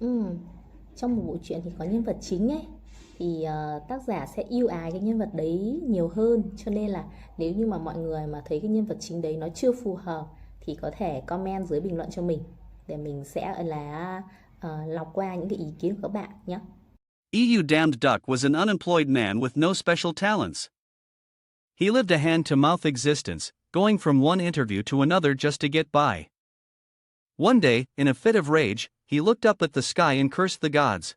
Ừm, trong một bộ truyện thì có nhân vật chính ấy, thì, tác giả sẽ yêu ái cái nhân vật đấy nhiều hơn, cho nên là nếu như mà mọi người mà thấy cái nhân vật chính đấy nó chưa phù hợp thì có thể comment dưới bình luận cho mình, để mình sẽ là, lọc qua những cái ý kiến của các bạn nhé. EU damned duck was an unemployed man with no special talents. He lived a hand-to-mouth existence, going from one interview to another just to get by. One day, in a fit of rage, he looked up at the sky and cursed the gods.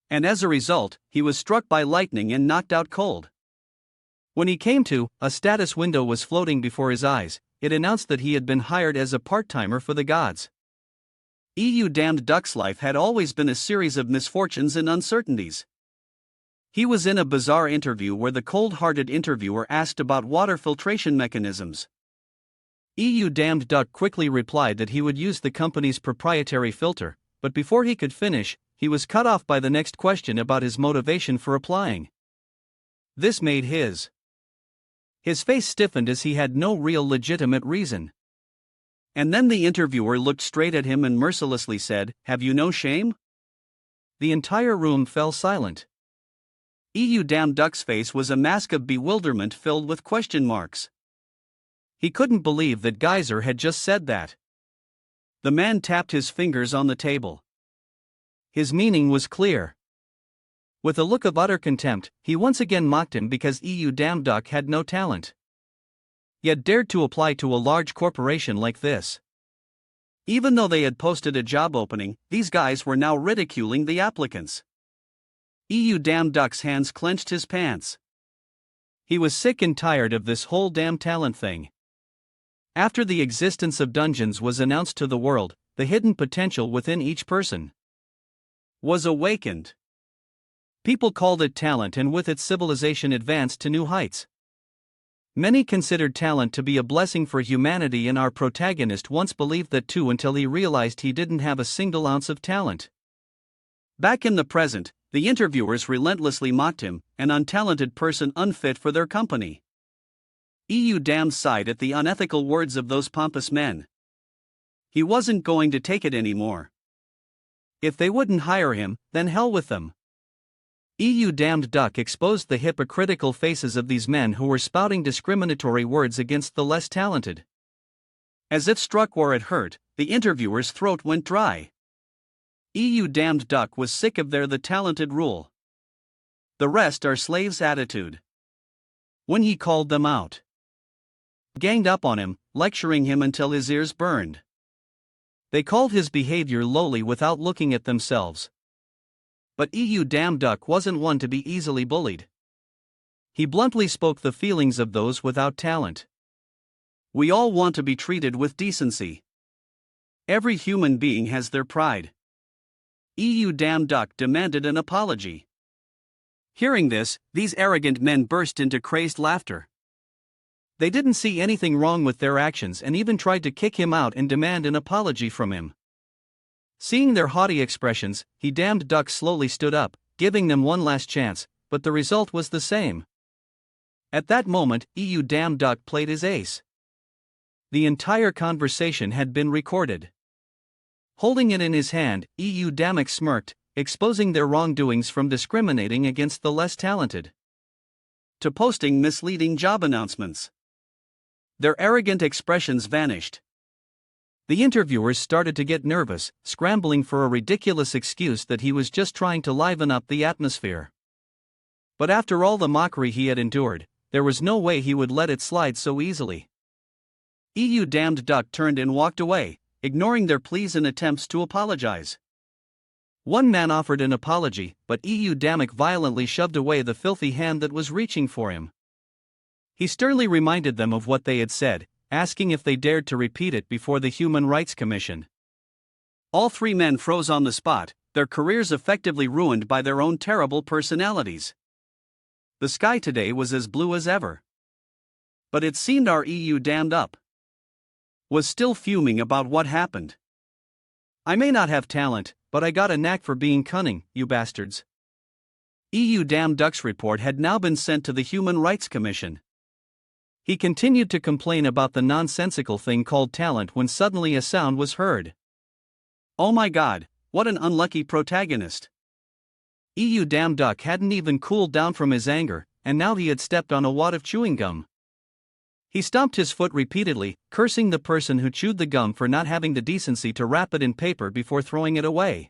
And as a result, he was struck by lightning and knocked out cold. When he came to, a status window was floating before his eyes. It announced that he had been hired as a part-timer for the gods. EU damned duck's life had always been a series of misfortunes and uncertainties. He was in a bizarre interview where the cold-hearted interviewer asked about water filtration mechanisms. EU damned duck quickly replied that he would use the company's proprietary filter, but before he could finish, he was cut off by the next question about his motivation for applying. This made his face stiffened as he had no real legitimate reason. And then the interviewer looked straight at him and mercilessly said, "Have you no shame?" The entire room fell silent. EU damned duck's face was a mask of bewilderment filled with question marks. He couldn't believe that Geyser had just said that. The man tapped his fingers on the table. His meaning was clear. With a look of utter contempt, he once again mocked him because EU damned duck had no talent. Yet dared to apply to a large corporation like this. Even though they had posted a job opening, these guys were now ridiculing the applicants. EU damned duck's hands clenched his pants. He was sick and tired of this whole damn talent thing. After the existence of dungeons was announced to the world, the hidden potential within each person was awakened. People called it talent, and with it civilization advanced to new heights. Many considered talent to be a blessing for humanity, and our protagonist once believed that too until he realized he didn't have a single ounce of talent. Back in the present, the interviewers relentlessly mocked him, an untalented person unfit for their company. EU damned sighed at the unethical words of those pompous men. He wasn't going to take it anymore. If they wouldn't hire him, then hell with them. EU damned duck exposed the hypocritical faces of these men who were spouting discriminatory words against the less talented. As if struck where it hurt, the interviewer's throat went dry. EU damned duck was sick of their "the talented" rule. The rest are slaves attitude. When he called them out, ganged up on him, lecturing him until his ears burned. They called his behavior lowly without looking at themselves. But EU damned duck wasn't one to be easily bullied. He bluntly spoke the feelings of those without talent. We all want to be treated with decency. Every human being has their pride. EU damned duck demanded an apology. Hearing this, these arrogant men burst into crazed laughter. They didn't see anything wrong with their actions and even tried to kick him out and demand an apology from him. Seeing their haughty expressions, he damned duck slowly stood up, giving them one last chance, but the result was the same. At that moment, EU damned duck played his ace. The entire conversation had been recorded. Holding it in his hand, EU Damek smirked, exposing their wrongdoings from discriminating against the less talented to posting misleading job announcements. Their arrogant expressions vanished. The interviewers started to get nervous, scrambling for a ridiculous excuse that he was just trying to liven up the atmosphere. But after all the mockery he had endured, there was no way he would let it slide so easily. EU damned duck turned and walked away, ignoring their pleas and attempts to apologize. One man offered an apology, but EU Damek violently shoved away the filthy hand that was reaching for him. He sternly reminded them of what they had said, asking if they dared to repeat it before the Human Rights Commission. All three men froze on the spot, their careers effectively ruined by their own terrible personalities. The sky today was as blue as ever. But it seemed our EU damned up was still fuming about what happened. I may not have talent, but I got a knack for being cunning, you bastards. EU damned duck's report had now been sent to the Human Rights Commission. He continued to complain about the nonsensical thing called talent when suddenly a sound was heard. Oh my God, What an unlucky protagonist. EU damn duck hadn't even cooled down from his anger, and now he had stepped on a wad of chewing gum. He stomped his foot repeatedly, cursing the person who chewed the gum for not having the decency to wrap it in paper before throwing it away.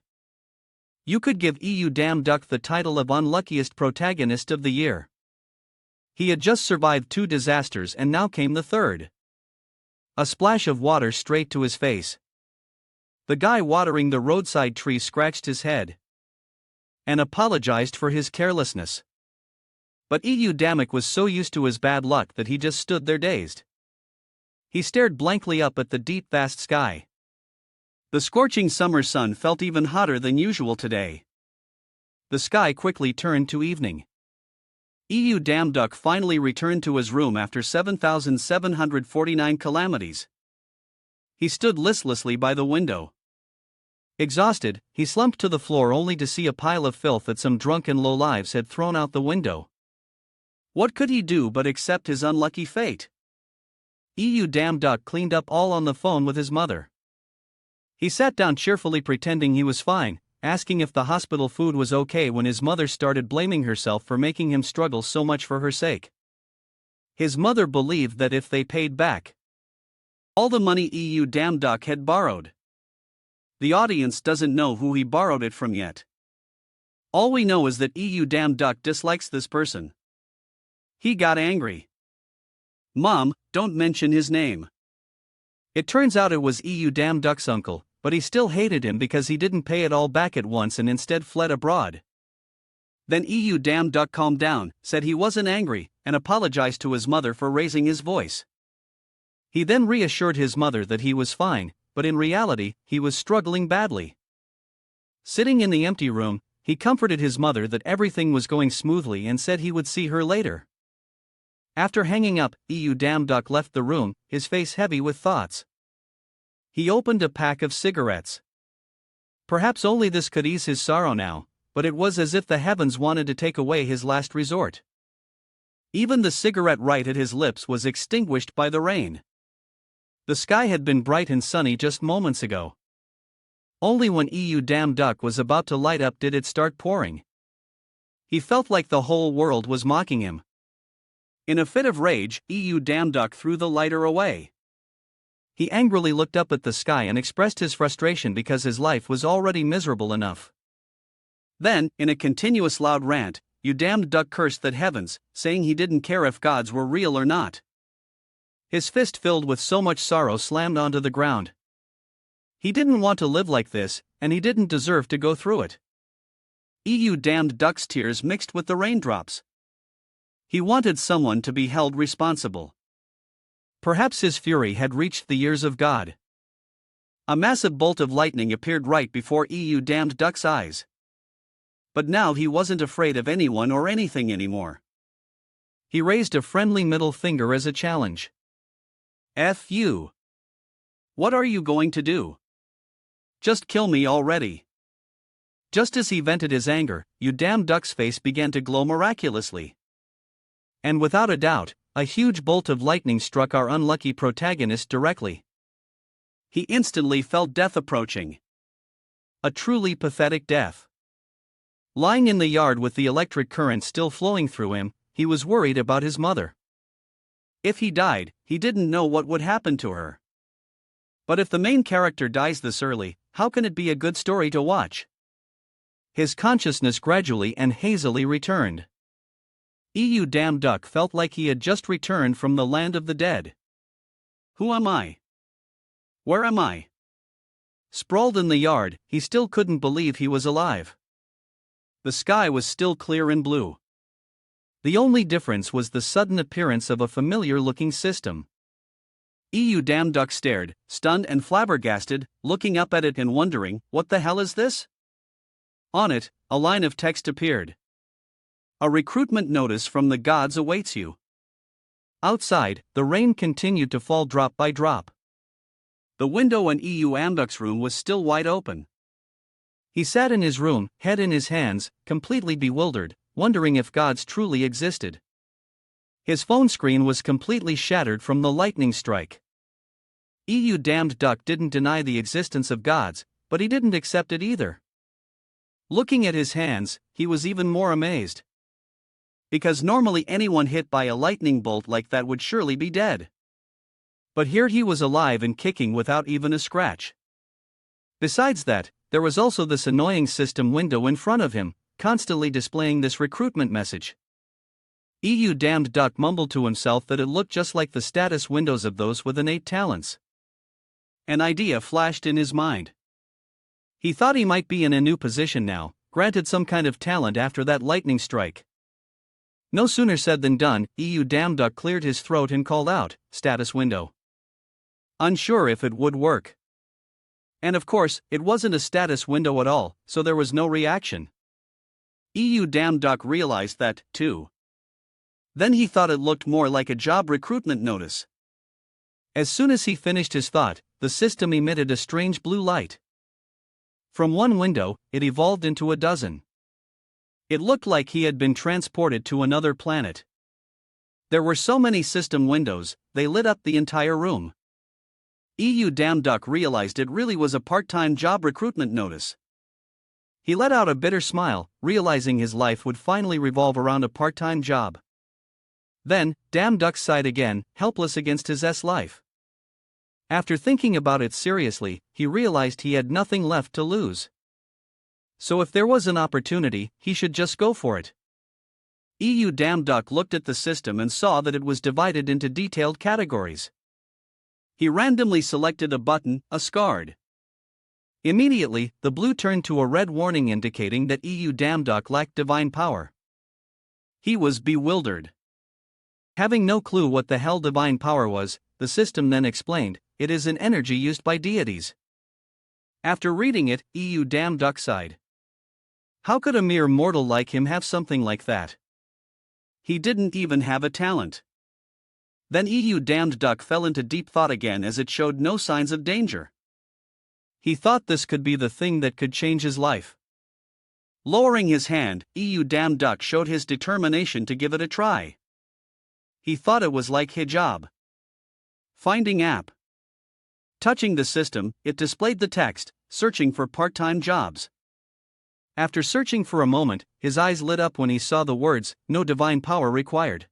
You could give EU damn duck the title of unluckiest protagonist of the year. He had just survived 2 disasters and now came the third. A splash of water straight to his face. The guy watering the roadside tree scratched his head and apologized for his carelessness. But EU Damek was so used to his bad luck that he just stood there dazed. He stared blankly up at the deep vast sky. The scorching summer sun felt even hotter than usual today. The sky quickly turned to evening. EU Damn Duck finally returned to his room after 7,749 calamities. He stood listlessly by the window. Exhausted, he slumped to the floor only to see a pile of filth that some drunken lowlives had thrown out the window. What could he do but accept his unlucky fate? EU Damn Duck cleaned up all on the phone with his mother. He sat down cheerfully pretending he was fine, asking if the hospital food was okay when his mother started blaming herself for making him struggle so much for her sake. His mother believed that if they paid back all the money EU Damn Duck had borrowed, the audience doesn't know who he borrowed it from yet. All we know is that EU Damn Duck dislikes this person. He got angry. Mom, don't mention his name. It turns out it was EU Damn Duck's uncle, but he still hated him because he didn't pay it all back at once and instead fled abroad. Then EU Damn Duck calmed down, said he wasn't angry, and apologized to his mother for raising his voice. He then reassured his mother that he was fine, but in reality, he was struggling badly. Sitting in the empty room, he comforted his mother that everything was going smoothly and said he would see her later. After hanging up, EU Damn Duck left the room, his face heavy with thoughts. He opened a pack of cigarettes. Perhaps only this could ease his sorrow now, but it was as if the heavens wanted to take away his last resort. Even the cigarette right at his lips was extinguished by the rain. The sky had been bright and sunny just moments ago. Only when EU Damn Duck was about to light up did it start pouring. He felt like the whole world was mocking him. In a fit of rage, EU Damn Duck threw the lighter away. He angrily looked up at the sky and expressed his frustration because his life was already miserable enough. Then, in a continuous loud rant, EU Damn Duck cursed the heavens, saying he didn't care if gods were real or not. His fist filled with so much sorrow slammed onto the ground. He didn't want to live like this, and he didn't deserve to go through it. EU Damn Duck's tears mixed with the raindrops. He wanted someone to be held responsible. Perhaps his fury had reached the ears of God. A massive bolt of lightning appeared right before EU Damn Duck's eyes. But now he wasn't afraid of anyone or anything anymore. He raised a friendly middle finger as a challenge. F you. What are you going to do? Just kill me already. Just as he vented his anger, EU Damn Duck's face began to glow miraculously. And without a doubt, a huge bolt of lightning struck our unlucky protagonist directly. He instantly felt death approaching. A truly pathetic death. Lying in the yard with the electric current still flowing through him, he was worried about his mother. If he died, he didn't know what would happen to her. But if the main character dies this early, how can it be a good story to watch? His consciousness gradually and hazily returned. EU Damn Duck felt like he had just returned from the land of the dead. Who am I? Where am I? Sprawled in the yard, he still couldn't believe he was alive. The sky was still clear and blue. The only difference was the sudden appearance of a familiar-looking system. EU Damn Duck stared, stunned and flabbergasted, looking up at it and wondering, what the hell is this? On it, a line of text appeared. A recruitment notice from the gods awaits you. Outside, the rain continued to fall drop by drop. The window in EU Damn Duck's room was still wide open. He sat in his room, head in his hands, completely bewildered, wondering if gods truly existed. His phone screen was completely shattered from the lightning strike. EU Damned Duck didn't deny the existence of gods, but he didn't accept it either. Looking at his hands, he was even more amazed. Because normally anyone hit by a lightning bolt like that would surely be dead. But here he was alive and kicking without even a scratch. Besides that, there was also this annoying system window in front of him, constantly displaying this recruitment message. EU damned duck mumbled to himself that it looked just like the status windows of those with innate talents. An idea flashed in his mind. He thought he might be in a new position now, granted some kind of talent after that lightning strike. No sooner said than done, EU damned duck cleared his throat and called out, "Status window." Unsure if it would work. And of course, it wasn't a status window at all, so there was no reaction. EU damned duck realized that, too. Then he thought it looked more like a job recruitment notice. As soon as he finished his thought, the system emitted a strange blue light. From one window, it evolved into a dozen. It looked like he had been transported to another planet. There were so many system windows, they lit up the entire room. EU damned duck realized it really was a part-time job recruitment notice. He let out a bitter smile, realizing his life would finally revolve around a part-time job. Then, damned duck sighed again, helpless against his life. After thinking about it seriously, he realized he had nothing left to lose. So if there was an opportunity, he should just go for it. EU damned duck looked at the system and saw that it was divided into detailed categories. He randomly selected a button, a SCARD. Immediately, the blue turned to a red warning indicating that EU damned duck lacked divine power. He was bewildered. Having no clue what the hell divine power was, the system then explained, it is an energy used by deities. After reading it, EU damned duck sighed. How could a mere mortal like him have something like that? He didn't even have a talent. Then EU damned duck fell into deep thought again as it showed no signs of danger. He thought this could be the thing that could change his life. Lowering his hand, EU damned duck showed his determination to give it a try. He thought it was like hijab. Finding app. Touching the system, it displayed the text, searching for part-time jobs. After searching for a moment, his eyes lit up when he saw the words, "No divine power required."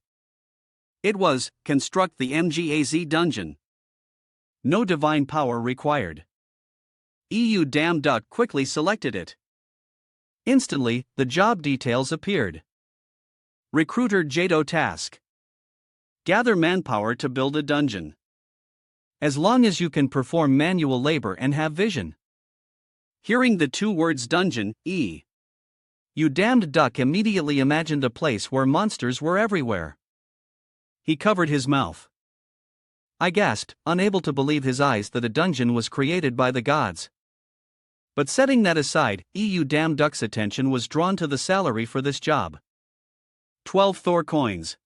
It was, "Construct the MGAZ dungeon. No divine power required." EU damned duck quickly selected it. Instantly, the job details appeared. Recruiter Jado task. Gather manpower to build a dungeon. As long as you can perform manual labor and have vision. Hearing the two words dungeon, EU damned duck immediately imagined a place where monsters were everywhere. He covered his mouth. I gasped, unable to believe his eyes that a dungeon was created by the gods. But setting that aside, EU damned duck's attention was drawn to the salary for this job. 12 Thor coins.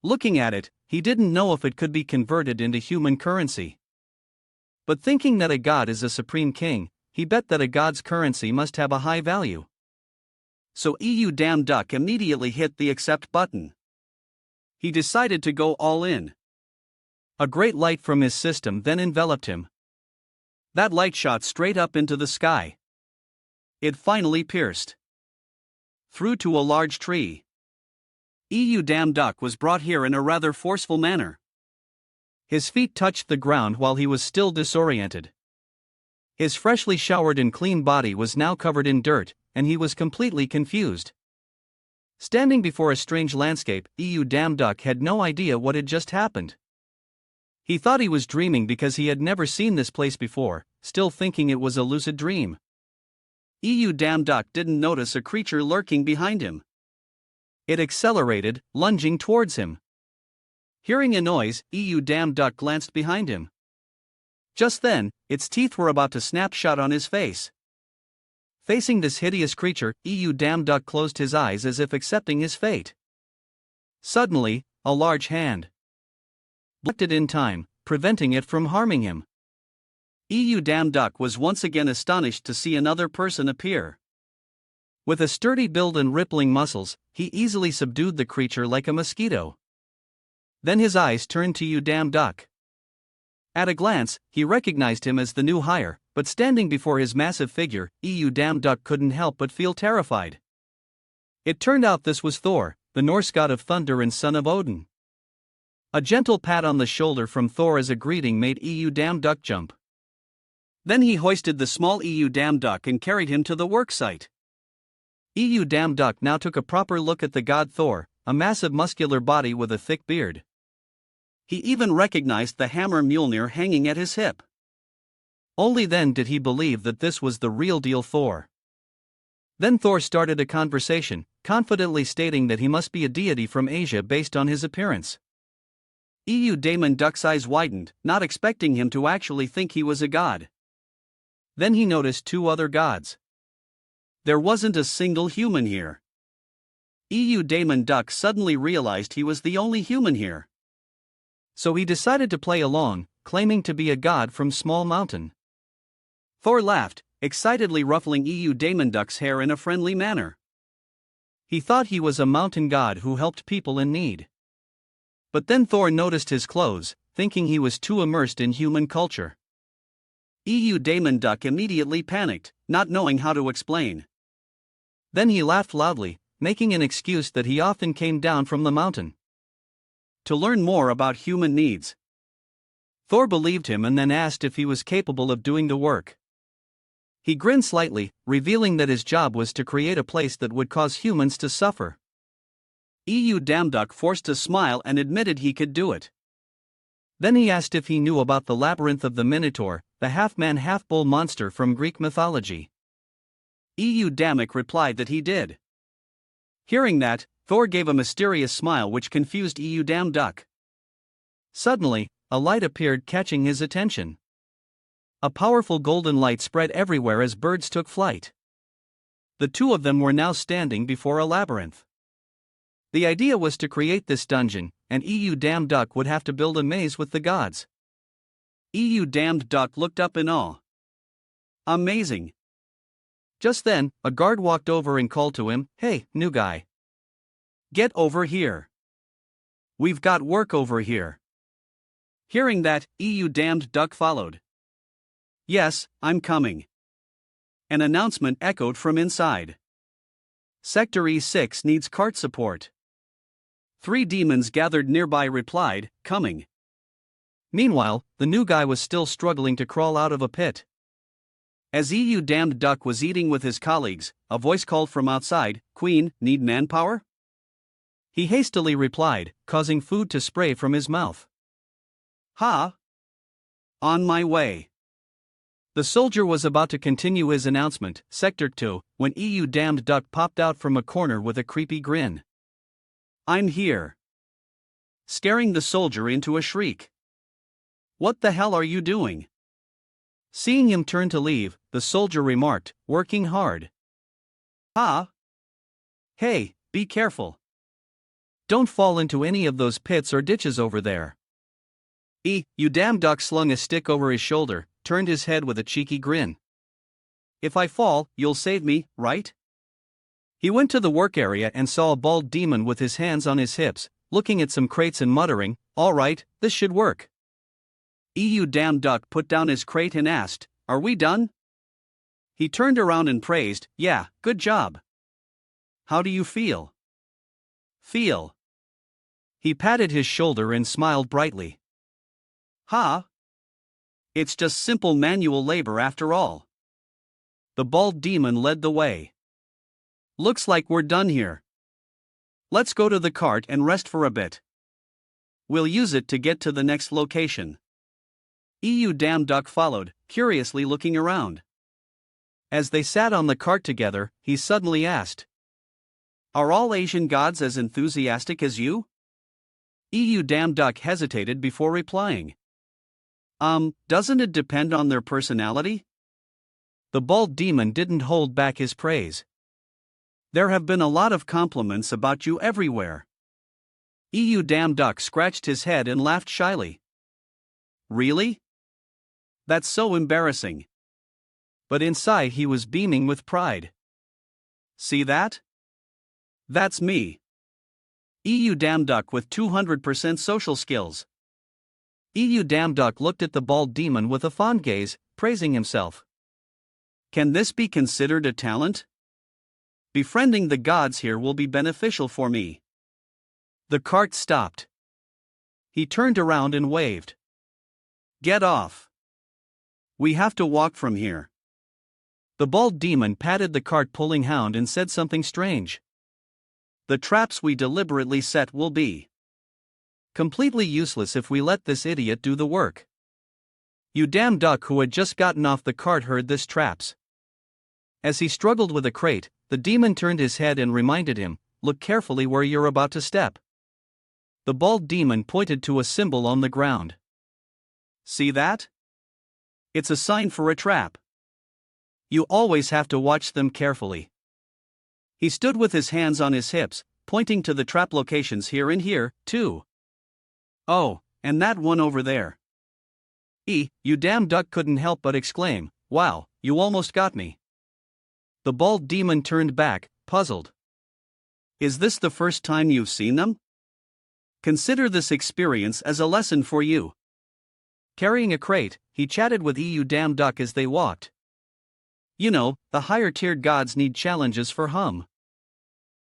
Looking at it, he didn't know if it could be converted into human currency. But thinking that a god is a supreme king, he bet that a god's currency must have a high value. So EU damned duck immediately hit the accept button. He decided to go all in. A great light from his system then enveloped him. That light shot straight up into the sky. It finally pierced through to a large tree. EU damned duck was brought here in a rather forceful manner. His feet touched the ground while he was still disoriented. His freshly showered and clean body was now covered in dirt, and he was completely confused. Standing before a strange landscape, EU damned duck had no idea what had just happened. He thought he was dreaming because he had never seen this place before, still thinking it was a lucid dream. EU damned duck didn't notice a creature lurking behind him. It accelerated, lunging towards him. Hearing a noise, EU damned duck glanced behind him. Just then, its teeth were about to snap shut on his face. Facing this hideous creature, EU damned duck closed his eyes as if accepting his fate. Suddenly, a large hand blocked it in time, preventing it from harming him. EU damned duck was once again astonished to see another person appear. With a sturdy build and rippling muscles, he easily subdued the creature like a mosquito. Then his eyes turned to EU damned duck. At a glance, he recognized him as the new hire, but standing before his massive figure, EU damn duck couldn't help but feel terrified. It turned out this was Thor, the Norse god of thunder and son of Odin. A gentle pat on the shoulder from Thor as a greeting made EU damn duck jump. Then he hoisted the small EU damn duck and carried him to the worksite. EU damn duck now took a proper look at the god Thor, a massive muscular body with a thick beard. He even recognized the hammer Mjolnir hanging at his hip. Only then did he believe that this was the real deal Thor. Then Thor started a conversation, confidently stating that he must be a deity from Asia based on his appearance. EU Damon Duck's eyes widened, not expecting him to actually think he was a god. Then he noticed two other gods. There wasn't a single human here. EU Damon Duck suddenly realized he was the only human here. So he decided to play along, claiming to be a god from Small Mountain. Thor laughed, excitedly ruffling EU Damon Duck's hair in a friendly manner. He thought he was a mountain god who helped people in need. But then Thor noticed his clothes, thinking he was too immersed in human culture. EU Damon Duck immediately panicked, not knowing how to explain. Then he laughed loudly, making an excuse that he often came down from the mountain to learn more about human needs. Thor believed him and then asked if he was capable of doing the work. He grinned slightly, revealing that his job was to create a place that would cause humans to suffer. EU Damduck forced a smile and admitted he could do it. Then he asked if he knew about the labyrinth of the Minotaur, the half-man half-bull monster from Greek mythology. EU Dammock replied that he did. Hearing that, Thor gave a mysterious smile which confused EU Damduck. Suddenly, a light appeared, catching his attention. A powerful golden light spread everywhere as birds took flight. The two of them were now standing before a labyrinth. The idea was to create this dungeon, and EU Damned Duck would have to build a maze with the gods. EU Damned Duck looked up in awe. Amazing! Just then, a guard walked over and called to him, "Hey, new guy. Get over here. We've got work over here." Hearing that, EU Damned Duck followed. "Yes, I'm coming." An announcement echoed from inside. Sector E6 needs cart support. 3 demons gathered nearby replied, "Coming." Meanwhile, the new guy was still struggling to crawl out of a pit. As EU Damned Duck was eating with his colleagues, a voice called from outside, "Queen, need manpower?" He hastily replied, causing food to spray from his mouth. "Ha! On my way." The soldier was about to continue his announcement, Sector 2, when EU Damned Duck popped out from a corner with a creepy grin. "I'm here." Scaring the soldier into a shriek. "What the hell are you doing?" Seeing him turn to leave, the soldier remarked, "Working hard." "Ah! Hey, be careful. Don't fall into any of those pits or ditches over there." You damn duck slung a stick over his shoulder, turned his head with a cheeky grin. "If I fall, you'll save me, right?" He went to the work area and saw a bald demon with his hands on his hips, looking at some crates and muttering, "All right, this should work." EU Damn Duck put down his crate and asked, "Are we done?" He turned around and praised, "Yeah, good job. How do you feel?" "Feel?" He patted his shoulder and smiled brightly. "Ha! It's just simple manual labor after all." The bald demon led the way. "Looks like we're done here. Let's go to the cart and rest for a bit. We'll use it to get to the next location." EU Damn Duck followed, curiously looking around. As they sat on the cart together, he suddenly asked, "Are all Asian gods as enthusiastic as you?" EU Damn Duck hesitated before replying. Doesn't it depend on their personality?" The bald demon didn't hold back his praise. "There have been a lot of compliments about you everywhere." EU Damn Duck scratched his head and laughed shyly. "Really? That's so embarrassing." But inside he was beaming with pride. "See that? That's me. EU Damn Duck with 200% social skills." EU Damn Duck looked at the bald demon with a fond gaze, praising himself. Can this be considered a talent? Befriending the gods here will be beneficial for me. The cart stopped. He turned around and waved. Get off. We have to walk from here. The bald demon patted the cart-pulling hound and said something strange. The traps we deliberately set will be completely useless if we let this idiot do the work. You damn duck who had just gotten off the cart heard this traps. As he struggled with a crate, the demon turned his head and reminded him, look carefully where you're about to step. The bald demon pointed to a symbol on the ground. See that? It's a sign for a trap. You always have to watch them carefully. He stood with his hands on his hips, pointing to the trap locations here and here, too. Oh, and that one over there. You damn duck couldn't help but exclaim, wow, you almost got me. The bald demon turned back, puzzled. Is this the first time you've seen them? Consider this experience as a lesson for you. Carrying a crate, he chatted with you damn duck as they walked. You know, the higher-tiered gods need challenges for hum.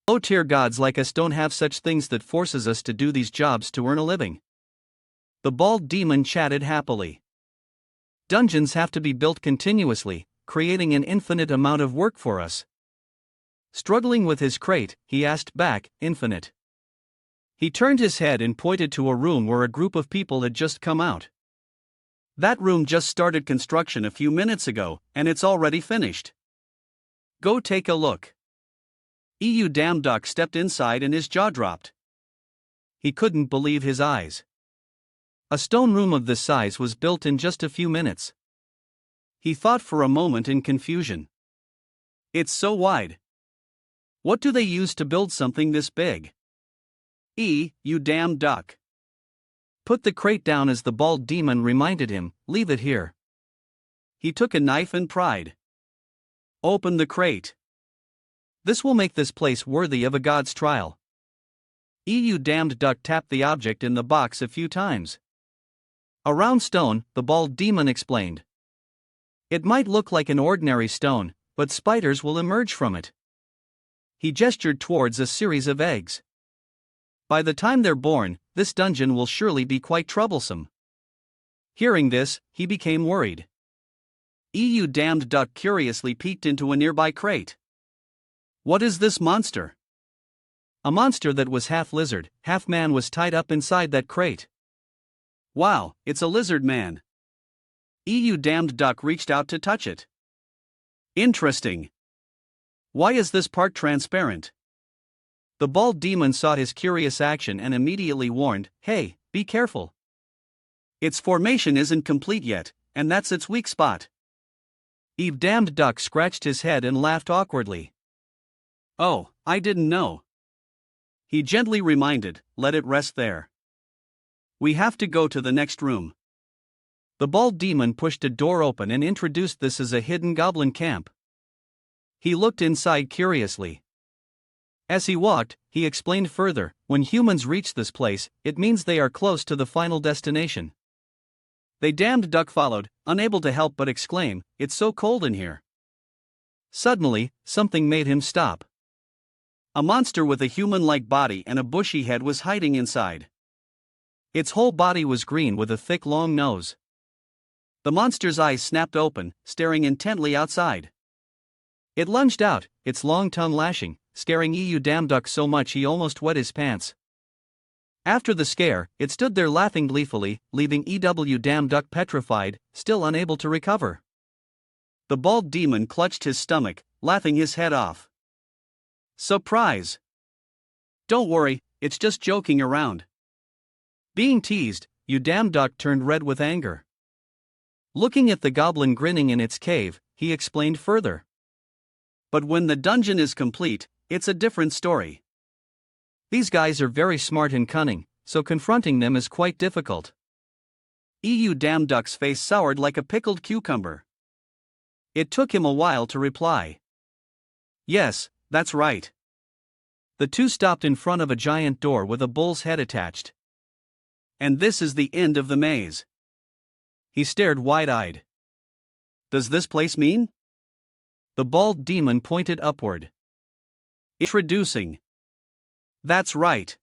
Low-tier gods like us don't have such things that forces us to do these jobs to earn a living. The bald demon chatted happily. Dungeons have to be built continuously, creating an infinite amount of work for us. Struggling with his crate, he asked back, infinite. He turned his head and pointed to a room where a group of people had just come out. That room just started construction a few minutes ago, and it's already finished. Go take a look. You damn duck stepped inside and his jaw dropped. He couldn't believe his eyes. A stone room of this size was built in just a few minutes. He thought for a moment in confusion. It's so wide. What do they use to build something this big? You damn duck. Put the crate down as the bald demon reminded him, leave it here. He took a knife and pried. Open the crate. This will make this place worthy of a god's trial. You damned duck tapped the object in the box a few times. A round stone, the bald demon explained. It might look like an ordinary stone, but spiders will emerge from it. He gestured towards a series of eggs. By the time they're born, this dungeon will surely be quite troublesome. Hearing this, he became worried. You damned duck curiously peeked into a nearby crate. What is this monster? A monster that was half lizard, half man was tied up inside that crate. Wow, it's a lizard man. You damned duck reached out to touch it. Interesting. Why is this part transparent? The bald demon saw his curious action and immediately warned, hey, be careful. Its formation isn't complete yet, and that's its weak spot. Damned duck scratched his head and laughed awkwardly. Oh, I didn't know. He gently reminded, let it rest there. We have to go to the next room. The bald demon pushed a door open and introduced this as a hidden goblin camp. He looked inside curiously. As he walked, he explained further, when humans reach this place, it means they are close to the final destination. They damned duck followed, unable to help but exclaim, it's so cold in here. Suddenly, something made him stop. A monster with a human-like body and a bushy head was hiding inside. Its whole body was green with a thick long nose. The monster's eyes snapped open, staring intently outside. It lunged out, its long tongue lashing, scaring you damn duck so much he almost wet his pants. After the scare, it stood there laughing gleefully, leaving damn duck petrified, still unable to recover. The bald demon clutched his stomach, laughing his head off. Surprise! Don't worry, it's just joking around. Being teased, you damn duck turned red with anger. Looking at the goblin grinning in its cave, he explained further. But when the dungeon is complete, it's a different story. These guys are very smart and cunning, so confronting them is quite difficult. Damn duck's face soured like a pickled cucumber. It took him a while to reply. Yes, that's right. The two stopped in front of a giant door with a bull's head attached. And this is the end of the maze. He stared wide-eyed. Does this place mean? The bald demon pointed upward. Introducing. That's right.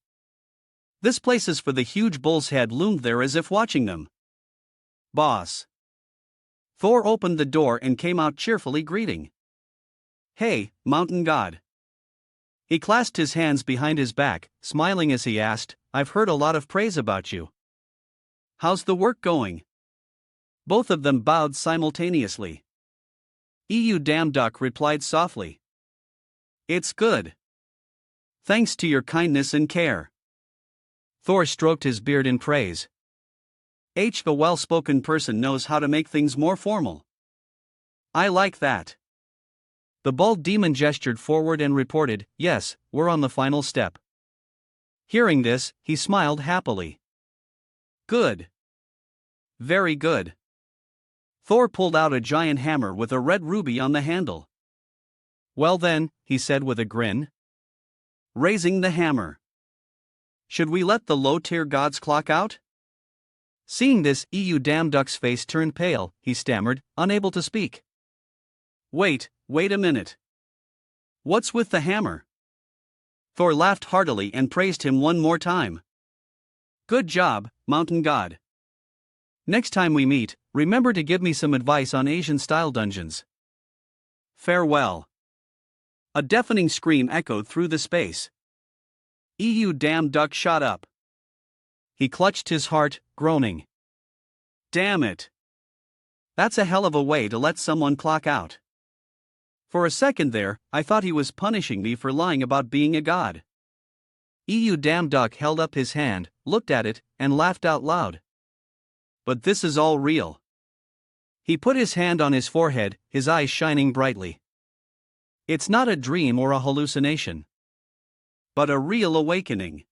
This place is for the huge bull's head loomed there as if watching them. Boss. Thor opened the door and came out cheerfully greeting. Hey, mountain god. He clasped his hands behind his back, smiling as he asked, I've heard a lot of praise about you. How's the work going? Both of them bowed simultaneously. "You damn duck," replied softly. "It's good. Thanks to your kindness and care." Thor stroked his beard in praise. The well-spoken person knows how to make things more formal. I like that. The bald demon gestured forward and reported, "Yes, we're on the final step." Hearing this, he smiled happily. Good. Very good. Thor pulled out a giant hammer with a red ruby on the handle. Well then, he said with a grin. Raising the hammer. Should we let the low-tier gods clock out? Seeing this, damn duck's face turned pale, he stammered, unable to speak. Wait a minute. What's with the hammer? Thor laughed heartily and praised him one more time. Good job, mountain god. Next time we meet, remember to give me some advice on Asian-style dungeons. Farewell. A deafening scream echoed through the space. Damn duck shot up. He clutched his heart, groaning. Damn it. That's a hell of a way to let someone clock out. For a second there, I thought he was punishing me for lying about being a god. Damn duck held up his hand, looked at it, and laughed out loud. But this is all real. He put his hand on his forehead, his eyes shining brightly. It's not a dream or a hallucination, but a real awakening.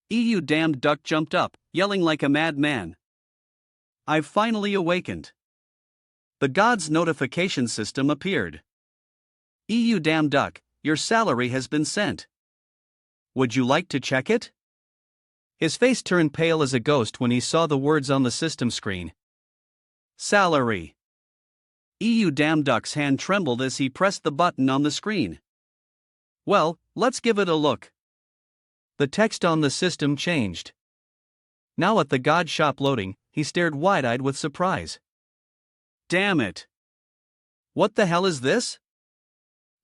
Damned duck jumped up, yelling like a madman. I've finally awakened. The god's notification system appeared. Damned duck, your salary has been sent. Would you like to check it? His face turned pale as a ghost when he saw the words on the system screen. Salary. Damned duck's hand trembled as he pressed the button on the screen. Well, let's give it a look. The text on the system changed. Now at the god shop loading, he stared wide-eyed with surprise. Damn it! What the hell is this?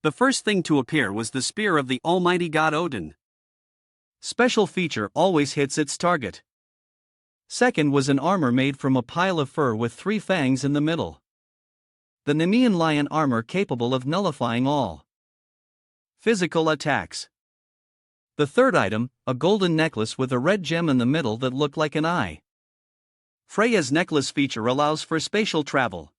The first thing to appear was the spear of the almighty god Odin. Special feature always hits its target. Second was an armor made from a pile of fur with 3 fangs in the middle. The Nemean lion armor capable of nullifying all physical attacks. The third item, a golden necklace with a red gem in the middle that looked like an eye. Freya's necklace feature allows for spatial travel.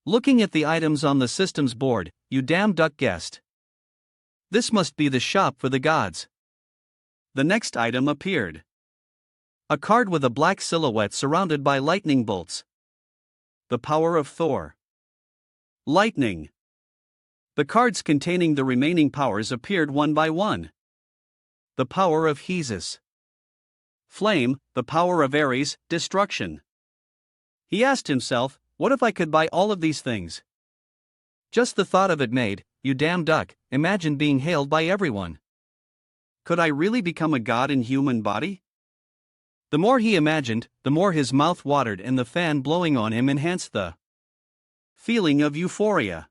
Looking at the items on the system's board, you damn duck guessed. This must be the shop for the gods. The next item appeared. A card with a black silhouette surrounded by lightning bolts. The power of Thor. Lightning. The cards containing the remaining powers appeared one by one. The power of Hesus. Flame, the power of Ares, destruction. He asked himself, what if I could buy all of these things? Just the thought of it made, you damn duck, imagine being hailed by everyone. Could I really become a god in human body? The more he imagined, the more his mouth watered and the fan blowing on him enhanced the feeling of euphoria.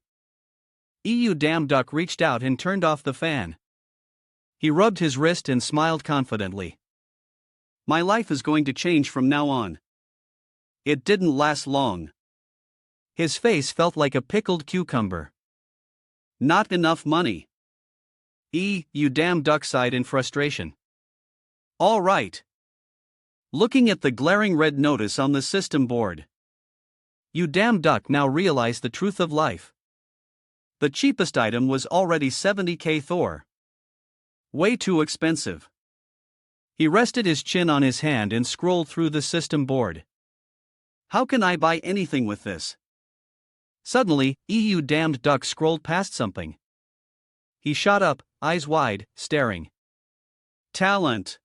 Damn duck reached out and turned off the fan. He rubbed his wrist and smiled confidently. My life is going to change from now on. It didn't last long. His face felt like a pickled cucumber. Not enough money. You damn duck sighed in frustration. All right. Looking at the glaring red notice on the system board. You damn duck now realized the truth of life. The cheapest item was already 70k Thor. Way too expensive. He rested his chin on his hand and scrolled through the system board. How can I buy anything with this? Suddenly, damned duck scrolled past something. He shot up, eyes wide, staring. Talent.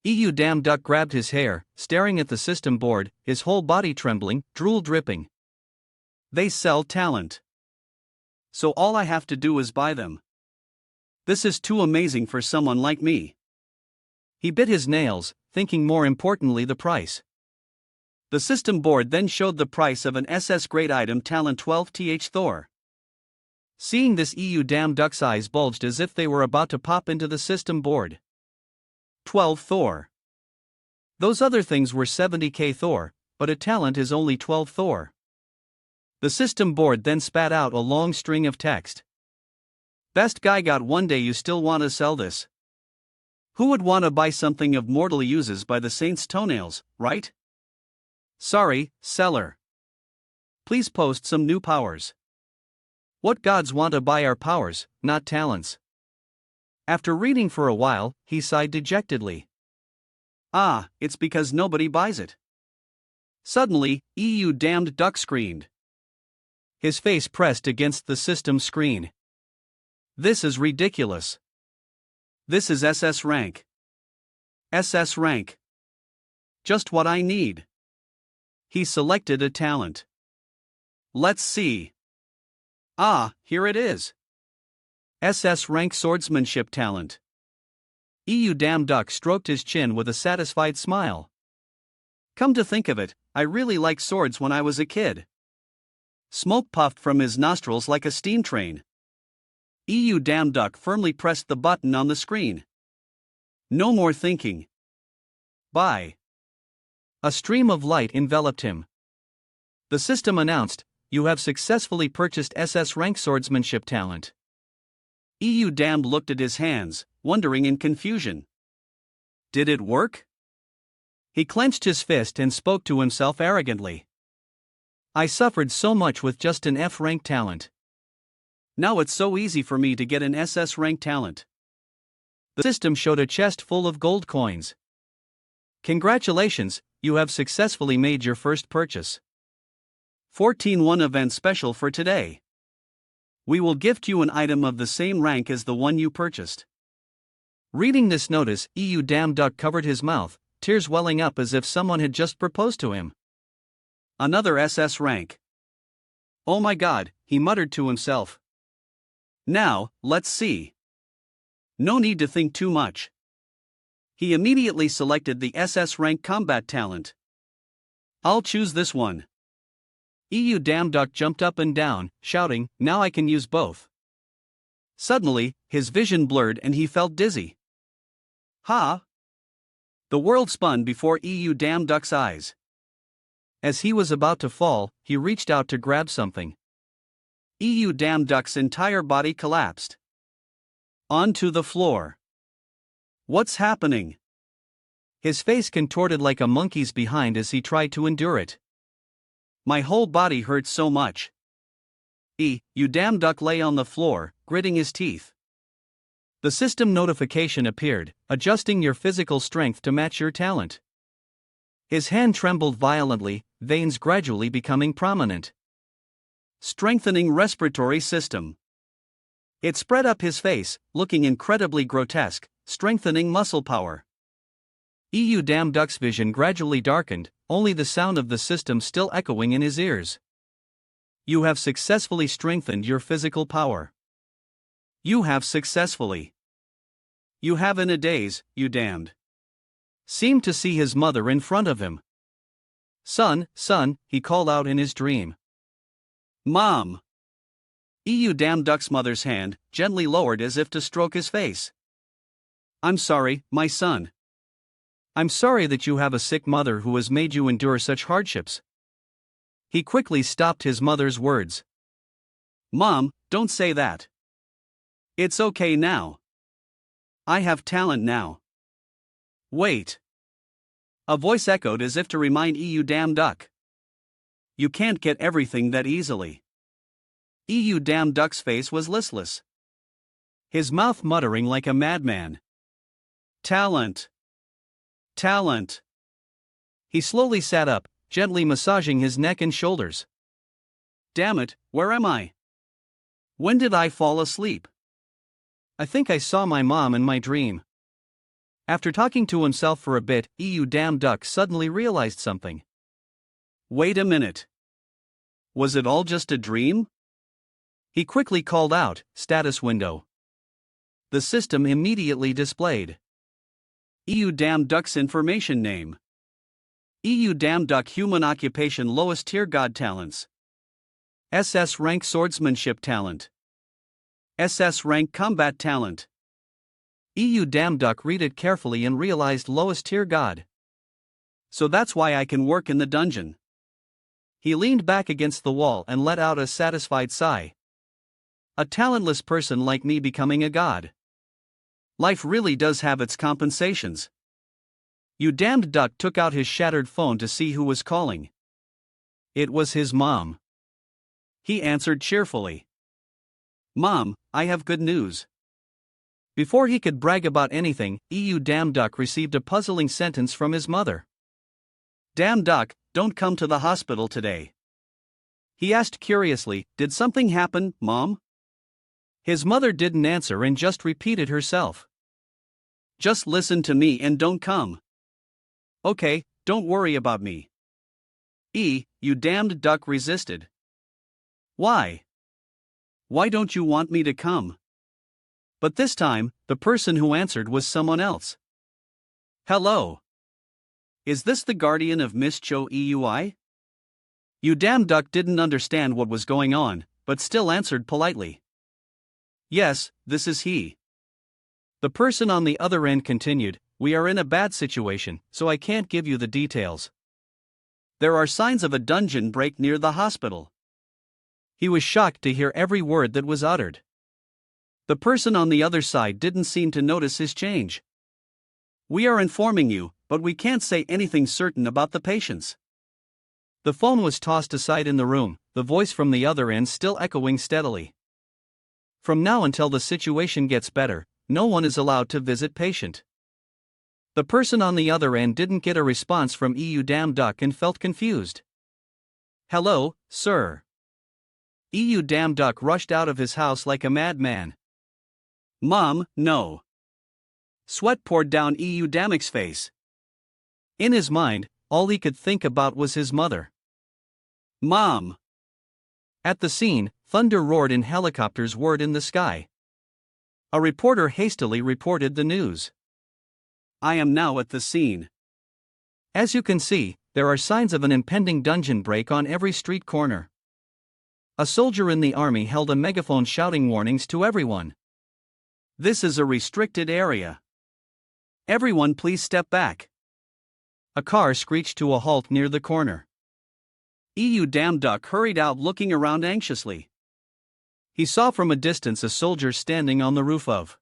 Damned duck grabbed his hair, staring at the system board, his whole body trembling, drool dripping. They sell talent. so all I have to do is buy them. This is too amazing for someone like me. He bit his nails, thinking more importantly the price. The system board then showed the price of an SS grade item talent 12th Thor. Seeing this, damn duck's eyes bulged as if they were about to pop into the system board. 12 Thor. Those other things were 70k Thor, but a talent is only 12 Thor. The system board then spat out a long string of text. Best guy got one day, you still want to sell this? Who would want to buy something of mortal uses by the saint's toenails, right? Sorry, seller. Please post some new powers. What gods want to buy our powers, not talents? After reading for a while, he sighed dejectedly. Ah, it's because nobody buys it. Suddenly, damned duck screamed. His face pressed against the system screen. This is ridiculous. This is SS rank. SS rank. Just what I need. He selected a talent. Let's see. Ah, here it is. SS rank swordsmanship talent. Damn duck stroked his chin with a satisfied smile. Come to think of it, I really liked swords when I was a kid. Smoke puffed from his nostrils like a steam train. Damn duck firmly pressed the button on the screen. No more thinking. Buy. A stream of light enveloped him. The system announced, you have successfully purchased SS rank swordsmanship talent. Damned looked at his hands, wondering in confusion. Did it work? He clenched his fist and spoke to himself arrogantly. I suffered so much with just an F rank talent. Now it's so easy for me to get an SS rank talent. The system showed a chest full of gold coins. Congratulations, you have successfully made your first purchase. 14-1 event special for today. We will gift you an item of the same rank as the one you purchased. Reading this notice, damn duck covered his mouth, tears welling up as if someone had just proposed to him. Another SS rank. Oh my god, he muttered to himself. Now, let's see. No need to think too much. He immediately selected the SS rank combat talent. I'll choose this one. Damn duck jumped up and down, shouting, now I can use both. Suddenly, his vision blurred and he felt dizzy. Ha! The world spun before damn duck's eyes. As he was about to fall, he reached out to grab something. Damn duck's entire body collapsed. Onto the floor. What's happening? His face contorted like a monkey's behind as he tried to endure it. My whole body hurt so much. Damn duck lay on the floor, gritting his teeth. The system notification appeared, adjusting your physical strength to match your talent. His hand trembled violently, veins gradually becoming prominent. Strengthening respiratory system. It spread up his face, looking incredibly grotesque, strengthening muscle power. Damn duck's vision gradually darkened, only the sound of the system still echoing in his ears. You have successfully strengthened your physical power. You have successfully. You have in a daze, you damned. Seemed to see his mother in front of him. Son, son, he called out in his dream. Mom. Damn duck's mother's hand, gently lowered as if to stroke his face. I'm sorry, my son. I'm sorry that you have a sick mother who has made you endure such hardships. He quickly stopped his mother's words. Mom, don't say that. It's okay now. I have talent now. Wait. A voice echoed as if to remind damn duck. You can't get everything that easily. Damn duck's face was listless. His mouth muttering like a madman. Talent. Talent. He slowly sat up, gently massaging his neck and shoulders. Damn it, where am I? When did I fall asleep? I think I saw my mom in my dream. After talking to himself for a bit, damn duck suddenly realized something. Wait a minute. Was it all just a dream? He quickly called out, "Status window." The system immediately displayed EU Damn Duck's information name. EU Damn Duck human occupation lowest tier god talents. SS rank swordsmanship talent. SS rank combat talent. EU Damn Duck read it carefully and realized lowest tier god. So that's why I can work in the dungeon. He leaned back against the wall and let out a satisfied sigh. A talentless person like me becoming a god. Life really does have its compensations. You Damned Duck took out his shattered phone to see who was calling. It was his mom. He answered cheerfully. "Mom, I have good news." Before he could brag about anything, EU Damn Duck received a puzzling sentence from his mother. "Damn Duck, don't come to the hospital today." He asked curiously, "Did something happen, Mom?" His mother didn't answer and just repeated herself. "Just listen to me and don't come." "Okay, don't worry about me." You Damned Duck resisted. "Why? Why don't you want me to come?" But this time, the person who answered was someone else. "Hello. Is this the guardian of Miss Cho Eui?" You Damned Duck didn't understand what was going on, but still answered politely. "Yes, this is he." The person on the other end continued, "We are in a bad situation, so I can't give you the details. There are signs of a dungeon break near the hospital." He was shocked to hear every word that was uttered. The person on the other side didn't seem to notice his change. "We are informing you, but we can't say anything certain about the patients." The phone was tossed aside in the room, the voice from the other end still echoing steadily. "From now until the situation gets better, no one is allowed to visit patient." The person on the other end didn't get a response from EU Damn Duck and felt confused. "Hello, sir." EU Damn Duck rushed out of his house like a madman. "Mom, no." Sweat poured down EU Damn's face. In his mind, all he could think about was his mother. "Mom." At the scene, thunder roared and helicopters whirred in the sky. A reporter hastily reported the news. "I am now at the scene. As you can see, there are signs of an impending dungeon break on every street corner." A soldier in the army held a megaphone shouting warnings to everyone. "This is a restricted area. Everyone please step back." A car screeched to a halt near the corner. EU Damn Duck hurried out looking around anxiously. He saw from a distance a soldier standing on the roof of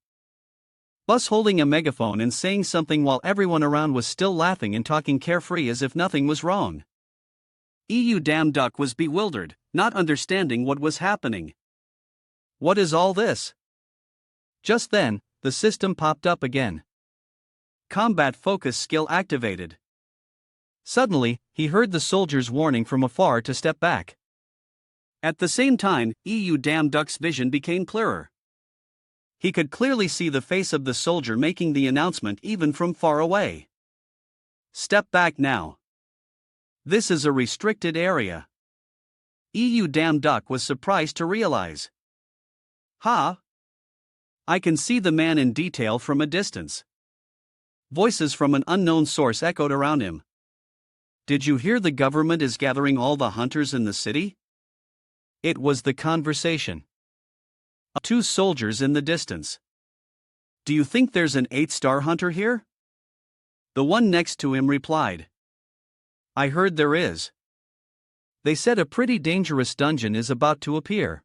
bus holding a megaphone and saying something while everyone around was still laughing and talking carefree as if nothing was wrong. EU Damn Duck was bewildered, not understanding what was happening. "What is all this?" Just then, the system popped up again. Combat focus skill activated. Suddenly, he heard the soldiers warning from afar to step back. At the same time, EU Damn Duck's vision became clearer. He could clearly see the face of the soldier making the announcement even from far away. "Step back now. This is a restricted area." EU Damn Duck was surprised to realize. "Huh? I can see the man in detail from a distance." Voices from an unknown source echoed around him. "Did you hear the government is gathering all the hunters in the city?" It was the conversation. Two soldiers in the distance. "Do you think there's an 8-star hunter here?" The one next to him replied. "I heard there is. They said a pretty dangerous dungeon is about to appear."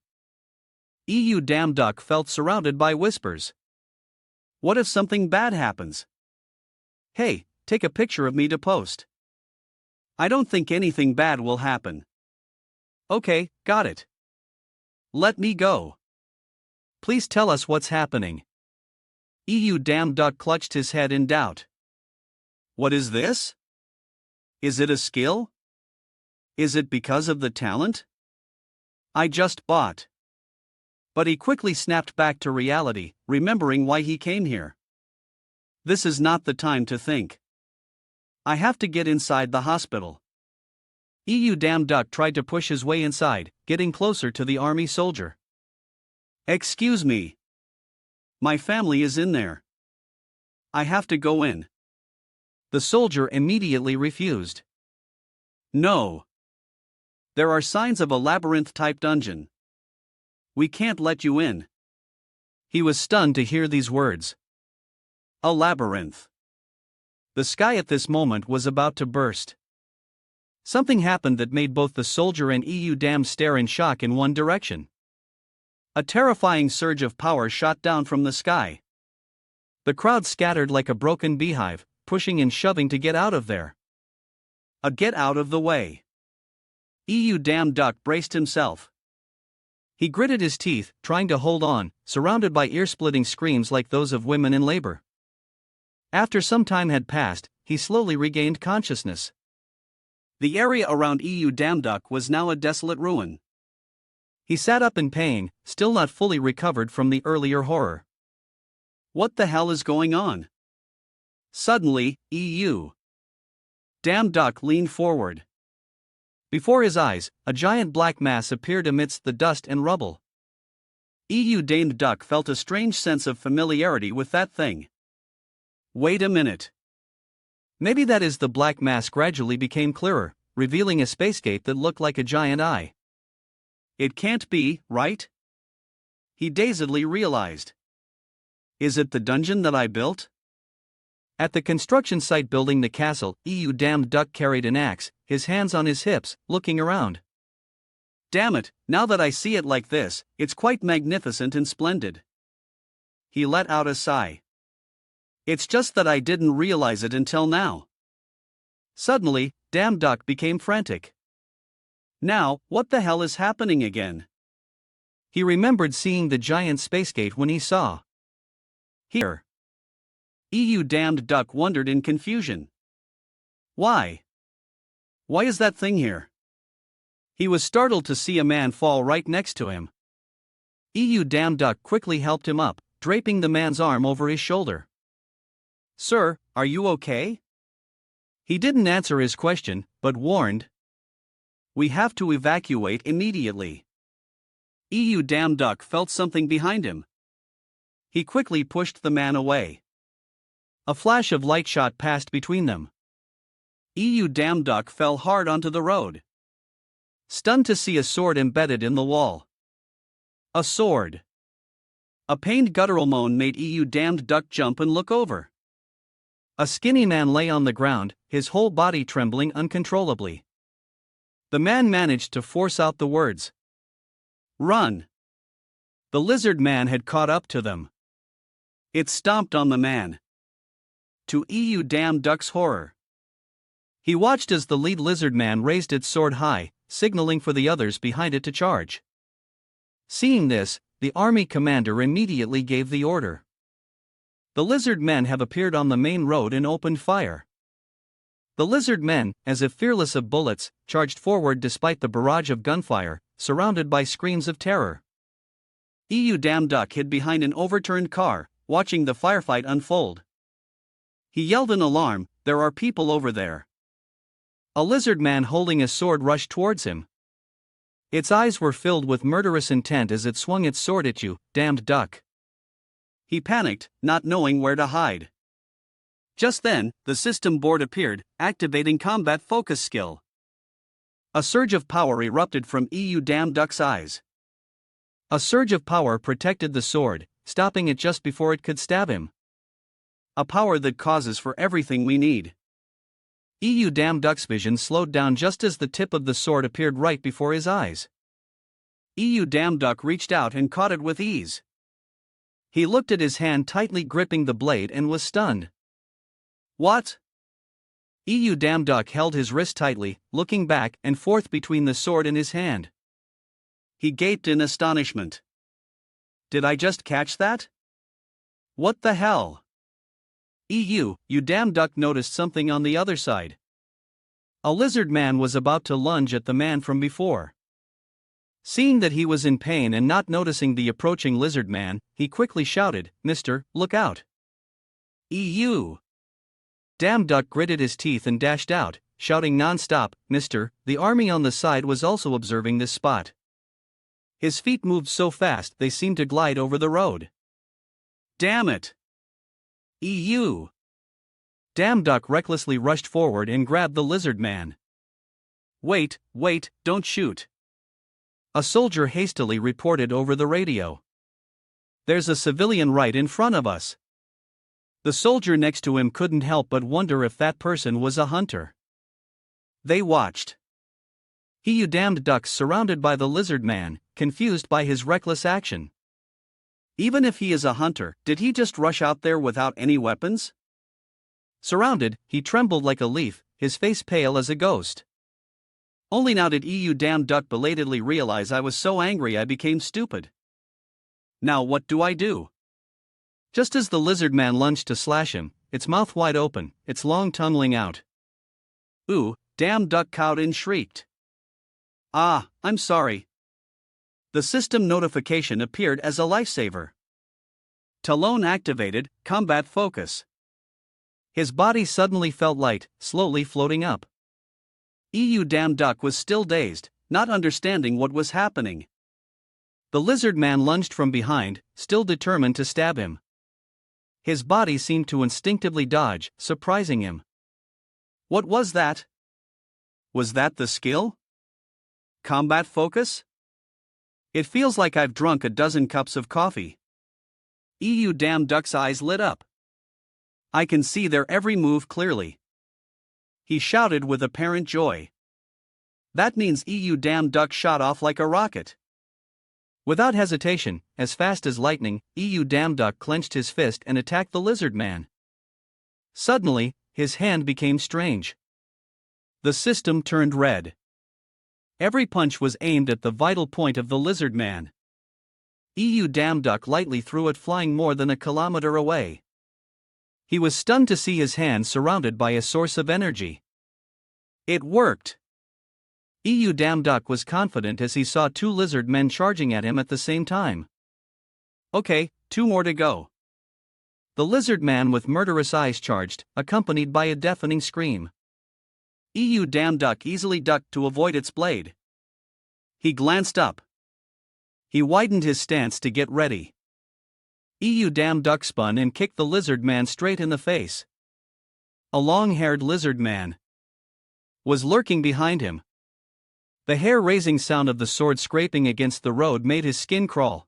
EU Damn Duck felt surrounded by whispers. What if something bad happens? "Hey, take a picture of me to post." "I don't think anything bad will happen." "Okay, got it. Let me go. Please tell us what's happening." EU Damn Duck clutched his head in doubt. "What is this? Is it a skill? Is it because of the talent? I just bought." But he quickly snapped back to reality, remembering why he came here. "This is not the time to think. I have to get inside the hospital." EU Damn Duck tried to push his way inside, getting closer to the army soldier. Excuse me. My family is in there. I have to go in. The soldier immediately refused. No. There are signs of a labyrinth-type dungeon. We can't let you in. He was stunned to hear these words. A labyrinth. The sky at this moment was about to burst. Something happened that made both the soldier and Dam stare in shock in one direction. A terrifying surge of power shot down from the sky. The crowd scattered like a broken beehive, pushing and shoving to get out of there. Get out of the way. Dam Duck braced himself. He gritted his teeth, trying to hold on, surrounded by ear-splitting screams like those of women in labor. After some time had passed, he slowly regained consciousness. The area around Dam Duck was now a desolate ruin. He sat up in pain, still not fully recovered from the earlier horror. What the hell is going on? Suddenly, Dam Duck leaned forward. Before his eyes, a giant black mass appeared amidst the dust and rubble. Dam Duck felt a strange sense of familiarity with that thing. Wait a minute. Maybe that is the black mass gradually became clearer, revealing a spacegate that looked like a giant eye. It can't be, right? He dazedly realized. Is it the dungeon that I built? At the construction site building the castle, Dam Duck carried an axe, his hands on his hips, looking around. Damn it, now that I see it like this, it's quite magnificent and splendid. He let out a sigh. It's just that I didn't realize it until now. Suddenly, Dam Duck became frantic. Now, what the hell is happening again? He remembered seeing the giant spacegate when he saw. Here. Dam Duck wondered in confusion. Why? Why is that thing here? He was startled to see a man fall right next to him. Dam Duck quickly helped him up, draping the man's arm over his shoulder. Sir, are you okay? He didn't answer his question, but warned. We have to evacuate immediately. Dam Duck felt something behind him. He quickly pushed the man away. A flash of light shot past between them. Dam Duck fell hard onto the road. Stunned to see a sword embedded in the wall. A sword. A pained guttural moan made Dam Duck jump and look over. A skinny man lay on the ground, his whole body trembling uncontrollably. The man managed to force out the words. Run! The lizard man had caught up to them. It stomped on the man. To Dam Duck's horror. He watched as the lead lizard man raised its sword high, signaling for the others behind it to charge. Seeing this, the army commander immediately gave the order. The lizard men have appeared on the main road and opened fire. The lizard men, as if fearless of bullets, charged forward despite the barrage of gunfire, surrounded by screams of terror. Dam Duck hid behind an overturned car, watching the firefight unfold. He yelled in alarm, "There are people over there." A lizard man holding a sword rushed towards him. Its eyes were filled with murderous intent as it swung its sword at you, damned duck. He panicked, not knowing where to hide. Just then, the system board appeared, activating combat focus skill. A surge of power erupted from Dam Duck's eyes. A surge of power protected the sword, stopping it just before it could stab him. A power that causes for everything we need. Dam Duck's vision slowed down just as the tip of the sword appeared right before his eyes. Dam Duck reached out and caught it with ease. He looked at his hand tightly gripping the blade and was stunned. What? Dam Duck held his wrist tightly, looking back and forth between the sword and his hand. He gaped in astonishment. Did I just catch that? What the hell? Dam Duck noticed something on the other side. A lizard man was about to lunge at the man from before. Seeing that he was in pain and not noticing the approaching lizard man, he quickly shouted, "Mister, look out!" Dam Duck gritted his teeth and dashed out, shouting non-stop, "Mister!" The army on the side was also observing this spot. His feet moved so fast they seemed to glide over the road. Damn it! EU! Damn Duck recklessly rushed forward and grabbed the lizard man. Wait, don't shoot. A soldier hastily reported over the radio. There's a civilian right in front of us. The soldier next to him couldn't help but wonder if that person was a hunter. They watched. You damned ducks surrounded by the lizard man, confused by his reckless action. Even if he is a hunter, did he just rush out there without any weapons? Surrounded, he trembled like a leaf, his face pale as a ghost. Only now did damned duck belatedly realize I was so angry I became stupid. Now what do I do? Just as the lizard man lunged to slash him, its mouth wide open, its long tongue out. Ooh, damn duck cowed and shrieked. Ah, I'm sorry. The system notification appeared as a lifesaver. Talon activated, combat focus. His body suddenly felt light, slowly floating up. Damn duck was still dazed, not understanding what was happening. The lizard man lunged from behind, still determined to stab him. His body seemed to instinctively dodge, surprising him. What was that? Was that the skill? Combat focus? It feels like I've drunk a dozen cups of coffee. Damn duck's eyes lit up. I can see their every move clearly. He shouted with apparent joy. That means damn duck shot off like a rocket. Without hesitation, as fast as lightning, damn duck clenched his fist and attacked the lizard man. Suddenly, his hand became strange. The system turned red. Every punch was aimed at the vital point of the lizard man. Damn duck lightly threw it flying more than a kilometer away. He was stunned to see his hand surrounded by a source of energy. It worked! Damn duck was confident as he saw two lizard men charging at him at the same time. Okay, 2 more to go. The lizard man with murderous eyes charged, accompanied by a deafening scream. Damn duck easily ducked to avoid its blade. He glanced up. He widened his stance to get ready. Damn duck spun and kicked the lizard man straight in the face. A long-haired lizard man was lurking behind him. The hair-raising sound of the sword scraping against the road made his skin crawl.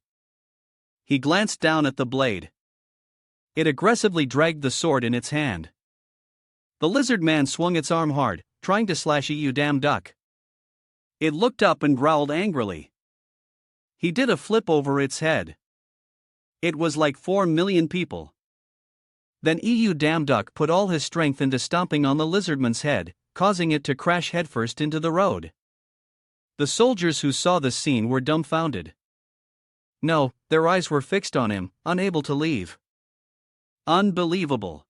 He glanced down at the blade. It aggressively dragged the sword in its hand. The lizard man swung its arm hard, trying to slash damn duck. It looked up and growled angrily. He did a flip over its head. It was like 4 million people. Then damn duck put all his strength into stomping on the lizardman's head, causing it to crash headfirst into the road. The soldiers who saw the scene were dumbfounded. No, their eyes were fixed on him, unable to leave. Unbelievable.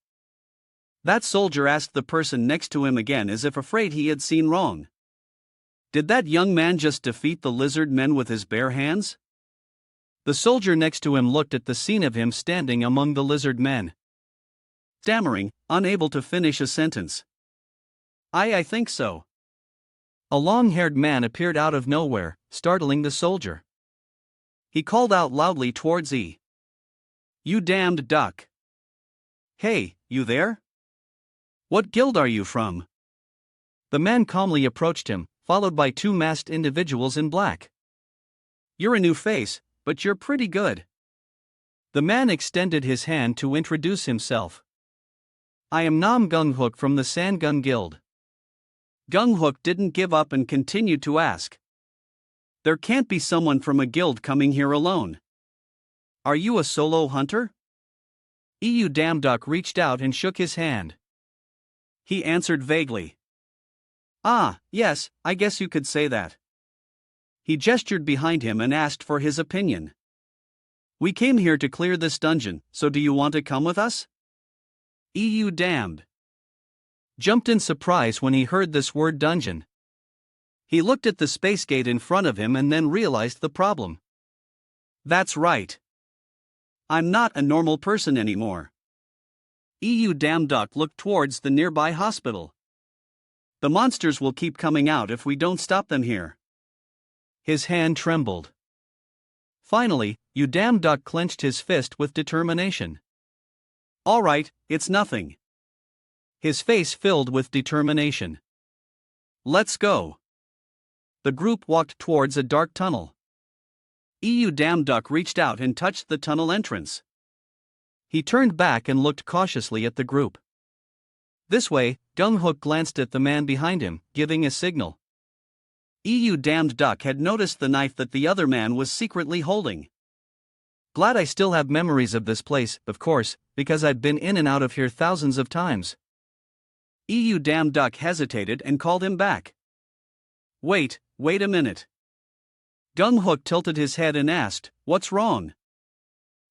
That soldier asked the person next to him again as if afraid he had seen wrong. Did that young man just defeat the lizard men with his bare hands? The soldier next to him looked at the scene of him standing among the lizard men. Stammering, unable to finish a sentence. I think so. A long-haired man appeared out of nowhere, startling the soldier. He called out loudly towards You damned duck. Hey, you there? What guild are you from? The man calmly approached him, followed by 2 masked individuals in black. You're a new face, but you're pretty good. The man extended his hand to introduce himself. I am Nam Gung-hook from the Sangun Guild. Gung-hook didn't give up and continued to ask. There can't be someone from a guild coming here alone. Are you a solo hunter? Damn duck reached out and shook his hand. He answered vaguely. Ah, yes, I guess you could say that. He gestured behind him and asked for his opinion. We came here to clear this dungeon, so do you want to come with us? Damned jumped in surprise when he heard this word dungeon. He looked at the space gate in front of him and then realized the problem. That's right. I'm not a normal person anymore. Damn duck looked towards the nearby hospital. The monsters will keep coming out if we don't stop them here. His hand trembled. Finally, you damn duck clenched his fist with determination. All right, it's nothing. His face filled with determination. Let's go. The group walked towards a dark tunnel. You damn duck reached out and touched the tunnel entrance. He turned back and looked cautiously at the group. This way, Gung-hook glanced at the man behind him, giving a signal. You damned duck had noticed the knife that the other man was secretly holding. Glad I still have memories of this place, of course, because I've been in and out of here thousands of times. You damned duck hesitated and called him back. Wait a minute. Gung-hook tilted his head and asked, "What's wrong?"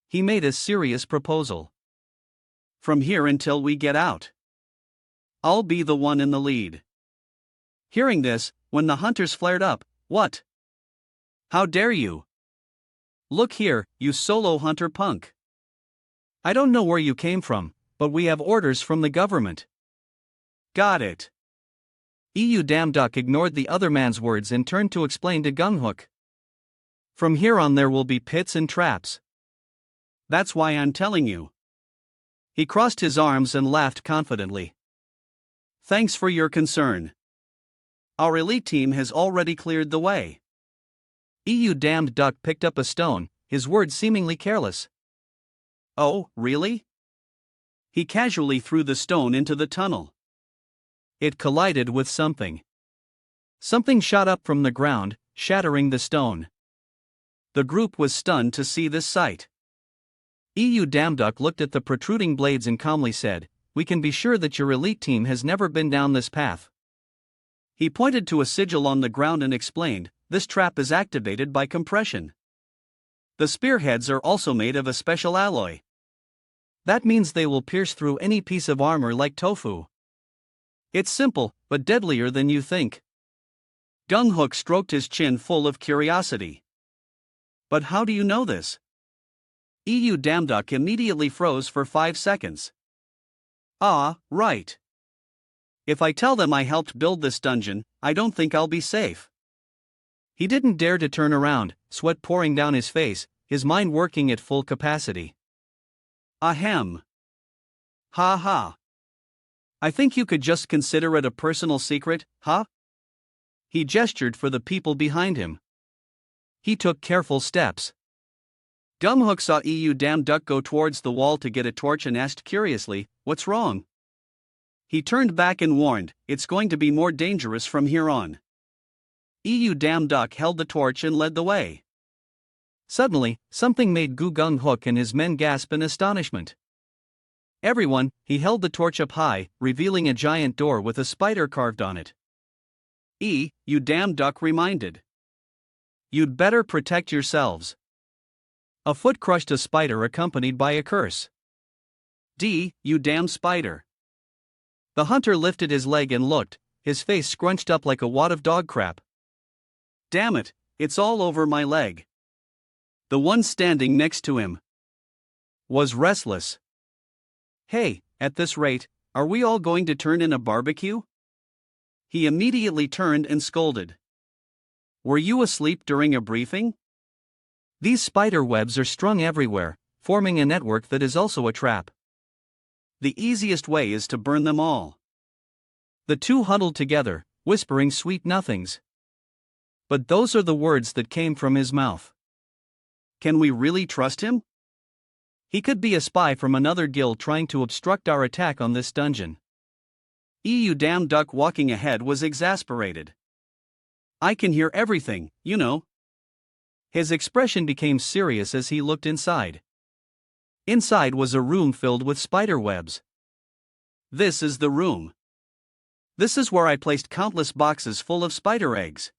He made a serious proposal. From here until we get out. I'll be the one in the lead. Hearing this, when the hunters flared up, "What? How dare you? Look here, you solo hunter punk. I don't know where you came from, but we have orders from the government." Got it. You damn duck ignored the other man's words and turned to explain to Gung-hook. From here on there will be pits and traps. That's why I'm telling you. He crossed his arms and laughed confidently. Thanks for your concern. Our elite team has already cleared the way. You damned duck picked up a stone, his words seemingly careless. Oh, really? He casually threw the stone into the tunnel. It collided with something. Something shot up from the ground, shattering the stone. The group was stunned to see this sight. You damn duck looked at the protruding blades and calmly said, "We can be sure that your elite team has never been down this path." He pointed to a sigil on the ground and explained, "This trap is activated by compression. The spearheads are also made of a special alloy. That means they will pierce through any piece of armor like tofu. It's simple, but deadlier than you think." Gung-hook stroked his chin full of curiosity. "But how do you know this?" You damn duck immediately froze for 5 seconds. Ah, right. If I tell them I helped build this dungeon, I don't think I'll be safe. He didn't dare to turn around, sweat pouring down his face, his mind working at full capacity. Ahem. Ha ha. I think you could just consider it a personal secret, huh? He gestured for the people behind him. He took careful steps. Gung-hook saw You damn duck go towards the wall to get a torch and asked curiously, "What's wrong?" He turned back and warned, "It's going to be more dangerous from here on." You damn duck held the torch and led the way. Suddenly, something made Gung-hook and his men gasp in astonishment. Everyone, he held the torch up high, revealing a giant door with a spider carved on it. You damn duck reminded. You'd better protect yourselves. A foot crushed a spider accompanied by a curse. You damn spider. The hunter lifted his leg and looked, his face scrunched up like a wad of dog crap. Damn it, it's all over my leg. The one standing next to him was restless. Hey, at this rate, are we all going to turn in a barbecue? He immediately turned and scolded. Were you asleep during a briefing? These spider webs are strung everywhere, forming a network that is also a trap. The easiest way is to burn them all. The two huddled together, whispering sweet nothings. But those are the words that came from his mouth. Can we really trust him? He could be a spy from another guild trying to obstruct our attack on this dungeon. You damn duck walking ahead was exasperated. I can hear everything, you know. His expression became serious as he looked inside. Inside was a room filled with spider webs. This is the room. This is where I placed countless boxes full of spider eggs.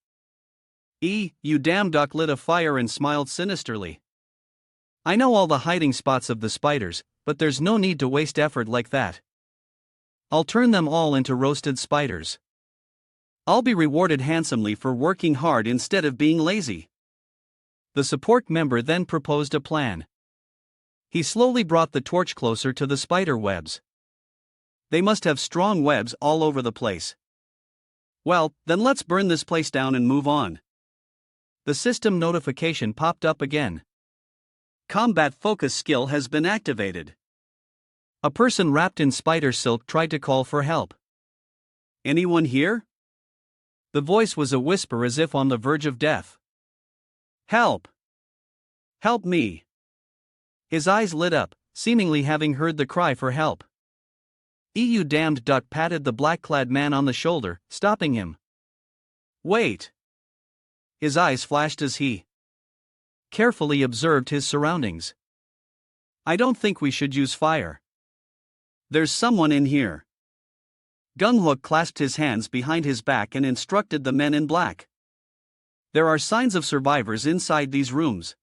You damn duck lit a fire and smiled sinisterly. I know all the hiding spots of the spiders, but there's no need to waste effort like that. I'll turn them all into roasted spiders. I'll be rewarded handsomely for working hard instead of being lazy. The support member then proposed a plan. He slowly brought the torch closer to the spider webs. They must have strong webs all over the place. Well, then let's burn this place down and move on. The system notification popped up again. Combat focus skill has been activated. A person wrapped in spider silk tried to call for help. Anyone here? The voice was a whisper as if on the verge of death. Help! Help me! His eyes lit up, seemingly having heard the cry for help. "You damned duck" patted the black-clad man on the shoulder, stopping him. Wait! His eyes flashed as he carefully observed his surroundings. I don't think we should use fire. There's someone in here. Gung-hook clasped his hands behind his back and instructed the men in black. There are signs of survivors inside these rooms.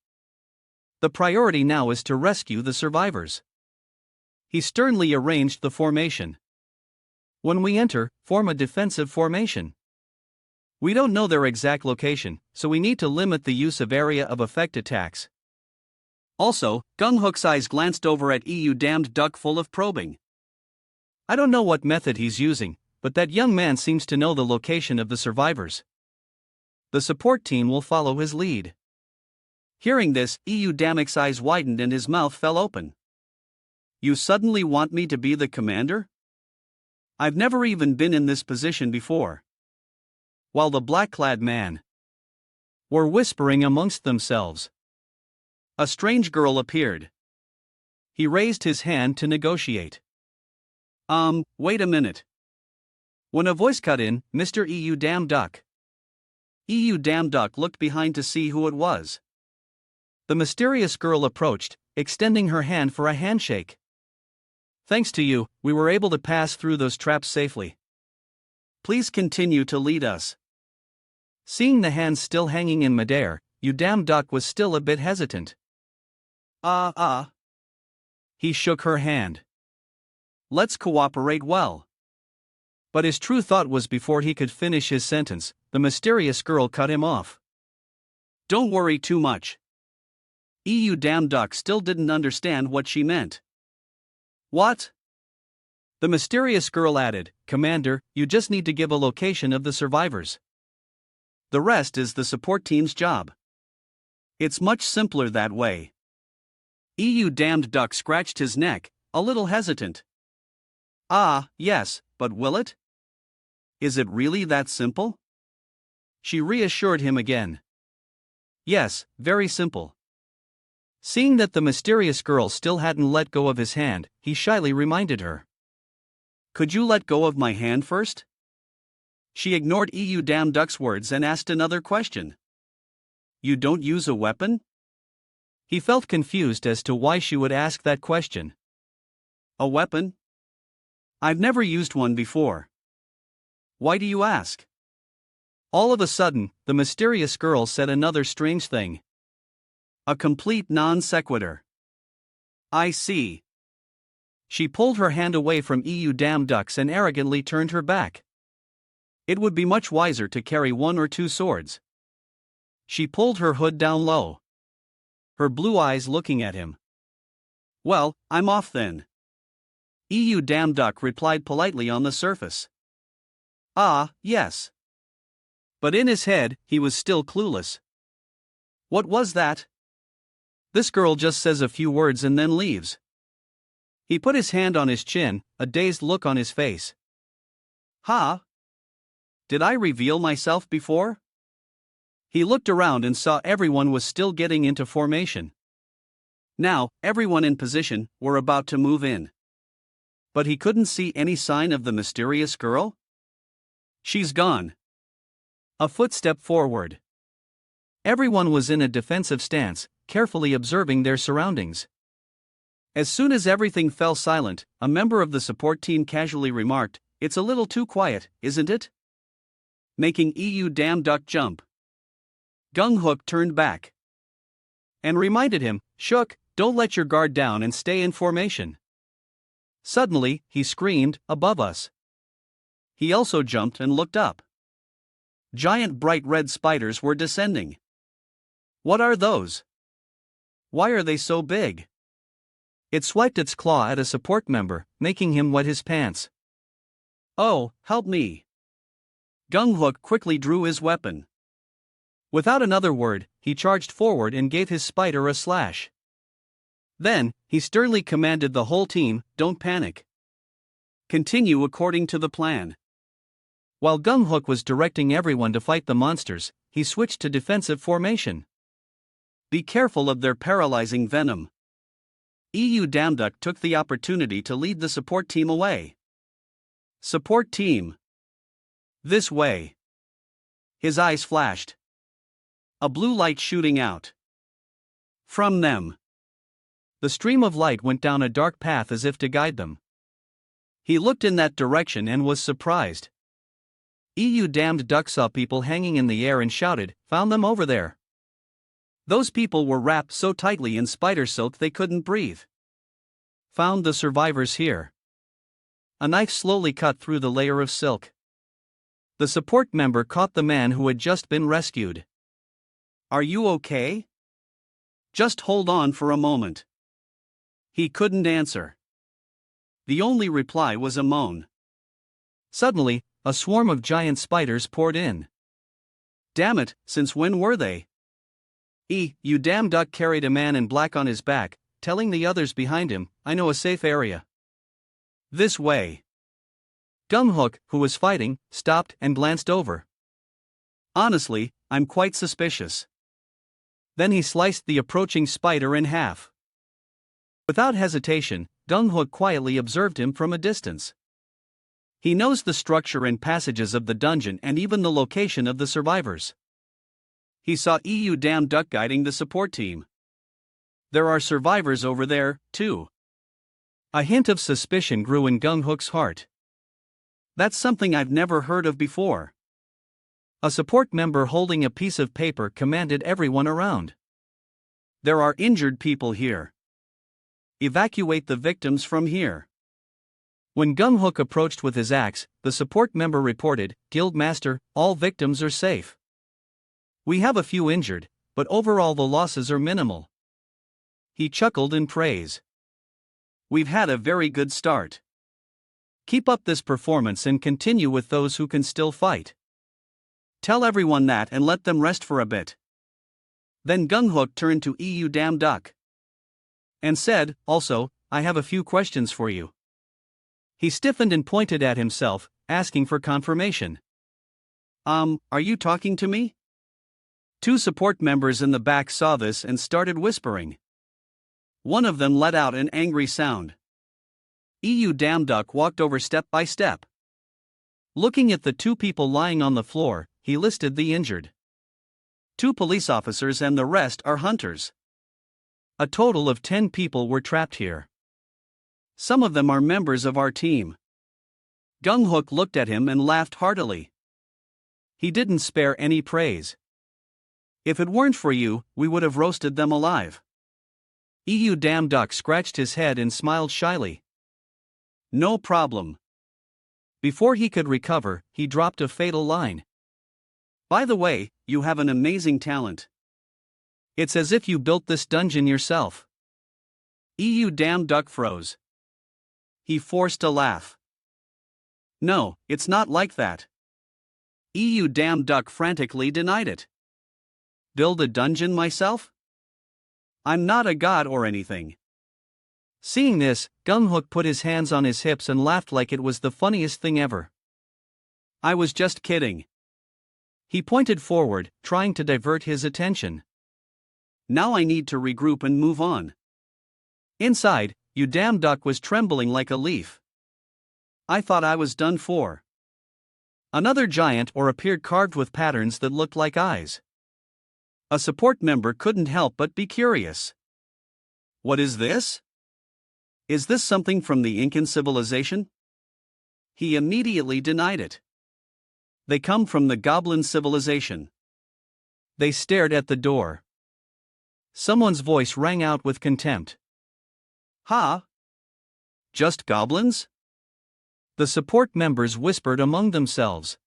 The priority now is to rescue the survivors. He sternly arranged the formation. When we enter, form a defensive formation. We don't know their exact location, so we need to limit the use of area of effect attacks. Also, Gung-hook's eyes glanced over at "You damned duck" full of probing. I don't know what method he's using, but that young man seems to know the location of the survivors. The support team will follow his lead. Hearing this, "You damn's" eyes widened and his mouth fell open. You suddenly want me to be the commander? I've never even been in this position before. While the black-clad man were whispering amongst themselves, a strange girl appeared. He raised his hand to negotiate. Wait a minute. When a voice cut in, Mr. "You damn duck." "You damn duck" looked behind to see who it was. The mysterious girl approached, extending her hand for a handshake. Thanks to you, we were able to pass through those traps safely. Please continue to lead us. Seeing the hands still hanging in midair, "You damn duck" was still a bit hesitant. He shook her hand. Let's cooperate well. But his true thought was before he could finish his sentence, the mysterious girl cut him off. Don't worry too much. "You damn duck" still didn't understand what she meant. What? The mysterious girl added, "Commander, you just need to give a location of the survivors. The rest is the support team's job. It's much simpler that way." "You damned duck" scratched his neck, a little hesitant. Yes, but will it? Is it really that simple? She reassured him again. Yes, very simple. Seeing that the mysterious girl still hadn't let go of his hand, he shyly reminded her. Could you let go of my hand first? She ignored "You damn duck's" words and asked another question. You don't use a weapon? He felt confused as to why she would ask that question. A weapon? I've never used one before. Why do you ask? All of a sudden, the mysterious girl said another strange thing. A complete non sequitur. I see. She pulled her hand away from "You damn ducks" and arrogantly turned her back. It would be much wiser to carry one or two swords. She pulled her hood down low, her blue eyes looking at him. Well, I'm off then. "You damn duck" replied politely on the surface. Yes. But in his head, he was still clueless. What was that? This girl just says a few words and then leaves. He put his hand on his chin, a dazed look on his face. Did I reveal myself before? He looked around and saw everyone was still getting into formation. Now, everyone in position, were about to move in. But he couldn't see any sign of the mysterious girl? She's gone. A footstep forward. Everyone was in a defensive stance, carefully observing their surroundings. As soon as everything fell silent, a member of the support team casually remarked, "It's a little too quiet, isn't it?" Making "You damn duck" jump. Gung-hook turned back and reminded him, "Shook, don't let your guard down and stay in formation." Suddenly, he screamed, "Above us!" He also jumped and looked up. Giant bright red spiders were descending. What are those? Why are they so big? It swiped its claw at a support member, making him wet his pants. Oh, help me! Gung-hook quickly drew his weapon. Without another word, he charged forward and gave his spider a slash. Then, he sternly commanded the whole team, "Don't panic. Continue according to the plan." While Gung-hook was directing everyone to fight the monsters, he switched to defensive formation. Be careful of their paralyzing venom. Damduk took the opportunity to lead the support team away. Support team. This way. His eyes flashed. A blue light shooting out. From them. The stream of light went down a dark path as if to guide them. He looked in that direction and was surprised. Damduk saw people hanging in the air and shouted, "Found them over there." Those people were wrapped so tightly in spider silk they couldn't breathe. Found the survivors here. A knife slowly cut through the layer of silk. The support member caught the man who had just been rescued. "Are you okay? Just hold on for a moment." He couldn't answer. The only reply was a moan. Suddenly, a swarm of giant spiders poured in. Damn it, since when were they? Damduk carried a man in black on his back, telling the others behind him, "I know a safe area. This way." Gung-hook, who was fighting, stopped and glanced over. "Honestly, I'm quite suspicious." Then he sliced the approaching spider in half. Without hesitation, Gung-hook quietly observed him from a distance. He knows the structure and passages of the dungeon and even the location of the survivors. He saw Damduk guiding the support team. There are survivors over there, too. A hint of suspicion grew in Gung-hook's heart. That's something I've never heard of before. A support member holding a piece of paper commanded everyone around. There are injured people here. Evacuate the victims from here. When Gung-hook approached with his axe, the support member reported, "Guildmaster, all victims are safe. We have a few injured, but overall the losses are minimal." He chuckled in praise. "We've had a very good start. Keep up this performance and continue with those who can still fight. Tell everyone that and let them rest for a bit." Then Gung-hook turned to Damduk and said, "Also, I have a few questions for you." He stiffened and pointed at himself, asking for confirmation. Are you talking to me?" Two support members in the back saw this and started whispering. One of them let out an angry sound. Damduk walked over step by step. Looking at the two people lying on the floor, he listed the injured. 2 police officers and the rest are hunters. A total of 10 people were trapped here. Some of them are members of our team. Gung-hook looked at him and laughed heartily. He didn't spare any praise. "If it weren't for you, we would have roasted them alive." Damduk scratched his head and smiled shyly. "No problem." Before he could recover, he dropped a fatal line. "By the way, you have an amazing talent. It's as if you built this dungeon yourself." Damduk froze. He forced a laugh. "No, it's not like that." Damduk frantically denied it. "Build a dungeon myself? I'm not a god or anything." Seeing this, Gung-hook put his hands on his hips and laughed like it was the funniest thing ever. "I was just kidding." He pointed forward, trying to divert his attention. "Now I need to regroup and move on." Inside, Damduk was trembling like a leaf. "I thought I was done for." Another giant or appeared carved with patterns that looked like eyes. A support member couldn't help but be curious. "What is this? Is this something from the Incan civilization?" He immediately denied it. "They come from the goblin civilization." They stared at the door. Someone's voice rang out with contempt. "Ha? Just goblins?" The support members whispered among themselves.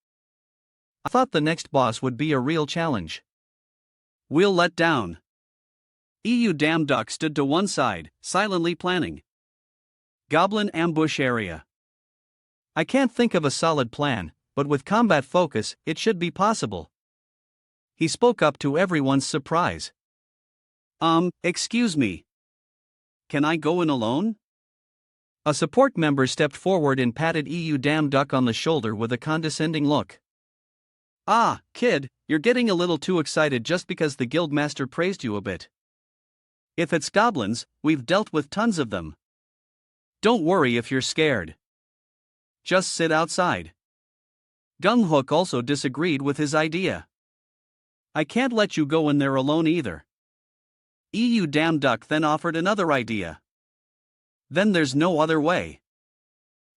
"I thought the next boss would be a real challenge." "We'll let down." Damduk stood to one side, silently planning. Goblin ambush area. "I can't think of a solid plan, but with combat focus, it should be possible." He spoke up to everyone's surprise. Excuse me. can I go in alone? A support member stepped forward and patted damn duck on the shoulder with a condescending look. Ah, kid, you're getting a little too excited just because the guildmaster praised you a bit. If it's goblins, we've dealt with tons of them. Don't worry if you're scared. Just sit outside. Gung-hook also disagreed with his idea. I can't let you go in there alone either. Damn duck then offered another idea. Then there's no other way.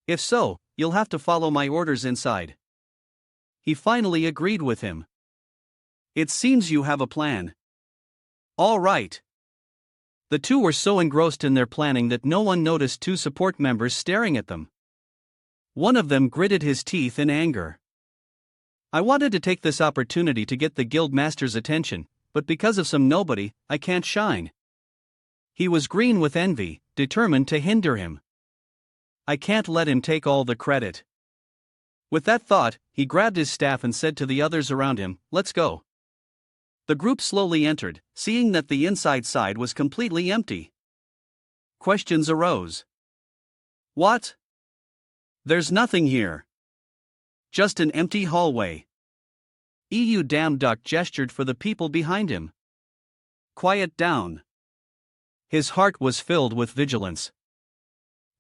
If so, you'll have to follow my orders inside. He finally agreed with him. It seems you have a plan. All right. The two were so engrossed in their planning that no one noticed two support members staring at them. One of them gritted his teeth in anger. I wanted to take this opportunity to get the guildmaster's attention, but because of some nobody, I can't shine. He was green with envy, determined to hinder him. I can't let him take all the credit. With that thought, he grabbed his staff and said to the others around him, "Let's go." The group slowly entered, seeing that the inside side was completely empty. Questions arose. What? There's nothing here. Just an empty hallway. Damn duck gestured for the people behind him. Quiet down. His heart was filled with vigilance.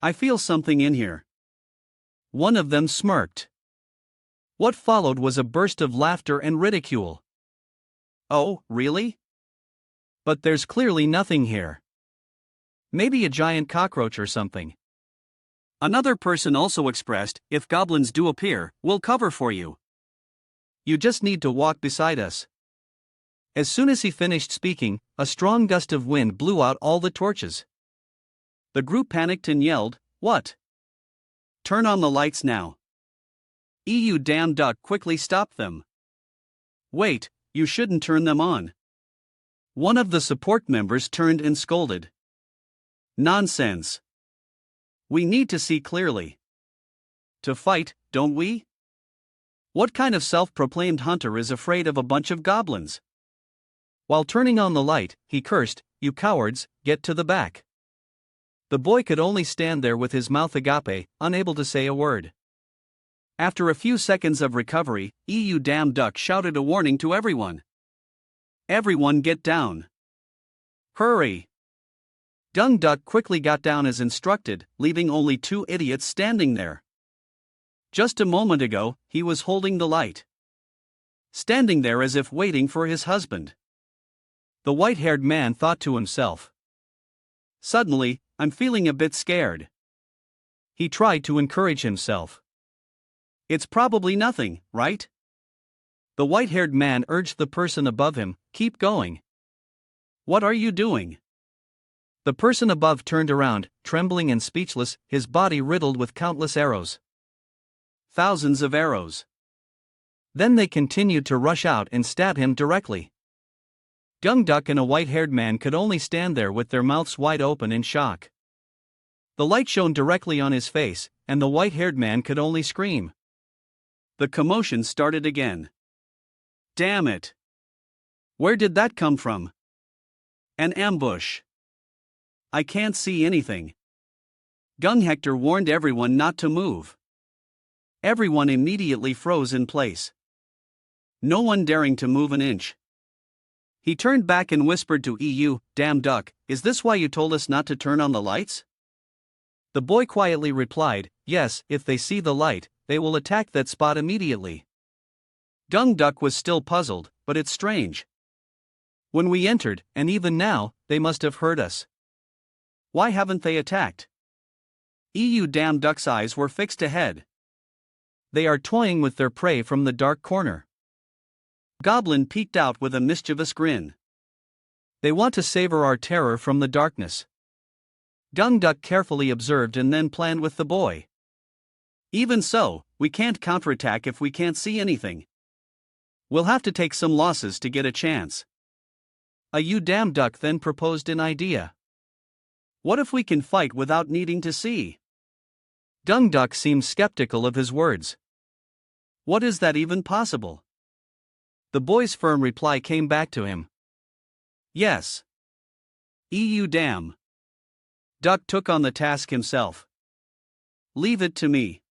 I feel something in here. One of them smirked. What followed was a burst of laughter and ridicule. Oh, really? But there's clearly nothing here. Maybe a giant cockroach or something. Another person also expressed, if goblins do appear, we'll cover for you. You just need to walk beside us. As soon as he finished speaking, a strong gust of wind blew out all the torches. The group panicked and yelled, "What? Turn on the lights now." Damn duck quickly stopped them. Wait, you shouldn't turn them on. One of the support members turned and scolded. Nonsense. We need to see clearly. To fight, don't we? What kind of self-proclaimed hunter is afraid of a bunch of goblins? While turning on the light, he cursed, "You cowards, get to the back." The boy could only stand there with his mouth agape, unable to say a word. After a few seconds of recovery, Damn duck shouted a warning to everyone. Everyone get down. Hurry. Dung duck quickly got down as instructed, leaving only two idiots standing there. Just a moment ago, he was holding the light. Standing there as if waiting for his husband. The white-haired man thought to himself. Suddenly, I'm feeling a bit scared. He tried to encourage himself. It's probably nothing, right? The white-haired man urged the person above him, keep going. What are you doing? The person above turned around, trembling and speechless, his body riddled with countless arrows. Thousands of arrows. Then they continued to rush out and stab him directly. Dung duck and a white-haired man could only stand there with their mouths wide open in shock. The light shone directly on his face, and the white-haired man could only scream. The commotion started again. Damn it! Where did that come from? An ambush. I can't see anything. Gung Hector warned everyone not to move. Everyone immediately froze in place. No one daring to move an inch. He turned back and whispered to Damn duck, is this why you told us not to turn on the lights? The boy quietly replied, yes, if they see the light, they will attack that spot immediately. Gung duck was still puzzled, but it's strange. When we entered, and even now, they must have heard us. Why haven't they attacked? Damn duck's eyes were fixed ahead. They are toying with their prey from the dark corner. Goblin peeked out with a mischievous grin. They want to savor our terror from the darkness. Gung duck carefully observed and then planned with the boy. Even so, we can't counterattack if we can't see anything. We'll have to take some losses to get a chance. Damn duck then proposed an idea. What if we can fight without needing to see? Gung duck seemed skeptical of his words. What is that even possible? The boy's firm reply came back to him. Yes. Damn. Duck took on the task himself. Leave it to me.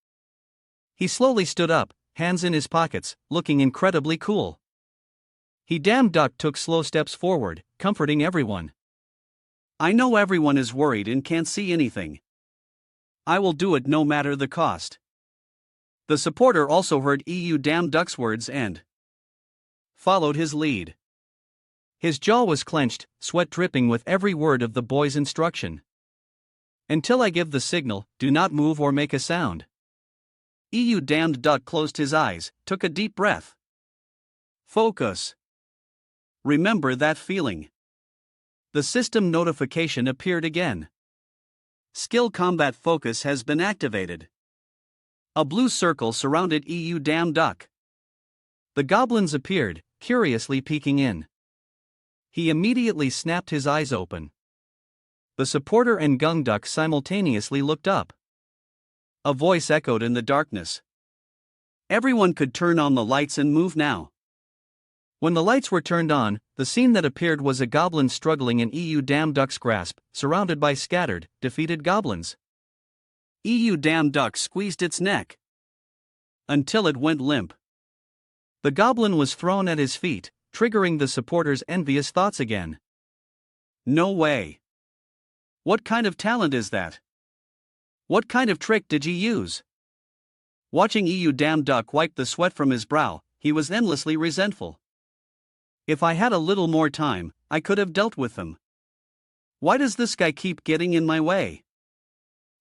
He slowly stood up, hands in his pockets, looking incredibly cool. Duck took slow steps forward, comforting everyone. I know everyone is worried and can't see anything. I will do it no matter the cost. The supporter also heard Duck's words and followed his lead. His jaw was clenched, sweat dripping with every word of the boy's instruction. Until I give the signal, do not move or make a sound. Duck closed his eyes, took a deep breath. Focus. Remember that feeling. The system notification appeared again. Skill combat focus has been activated. A blue circle surrounded Duck. The goblins appeared, curiously peeking in. He immediately snapped his eyes open. The supporter and Duck simultaneously looked up. A voice echoed in the darkness. Everyone could turn on the lights and move now. When the lights were turned on, the scene that appeared was a goblin struggling in Duck's grasp, surrounded by scattered, defeated goblins. Duck squeezed its neck until it went limp. The goblin was thrown at his feet, triggering the supporter's envious thoughts again. No way. What kind of talent is that? What kind of trick did you use? Watching Duck wipe the sweat from his brow, he was endlessly resentful. If I had a little more time, I could have dealt with them. Why does this guy keep getting in my way?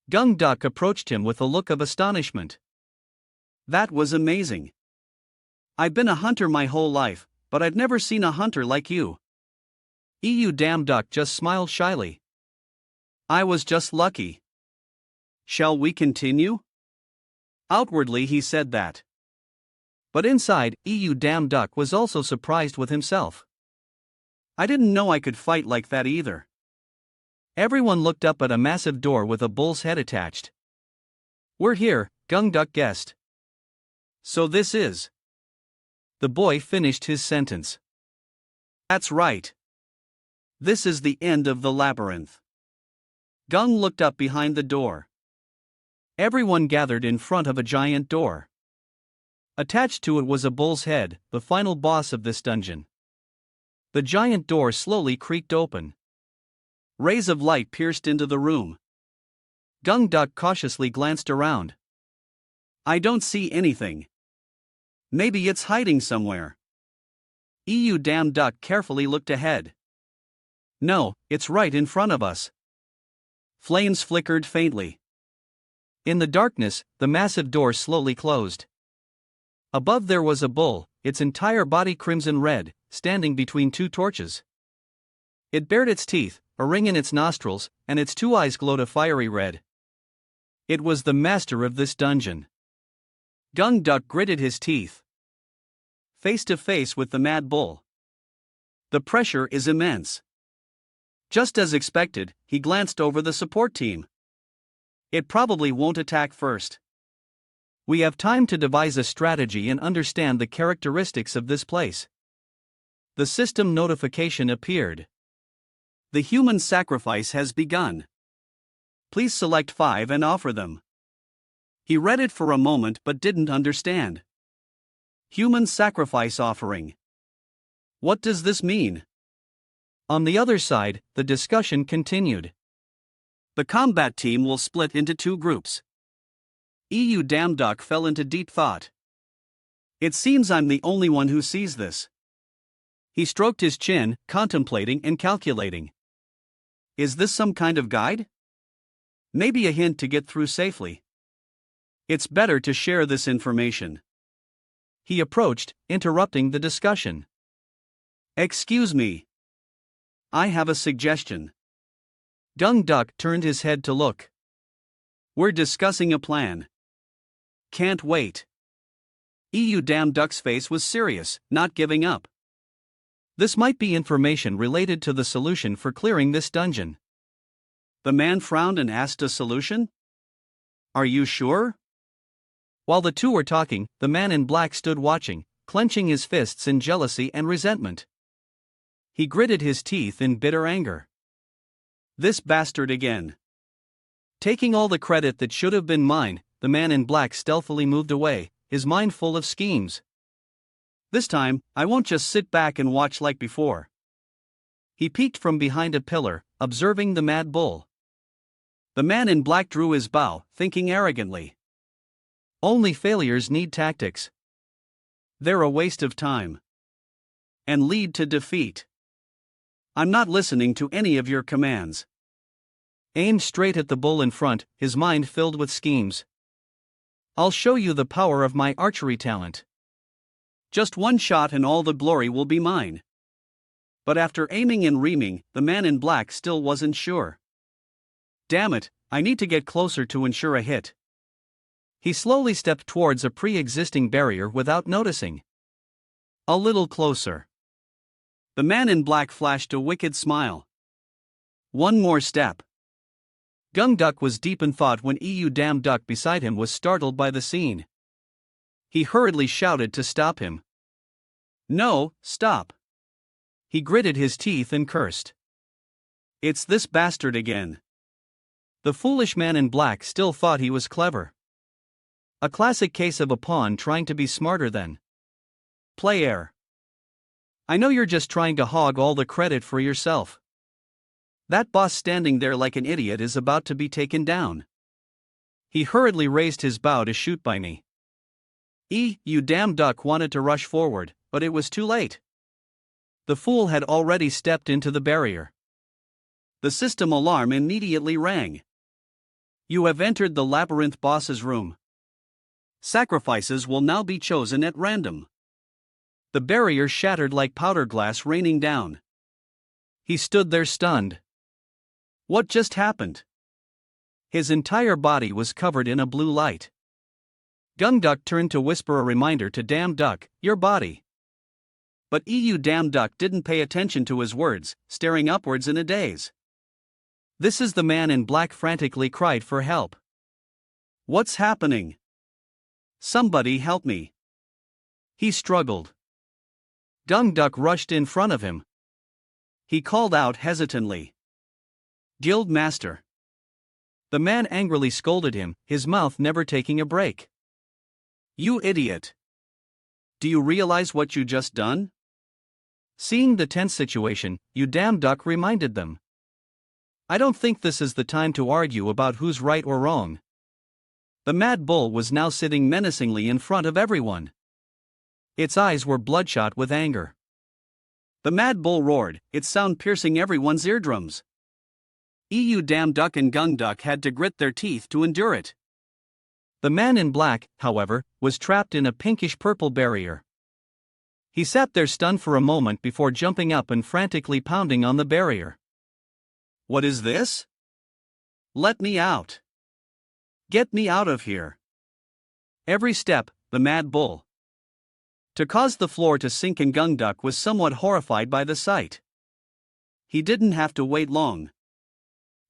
Duck approached him with a look of astonishment. That was amazing. I've been a hunter my whole life, but I've never seen a hunter like you. Duck just smiled shyly. I was just lucky. Shall we continue? Outwardly he said that. But inside, Duck was also surprised with himself. I didn't know I could fight like that either. Everyone looked up at a massive door with a bull's head attached. We're here, Duck guessed. So this is. The boy finished his sentence. That's right. This is the end of the labyrinth. Gung looked up behind the door. Everyone gathered in front of a giant door. Attached to it was a bull's head, the final boss of this dungeon. The giant door slowly creaked open. Rays of light pierced into the room. Duck cautiously glanced around. I don't see anything. Maybe it's hiding somewhere. Duck carefully looked ahead. No, it's right in front of us. Flames flickered faintly. In the darkness, the massive door slowly closed. Above there was a bull, its entire body crimson red, standing between two torches. It bared its teeth, a ring in its nostrils, and its two eyes glowed a fiery red. It was the master of this dungeon. Duck gritted his teeth. Face to face with the mad bull. The pressure is immense. Just as expected, he glanced over the support team. It probably won't attack first. We have time to devise a strategy and understand the characteristics of this place. The system notification appeared. The human sacrifice has begun. Please select 5 and offer them. He read it for a moment but didn't understand. Human sacrifice offering. What does this mean? On the other side, the discussion continued. The combat team will split into 2 groups. Duck fell into deep thought. It seems I'm the only one who sees this. He stroked his chin, contemplating and calculating. Is this some kind of guide? Maybe a hint to get through safely. It's better to share this information. He approached, interrupting the discussion. Excuse me. I have a suggestion. Duck turned his head to look. We're discussing a plan. Can't wait. Duck's face was serious, not giving up. This might be information related to the solution for clearing this dungeon. The man frowned and asked a solution? Are you sure? While the two were talking, the man in black stood watching, clenching his fists in jealousy and resentment. He gritted his teeth in bitter anger. This bastard again. Taking all the credit that should have been mine, the man in black stealthily moved away, his mind full of schemes. This time, I won't just sit back and watch like before. He peeked from behind a pillar, observing the mad bull. The man in black drew his bow, thinking arrogantly. Only failures need tactics. They're a waste of time. And lead to defeat. I'm not listening to any of your commands. Aimed straight at the bull in front, his mind filled with schemes. I'll show you the power of my archery talent. Just one shot and all the glory will be mine. But after aiming and reaming, the man in black still wasn't sure. Damn it, I need to get closer to ensure a hit. He slowly stepped towards a pre-existing barrier without noticing. A little closer. The man in black flashed a wicked smile. One more step. Gung Duck was deep in thought when damn duck beside him was startled by the scene. He hurriedly shouted to stop him. No, stop. He gritted his teeth and cursed. It's this bastard again. The foolish man in black still thought he was clever. A classic case of a pawn trying to be smarter than player. I know you're just trying to hog all the credit for yourself. That boss standing there like an idiot is about to be taken down. He hurriedly raised his bow to shoot by me. You damn duck wanted to rush forward, but it was too late. The fool had already stepped into the barrier. The system alarm immediately rang. You have entered the labyrinth boss's room. Sacrifices will now be chosen at random. The barrier shattered like powder glass raining down. He stood there stunned. What just happened? His entire body was covered in a blue light. Gung Duck turned to whisper a reminder to Damn Duck, your body. But Damn Duck didn't pay attention to his words, staring upwards in a daze. This is the man in black frantically cried for help. What's happening? Somebody help me. He struggled. Gung Duck rushed in front of him. He called out hesitantly. Guild Master. The man angrily scolded him, his mouth never taking a break. You idiot. Do you realize what you just done? Seeing the tense situation, damn duck reminded them. I don't think this is the time to argue about who's right or wrong. The mad bull was now sitting menacingly in front of everyone. Its eyes were bloodshot with anger. The mad bull roared, its sound piercing everyone's eardrums. Damn Duck and Gung Duck had to grit their teeth to endure it. The man in black, however, was trapped in a pinkish-purple barrier. He sat there stunned for a moment before jumping up and frantically pounding on the barrier. What is this? Let me out. Get me out of here. Every step, the mad bull. To cause the floor to sink, and Gung Duck was somewhat horrified by the sight. He didn't have to wait long.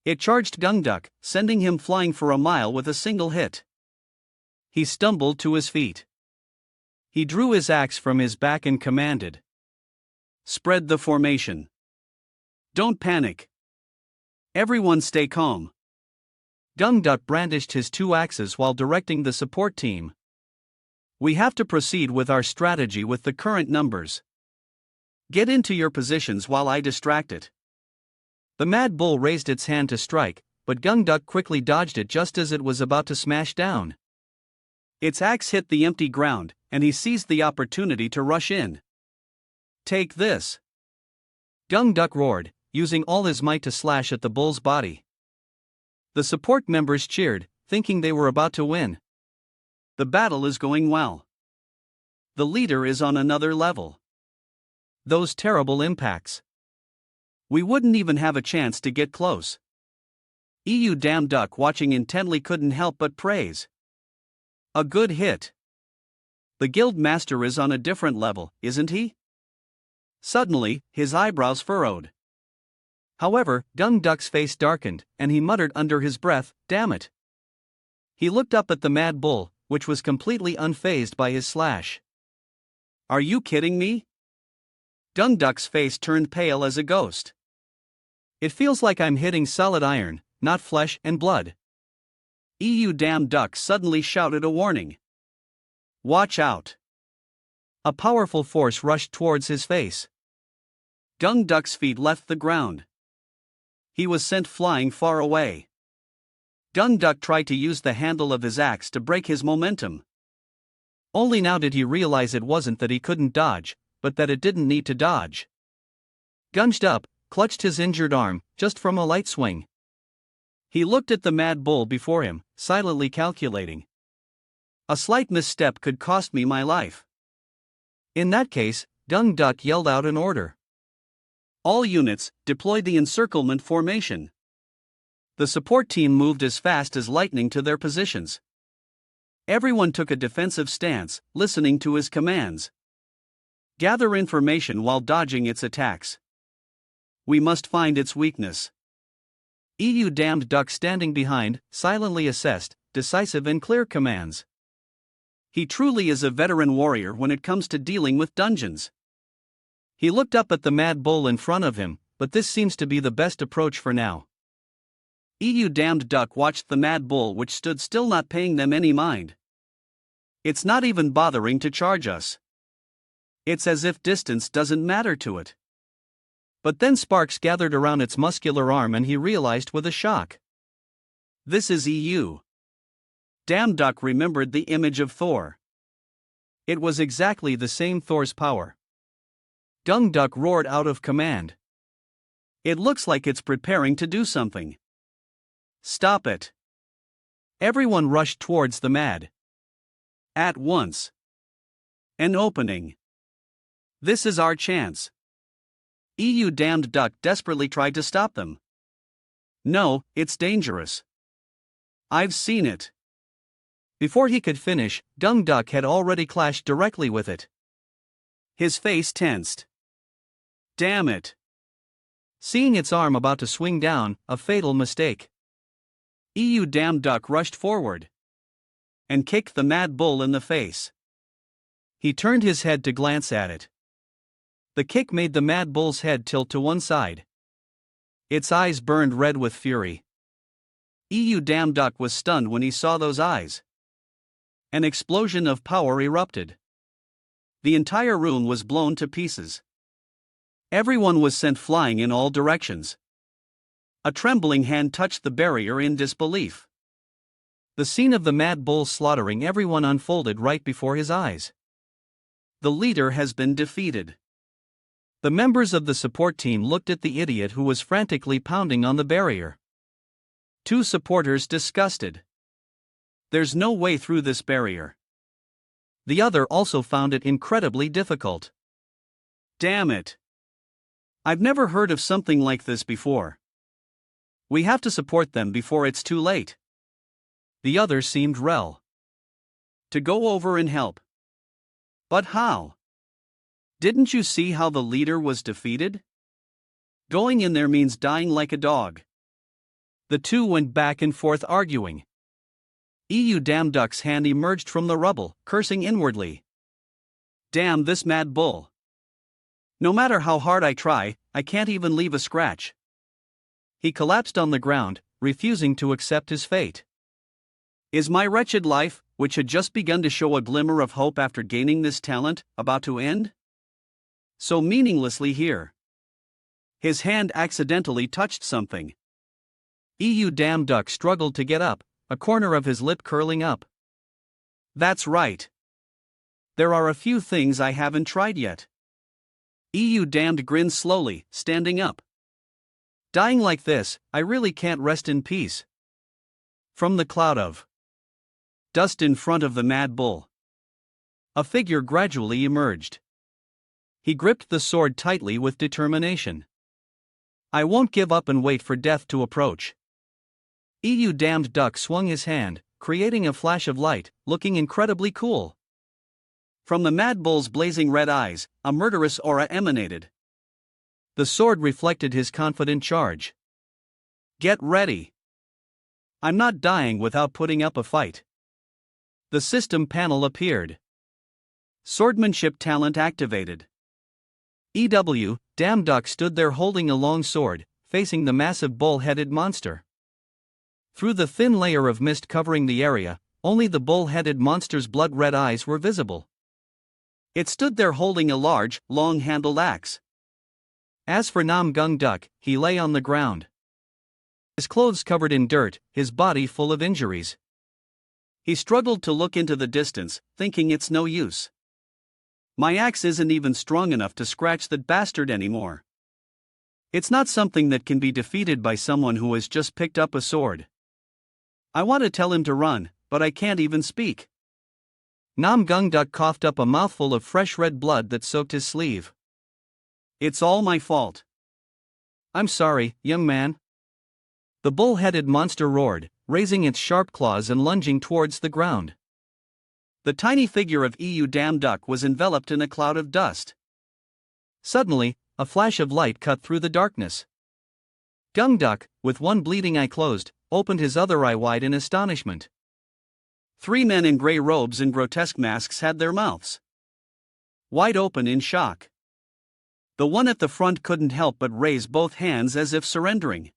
It charged Gung Duck, sending him flying for a mile with a single hit. He stumbled to his feet. He drew his axe from his back and commanded. Spread the formation. Don't panic. Everyone stay calm. Gung Duck brandished his two axes while directing the support team. We have to proceed with our strategy with the current numbers. Get into your positions while I distract it. The mad bull raised its hand to strike, but Gung Duck quickly dodged it just as it was about to smash down. Its axe hit the empty ground, and he seized the opportunity to rush in. Take this! Gung Duck roared, using all his might to slash at the bull's body. The support members cheered, thinking they were about to win. The battle is going well. The leader is on another level. Those terrible impacts. We wouldn't even have a chance to get close. Damn Duck, watching intently, couldn't help but praise. A good hit. The guild master is on a different level, isn't he? Suddenly, his eyebrows furrowed. However, Gung Duck's face darkened, and he muttered under his breath, damn it. He looked up at the mad bull, which was completely unfazed by his slash. Are you kidding me? Gung Duck's face turned pale as a ghost. It feels like I'm hitting solid iron, not flesh and blood. Damn duck suddenly shouted a warning. Watch out! A powerful force rushed towards his face. Dung duck's feet left the ground. He was sent flying far away. Dung duck tried to use the handle of his axe to break his momentum. Only now did he realize it wasn't that he couldn't dodge, but that it didn't need to dodge. Gunged up, clutched his injured arm, just from a light swing. He looked at the mad bull before him, silently calculating. A slight misstep could cost me my life. In that case, Dung duck yelled out an order. All units, deployed the encirclement formation. The support team moved as fast as lightning to their positions. Everyone took a defensive stance, listening to his commands. Gather information while dodging its attacks. We must find its weakness. Damned duck standing behind, silently assessed, decisive and clear commands. He truly is a veteran warrior when it comes to dealing with dungeons. He looked up at the mad bull in front of him, but this seems to be the best approach for now. Damned duck watched the mad bull, which stood still, not paying them any mind. It's not even bothering to charge us. It's as if distance doesn't matter to it. But then sparks gathered around its muscular arm and he realized with a shock. This is Damned duck remembered the image of Thor. It was exactly the same Thor's power. Dung duck roared out of command. It looks like it's preparing to do something. Stop it. Everyone rushed towards the mad. At once. An opening. This is our chance. Damned duck desperately tried to stop them. No, it's dangerous. I've seen it. Before he could finish, Dung duck had already clashed directly with it. His face tensed. Damn it. Seeing its arm about to swing down, a fatal mistake. Damned duck rushed forward and kicked the mad bull in the face. He turned his head to glance at it. The kick made the mad bull's head tilt to one side. Its eyes burned red with fury. Damned duck was stunned when he saw those eyes. An explosion of power erupted. The entire room was blown to pieces. Everyone was sent flying in all directions. A trembling hand touched the barrier in disbelief. The scene of the mad bull slaughtering everyone unfolded right before his eyes. The leader has been defeated. The members of the support team looked at the idiot who was frantically pounding on the barrier. Two supporters disgusted. There's no way through this barrier. The other also found it incredibly difficult. Damn it. I've never heard of something like this before. We have to support them before it's too late. The other seemed to go over and help. But how? Didn't you see how the leader was defeated? Going in there means dying like a dog. The two went back and forth arguing. Damned duck's hand emerged from the rubble, cursing inwardly. Damn this mad bull. No matter how hard I try, I can't even leave a scratch. He collapsed on the ground, refusing to accept his fate. Is my wretched life, which had just begun to show a glimmer of hope after gaining this talent, about to end? So meaninglessly here. His hand accidentally touched something. Damned duck struggled to get up, a corner of his lip curling up. That's right. There are a few things I haven't tried yet. Damned grinned slowly, standing up. Dying like this, I really can't rest in peace. From the cloud of dust in front of the mad bull, a figure gradually emerged. He gripped the sword tightly with determination. I won't give up and wait for death to approach. Damned duck swung his hand, creating a flash of light, looking incredibly cool. From the mad bull's blazing red eyes, a murderous aura emanated. The sword reflected his confident charge. Get ready. I'm not dying without putting up a fight. The system panel appeared. Swordsmanship talent activated. Damned duck stood there holding a long sword, facing the massive bull-headed monster. Through the thin layer of mist covering the area, only the bull-headed monster's blood-red eyes were visible. It stood there holding a large, long-handled axe. As for Nam Gung Duk, he lay on the ground. His clothes covered in dirt, his body full of injuries. He struggled to look into the distance, thinking it's no use. My axe isn't even strong enough to scratch that bastard anymore. It's not something that can be defeated by someone who has just picked up a sword. I want to tell him to run, but I can't even speak. Nam Gung Duk coughed up a mouthful of fresh red blood that soaked his sleeve. It's all my fault. I'm sorry, young man. The bull-headed monster roared, raising its sharp claws and lunging towards the ground. The tiny figure of Damn Duck was enveloped in a cloud of dust. Suddenly, a flash of light cut through the darkness. Gung Duk, with one bleeding eye closed, opened his other eye wide in astonishment. 3 men in gray robes and grotesque masks had their mouths wide open in shock. The one at the front couldn't help but raise both hands as if surrendering.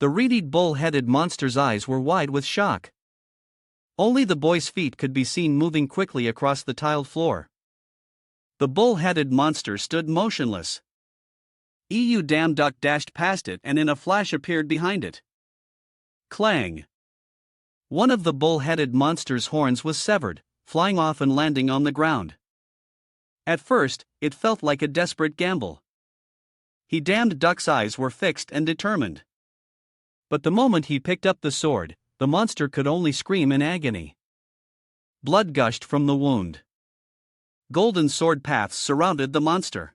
The reedy bull-headed monster's eyes were wide with shock. Only the boy's feet could be seen moving quickly across the tiled floor. The bull-headed monster stood motionless. Damn Duck dashed past it and in a flash appeared behind it. Clang! One of the bull-headed monster's horns was severed, flying off and landing on the ground. At first, it felt like a desperate gamble. Damned Duck's eyes were fixed and determined. But the moment he picked up the sword, the monster could only scream in agony. Blood gushed from the wound. Golden sword paths surrounded the monster.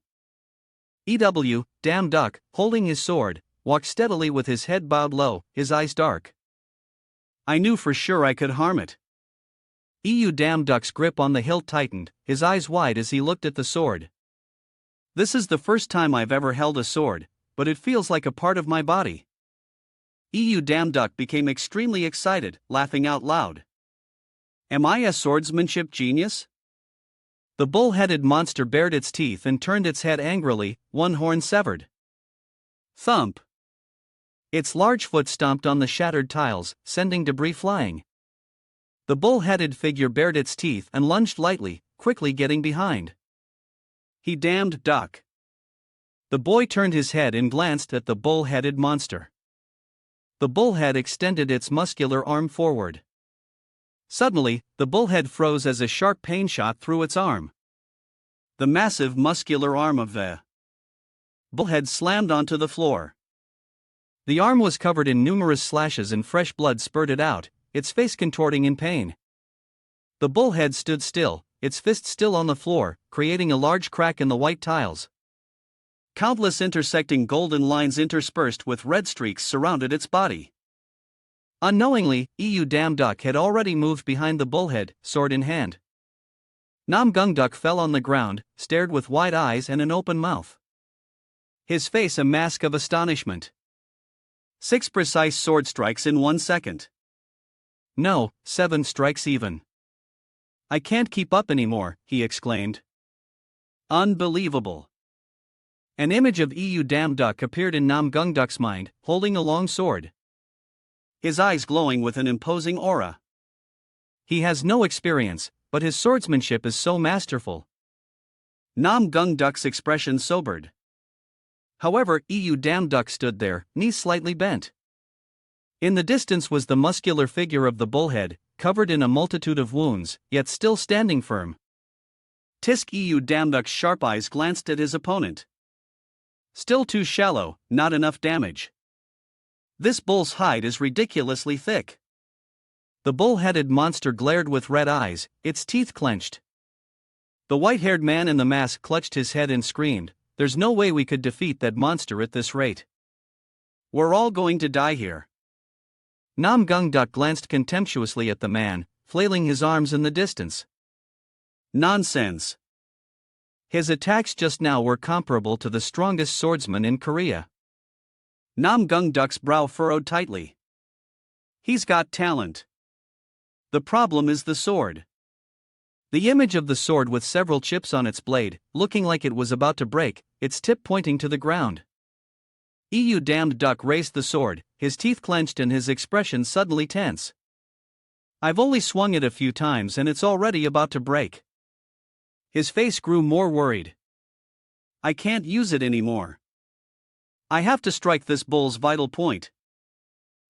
Damn Duck, holding his sword, walked steadily with his head bowed low, his eyes dark. I knew for sure I could harm it. Damn Duck's grip on the hilt tightened, his eyes wide as he looked at the sword. This is the first time I've ever held a sword, but it feels like a part of my body. Damn Duck became extremely excited, laughing out loud. Am I a swordsmanship genius? The bull-headed monster bared its teeth and turned its head angrily, one horn severed. Thump! Its large foot stomped on the shattered tiles, sending debris flying. The bull-headed figure bared its teeth and lunged lightly, quickly getting behind. Damned Duck! The boy turned his head and glanced at the bull-headed monster. The bullhead extended its muscular arm forward. Suddenly, the bullhead froze as a sharp pain shot through its arm. The massive muscular arm of the bullhead slammed onto the floor. The arm was covered in numerous slashes and fresh blood spurted out, its face contorting in pain. The bullhead stood still, its fist still on the floor, creating a large crack in the white tiles. Countless intersecting golden lines interspersed with red streaks surrounded its body. Unknowingly, Damn Duck had already moved behind the bullhead, sword in hand. Nam Gung Duk fell on the ground, stared with wide eyes and an open mouth. His face a mask of astonishment. 6 precise sword strikes in 1 second. No, 7 strikes even. I can't keep up anymore, he exclaimed. Unbelievable. An image of Damn Duck appeared in Nam Gung Duk's mind, holding a long sword. His eyes glowing with an imposing aura. He has no experience, but his swordsmanship is so masterful. Nam Gung Duk's expression sobered. However, Damn Duck stood there, knees slightly bent. In the distance was the muscular figure of the bullhead, covered in a multitude of wounds, yet still standing firm. Tisk Damn Duck's sharp eyes glanced at his opponent. Still too shallow, not enough damage. This bull's hide is ridiculously thick. The bull-headed monster glared with red eyes, its teeth clenched. The white-haired man in the mask clutched his head and screamed, "There's no way we could defeat that monster at this rate. We're all going to die here." Nam Gung Duk glanced contemptuously at the man, flailing his arms in the distance. Nonsense. His attacks just now were comparable to the strongest swordsman in Korea. Nam Gung Duk's brow furrowed tightly. He's got talent. The problem is the sword. The image of the sword with several chips on its blade, looking like it was about to break, its tip pointing to the ground. Damned duck raised the sword, his teeth clenched and his expression suddenly tense. I've only swung it a few times and it's already about to break. His face grew more worried. I can't use it anymore. I have to strike this bull's vital point.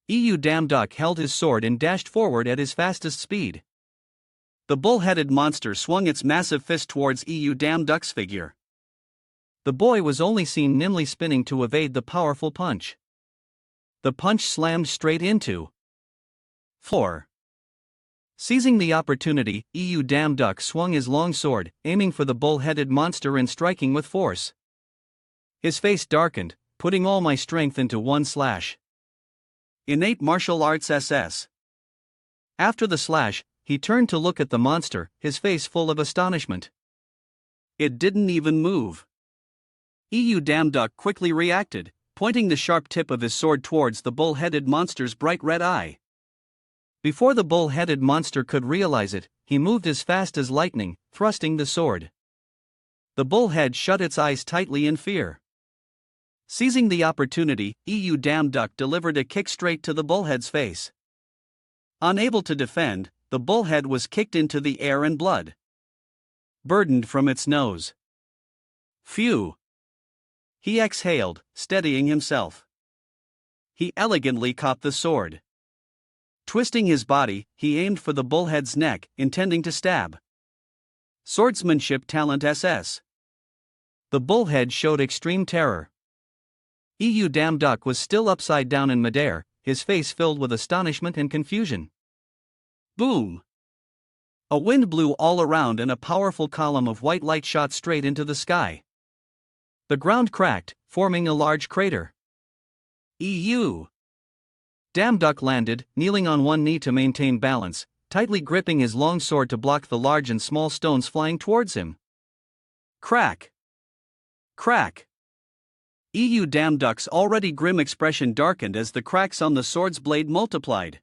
Damned duck held his sword and dashed forward at his fastest speed. The bull-headed monster swung its massive fist towards Damned duck's figure. The boy was only seen nimbly spinning to evade the powerful punch. The punch slammed straight into floor. Seizing the opportunity, Damned duck swung his long sword, aiming for the bull-headed monster and striking with force. His face darkened, putting all my strength into one slash. Innate martial arts SS. After the slash, he turned to look at the monster, his face full of astonishment. It didn't even move. Damned duck quickly reacted, pointing the sharp tip of his sword towards the bull-headed monster's bright red eye. Before the bull-headed monster could realize it, he moved as fast as lightning, thrusting the sword. The bullhead shut its eyes tightly in fear. Seizing the opportunity, Damned duck delivered a kick straight to the bullhead's face. Unable to defend, the bullhead was kicked into the air and blood burdened from its nose. Phew! He exhaled, steadying himself. He elegantly caught the sword. Twisting his body, he aimed for the bullhead's neck, intending to stab. Swordsmanship talent SS. The bullhead showed extreme terror. Damned duck was still upside down in midair, his face filled with astonishment and confusion. Boom! A wind blew all around and a powerful column of white light shot straight into the sky. The ground cracked, forming a large crater. Damned duck landed, kneeling on one knee to maintain balance, tightly gripping his long sword to block the large and small stones flying towards him. Crack! Crack! Damned duck's already grim expression darkened as the cracks on the sword's blade multiplied.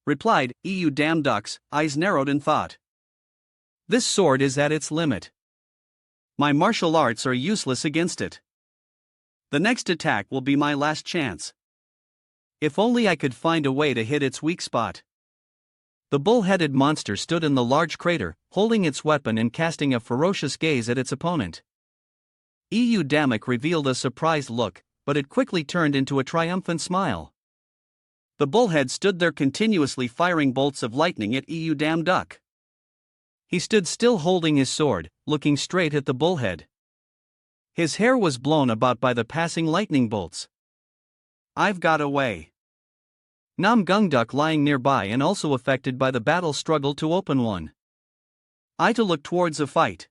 Replied, Damned duck's eyes narrowed in thought. This sword is at its limit. My martial arts are useless against it. The next attack will be my last chance. If only I could find a way to hit its weak spot. The bull-headed monster stood in the large crater, holding its weapon and casting a ferocious gaze at its opponent. Damned revealed a surprised look, but it quickly turned into a triumphant smile. The bullhead stood there continuously firing bolts of lightning at Damned duck. He stood still holding his sword, looking straight at the bullhead. His hair was blown about by the passing lightning bolts. I've got away. Duck lying nearby and also affected by the battle struggled to open one eye to look towards a fight.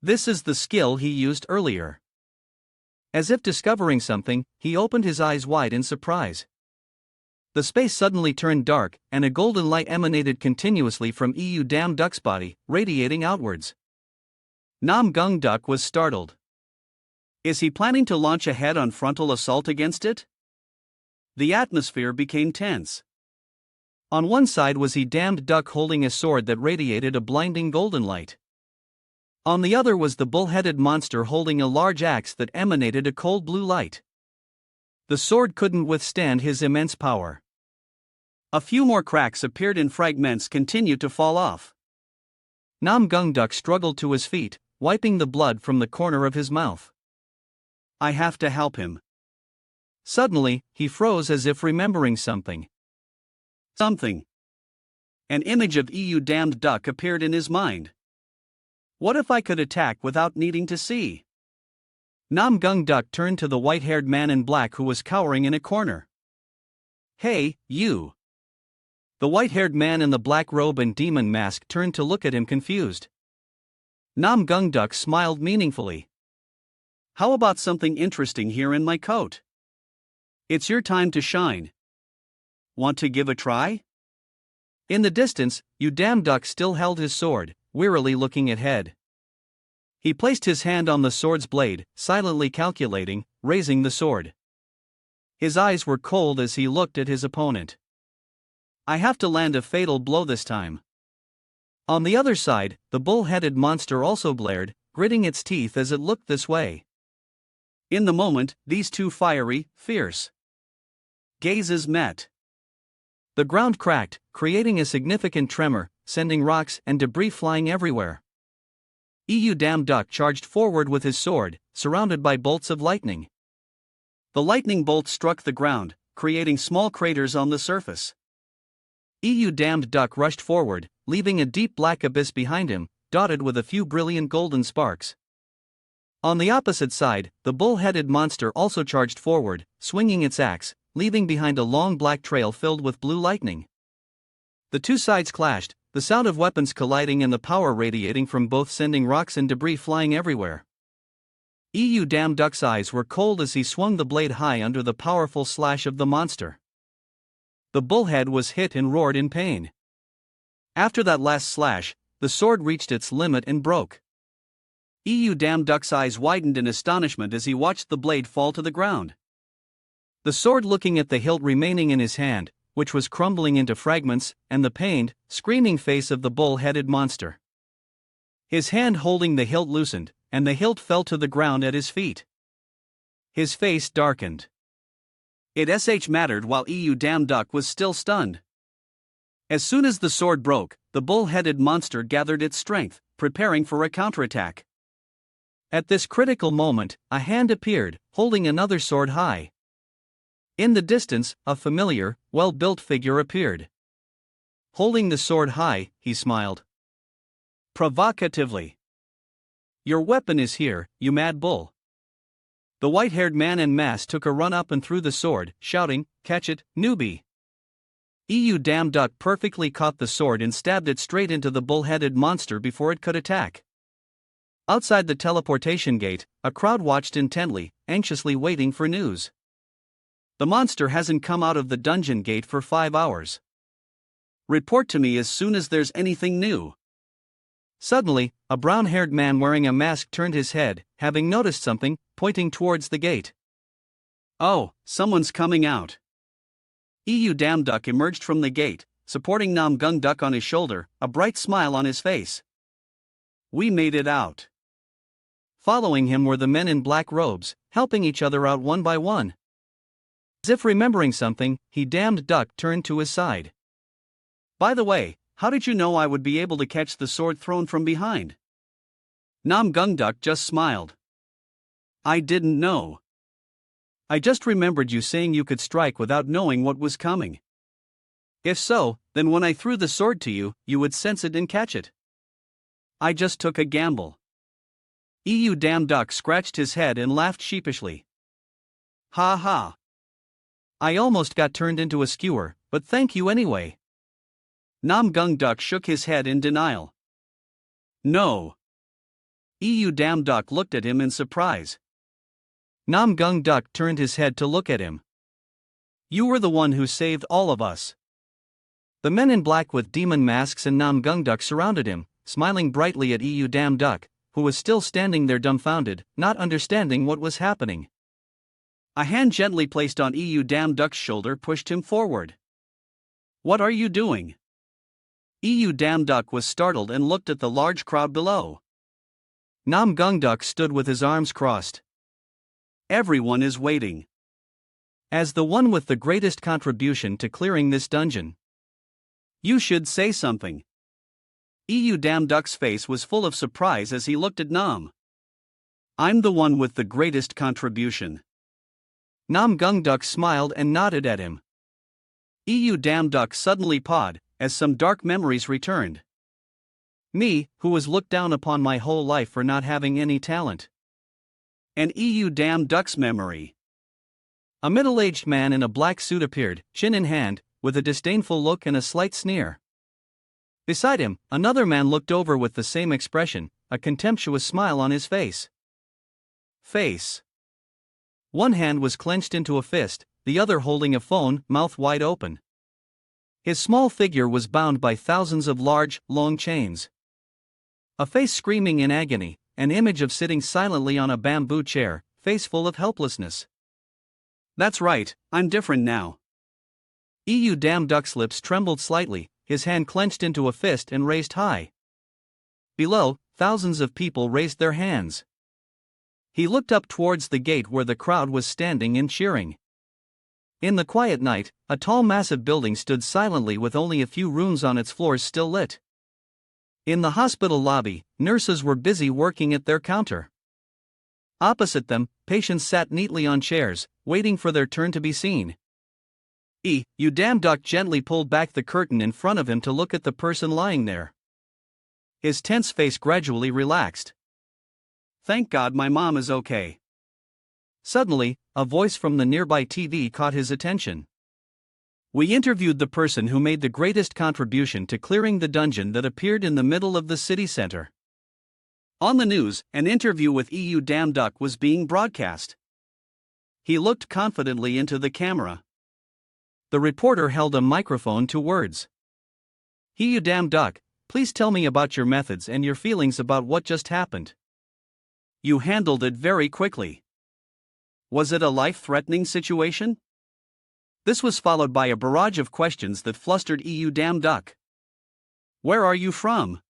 This is the skill he used earlier. As if discovering something, he opened his eyes wide in surprise. The space suddenly turned dark, and a golden light emanated continuously from Damned duck's body, radiating outwards. Duck was startled. Is he planning to launch a head-on frontal assault against it? The atmosphere became tense. On one side was Damned duck holding a sword that radiated a blinding golden light. On the other was the bull-headed monster holding a large axe that emanated a cold blue light. The sword couldn't withstand his immense power. A few more cracks appeared and fragments continued to fall off. Duck struggled to his feet, wiping the blood from the corner of his mouth. I have to help him. Suddenly, he froze as if remembering something. An image of Damned duck appeared in his mind. What if I could attack without needing to see? Duck turned to the white-haired man in black who was cowering in a corner. Hey, you! The white-haired man in the black robe and demon mask turned to look at him confused. Duck smiled meaningfully. How about something interesting here in my coat? It's your time to shine. Want to give a try? In the distance, Damned duck still held his sword, wearily looking ahead. He placed his hand on the sword's blade, silently calculating, raising the sword. His eyes were cold as he looked at his opponent. I have to land a fatal blow this time. On the other side, the bull-headed monster also glared, gritting its teeth as it looked this way. In the moment, these two fiery, fierce gazes met. The ground cracked, creating a significant tremor, sending rocks and debris flying everywhere. Damn Duck charged forward with his sword, surrounded by bolts of lightning. The lightning bolt struck the ground, creating small craters on the surface. Damned Duck rushed forward, leaving a deep black abyss behind him, dotted with a few brilliant golden sparks. On the opposite side, the bull-headed monster also charged forward, swinging its axe, leaving behind a long black trail filled with blue lightning. The two sides clashed, the sound of weapons colliding and the power radiating from both sending rocks and debris flying everywhere. Damn Duck's eyes were cold as he swung the blade high under the powerful slash of the monster. The bullhead was hit and roared in pain. After that last slash, the sword reached its limit and broke. Damn Duck's eyes widened in astonishment as he watched the blade fall to the ground. The sword looking at the hilt remaining in his hand, which was crumbling into fragments, and the pained, screaming face of the bull-headed monster. His hand holding the hilt loosened, and the hilt fell to the ground at his feet. His face darkened. It mattered while Damn Duck was still stunned. As soon as the sword broke, the bull-headed monster gathered its strength, preparing for a counterattack. At this critical moment, a hand appeared, holding another sword high. In the distance, a familiar, well-built figure appeared. Holding the sword high, he smiled provocatively. "Your weapon is here, you mad bull." The white-haired man en masse took a run up and threw the sword, shouting, "Catch it, newbie." Damn Duck perfectly caught the sword and stabbed it straight into the bull-headed monster before it could attack. Outside the teleportation gate, a crowd watched intently, anxiously waiting for news. "The monster hasn't come out of the dungeon gate for 5 hours. Report to me as soon as there's anything new." Suddenly, a brown-haired man wearing a mask turned his head, having noticed something, pointing towards the gate. "Oh, someone's coming out." Damn Duck emerged from the gate, supporting Nam Gung Duck on his shoulder, a bright smile on his face. "We made it out." Following him were the men in black robes, helping each other out one by one. As if remembering something, Damned Duck turned to his side. "By the way, how did you know I would be able to catch the sword thrown from behind?" Nam Gung Duck just smiled. "I didn't know. I just remembered you saying you could strike without knowing what was coming. If so, then when I threw the sword to you, you would sense it and catch it. I just took a gamble." Damn Duck scratched his head and laughed sheepishly. "Ha ha. I almost got turned into a skewer, but thank you anyway." Nam Gung Duck shook his head in denial. "No." Damn Duck looked at him in surprise. Nam Gung Duck turned his head to look at him. "You were the one who saved all of us." The men in black with demon masks and Nam Gung Duck surrounded him, smiling brightly at Damn Duck, who was still standing there dumbfounded, not understanding what was happening. A hand gently placed on Damn Duck's shoulder pushed him forward. "What are you doing?" Damn Duck was startled and looked at the large crowd below. Nam Gung Duck stood with his arms crossed. "Everyone is waiting. As the one with the greatest contribution to clearing this dungeon, you should say something." Damn Duck's face was full of surprise as he looked at Nam. "I'm the one with the greatest contribution." Nam Gung Duck smiled and nodded at him. Damn Duck suddenly pawed, as some dark memories returned. "Me, who was looked down upon my whole life for not having any talent." And Damn Duck's memory. A middle-aged man in a black suit appeared, chin in hand, with a disdainful look and a slight sneer. Beside him, another man looked over with the same expression, a contemptuous smile on his face. One hand was clenched into a fist, the other holding a phone, mouth wide open. His small figure was bound by thousands of large, long chains. A face screaming in agony, an image of sitting silently on a bamboo chair, face full of helplessness. "That's right, I'm different now." Damn Duck's lips trembled slightly, his hand clenched into a fist and raised high. Below, thousands of people raised their hands. He looked up towards the gate where the crowd was standing and cheering. In the quiet night, a tall massive building stood silently with only a few rooms on its floors still lit. In the hospital lobby, nurses were busy working at their counter. Opposite them, patients sat neatly on chairs, waiting for their turn to be seen. You damn duck gently pulled back the curtain in front of him to look at the person lying there. His tense face gradually relaxed. Thank God my mom is okay. Suddenly, a voice from the nearby TV caught his attention. We interviewed the person who made the greatest contribution to clearing the dungeon that appeared in the middle of the city center. On the news, an interview with EU Damn Duck was being broadcast. He looked confidently into the camera. The reporter held a microphone to words. You damn duck, please tell me about your methods and your feelings about what just happened. You handled it very quickly. Was it a life-threatening situation? This was followed by a barrage of questions that flustered EU Damn Duck. Where are you from?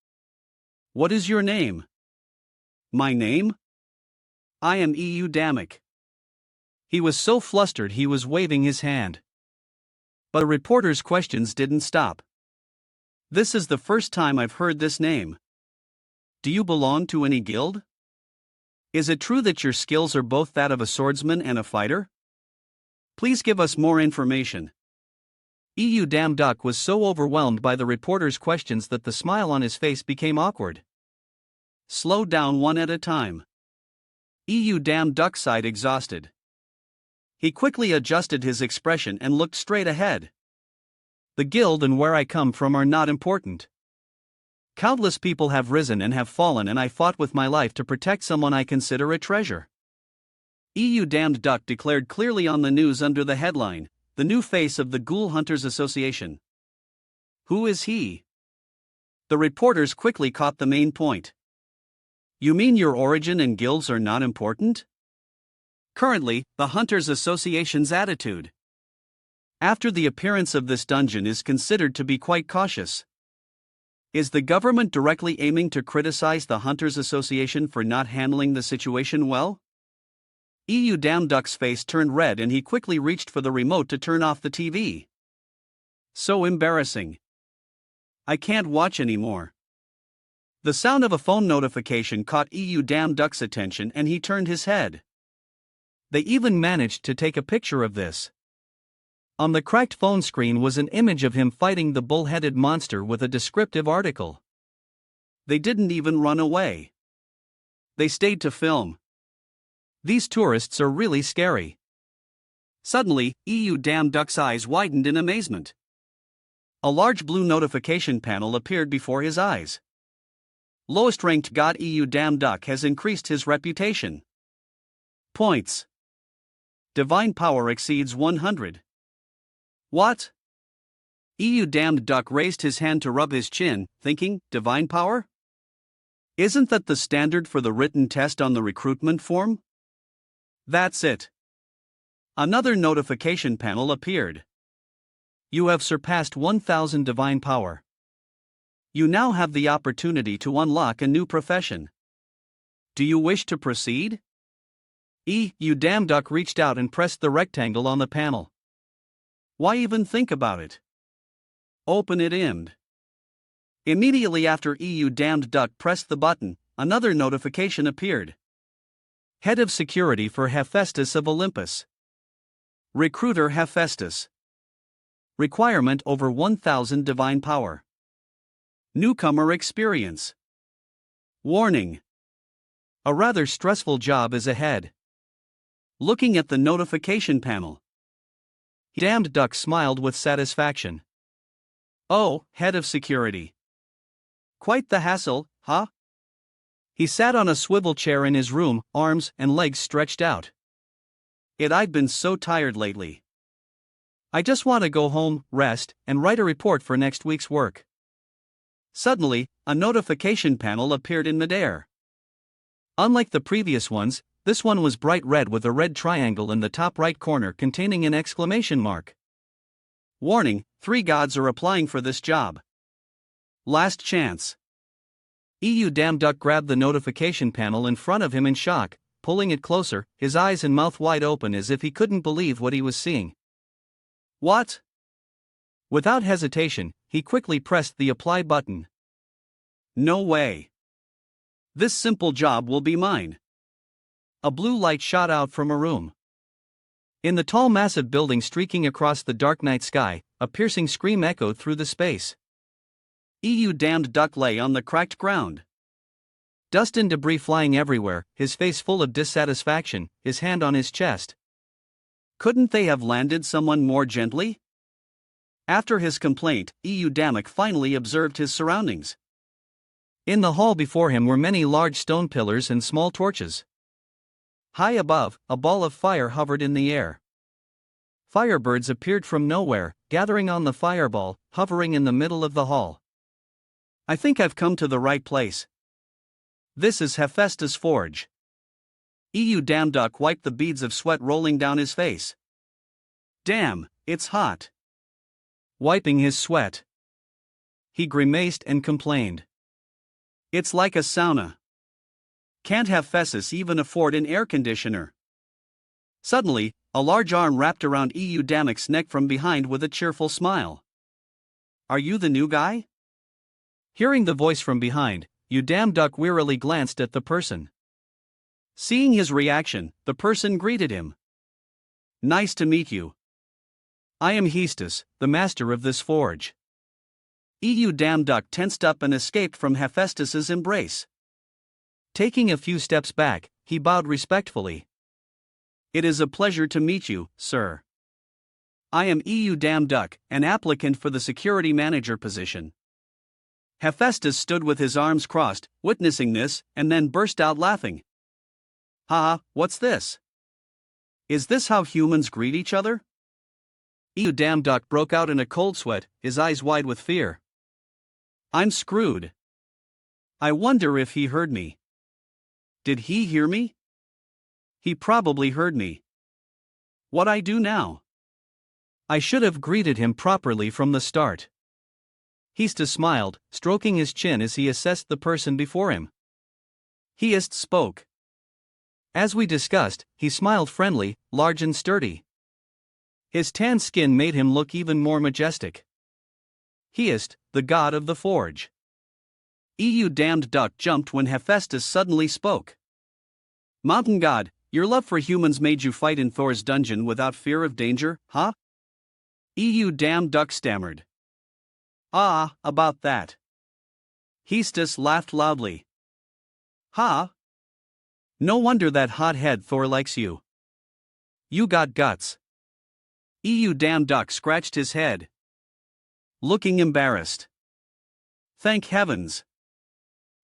What is your name? My name? I am EU Dammick. He was so flustered he was waving his hand. But the reporter's questions didn't stop. This is the first time I've heard this name. Do you belong to any guild? Is it true that your skills are both that of a swordsman and a fighter? Please give us more information. EU Damn Duck was so overwhelmed by the reporter's questions that the smile on his face became awkward. Slow down one at a time. EU Damn Duck sighed exhausted. He quickly adjusted his expression and looked straight ahead. The guild and where I come from are not important. Countless people have risen and have fallen, and I fought with my life to protect someone I consider a treasure. EU Damned Duck declared clearly on the news under the headline, The New Face of the Ghoul Hunters Association. Who is he? The reporters quickly caught the main point. You mean your origin and guilds are not important? Currently, the Hunters Association's attitude after the appearance of this dungeon is considered to be quite cautious. Is the government directly aiming to criticize the Hunters Association for not handling the situation well? EU Damn Duck's face turned red and he quickly reached for the remote to turn off the TV. So embarrassing. I can't watch anymore. The sound of a phone notification caught EU Damn Duck's attention and he turned his head. They even managed to take a picture of this. On the cracked phone screen was an image of him fighting the bull-headed monster with a descriptive article. They didn't even run away. They stayed to film. These tourists are really scary. Suddenly, EU Damn Duck's eyes widened in amazement. A large blue notification panel appeared before his eyes. Lowest ranked god EU Damn Duck has increased his reputation. Points. Divine power exceeds 100. What? EU Damned Duck raised his hand to rub his chin, thinking, divine power? Isn't that the standard for the written test on the recruitment form? That's it. Another notification panel appeared. You have surpassed 1000 divine power. You now have the opportunity to unlock a new profession. Do you wish to proceed? EU Damn Duck reached out and pressed the rectangle on the panel. Why even think about it? Open it. Immediately after EU Damned Duck pressed the button, another notification appeared. Head of Security for Hephaestus of Olympus. Recruiter Hephaestus. Requirement over 1000 divine power. Newcomer experience. Warning. A rather stressful job is ahead. Looking at the notification panel, Damned Duck smiled with satisfaction. Oh, head of security. Quite the hassle, huh? He sat on a swivel chair in his room, arms and legs stretched out. I've been so tired lately. I just want to go home, rest, and write a report for next week's work. Suddenly, a notification panel appeared in midair. Unlike the previous ones, this one was bright red with a red triangle in the top right corner containing an exclamation mark. Warning, 3 gods are applying for this job. Last chance. EU Damn Duck grabbed the notification panel in front of him in shock. pulling it closer, his eyes and mouth wide open as if he couldn't believe what he was seeing. What? Without hesitation, he quickly pressed the apply button. No way. This simple job will be mine. A blue light shot out from a room. In the tall massive building streaking across the dark night sky, a piercing scream echoed through the space. "You damned duck" lay on the cracked ground. Dust and debris flying everywhere, his face full of dissatisfaction, his hand on his chest. Couldn't they have landed someone more gently? After his complaint, Damak finally observed his surroundings. In the hall before him were many large stone pillars and small torches. High above, a ball of fire hovered in the air. Firebirds appeared from nowhere, gathering on the fireball, hovering in the middle of the hall. I think I've come to the right place. This is Hephaestus' forge. Damduck wiped the beads of sweat rolling down his face. Damn, it's hot. Wiping his sweat, he grimaced and complained. It's like a sauna. Can't Hephaestus even afford an air conditioner? Suddenly, a large arm wrapped around Damak's neck from behind with a cheerful smile. Are you the new guy? Hearing the voice from behind, Damduck wearily glanced at the person. Seeing his reaction, the person greeted him. Nice to meet you. I am Hestus, the master of this forge. Damduck tensed up and escaped from Hephaestus's embrace. Taking a few steps back, he bowed respectfully. It is a pleasure to meet you, sir. I am Damduck, an applicant for the security manager position. Hephaestus stood with his arms crossed, witnessing this, and then burst out laughing. Ha, what's this? Is this how humans greet each other? Damduck broke out in a cold sweat, his eyes wide with fear. I'm screwed. I wonder if he heard me. Did he hear me? He probably heard me. What I do now? I should have greeted him properly from the start. Hestus smiled, stroking his chin as he assessed the person before him. Hestus spoke. As we discussed, he smiled friendly, large and sturdy. His tan skin made him look even more majestic. Hestus, the god of the forge. Damduck jumped when Hephaestus suddenly spoke. Mountain god, your love for humans made you fight in Thor's dungeon without fear of danger, huh? Damduck stammered. Ah, about that. Hestus laughed loudly. Ha! No wonder that hothead Thor likes you. You got guts. Damduck scratched his head, looking embarrassed. Thank heavens.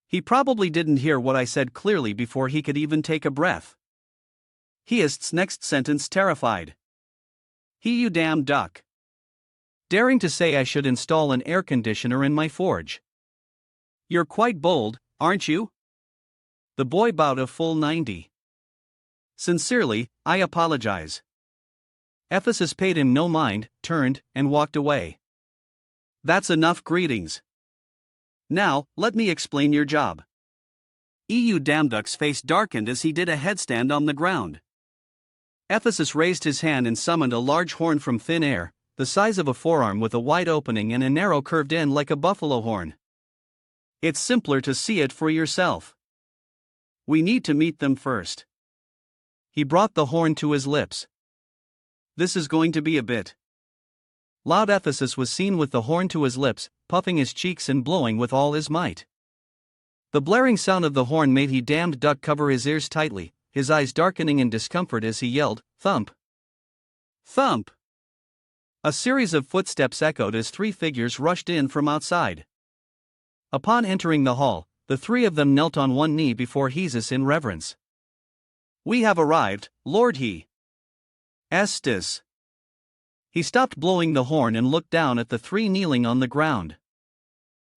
He probably didn't hear what I said clearly before he could even take a breath. Hestus's next sentence terrified. Damduck. Daring to say I should install an air conditioner in my forge. You're quite bold, aren't you? The boy bowed a full 90. Sincerely, I apologize. Ephesus paid him no mind, turned, and walked away. That's enough greetings. Now, let me explain your job. Damduck's face darkened as he did a headstand on the ground. Ephesus raised his hand and summoned a large horn from thin air, the size of a forearm with a wide opening and a narrow curved end like a buffalo horn. It's simpler to see it for yourself. We need to meet them first. He brought the horn to his lips. This is going to be a bit. Loud Ephesus was seen with the horn to his lips, puffing his cheeks and blowing with all his might. The blaring sound of the horn made Damduck cover his ears tightly, his eyes darkening in discomfort as he yelled, "Thump! Thump!" A series of footsteps echoed as three figures rushed in from outside. Upon entering the hall, the three of them knelt on one knee before Hestus in reverence. We have arrived, Lord Estes. He stopped blowing the horn and looked down at the three kneeling on the ground.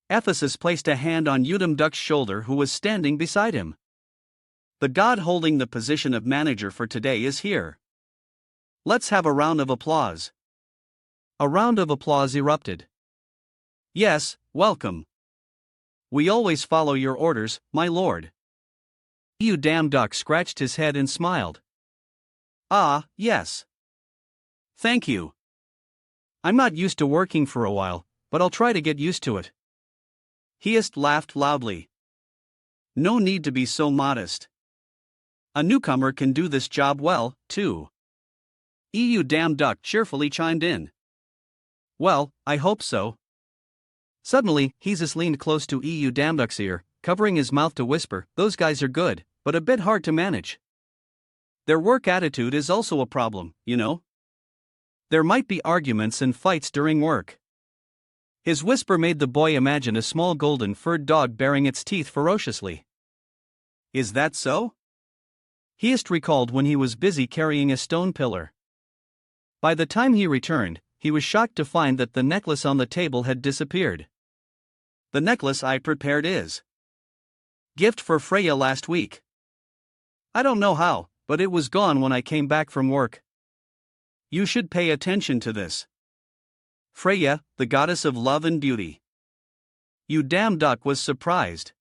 Ephesus placed a hand on Damduck's shoulder, who was standing beside him. The god holding the position of manager for today is here. Let's have a round of applause. A round of applause erupted. Yes, welcome. We always follow your orders, my lord. You damn duck scratched his head and smiled. Ah, yes. Thank you. I'm not used to working for a while, but I'll try to get used to it. Heist laughed loudly. No need to be so modest. A newcomer can do this job well, too. You damn duck cheerfully chimed in. Well, I hope so. Suddenly, Hesus leaned close to EU damn duck's ear, covering his mouth to whisper, those guys are good, but a bit hard to manage. Their work attitude is also a problem, you know. There might be arguments and fights during work. His whisper made the boy imagine a small golden-furred dog baring its teeth ferociously. Is that so? Heist recalled when he was busy carrying a stone pillar. By the time he returned, he was shocked to find that the necklace on the table had disappeared. The necklace I prepared is gift for Freya last week. I don't know how, but it was gone when I came back from work. You should pay attention to this. Freya, the goddess of love and beauty. You damn duck was surprised.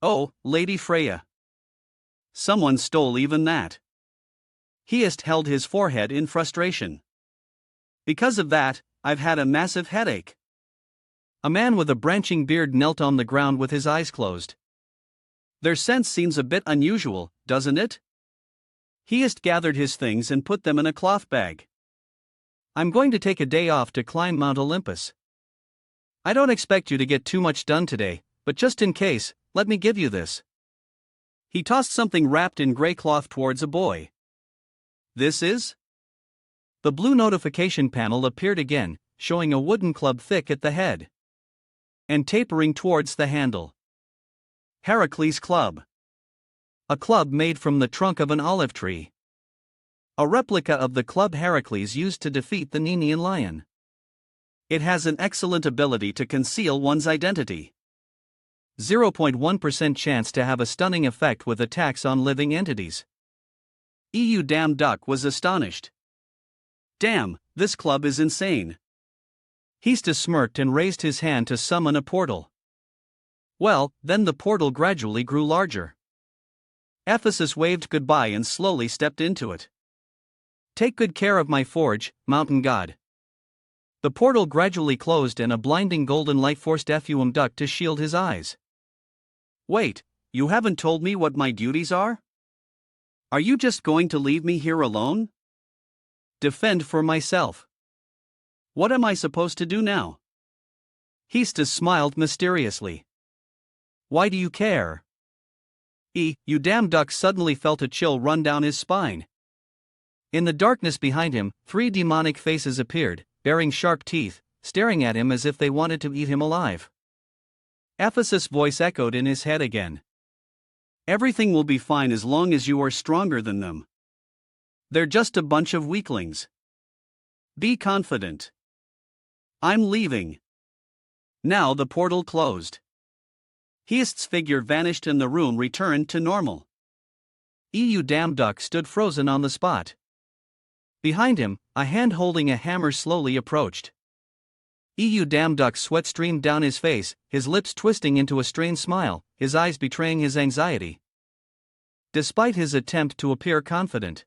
Oh, Lady Freya. Someone stole even that. Heist held his forehead in frustration. Because of that, I've had a massive headache. A man with a branching beard knelt on the ground with his eyes closed. Their sense seems a bit unusual, doesn't it? Heist gathered his things and put them in a cloth bag. I'm going to take a day off to climb Mount Olympus. I don't expect you to get too much done today, but just in case, let me give you this. He tossed something wrapped in gray cloth towards a boy. This is? The blue notification panel appeared again, showing a wooden club thick at the head and tapering towards the handle. Heracles Club. A club made from the trunk of an olive tree. A replica of the club Heracles used to defeat the Nemean lion. It has an excellent ability to conceal one's identity. 0.1% chance to have a stunning effect with attacks on living entities. EU damn duck was astonished. Damn, this club is insane. Heista smirked and raised his hand to summon a portal. Well, then the portal gradually grew larger. Ephesus waved goodbye and slowly stepped into it. Take good care of my forge, mountain god. The portal gradually closed and a blinding golden light forced Effluum Duck to shield his eyes. Wait, you haven't told me what my duties are? Are you just going to leave me here alone? Defend for myself. What am I supposed to do now? Heista smiled mysteriously. Why do you care? You damn duck suddenly felt a chill run down his spine. In the darkness behind him, 3 demonic faces appeared, bearing sharp teeth, staring at him as if they wanted to eat him alive. Ephesus' voice echoed in his head again. Everything will be fine as long as you are stronger than them. They're just a bunch of weaklings. Be confident. I'm leaving. Now the portal closed. Heist's figure vanished and the room returned to normal. EU damn duck stood frozen on the spot. Behind him, a hand holding a hammer slowly approached. EU damn duck's sweat streamed down his face, his lips twisting into a strained smile, his eyes betraying his anxiety. Despite his attempt to appear confident.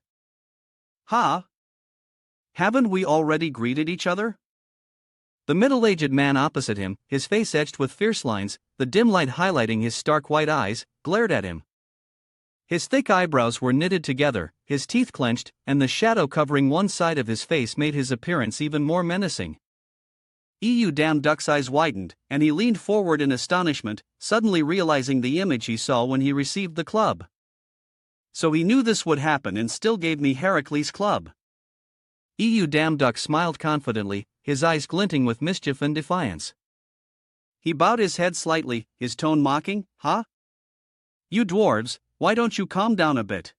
Ha! Haven't we already greeted each other? The middle-aged man opposite him, his face etched with fierce lines, the dim light highlighting his stark white eyes, glared at him. His thick eyebrows were knitted together, his teeth clenched, and the shadow covering one side of his face made his appearance even more menacing. EU damn duck's eyes widened, and he leaned forward in astonishment, suddenly realizing the image he saw when he received the club. So he knew this would happen and still gave me Heracles' club. EU damn duck smiled confidently, his eyes glinting with mischief and defiance. He bowed his head slightly, his tone mocking, huh? You dwarves, why don't you calm down a bit?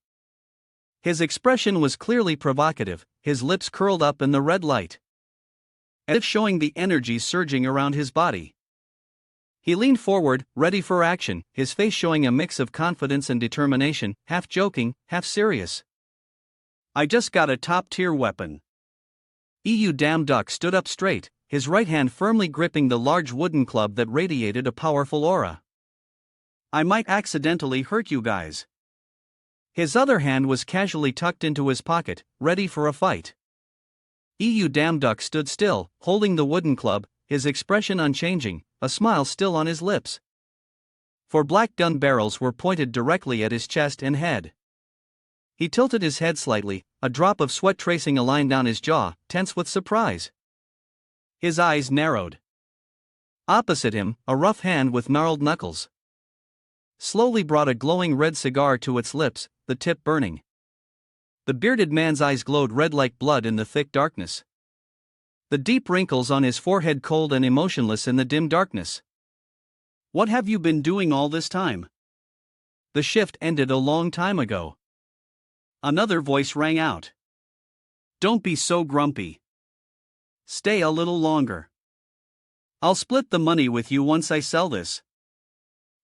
His expression was clearly provocative, his lips curled up in the red light, as if showing the energy surging around his body. He leaned forward, ready for action, his face showing a mix of confidence and determination, half joking, half serious. I just got a top-tier weapon. EU damn duck stood up straight, his right hand firmly gripping the large wooden club that radiated a powerful aura. I might accidentally hurt you guys. His other hand was casually tucked into his pocket, ready for a fight. Damn Duck stood still, holding the wooden club, his expression unchanging, a smile still on his lips. 4 black gun barrels were pointed directly at his chest and head. He tilted his head slightly, a drop of sweat tracing a line down his jaw, tense with surprise. His eyes narrowed. Opposite him, a rough hand with gnarled knuckles slowly brought a glowing red cigar to its lips, the tip burning. The bearded man's eyes glowed red like blood in the thick darkness. The deep wrinkles on his forehead cold and emotionless in the dim darkness. What have you been doing all this time? The shift ended a long time ago. Another voice rang out. Don't be so grumpy. Stay a little longer. I'll split the money with you once I sell this.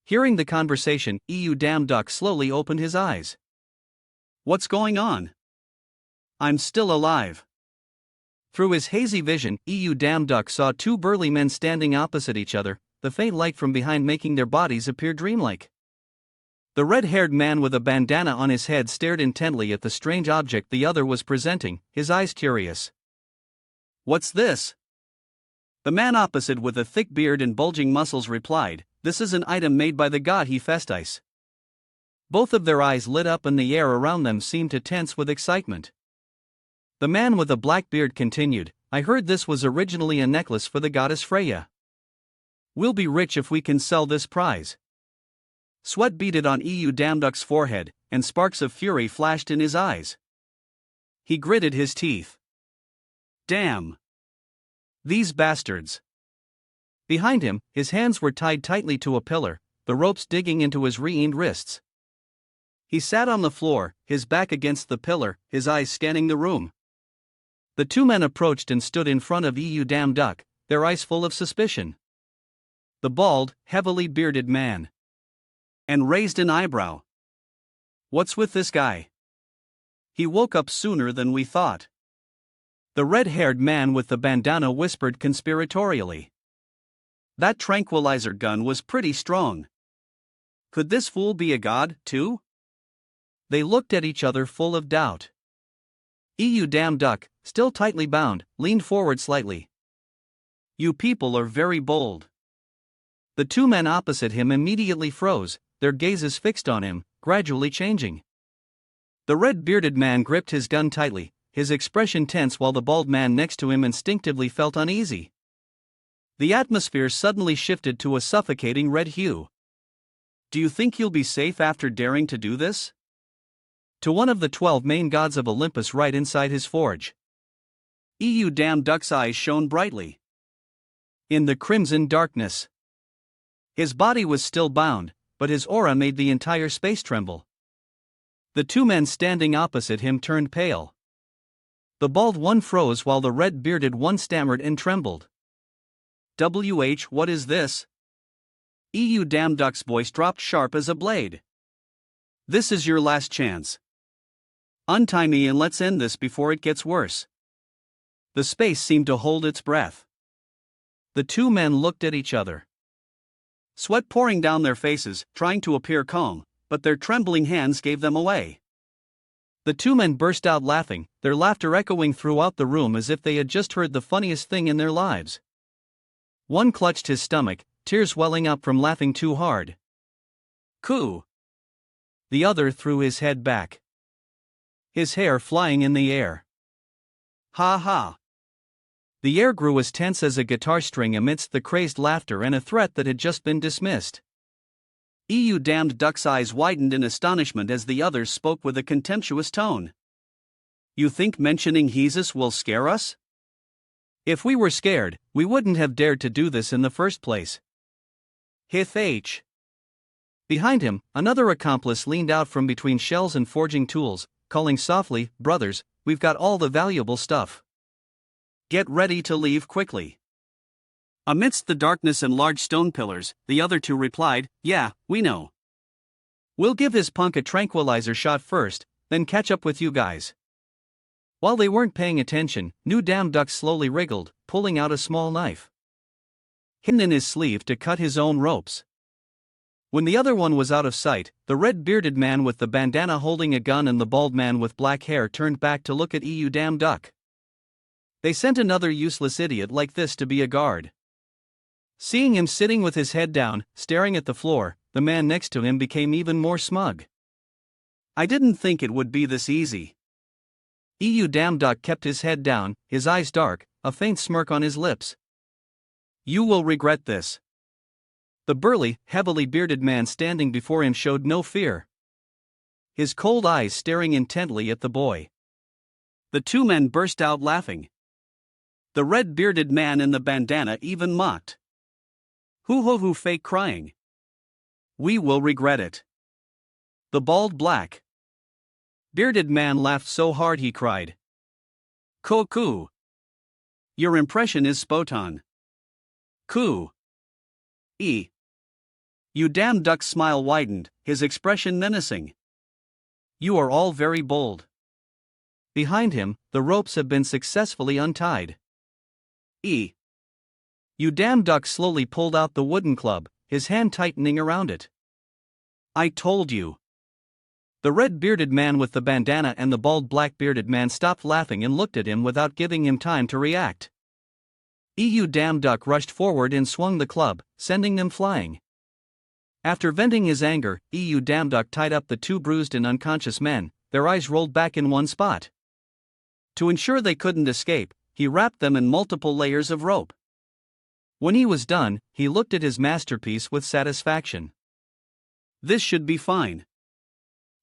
Hearing the conversation, Damn Duck slowly opened his eyes. What's going on? I'm still alive. Through his hazy vision, Damn Duck saw 2 burly men standing opposite each other, the faint light from behind making their bodies appear dreamlike. The red-haired man with a bandana on his head stared intently at the strange object the other was presenting, his eyes curious. What's this? The man opposite with a thick beard and bulging muscles replied, This is an item made by the god Hephaestus. Both of their eyes lit up and the air around them seemed to tense with excitement. The man with the black beard continued, I heard this was originally a necklace for the goddess Freya. We'll be rich if we can sell this prize. Sweat beaded on Damn Duck's forehead, and sparks of fury flashed in his eyes. He gritted his teeth. Damn! These bastards! Behind him, his hands were tied tightly to a pillar, the ropes digging into his reined wrists. He sat on the floor, his back against the pillar, his eyes scanning the room. The 2 men approached and stood in front of Damn Duck, their eyes full of suspicion. The bald, heavily bearded man. And raised an eyebrow. What's with this guy? He woke up sooner than we thought. The red-haired man with the bandana whispered conspiratorially. That tranquilizer gun was pretty strong. Could this fool be a god, too? They looked at each other full of doubt. Damn Duck, still tightly bound, leaned forward slightly. You people are very bold. The 2 men opposite him immediately froze, their gazes fixed on him, gradually changing. The red-bearded man gripped his gun tightly, his expression tense while the bald man next to him instinctively felt uneasy. The atmosphere suddenly shifted to a suffocating red hue. Do you think you'll be safe after daring to do this? To one of the 12 main gods of Olympus right inside his forge. Damn Duck's eyes shone brightly. In the crimson darkness. His body was still bound, but his aura made the entire space tremble. The 2 men standing opposite him turned pale. The bald one froze while the red-bearded one stammered and trembled. What is this? Damn Duck's voice dropped sharp as a blade. This is your last chance. Untie me and let's end this before it gets worse. The space seemed to hold its breath. The 2 men looked at each other. Sweat pouring down their faces, trying to appear calm, but their trembling hands gave them away. The 2 men burst out laughing, their laughter echoing throughout the room as if they had just heard the funniest thing in their lives. One clutched his stomach, tears welling up from laughing too hard. Coo! The other threw his head back. His hair flying in the air. Ha ha! The air grew as tense as a guitar string amidst the crazed laughter and a threat that had just been dismissed. Damn Duck's eyes widened in astonishment as the others spoke with a contemptuous tone. You think mentioning Jesus will scare us? If we were scared, we wouldn't have dared to do this in the first place. Hith. Behind him, another accomplice leaned out from between shells and forging tools, calling softly, Brothers, we've got all the valuable stuff. Get ready to leave quickly. Amidst the darkness and large stone pillars, the other 2 replied, Yeah, we know. We'll give his punk a tranquilizer shot first, then catch up with you guys. While they weren't paying attention, Damn Duck slowly wriggled, pulling out a small knife. Hidden in his sleeve to cut his own ropes. When the other one was out of sight, the red-bearded man with the bandana holding a gun and the bald man with black hair turned back to look at "You damn duck. They sent another useless idiot like this to be a guard." Seeing him sitting with his head down, staring at the floor, the man next to him became even more smug. "I didn't think it would be this easy." "You damn duck" kept his head down, his eyes dark, a faint smirk on his lips. "You will regret this." The burly, heavily bearded man standing before him showed no fear, his cold eyes staring intently at the boy. The two men burst out laughing. The red-bearded man in the bandana even mocked. "Hoo-hoo-hoo, fake crying. We will regret it." The bald black bearded man laughed so hard he cried, "Coo-coo. Your impression is spot on. Coo. You damn duck's smile widened, his expression menacing. "You are all very bold." Behind him, the ropes have been successfully untied. You damn duck slowly pulled out the wooden club, his hand tightening around it. "I told you." The red-bearded man with the bandana and the bald black-bearded man stopped laughing and looked at him without giving him time to react. You damn duck rushed forward and swung the club, sending them flying. After venting his anger, You damn duck tied up the two bruised and unconscious men, their eyes rolled back in one spot. To ensure they couldn't escape, he wrapped them in multiple layers of rope. When he was done, he looked at his masterpiece with satisfaction. "This should be fine."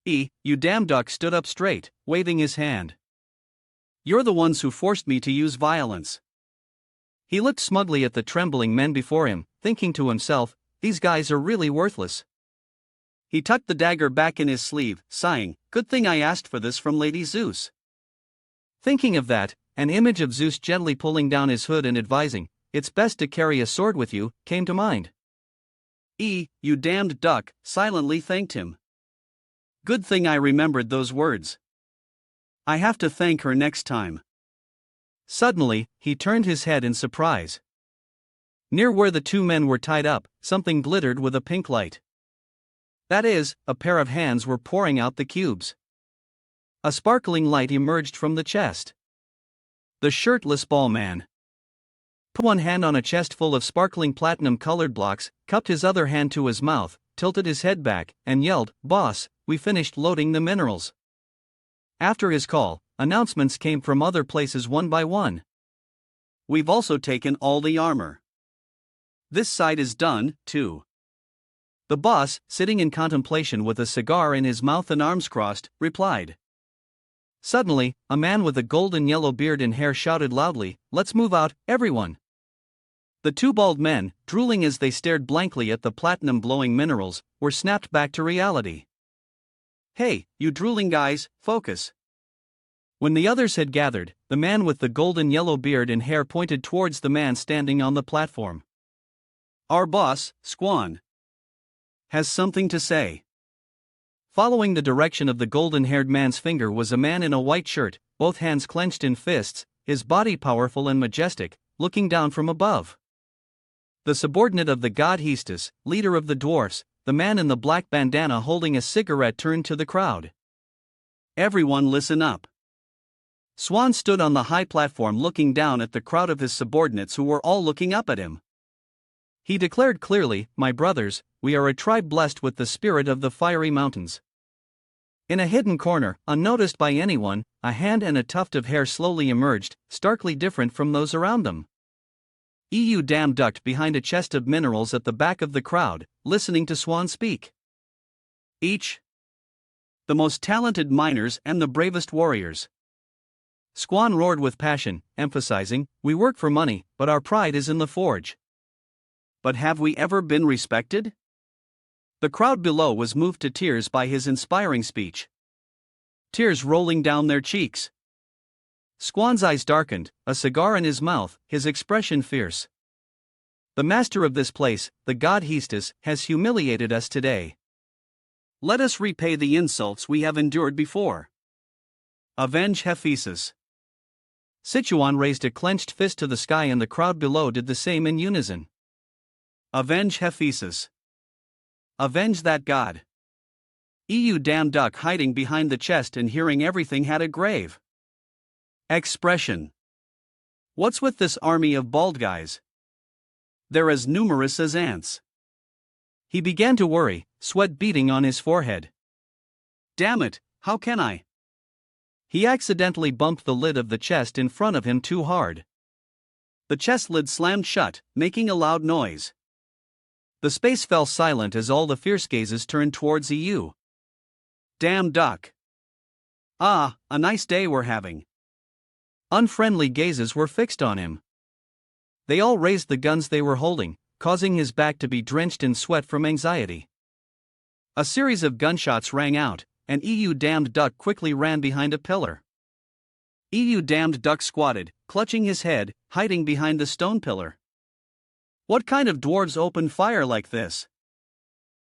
You damn duck stood up straight, waving his hand. "You're the ones who forced me to use violence." He looked smugly at the trembling men before him, thinking to himself, "These guys are really worthless." He tucked the dagger back in his sleeve, sighing, "Good thing I asked for this from Lady Zeus." Thinking of that, an image of Zeus gently pulling down his hood and advising, "It's best to carry a sword with you," came to mind. You damned duck silently thanked him. "Good thing I remembered those words. I have to thank her next time." Suddenly, he turned his head in surprise. Near where the two men were tied up, something glittered with a pink light. That is, a pair of hands were pouring out the cubes. A sparkling light emerged from the chest. The shirtless ball man put one hand on a chest full of sparkling platinum-colored blocks, cupped his other hand to his mouth, tilted his head back, and yelled, "Boss, we finished loading the minerals." After his call, announcements came from other places one by one. "We've also taken all the armor. This side is done, too." The boss, sitting in contemplation with a cigar in his mouth and arms crossed, replied. Suddenly, a man with a golden yellow beard and hair shouted loudly, "Let's move out, everyone!" The two bald men, drooling as they stared blankly at the platinum-glowing minerals, were snapped back to reality. "Hey, you drooling guys, focus!" When the others had gathered, the man with the golden yellow beard and hair pointed towards the man standing on the platform. "Our boss, Squan, has something to say." Following the direction of the golden-haired man's finger was a man in a white shirt, both hands clenched in fists, his body powerful and majestic, looking down from above. The subordinate of the god Hestus, leader of the dwarfs, the man in the black bandana holding a cigarette turned to the crowd. "Everyone listen up." Swan stood on the high platform looking down at the crowd of his subordinates who were all looking up at him. He declared clearly, "My brothers, we are a tribe blessed with the spirit of the fiery mountains." In a hidden corner, unnoticed by anyone, a hand and a tuft of hair slowly emerged, starkly different from those around them. You damn ducked behind a chest of minerals at the back of the crowd, listening to Swan speak. The most talented miners and the bravest warriors. Squan roared with passion, emphasizing, "We work for money, but our pride is in the forge." But have we ever been respected? The crowd below was moved to tears by his inspiring speech. Tears rolling down their cheeks. Squan's eyes darkened, a cigar in his mouth, his expression fierce. The master of this place, the god Hestus, has humiliated us today. Let us repay the insults we have endured before. Avenge Hephaestus. Sichuan raised a clenched fist to the sky and the crowd below did the same in unison. Avenge Hephaestus. Avenge that god. You damn duck hiding behind the chest and hearing everything had a grave expression. What's with this army of bald guys? They're as numerous as ants. He began to worry, sweat beading on his forehead. Damn it, how can I? He accidentally bumped the lid of the chest in front of him too hard. The chest lid slammed shut, making a loud noise. The space fell silent as all the fierce gazes turned towards EU. Damn duck. Ah, a nice day we're having. Unfriendly gazes were fixed on him. They all raised the guns they were holding, causing his back to be drenched in sweat from anxiety. A series of gunshots rang out, and EU damned duck quickly ran behind a pillar. EU damned duck squatted, clutching his head, hiding behind the stone pillar. What kind of dwarves open fire like this?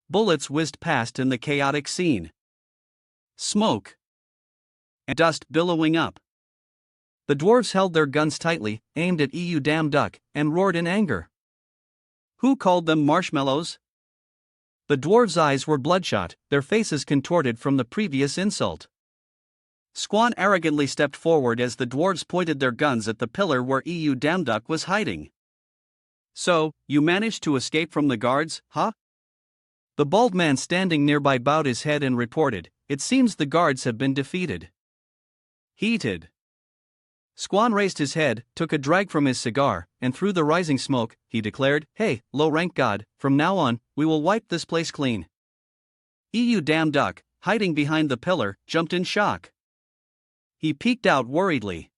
Bullets whizzed past in the chaotic scene. Smoke and dust billowing up. The dwarves held their guns tightly, aimed at EU damn duck, and roared in anger. Who called them marshmallows? The dwarves' eyes were bloodshot, their faces contorted from the previous insult. Squan arrogantly stepped forward as the dwarves pointed their guns at the pillar where EU damn duck was hiding. So, you managed to escape from the guards, huh? The bald man standing nearby bowed his head and reported, "It seems the guards have been defeated." Heated. Squan raised his head, took a drag from his cigar, and through the rising smoke, he declared, "Hey, low-rank god, from now on, we will wipe this place clean." EU damn duck, hiding behind the pillar, jumped in shock. He peeked out worriedly.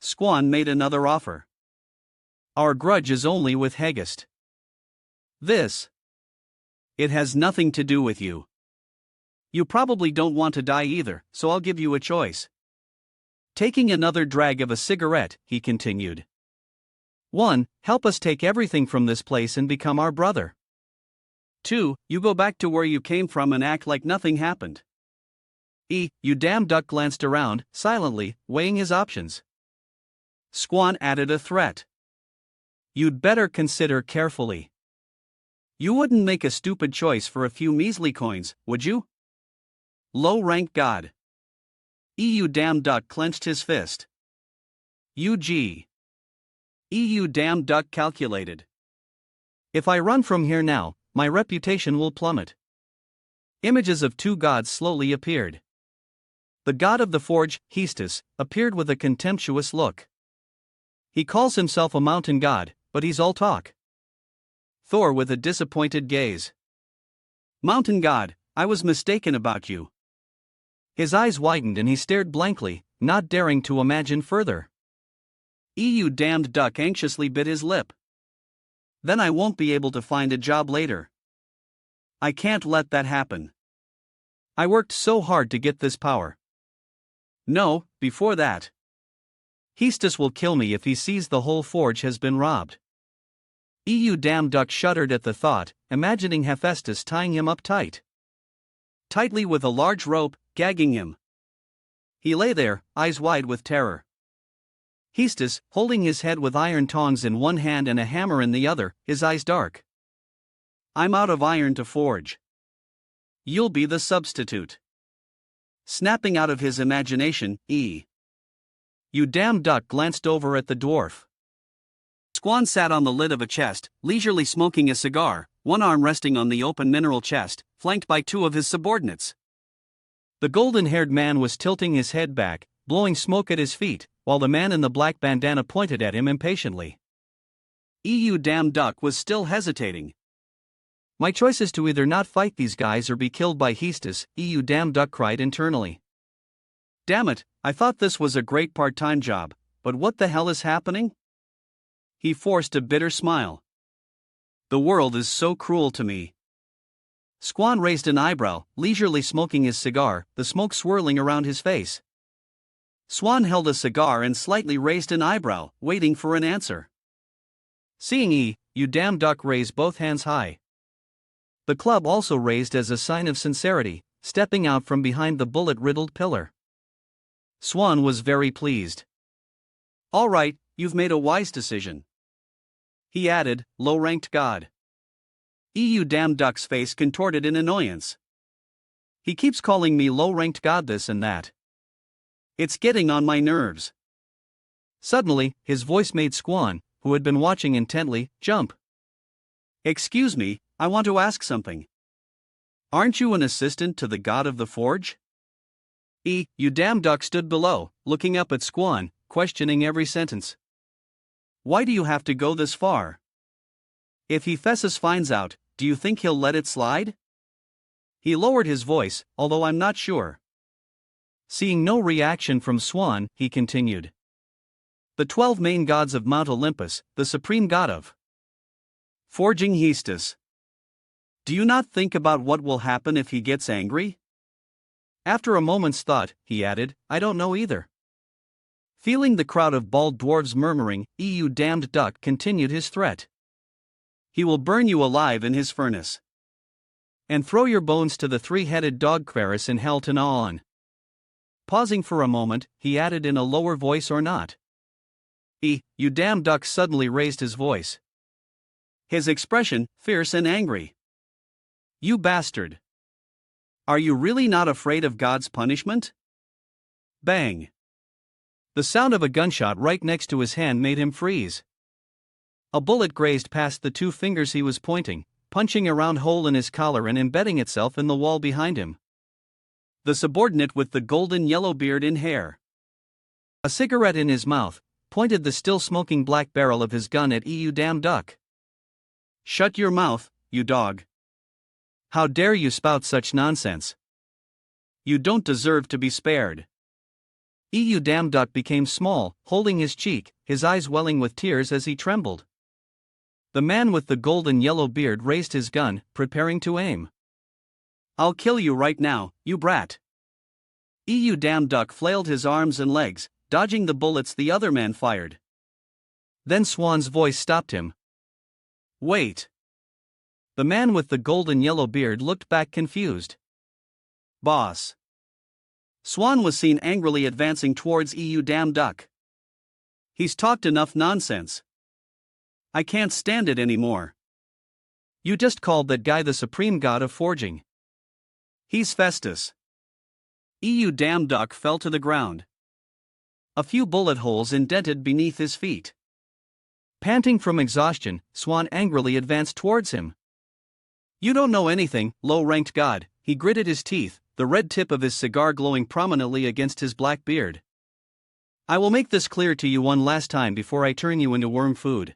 Squan made another offer. "Our grudge is only with Hegist. It has nothing to do with you. You probably don't want to die either, so I'll give you a choice." Taking another drag of a cigarette, he continued. 1. Help us take everything from this place and become our brother. 2. You go back to where you came from and act like nothing happened. You damn duck glanced around, silently, weighing his options. Squan added a threat. "You'd better consider carefully. You wouldn't make a stupid choice for a few measly coins, would you?" Low-rank god. EU damn duck clenched his fist. UG. EU damn duck calculated. "If I run from here now, my reputation will plummet." Images of two gods slowly appeared. The god of the forge, Hestus, appeared with a contemptuous look. He calls himself a mountain god, but he's all talk. Thor with a disappointed gaze. "Mountain god, I was mistaken about you." His eyes widened and he stared blankly, not daring to imagine further. EU damned duck anxiously bit his lip. "Then I won't be able to find a job later. I can't let that happen. I worked so hard to get this power. No, before that. Hestus will kill me if he sees the whole forge has been robbed." EU damn duck shuddered at the thought, imagining Hephaestus tying him up tightly with a large rope, gagging him. He lay there, eyes wide with terror. Hestus, holding his head with iron tongs in one hand and a hammer in the other, his eyes dark. "I'm out of iron to forge. You'll be the substitute." Snapping out of his imagination, You damn duck glanced over at the dwarf. Squan sat on the lid of a chest, leisurely smoking a cigar, one arm resting on the open mineral chest, flanked by two of his subordinates. The golden-haired man was tilting his head back, blowing smoke at his feet, while the man in the black bandana pointed at him impatiently. EU damn duck was still hesitating. "My choice is to either not fight these guys or be killed by Hestus," EU damn duck cried internally. "Damn it, I thought this was a great part-time job, but what the hell is happening?" He forced a bitter smile. "The world is so cruel to me." Squan raised an eyebrow, leisurely smoking his cigar, the smoke swirling around his face. Swan held a cigar and slightly raised an eyebrow, waiting for an answer. Seeing you damn duck raise both hands high. The club also raised as a sign of sincerity, stepping out from behind the bullet-riddled pillar. Swan was very pleased. "All right, you've made a wise decision," he added, low-ranked god. Damn duck's face contorted in annoyance. He keeps calling me low-ranked god this and that. It's getting on my nerves. Suddenly, his voice made Squan, who had been watching intently, jump. Excuse me, I want to ask something. Aren't you an assistant to the god of the forge? You damn duck stood below, looking up at Squan, questioning every sentence. Why do you have to go this far? If Hephaestus finds out, do you think he'll let it slide? He lowered his voice, although I'm not sure. Seeing no reaction from Swan, he continued. The 12 main gods of Mount Olympus, the supreme god of forging Hephaestus. Do you not think about what will happen if he gets angry? After a moment's thought, he added, I don't know either. Feeling the crowd of bald dwarves murmuring, "You damned duck," continued his threat. He will burn you alive in his furnace. And throw your bones to the three-headed dog Quaris in hell to gnaw on. Pausing for a moment, he added in a lower voice or not. You damn duck suddenly raised his voice. His expression, fierce and angry. You bastard. Are you really not afraid of God's punishment? Bang. The sound of a gunshot right next to his hand made him freeze. A bullet grazed past the 2 fingers he was pointing, punching a round hole in his collar and embedding itself in the wall behind him. The subordinate with the golden yellow beard and hair, a cigarette in his mouth, pointed the still smoking black barrel of his gun at You damn duck. Shut your mouth, you dog. How dare you spout such nonsense? You don't deserve to be spared. You damn duck became small, holding his cheek, his eyes welling with tears as he trembled. The man with the golden yellow beard raised his gun, preparing to aim. I'll kill you right now, you brat. You damn duck flailed his arms and legs, dodging the bullets the other man fired. Then Swan's voice stopped him. Wait. The man with the golden yellow beard looked back confused. Boss. Swan was seen angrily advancing towards You damn duck. He's talked enough nonsense. I can't stand it anymore. You just called that guy the supreme god of forging. He's Festus. You damn duck fell to the ground. A few bullet holes indented beneath his feet. Panting from exhaustion, Swan angrily advanced towards him. You don't know anything, low-ranked god, he gritted his teeth, the red tip of his cigar glowing prominently against his black beard. I will make this clear to you one last time before I turn you into worm food.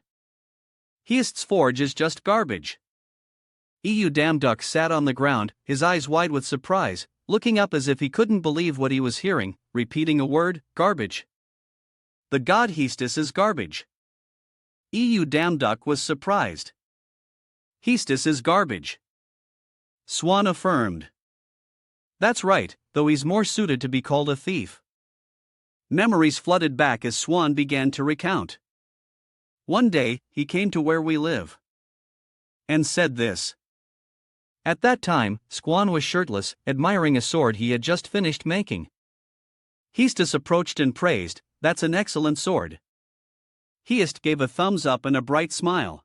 Hephaestus' forge is just garbage. You damn duck sat on the ground, his eyes wide with surprise, looking up as if he couldn't believe what he was hearing, repeating a word, garbage. The god Hephaestus is garbage. You damn duck was surprised. Hephaestus is garbage. Swan affirmed. That's right, though he's more suited to be called a thief. Memories flooded back as Swan began to recount. One day, he came to where we live. And said this. At that time, Squan was shirtless, admiring a sword he had just finished making. Hephaestus approached and praised, "That's an excellent sword." Hephaestus gave a thumbs up and a bright smile.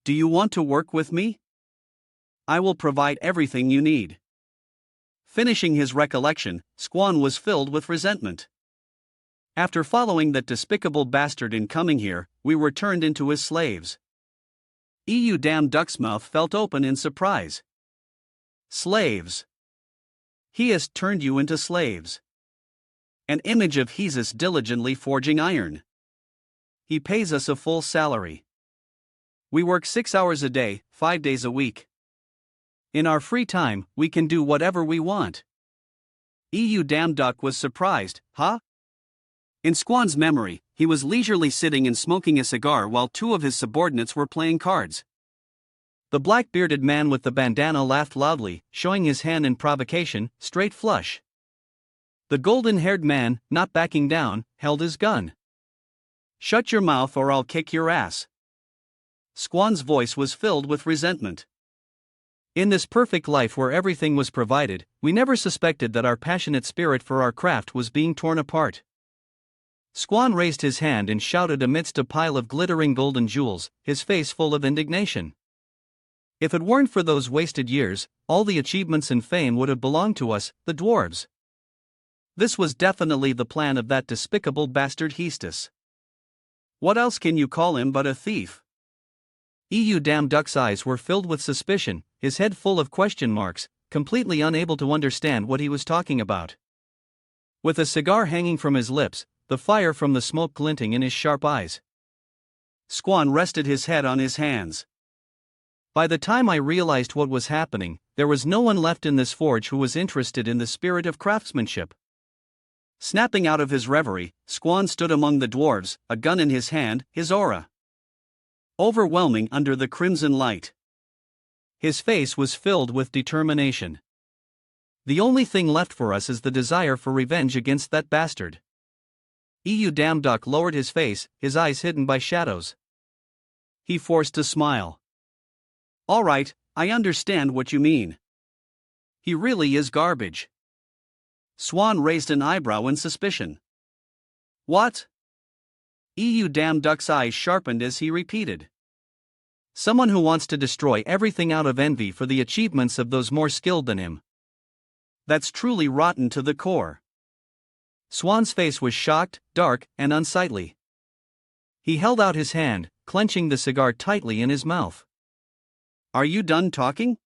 "Do you want to work with me? I will provide everything you need." Finishing his recollection, Squan was filled with resentment. After following that despicable bastard in coming here, we were turned into his slaves. You damn duck's mouth felt open in surprise. Slaves. He has turned you into slaves. An image of Hephaestus diligently forging iron. He pays us a full salary. We work 6 hours a day, 5 days a week. In our free time, we can do whatever we want. You damn duck was surprised, huh? In Squan's memory, he was leisurely sitting and smoking a cigar while 2 of his subordinates were playing cards. The black-bearded man with the bandana laughed loudly, showing his hand in provocation, straight flush. The golden-haired man, not backing down, held his gun. "Shut your mouth or I'll kick your ass." Squan's voice was filled with resentment. In this perfect life where everything was provided, we never suspected that our passionate spirit for our craft was being torn apart. Squan raised his hand and shouted amidst a pile of glittering golden jewels, his face full of indignation. If it weren't for those wasted years, all the achievements and fame would have belonged to us, the dwarves. This was definitely the plan of that despicable bastard Hestus. What else can you call him but a thief? Damn Duck's eyes were filled with suspicion, his head full of question marks, completely unable to understand what he was talking about. With a cigar hanging from his lips, the fire from the smoke glinting in his sharp eyes, Squan rested his head on his hands. By the time I realized what was happening, there was no one left in this forge who was interested in the spirit of craftsmanship. Snapping out of his reverie, Squan stood among the dwarves, a gun in his hand, his aura overwhelming under the crimson light. His face was filled with determination. The only thing left for us is the desire for revenge against that bastard. Damn Duck lowered his face, his eyes hidden by shadows. He forced a smile. All right, I understand what you mean. He really is garbage. Swan raised an eyebrow in suspicion. What? Damn Duck's eyes sharpened as he repeated. Someone who wants to destroy everything out of envy for the achievements of those more skilled than him. That's truly rotten to the core. Swan's face was shocked, dark, and unsightly. He held out his hand, clenching the cigar tightly in his mouth. Are you done talking?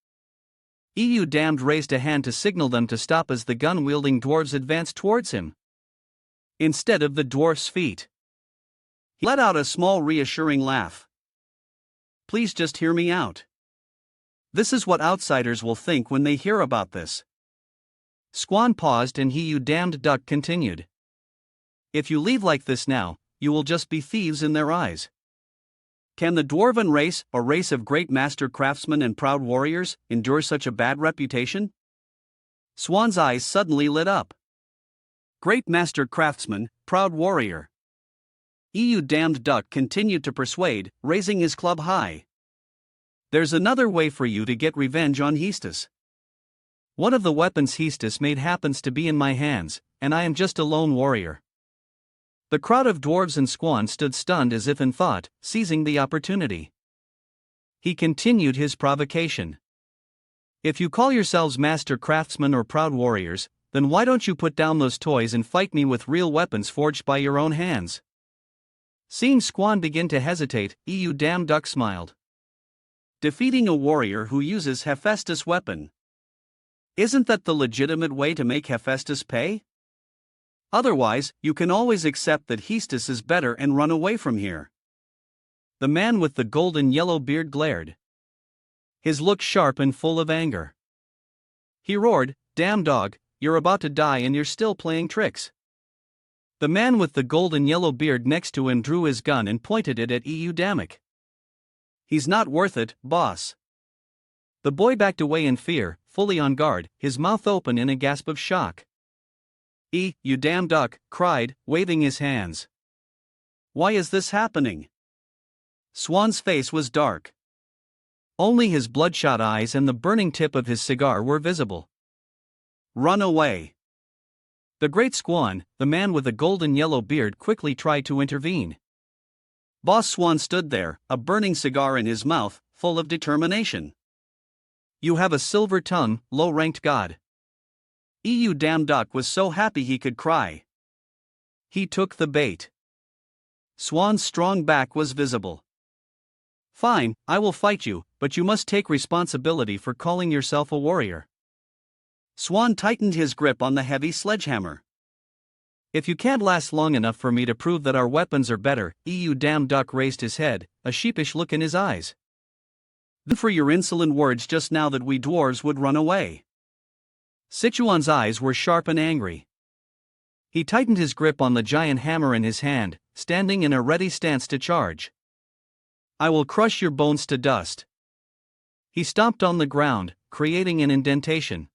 Damned raised a hand to signal them to stop as the gun-wielding dwarves advanced towards him. Instead of the dwarf's feet, he let out a small reassuring laugh. Please just hear me out. This is what outsiders will think when they hear about this. Squan paused and Damned Duck continued. If you leave like this now, you will just be thieves in their eyes. Can the dwarven race, a race of great master craftsmen and proud warriors, endure such a bad reputation? Swan's eyes suddenly lit up. Great master craftsman, proud warrior. Damned Duck continued to persuade, raising his club high. There's another way for you to get revenge on Hestus. One of the weapons Hestus made happens to be in my hands, and I am just a lone warrior. The crowd of dwarves and Squan stood stunned as if in thought, seizing the opportunity. He continued his provocation. If you call yourselves master craftsmen or proud warriors, then why don't you put down those toys and fight me with real weapons forged by your own hands? Seeing Squan begin to hesitate, Damn Duck smiled. Defeating a warrior who uses Hephaestus' weapon. Isn't that the legitimate way to make Hephaestus pay? Otherwise, you can always accept that Hestus is better and run away from here. The man with the golden yellow beard glared. His look sharp and full of anger. He roared, Damn dog, you're about to die and you're still playing tricks. The man with the golden yellow beard next to him drew his gun and pointed it at Dammick. He's not worth it, boss. The boy backed away in fear, fully on guard, his mouth open in a gasp of shock. You damn duck, cried, waving his hands. Why is this happening? Swan's face was dark. Only his bloodshot eyes and the burning tip of his cigar were visible. Run away. The great Squan, the man with the golden yellow beard, quickly tried to intervene. Boss Swan stood there, a burning cigar in his mouth, full of determination. You have a silver tongue, low-ranked god. Damn duck was so happy he could cry. He took the bait. Swan's strong back was visible. Fine, I will fight you, but you must take responsibility for calling yourself a warrior. Swan tightened his grip on the heavy sledgehammer. If you can't last long enough for me to prove that our weapons are better, Damn Duck raised his head, a sheepish look in his eyes. Then for your insolent words just now that we dwarves would run away. Sichuan's eyes were sharp and angry. He tightened his grip on the giant hammer in his hand, standing in a ready stance to charge. I will crush your bones to dust. He stomped on the ground, creating an indentation.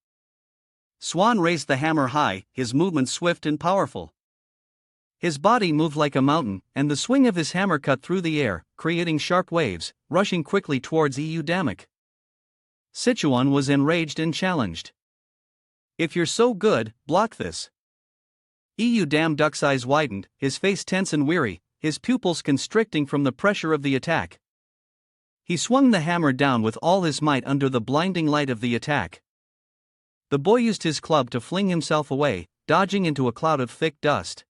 Swan raised the hammer high, his movements swift and powerful. His body moved like a mountain, and the swing of his hammer cut through the air, creating sharp waves, rushing quickly towards Dammick. Sichuan was enraged and challenged. If you're so good, block this. Damn Duck's eyes widened, his face tense and weary, his pupils constricting from the pressure of the attack. He swung the hammer down with all his might under the blinding light of the attack. The boy used his club to fling himself away, dodging into a cloud of thick dust.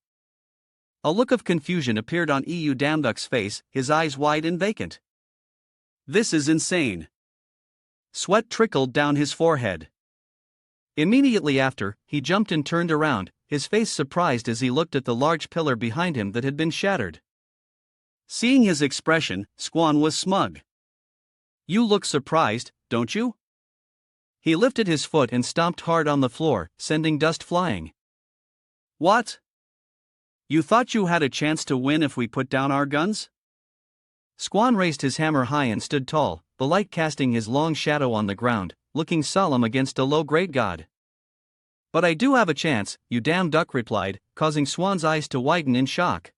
A look of confusion appeared on Damduk's face, his eyes wide and vacant. This is insane. Sweat trickled down his forehead. Immediately after, he jumped and turned around, his face surprised as he looked at the large pillar behind him that had been shattered. Seeing his expression, Squan was smug. You look surprised, don't you? He lifted his foot and stomped hard on the floor, sending dust flying. What? You thought you had a chance to win if we put down our guns? Squan raised his hammer high and stood tall, the light casting his long shadow on the ground, looking solemn against a low-grade god. But I do have a chance, Damduk replied, causing Swan's eyes to widen in shock.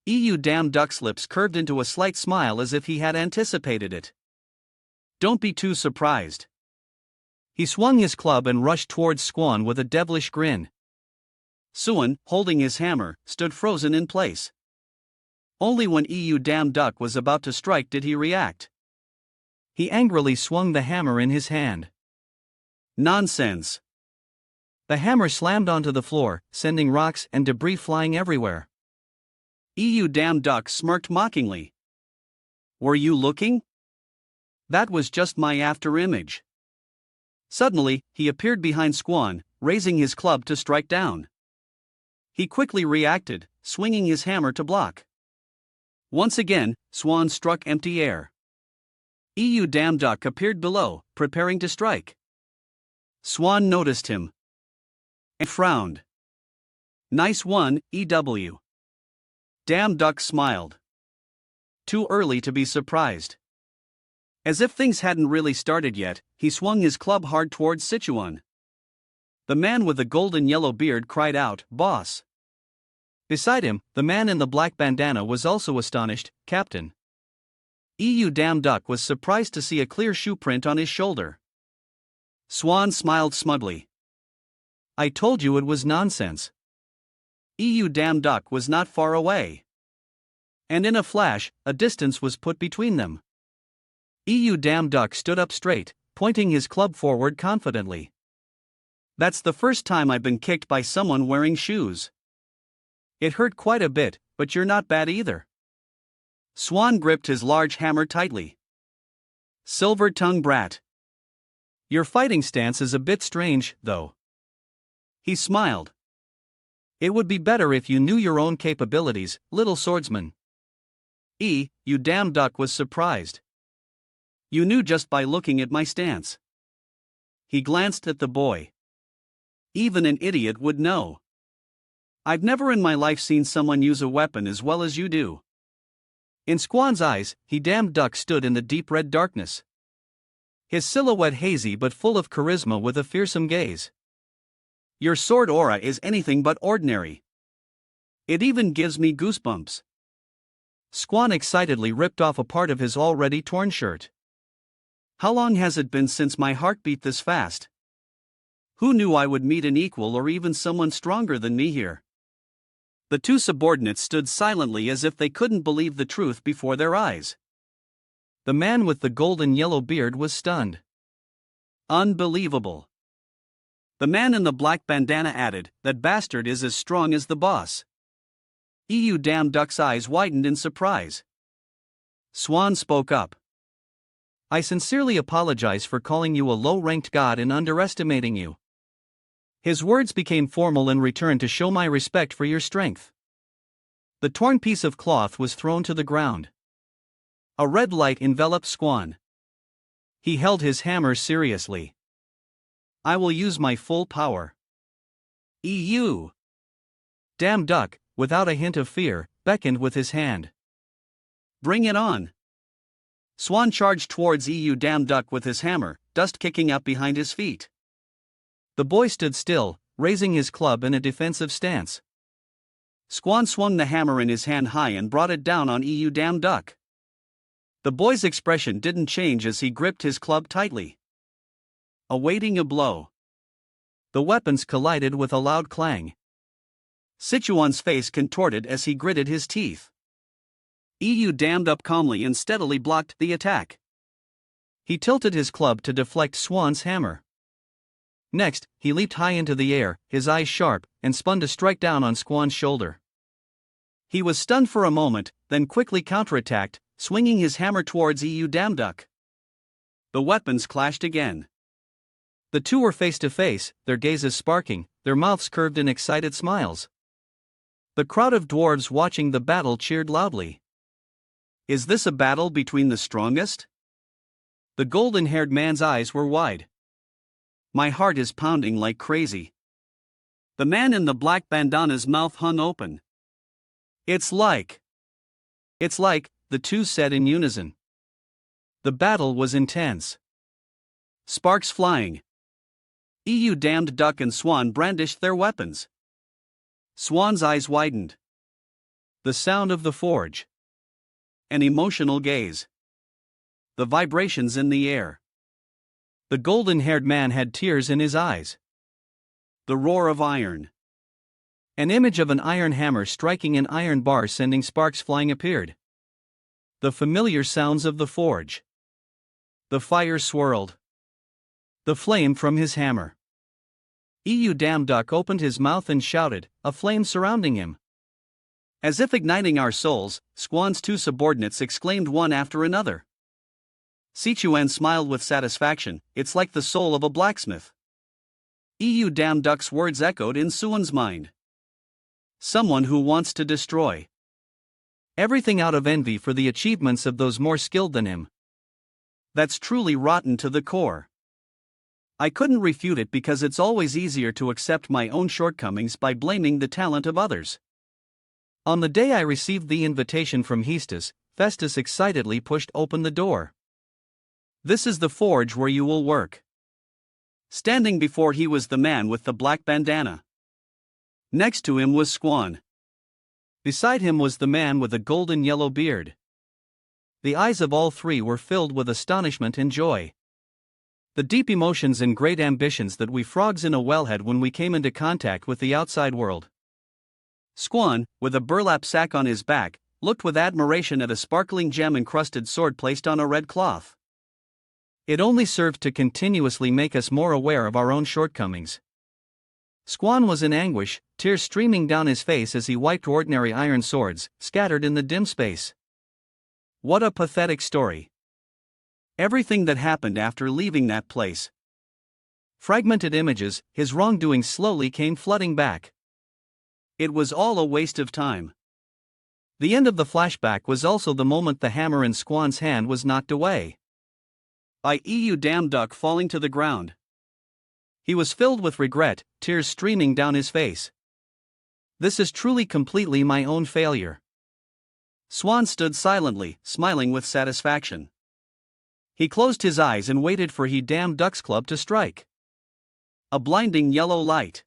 Damduk's lips curved into a slight smile as if he had anticipated it. Don't be too surprised. He swung his club and rushed towards Squan with a devilish grin. Suan, holding his hammer, stood frozen in place. Only when Damduk was about to strike did he react. He angrily swung the hammer in his hand. Nonsense! The hammer slammed onto the floor, sending rocks and debris flying everywhere. Damduk smirked mockingly. Were you looking? That was just my afterimage. Suddenly, he appeared behind Squan, raising his club to strike down. He quickly reacted, swinging his hammer to block. Once again, Swan struck empty air. Damduk appeared below, preparing to strike. Swan noticed him and frowned. Nice one, EW. Damduk smiled. Too early to be surprised. As if things hadn't really started yet, he swung his club hard towards Sichuan. The man with the golden yellow beard cried out, "Boss!" Beside him, the man in the black bandana was also astonished, "Captain." Damduk was surprised to see a clear shoe print on his shoulder. Swan smiled smugly. I told you it was nonsense. Damduk was not far away. And in a flash, a distance was put between them. Damduk stood up straight, pointing his club forward confidently. That's the first time I've been kicked by someone wearing shoes. It hurt quite a bit, but you're not bad either. Swan gripped his large hammer tightly. Silver-tongued brat. Your fighting stance is a bit strange, though. He smiled. It would be better if you knew your own capabilities, little swordsman. Damduk was surprised. You knew just by looking at my stance. He glanced at the boy. Even an idiot would know. I've never in my life seen someone use a weapon as well as you do. In Squan's eyes, Damduk stood in the deep red darkness. His silhouette hazy but full of charisma with a fearsome gaze. Your sword aura is anything but ordinary. It even gives me goosebumps. Squan excitedly ripped off a part of his already torn shirt. How long has it been since my heart beat this fast? Who knew I would meet an equal or even someone stronger than me here? The two subordinates stood silently as if they couldn't believe the truth before their eyes. The man with the golden yellow beard was stunned. Unbelievable. The man in the black bandana added, that bastard is as strong as the boss. Damduk's eyes widened in surprise. Swan spoke up. I sincerely apologize for calling you a low-ranked god and underestimating you. His words became formal in return to show my respect for your strength. The torn piece of cloth was thrown to the ground. A red light enveloped Squan. He held his hammer seriously. I will use my full power. Damduk, without a hint of fear, beckoned with his hand. Bring it on. Swan charged towards Damduk with his hammer, dust kicking up behind his feet. The boy stood still, raising his club in a defensive stance. Squan swung the hammer in his hand high and brought it down on Damduk. The boy's expression didn't change as he gripped his club tightly. Awaiting a blow. The weapons collided with a loud clang. Sichuan's face contorted as he gritted his teeth. EU dammed up calmly and steadily blocked the attack. He tilted his club to deflect Swan's hammer. Next, he leaped high into the air, his eyes sharp, and spun to strike down on Swan's shoulder. He was stunned for a moment, then quickly counterattacked, swinging his hammer towards EU Damduck. The weapons clashed again. The two were face to face, their gazes sparking, their mouths curved in excited smiles. The crowd of dwarves watching the battle cheered loudly. Is this a battle between the strongest? The golden-haired man's eyes were wide. My heart is pounding like crazy. The man in the black bandana's mouth hung open. It's like, the two said in unison. The battle was intense. Sparks flying. EU damned duck and Swan brandished their weapons. Swan's eyes widened. The sound of the forge. An emotional gaze. The vibrations in the air. The golden-haired man had tears in his eyes. The roar of iron. An image of an iron hammer striking an iron bar sending sparks flying appeared. The familiar sounds of the forge. The fire swirled. The flame from his hammer. EU Damduck opened his mouth and shouted, a flame surrounding him. As if igniting our souls, Swan's two subordinates exclaimed one after another. Sichuan smiled with satisfaction, it's like the soul of a blacksmith. EU Damduck's words echoed in Suan's mind. Someone who wants to destroy everything out of envy for the achievements of those more skilled than him. That's truly rotten to the core. I couldn't refute it because it's always easier to accept my own shortcomings by blaming the talent of others. On the day I received the invitation from Hestus, Festus excitedly pushed open the door. This is the forge where you will work. Standing before he was the man with the black bandana. Next to him was Swan. Beside him was the man with the golden yellow beard. The eyes of all three were filled with astonishment and joy. The deep emotions and great ambitions that we frogs in a well had when we came into contact with the outside world. Swan, with a burlap sack on his back, looked with admiration at a sparkling gem-encrusted sword placed on a red cloth. It only served to continuously make us more aware of our own shortcomings. Swan was in anguish, tears streaming down his face as he wiped ordinary iron swords, scattered in the dim space. What a pathetic story. Everything that happened after leaving that place. Fragmented images, his wrongdoings slowly came flooding back. It was all a waste of time. The end of the flashback was also the moment the hammer in Swan's hand was knocked away. By EU Damduck falling to the ground. He was filled with regret, tears streaming down his face. This is truly completely my own failure. Swan stood silently, smiling with satisfaction. He closed his eyes and waited for he Damduck's club to strike. A blinding yellow light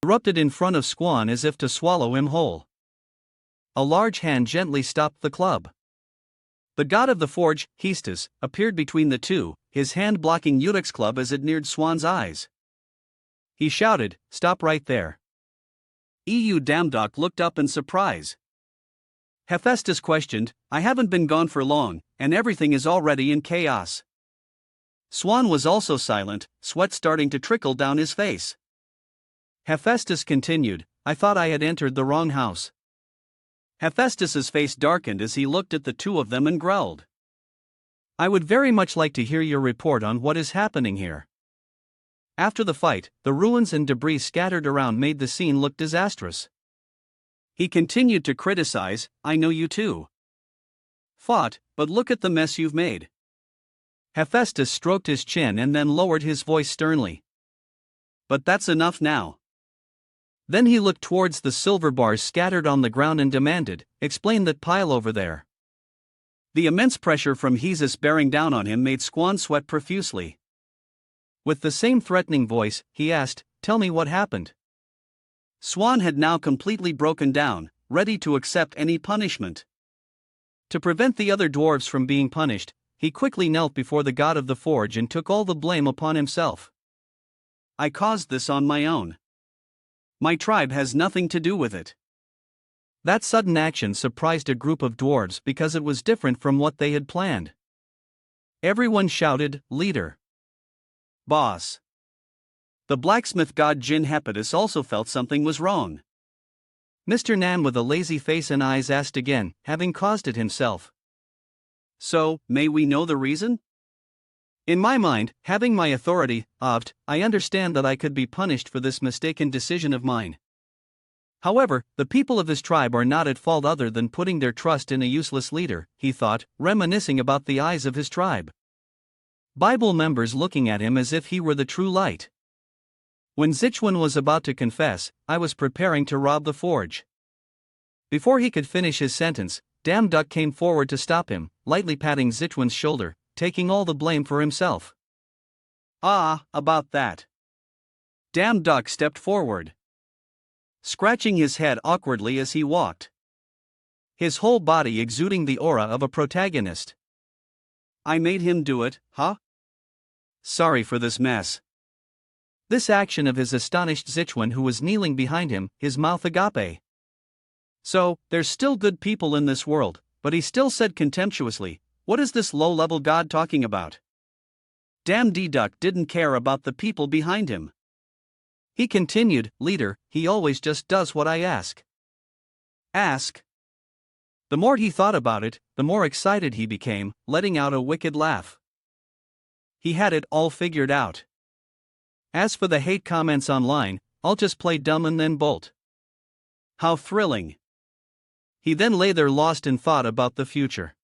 erupted in front of Swan as if to swallow him whole. A large hand gently stopped the club. The god of the forge, Hestus, appeared between the two, his hand blocking Uduk's club as it neared Swan's eyes. He shouted, "Stop right there." EU Damduck looked up in surprise. Hephaestus questioned, "I haven't been gone for long, and everything is already in chaos." Swan was also silent, sweat starting to trickle down his face. Hephaestus continued, "I thought I had entered the wrong house." Hephaestus's face darkened as he looked at the two of them and growled. "I would very much like to hear your report on what is happening here." After the fight, the ruins and debris scattered around made the scene look disastrous. He continued to criticize, "I know you two fought, but look at the mess you've made." Hephaestus stroked his chin and then lowered his voice sternly. "But that's enough now." Then he looked towards the silver bars scattered on the ground and demanded, "Explain that pile over there." The immense pressure from Hestus bearing down on him made Swan sweat profusely. With the same threatening voice, he asked, "Tell me what happened." Swan had now completely broken down, ready to accept any punishment. To prevent the other dwarves from being punished, he quickly knelt before the god of the forge and took all the blame upon himself. "I caused this on my own. My tribe has nothing to do with it. That sudden action surprised a group of dwarves because it was different from what they had planned. Everyone shouted, "Leader! Boss!" The blacksmith god Jin Hepatus also felt something was wrong. Mr. Nan with a lazy face and eyes asked again, having caused it himself. "So, may we know the reason?" "In my mind, having my authority, I understand that I could be punished for this mistaken decision of mine. However, the people of this tribe are not at fault other than putting their trust in a useless leader," he thought, reminiscing about the eyes of his tribe. Bible members looking at him as if he were the true light. When Zichuan was about to confess, "I was preparing to rob the forge." Before he could finish his sentence, Damn Duck came forward to stop him, lightly patting Zichuan's shoulder, taking all the blame for himself. About that." Damn Duck stepped forward, scratching his head awkwardly as he walked, his whole body exuding the aura of a protagonist. "I made him do it, huh? Sorry for this mess." This action of his astonished Zichuan, who was kneeling behind him, his mouth agape. "So, there's still good people in this world," but he still said contemptuously, "What is this low-level god talking about?" Damn D-Duck didn't care about the people behind him. He continued, "Leader, he always just does what I ask." Ask? The more he thought about it, the more excited he became, letting out a wicked laugh. He had it all figured out. As for the hate comments online, I'll just play dumb and then bolt. How thrilling. He then lay there lost in thought about the future.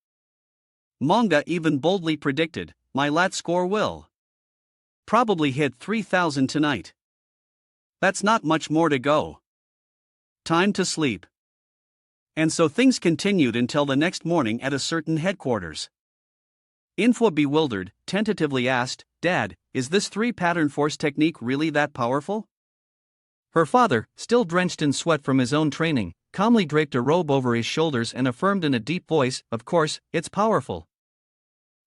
Manga even boldly predicted, "My lat score will probably hit 3,000 tonight. That's not much more to go. Time to sleep." And so things continued until the next morning at a certain headquarters. Infwa, bewildered, tentatively asked, "Dad, is this 3-pattern force technique really that powerful?" Her father, still drenched in sweat from his own training, calmly draped a robe over his shoulders and affirmed in a deep voice, "Of course, it's powerful.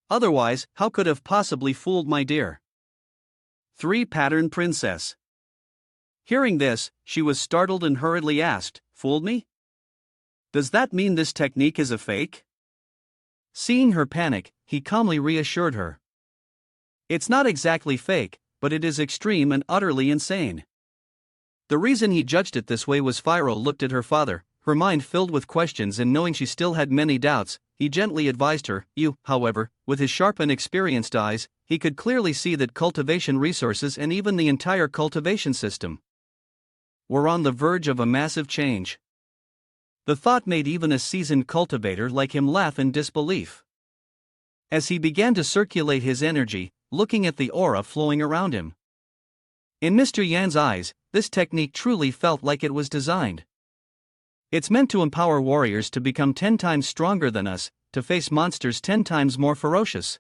Otherwise, how could have possibly fooled my dear 3-pattern princess?" Hearing this, she was startled and hurriedly asked, "Fooled me? Does that mean this technique is a fake?" Seeing her panic, he calmly reassured her. "It's not exactly fake, but it is extreme and utterly insane." The reason he judged it this way was Phiro looked at her father, her mind filled with questions, and knowing she still had many doubts, he gently advised her. However, with his sharp and experienced eyes, he could clearly see that cultivation resources and even the entire cultivation system were on the verge of a massive change. The thought made even a seasoned cultivator like him laugh in disbelief. As he began to circulate his energy, looking at the aura flowing around him. In Mr. Yan's eyes, this technique truly felt like it was designed. It's meant to empower warriors to become 10 times stronger than us, to face monsters 10 times more ferocious.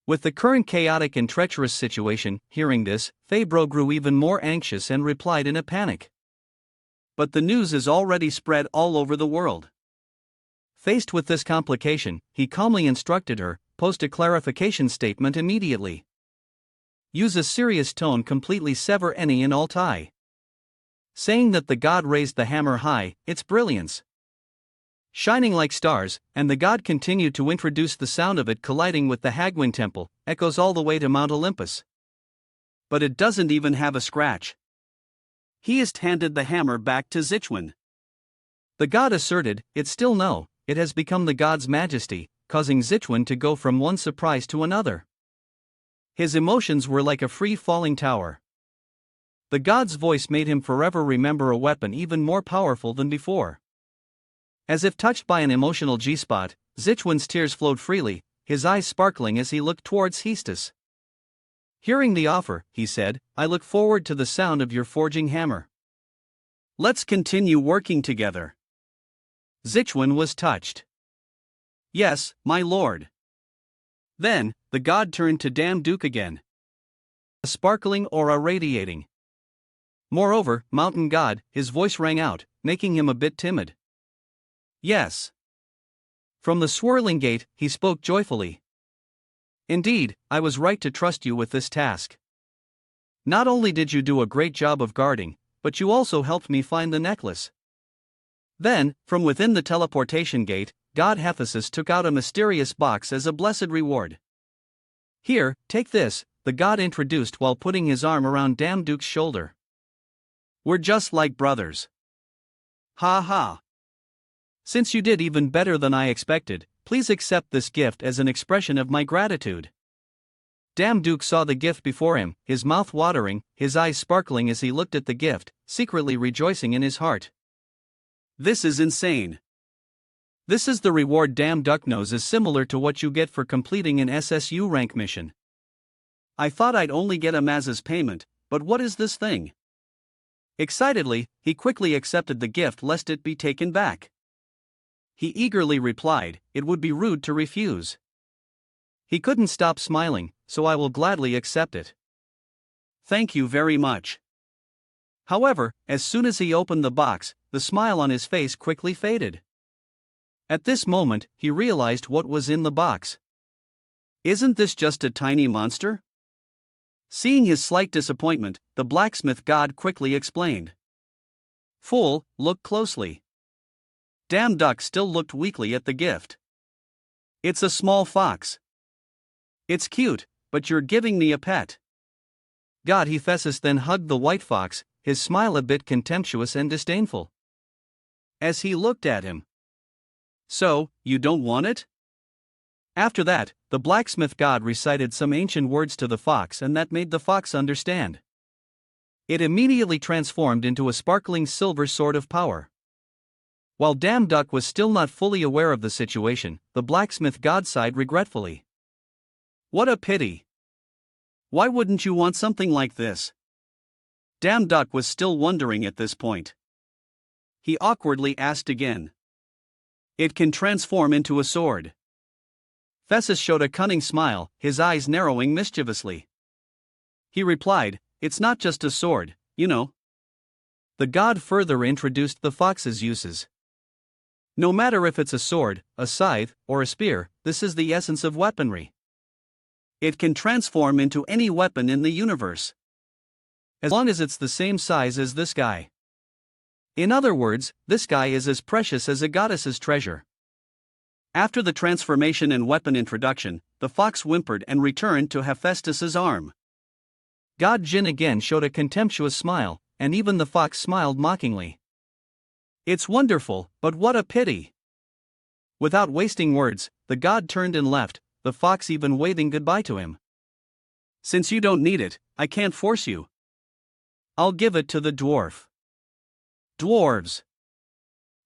With the current chaotic and treacherous situation, hearing this, Fabro grew even more anxious and replied in a panic. But the news is already spread all over the world. Faced with this complication, he calmly instructed her, "Post a clarification statement immediately. Use a serious tone, completely sever any and all tie." Saying that the god raised the hammer high, its brilliance shining like stars, and the god continued to introduce the sound of it colliding with the Hagwin temple, echoes all the way to Mount Olympus. But it doesn't even have a scratch. He just handed the hammer back to Zichuan. The god asserted, "It's still no, it has become the god's majesty," causing Zichuan to go from one surprise to another. His emotions were like a free-falling tower. The god's voice made him forever remember a weapon even more powerful than before. As if touched by an emotional G-spot, Zichuan's tears flowed freely, his eyes sparkling as he looked towards Hestus. Hearing the offer, he said, "I look forward to the sound of your forging hammer. Let's continue working together." Zichuan was touched. "Yes, my lord." Then, the god turned to Damn Duke again. A sparkling aura radiating. Moreover, Mountain God, his voice rang out, making him a bit timid. "Yes." From the swirling gate, he spoke joyfully. "Indeed, I was right to trust you with this task. Not only did you do a great job of guarding, but you also helped me find the necklace." Then, from within the teleportation gate, God Hephaestus took out a mysterious box as a blessed reward. Here, take this, the god introduced while putting his arm around Duke's shoulder. We're just like brothers. Ha ha. Since you did even better than I expected, please accept this gift as an expression of my gratitude. Duke saw the gift before him, his mouth watering, his eyes sparkling as he looked at the gift, secretly rejoicing in his heart. This is insane. This is the reward Duck knows is similar to what you get for completing an SSU rank mission. I thought I'd only get a Maz's payment, but what is this thing? Excitedly, he quickly accepted the gift lest it be taken back. He eagerly replied, it would be rude to refuse. He couldn't stop smiling, so I will gladly accept it. Thank you very much. However, as soon as he opened the box, the smile on his face quickly faded. At this moment, he realized what was in the box. Isn't this just a tiny monster? Seeing his slight disappointment, the blacksmith god quickly explained. Fool, look closely. Duck still looked weakly at the gift. It's a small fox. It's cute, but you're giving me a pet. God Hephaestus then hugged the white fox, his smile a bit contemptuous and disdainful. As he looked at him. So, you don't want it? After that, the blacksmith god recited some ancient words to the fox and that made the fox understand. It immediately transformed into a sparkling silver sword of power. While Duck was still not fully aware of the situation, the blacksmith god sighed regretfully. What a pity. Why wouldn't you want something like this? Duck was still wondering at this point. He awkwardly asked again. It can transform into a sword. Hephaestus showed a cunning smile, his eyes narrowing mischievously. He replied, it's not just a sword, you know. The god further introduced the fox's uses. No matter if it's a sword, a scythe, or a spear, this is the essence of weaponry. It can transform into any weapon in the universe. As long as it's the same size as this guy. In other words, this guy is as precious as a goddess's treasure. After the transformation and weapon introduction, the fox whimpered and returned to Hephaestus's arm. God Jin again showed a contemptuous smile, and even the fox smiled mockingly. It's wonderful, but what a pity. Without wasting words, the god turned and left, the fox even waving goodbye to him. Since you don't need it, I can't force you. I'll give it to the dwarf. Dwarves.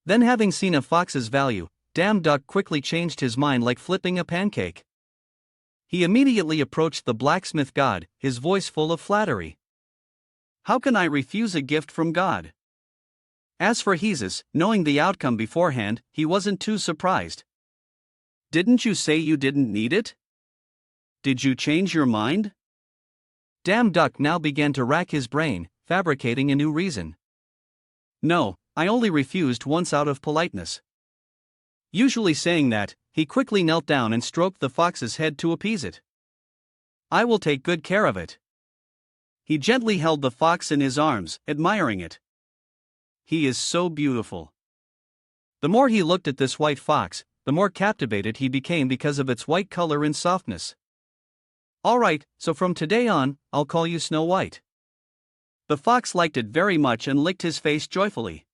Then having seen a fox's value, Duck quickly changed his mind like flipping a pancake. He immediately approached the blacksmith god, his voice full of flattery. How can I refuse a gift from God? As for Hephaestus, knowing the outcome beforehand, he wasn't too surprised. Didn't you say you didn't need it? Did you change your mind? Duck now began to rack his brain, fabricating a new reason. No, I only refused once out of politeness. Usually saying that, he quickly knelt down and stroked the fox's head to appease it. I will take good care of it. He gently held the fox in his arms, admiring it. He is so beautiful. The more he looked at this white fox, the more captivated he became because of its white color and softness. Alright, so from today on, I'll call you Snow White. The fox liked it very much and licked his face joyfully.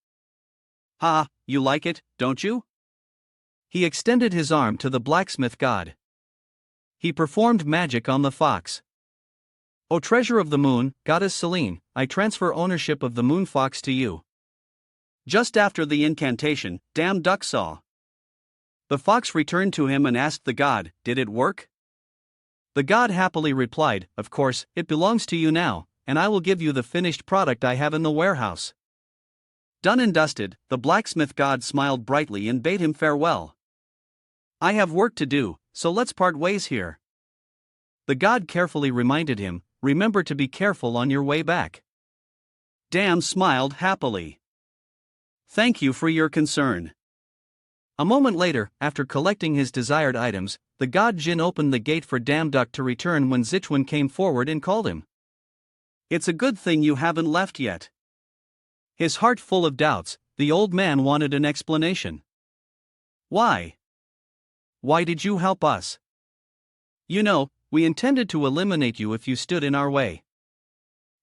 Ha, you like it, don't you? He extended his arm to the blacksmith god. He performed magic on the fox. O treasure of the moon, goddess Selene, I transfer ownership of the moon fox to you. Just after the incantation, Duck saw. The fox returned to him and asked the god, did it work? The god happily replied, of course, it belongs to you now, and I will give you the finished product I have in the warehouse. Done and dusted, the blacksmith god smiled brightly and bade him farewell. I have work to do, so let's part ways here. The god carefully reminded him, remember to be careful on your way back. Smiled happily. Thank you for your concern. A moment later, after collecting his desired items, the god Jin opened the gate for Duck to return when Zichuan came forward and called him. It's a good thing you haven't left yet. His heart full of doubts, the old man wanted an explanation. Why? Why did you help us? You know, we intended to eliminate you if you stood in our way.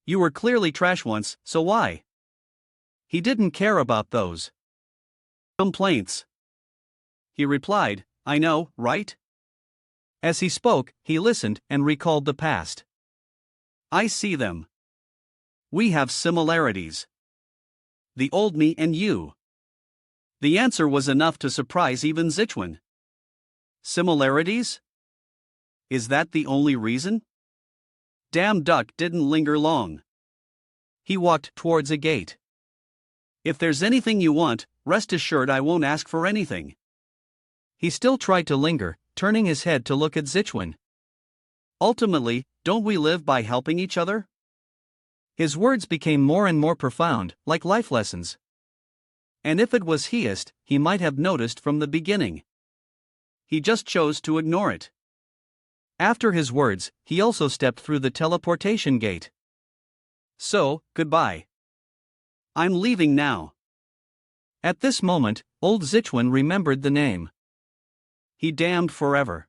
You were clearly trash once, so why? He didn't care about those complaints. He replied, I know, right? As he spoke, he listened and recalled the past. I see them. We have similarities. The old me and you. The answer was enough to surprise even Zichuan. Similarities? Is that the only reason? Damn Duck didn't linger long. He walked towards a gate. If there's anything you want, rest assured I won't ask for anything. He still tried to linger, turning his head to look at Zichuan. Ultimately, don't we live by helping each other? His words became more and more profound, like life lessons. And if it was heist, he might have noticed from the beginning. He just chose to ignore it. After his words, he also stepped through the teleportation gate. So, goodbye. I'm leaving now. At this moment, old Zichuan remembered the name. He damned forever.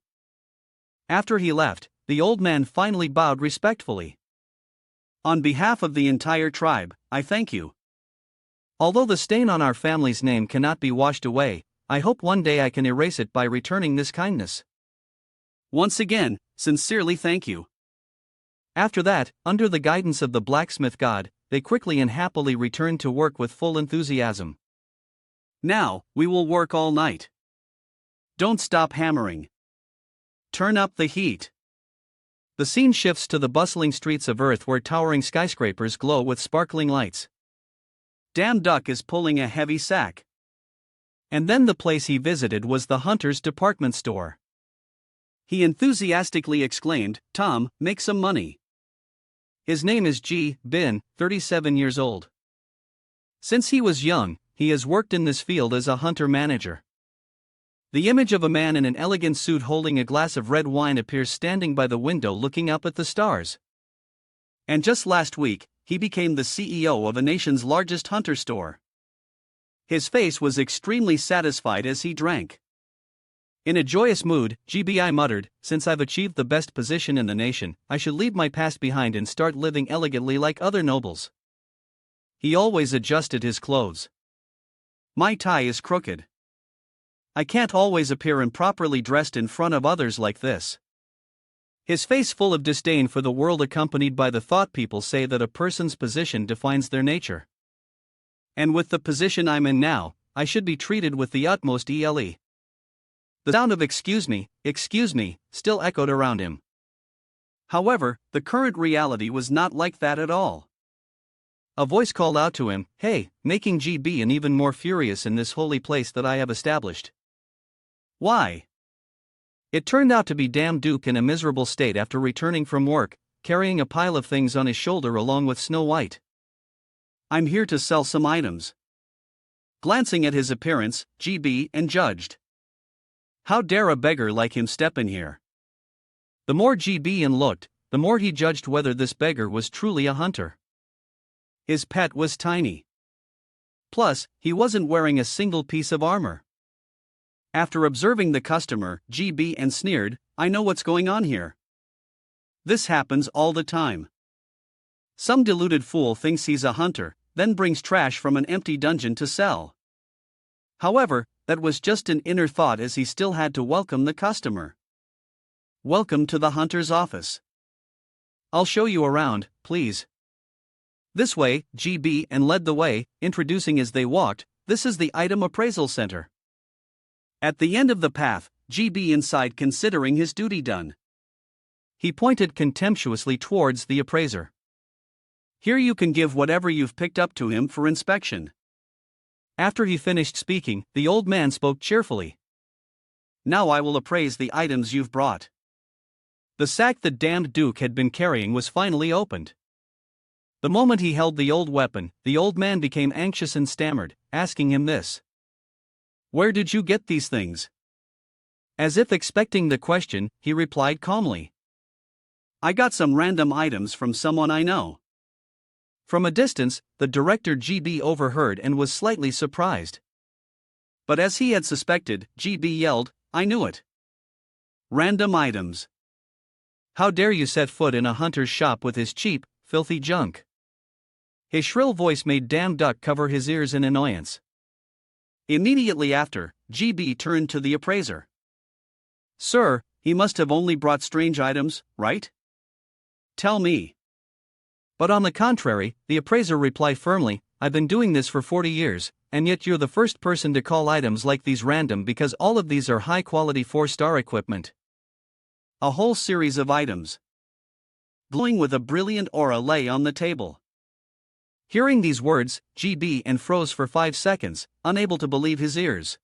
After he left, the old man finally bowed respectfully. On behalf of the entire tribe, I thank you. Although the stain on our family's name cannot be washed away, I hope one day I can erase it by returning this kindness. Once again, sincerely thank you. After that, under the guidance of the blacksmith god, they quickly and happily returned to work with full enthusiasm. Now, we will work all night. Don't stop hammering. Turn up the heat. The scene shifts to the bustling streets of Earth where towering skyscrapers glow with sparkling lights. Damn Duck is pulling a heavy sack. And then the place he visited was the Hunter's department store. He enthusiastically exclaimed, Tom, make some money. His name is Bin, 37 years old. Since he was young, he has worked in this field as a hunter manager. The image of a man in an elegant suit holding a glass of red wine appears standing by the window looking up at the stars. And just last week, he became the CEO of a nation's largest hunter store. His face was extremely satisfied as he drank. In a joyous mood, GBI muttered, since I've achieved the best position in the nation, I should leave my past behind and start living elegantly like other nobles. He always adjusted his clothes. My tie is crooked. I can't always appear improperly dressed in front of others like this. His face full of disdain for the world accompanied by the thought people say that a person's position defines their nature. And with the position I'm in now, I should be treated with the utmost ele. The sound of excuse me, still echoed around him. However, the current reality was not like that at all. A voice called out to him, hey, making GB and even more furious in this holy place that I have established. Why? It turned out to be Damn Duke in a miserable state after returning from work, carrying a pile of things on his shoulder along with Snow White. I'm here to sell some items. Glancing at his appearance, GB and judged. How dare a beggar like him step in here? The more GB and looked, the more he judged whether this beggar was truly a hunter. His pet was tiny. Plus, he wasn't wearing a single piece of armor. After observing the customer, GB and sneered, I know what's going on here. This happens all the time. Some deluded fool thinks he's a hunter, then brings trash from an empty dungeon to sell. However, that was just an inner thought as he still had to welcome the customer. Welcome to the hunter's office. I'll show you around, please. This way, GB and led the way, introducing as they walked, this is the item appraisal center. At the end of the path, GB inside considering his duty done. He pointed contemptuously towards the appraiser. Here you can give whatever you've picked up to him for inspection. After he finished speaking, the old man spoke cheerfully. Now I will appraise the items you've brought. The sack the damned Duke had been carrying was finally opened. The moment he held the old weapon, the old man became anxious and stammered, asking him this. Where did you get these things? As if expecting the question, he replied calmly. I got some random items from someone I know. From a distance, the director GB overheard and was slightly surprised. But as he had suspected, GB yelled, "I knew it! Random items! How dare you set foot in a hunter's shop with his cheap, filthy junk?" His shrill voice made Damn Duck cover his ears in annoyance. Immediately after, GB turned to the appraiser. "Sir, he must have only brought strange items, right? Tell me." But on the contrary, the appraiser replied firmly, "I've been doing this for 40 years, and yet you're the first person to call items like these random because all of these are high-quality 4-star equipment. A whole series of items, glowing with a brilliant aura, lay on the table." Hearing these words, GB and froze for 5 seconds, unable to believe his ears.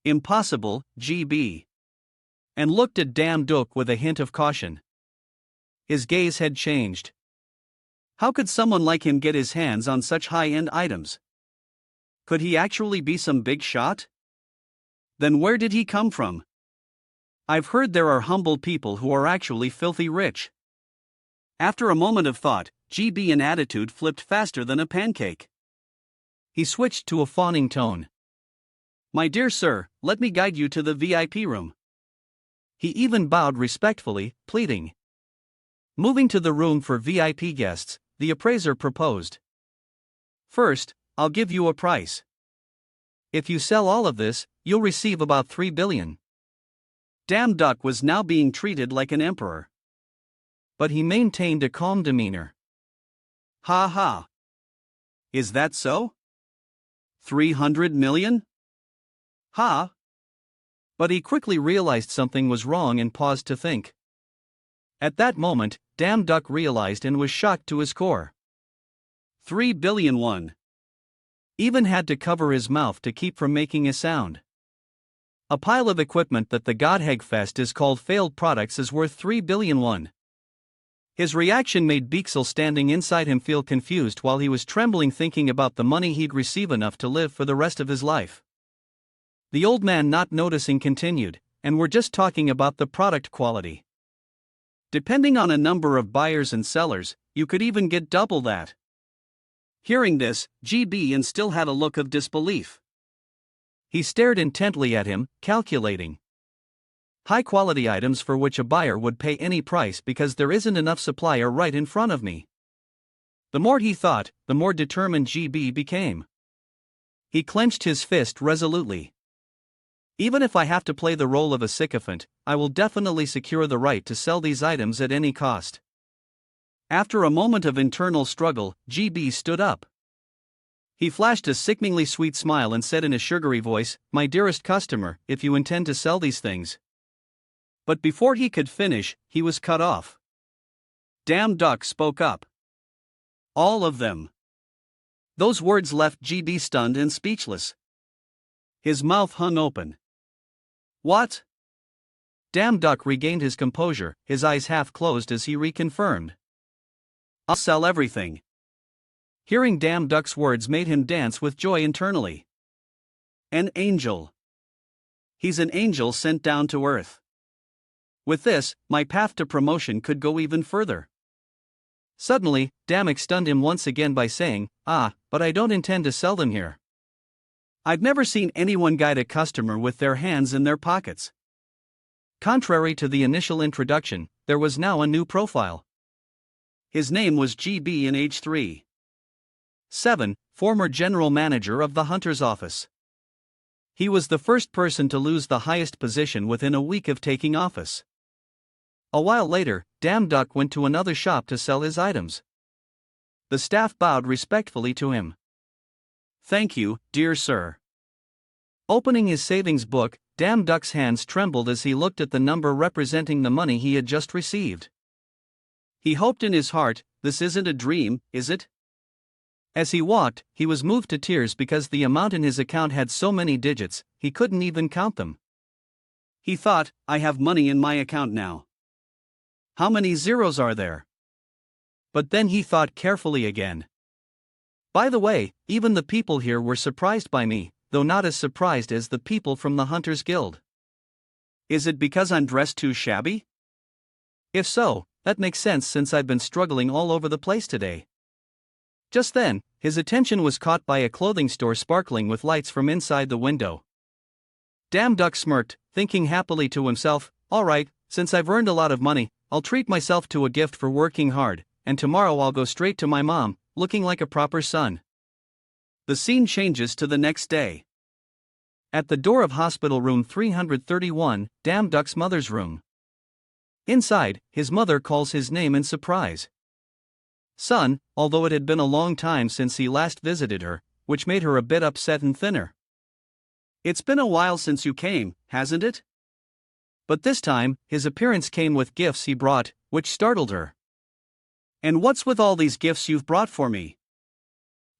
"Impossible, GB." And looked at Damn Duck with a hint of caution. His gaze had changed. How could someone like him get his hands on such high-end items? Could he actually be some big shot? Then where did he come from? I've heard there are humble people who are actually filthy rich. After a moment of thought, GB in attitude flipped faster than a pancake. He switched to a fawning tone. "My dear sir, let me guide you to the VIP room." He even bowed respectfully, pleading. Moving to the room for VIP guests, the appraiser proposed. "First, I'll give you a price. If you sell all of this, you'll receive about 3 billion. Damn Duck was now being treated like an emperor. But he maintained a calm demeanor. "Ha ha. Is that so? 300 million? Ha?" But he quickly realized something was wrong and paused to think. At that moment, Damn Duck realized and was shocked to his core. 3 billion won. Even had to cover his mouth to keep from making a sound. A pile of equipment that the Godhegfest is called failed products is worth 3 billion won. His reaction made Beaksel standing inside him feel confused while he was trembling, thinking about the money he'd receive enough to live for the rest of his life. The old man, not noticing, continued, "And we're just talking about the product quality. Depending on a number of buyers and sellers, you could even get double that." Hearing this, GB and still had a look of disbelief. He stared intently at him, calculating. High-quality items for which a buyer would pay any price because there isn't enough supply are right in front of me. The more he thought, the more determined GB became. He clenched his fist resolutely. "Even if I have to play the role of a sycophant, I will definitely secure the right to sell these items at any cost." After a moment of internal struggle, GB stood up. He flashed a sickeningly sweet smile and said in a sugary voice, "My dearest customer, if you intend to sell these things..." But before he could finish, he was cut off. Damn Duck spoke up. "All of them." Those words left GB stunned and speechless. His mouth hung open. "What?" Damn Duck regained his composure, his eyes half closed as he reconfirmed. "I'll sell everything." Hearing Damn Duck's words made him dance with joy internally. An angel. He's an angel sent down to earth. With this, my path to promotion could go even further. Suddenly, Damek stunned him once again by saying, "But I don't intend to sell them here. I've never seen anyone guide a customer with their hands in their pockets." Contrary to the initial introduction, there was now a new profile. His name was GB in age 3. 7, former general manager of the Hunter's office. He was the first person to lose the highest position within a week of taking office. A while later, Damn Duck went to another shop to sell his items. The staff bowed respectfully to him. "Thank you, dear sir." Opening his savings book, Damn Duck's hands trembled as he looked at the number representing the money he had just received. He hoped in his heart, "This isn't a dream, is it?" As he walked, he was moved to tears because the amount in his account had so many digits, he couldn't even count them. He thought, "I have money in my account now. How many zeros are there?" But then he thought carefully again. "By the way, even the people here were surprised by me, though not as surprised as the people from the Hunters Guild. Is it because I'm dressed too shabby? If so, that makes sense since I've been struggling all over the place today. Just then, his attention was caught by a clothing store sparkling with lights from inside the window. Damn Duck smirked, thinking happily to himself, "Alright, since I've earned a lot of money, I'll treat myself to a gift for working hard, and tomorrow I'll go straight to my mom, looking like a proper son." The scene changes to the next day. At the door of hospital room 331, Damn Duck's mother's room. Inside, his mother calls his name in surprise. "Son," although it had been a long time since he last visited her, which made her a bit upset and thinner. "It's been a while since you came, hasn't it?" But this time, his appearance came with gifts he brought, which startled her. "And what's with all these gifts you've brought for me?"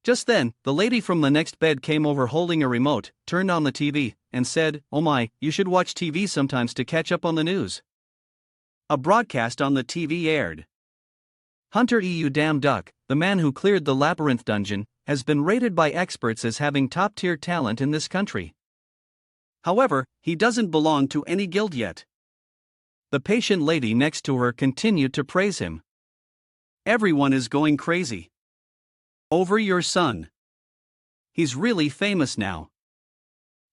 Just then, the lady from the next bed came over holding a remote, turned on the TV, and said, "Oh my, you should watch TV sometimes to catch up on the news." A broadcast on the TV aired. Hunter EU Damn Duck, the man who cleared the labyrinth dungeon, has been rated by experts as having top-tier talent in this country. However, he doesn't belong to any guild yet. The patient lady next to her continued to praise him. "Everyone is going crazy over your son. He's really famous now."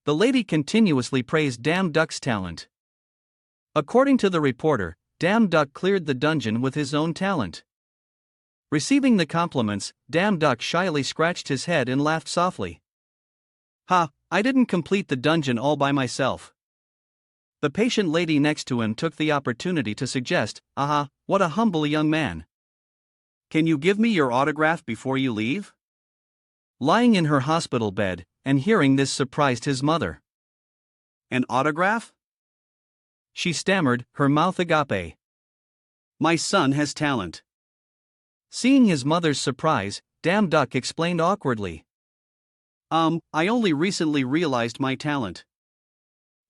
The lady continuously praised Damn Duck's talent. According to the reporter, Damn Duck cleared the dungeon with his own talent. Receiving the compliments, Damn Duck shyly scratched his head and laughed softly. "Ha, I didn't complete the dungeon all by myself." The patient lady next to him took the opportunity to suggest, "Aha, what a humble young man. Can you give me your autograph before you leave?" Lying in her hospital bed, and hearing this surprised his mother. "An autograph?" she stammered, her mouth agape. "My son has talent." Seeing his mother's surprise, Damn Duck explained awkwardly. I only recently realized my talent."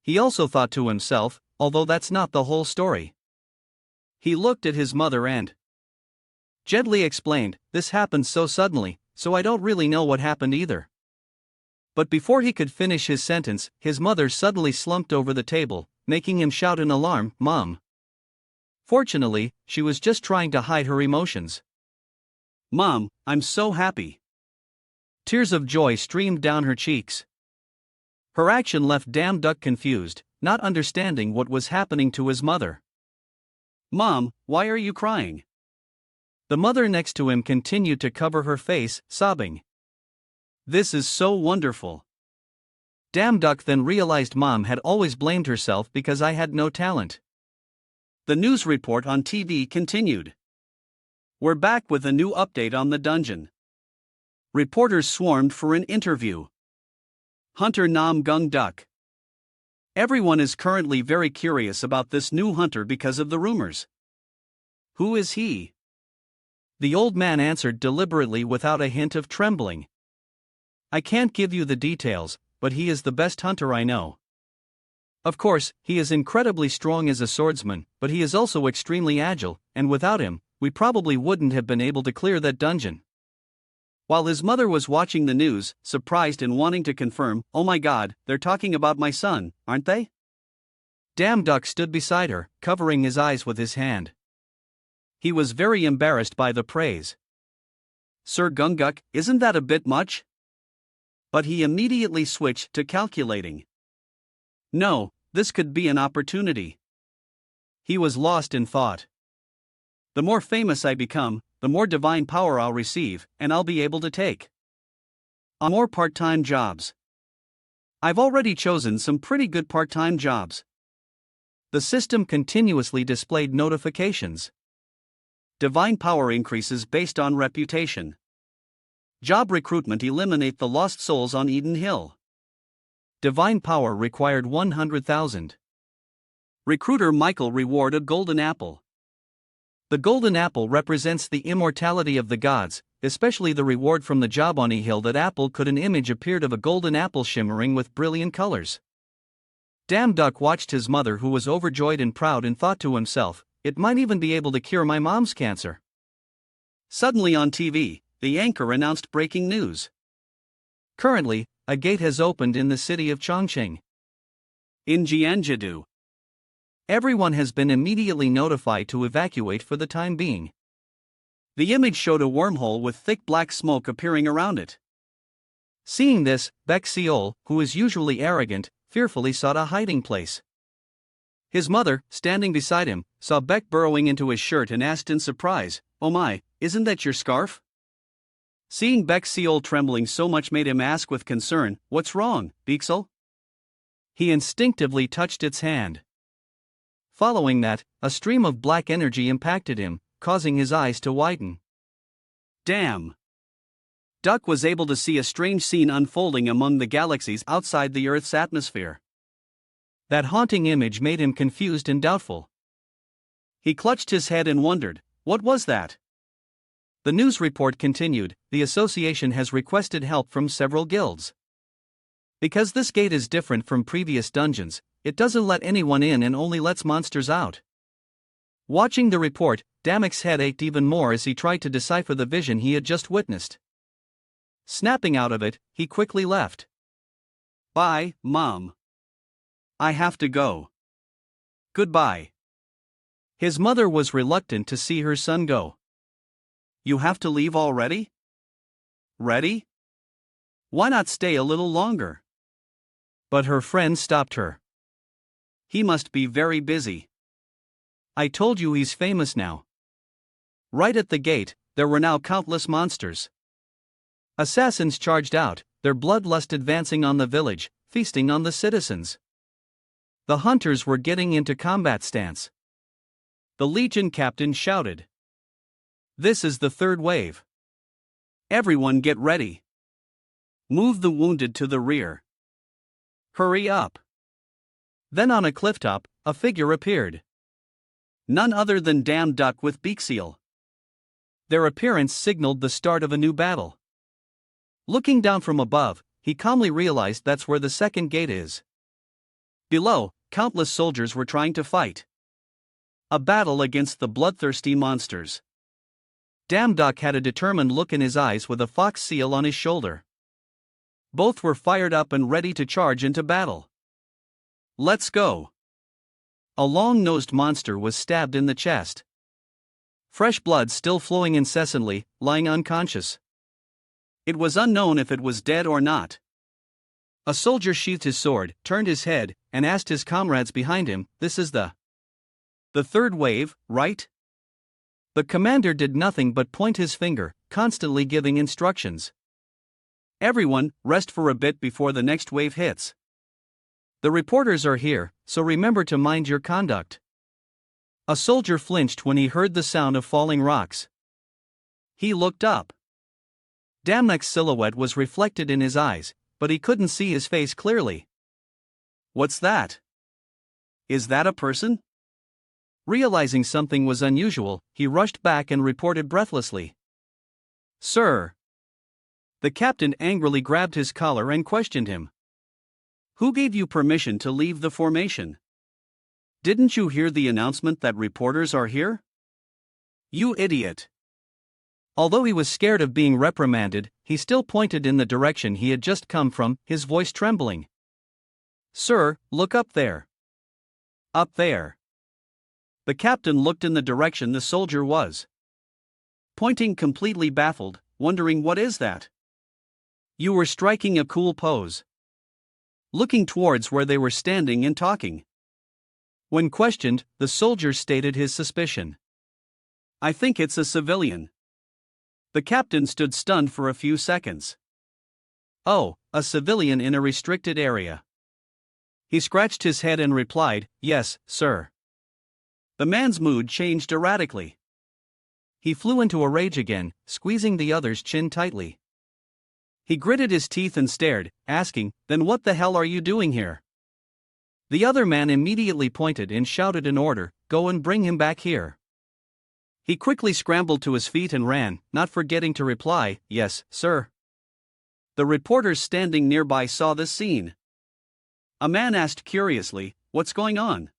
He also thought to himself, although that's not the whole story. He looked at his mother and gently explained, "This happened so suddenly, so I don't really know what happened either." But before he could finish his sentence, his mother suddenly slumped over the table, making him shout in alarm, "Mom!" Fortunately, she was just trying to hide her emotions. "Mom, I'm so happy." Tears of joy streamed down her cheeks. Her action left Damn Duck confused, not understanding what was happening to his mother. "Mom, why are you crying?" The mother next to him continued to cover her face, sobbing. "This is so wonderful." Damn Duck then realized Mom had always blamed herself because I had no talent. The news report on TV continued. We're back with a new update on the dungeon. Reporters swarmed for an interview. Hunter Nam Gung Duck. Everyone is currently very curious about this new hunter because of the rumors. Who is he? The old man answered deliberately without a hint of trembling. I can't give you the details, but he is the best hunter I know. Of course, he is incredibly strong as a swordsman, but he is also extremely agile, and without him, we probably wouldn't have been able to clear that dungeon. While his mother was watching the news, surprised and wanting to confirm, "Oh my God, they're talking about my son, aren't they?" Damn Duck stood beside her, covering his eyes with his hand. He was very embarrassed by the praise. "Sir Gunguk, isn't that a bit much?" But he immediately switched to calculating. No, this could be an opportunity. He was lost in thought. The more famous I become, the more divine power I'll receive, and I'll be able to take on more part-time jobs. I've already chosen some pretty good part-time jobs. The system continuously displayed notifications. Divine power increases based on reputation. Job recruitment eliminate the lost souls on Eden Hill. Divine power required 100,000. Recruiter Michael reward a golden apple. The golden apple represents the immortality of the gods, especially the reward from the job on E Hill. That apple could an image appeared of a golden apple shimmering with brilliant colors. Damn Duck watched his mother, who was overjoyed and proud, and thought to himself, it might even be able to cure my mom's cancer. Suddenly on TV, the anchor announced breaking news. Currently, a gate has opened in the city of Chongqing, in Jianjidu. Everyone has been immediately notified to evacuate for the time being. The image showed a wormhole with thick black smoke appearing around it. Seeing this, Seol, who is usually arrogant, fearfully sought a hiding place. His mother, standing beside him, saw Beck burrowing into his shirt and asked in surprise, "Oh my, isn't that your scarf?" Seeing Seol trembling so much made him ask with concern, "What's wrong, Bexel?" He instinctively touched its hand. Following that, a stream of black energy impacted him, causing his eyes to widen. Damn! Duck was able to see a strange scene unfolding among the galaxies outside the Earth's atmosphere. That haunting image made him confused and doubtful. He clutched his head and wondered, what was that? The news report continued, the association has requested help from several guilds. Because this gate is different from previous dungeons, it doesn't let anyone in and only lets monsters out. Watching the report, Damek's head ached even more as he tried to decipher the vision he had just witnessed. Snapping out of it, he quickly left. Bye, Mom. I have to go. Goodbye. His mother was reluctant to see her son go. You have to leave already? Ready? Why not stay a little longer? But her friend stopped her. He must be very busy. I told you he's famous now. Right at the gate, there were now countless monsters. Assassins charged out, their bloodlust advancing on the village, feasting on the citizens. The hunters were getting into combat stance. The Legion captain shouted, "This is the third wave. Everyone get ready. Move the wounded to the rear. Hurry up." Then on a clifftop, a figure appeared. None other than Damn Duck with Beakseal. Their appearance signaled the start of a new battle. Looking down from above, he calmly realized that's where the second gate is. Below, countless soldiers were trying to fight. A battle against the bloodthirsty monsters. Damn Duck had a determined look in his eyes with a fox seal on his shoulder. Both were fired up and ready to charge into battle. Let's go. A long-nosed monster was stabbed in the chest. Fresh blood still flowing incessantly, lying unconscious. It was unknown if it was dead or not. A soldier sheathed his sword, turned his head, and asked his comrades behind him, "This is the third wave, right?" The commander did nothing but point his finger, constantly giving instructions. "Everyone, rest for a bit before the next wave hits. The reporters are here, so remember to mind your conduct." A soldier flinched when he heard the sound of falling rocks. He looked up. Damnek's silhouette was reflected in his eyes, but he couldn't see his face clearly. "What's that? Is that a person?" Realizing something was unusual, he rushed back and reported breathlessly, "Sir." The captain angrily grabbed his collar and questioned him. "Who gave you permission to leave the formation? Didn't you hear the announcement that reporters are here? You idiot." Although he was scared of being reprimanded, he still pointed in the direction he had just come from, his voice trembling. "Sir, look up there. Up there." The captain looked in the direction the soldier was pointing, completely baffled, wondering what is that. "You were striking a cool pose. Looking towards where they were standing and talking." When questioned, the soldier stated his suspicion. "I think it's a civilian." The captain stood stunned for a few seconds. "Oh, a civilian in a restricted area." He scratched his head and replied, "Yes, sir." The man's mood changed erratically. He flew into a rage again, squeezing the other's chin tightly. He gritted his teeth and stared, asking, "Then what the hell are you doing here?" The other man immediately pointed and shouted an order, "Go and bring him back here." He quickly scrambled to his feet and ran, not forgetting to reply, "Yes, sir." The reporters standing nearby saw this scene. A man asked curiously, "What's going on?"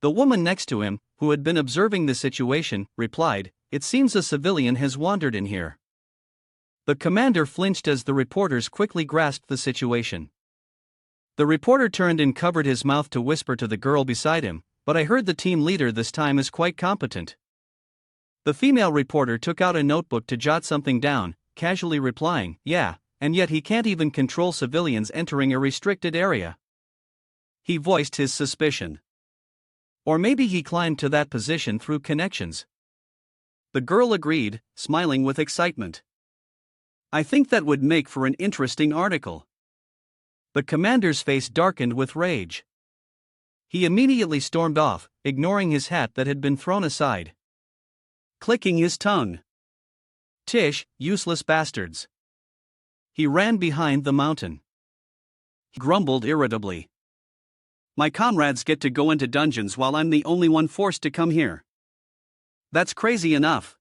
The woman next to him, who had been observing the situation, replied, "It seems a civilian has wandered in here." The commander flinched as the reporters quickly grasped the situation. The reporter turned and covered his mouth to whisper to the girl beside him, "But I heard the team leader this time is quite competent." The female reporter took out a notebook to jot something down, casually replying, "Yeah, and yet he can't even control civilians entering a restricted area." He voiced his suspicion. Or maybe he climbed to that position through connections. The girl agreed, smiling with excitement. "I think that would make for an interesting article." The commander's face darkened with rage. He immediately stormed off, ignoring his hat that had been thrown aside. Clicking his tongue. "Tish, useless bastards." He ran behind the mountain. He grumbled irritably. "My comrades get to go into dungeons while I'm the only one forced to come here. That's crazy enough.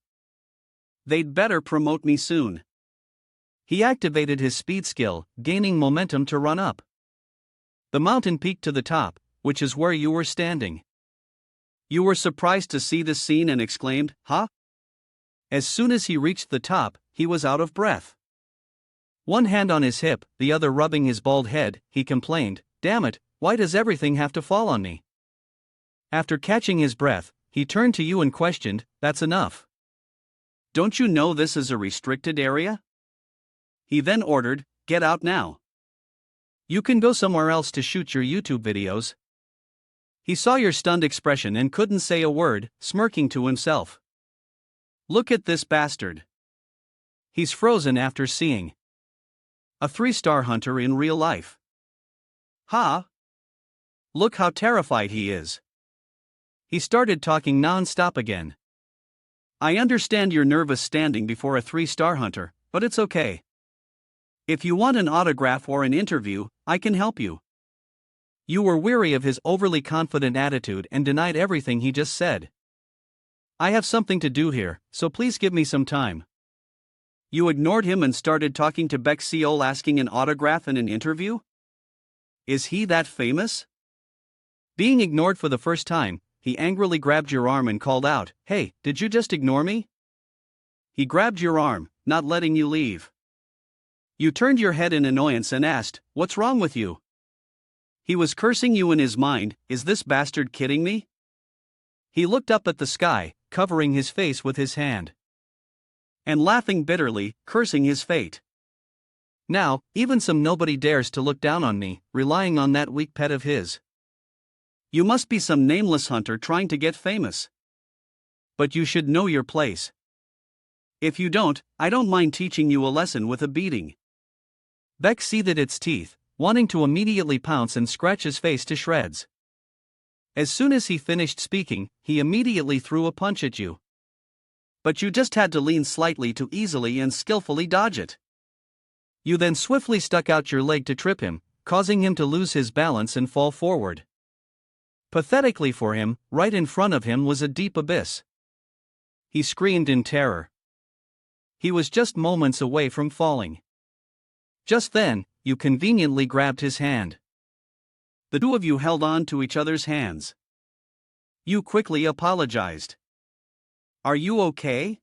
They'd better promote me soon." He activated his speed skill, gaining momentum to run up. The mountain peaked to the top, which is where you were standing. You were surprised to see this scene and exclaimed, "Huh?" As soon as he reached the top, he was out of breath. One hand on his hip, the other rubbing his bald head, he complained, "Damn it, why does everything have to fall on me?" After catching his breath, he turned to you and questioned, "That's enough. Don't you know this is a restricted area?" He then ordered, "Get out now. You can go somewhere else to shoot your YouTube videos." He saw your stunned expression and couldn't say a word, smirking to himself. "Look at this bastard. He's frozen after seeing a 3-star hunter in real life. Ha! Look how terrified he is." He started talking non-stop again. "I understand you're nervous standing before a 3-star hunter, but it's okay. If you want an autograph or an interview, I can help you." You were weary of his overly confident attitude and denied everything he just said. "I have something to do here, so please give me some time." You ignored him and started talking to Beck Seol asking an autograph and an interview? Is he that famous? Being ignored for the first time, he angrily grabbed your arm and called out, "Hey, did you just ignore me?" He grabbed your arm, not letting you leave. You turned your head in annoyance and asked, "What's wrong with you?" He was cursing you in his mind, "Is this bastard kidding me?" He looked up at the sky, covering his face with his hand. And laughing bitterly, cursing his fate. "Now, even some nobody dares to look down on me, relying on that weak pet of his. You must be some nameless hunter trying to get famous. But you should know your place. If you don't, I don't mind teaching you a lesson with a beating." Beck seethed its teeth, wanting to immediately pounce and scratch his face to shreds. As soon as he finished speaking, he immediately threw a punch at you. But you just had to lean slightly to easily and skillfully dodge it. You then swiftly stuck out your leg to trip him, causing him to lose his balance and fall forward. Pathetically for him, right in front of him was a deep abyss. He screamed in terror. He was just moments away from falling. Just then, you conveniently grabbed his hand. The two of you held on to each other's hands. You quickly apologized. "Are you okay?"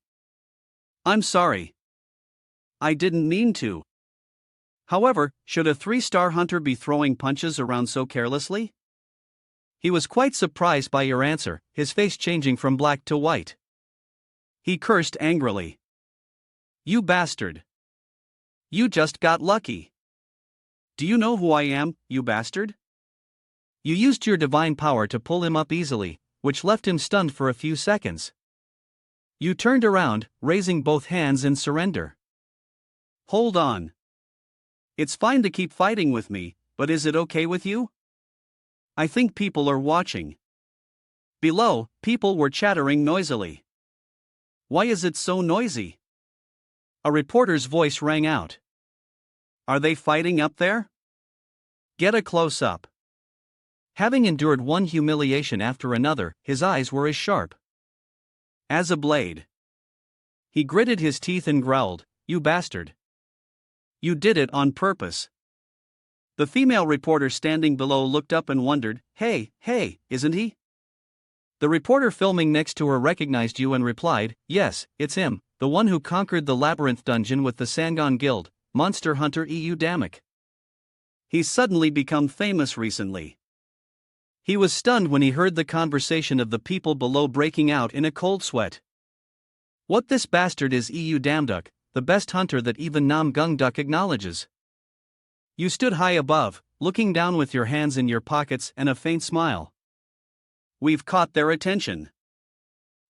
"I'm sorry. I didn't mean to." However, should a 3-star hunter be throwing punches around so carelessly? He was quite surprised by your answer, his face changing from black to white. He cursed angrily. "You bastard. You just got lucky. Do you know who I am, you bastard?" You used your divine power to pull him up easily, which left him stunned for a few seconds. You turned around, raising both hands in surrender. "Hold on. It's fine to keep fighting with me, but is it okay with you? I think people are watching." Below, people were chattering noisily. "Why is it so noisy?" A reporter's voice rang out. "Are they fighting up there? Get a close-up." Having endured one humiliation after another, his eyes were as sharp as a blade. He gritted his teeth and growled, "You bastard. You did it on purpose." The female reporter standing below looked up and wondered, hey, isn't he?" The reporter filming next to her recognized you and replied, "Yes, it's him, the one who conquered the labyrinth dungeon with the Sangon Guild, Monster Hunter EU Damek. He's suddenly become famous recently." He was stunned when he heard the conversation of the people below breaking out in a cold sweat. What this bastard is EU Damduck, the best hunter that even Nam Gung Duck acknowledges. You stood high above, looking down with your hands in your pockets and a faint smile. We've caught their attention.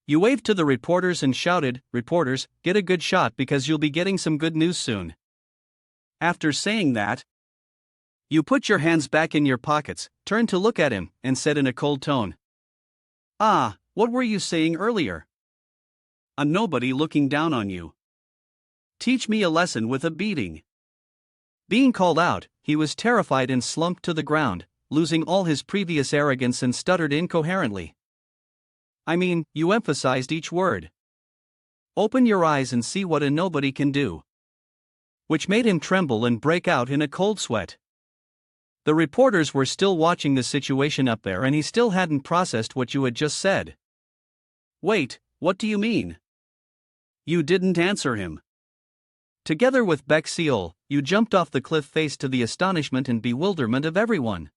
You waved to the reporters and shouted, "Reporters, get a good shot because you'll be getting some good news soon." After saying that, you put your hands back in your pockets, turned to look at him, and said in a cold tone, "Ah, what were you saying earlier? A nobody looking down on you. Teach me a lesson with a beating." Being called out, he was terrified and slumped to the ground, losing all his previous arrogance and stuttered incoherently. "I mean, you emphasized each word. Open your eyes and see what a nobody can do." Which made him tremble and break out in a cold sweat. The reporters were still watching the situation up there and he still hadn't processed what you had just said. "Wait, what do you mean?" You didn't answer him. Together with Beck Seol, you jumped off the cliff face to the astonishment and bewilderment of everyone.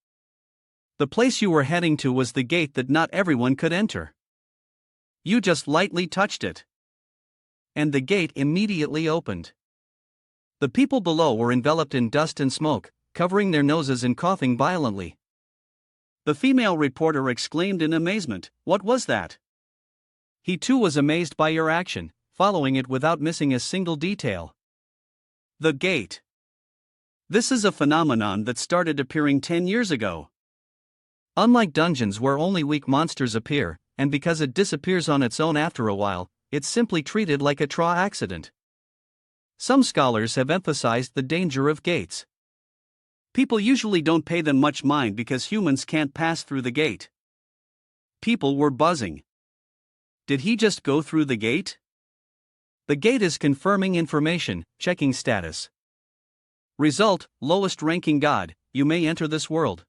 The place you were heading to was the gate that not everyone could enter. You just lightly touched it. And the gate immediately opened. The people below were enveloped in dust and smoke, covering their noses and coughing violently. The female reporter exclaimed in amazement, "What was that?" He too was amazed by your action, following it without missing a single detail. The gate. This is a phenomenon that started appearing 10 years ago. Unlike dungeons where only weak monsters appear, and because it disappears on its own after a while, it's simply treated like a accident. Some scholars have emphasized the danger of gates. People usually don't pay them much mind because humans can't pass through the gate. People were buzzing. Did he just go through the gate? The gate is confirming information, checking status. Result, lowest ranking god, you may enter this world.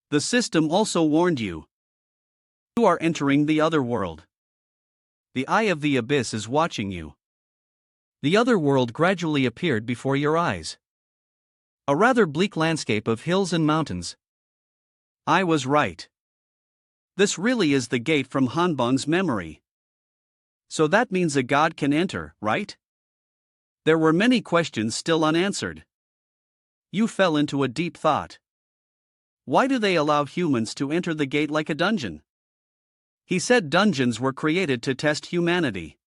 The system also warned you. You are entering the other world. The eye of the abyss is watching you. The other world gradually appeared before your eyes. A rather bleak landscape of hills and mountains. I was right. This really is the gate from Hanbang's memory. So that means a god can enter, right? There were many questions still unanswered. You fell into a deep thought. Why do they allow humans to enter the gate like a dungeon? He said dungeons were created to test humanity.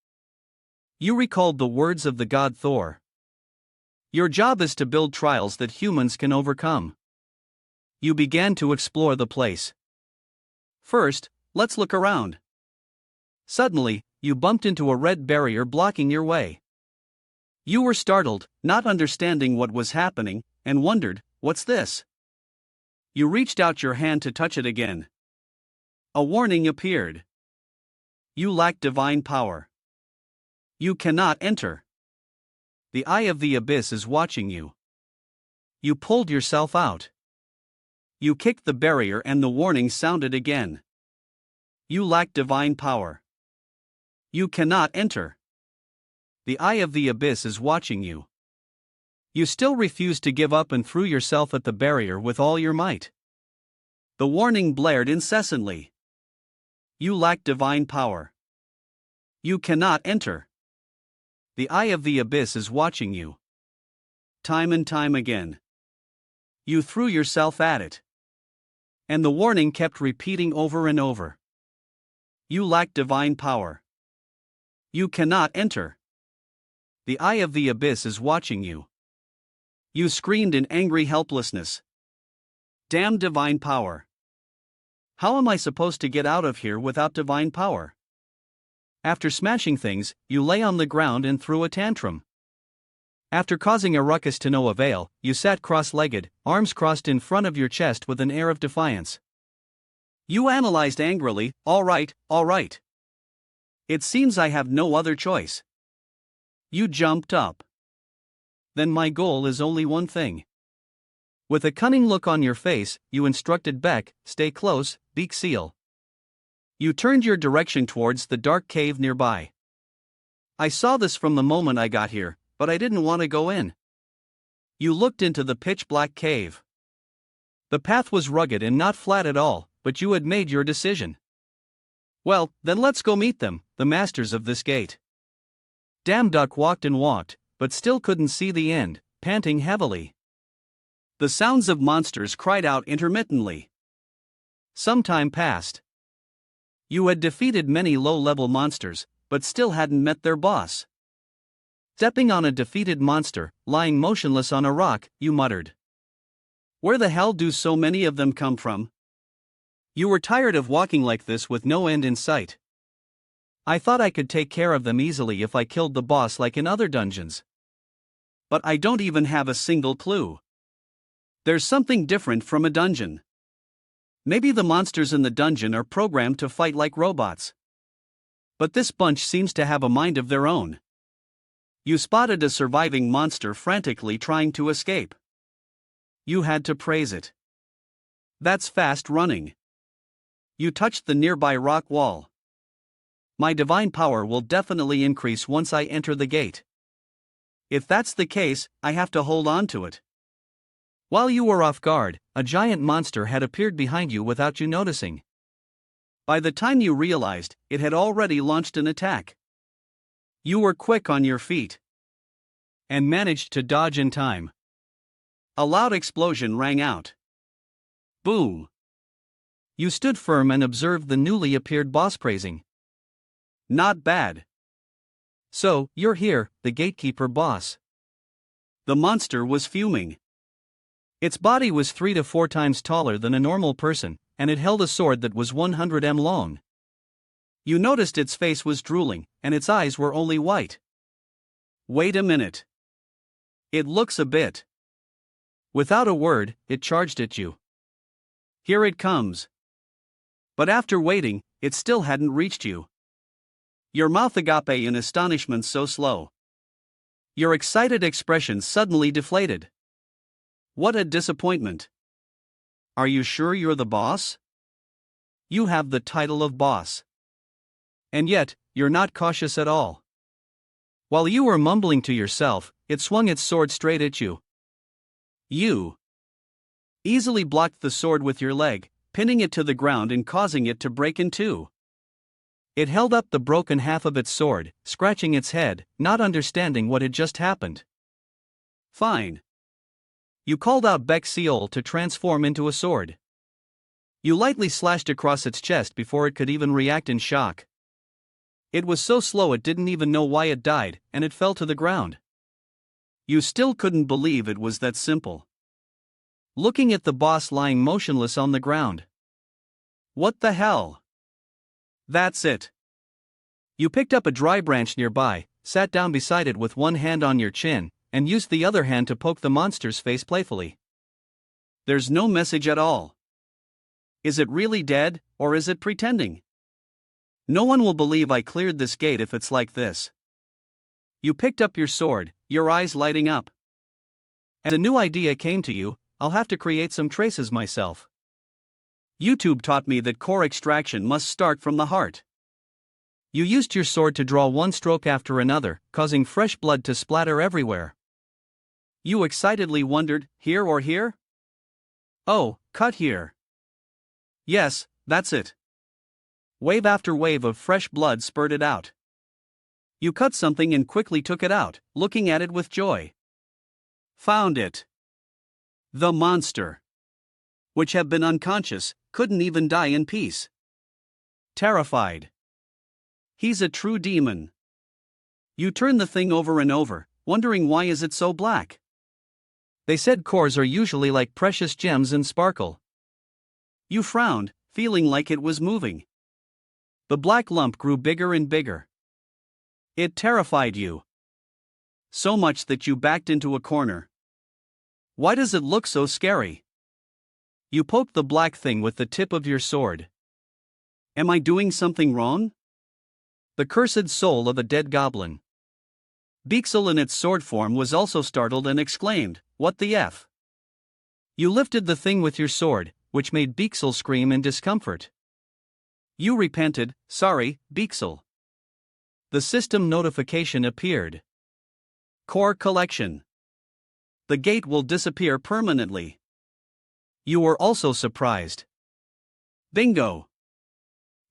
You recalled the words of the god Thor. Your job is to build trials that humans can overcome. You began to explore the place. First, let's look around. Suddenly, you bumped into a red barrier blocking your way. You were startled, not understanding what was happening, and wondered, "What's this?" You reached out your hand to touch it again. A warning appeared. You lack divine power. You cannot enter. The eye of the abyss is watching you. You pulled yourself out. You kicked the barrier and the warning sounded again. You lack divine power. You cannot enter. The eye of the abyss is watching you. You still refused to give up and threw yourself at the barrier with all your might. The warning blared incessantly. You lack divine power. You cannot enter. The eye of the abyss is watching you. Time and time again. You threw yourself at it. And the warning kept repeating over and over. You lack divine power. You cannot enter. The eye of the abyss is watching you. You screamed in angry helplessness. Damn divine power. How am I supposed to get out of here without divine power? After smashing things, you lay on the ground and threw a tantrum. After causing a ruckus to no avail, you sat cross-legged, arms crossed in front of your chest with an air of defiance. You analyzed angrily, all right. It seems I have no other choice. You jumped up. Then my goal is only one thing. With a cunning look on your face, you instructed Beck, stay close, Beak Seal. You turned your direction towards the dark cave nearby. I saw this from the moment I got here, but I didn't want to go in. You looked into the pitch-black cave. The path was rugged and not flat at all, but you had made your decision. Well, then let's go meet them, the masters of this gate. Damn Duck walked and walked, but still couldn't see the end, panting heavily. The sounds of monsters cried out intermittently. Some time passed. You had defeated many low-level monsters, but still hadn't met their boss. Stepping on a defeated monster, lying motionless on a rock, you muttered. Where the hell do so many of them come from? You were tired of walking like this with no end in sight. I thought I could take care of them easily if I killed the boss like in other dungeons. But I don't even have a single clue. There's something different from a dungeon. Maybe the monsters in the dungeon are programmed to fight like robots. But this bunch seems to have a mind of their own. You spotted a surviving monster frantically trying to escape. You had to praise it. That's fast running. You touched the nearby rock wall. My divine power will definitely increase once I enter the gate. If that's the case, I have to hold on to it. While you were off guard, a giant monster had appeared behind you without you noticing. By the time you realized, it had already launched an attack. You were quick on your feet and managed to dodge in time. A loud explosion rang out. Boom! You stood firm and observed the newly appeared boss praising. Not bad. So, you're here, the gatekeeper boss. The monster was fuming. Its body was 3 to 4 times taller than a normal person, and it held a sword that was 100 m long. You noticed its face was drooling, and its eyes were only white. Wait a minute. It looks a bit. Without a word, it charged at you. Here it comes. But after waiting, it still hadn't reached you. Your mouth agape in astonishment so slow. Your excited expression suddenly deflated. What a disappointment. Are you sure you're the boss? You have the title of boss. And yet, you're not cautious at all. While you were mumbling to yourself, it swung its sword straight at you. You easily blocked the sword with your leg, pinning it to the ground and causing it to break in two. It held up the broken half of its sword, scratching its head, not understanding what had just happened. Fine. You called out Bec Seol to transform into a sword. You lightly slashed across its chest before it could even react in shock. It was so slow it didn't even know why it died, and it fell to the ground. You still couldn't believe it was that simple. Looking at the boss lying motionless on the ground. What the hell? That's it. You picked up a dry branch nearby, sat down beside it with one hand on your chin, and used the other hand to poke the monster's face playfully. There's no message at all. Is it really dead, or is it pretending? No one will believe I cleared this gate if it's like this. You picked up your sword, your eyes lighting up. As a new idea came to you, I'll have to create some traces myself. YouTube taught me that core extraction must start from the heart. You used your sword to draw one stroke after another, causing fresh blood to splatter everywhere. You excitedly wondered, here or here? Oh, cut here. Yes, that's it. Wave after wave of fresh blood spurted out. You cut something and quickly took it out, looking at it with joy. Found it. The monster, which had been unconscious, couldn't even die in peace. Terrified. He's a true demon. You turn the thing over and over, wondering why is it so black? They said cores are usually like precious gems and sparkle. You frowned, feeling like it was moving. The black lump grew bigger and bigger. It terrified you. So much that you backed into a corner. Why does it look so scary? You poked the black thing with the tip of your sword. Am I doing something wrong? The cursed soul of a dead goblin. Beaksel in its sword form was also startled and exclaimed, "What the F?" You lifted the thing with your sword, which made Beaksel scream in discomfort. You repented, "Sorry, Beaksel." The system notification appeared. Core collection. The gate will disappear permanently. You were also surprised. Bingo!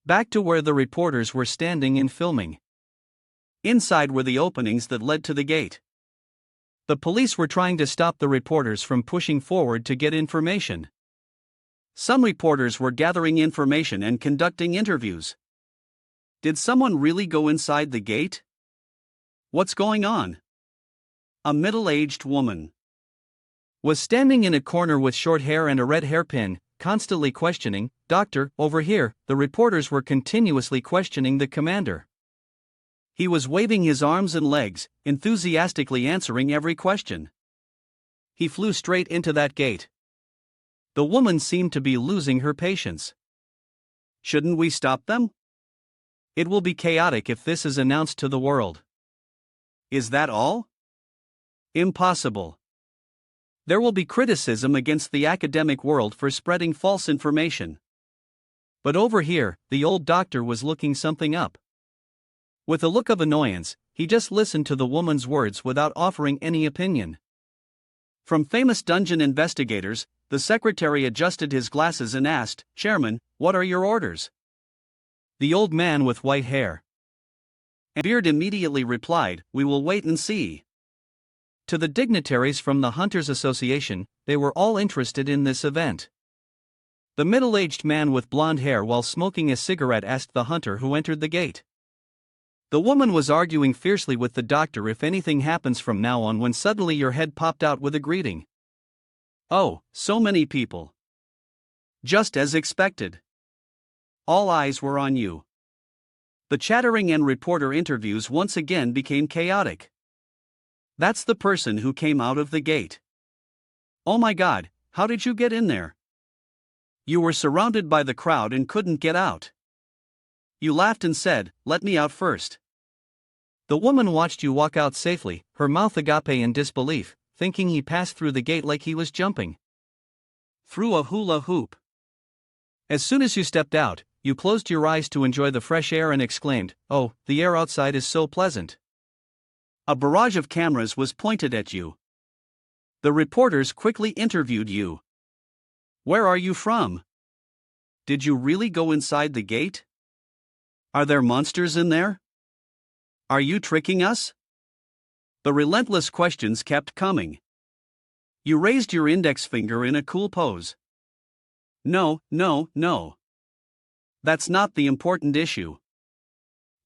Back to where the reporters were standing and filming. Inside were the openings that led to the gate. The police were trying to stop the reporters from pushing forward to get information. Some reporters were gathering information and conducting interviews. Did someone really go inside the gate? What's going on? A middle-aged woman was standing in a corner with short hair and a red hairpin, constantly questioning, "Doctor, over here." The reporters were continuously questioning the commander. He was waving his arms and legs, enthusiastically answering every question. He flew straight into that gate. The woman seemed to be losing her patience. Shouldn't we stop them? It will be chaotic if this is announced to the world. Is that all? Impossible. There will be criticism against the academic world for spreading false information. But over here, the old doctor was looking something up. With a look of annoyance, he just listened to the woman's words without offering any opinion. From famous dungeon investigators, the secretary adjusted his glasses and asked, "Chairman, what are your orders?" The old man with white hair and beard immediately replied, "We will wait and see." To the dignitaries from the Hunters Association, they were all interested in this event. The middle-aged man with blonde hair while smoking a cigarette asked the hunter who entered the gate. The woman was arguing fiercely with the doctor if anything happens from now on when suddenly your head popped out with a greeting. Oh, so many people. Just as expected. All eyes were on you. The chattering and reporter interviews once again became chaotic. That's the person who came out of the gate. Oh my God, how did you get in there? You were surrounded by the crowd and couldn't get out. You laughed and said, "Let me out first." The woman watched you walk out safely, her mouth agape in disbelief, thinking he passed through the gate like he was jumping through a hula hoop. As soon as you stepped out, you closed your eyes to enjoy the fresh air and exclaimed, "Oh, the air outside is so pleasant." A barrage of cameras was pointed at you. The reporters quickly interviewed you. Where are you from? Did you really go inside the gate? Are there monsters in there? Are you tricking us? The relentless questions kept coming. You raised your index finger in a cool pose. No, no, no. That's not the important issue.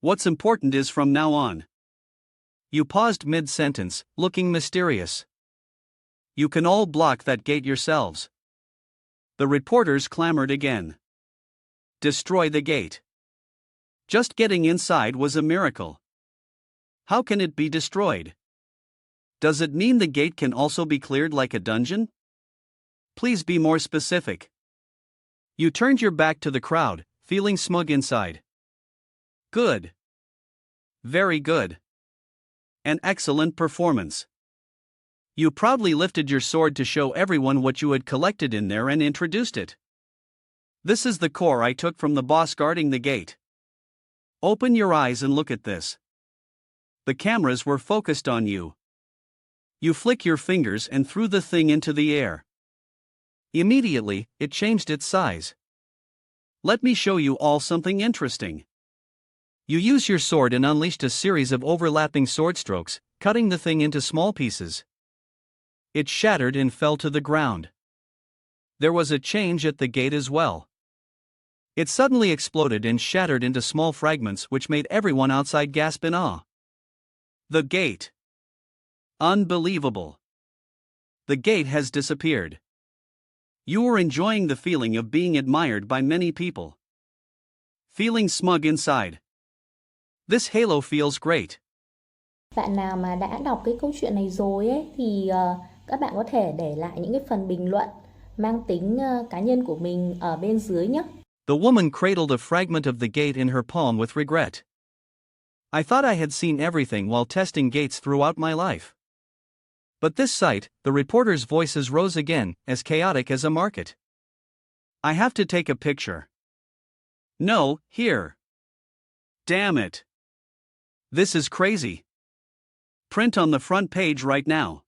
What's important is from now on. You paused mid-sentence, looking mysterious. You can all block that gate yourselves. The reporters clamored again. Destroy the gate. Just getting inside was a miracle. How can it be destroyed? Does it mean the gate can also be cleared like a dungeon? Please be more specific. You turned your back to the crowd, feeling smug inside. Good. Very good. An excellent performance. You proudly lifted your sword to show everyone what you had collected in there and introduced it. This is the core I took from the boss guarding the gate. Open your eyes and look at this. The cameras were focused on you. You flick your fingers and threw the thing into the air. Immediately, it changed its size. Let me show you all something interesting. You used your sword and unleashed a series of overlapping sword strokes, cutting the thing into small pieces. It shattered and fell to the ground. There was a change at the gate as well. It suddenly exploded and shattered into small fragments which made everyone outside gasp in awe. The gate. Unbelievable. The gate has disappeared. You were enjoying the feeling of being admired by many people. Feeling smug inside. This halo feels great. Bạn nào mà đã đọc cái câu chuyện này rồi ấy thì các bạn có thể để lại những cái phần bình luận mang tính cá nhân của mình ở bên dưới nhé. The woman cradled a fragment of the gate in her palm with regret. I thought I had seen everything while testing gates throughout my life. But this sight, the reporter's voices rose again, as chaotic as a market. I have to take a picture. No, here. Damn it. This is crazy. Print on the front page right now.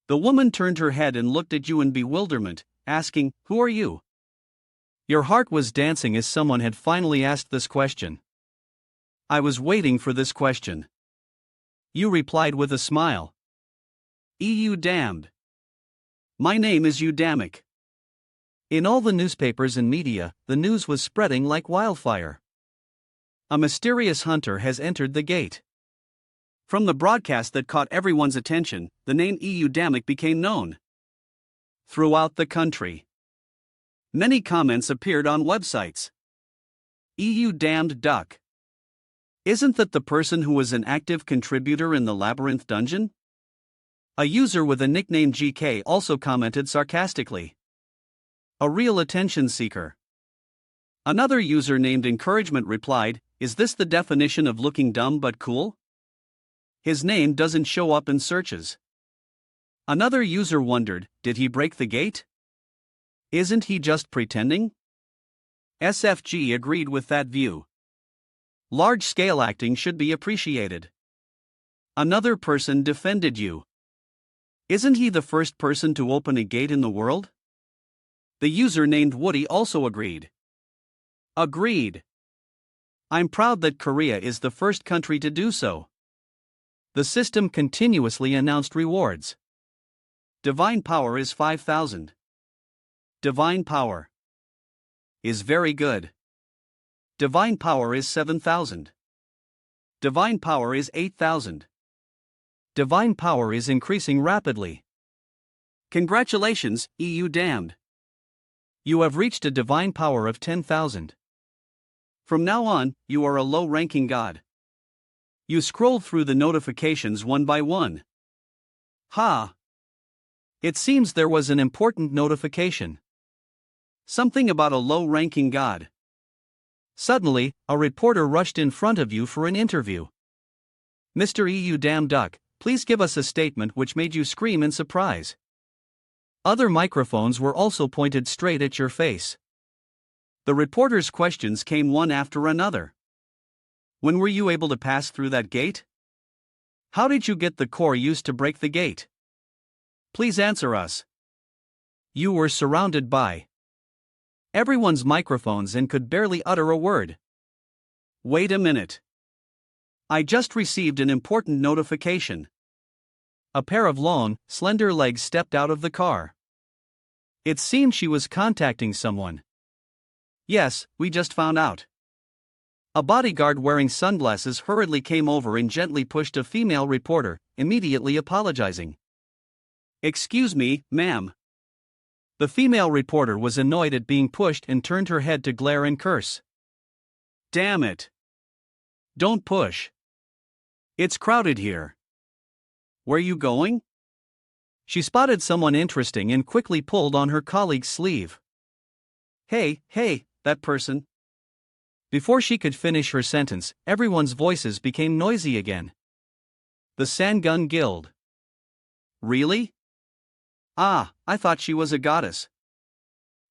The woman turned her head and looked at you in bewilderment, asking, "Who are you?" Your heart was dancing as someone had finally asked this question. I was waiting for this question. You replied with a smile. You damned. My name is Udamic. In all the newspapers and media, the news was spreading like wildfire. A mysterious hunter has entered the gate. From the broadcast that caught everyone's attention, the name Udamic became known throughout the country. Many comments appeared on websites. Damned duck. Isn't that the person who was an active contributor in the Labyrinth dungeon? A user with a nickname GK also commented sarcastically. A real attention seeker. Another user named Encouragement replied, "Is this the definition of looking dumb but cool?" His name doesn't show up in searches. Another user wondered, did he break the gate? Isn't he just pretending? SFG agreed with that view. Large-scale acting should be appreciated. Another person defended you. Isn't he the first person to open a gate in the world? The user named Woody also agreed. Agreed. I'm proud that Korea is the first country to do so. The system continuously announced rewards. Divine power is 5,000. Divine power is very good. Divine power is 7,000. Divine power is 8,000. Divine power is increasing rapidly. Congratulations, EU damned. You have reached a divine power of 10,000. From now on, you are a low-ranking god. You scroll through the notifications one by one. Ha! It seems there was an important notification. Something about a low-ranking god. Suddenly, a reporter rushed in front of you for an interview. Mr. EU Damn Duck, please give us a statement which made you scream in surprise. Other microphones were also pointed straight at your face. The reporter's questions came one after another. When were you able to pass through that gate? How did you get the core used to break the gate? Please answer us. You were surrounded by everyone's microphones and could barely utter a word. Wait a minute. I just received an important notification. A pair of long, slender legs stepped out of the car. It seemed she was contacting someone. Yes, we just found out. A bodyguard wearing sunglasses hurriedly came over and gently pushed a female reporter, immediately apologizing. Excuse me, ma'am. The female reporter was annoyed at being pushed and turned her head to glare and curse. Damn it. Don't push. It's crowded here. Where you going? She spotted someone interesting and quickly pulled on her colleague's sleeve. Hey, that person. Before she could finish her sentence, everyone's voices became noisy again. The Sangun Guild. Really? Ah, I thought she was a goddess.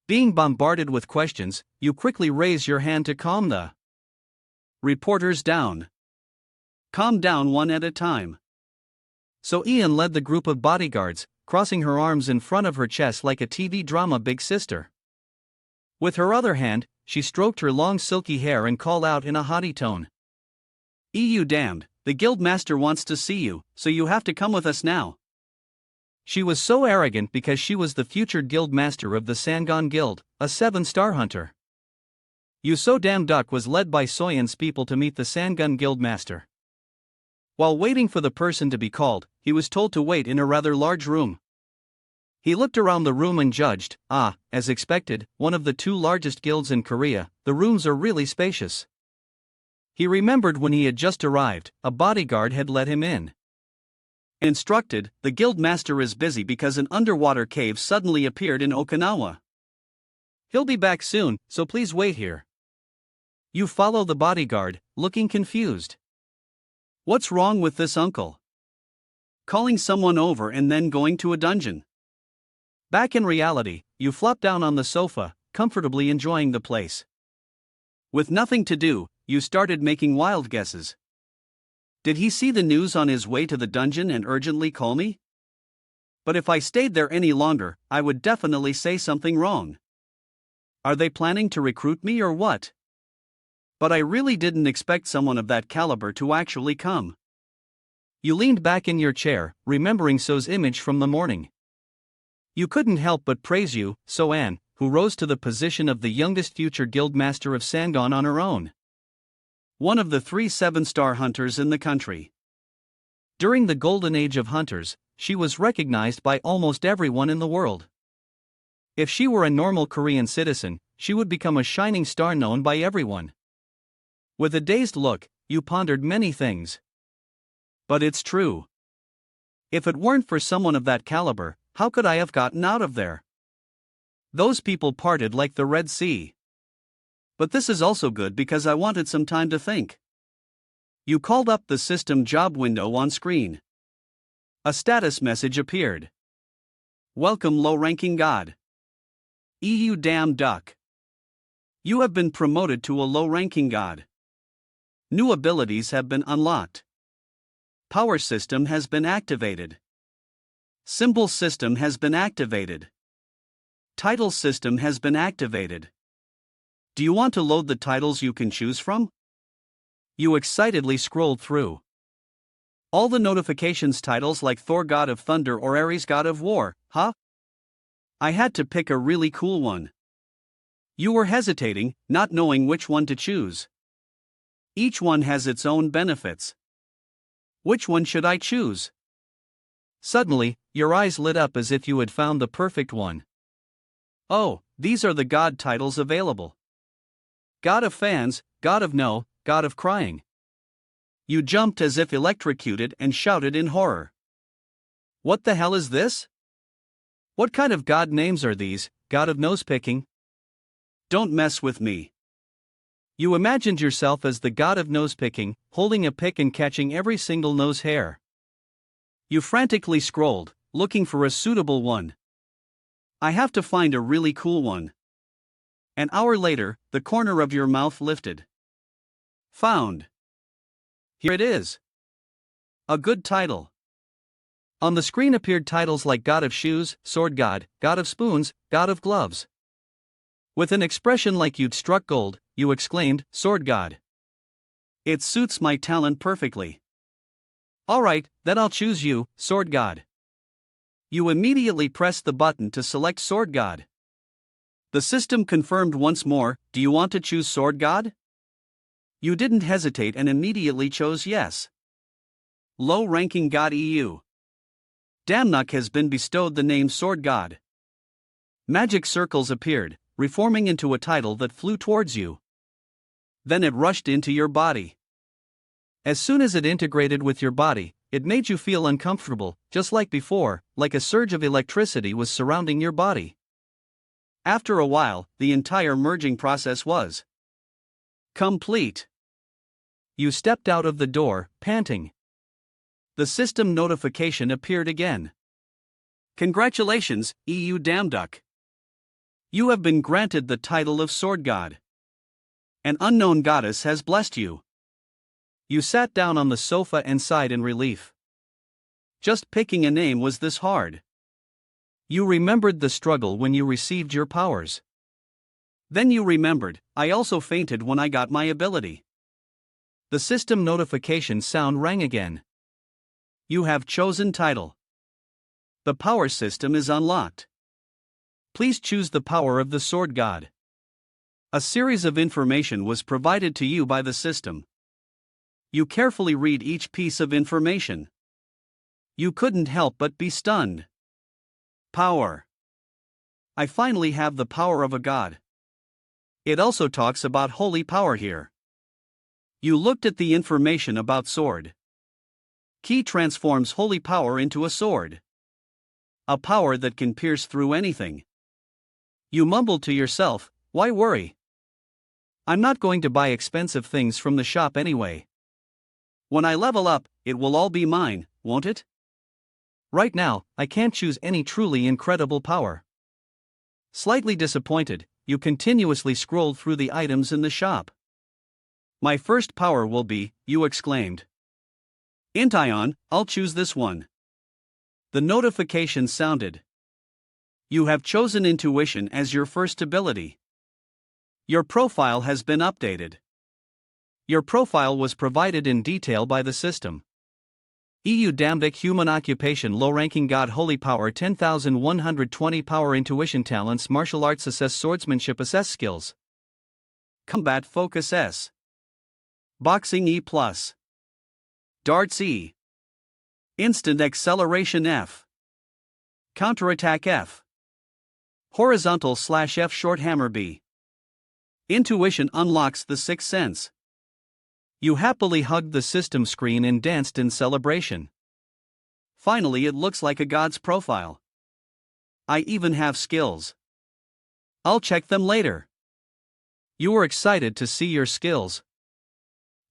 Being bombarded with questions, you quickly raise your hand to calm the reporters down. Calm down one at a time. So Ian led the group of bodyguards, crossing her arms in front of her chest like a TV drama big sister. With her other hand, she stroked her long silky hair and called out in a haughty tone. EU damned, the guild master wants to see you, so you have to come with us now. She was so arrogant because she was the future guild master of the Sangon Guild, a 7-star hunter. You So Damn Duck was led by Soyan's people to meet the Sangun Guild master. While waiting for the person to be called, he was told to wait in a rather large room. He looked around the room and judged, as expected, one of the 2 largest guilds in Korea, the rooms are really spacious. He remembered when he had just arrived, a bodyguard had let him in. Instructed, the guild master is busy because an underwater cave suddenly appeared in Okinawa. He'll be back soon, so please wait here. You follow the bodyguard, looking confused. What's wrong with this uncle? Calling someone over and then going to a dungeon. Back in reality, you flop down on the sofa, comfortably enjoying the place. With nothing to do, you started making wild guesses. Did he see the news on his way to the dungeon and urgently call me? But if I stayed there any longer, I would definitely say something wrong. Are they planning to recruit me or what? But I really didn't expect someone of that caliber to actually come. You leaned back in your chair, remembering So's image from the morning. You couldn't help but praise you, So-an, who rose to the position of the youngest future guildmaster of Sangon on her own. One of the 3 7-star hunters in the country. During the golden age of hunters, she was recognized by almost everyone in the world. If she were a normal Korean citizen, she would become a shining star known by everyone. With a dazed look, you pondered many things. But it's true. If it weren't for someone of that caliber, how could I have gotten out of there? Those people parted like the Red Sea. But this is also good because I wanted some time to think. You called up the system job window on screen. A status message appeared. Welcome, low-ranking god. EU damn duck. You have been promoted to a low-ranking god. New abilities have been unlocked. Power system has been activated. Symbol system has been activated. Title system has been activated. Do you want to load the titles you can choose from? You excitedly scrolled through. All the notifications titles like Thor God of Thunder or Ares God of War, huh? I had to pick a really cool one. You were hesitating, not knowing which one to choose. Each one has its own benefits. Which one should I choose? Suddenly, your eyes lit up as if you had found the perfect one. Oh, these are the god titles available. God of fans, God of no, God of crying. You jumped as if electrocuted and shouted in horror. What the hell is this? What kind of god names are these, God of nose-picking? Don't mess with me. You imagined yourself as the god of nose-picking, holding a pick and catching every single nose hair. You frantically scrolled, looking for a suitable one. I have to find a really cool one. An hour later, the corner of your mouth lifted. Found. Here it is. A good title. On the screen appeared titles like God of Shoes, Sword God, God of Spoons, God of Gloves. With an expression like you'd struck gold, you exclaimed, Sword God. It suits my talent perfectly. Alright, then I'll choose you, Sword God. You immediately pressed the button to select Sword God. The system confirmed once more, do you want to choose Sword God? You didn't hesitate and immediately chose yes. Low-ranking God EU. Damnuk has been bestowed the name Sword God. Magic circles appeared, reforming into a title that flew towards you. Then it rushed into your body. As soon as it integrated with your body, it made you feel uncomfortable, just like before, like a surge of electricity was surrounding your body. After a while, the entire merging process was complete. You stepped out of the door, panting. The system notification appeared again. Congratulations, EU Damnduck. You have been granted the title of Sword God. An unknown goddess has blessed you. You sat down on the sofa and sighed in relief. Just picking a name was this hard. You remembered the struggle when you received your powers. Then you remembered, I also fainted when I got my ability. The system notification sound rang again. You have chosen title. The power system is unlocked. Please choose the power of the Sword God. A series of information was provided to you by the system. You carefully read each piece of information. You couldn't help but be stunned. Power. I finally have the power of a god. It also talks about holy power here. You looked at the information about sword. Ki transforms holy power into a sword. A power that can pierce through anything. You mumbled to yourself, why worry? I'm not going to buy expensive things from the shop anyway. When I level up, it will all be mine, won't it? Right now, I can't choose any truly incredible power. Slightly disappointed, you continuously scrolled through the items in the shop. My first power will be, you exclaimed. Intion, I'll choose this one. The notification sounded. You have chosen intuition as your first ability. Your profile has been updated. Your profile was provided in detail by the system. EU Damdic human occupation low ranking god holy power 10,120 power intuition talents martial arts assess swordsmanship assess skills. Combat focus S. Boxing E+. Darts E. Instant acceleration F. Counterattack F. Horizontal/F short hammer B. Intuition unlocks the sixth sense. You happily hugged the system screen and danced in celebration. Finally, it looks like a god's profile. I even have skills. I'll check them later. You were excited to see your skills.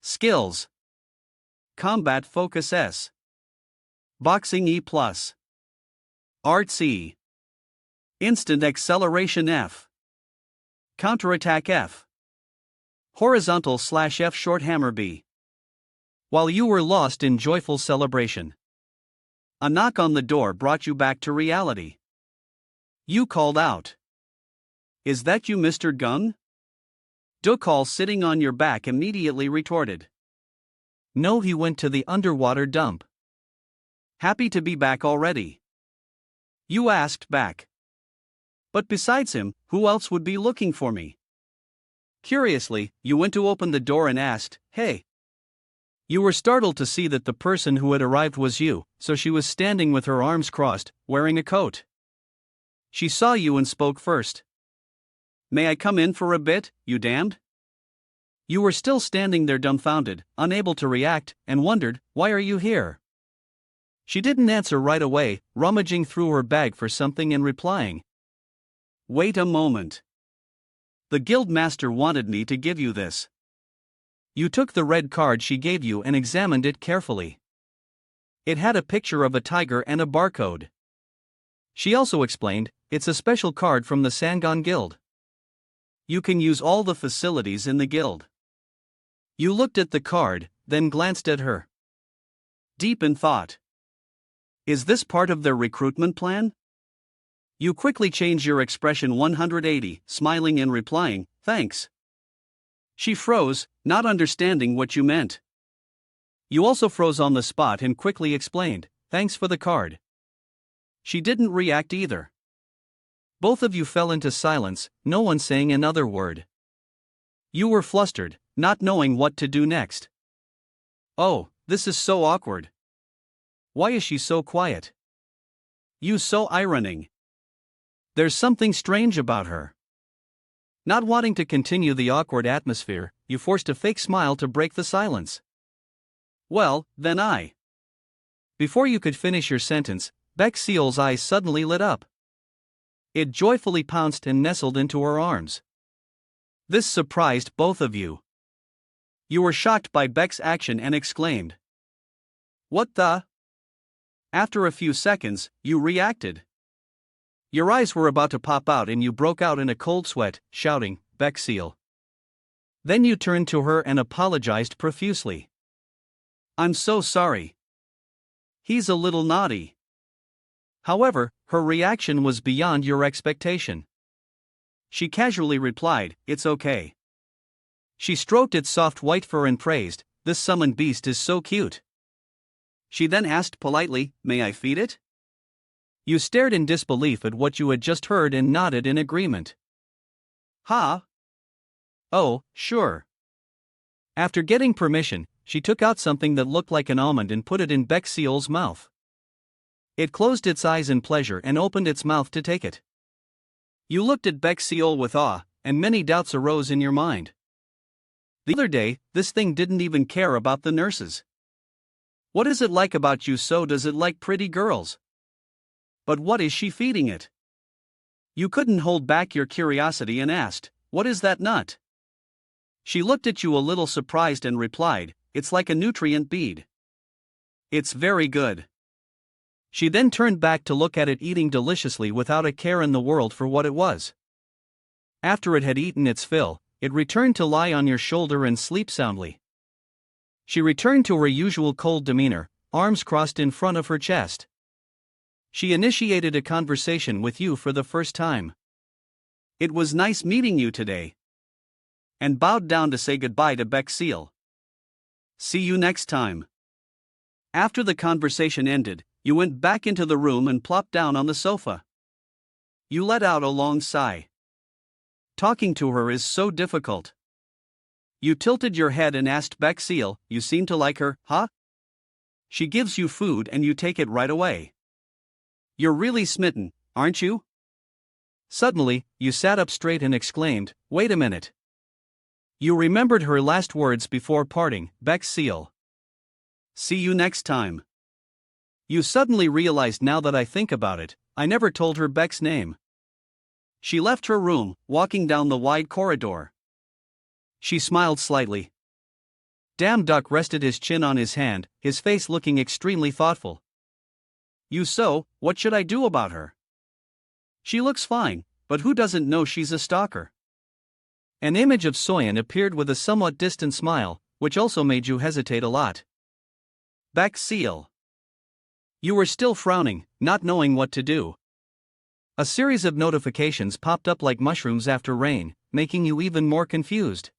Skills. Combat focus S. Boxing E+. Arts E. Instant acceleration F. Counterattack F. Horizontal/F short hammer B. While you were lost in joyful celebration, a knock on the door brought you back to reality. You called out. Is that you, Mr. Gung? Dukal sitting on your back immediately retorted. No, he went to the underwater dump. Happy to be back already. You asked back. But besides him, who else would be looking for me? Curiously, you went to open the door and asked, "Hey." You were startled to see that the person who had arrived was you, so she was standing with her arms crossed, wearing a coat. She saw you and spoke first. May I come in for a bit, you damned? You were still standing there dumbfounded, unable to react, and wondered, why are you here? She didn't answer right away, rummaging through her bag for something and replying. Wait a moment. The guild master wanted me to give you this. You took the red card she gave you and examined it carefully. It had a picture of a tiger and a barcode. She also explained, it's a special card from the Sangon Guild. You can use all the facilities in the guild. You looked at the card, then glanced at her. Deep in thought. Is this part of their recruitment plan? You quickly changed your expression 180, smiling and replying, thanks. She froze, not understanding what you meant. You also froze on the spot and quickly explained, thanks for the card. She didn't react either. Both of you fell into silence, no one saying another word. You were flustered, not knowing what to do next. Oh, this is so awkward. Why is she so quiet? You so ironing. There's something strange about her. Not wanting to continue the awkward atmosphere, you forced a fake smile to break the silence. Well, then I. Before you could finish your sentence, Beck Seal's eyes suddenly lit up. It joyfully pounced and nestled into her arms. This surprised both of you. You were shocked by Beck's action and exclaimed. What the? After a few seconds, you reacted. Your eyes were about to pop out and you broke out in a cold sweat, shouting, Beck Seal. Then you turned to her and apologized profusely. I'm so sorry. He's a little naughty. However, her reaction was beyond your expectation. She casually replied, it's okay. She stroked its soft white fur and praised, this summoned beast is so cute. She then asked politely, may I feed it? You stared in disbelief at what you had just heard and nodded in agreement. Ha! Oh, sure. After getting permission, she took out something that looked like an almond and put it in Beck Seal's mouth. It closed its eyes in pleasure and opened its mouth to take it. You looked at Beck Seal with awe, and many doubts arose in your mind. The other day, this thing didn't even care about the nurses. What is it like about you, so does it like pretty girls? But what is she feeding it? You couldn't hold back your curiosity and asked, what is that nut? She looked at you a little surprised and replied, it's like a nutrient bead. It's very good. She then turned back to look at it eating deliciously without a care in the world for what it was. After it had eaten its fill, it returned to lie on your shoulder and sleep soundly. She returned to her usual cold demeanor, arms crossed in front of her chest. She initiated a conversation with you for the first time. It was nice meeting you today. And bowed down to say goodbye to Beck Seal. See you next time. After the conversation ended, you went back into the room and plopped down on the sofa. You let out a long sigh. Talking to her is so difficult. You tilted your head and asked Baxil, you seem to like her, huh? She gives you food and you take it right away. You're really smitten, aren't you? Suddenly, you sat up straight and exclaimed, wait a minute. You remembered her last words before parting, Baxil. See you next time. You suddenly realized, now that I think about it, I never told her Beck's name. She left her room, walking down the wide corridor. She smiled slightly. Damn Duck rested his chin on his hand, his face looking extremely thoughtful. What should I do about her? She looks fine, but who doesn't know she's a stalker? An image of Soyeon appeared with a somewhat distant smile, which also made you hesitate a lot. Baxil. You were still frowning, not knowing what to do. A series of notifications popped up like mushrooms after rain, making you even more confused.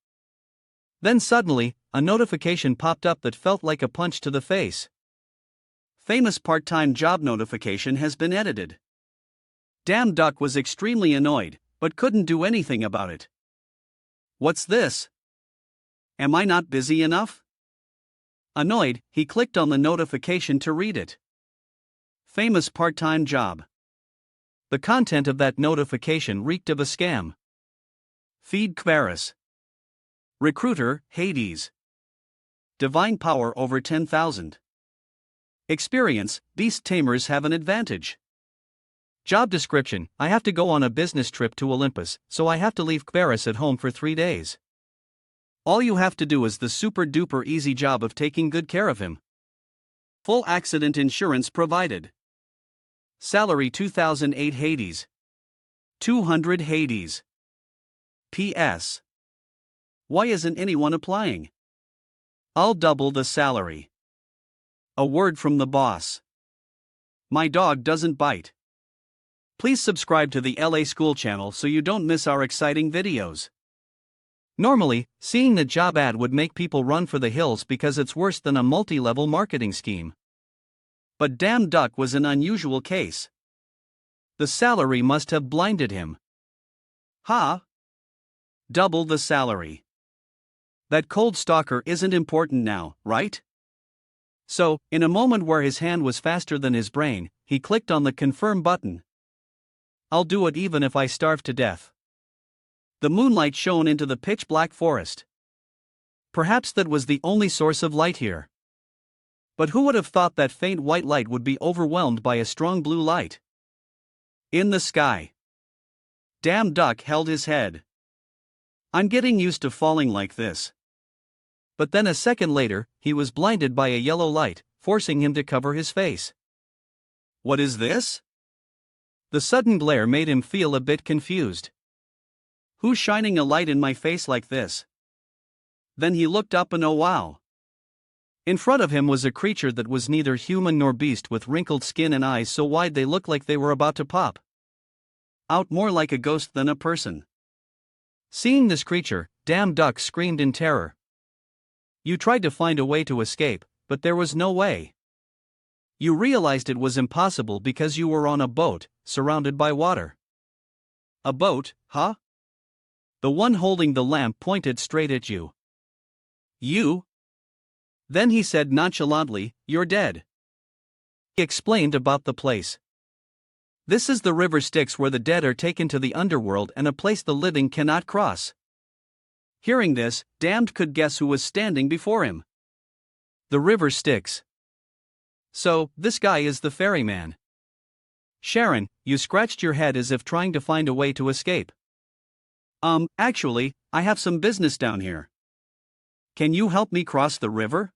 Then suddenly, a notification popped up that felt like a punch to the face. Famous part-time job notification has been edited. Damn Duck was extremely annoyed, but couldn't do anything about it. What's this? Am I not busy enough? Annoyed, he clicked on the notification to read it. Famous part-time job. The content of that notification reeked of a scam. Feed Kvaris. Recruiter, Hades. Divine power over 10,000. Experience, beast tamers have an advantage. Job description, I have to go on a business trip to Olympus, so I have to leave Kvaris at home for 3 days. All you have to do is the super duper easy job of taking good care of him. Full accident insurance provided. Salary 2008 Hades. 200 Hades. P.S. Why isn't anyone applying? I'll double the salary. A word from the boss. My dog doesn't bite. Please subscribe to the LA School channel so you don't miss our exciting videos. Normally, seeing the job ad would make people run for the hills because it's worse than a multi-level marketing scheme. But Damn Duck was an unusual case. The salary must have blinded him. Double the salary. That cold stalker isn't important now, right? So, in a moment where his hand was faster than his brain, he clicked on the confirm button. I'll do it even if I starve to death. The moonlight shone into the pitch-black forest. Perhaps that was the only source of light here. But who would have thought that faint white light would be overwhelmed by a strong blue light? In the sky. Damn Duck held his head. I'm getting used to falling like this. But then a second later, he was blinded by a yellow light, forcing him to cover his face. What is this? The sudden glare made him feel a bit confused. Who's shining a light in my face like this? Then he looked up and oh wow. In front of him was a creature that was neither human nor beast, with wrinkled skin and eyes so wide they looked like they were about to pop out, more like a ghost than a person. Seeing this creature, Damn Duck screamed in terror. You tried to find a way to escape, but there was no way. You realized it was impossible because you were on a boat, surrounded by water. A boat, huh? The one holding the lamp pointed straight at you. You? Then he said nonchalantly, you're dead. He explained about the place. This is the river Styx, where the dead are taken to the underworld and a place the living cannot cross. Hearing this, Damned could guess who was standing before him. The river Styx. So, this guy is the ferryman. Sharon, you scratched your head as if trying to find a way to escape. Actually, I have some business down here. Can you help me cross the river?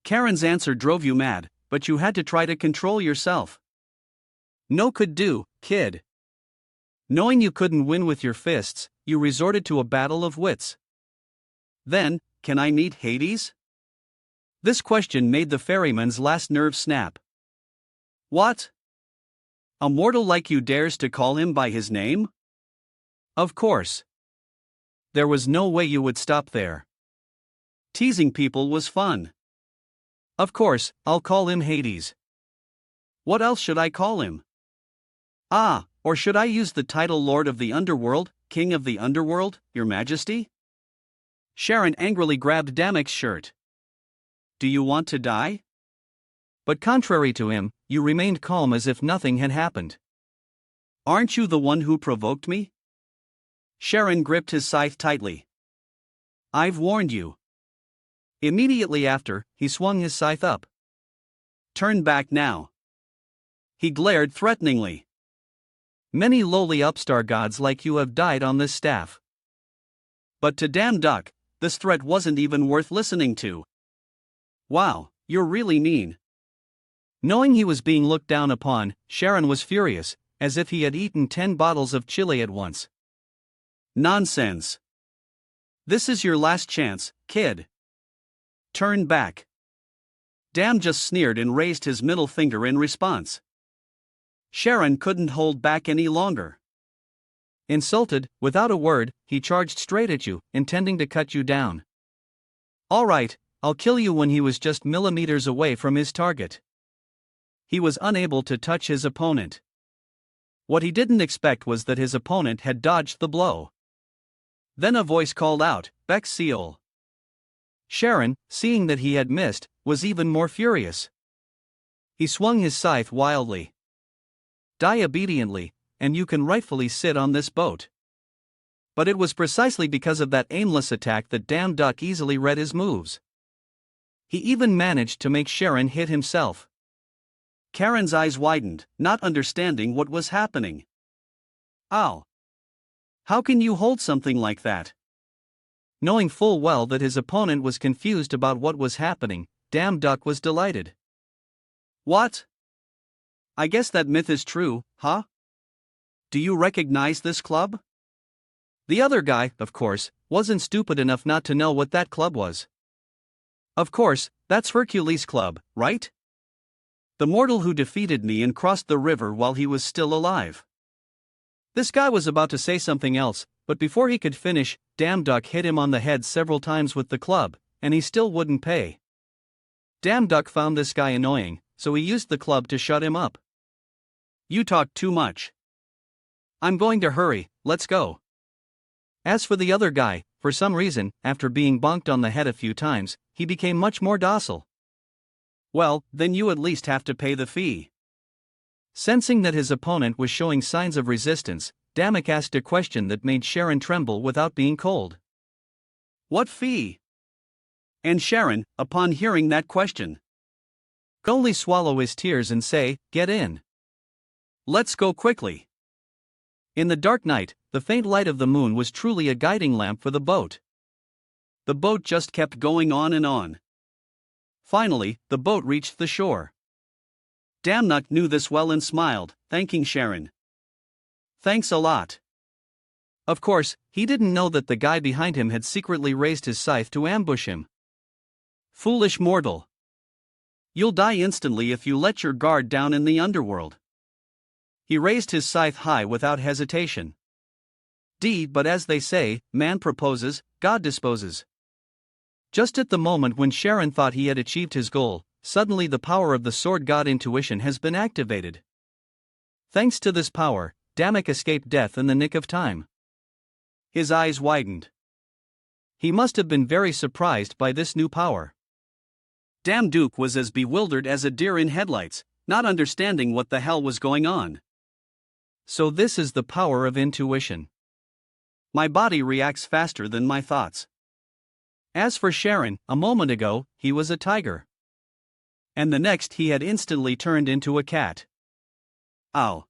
Karen's answer drove you mad, but you had to try to control yourself. No could do, kid. Knowing you couldn't win with your fists, you resorted to a battle of wits. Then, can I meet Hades? This question made the ferryman's last nerve snap. What? A mortal like you dares to call him by his name? Of course. There was no way you would stop there. Teasing people was fun. Of course, I'll call him Hades. What else should I call him? Ah, or should I use the title Lord of the Underworld, King of the Underworld, Your Majesty? Sharon angrily grabbed Damok's shirt. Do you want to die? But contrary to him, you remained calm as if nothing had happened. Aren't you the one who provoked me? Sharon gripped his scythe tightly. I've warned you. Immediately after, he swung his scythe up. Turn back now. He glared threateningly. Many lowly upstart gods like you have died on this staff. But to Damn Duck, this threat wasn't even worth listening to. Wow, you're really mean. Knowing he was being looked down upon, Sharon was furious, as if he had eaten 10 bottles of chili at once. Nonsense. This is your last chance, kid. Turn back. Damn just sneered and raised his middle finger in response. Sharon couldn't hold back any longer. Insulted, without a word, he charged straight at you, intending to cut you down. All right, I'll kill you when he was just millimeters away from his target. He was unable to touch his opponent. What he didn't expect was that his opponent had dodged the blow. Then a voice called out, Beck Seal. Sharon, seeing that he had missed, was even more furious. He swung his scythe wildly. Die obediently, and you can rightfully sit on this boat. But it was precisely because of that aimless attack that Damn Duck easily read his moves. He even managed to make Sharon hit himself. Karen's eyes widened, not understanding what was happening. Ow! How can you hold something like that? Knowing full well that his opponent was confused about what was happening, Damn Duck was delighted. What? I guess that myth is true, huh? Do you recognize this club? The other guy, of course, wasn't stupid enough not to know what that club was. Of course, that's Hercules' club, right? The mortal who defeated me and crossed the river while he was still alive. This guy was about to say something else, but before he could finish, Damn Duck hit him on the head several times with the club, and he still wouldn't pay. Damn Duck found this guy annoying, so he used the club to shut him up. You talk too much. I'm going to hurry, let's go. As for the other guy, for some reason, after being bonked on the head a few times, he became much more docile. Well, then you at least have to pay the fee. Sensing that his opponent was showing signs of resistance, Damok asked a question that made Sharon tremble without being cold. What fee? And Sharon, upon hearing that question, could only swallow his tears and say, Get in. Let's go quickly. In the dark night, the faint light of the moon was truly a guiding lamp for the boat. The boat just kept going on and on. Finally, the boat reached the shore. Damn Duck knew this well and smiled, thanking Sharon. Thanks a lot. Of course, he didn't know that the guy behind him had secretly raised his scythe to ambush him. Foolish mortal. You'll die instantly if you let your guard down in the underworld. He raised his scythe high without hesitation. But as they say, man proposes, God disposes. Just at the moment when Sharon thought he had achieved his goal, suddenly the power of the sword god intuition has been activated. Thanks to this power, Damok escaped death in the nick of time. His eyes widened. He must have been very surprised by this new power. Damn Duke was as bewildered as a deer in headlights, not understanding what the hell was going on. So this is the power of intuition. My body reacts faster than my thoughts. As for Sharon, a moment ago, he was a tiger. And the next he had instantly turned into a cat. Ow.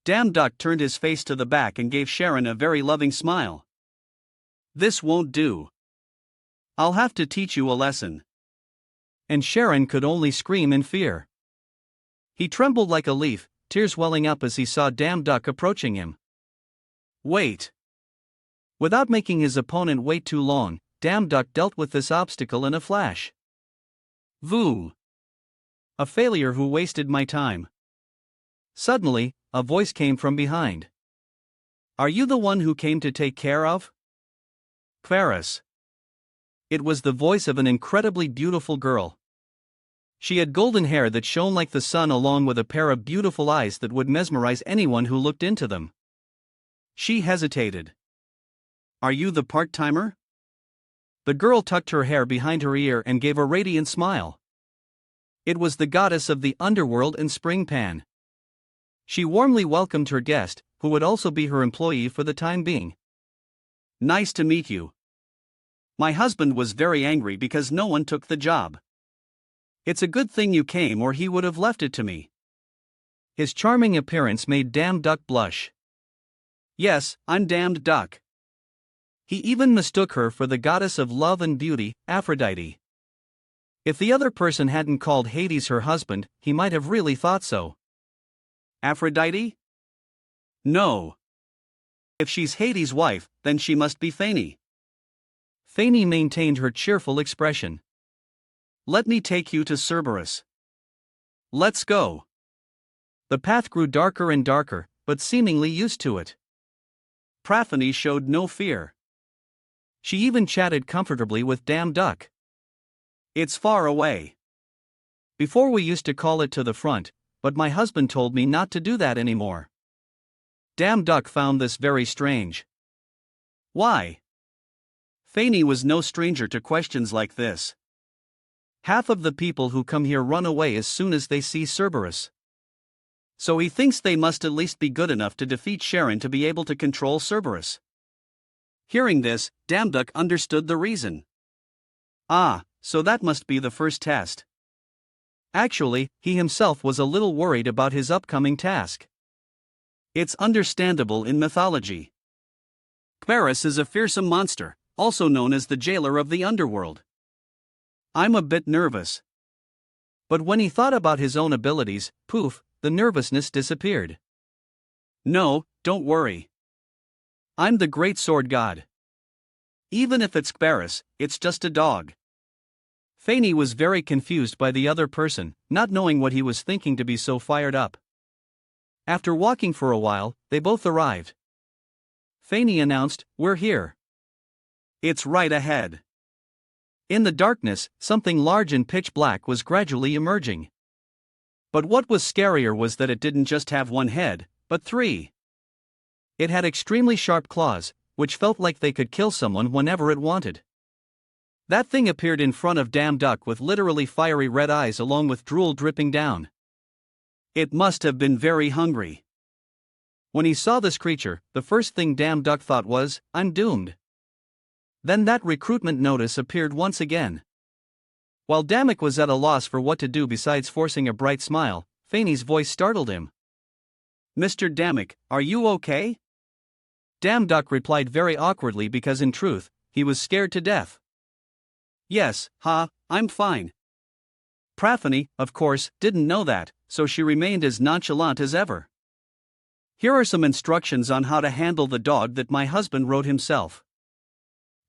Damn Duck turned his face to the back and gave Sharon a very loving smile. This won't do. I'll have to teach you a lesson. And Sharon could only scream in fear. He trembled like a leaf, tears welling up as he saw Damn Duck approaching him. Wait. Without making his opponent wait too long, Damn Duck dealt with this obstacle in a flash. Voo. A failure who wasted my time. Suddenly, a voice came from behind. Are you the one who came to take care of? Claris. it was the voice of an incredibly beautiful girl. She had golden hair that shone like the sun, along with a pair of beautiful eyes that would mesmerize anyone who looked into them. She hesitated. "Are you the part-timer?" The girl tucked her hair behind her ear and gave a radiant smile. It was the goddess of the underworld and Springpan. She warmly welcomed her guest, who would also be her employee for the time being. "Nice to meet you. My husband was very angry because no one took the job. It's a good thing you came, or he would have left it to me." His charming appearance made Damn Duck blush. "Yes, I'm Damned Duck." He even mistook her for the goddess of love and beauty, Aphrodite. If the other person hadn't called Hades her husband, he might have really thought so. Aphrodite? No. If she's Hades' wife, then she must be Fanny. Fanny maintained her cheerful expression. "Let me take you to Cerberus." "Let's go." The path grew darker and darker, but seemingly used to it. Praphany showed no fear. She even chatted comfortably with Damn Duck. "It's far away. Before we used to call it to the front, but my husband told me not to do that anymore." Damn Duck found this very strange. Why? Fanny was no stranger to questions like this. Half of the people who come here run away as soon as they see Cerberus. So he thinks they must at least be good enough to defeat Sharon to be able to control Cerberus. Hearing this, Damn Duck understood the reason. Ah, so that must be the first test. Actually, he himself was a little worried about his upcoming task. It's understandable in mythology. Cerberus is a fearsome monster, also known as the jailer of the underworld. I'm a bit nervous. But when he thought about his own abilities, poof, the nervousness disappeared. No, don't worry. I'm the great sword god. Even if it's Cerberus, it's just a dog. Fanny was very confused by the other person, not knowing what he was thinking to be so fired up. After walking for a while, they both arrived. Fanny announced, "We're here." It's right ahead. In the darkness, something large and pitch black was gradually emerging. But what was scarier was that it didn't just have one head, but three. It had extremely sharp claws, which felt like they could kill someone whenever it wanted. That thing appeared in front of Damn Duck with literally fiery red eyes along with drool dripping down. It must have been very hungry. When he saw this creature, the first thing Damn Duck thought was, "I'm doomed." Then that recruitment notice appeared once again. While Dammick was at a loss for what to do besides forcing a bright smile, Fanny's voice startled him. "Mr. Dammick, are you okay?" Damn Duck replied very awkwardly because in truth, he was scared to death. "Yes, I'm fine." Praphany, of course, didn't know that, so she remained as nonchalant as ever. "Here are some instructions on how to handle the dog that my husband wrote himself.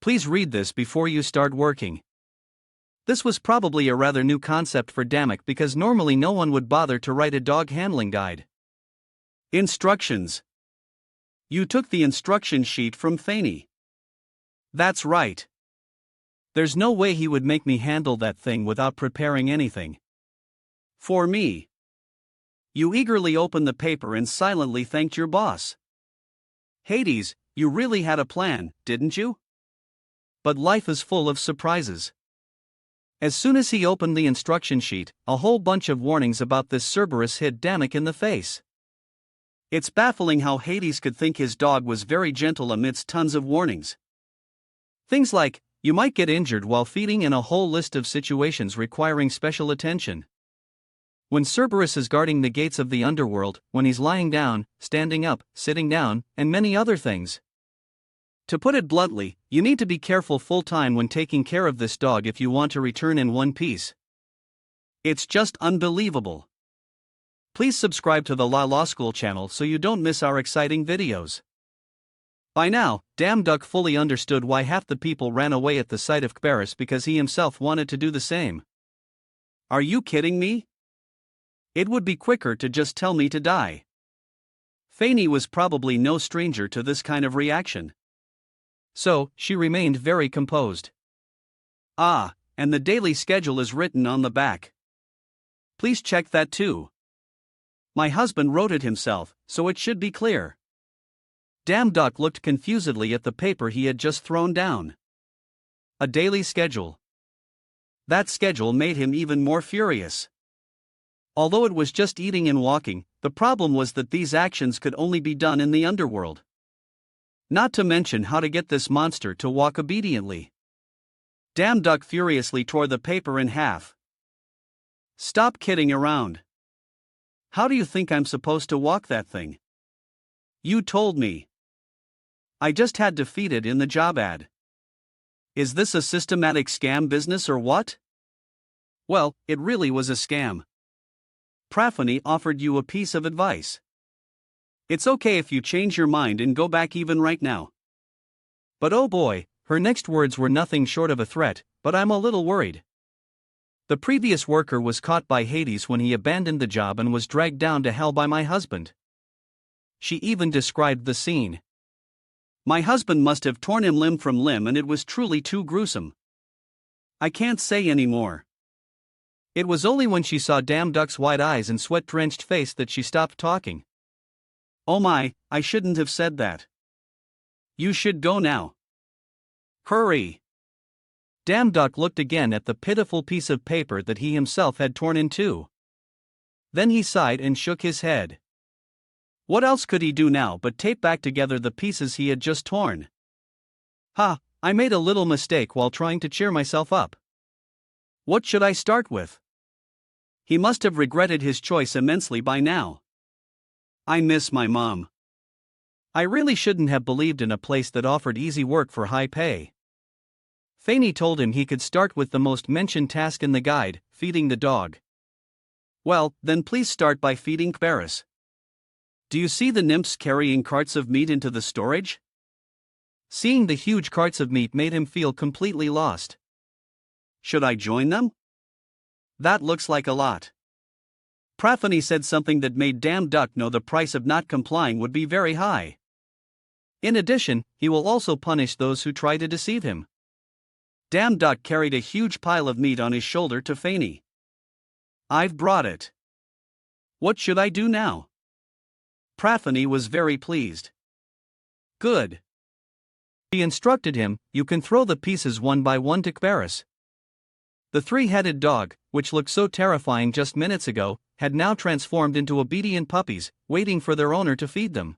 Please read this before you start working." This was probably a rather new concept for Dammick because normally no one would bother to write a dog handling guide. Instructions. You took the instruction sheet from Fanny. That's right. There's no way he would make me handle that thing without preparing anything. For me. You eagerly opened the paper and silently thanked your boss. Hades, you really had a plan, didn't you? But life is full of surprises. As soon as he opened the instruction sheet, a whole bunch of warnings about this Cerberus hit Dammick in the face. It's baffling how Hades could think his dog was very gentle amidst tons of warnings. Things like, you might get injured while feeding, and a whole list of situations requiring special attention. When Cerberus is guarding the gates of the underworld, when he's lying down, standing up, sitting down, and many other things. To put it bluntly, you need to be careful full-time when taking care of this dog if you want to return in one piece. It's just unbelievable. Please subscribe to the Law School channel so you don't miss our exciting videos. By now, Damn Duck fully understood why half the people ran away at the sight of Cerberus, because he himself wanted to do the same. Are you kidding me? It would be quicker to just tell me to die. Fanny was probably no stranger to this kind of reaction. So, she remained very composed. Ah, and the daily schedule is written on the back. Please check that too. My husband wrote it himself, so it should be clear. Damn Duck looked confusedly at the paper he had just thrown down. A daily schedule. That schedule made him even more furious. Although it was just eating and walking, the problem was that these actions could only be done in the underworld. Not to mention how to get this monster to walk obediently. Damn Duck furiously tore the paper in half. Stop kidding around. How do you think I'm supposed to walk that thing? You told me. I just had to feed it in the job ad. Is this a systematic scam business or what? Well, it really was a scam. Praphany offered you a piece of advice. It's okay if you change your mind and go back even right now. But oh boy, her next words were nothing short of a threat, but I'm a little worried. The previous worker was caught by Hades when he abandoned the job and was dragged down to hell by my husband. She even described the scene. My husband must have torn him limb from limb, and it was truly too gruesome. I can't say any more. It was only when she saw Damn Duck's wide eyes and sweat-drenched face that she stopped talking. Oh my, I shouldn't have said that. You should go now. Hurry. Damn Duck looked again at the pitiful piece of paper that he himself had torn in two. Then he sighed and shook his head. What else could he do now but tape back together the pieces he had just torn? Ha, I made a little mistake while trying to cheer myself up. What should I start with? He must have regretted his choice immensely by now. I miss my mom. I really shouldn't have believed in a place that offered easy work for high pay. Fanny told him he could start with the most mentioned task in the guide, feeding the dog. Well, then please start by feeding Kberis. Do you see the nymphs carrying carts of meat into the storage? Seeing the huge carts of meat made him feel completely lost. Should I join them? That looks like a lot. Praphany said something that made Damn Duck know the price of not complying would be very high. In addition, he will also punish those who try to deceive him. Damn Duck carried a huge pile of meat on his shoulder to Fanny. I've brought it. What should I do now? Praphany was very pleased. Good. He instructed him, you can throw the pieces one by one to Kberis. The three-headed dog, which looked so terrifying just minutes ago, had now transformed into obedient puppies, waiting for their owner to feed them.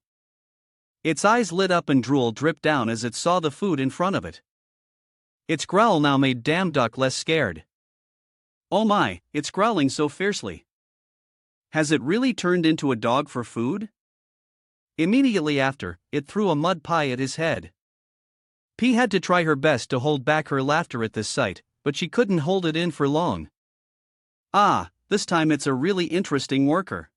Its eyes lit up and drool dripped down as it saw the food in front of it. Its growl now made Damn Duck less scared. Oh my, it's growling so fiercely. Has it really turned into a dog for food? Immediately after, it threw a mud pie at his head. P had to try her best to hold back her laughter at this sight, but she couldn't hold it in for long. Ah, this time it's a really interesting worker.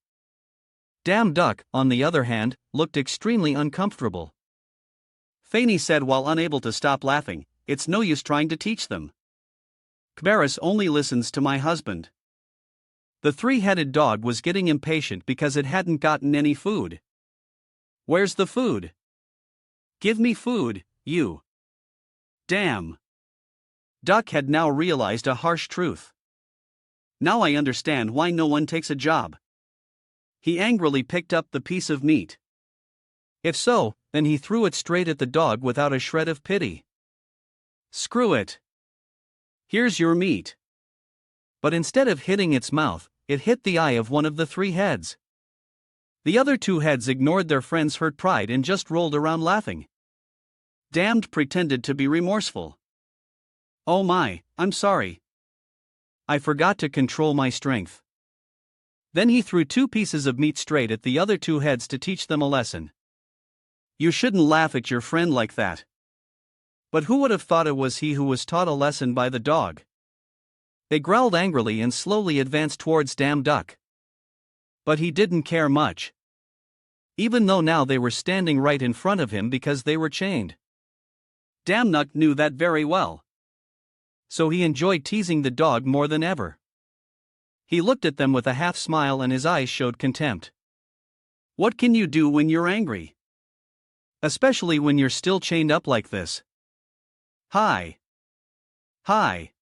Damn Duck, on the other hand, looked extremely uncomfortable. Fanny said while unable to stop laughing, it's no use trying to teach them. Kberis only listens to my husband. The three-headed dog was getting impatient because it hadn't gotten any food. Where's the food? Give me food, you. Damn. Duck had now realized a harsh truth. Now I understand why no one takes a job. He angrily picked up the piece of meat. If so, then he threw it straight at the dog without a shred of pity. Screw it. Here's your meat. But instead of hitting its mouth, it hit the eye of one of the three heads. The other two heads ignored their friend's hurt pride and just rolled around laughing. Damned pretended to be remorseful. Oh my, I'm sorry. I forgot to control my strength. Then he threw two pieces of meat straight at the other two heads to teach them a lesson. You shouldn't laugh at your friend like that. But who would have thought it was he who was taught a lesson by the dog? They growled angrily and slowly advanced towards Damn Duck. But he didn't care much. Even though now they were standing right in front of him because they were chained. Damn Duck knew that very well. So he enjoyed teasing the dog more than ever. He looked at them with a half smile and his eyes showed contempt. What can you do when you're angry? Especially when you're still chained up like this. Hi. Hi.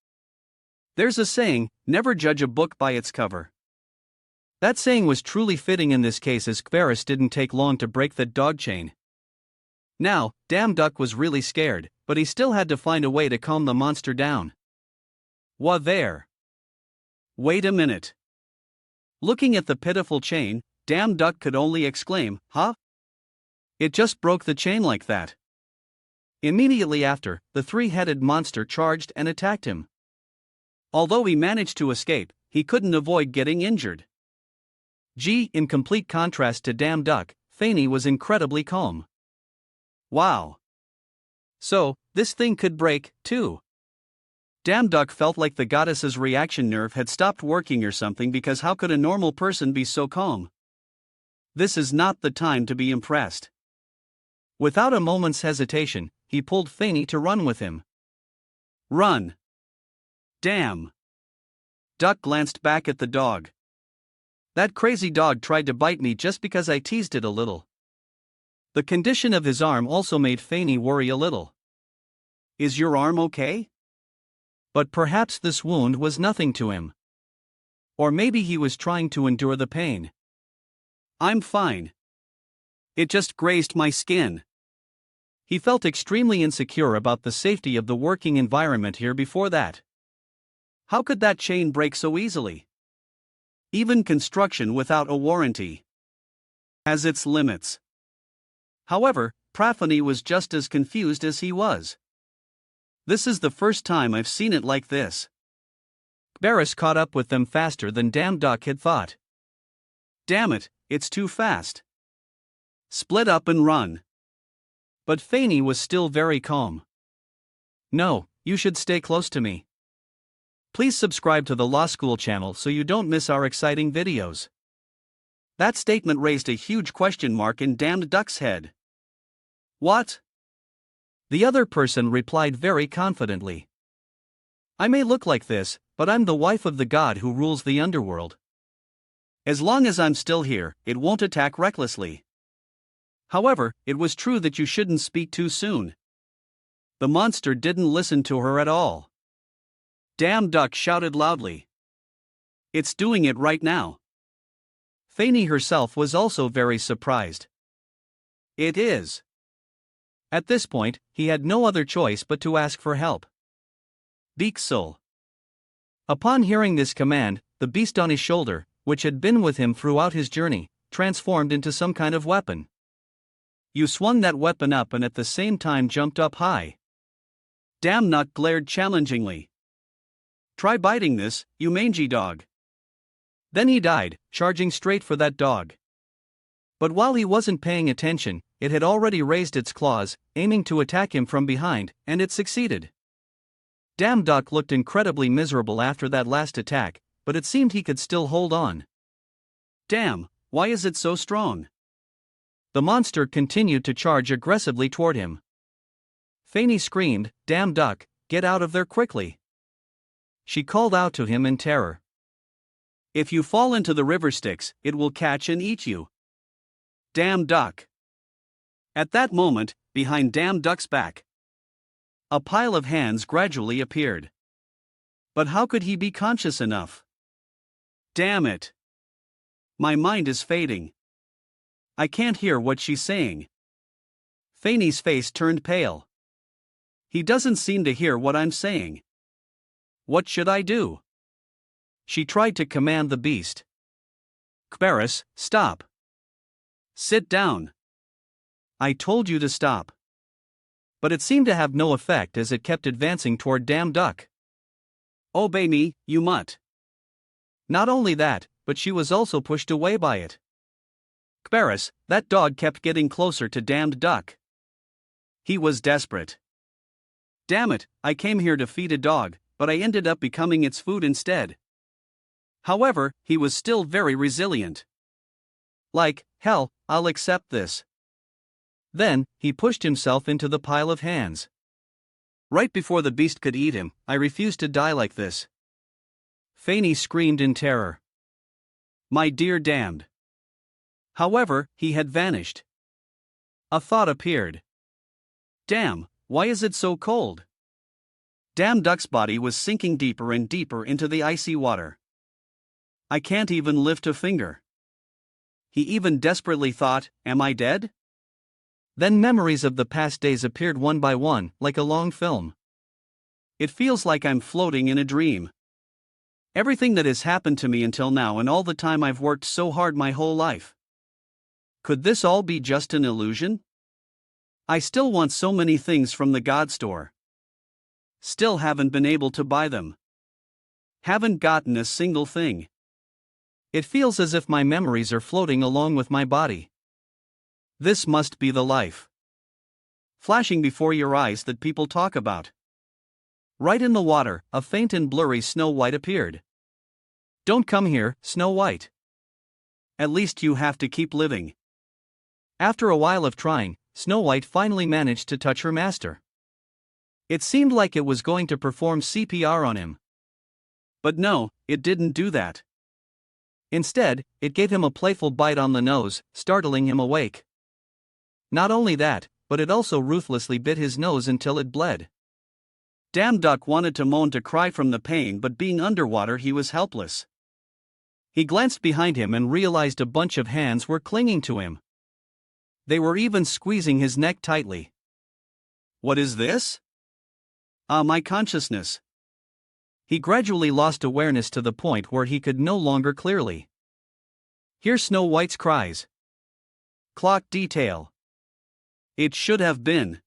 There's a saying, never judge a book by its cover. That saying was truly fitting in this case as Kberis didn't take long to break that dog chain. Now, Damn Duck was really scared, but he still had to find a way to calm the monster down. Wha there? Wait a minute. Looking at the pitiful chain, Damn Duck could only exclaim, huh? It just broke the chain like that. Immediately after, the three-headed monster charged and attacked him. Although he managed to escape, he couldn't avoid getting injured. In complete contrast to Damn Duck, Fanny was incredibly calm. Wow. So, this thing could break, too. Damn Duck felt like the goddess's reaction nerve had stopped working or something, because how could a normal person be so calm? This is not the time to be impressed. Without a moment's hesitation, he pulled Fanny to run with him. Run! Damn! Duck glanced back at the dog. That crazy dog tried to bite me just because I teased it a little. The condition of his arm also made Fanny worry a little. Is your arm okay? But perhaps this wound was nothing to him. Or maybe he was trying to endure the pain. I'm fine. It just grazed my skin. He felt extremely insecure about the safety of the working environment here before that. How could that chain break so easily? Even construction without a warranty has its limits. However, Prathani was just as confused as he was. This is the first time I've seen it like this. Kberis caught up with them faster than Damn Duck had thought. Damn it, it's too fast. Split up and run. But Fanny was still very calm. No, you should stay close to me. Please subscribe to the Law School channel so you don't miss our exciting videos. That statement raised a huge question mark in Damn Duck's head. What? The other person replied very confidently. I may look like this, but I'm the wife of the god who rules the underworld. As long as I'm still here, it won't attack recklessly. However, it was true that you shouldn't speak too soon. The monster didn't listen to her at all. Damn Duck shouted loudly. It's doing it right now. Fanny herself was also very surprised. It is. At this point, he had no other choice but to ask for help. Bixul. Upon hearing this command, the beast on his shoulder, which had been with him throughout his journey, transformed into some kind of weapon. You swung that weapon up and at the same time jumped up high. Damn Duck glared challengingly. Try biting this, you mangy dog. Then he died, charging straight for that dog. But while he wasn't paying attention, it had already raised its claws, aiming to attack him from behind, and it succeeded. Damn Duck looked incredibly miserable after that last attack, but it seemed he could still hold on. Damn, why is it so strong? The monster continued to charge aggressively toward him. Fanny screamed, Damn Duck, get out of there quickly. She called out to him in terror. If you fall into the river Styx, it will catch and eat you. Damn Duck. At that moment, behind Damn Duck's back, a pile of hands gradually appeared. But how could he be conscious enough? Damn it. My mind is fading. I can't hear what she's saying. Fanny's face turned pale. He doesn't seem to hear what I'm saying. What should I do? She tried to command the beast. Kberis, stop. Sit down. I told you to stop. But it seemed to have no effect as it kept advancing toward Damn Duck. Obey me, you mutt. Not only that, but she was also pushed away by it. Kberis, that dog kept getting closer to Damned Duck. He was desperate. Damn it, I came here to feed a dog, but I ended up becoming its food instead. However, he was still very resilient. Like, hell, I'll accept this. Then, he pushed himself into the pile of hands. Right before the beast could eat him, I refused to die like this. Fanny screamed in terror. My dear damned. However, he had vanished. A thought appeared. Damn, why is it so cold? Damn Duck's body was sinking deeper and deeper into the icy water. I can't even lift a finger. He even desperately thought, am I dead? Then memories of the past days appeared one by one, like a long film. It feels like I'm floating in a dream. Everything that has happened to me until now and all the time I've worked so hard my whole life. Could this all be just an illusion? I still want so many things from the God store. Still haven't been able to buy them. Haven't gotten a single thing. It feels as if my memories are floating along with my body. This must be the life flashing before your eyes that people talk about. Right in the water, a faint and blurry Snow White appeared. Don't come here, Snow White. At least you have to keep living. After a while of trying, Snow White finally managed to touch her master. It seemed like it was going to perform CPR on him. But no, it didn't do that. Instead, it gave him a playful bite on the nose, startling him awake. Not only that, but it also ruthlessly bit his nose until it bled. Damn Duck wanted to moan to cry from the pain, but being underwater he was helpless. He glanced behind him and realized a bunch of hands were clinging to him. They were even squeezing his neck tightly. What is this? My consciousness. He gradually lost awareness to the point where he could no longer clearly hear Snow White's cries. Clock detail. It should have been.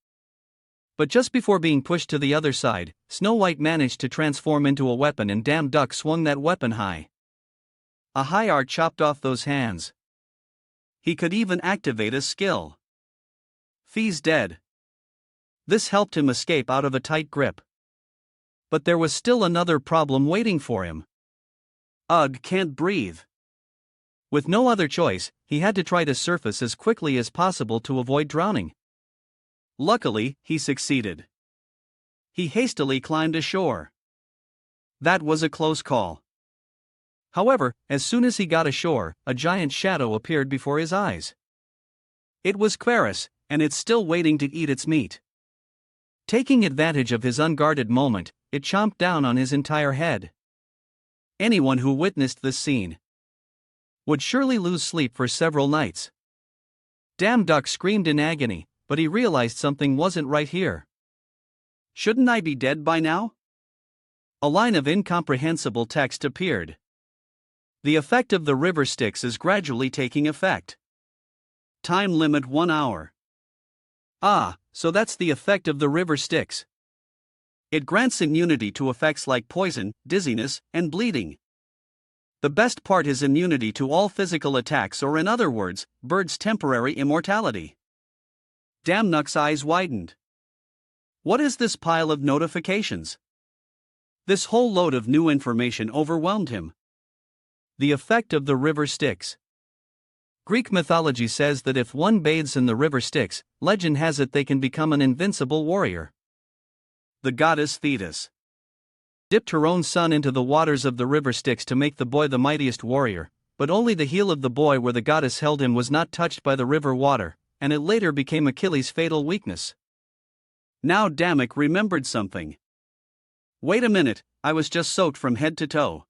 But just before being pushed to the other side, Snow White managed to transform into a weapon and Damn Duck swung that weapon high. A high art chopped off those hands. He could even activate a skill. Fee's dead. This helped him escape out of a tight grip. But there was still another problem waiting for him. Ugh, can't breathe. With no other choice, he had to try to surface as quickly as possible to avoid drowning. Luckily, he succeeded. He hastily climbed ashore. That was a close call. However, as soon as he got ashore, a giant shadow appeared before his eyes. It was Quaris, and it's still waiting to eat its meat. Taking advantage of his unguarded moment, it chomped down on his entire head. Anyone who witnessed this scene would surely lose sleep for several nights. Damn Duck screamed in agony, but he realized something wasn't right here. Shouldn't I be dead by now? A line of incomprehensible text appeared. The effect of the river Styx is gradually taking effect. Time limit 1 hour. Ah, so that's the effect of the river Styx. It grants immunity to effects like poison, dizziness, and bleeding. The best part is immunity to all physical attacks, or in other words, Bird's temporary immortality. Damn Duck's eyes widened. What is this pile of notifications? This whole load of new information overwhelmed him. The effect of the river Styx. Greek mythology says that if one bathes in the river Styx, legend has it they can become an invincible warrior. The goddess Thetis dipped her own son into the waters of the river Styx to make the boy the mightiest warrior, but only the heel of the boy where the goddess held him was not touched by the river water, and it later became Achilles' fatal weakness. Now Damek remembered something. Wait a minute, I was just soaked from head to toe.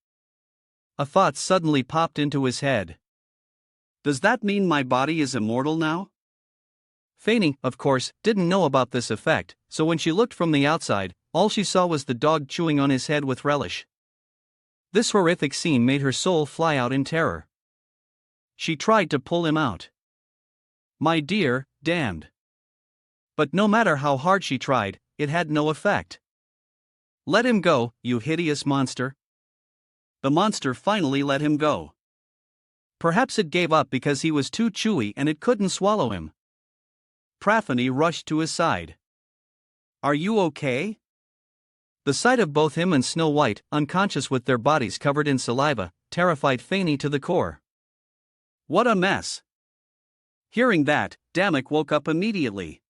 A thought suddenly popped into his head. Does that mean my body is immortal now? Fanny, of course, didn't know about this effect, so when she looked from the outside, all she saw was the dog chewing on his head with relish. This horrific scene made her soul fly out in terror. She tried to pull him out. My dear, damned. But no matter how hard she tried, it had no effect. Let him go, you hideous monster. The monster finally let him go. Perhaps it gave up because he was too chewy and it couldn't swallow him. Praphany rushed to his side. Are you okay? The sight of both him and Snow White, unconscious with their bodies covered in saliva, terrified Fanny to the core. What a mess. Hearing that, Damek woke up immediately.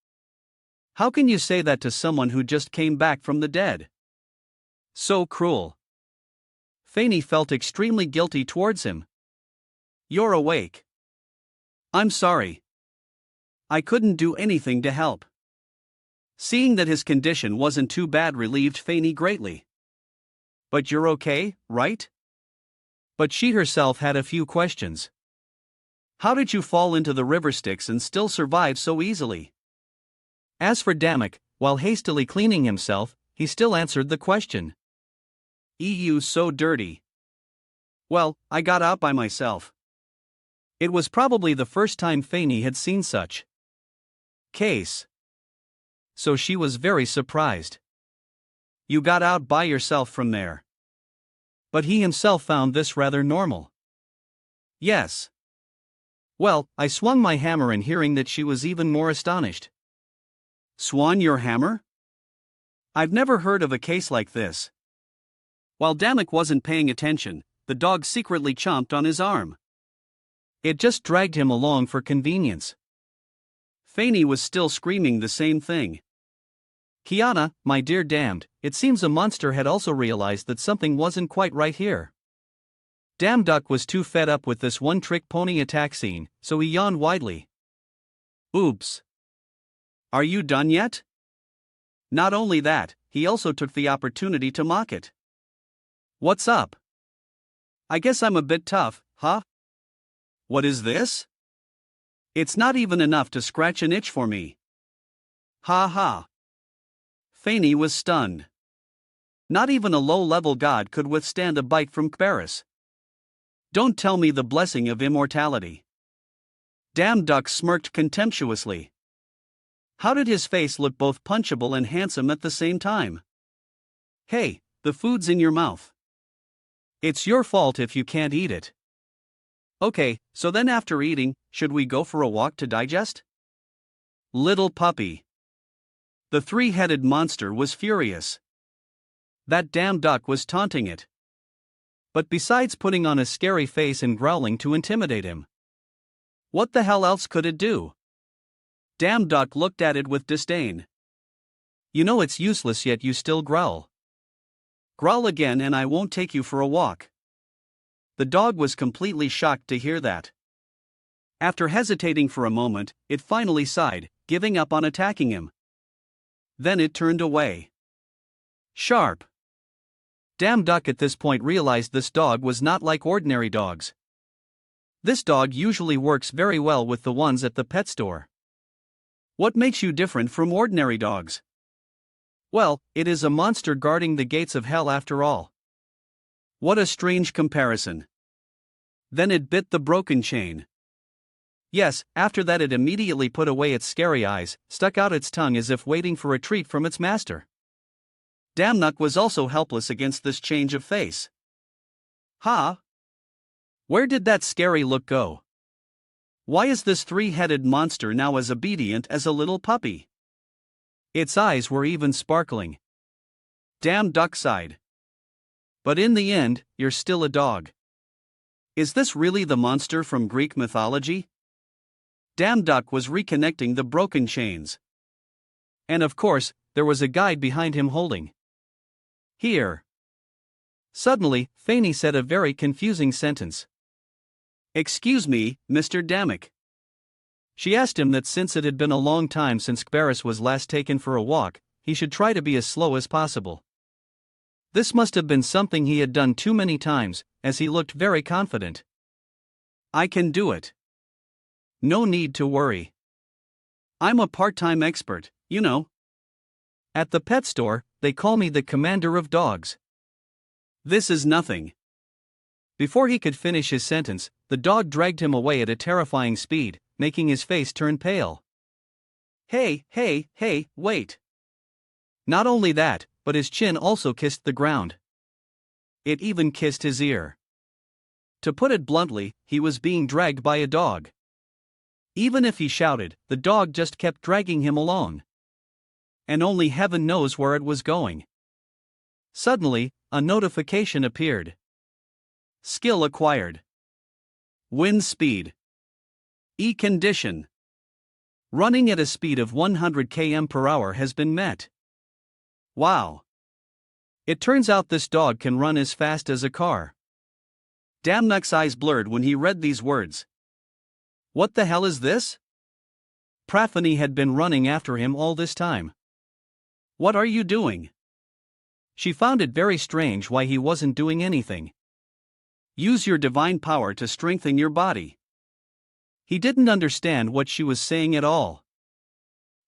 How can you say that to someone who just came back from the dead? So cruel. Fanny felt extremely guilty towards him. You're awake. I'm sorry. I couldn't do anything to help. Seeing that his condition wasn't too bad relieved Fanny greatly. But you're okay, right? But she herself had a few questions. How did you fall into the river Styx and still survive so easily? As for Damek, while hastily cleaning himself, he still answered the question. "EU so dirty. Well, I got out by myself." It was probably the first time Fanny had seen such case. So she was very surprised. You got out by yourself from there. But he himself found this rather normal. Yes. Well, I swung my hammer, and hearing that, she was even more astonished. Swung your hammer? I've never heard of a case like this. While Damek wasn't paying attention, the dog secretly chomped on his arm. It just dragged him along for convenience. Fanny was still screaming the same thing. Kiana, my dear damned, it seems a monster had also realized that something wasn't quite right here. Damn Duck was too fed up with this one-trick pony attack scene, so he yawned widely. Oops. Are you done yet? Not only that, he also took the opportunity to mock it. What's up? I guess I'm a bit tough, huh? What is this? It's not even enough to scratch an itch for me. Ha ha. Fanny was stunned. Not even a low-level god could withstand a bite from Kberis. Don't tell me the blessing of immortality. Damn Duck smirked contemptuously. How did his face look both punchable and handsome at the same time? Hey, the food's in your mouth. It's your fault if you can't eat it. Okay, so then after eating, should we go for a walk to digest? Little puppy. The three-headed monster was furious. That damn duck was taunting it. But besides putting on a scary face and growling to intimidate him, what the hell else could it do? Damn duck looked at it with disdain. You know it's useless, yet you still growl. Growl again and I won't take you for a walk. The dog was completely shocked to hear that. After hesitating for a moment, it finally sighed, giving up on attacking him. Then it turned away. Sharp. Damn Duck at this point realized this dog was not like ordinary dogs. This dog usually works very well with the ones at the pet store. What makes you different from ordinary dogs? Well, it is a monster guarding the gates of hell after all. What a strange comparison. Then it bit the broken chain. Yes, after that it immediately put away its scary eyes, stuck out its tongue as if waiting for a treat from its master. Damnuck was also helpless against this change of face. Ha! Where did that scary look go? Why is this three-headed monster now as obedient as a little puppy? Its eyes were even sparkling. Damn Duck sighed. But in the end, you're still a dog. Is this really the monster from Greek mythology? Damn Duck was reconnecting the broken chains. And of course, there was a guide behind him holding. Here. Suddenly, Fanny said a very confusing sentence. Excuse me, Mr. Damek. She asked him that since it had been a long time since Kberis was last taken for a walk, he should try to be as slow as possible. This must have been something he had done too many times, as he looked very confident. I can do it. No need to worry. I'm a part-time expert, you know. At the pet store, they call me the commander of dogs. This is nothing. Before he could finish his sentence, the dog dragged him away at a terrifying speed, making his face turn pale. Hey, wait. Not only that, but his chin also kissed the ground. It even kissed his ear. To put it bluntly, he was being dragged by a dog. Even if he shouted, the dog just kept dragging him along. And only heaven knows where it was going. Suddenly, a notification appeared. Skill acquired. Wind speed. E-condition. Running at a speed of 100 km per hour has been met. Wow. It turns out this dog can run as fast as a car. Damnuck's eyes blurred when he read these words. What the hell is this? Praphany had been running after him all this time. What are you doing? She found it very strange why he wasn't doing anything. Use your divine power to strengthen your body. He didn't understand what she was saying at all.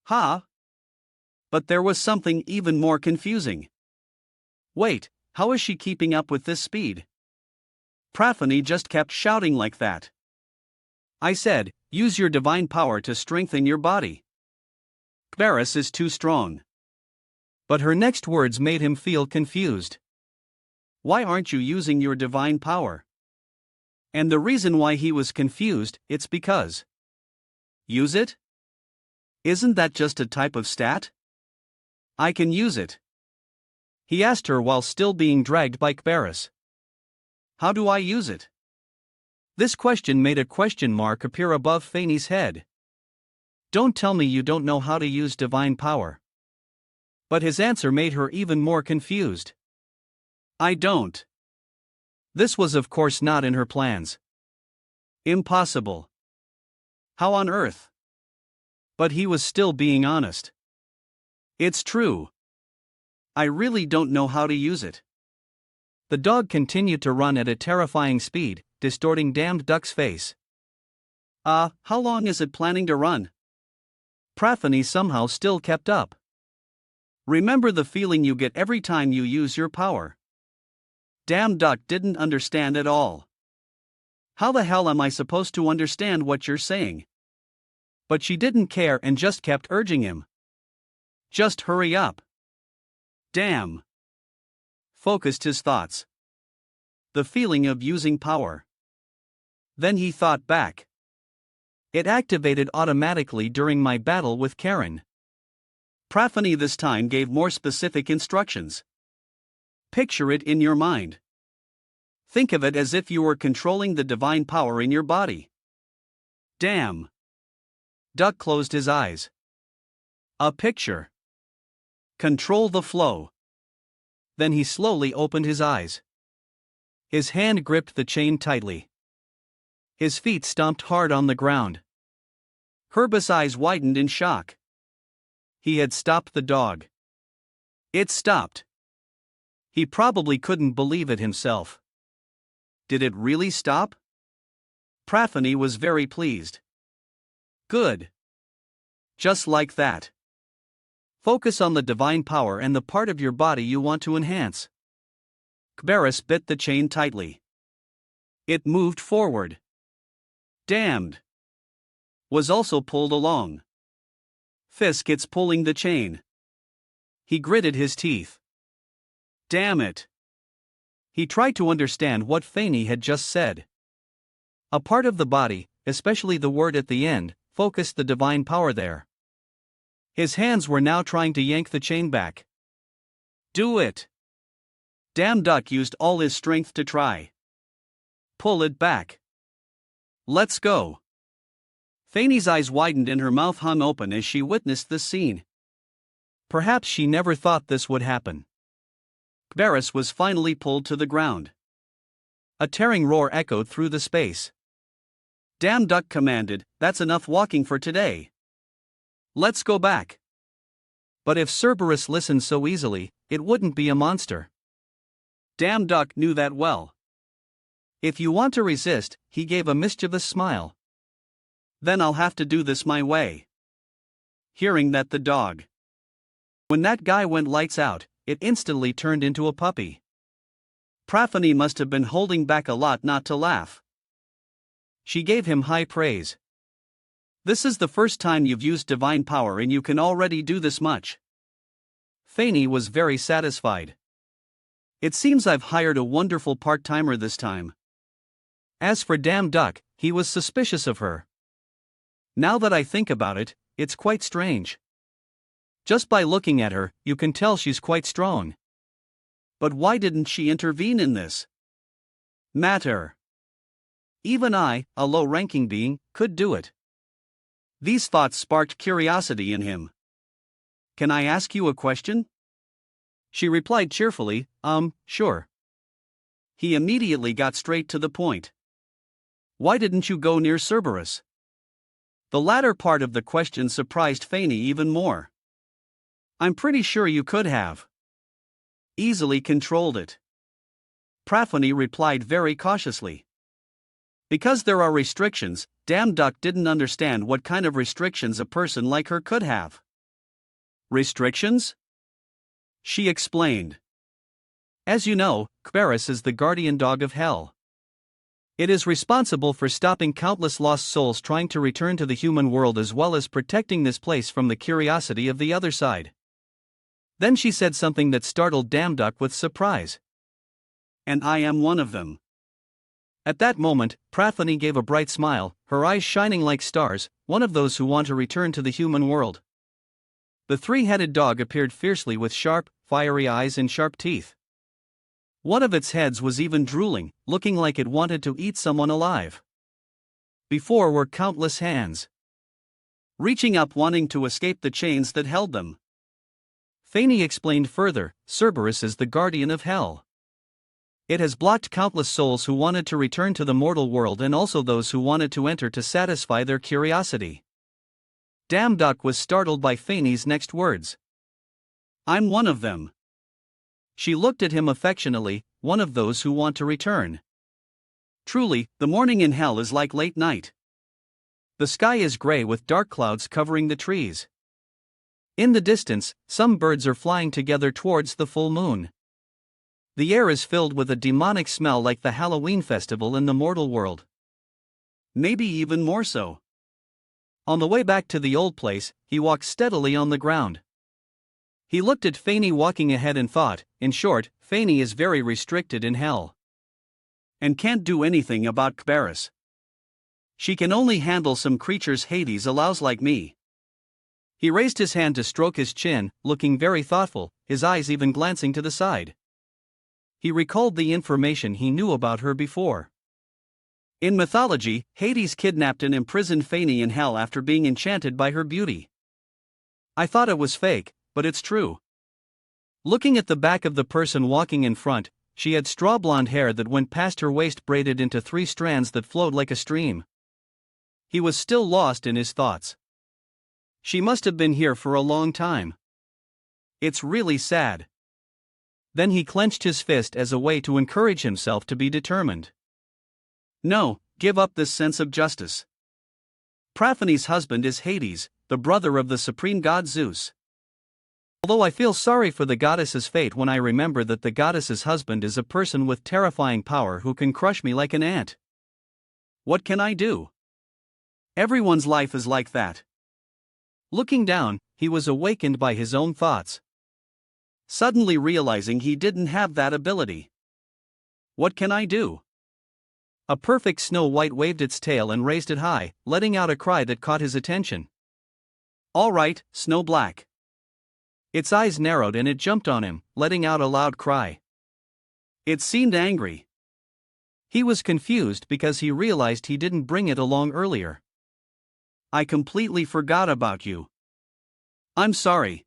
Huh? But there was something even more confusing. Wait, how is she keeping up with this speed? Prathani just kept shouting like that. I said, use your divine power to strengthen your body. Kbaris is too strong. But her next words made him feel confused. Why aren't you using your divine power? And the reason why he was confused, it's because. Use it? Isn't that just a type of stat? I can use it. He asked her while still being dragged by Kbaris. How do I use it? This question made a question mark appear above Fanny's head. Don't tell me you don't know how to use divine power. But his answer made her even more confused. I don't. This was of course not in her plans. Impossible. How on earth? But he was still being honest. It's true. I really don't know how to use it. The dog continued to run at a terrifying speed, distorting damned duck's face. How long is it planning to run? Prathani somehow still kept up. Remember the feeling you get every time you use your power. Damn duck didn't understand at all. How the hell am I supposed to understand what you're saying? But she didn't care and just kept urging him. Just hurry up. Damn. Focused his thoughts. The feeling of using power. Then he thought back. It activated automatically during my battle with Karen. Prathani this time gave more specific instructions. Picture it in your mind. Think of it as if you were controlling the divine power in your body. Damn. Duck closed his eyes. A picture. Control the flow. Then he slowly opened his eyes. His hand gripped the chain tightly. His feet stomped hard on the ground. Herbus' eyes widened in shock. He had stopped the dog. It stopped. He probably couldn't believe it himself. Did it really stop? Prathani was very pleased. Good. Just like that. Focus on the divine power and the part of your body you want to enhance. Kbaris bit the chain tightly. It moved forward. Damned. Was also pulled along. Fisk, it's pulling the chain. He gritted his teeth. Damn it. He tried to understand what Fanny had just said. A part of the body, especially the word at the end, focused the divine power there. His hands were now trying to yank the chain back. Do it. Damn duck used all his strength to try. Pull it back. Let's go. Fanny's eyes widened and her mouth hung open as she witnessed this scene. Perhaps she never thought this would happen. Kbaris was finally pulled to the ground. A tearing roar echoed through the space. Damn duck commanded, that's enough walking for today. Let's go back. But if Cerberus listened so easily, it wouldn't be a monster. Damn duck knew that well. If you want to resist, he gave a mischievous smile. Then I'll have to do this my way. Hearing that the dog. When that guy went lights out, it instantly turned into a puppy. Prathani must have been holding back a lot not to laugh. She gave him high praise. This is the first time you've used divine power and you can already do this much. Fanny was very satisfied. It seems I've hired a wonderful part-timer this time. As for Damn Duck, he was suspicious of her. Now that I think about it, it's quite strange. Just by looking at her, you can tell she's quite strong. But why didn't she intervene in this matter? Even I, a low-ranking being, could do it. These thoughts sparked curiosity in him. Can I ask you a question? She replied cheerfully, sure. He immediately got straight to the point. Why didn't you go near Cerberus? The latter part of the question surprised Fanny even more. I'm pretty sure you could have easily controlled it. Praphony replied very cautiously. Because there are restrictions, Damn Duck didn't understand what kind of restrictions a person like her could have. Restrictions? She explained. As you know, Kberis is the guardian dog of hell. It is responsible for stopping countless lost souls trying to return to the human world as well as protecting this place from the curiosity of the other side. Then she said something that startled Damn Duck with surprise. And I am one of them. At that moment, Praphony gave a bright smile, her eyes shining like stars, one of those who want to return to the human world. The three-headed dog appeared fiercely with sharp, fiery eyes and sharp teeth. One of its heads was even drooling, looking like it wanted to eat someone alive. Before were countless hands, reaching up wanting to escape the chains that held them. Fanny explained further, Cerberus is the guardian of hell. It has blocked countless souls who wanted to return to the mortal world and also those who wanted to enter to satisfy their curiosity. Damn Duck was startled by Fanny's next words. I'm one of them. She looked at him affectionately, one of those who want to return. Truly, the morning in hell is like late night. The sky is gray with dark clouds covering the trees. In the distance, some birds are flying together towards the full moon. The air is filled with a demonic smell like the Halloween festival in the mortal world. Maybe even more so. On the way back to the old place, he walked steadily on the ground. He looked at Fanny walking ahead and thought, in short, Fanny is very restricted in hell. And can't do anything about Kberis. She can only handle some creatures Hades allows like me. He raised his hand to stroke his chin, looking very thoughtful, his eyes even glancing to the side. He recalled the information he knew about her before. In mythology, Hades kidnapped and imprisoned Fanny in hell after being enchanted by her beauty. I thought it was fake, but it's true. Looking at the back of the person walking in front, she had straw blonde hair that went past her waist braided into 3 strands that flowed like a stream. He was still lost in his thoughts. She must have been here for a long time. It's really sad. Then he clenched his fist as a way to encourage himself to be determined. No, give up this sense of justice. Praphony's husband is Hades, the brother of the supreme god Zeus. Although I feel sorry for the goddess's fate when I remember that the goddess's husband is a person with terrifying power who can crush me like an ant. What can I do? Everyone's life is like that. Looking down, he was awakened by his own thoughts. Suddenly realizing he didn't have that ability. What can I do? A perfect Snow White waved its tail and raised it high, letting out a cry that caught his attention. All right, Snow Black. Its eyes narrowed and it jumped on him, letting out a loud cry. It seemed angry. He was confused because he realized he didn't bring it along earlier. I completely forgot about you. I'm sorry.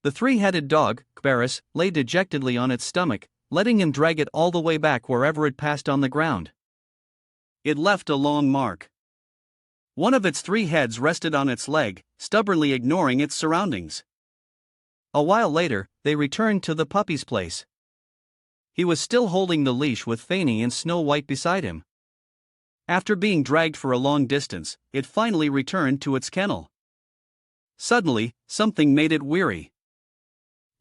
The 3-headed dog, Kberis, lay dejectedly on its stomach, letting him drag it all the way back wherever it passed on the ground. It left a long mark. One of its 3 heads rested on its leg, stubbornly ignoring its surroundings. A while later, they returned to the puppy's place. He was still holding the leash with Fanny and Snow White beside him. After being dragged for a long distance, it finally returned to its kennel. Suddenly, something made it weary.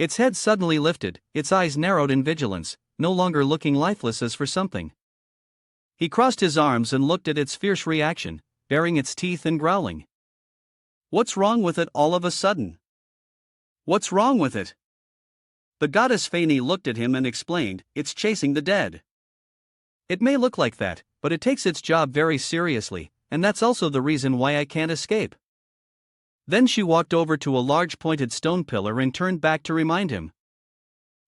Its head suddenly lifted, its eyes narrowed in vigilance, no longer looking lifeless as for something. He crossed his arms and looked at its fierce reaction, baring its teeth and growling. What's wrong with it all of a sudden? What's wrong with it? The goddess Fanny looked at him and explained, it's chasing the dead. It may look like that, but it takes its job very seriously, and that's also the reason why I can't escape. Then she walked over to a large pointed stone pillar and turned back to remind him.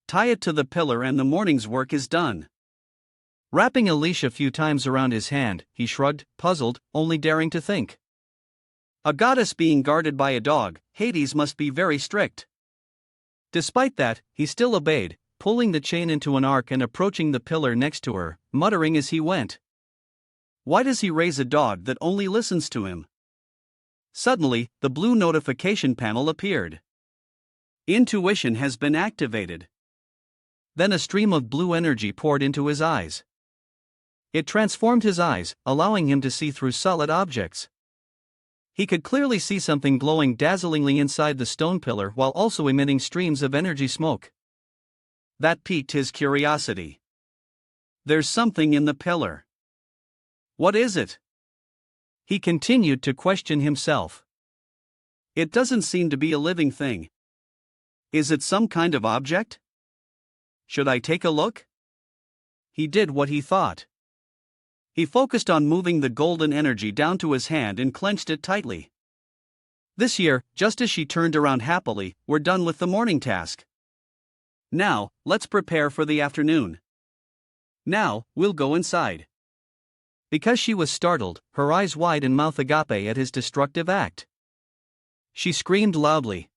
Tie it to the pillar and the morning's work is done. Wrapping a leash a few times around his hand, he shrugged, puzzled, only daring to think. A goddess being guarded by a dog, Hades must be very strict. Despite that, he still obeyed, pulling the chain into an arc and approaching the pillar next to her, muttering as he went. Why does he raise a dog that only listens to him? Suddenly, the blue notification panel appeared. Intuition has been activated. Then a stream of blue energy poured into his eyes. It transformed his eyes, allowing him to see through solid objects. He could clearly see something glowing dazzlingly inside the stone pillar while also emitting streams of energy smoke. That piqued his curiosity. There's something in the pillar. What is it? He continued to question himself. It doesn't seem to be a living thing. Is it some kind of object? Should I take a look? He did what he thought. He focused on moving the golden energy down to his hand and clenched it tightly. This year, just as she turned around happily, we're done with the morning task. Now, let's prepare for the afternoon. Now, we'll go inside. Because she was startled, her eyes wide and mouth agape at his destructive act. She screamed loudly.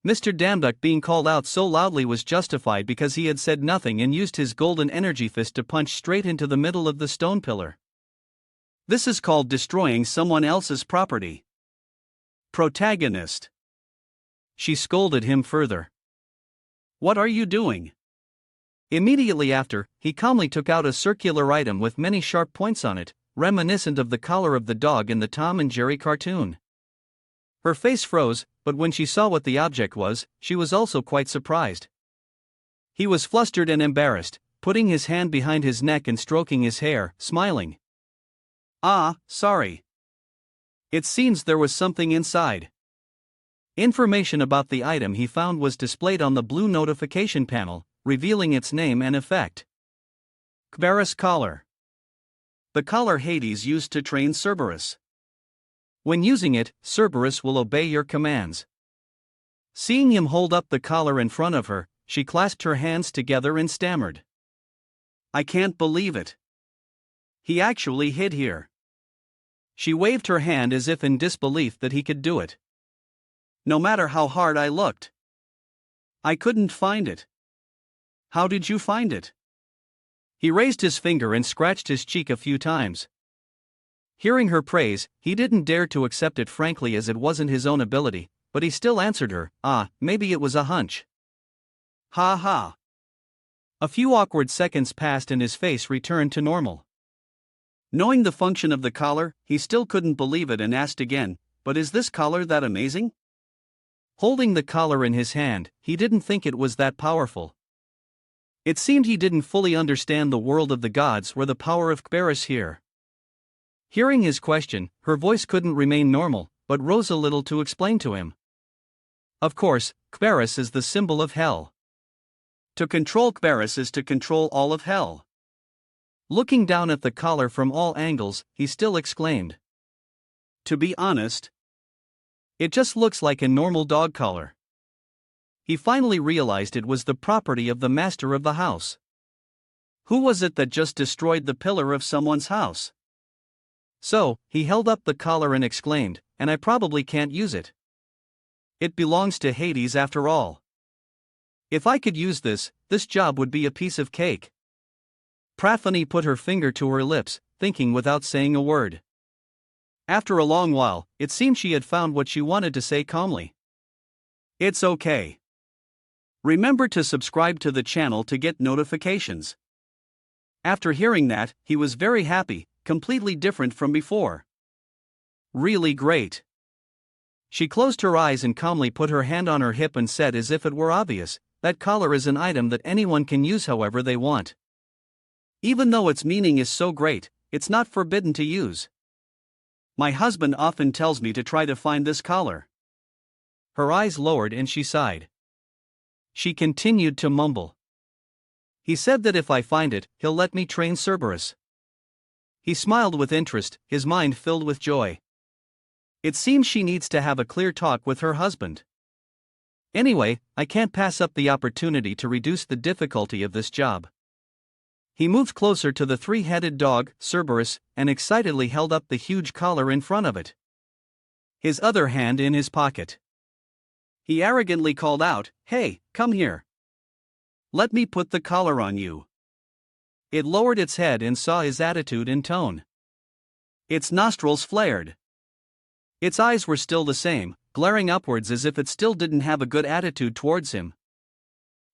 Mr. Damduck being called out so loudly was justified because he had said nothing and used his golden energy fist to punch straight into the middle of the stone pillar. This is called destroying someone else's property. Protagonist. She scolded him further. What are you doing? Immediately after, he calmly took out a circular item with many sharp points on it, reminiscent of the collar of the dog in the Tom and Jerry cartoon. Her face froze, but when she saw what the object was, she was also quite surprised. He was flustered and embarrassed, putting his hand behind his neck and stroking his hair, smiling. Ah, sorry. It seems there was something inside. Information about the item he found was displayed on the blue notification panel, revealing its name and effect. Cerberus collar. The collar Hades used to train Cerberus. When using it, Cerberus will obey your commands. Seeing him hold up the collar in front of her, she clasped her hands together and stammered. I can't believe it. He actually hid here. She waved her hand as if in disbelief that he could do it. No matter how hard I looked, I couldn't find it. How did you find it? He raised his finger and scratched his cheek a few times. Hearing her praise, he didn't dare to accept it frankly as it wasn't his own ability, but he still answered her, maybe it was a hunch. Ha ha. A few awkward seconds passed and his face returned to normal. Knowing the function of the collar, he still couldn't believe it and asked again, but is this collar that amazing? Holding the collar in his hand, he didn't think it was that powerful. It seemed he didn't fully understand the world of the gods or the power of Cerberus here. Hearing his question, her voice couldn't remain normal, but rose a little to explain to him. Of course, Cerberus is the symbol of hell. To control Cerberus is to control all of hell. Looking down at the collar from all angles, he still exclaimed. To be honest, it just looks like a normal dog collar. He finally realized it was the property of the master of the house. Who was it that just destroyed the pillar of someone's house? So, he held up the collar and exclaimed, and I probably can't use it. It belongs to Hades after all. If I could use this job would be a piece of cake. Prathani put her finger to her lips, thinking without saying a word. After a long while, it seemed she had found what she wanted to say calmly. It's okay. Remember to subscribe to the channel to get notifications. After hearing that, he was very happy, completely different from before. Really great. She closed her eyes and calmly put her hand on her hip and said as if it were obvious, that collar is an item that anyone can use however they want. Even though its meaning is so great, it's not forbidden to use. My husband often tells me to try to find this collar. Her eyes lowered and she sighed. She continued to mumble. He said that if I find it, he'll let me train Cerberus. He smiled with interest, his mind filled with joy. It seems she needs to have a clear talk with her husband. Anyway, I can't pass up the opportunity to reduce the difficulty of this job. He moved closer to the three-headed dog, Cerberus, and excitedly held up the huge collar in front of it. His other hand in his pocket. He arrogantly called out, "Hey, come here. Let me put the collar on you." It lowered its head and saw his attitude and tone. Its nostrils flared. Its eyes were still the same, glaring upwards as if it still didn't have a good attitude towards him.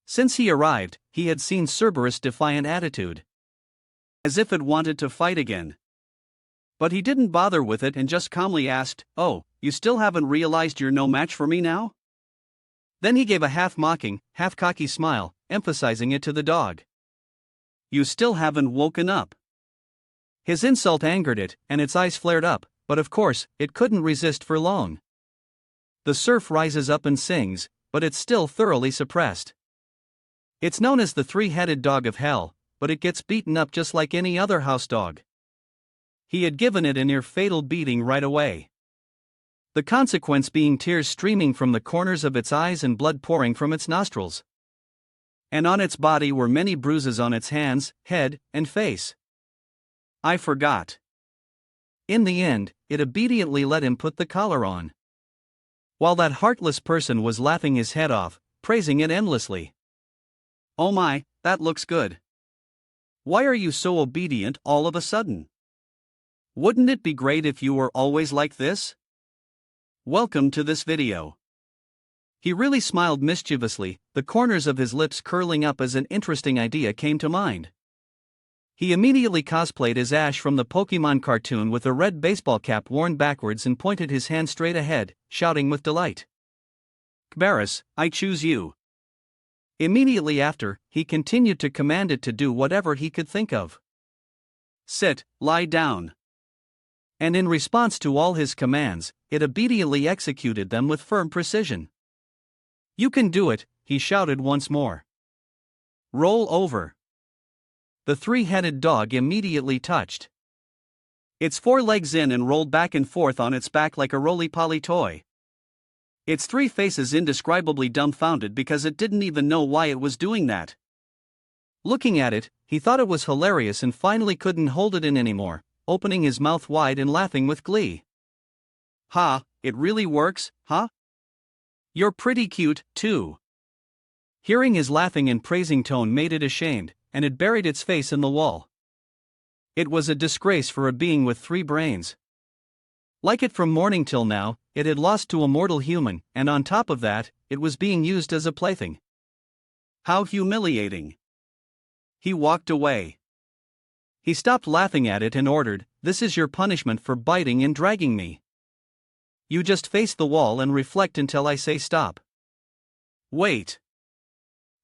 Since he arrived, he had seen Cerberus' defiant attitude. As if it wanted to fight again. But he didn't bother with it and just calmly asked, "Oh, you still haven't realized you're no match for me now?" Then he gave a half-mocking, half-cocky smile, emphasizing it to the dog. "You still haven't woken up." His insult angered it, and its eyes flared up, but of course, it couldn't resist for long. The surf rises up and sings, but it's still thoroughly suppressed. It's known as the three-headed dog of hell, but it gets beaten up just like any other house dog. He had given it a near-fatal beating right away. The consequence being tears streaming from the corners of its eyes and blood pouring from its nostrils. And on its body were many bruises on its hands, head, and face. I forgot. In the end, it obediently let him put the collar on. While that heartless person was laughing his head off, praising it endlessly. "Oh my, that looks good. Why are you so obedient all of a sudden? Wouldn't it be great if you were always like this? Welcome to this video." He really smiled mischievously, the corners of his lips curling up as an interesting idea came to mind. He immediately cosplayed as Ash from the Pokemon cartoon with a red baseball cap worn backwards and pointed his hand straight ahead, shouting with delight. "Kbaris, I choose you." Immediately after, he continued to command it to do whatever he could think of. "Sit, lie down." And in response to all his commands, it obediently executed them with firm precision. "You can do it," he shouted once more. "Roll over." The three-headed dog immediately touched. Its four legs in and rolled back and forth on its back like a roly-poly toy. Its three faces indescribably dumbfounded because it didn't even know why it was doing that. Looking at it, he thought it was hilarious and finally couldn't hold it in anymore, opening his mouth wide and laughing with glee. "Ha, it really works, huh? You're pretty cute, too." Hearing his laughing and praising tone made it ashamed, and it buried its face in the wall. It was a disgrace for a being with 3 brains. Like it from morning till now, it had lost to a mortal human, and on top of that, it was being used as a plaything. How humiliating. He walked away. He stopped laughing at it and ordered, "This is your punishment for biting and dragging me. You just face the wall and reflect until I say stop." Wait.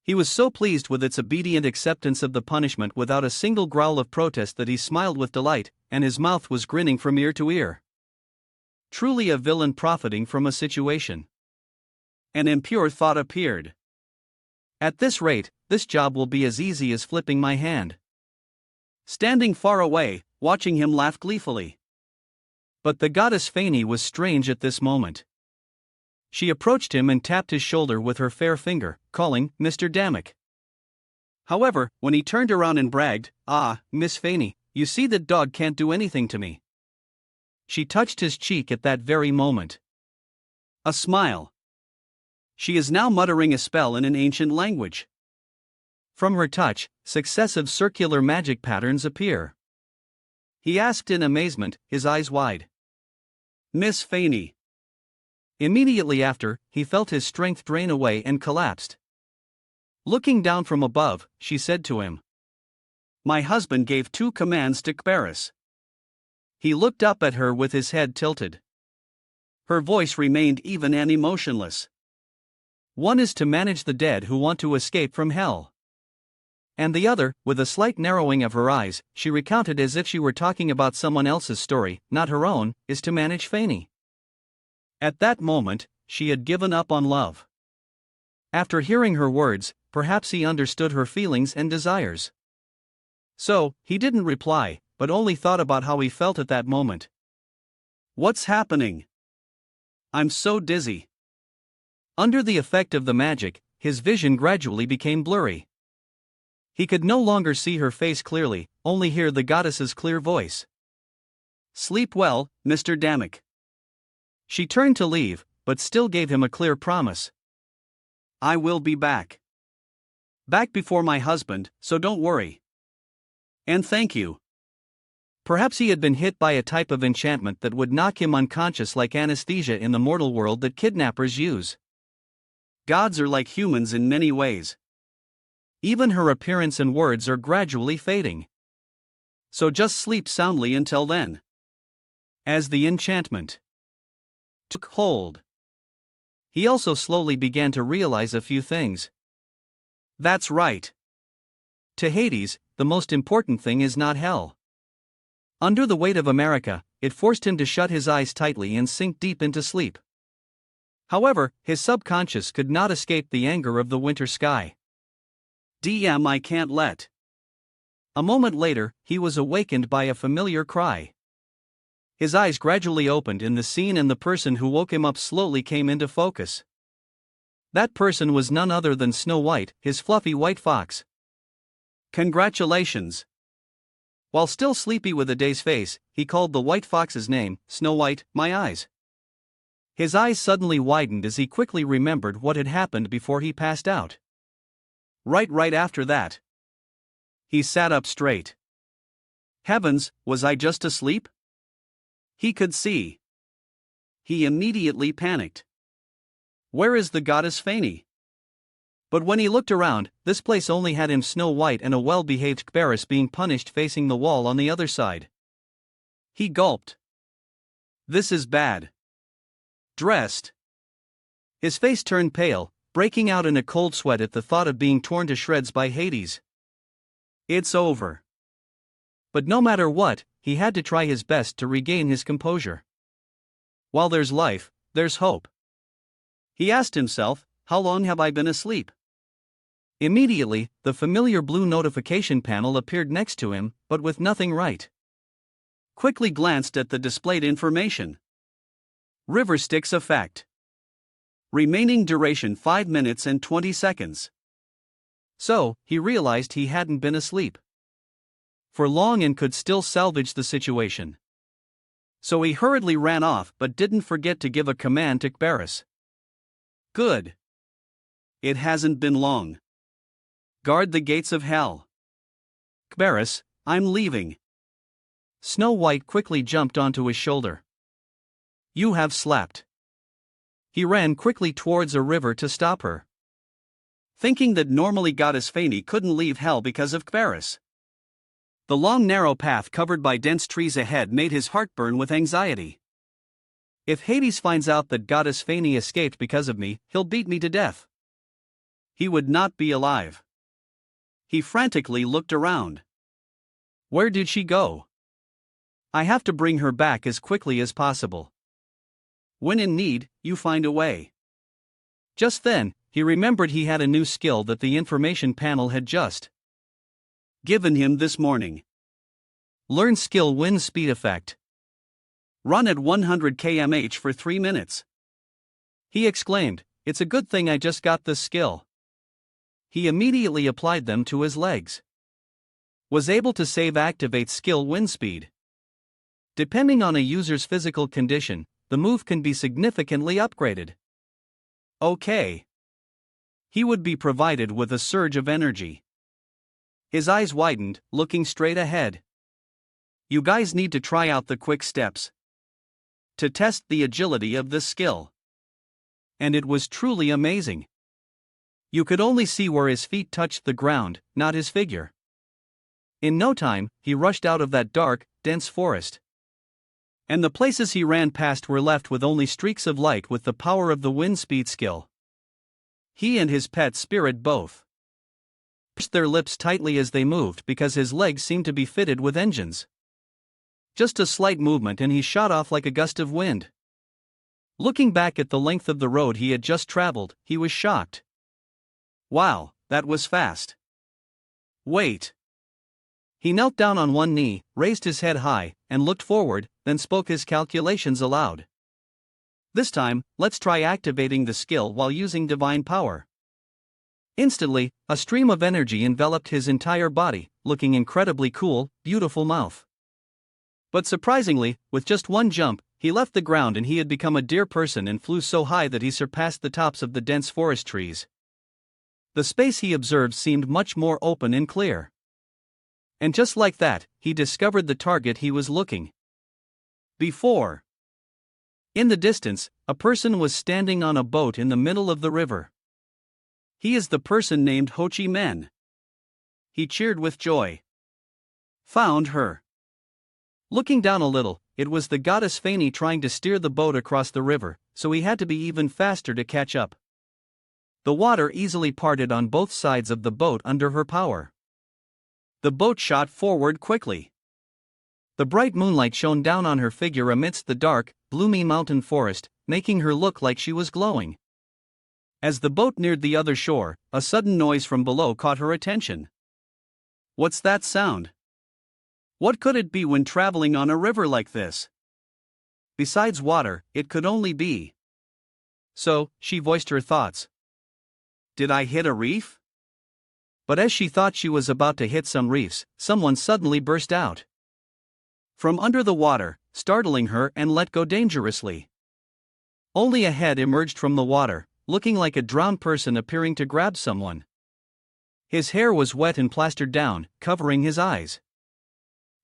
He was so pleased with its obedient acceptance of the punishment without a single growl of protest that he smiled with delight, and his mouth was grinning from ear to ear. Truly a villain profiting from a situation. An impure thought appeared. At this rate, this job will be as easy as flipping my hand. Standing far away, watching him laugh gleefully. But the goddess Fani was strange at this moment. She approached him and tapped his shoulder with her fair finger, calling, "Mr. Damek." However, when he turned around and bragged, "Ah, Miss Fani, you see that dog can't do anything to me." She touched his cheek at that very moment. A smile. She is now muttering a spell in an ancient language. From her touch, successive circular magic patterns appear. He asked in amazement, his eyes wide. "Miss Fani." Immediately after, he felt his strength drain away and collapsed. Looking down from above, she said to him, "My husband gave 2 commands to Kbaris." He looked up at her with his head tilted. Her voice remained even and emotionless. "One is to manage the dead who want to escape from hell. And the other," with a slight narrowing of her eyes, she recounted as if she were talking about someone else's story, not her own, "is to manage Fani." At that moment, she had given up on love. After hearing her words, perhaps he understood her feelings and desires. So, he didn't reply, but only thought about how he felt at that moment. "What's happening? I'm so dizzy." Under the effect of the magic, his vision gradually became blurry. He could no longer see her face clearly, only hear the goddess's clear voice. "Sleep well, Mr. Damek." She turned to leave, but still gave him a clear promise. "I will be back. Back before my husband, so don't worry. And thank you." Perhaps he had been hit by a type of enchantment that would knock him unconscious, like anesthesia in the mortal world that kidnappers use. Gods are like humans in many ways. Even her appearance and words are gradually fading. So just sleep soundly until then. As the enchantment took hold, he also slowly began to realize a few things. That's right. To Hades, the most important thing is not hell. Under the weight of America, it forced him to shut his eyes tightly and sink deep into sleep. However, his subconscious could not escape the anger of the winter sky. Damn, I can't let. A moment later, he was awakened by a familiar cry. His eyes gradually opened in the scene, and the person who woke him up slowly came into focus. That person was none other than Snow White, his fluffy white fox. Congratulations! While still sleepy with a dazed face, he called the white fox's name, Snow White, my eyes. His eyes suddenly widened as he quickly remembered what had happened before he passed out. Right after that, he sat up straight. Heavens, was I just asleep? He could see. He immediately panicked. Where is the goddess Fanny? But when he looked around, this place only had him, Snow White, and a well-behaved Kberis being punished facing the wall on the other side. He gulped. This is bad. Dressed. His face turned pale, breaking out in a cold sweat at the thought of being torn to shreds by Hades. It's over. But no matter what, he had to try his best to regain his composure. While there's life, there's hope. He asked himself, how long have I been asleep? Immediately, the familiar blue notification panel appeared next to him, but with nothing right. Quickly glanced at the displayed information. River Styx effect. Remaining duration 5 minutes and 20 seconds. So, he realized he hadn't been asleep for long and could still salvage the situation. So he hurriedly ran off, but didn't forget to give a command to Kberis. Good. It hasn't been long. Guard the gates of hell. Kberis, I'm leaving. Snow White quickly jumped onto his shoulder. You have slept. He ran quickly towards a river to stop her, thinking that normally goddess Fanny couldn't leave hell because of Kberis. The long narrow path covered by dense trees ahead made his heart burn with anxiety. If Hades finds out that goddess Fanny escaped because of me, he'll beat me to death. He would not be alive. He frantically looked around. Where did she go? I have to bring her back as quickly as possible. When in need, you find a way. Just then, he remembered he had a new skill that the information panel had just given him this morning. Learn skill wind speed effect. Run at 100 km/h for 3 minutes. He exclaimed, it's a good thing I just got this skill. He immediately applied them to his legs. Was able to save activate skill wind speed. Depending on a user's physical condition, the move can be significantly upgraded. Okay. He would be provided with a surge of energy. His eyes widened, looking straight ahead. You guys need to try out the quick steps to test the agility of this skill. And it was truly amazing. You could only see where his feet touched the ground, not his figure. In no time, he rushed out of that dark, dense forest. And the places he ran past were left with only streaks of light with the power of the wind speed skill. He and his pet spirit both pushed their lips tightly as they moved because his legs seemed to be fitted with engines. Just a slight movement and he shot off like a gust of wind. Looking back at the length of the road he had just traveled, he was shocked. Wow, that was fast. Wait. He knelt down on one knee, raised his head high, and looked forward, then spoke his calculations aloud. This time, let's try activating the skill while using divine power. Instantly, a stream of energy enveloped his entire body, looking incredibly cool, beautiful mouth. But surprisingly, with just one jump, he left the ground and he had become a deer person and flew so high that he surpassed the tops of the dense forest trees. The space he observed seemed much more open and clear. And just like that, he discovered the target he was looking before. In the distance, a person was standing on a boat in the middle of the river. He is the person named Ho Chi Minh. He cheered with joy. Found her. Looking down a little, it was the goddess Fanny trying to steer the boat across the river, so he had to be even faster to catch up. The water easily parted on both sides of the boat under her power. The boat shot forward quickly. The bright moonlight shone down on her figure amidst the dark, gloomy mountain forest, making her look like she was glowing. As the boat neared the other shore, a sudden noise from below caught her attention. What's that sound? What could it be when traveling on a river like this? Besides water, it could only be. So, she voiced her thoughts. Did I hit a reef? But as she thought she was about to hit some reefs, someone suddenly burst out from under the water, startling her and let go dangerously. Only a head emerged from the water, looking like a drowned person appearing to grab someone. His hair was wet and plastered down, covering his eyes.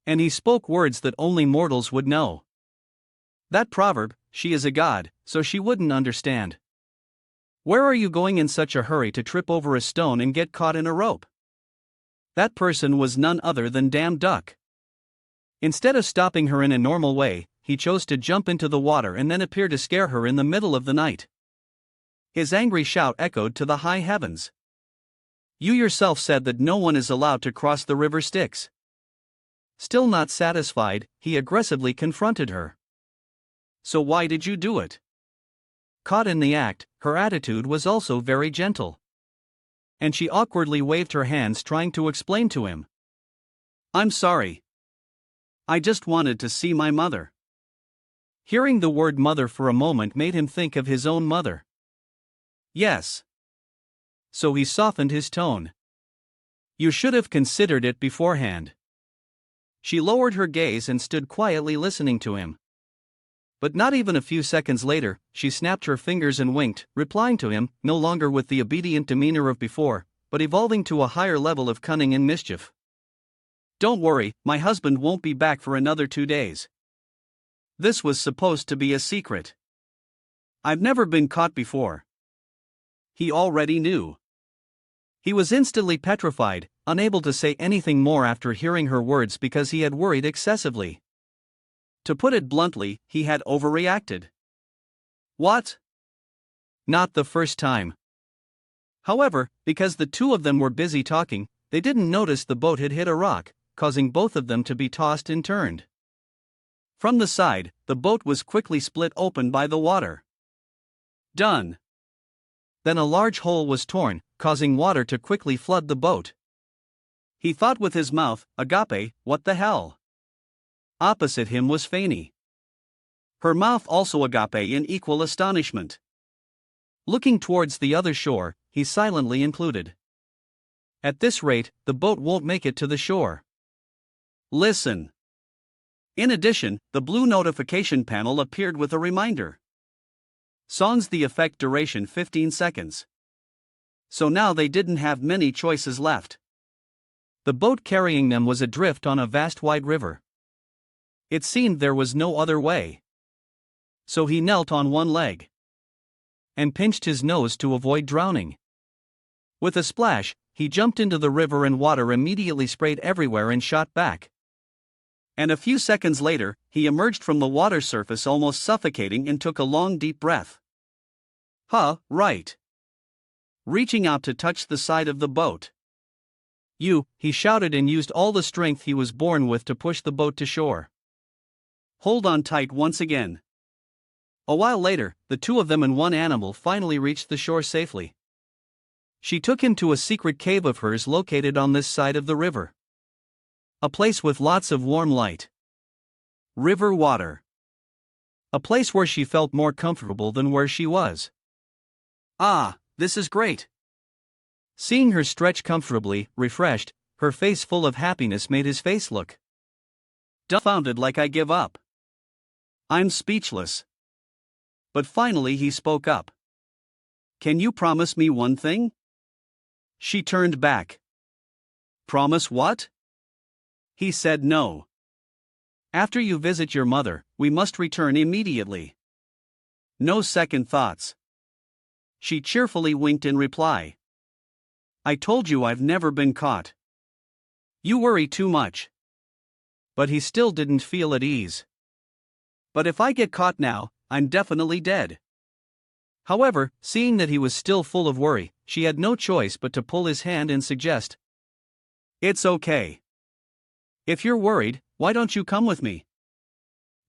And he spoke words that only mortals would know. That proverb, she is a god, so she wouldn't understand. Where are you going in such a hurry to trip over a stone and get caught in a rope? That person was none other than Damn Duck. Instead of stopping her in a normal way, he chose to jump into the water and then appear to scare her in the middle of the night. His angry shout echoed to the high heavens. You yourself said that no one is allowed to cross the river Styx. Still not satisfied, he aggressively confronted her. So why did you do it? Caught in the act, her attitude was also very gentle. And she awkwardly waved her hands trying to explain to him. I'm sorry. I just wanted to see my mother. Hearing the word mother for a moment made him think of his own mother. Yes. So he softened his tone. You should have considered it beforehand. She lowered her gaze and stood quietly listening to him. But not even a few seconds later, she snapped her fingers and winked, replying to him, no longer with the obedient demeanor of before, but evolving to a higher level of cunning and mischief. Don't worry, my husband won't be back for another 2 days. This was supposed to be a secret. I've never been caught before. He already knew. He was instantly petrified, unable to say anything more after hearing her words because he had worried excessively. To put it bluntly, he had overreacted. What? Not the first time. However, because the two of them were busy talking, they didn't notice the boat had hit a rock, causing both of them to be tossed and turned. From the side, the boat was quickly split open by the water. Done. Then a large hole was torn, causing water to quickly flood the boat. He thought with his mouth, Agape, what the hell? Opposite him was Fanny. Her mouth also agape in equal astonishment. Looking towards the other shore, he silently included. At this rate, the boat won't make it to the shore. Listen. In addition, the blue notification panel appeared with a reminder. Sans the effect duration 15 seconds. So now they didn't have many choices left. The boat carrying them was adrift on a vast wide river. It seemed there was no other way. So he knelt on one leg and pinched his nose to avoid drowning. With a splash, he jumped into the river and water immediately sprayed everywhere and shot back. And a few seconds later, he emerged from the water surface almost suffocating and took a long deep breath. Right. Reaching out to touch the side of the boat. He shouted and used all the strength he was born with to push the boat to shore. Hold on tight once again. A while later, the two of them and one animal finally reached the shore safely. She took him to a secret cave of hers located on this side of the river. A place with lots of warm light. River water. A place where she felt more comfortable than where she was. This is great. Seeing her stretch comfortably, refreshed, her face full of happiness made his face look dumbfounded like I give up. I'm speechless. But finally he spoke up. Can you promise me one thing? She turned back. Promise what? He said no. After you visit your mother, we must return immediately. No second thoughts. She cheerfully winked in reply. I told you I've never been caught. You worry too much. But he still didn't feel at ease. But if I get caught now, I'm definitely dead. However, seeing that he was still full of worry, she had no choice but to pull his hand and suggest, It's okay. If you're worried, why don't you come with me?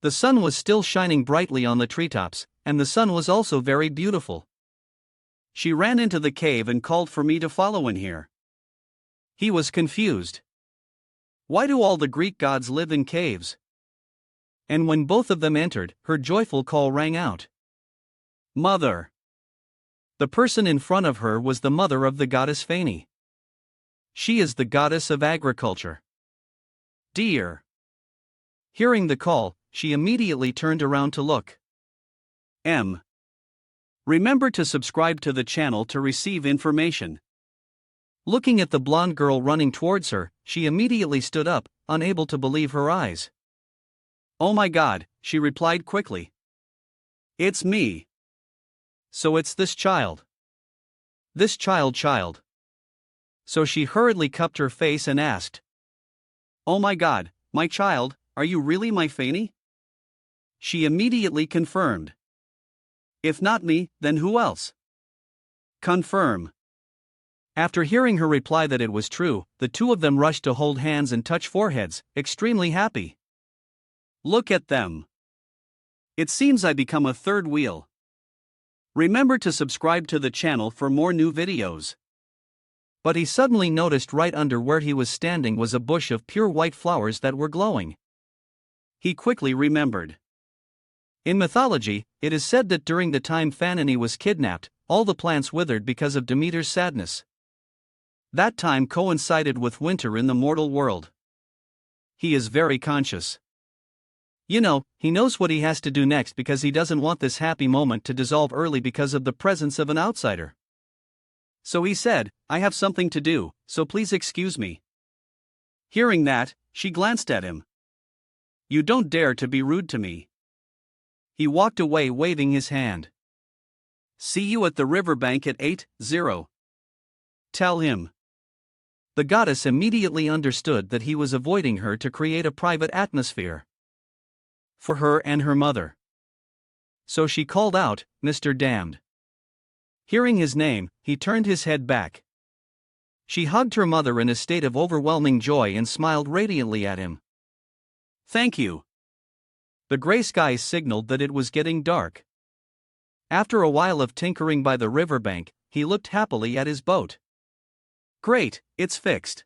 The sun was still shining brightly on the treetops, and the sun was also very beautiful. She ran into the cave and called for me to follow in here. He was confused. Why do all the Greek gods live in caves? And when both of them entered, her joyful call rang out. Mother! The person in front of her was the mother of the goddess Phane. She is the goddess of agriculture. Dear! Hearing the call, she immediately turned around to look. Remember to subscribe to the channel to receive information. Looking at the blonde girl running towards her, she immediately stood up, unable to believe her eyes. Oh my God, she replied quickly. It's me. So it's this child. This child. So she hurriedly cupped her face and asked. Oh my God, my child, are you really my Phane? She immediately confirmed. If not me, then who else? Confirm. After hearing her reply that it was true, the two of them rushed to hold hands and touch foreheads, extremely happy. Look at them. It seems I become a third wheel. Remember to subscribe to the channel for more new videos. But he suddenly noticed right under where he was standing was a bush of pure white flowers that were glowing. He quickly remembered. In mythology, it is said that during the time Phane was kidnapped, all the plants withered because of Demeter's sadness. That time coincided with winter in the mortal world. He is very conscious. You know, he knows what he has to do next because he doesn't want this happy moment to dissolve early because of the presence of an outsider. So he said, I have something to do, so please excuse me. Hearing that, she glanced at him. You don't dare to be rude to me. He walked away waving his hand. See you at the riverbank at 8:00. Tell him. The goddess immediately understood that he was avoiding her to create a private atmosphere for her and her mother. So she called out, Mr. Damned. Hearing his name, he turned his head back. She hugged her mother in a state of overwhelming joy and smiled radiantly at him. Thank you. The gray skies signaled that it was getting dark. After a while of tinkering by the riverbank, he looked happily at his boat. Great, it's fixed.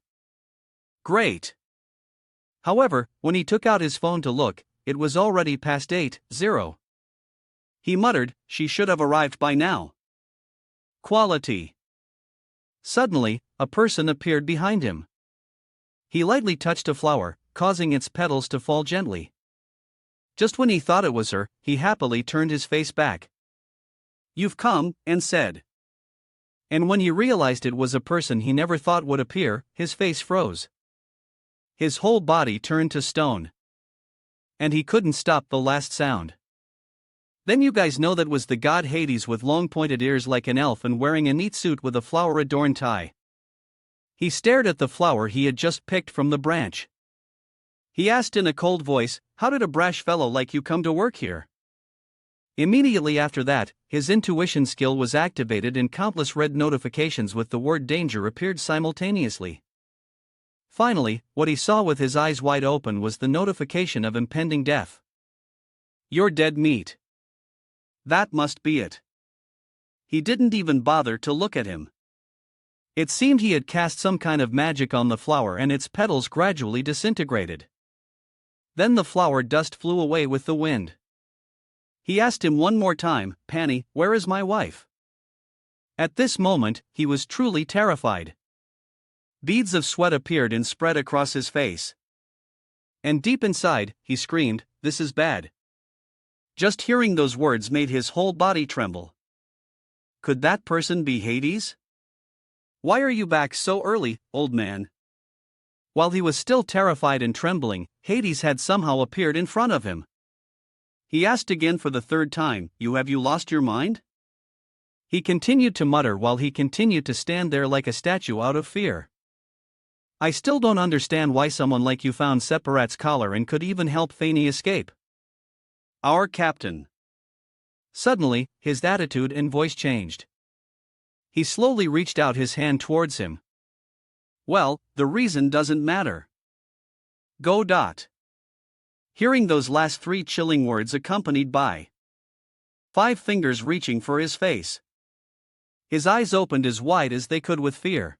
Great. However, when he took out his phone to look, it was already past 8:00. He muttered, she should have arrived by now. Quality. Suddenly, a person appeared behind him. He lightly touched a flower, causing its petals to fall gently. Just when he thought it was her, he happily turned his face back. You've come, and said. And when he realized it was a person he never thought would appear, his face froze. His whole body turned to stone. And he couldn't stop the last sound. Then you guys know that was the god Hades with long pointed ears like an elf and wearing a neat suit with a flower-adorned tie. He stared at the flower he had just picked from the branch. He asked in a cold voice, how did a brash fellow like you come to work here? Immediately after that, his intuition skill was activated and countless red notifications with the word danger appeared simultaneously. Finally, what he saw with his eyes wide open was the notification of impending death. You're dead meat. That must be it. He didn't even bother to look at him. It seemed he had cast some kind of magic on the flower and its petals gradually disintegrated. Then the flower dust flew away with the wind. He asked him one more time, Phane, where is my wife? At this moment, he was truly terrified. Beads of sweat appeared and spread across his face. And deep inside, he screamed, this is bad. Just hearing those words made his whole body tremble. Could that person be Hades? Why are you back so early, old man? While he was still terrified and trembling, Hades had somehow appeared in front of him. He asked again for the third time, Have you lost your mind? He continued to mutter while he continued to stand there like a statue out of fear. I still don't understand why someone like you found Separat's collar and could even help Fanny escape. Our captain. Suddenly, his attitude and voice changed. He slowly reached out his hand towards him. Well, the reason doesn't matter. Go. Hearing those last three chilling words accompanied by 5 fingers reaching for his face. His eyes opened as wide as they could with fear.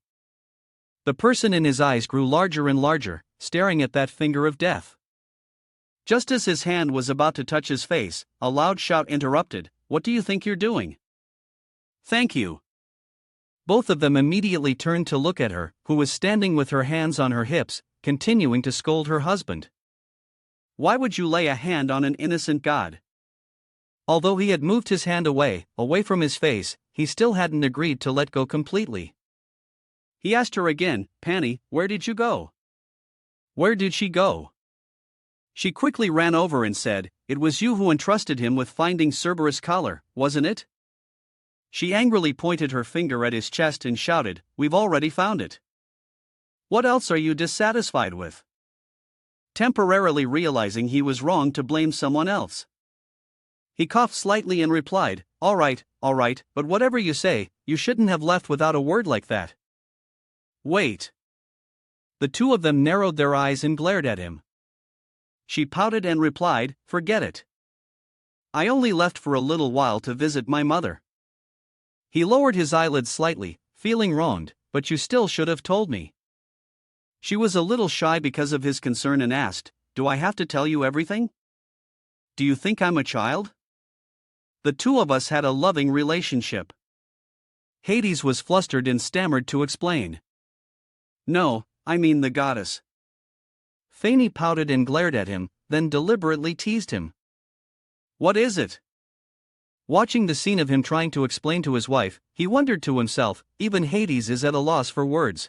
The person in his eyes grew larger and larger, staring at that finger of death. Just as his hand was about to touch his face, a loud shout interrupted, What do you think you're doing? Thank you. Both of them immediately turned to look at her, who was standing with her hands on her hips, continuing to scold her husband. Why would you lay a hand on an innocent god? Although he had moved his hand away from his face, he still hadn't agreed to let go completely. He asked her again, Panny, where did you go? Where did she go? She quickly ran over and said, It was you who entrusted him with finding Cerberus' collar, wasn't it? She angrily pointed her finger at his chest and shouted, We've already found it. What else are you dissatisfied with? Temporarily realizing he was wrong to blame someone else. He coughed slightly and replied, All right, but whatever you say, you shouldn't have left without a word like that. Wait. The two of them narrowed their eyes and glared at him. She pouted and replied, Forget it. I only left for a little while to visit my mother. He lowered his eyelids slightly, feeling wronged, but you still should have told me. She was a little shy because of his concern and asked, Do I have to tell you everything? Do you think I'm a child? The two of us had a loving relationship. Hades was flustered and stammered to explain. No, I mean the goddess. Fanny pouted and glared at him, then deliberately teased him. What is it? Watching the scene of him trying to explain to his wife, he wondered to himself, even Hades is at a loss for words.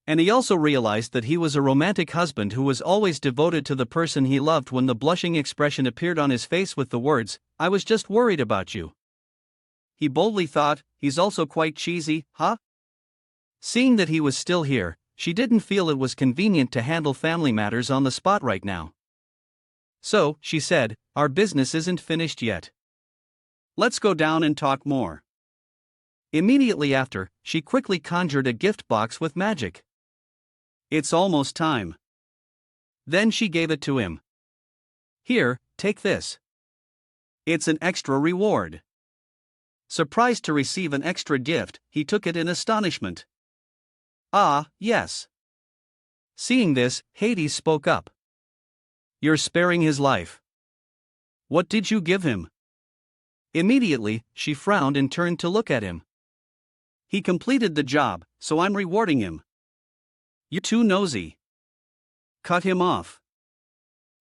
And he also realized that he was a romantic husband who was always devoted to the person he loved when the blushing expression appeared on his face with the words, I was just worried about you. He boldly thought, he's also quite cheesy, huh? Seeing that he was still here, she didn't feel it was convenient to handle family matters on the spot right now. So, she said, Our business isn't finished yet. Let's go down and talk more. Immediately after, she quickly conjured a gift box with magic. It's almost time. Then she gave it to him. Here, take this. It's an extra reward. Surprised to receive an extra gift, he took it in astonishment. Ah, yes. Seeing this, Hades spoke up. You're sparing his life. What did you give him? Immediately, she frowned and turned to look at him. He completed the job, so I'm rewarding him. You're too nosy. Cut him off.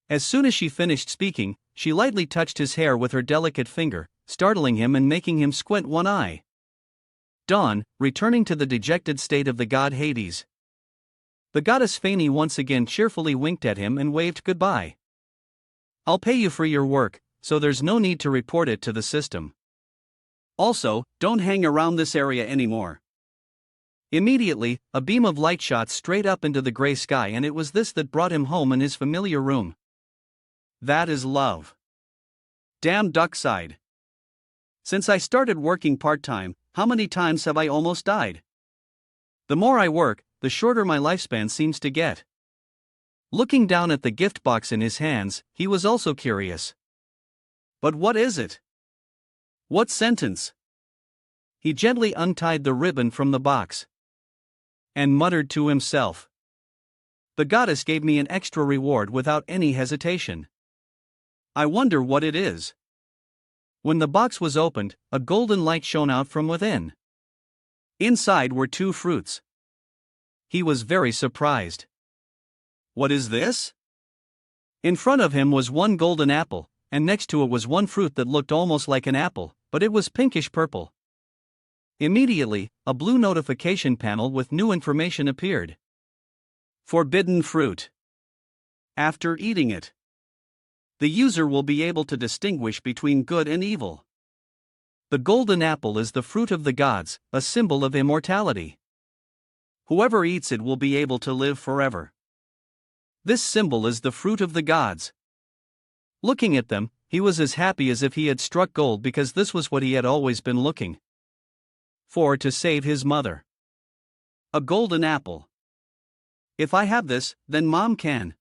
As soon as she finished speaking, she lightly touched his hair with her delicate finger, startling him and making him squint one eye. Dawn, returning to the dejected state of the god Hades. The goddess Fanny once again cheerfully winked at him and waved goodbye. I'll pay you for your work, so there's no need to report it to the system. Also, don't hang around this area anymore. Immediately, a beam of light shot straight up into the gray sky, and it was this that brought him home in his familiar room. That is love. Damn duck sighed. Since I started working part-time, how many times have I almost died? The more I work, the shorter my lifespan seems to get. Looking down at the gift box in his hands, he was also curious. But what is it? What sentence? He gently untied the ribbon from the box and muttered to himself. The goddess gave me an extra reward without any hesitation. I wonder what it is. When the box was opened, a golden light shone out from within. Inside were 2 fruits. He was very surprised. What is this? In front of him was one golden apple, and next to it was one fruit that looked almost like an apple, but it was pinkish purple. Immediately, a blue notification panel with new information appeared. Forbidden fruit. After eating it, the user will be able to distinguish between good and evil. The golden apple is the fruit of the gods, a symbol of immortality. Whoever eats it will be able to live forever. This symbol is the fruit of the gods. Looking at them, he was as happy as if he had struck gold because this was what he had always been looking for to save his mother. A golden apple. If I have this, then Mom can.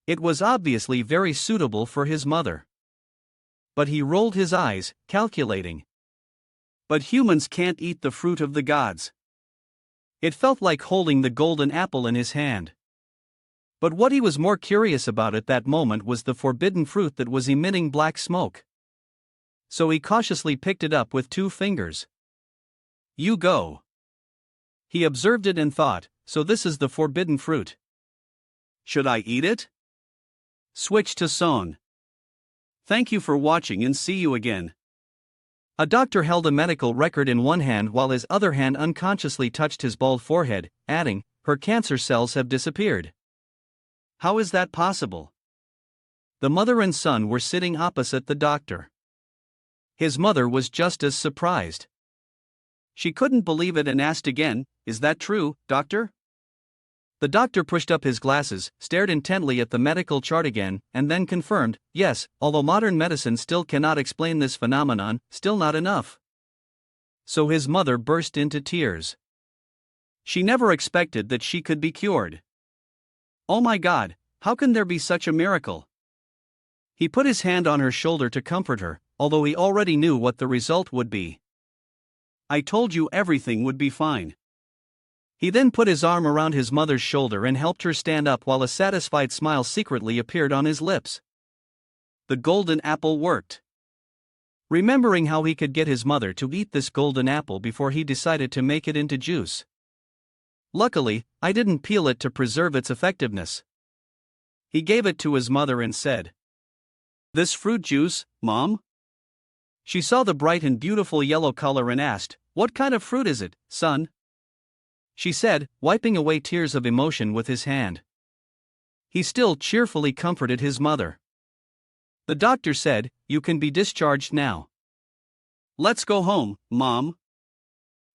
It was obviously very suitable for his mother. But he rolled his eyes, calculating. But humans can't eat the fruit of the gods. It felt like holding the golden apple in his hand. But what he was more curious about at that moment was the forbidden fruit that was emitting black smoke. So he cautiously picked it up with 2 fingers. You go. He observed it and thought, so this is the forbidden fruit. Should I eat it? Switch to song. Thank you for watching and see you again. A doctor held a medical record in one hand while his other hand unconsciously touched his bald forehead, adding, "Her cancer cells have disappeared." How is that possible? The mother and son were sitting opposite the doctor. His mother was just as surprised. She couldn't believe it and asked again, "Is that true, doctor?" The doctor pushed up his glasses, stared intently at the medical chart again, and then confirmed, "Yes, although modern medicine still cannot explain this phenomenon, still not enough." So his mother burst into tears. She never expected that she could be cured. Oh my God, how can there be such a miracle? He put his hand on her shoulder to comfort her, although he already knew what the result would be. "I told you everything would be fine." He then put his arm around his mother's shoulder and helped her stand up while a satisfied smile secretly appeared on his lips. The golden apple worked. Remembering how he could get his mother to eat this golden apple before he decided to make it into juice. "Luckily, I didn't peel it to preserve its effectiveness." He gave it to his mother and said, "This fruit juice, Mom?" She saw the bright and beautiful yellow color and asked, "What kind of fruit is it, son?" She said, wiping away tears of emotion with his hand. He still cheerfully comforted his mother. The doctor said, "You can be discharged now. Let's go home, Mom."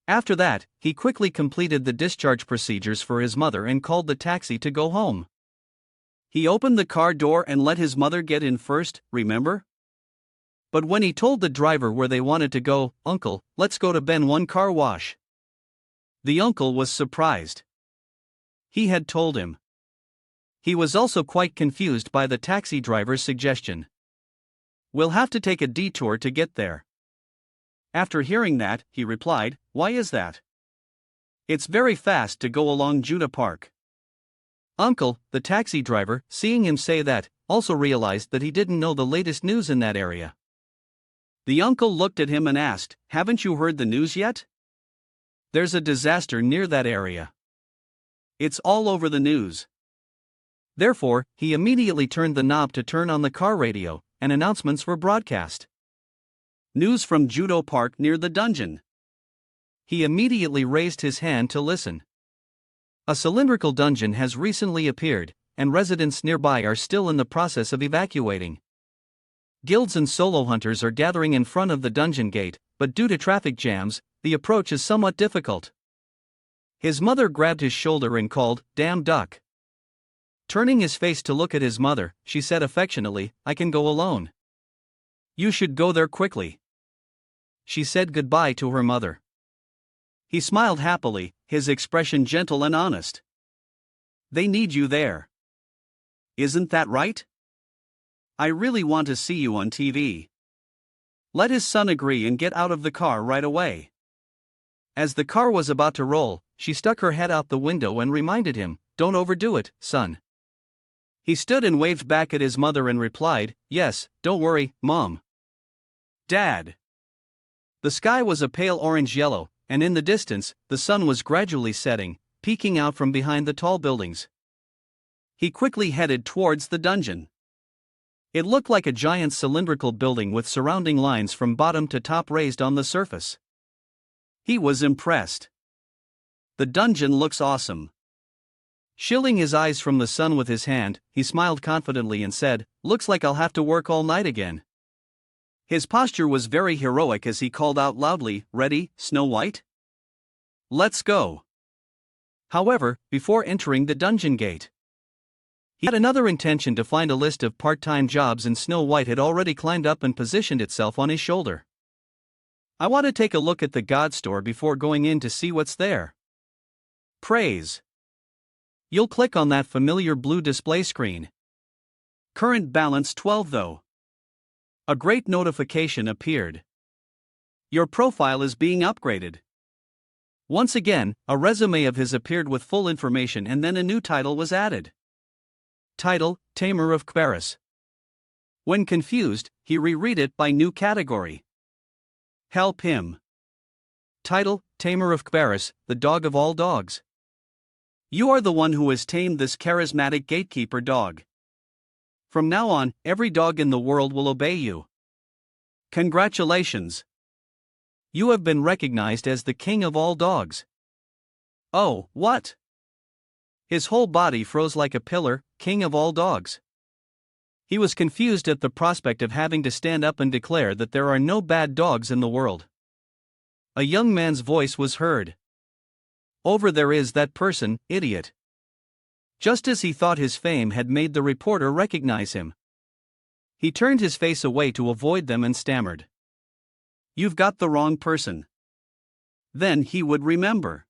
After that, he quickly completed the discharge procedures for his mother and called the taxi to go home. He opened the car door and let his mother get in first, remember? But when he told the driver where they wanted to go, "Uncle, let's go to Ben One Car Wash," the uncle was surprised. He had told him. He was also quite confused by the taxi driver's suggestion. "We'll have to take a detour to get there." After hearing that, he replied, "Why is that?" "It's very fast to go along Judah Park." Uncle, the taxi driver, seeing him say that, also realized that he didn't know the latest news in that area. The uncle looked at him and asked, "Haven't you heard the news yet? There's a disaster near that area. It's all over the news." Therefore, he immediately turned the knob to turn on the car radio, and announcements were broadcast. "News from Judo Park near the dungeon." He immediately raised his hand to listen. A cylindrical dungeon has recently appeared, and residents nearby are still in the process of evacuating. Guilds and solo hunters are gathering in front of the dungeon gate, but due to traffic jams, the approach is somewhat difficult. His mother grabbed his shoulder and called, "Damn duck." Turning his face to look at his mother, she said affectionately, "I can go alone." "You should go there quickly." She said goodbye to her mother. He smiled happily, his expression gentle and honest. "They need you there. Isn't that right? I really want to see you on TV." Let his son agree and get out of the car right away. As the car was about to roll, she stuck her head out the window and reminded him, "Don't overdo it, son." He stood and waved back at his mother and replied, "Yes, don't worry, Mom." Dad. The sky was a pale orange-yellow, and in the distance, the sun was gradually setting, peeking out from behind the tall buildings. He quickly headed towards the dungeon. It looked like a giant cylindrical building with surrounding lines from bottom to top raised on the surface. He was impressed. "The dungeon looks awesome." Shielding his eyes from the sun with his hand, he smiled confidently and said, "Looks like I'll have to work all night again." His posture was very heroic as he called out loudly, "Ready, Snow White? Let's go." However, before entering the dungeon gate, he had another intention to find a list of part-time jobs, and Snow White had already climbed up and positioned itself on his shoulder. "I want to take a look at the God Store before going in to see what's there." Praise. You'll click on that familiar blue display screen. Current balance 12 though. A great notification appeared. Your profile is being upgraded. Once again, a resume of his appeared with full information, and then a new title was added. Title, Tamer of Kbaris. When confused, he reread it by new category. Help him. Title, Tamer of Kbaris, the dog of all dogs. You are the one who has tamed this charismatic gatekeeper dog. From now on, every dog in the world will obey you. Congratulations. You have been recognized as the king of all dogs. Oh, what? His whole body froze like a pillar, king of all dogs. He was confused at the prospect of having to stand up and declare that there are no bad dogs in the world. A young man's voice was heard. Over there is that person, idiot. Just as he thought his fame had made the reporter recognize him, he turned his face away to avoid them and stammered, "You've got the wrong person." Then he would remember.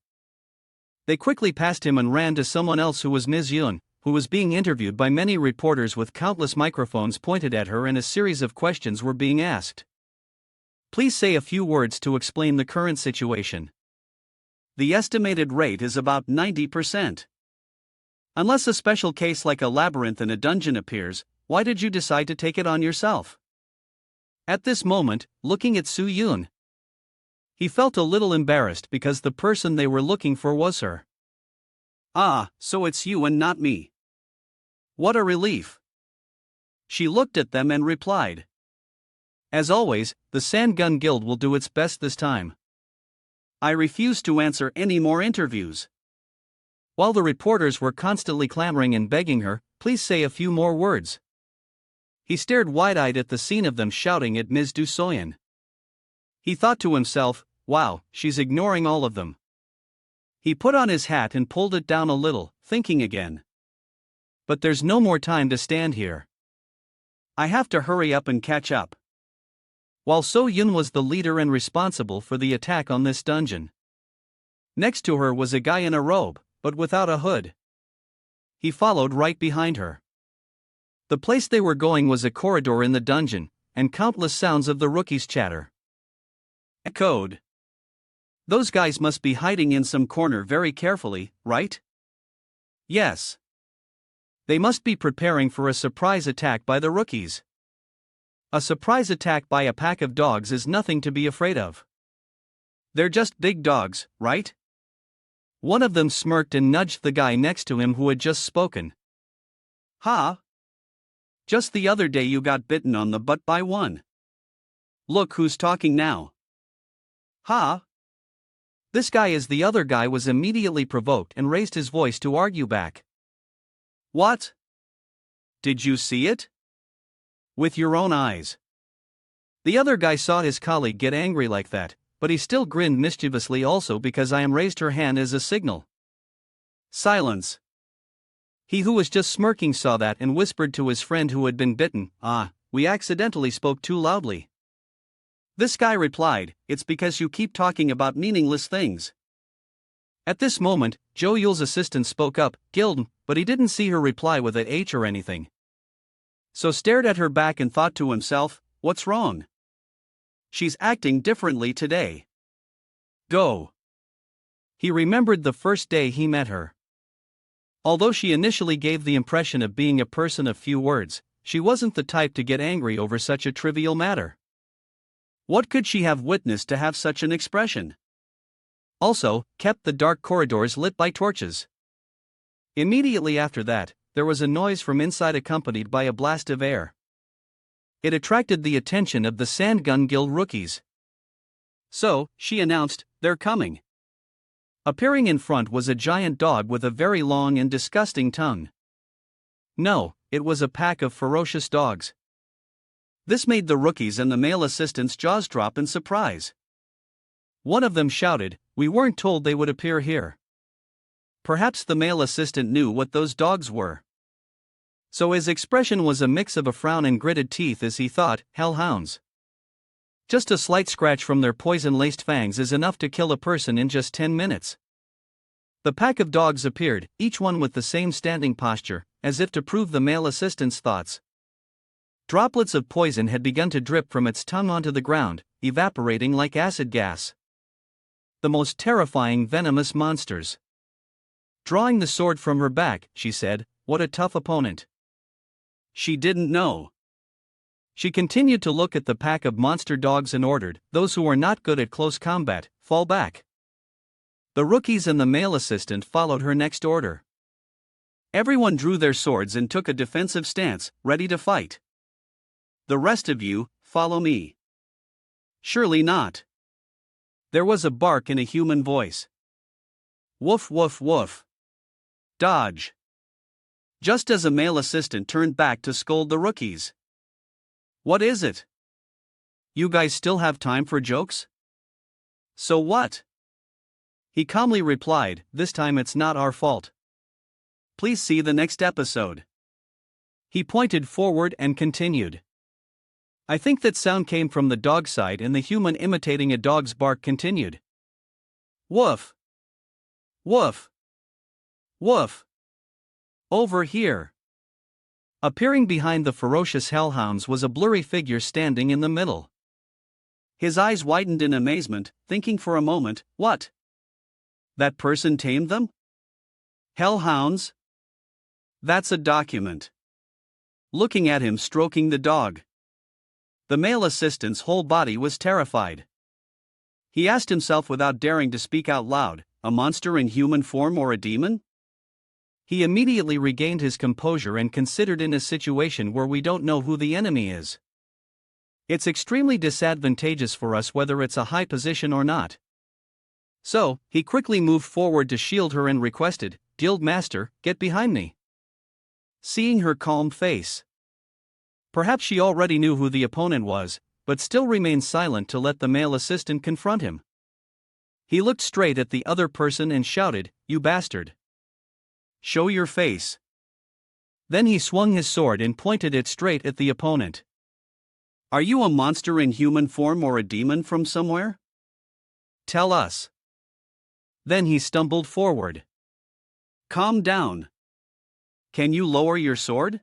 They quickly passed him and ran to someone else who was Ms. Yun, who was being interviewed by many reporters with countless microphones pointed at her, and a series of questions were being asked. Please say a few words to explain the current situation. The estimated rate is about 90%. Unless a special case like a labyrinth in a dungeon appears, why did you decide to take it on yourself? At this moment, looking at Su Yun, he felt a little embarrassed because the person they were looking for was her. "Ah, so it's you and not me. What a relief." She looked at them and replied, "As always, the Sandgun Guild will do its best this time. I refuse to answer any more interviews." While the reporters were constantly clamoring and begging her, "Please say a few more words," he stared wide-eyed at the scene of them shouting at Ms. Du Soyan. He thought to himself, "Wow, she's ignoring all of them." He put on his hat and pulled it down a little, thinking again, "But there's no more time to stand here. I have to hurry up and catch up." While So Yun was the leader and responsible for the attack on this dungeon, next to her was a guy in a robe, but without a hood. He followed right behind her. The place they were going was a corridor in the dungeon, and countless sounds of the rookies' chatter echoed. Those guys must be hiding in some corner very carefully, right? Yes. They must be preparing for a surprise attack by the rookies. A surprise attack by a pack of dogs is nothing to be afraid of. They're just big dogs, right? One of them smirked and nudged the guy next to him who had just spoken. "Ha! Just the other day you got bitten on the butt by one. Look who's talking now. Ha! This guy is the other guy was immediately provoked and raised his voice to argue back. What? Did you see it? With your own eyes. The other guy saw his colleague get angry like that, but he still grinned mischievously also because I raised her hand as a signal. Silence. He who was just smirking saw that and whispered to his friend who had been bitten, we accidentally spoke too loudly. This guy replied, it's because you keep talking about meaningless things. At this moment, Zhou Yul's assistant spoke up, Guild, but he didn't see her reply with an H or anything. So stared at her back and thought to himself, what's wrong? She's acting differently today. Go. He remembered the first day he met her. Although she initially gave the impression of being a person of few words, she wasn't the type to get angry over such a trivial matter. What could she have witnessed to have such an expression? Also, kept the dark corridors lit by torches. Immediately after that, there was a noise from inside accompanied by a blast of air. It attracted the attention of the Sandgun Guild rookies. So, she announced, they're coming. Appearing in front was a giant dog with a very long and disgusting tongue. No, it was a pack of ferocious dogs. This made the rookies and the male assistant's jaws drop in surprise. One of them shouted, "We weren't told they would appear here." Perhaps the male assistant knew what those dogs were. So his expression was a mix of a frown and gritted teeth as he thought, hellhounds. Just a slight scratch from their poison-laced fangs is enough to kill a person in just 10 minutes. The pack of dogs appeared, each one with the same standing posture, as if to prove the male assistant's thoughts. Droplets of poison had begun to drip from its tongue onto the ground, evaporating like acid gas. The most terrifying venomous monsters. Drawing the sword from her back, she said, "What a tough opponent." She didn't know. She continued to look at the pack of monster dogs and ordered, "Those who are not good at close combat, fall back." The rookies and the male assistant followed her next order. Everyone drew their swords and took a defensive stance, ready to fight. "The rest of you, follow me." "Surely not." There was a bark in a human voice. "Woof woof woof. Dodge." Just as a male assistant turned back to scold the rookies. "What is it? You guys still have time for jokes?" "So what?" He calmly replied, "This time it's not our fault. Please see the next episode." He pointed forward and continued. I think that sound came from the dog side and the human imitating a dog's bark continued. "Woof. Woof. Woof. Over here." Appearing behind the ferocious hellhounds was a blurry figure standing in the middle. His eyes widened in amazement, thinking for a moment, what? That person tamed them? Hellhounds? That's a document. Looking at him stroking the dog. The male assistant's whole body was terrified. He asked himself without daring to speak out loud, a monster in human form or a demon? He immediately regained his composure and considered in a situation where we don't know who the enemy is. It's extremely disadvantageous for us whether it's a high position or not. So, he quickly moved forward to shield her and requested, "Guild Master, get behind me." Seeing her calm face. Perhaps she already knew who the opponent was, but still remained silent to let the male assistant confront him. He looked straight at the other person and shouted, "You bastard. Show your face." Then he swung his sword and pointed it straight at the opponent. "Are you a monster in human form or a demon from somewhere? Tell us." Then he stumbled forward. "Calm down. Can you lower your sword?"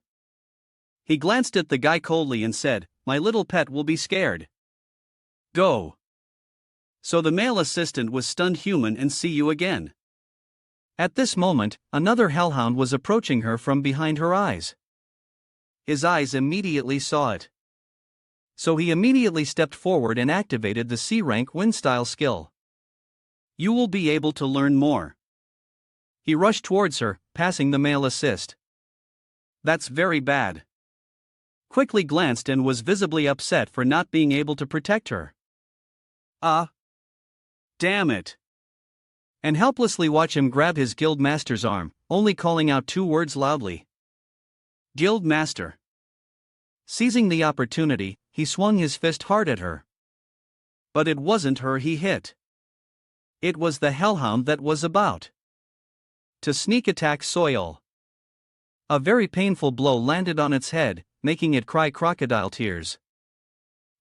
He glanced at the guy coldly and said, "My little pet will be scared. Go." So the male assistant was stunned human and see you again. At this moment, another hellhound was approaching her from behind her eyes. His eyes immediately saw it. So he immediately stepped forward and activated the C-rank win style skill. You will be able to learn more. He rushed towards her, passing the male assist. That's very bad. Quickly glanced and was visibly upset for not being able to protect her. Damn it. And helplessly watch him grab his guild master's arm, only calling out two words loudly. Guild master. Seizing the opportunity, he swung his fist hard at her. But it wasn't her he hit. It was the hellhound that was about to sneak attack Soil. A very painful blow landed on its head, making it cry crocodile tears.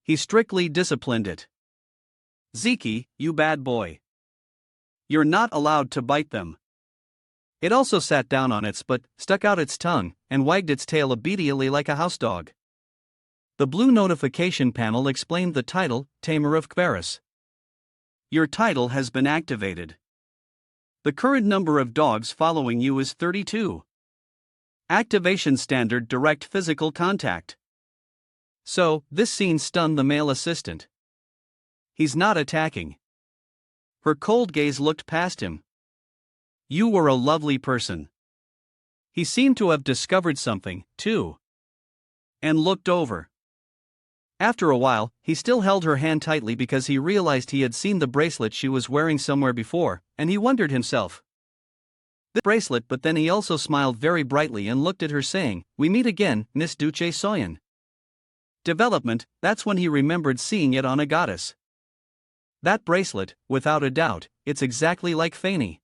He strictly disciplined it. "Zeki, you bad boy. You're not allowed to bite them." It also sat down on its butt, stuck out its tongue, and wagged its tail obediently like a house dog. The blue notification panel explained the title, Tamer of Kvaris. Your title has been activated. The current number of dogs following you is 32. Activation standard direct physical contact. So, this scene stunned the male assistant. He's not attacking. Her cold gaze looked past him. You were a lovely person. He seemed to have discovered something, too. And looked over. After a while, he still held her hand tightly because he realized he had seen the bracelet she was wearing somewhere before, and he wondered himself. This bracelet, but then he also smiled very brightly and looked at her saying, "We meet again, Miss Duche Soyen." Development, that's when he remembered seeing it on a goddess. That bracelet, without a doubt, it's exactly like Fanny.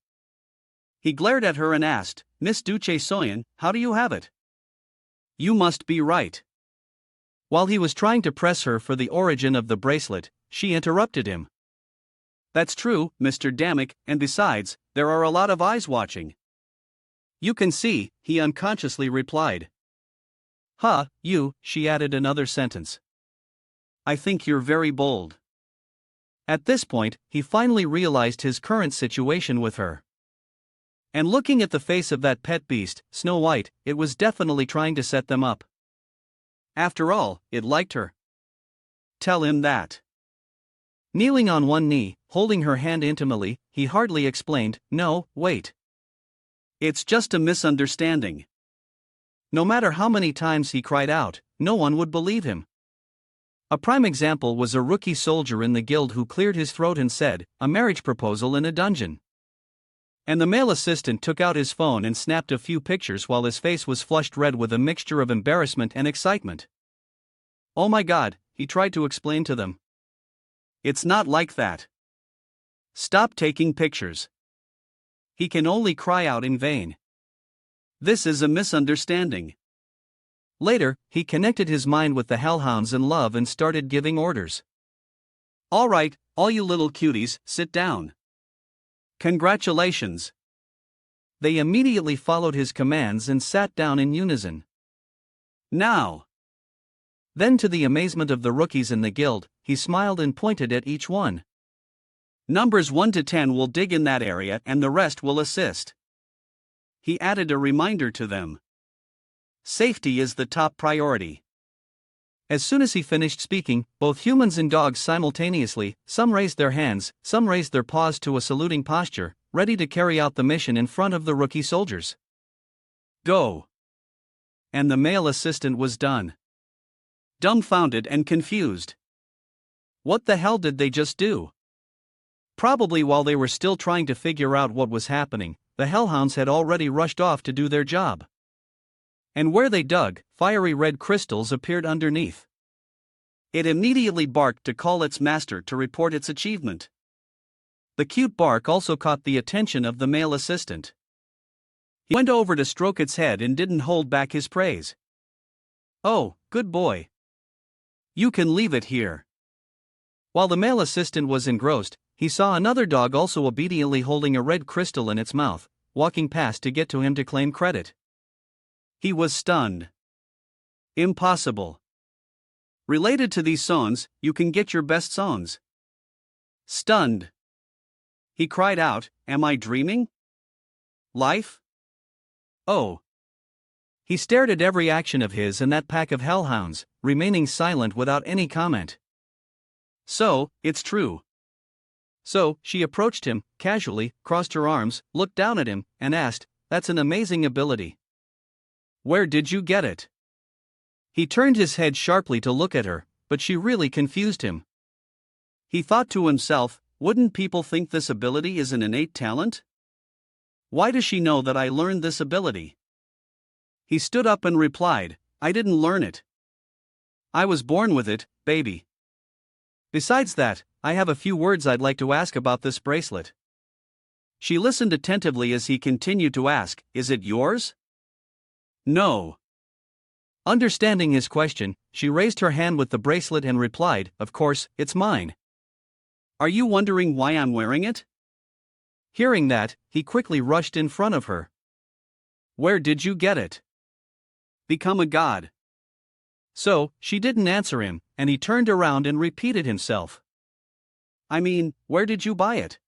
He glared at her and asked, "Miss Duche Soyen, how do you have it?" "You must be right." While he was trying to press her for the origin of the bracelet, she interrupted him. "That's true, Mr. Damek, and besides, there are a lot of eyes watching." "You can see," he unconsciously replied. "Huh, you," she added another sentence. "I think you're very bold." At this point, he finally realized his current situation with her. And looking at the face of that pet beast, Snow White, it was definitely trying to set them up. After all, it liked her. Tell him that. Kneeling on one knee, holding her hand intimately, he hardly explained, "No, wait. It's just a misunderstanding." No matter how many times he cried out, no one would believe him. A prime example was a rookie soldier in the guild who cleared his throat and said, "A marriage proposal in a dungeon." And the male assistant took out his phone and snapped a few pictures while his face was flushed red with a mixture of embarrassment and excitement. "Oh my God," he tried to explain to them. "It's not like that. Stop taking pictures." He can only cry out in vain. This is a misunderstanding. Later, he connected his mind with the hellhounds in love and started giving orders. "All right, all you little cuties, sit down. Congratulations." They immediately followed his commands and sat down in unison. "Now." Then, to the amazement of the rookies in the guild, he smiled and pointed at each one. "Numbers 1 to 10 will dig in that area and the rest will assist." He added a reminder to them. Safety is the top priority. As soon as he finished speaking, both humans and dogs simultaneously, some raised their hands, some raised their paws to a saluting posture, ready to carry out the mission in front of the rookie soldiers. "Go." And the male assistant was done. Dumbfounded and confused. What the hell did they just do? Probably while they were still trying to figure out what was happening, the hellhounds had already rushed off to do their job. And where they dug, fiery red crystals appeared underneath. It immediately barked to call its master to report its achievement. The cute bark also caught the attention of the male assistant. He went over to stroke its head and didn't hold back his praise. "Oh, good boy. You can leave it here." While the male assistant was engrossed, he saw another dog also obediently holding a red crystal in its mouth, walking past to get to him to claim credit. He was stunned. Impossible. Related to these songs, you can get your best songs. Stunned. He cried out, "Am I dreaming? Life? Oh." He stared at every action of his and that pack of hellhounds, remaining silent without any comment. "So, it's true." So, she approached him, casually, crossed her arms, looked down at him, and asked, "That's an amazing ability. Where did you get it?" He turned his head sharply to look at her, but she really confused him. He thought to himself, wouldn't people think this ability is an innate talent? Why does she know that I learned this ability? He stood up and replied, "I didn't learn it. I was born with it, baby. Besides that, I have a few words I'd like to ask about this bracelet." She listened attentively as he continued to ask, "Is it yours?" "No." Understanding his question, she raised her hand with the bracelet and replied, "Of course, it's mine. Are you wondering why I'm wearing it?" Hearing that, he quickly rushed in front of her. "Where did you get it?" "Become a god." So, she didn't answer him, and he turned around and repeated himself. "I mean, where did you buy it?"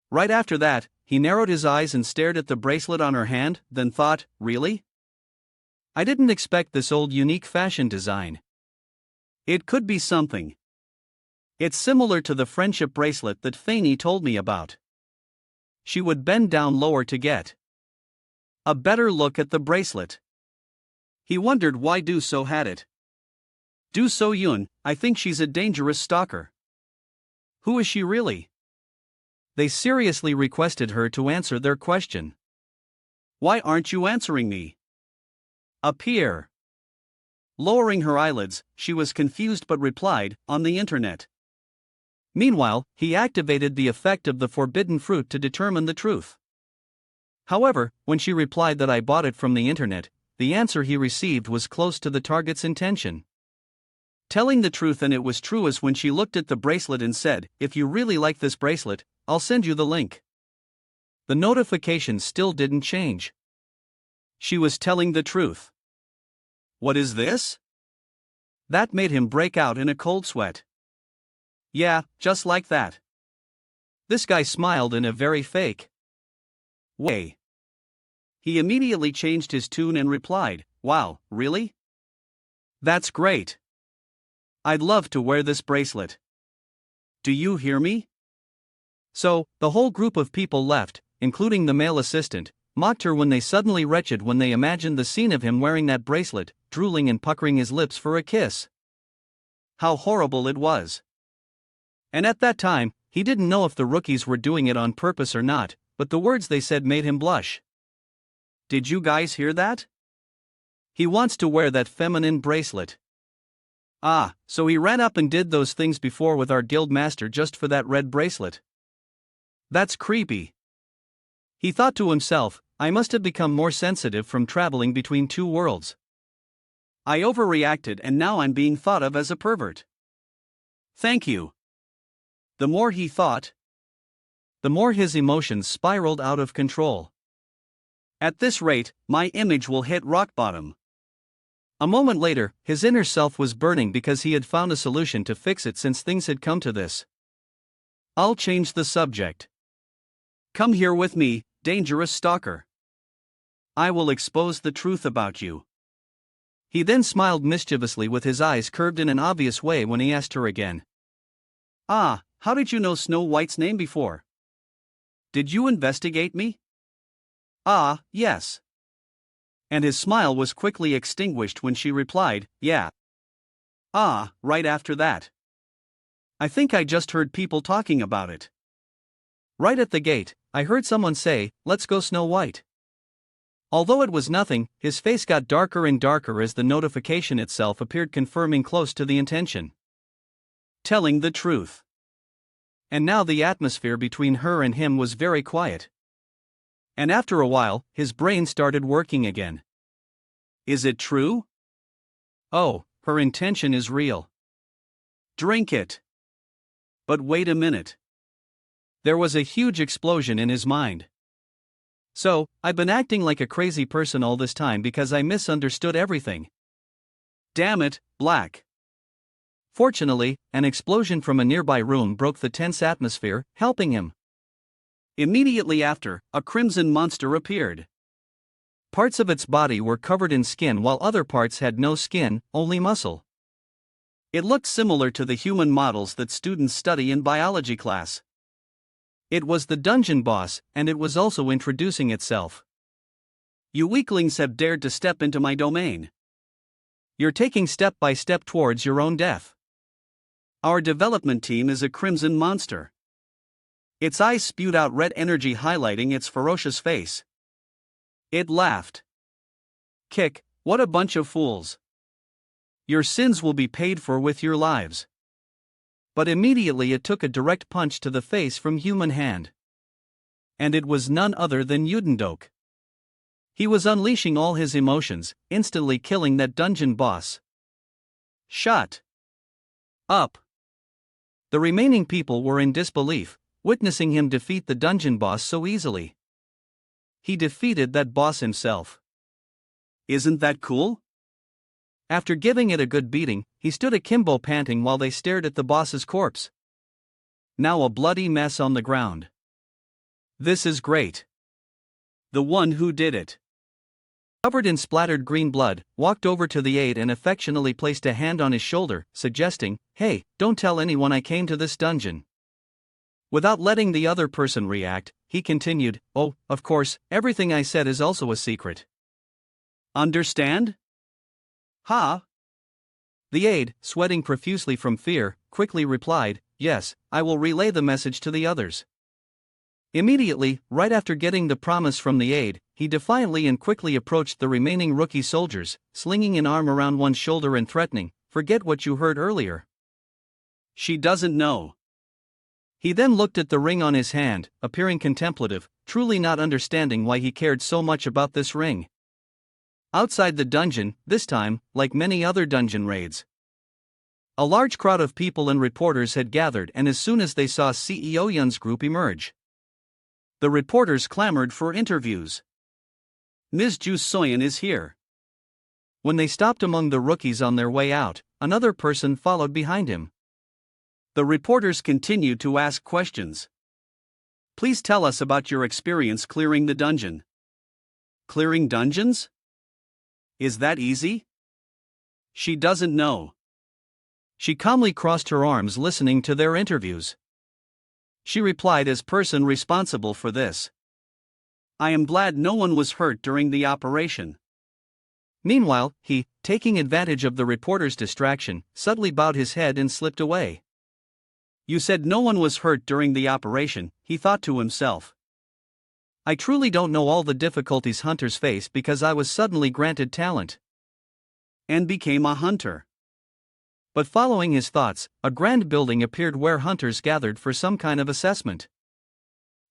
Right after that, he narrowed his eyes and stared at the bracelet on her hand, then thought, "Really? I didn't expect this old unique fashion design. It could be something. It's similar to the friendship bracelet that Fanny told me about." She would bend down lower to get a better look at the bracelet. He wondered why Do So had it. Do So Yun, I think she's a dangerous stalker. Who is she really? They seriously requested her to answer their question. Why aren't you answering me? Appear. Lowering her eyelids, she was confused but replied, on the internet. Meanwhile, he activated the effect of the forbidden fruit to determine the truth. However, when she replied that I bought it from the internet, the answer he received was close to the target's intention. Telling the truth, and it was true as when she looked at the bracelet and said, if you really like this bracelet, I'll send you the link. The notification still didn't change. She was telling the truth. What is this? That made him break out in a cold sweat. Yeah, just like that. This guy smiled in a very fake way. He immediately changed his tune and replied, wow, really? That's great. I'd love to wear this bracelet. Do you hear me? So, the whole group of people left, including the male assistant, mocked her when they suddenly wretched when they imagined the scene of him wearing that bracelet, drooling and puckering his lips for a kiss. How horrible it was. And at that time, he didn't know if the rookies were doing it on purpose or not, but the words they said made him blush. Did you guys hear that? He wants to wear that feminine bracelet. Ah, so he ran up and did those things before with our guild master just for that red bracelet. That's creepy. He thought to himself, I must have become more sensitive from traveling between two worlds. I overreacted and now I'm being thought of as a pervert. Thank you. The more he thought, the more his emotions spiraled out of control. At this rate, my image will hit rock bottom. A moment later, his inner self was burning because he had found a solution to fix it since things had come to this. I'll change the subject. Come here with me, dangerous stalker. I will expose the truth about you. He then smiled mischievously with his eyes curved in an obvious way when he asked her again. Ah, how did you know Snow White's name before? Did you investigate me? Ah, yes. And his smile was quickly extinguished when she replied, yeah. Ah, right after that. I think I just heard people talking about it. Right at the gate, I heard someone say, let's go Snow White. Although it was nothing, his face got darker and darker as the notification itself appeared confirming close to the intention. Telling the truth. And now the atmosphere between her and him was very quiet. And after a while, his brain started working again. Is it true? Oh, her intention is real. Drink it. But wait a minute. There was a huge explosion in his mind. So, I've been acting like a crazy person all this time because I misunderstood everything. Damn it, Black. Fortunately, an explosion from a nearby room broke the tense atmosphere, helping him. Immediately after, a crimson monster appeared. Parts of its body were covered in skin while other parts had no skin, only muscle. It looked similar to the human models that students study in biology class. It was the dungeon boss, and it was also introducing itself. You weaklings have dared to step into my domain. You're taking step by step towards your own death. Our development team is a crimson monster. Its eyes spewed out red energy, highlighting its ferocious face. It laughed. Kick, what a bunch of fools. Your sins will be paid for with your lives. But immediately it took a direct punch to the face from human hand. And it was none other than Udendok. He was unleashing all his emotions, instantly killing that dungeon boss. Shut up. The remaining people were in disbelief, witnessing him defeat the dungeon boss so easily. He defeated that boss himself. Isn't that cool? After giving it a good beating, he stood akimbo panting while they stared at the boss's corpse. Now a bloody mess on the ground. This is great. The one who did it, covered in splattered green blood, walked over to the aide and affectionately placed a hand on his shoulder, suggesting, hey, don't tell anyone I came to this dungeon. Without letting the other person react, he continued, oh, of course, everything I said is also a secret. Understand? Ha? The aide, sweating profusely from fear, quickly replied, "Yes, I will relay the message to the others." Immediately, right after getting the promise from the aide, he defiantly and quickly approached the remaining rookie soldiers, slinging an arm around one's shoulder and threatening, "Forget what you heard earlier. She doesn't know." He then looked at the ring on his hand, appearing contemplative, truly not understanding why he cared so much about this ring. Outside the dungeon, this time, like many other dungeon raids, a large crowd of people and reporters had gathered, and as soon as they saw CEO Yun's group emerge, the reporters clamored for interviews. "Ms. Ju Soyeon is here." When they stopped among the rookies on their way out, another person followed behind him. The reporters continued to ask questions. "Please tell us about your experience clearing the dungeon." "Clearing dungeons? Is that easy?" "She doesn't know." She calmly crossed her arms listening to their interviews. She replied as person responsible for this, "I am glad no one was hurt during the operation." Meanwhile, he, taking advantage of the reporter's distraction, subtly bowed his head and slipped away. "You said no one was hurt during the operation," he thought to himself. "I truly don't know all the difficulties hunters face because I was suddenly granted talent and became a hunter." But following his thoughts, a grand building appeared where hunters gathered for some kind of assessment.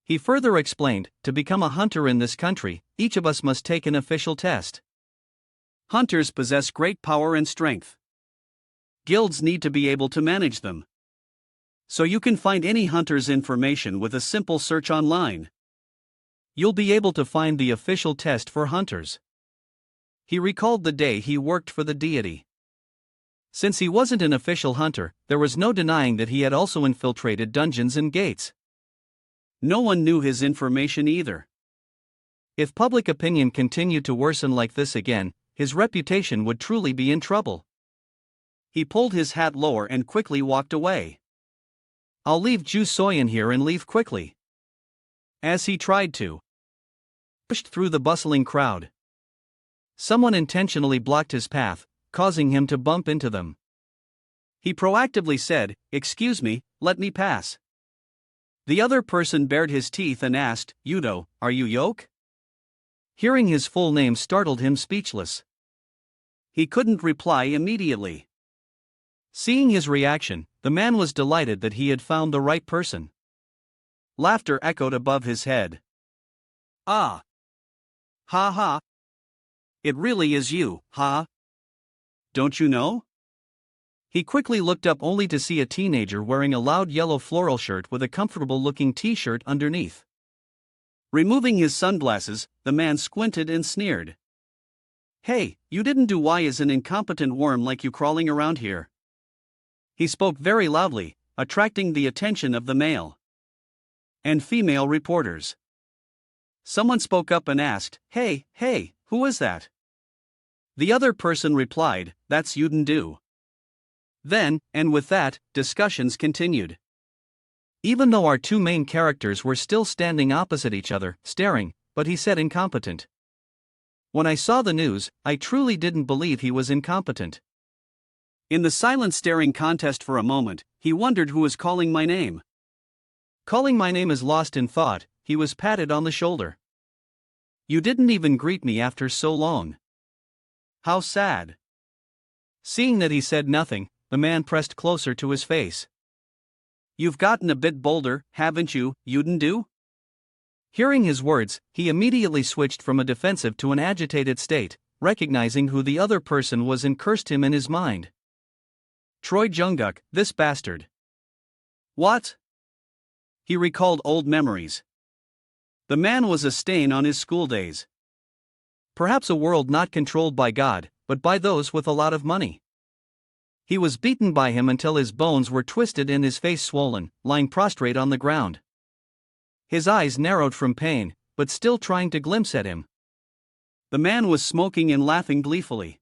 He further explained, "To become a hunter in this country, each of us must take an official test. Hunters possess great power and strength. Guilds need to be able to manage them. So you can find any hunter's information with a simple search online. You'll be able to find the official test for hunters." He recalled the day he worked for the deity. Since he wasn't an official hunter, there was no denying that he had also infiltrated dungeons and gates. No one knew his information either. If public opinion continued to worsen like this again, his reputation would truly be in trouble. He pulled his hat lower and quickly walked away. "I'll leave Ju Soyeon here and leave quickly." As he tried to push through the bustling crowd, someone intentionally blocked his path, causing him to bump into them. He proactively said, "Excuse me, let me pass." The other person bared his teeth and asked, "Yudo, are you Yoke?" Hearing his full name startled him speechless. He couldn't reply immediately. Seeing his reaction, the man was delighted that he had found the right person. Laughter echoed above his head. "Ah! Ha ha! It really is you, ha! Don't you know?" He quickly looked up only to see a teenager wearing a loud yellow floral shirt with a comfortable-looking t-shirt underneath. Removing his sunglasses, the man squinted and sneered. "Hey, you didn't do why is an incompetent worm like you crawling around here?" He spoke very loudly, attracting the attention of the male and female reporters. Someone spoke up and asked, Hey, who is that?" The other person replied, "That's Yuden Do." Then, and with that, discussions continued. Even though our two main characters were still standing opposite each other, staring, but he said incompetent. When I saw the news, I truly didn't believe he was incompetent. In the silent staring contest for a moment, he wondered who was calling my name. Calling my name is lost in thought, he was patted on the shoulder. "You didn't even greet me after so long. How sad." Seeing that he said nothing, the man pressed closer to his face. "You've gotten a bit bolder, haven't you, Yuden Do?" Hearing his words, he immediately switched from a defensive to an agitated state, recognizing who the other person was and cursed him in his mind. Troy Jungkook, this bastard. What? He recalled old memories. The man was a stain on his school days. Perhaps a world not controlled by God, but by those with a lot of money. He was beaten by him until his bones were twisted and his face swollen, lying prostrate on the ground. His eyes narrowed from pain, but still trying to glimpse at him. The man was smoking and laughing gleefully.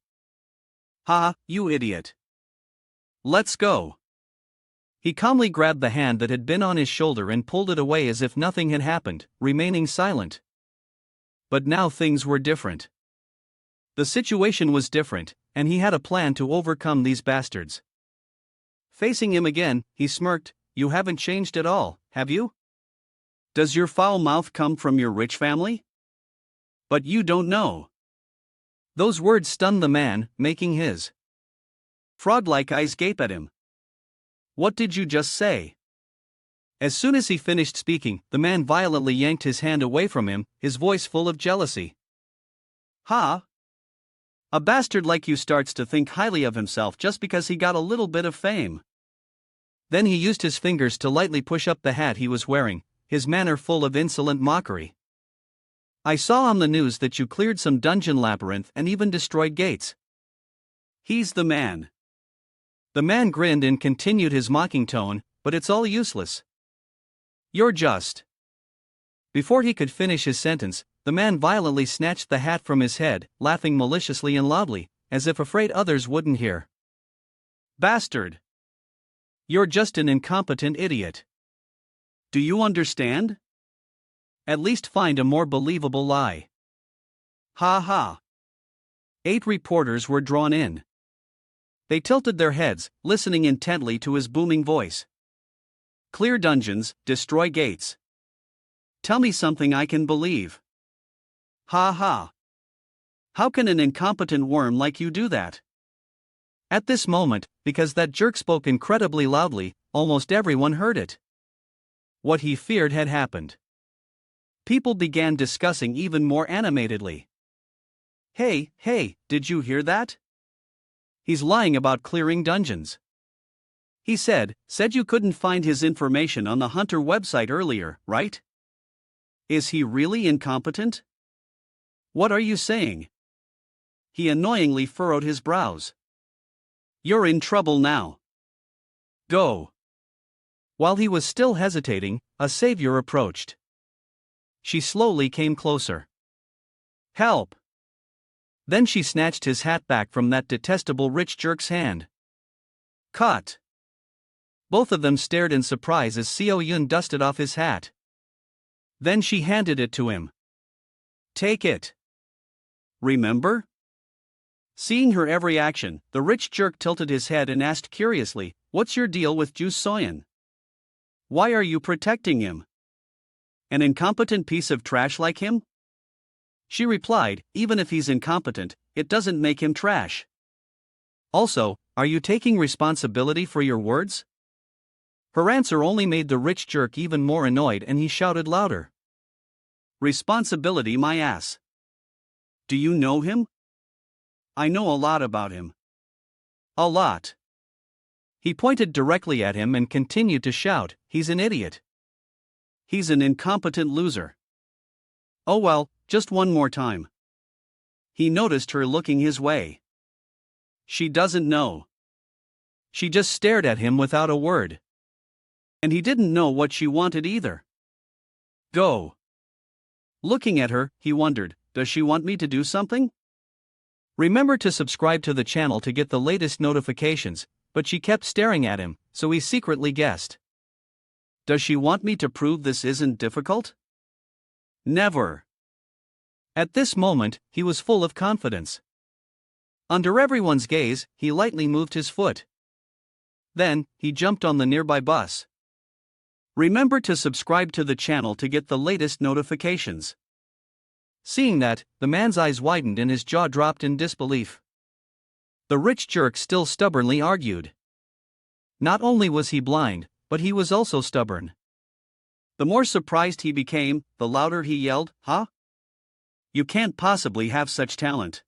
"Ha, you idiot. Let's go." He calmly grabbed the hand that had been on his shoulder and pulled it away as if nothing had happened, remaining silent. But now things were different. The situation was different, and he had a plan to overcome these bastards. Facing him again, he smirked. You haven't changed at all, have you? Does your foul mouth come from your rich family? But you don't know. Those words stunned the man, making his frog-like eyes gape at him. What did you just say? As soon as he finished speaking, the man violently yanked his hand away from him, his voice full of jealousy. Ha! A bastard like you starts to think highly of himself just because he got a little bit of fame. Then he used his fingers to lightly push up the hat he was wearing, his manner full of insolent mockery. I saw on the news that you cleared some dungeon labyrinth and even destroyed gates. He's the man. The man grinned and continued his mocking tone, but it's all useless. You're just. Before he could finish his sentence, the man violently snatched the hat from his head, laughing maliciously and loudly, as if afraid others wouldn't hear. Bastard! You're just an incompetent idiot. Do you understand? At least find a more believable lie. Ha ha. 8 reporters were drawn in. They tilted their heads, listening intently to his booming voice. Clear dungeons, destroy gates. Tell me something I can believe. Ha ha. How can an incompetent worm like you do that? At this moment, because that jerk spoke incredibly loudly, almost everyone heard it. What he feared had happened. People began discussing even more animatedly. Hey, did you hear that? He's lying about clearing dungeons. He said you couldn't find his information on the Hunter website earlier, right? Is he really incompetent? What are you saying? He annoyingly furrowed his brows. You're in trouble now. Go. While he was still hesitating, a savior approached. She slowly came closer. Help! Then she snatched his hat back from that detestable rich jerk's hand. Cut! Both of them stared in surprise as Seo Yun dusted off his hat. Then she handed it to him. Take it. Remember? Seeing her every action, the rich jerk tilted his head and asked curiously, What's your deal with Ju Soyeon? Why are you protecting him? An incompetent piece of trash like him? She replied, Even if he's incompetent, it doesn't make him trash. Also, are you taking responsibility for your words? Her answer only made the rich jerk even more annoyed and he shouted louder. Responsibility my ass. Do you know him? I know a lot about him. A lot. He pointed directly at him and continued to shout, He's an idiot. He's an incompetent loser. Oh well, just one more time. He noticed her looking his way. She doesn't know. She just stared at him without a word. And he didn't know what she wanted either. Go. Looking at her, he wondered, Does she want me to do something? Remember to subscribe to the channel to get the latest notifications, but she kept staring at him, so he secretly guessed. Does she want me to prove this isn't difficult? Never. At this moment, he was full of confidence. Under everyone's gaze, he lightly moved his foot. Then, he jumped on the nearby bus. Remember to subscribe to the channel to get the latest notifications. Seeing that, the man's eyes widened and his jaw dropped in disbelief. The rich jerk still stubbornly argued. Not only was he blind, but he was also stubborn. The more surprised he became, the louder he yelled, Huh? You can't possibly have such talent.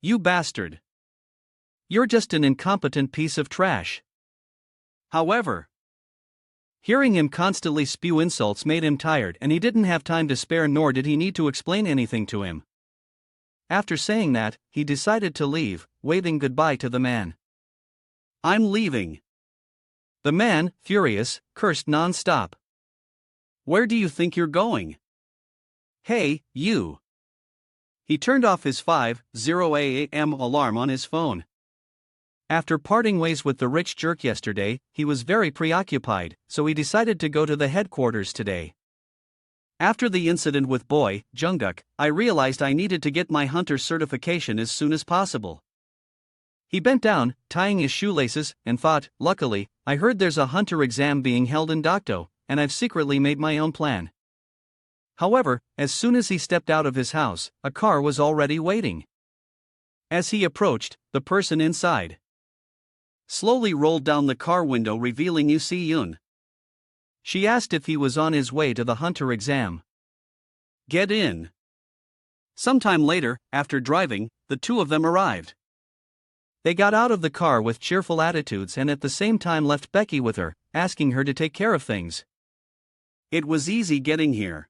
You bastard. You're just an incompetent piece of trash. However, hearing him constantly spew insults made him tired and he didn't have time to spare nor did he need to explain anything to him. After saying that, he decided to leave, waving goodbye to the man. I'm leaving. The man, furious, cursed non-stop. Where do you think you're going? Hey, you. He turned off his 5:00 a.m. alarm on his phone. After parting ways with the rich jerk yesterday, he was very preoccupied, so he decided to go to the headquarters today. After the incident with boy, Jungkook, I realized I needed to get my hunter certification as soon as possible. He bent down, tying his shoelaces, and thought, luckily, I heard there's a hunter exam being held in Dokdo, and I've secretly made my own plan. However, as soon as he stepped out of his house, a car was already waiting. As he approached, the person inside slowly rolled down the car window, revealing Yu Si-yoon. She asked if he was on his way to the hunter exam. Get in. Sometime later, after driving, the two of them arrived. They got out of the car with cheerful attitudes and at the same time left Becky with her, asking her to take care of things. It was easy getting here.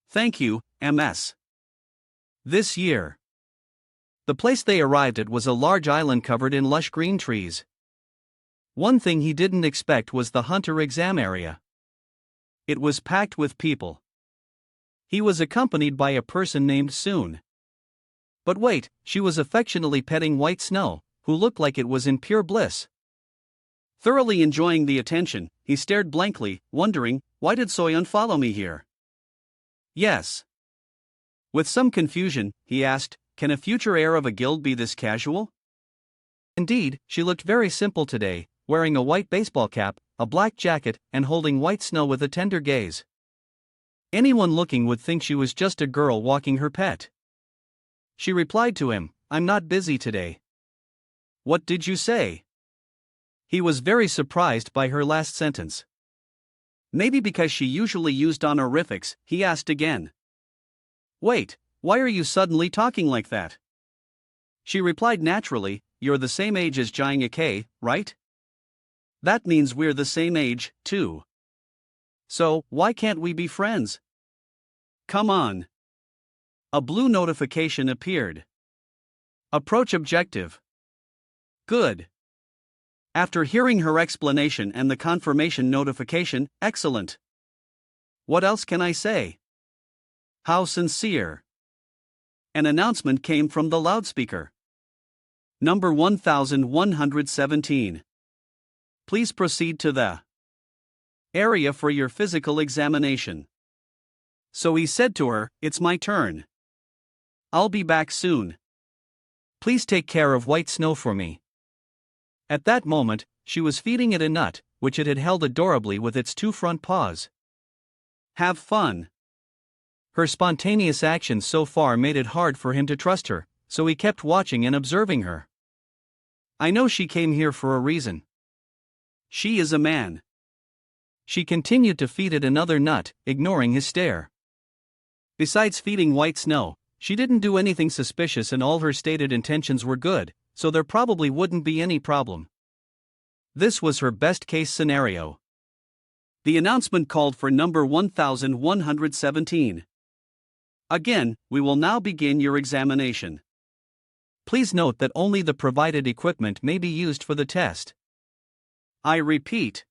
Thank you, MS. This year. The place they arrived at was a large island covered in lush green trees. One thing he didn't expect was the hunter exam area. It was packed with people. He was accompanied by a person named Soon. But wait, she was affectionately petting white snow, who looked like it was in pure bliss. Thoroughly enjoying the attention, he stared blankly, wondering, why did Soyeon follow me here? Yes. With some confusion, he asked, can a future heir of a guild be this casual? Indeed, she looked very simple today, wearing a white baseball cap, a black jacket, and holding white snow with a tender gaze. Anyone looking would think she was just a girl walking her pet. She replied to him, I'm not busy today. What did you say? He was very surprised by her last sentence. Maybe because she usually used honorifics, he asked again. Wait, why are you suddenly talking like that? She replied naturally, you're the same age as Jang-ik, right? That means we're the same age, too. So, why can't we be friends? Come on. A blue notification appeared. Approach objective. Good. After hearing her explanation and the confirmation notification, excellent. What else can I say? How sincere. An announcement came from the loudspeaker. Number 1117. Please proceed to the area for your physical examination. So he said to her, it's my turn. I'll be back soon. Please take care of white snow for me. At that moment, she was feeding it a nut, which it had held adorably with its two front paws. Have fun. Her spontaneous actions so far made it hard for him to trust her, so he kept watching and observing her. I know she came here for a reason. She is a man. She continued to feed it another nut, ignoring his stare. Besides feeding white snow, she didn't do anything suspicious and all her stated intentions were good, so there probably wouldn't be any problem. This was her best-case scenario. The announcement called for number 1117. Again, we will now begin your examination. Please note that only the provided equipment may be used for the test. I repeat.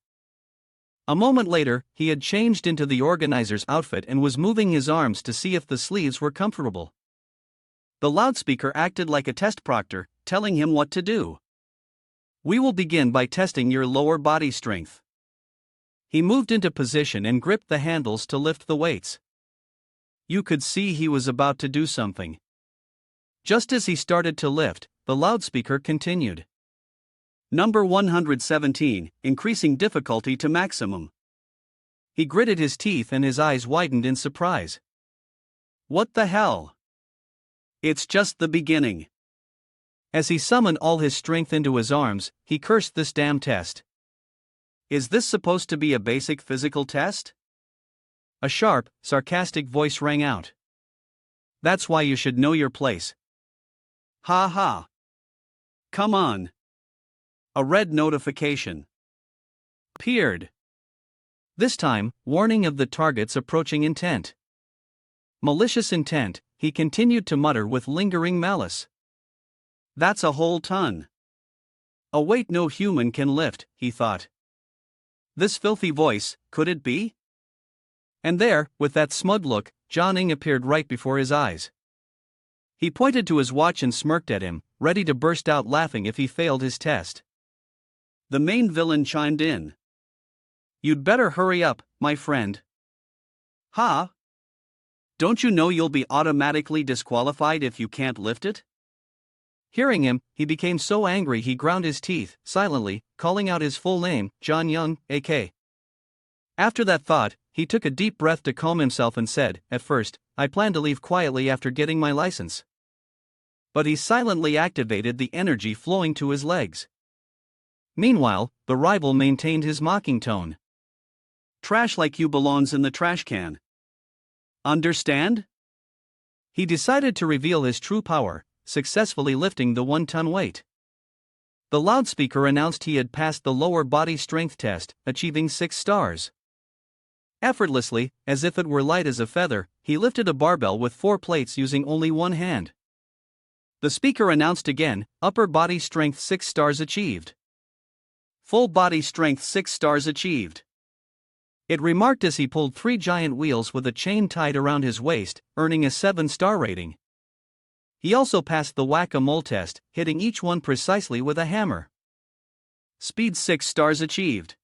A moment later, he had changed into the organizer's outfit and was moving his arms to see if the sleeves were comfortable. The loudspeaker acted like a test proctor, telling him what to do. We will begin by testing your lower body strength. He moved into position and gripped the handles to lift the weights. You could see he was about to do something. Just as he started to lift, the loudspeaker continued. Number 117, increasing difficulty to maximum. He gritted his teeth and his eyes widened in surprise. What the hell? It's just the beginning. As he summoned all his strength into his arms, he cursed this damn test. Is this supposed to be a basic physical test? A sharp, sarcastic voice rang out. That's why you should know your place. Ha ha. Come on. A red notification appeared. This time, warning of the target's approaching intent. Malicious intent, he continued to mutter with lingering malice. That's a whole ton. A weight no human can lift, he thought. This filthy voice, could it be? And there, with that smug look, Jianing appeared right before his eyes. He pointed to his watch and smirked at him, ready to burst out laughing if he failed his test. The main villain chimed in. You'd better hurry up, my friend. Ha? Don't you know you'll be automatically disqualified if you can't lift it? Hearing him, he became so angry he ground his teeth, silently, calling out his full name, John Young, A.K. After that thought, he took a deep breath to calm himself and said, "At first, I planned to leave quietly after getting my license." But he silently activated the energy flowing to his legs. Meanwhile, the rival maintained his mocking tone. "Trash like you belongs in the trash can. Understand?" He decided to reveal his true power, successfully lifting the 1-ton weight. The loudspeaker announced he had passed the lower body strength test, achieving 6 stars. Effortlessly, as if it were light as a feather, he lifted a barbell with 4 plates using only one hand. The speaker announced again, upper body strength 6 stars achieved. Full body strength 6 stars achieved. It remarked as he pulled 3 giant wheels with a chain tied around his waist, earning a 7-star rating. He also passed the whack-a-mole test, hitting each one precisely with a hammer. Speed 6 stars achieved.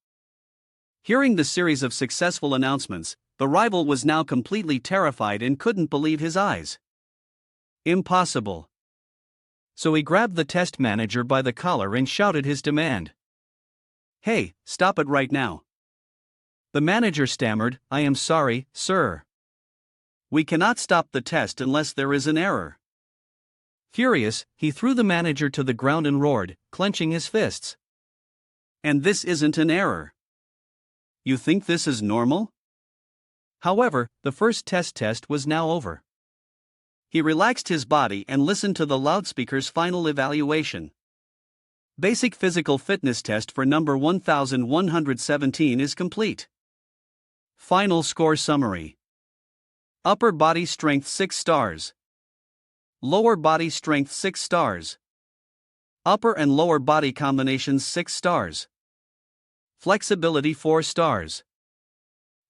Hearing the series of successful announcements, the rival was now completely terrified and couldn't believe his eyes. Impossible. So he grabbed the test manager by the collar and shouted his demand. "Hey, stop it right now." The manager stammered, "I am sorry, sir. We cannot stop the test unless there is an error." Furious, he threw the manager to the ground and roared, clenching his fists. "And this isn't an error. You think this is normal?" However, the first test was now over. He relaxed his body and listened to the loudspeaker's final evaluation. Basic physical fitness test for number 1117 is complete. Final score summary. Upper body strength 6 stars. Lower body strength 6 stars. Upper and lower body combinations 6 stars. Flexibility 4 stars.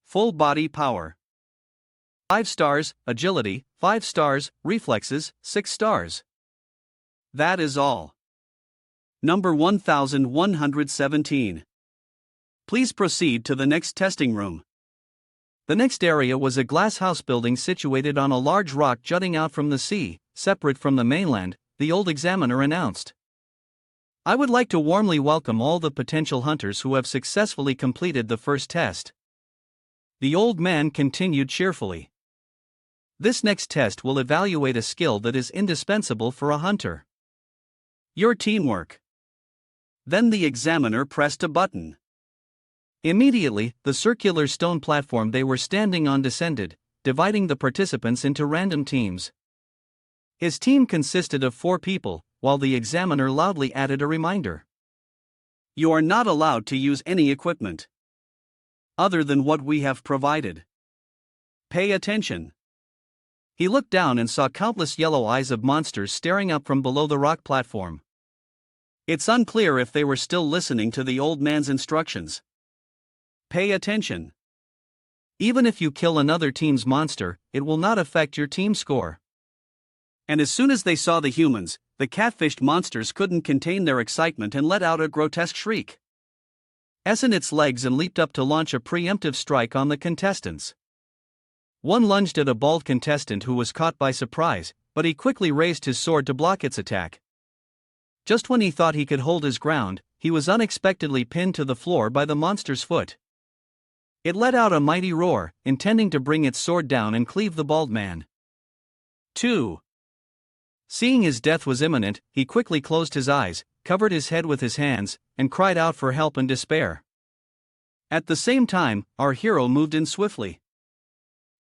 Full body power 5 stars, agility 5 stars, reflexes 6 stars. That is all. Number 1117. Please proceed to the next testing room. The next area was a glass house building situated on a large rock jutting out from the sea, separate from the mainland, the old examiner announced. "I would like to warmly welcome all the potential hunters who have successfully completed the first test." The old man continued cheerfully. "This next test will evaluate a skill that is indispensable for a hunter. Your teamwork." Then the examiner pressed a button. Immediately, the circular stone platform they were standing on descended, dividing the participants into random teams. His team consisted of 4 people, while the examiner loudly added a reminder. "You are not allowed to use any equipment other than what we have provided. Pay attention." He looked down and saw countless yellow eyes of monsters staring up from below the rock platform. It's unclear if they were still listening to the old man's instructions. Pay attention. Even if you kill another team's monster, it will not affect your team score. And as soon as they saw the humans, the catfished monsters couldn't contain their excitement and let out a grotesque shriek. Essen its legs and leaped up to launch a preemptive strike on the contestants. One lunged at a bald contestant who was caught by surprise, but he quickly raised his sword to block its attack. Just when he thought he could hold his ground, he was unexpectedly pinned to the floor by the monster's foot. It let out a mighty roar, intending to bring its sword down and cleave the bald man. 2. Seeing his death was imminent, he quickly closed his eyes, covered his head with his hands, and cried out for help in despair. At the same time, our hero moved in swiftly.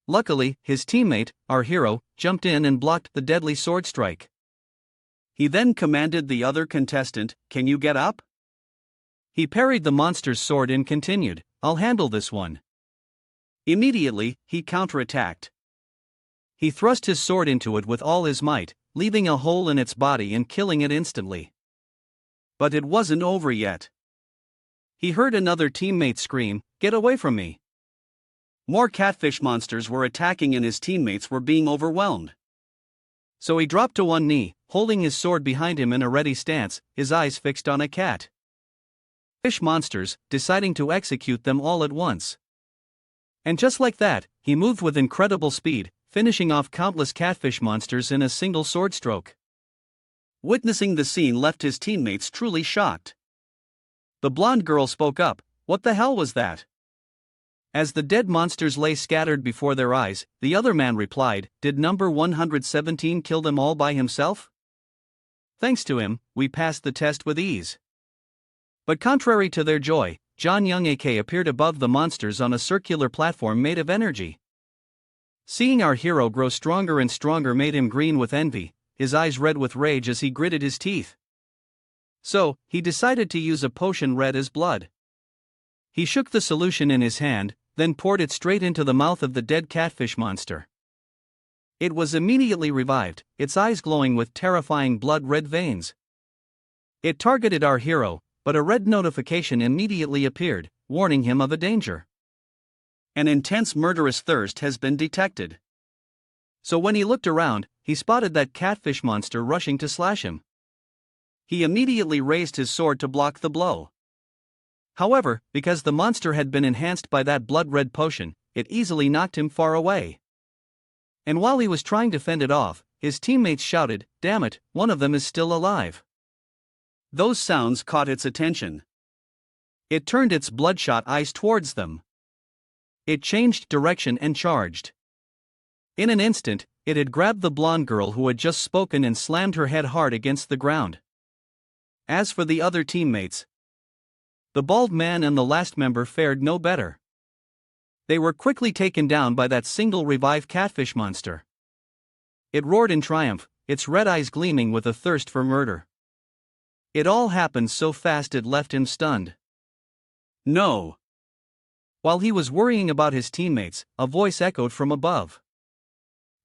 Luckily, his teammate, our hero, jumped in and blocked the deadly sword strike. He then commanded the other contestant, "Can you get up?" He parried the monster's sword and continued, "I'll handle this one." Immediately, he counterattacked. He thrust his sword into it with all his might, leaving a hole in its body and killing it instantly. But it wasn't over yet. He heard another teammate scream, "Get away from me!" More catfish monsters were attacking and his teammates were being overwhelmed. So he dropped to one knee, holding his sword behind him in a ready stance, his eyes fixed on a cat. Fish monsters, deciding to execute them all at once. And just like that, he moved with incredible speed, finishing off countless catfish monsters in a single sword stroke. Witnessing the scene left his teammates truly shocked. The blonde girl spoke up, "What the hell was that?" As the dead monsters lay scattered before their eyes, the other man replied, "Did number 117 kill them all by himself? Thanks to him, we passed the test with ease." But contrary to their joy, John Young AK appeared above the monsters on a circular platform made of energy. Seeing our hero grow stronger and stronger made him green with envy, his eyes red with rage as he gritted his teeth. So, he decided to use a potion red as blood. He shook the solution in his hand, then poured it straight into the mouth of the dead catfish monster. It was immediately revived, its eyes glowing with terrifying blood-red veins. It targeted our hero, but a red notification immediately appeared, warning him of a danger. An intense murderous thirst has been detected. So when he looked around, he spotted that catfish monster rushing to slash him. He immediately raised his sword to block the blow. However, because the monster had been enhanced by that blood-red potion, it easily knocked him far away. And while he was trying to fend it off, his teammates shouted, "Damn it, one of them is still alive." Those sounds caught its attention. It turned its bloodshot eyes towards them. It changed direction and charged. In an instant, it had grabbed the blonde girl who had just spoken and slammed her head hard against the ground. As for the other teammates, the bald man and the last member fared no better. They were quickly taken down by that single revived catfish monster. It roared in triumph, its red eyes gleaming with a thirst for murder. It all happened so fast it left him stunned. "No!" While he was worrying about his teammates, a voice echoed from above.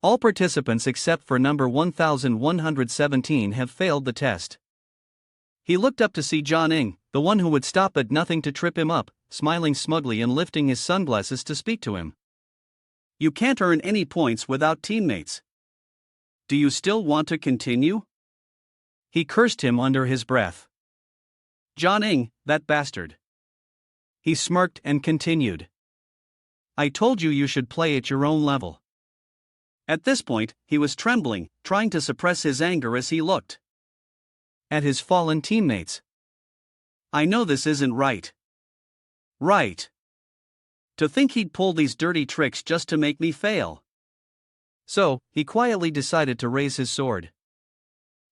"All participants except for number 1117 have failed the test." He looked up to see John Ing, the one who would stop at nothing to trip him up, smiling smugly and lifting his sunglasses to speak to him. "You can't earn any points without teammates. Do you still want to continue?" He cursed him under his breath. "John Ing, that bastard." He smirked and continued. "I told you you should play at your own level." At this point, he was trembling, trying to suppress his anger as he looked at his fallen teammates. "I know this isn't right. Right. To think he'd pull these dirty tricks just to make me fail." So, he quietly decided to raise his sword.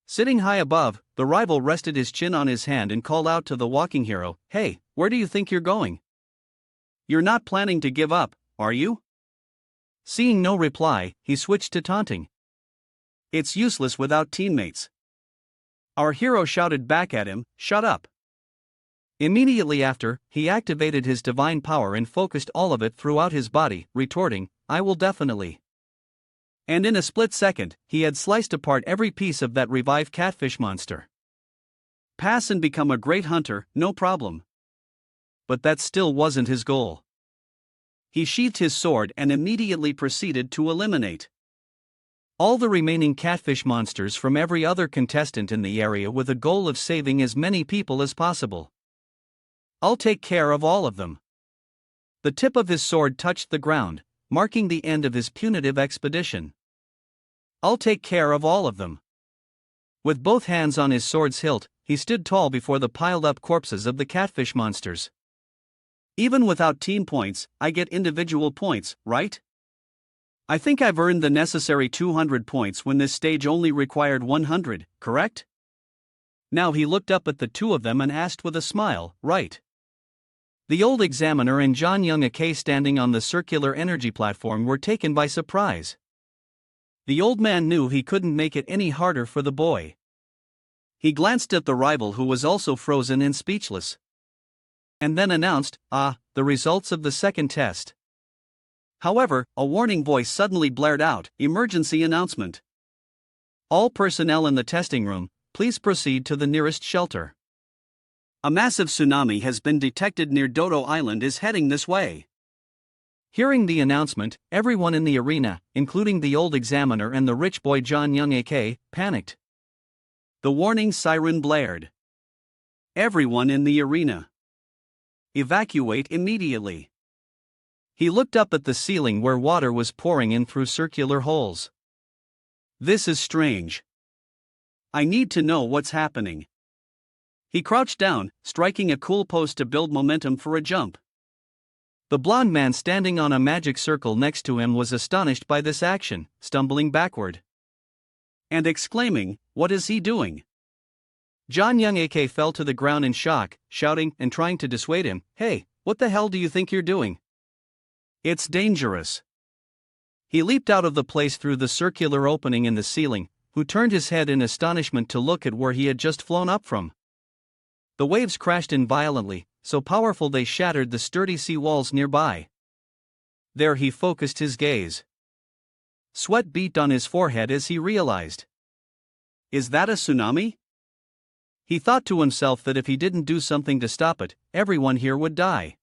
Sitting high above, the rival rested his chin on his hand and called out to the walking hero, "Hey, where do you think you're going? You're not planning to give up, are you?" Seeing no reply, he switched to taunting. "It's useless without teammates." Our hero shouted back at him, "Shut up." Immediately after, he activated his divine power and focused all of it throughout his body, retorting, "I will definitely." And in a split second, he had sliced apart every piece of that revived catfish monster. Pass and become a great hunter, no problem. But that still wasn't his goal. He sheathed his sword and immediately proceeded to eliminate all the remaining catfish monsters from every other contestant in the area with a goal of saving as many people as possible. "I'll take care of all of them." The tip of his sword touched the ground, marking the end of his punitive expedition. "I'll take care of all of them." With both hands on his sword's hilt, he stood tall before the piled-up corpses of the catfish monsters. "Even without team points, I get individual points, right? I think I've earned the necessary 200 points when this stage only required 100, correct?" Now he looked up at the two of them and asked with a smile, "Right." The old examiner and John Young AK standing on the circular energy platform were taken by surprise. The old man knew he couldn't make it any harder for the boy. He glanced at the rival who was also frozen and speechless. And then announced, the results of the second test." However, a warning voice suddenly blared out, "Emergency announcement. All personnel in the testing room, please proceed to the nearest shelter. A massive tsunami has been detected near Dodo Island is heading this way." Hearing the announcement, everyone in the arena, including the old examiner and the rich boy John Young AK, panicked. The warning siren blared. "Everyone in the arena. Evacuate immediately." He looked up at the ceiling where water was pouring in through circular holes. "This is strange. I need to know what's happening. He crouched down, striking a cool pose to build momentum for a jump. The blond man standing on a magic circle next to him was astonished by this action, stumbling backward and exclaiming, "What is he doing?" John Young AK fell to the ground in shock, shouting and trying to dissuade him, "Hey, what the hell do you think you're doing? It's dangerous." He leaped out of the place through the circular opening in the ceiling, who turned his head in astonishment to look at where he had just flown up from. The waves crashed in violently, so powerful they shattered the sturdy sea walls nearby. There he focused his gaze. Sweat beat on his forehead as he realized. Is that a tsunami? He thought to himself that if he didn't do something to stop it, everyone here would die.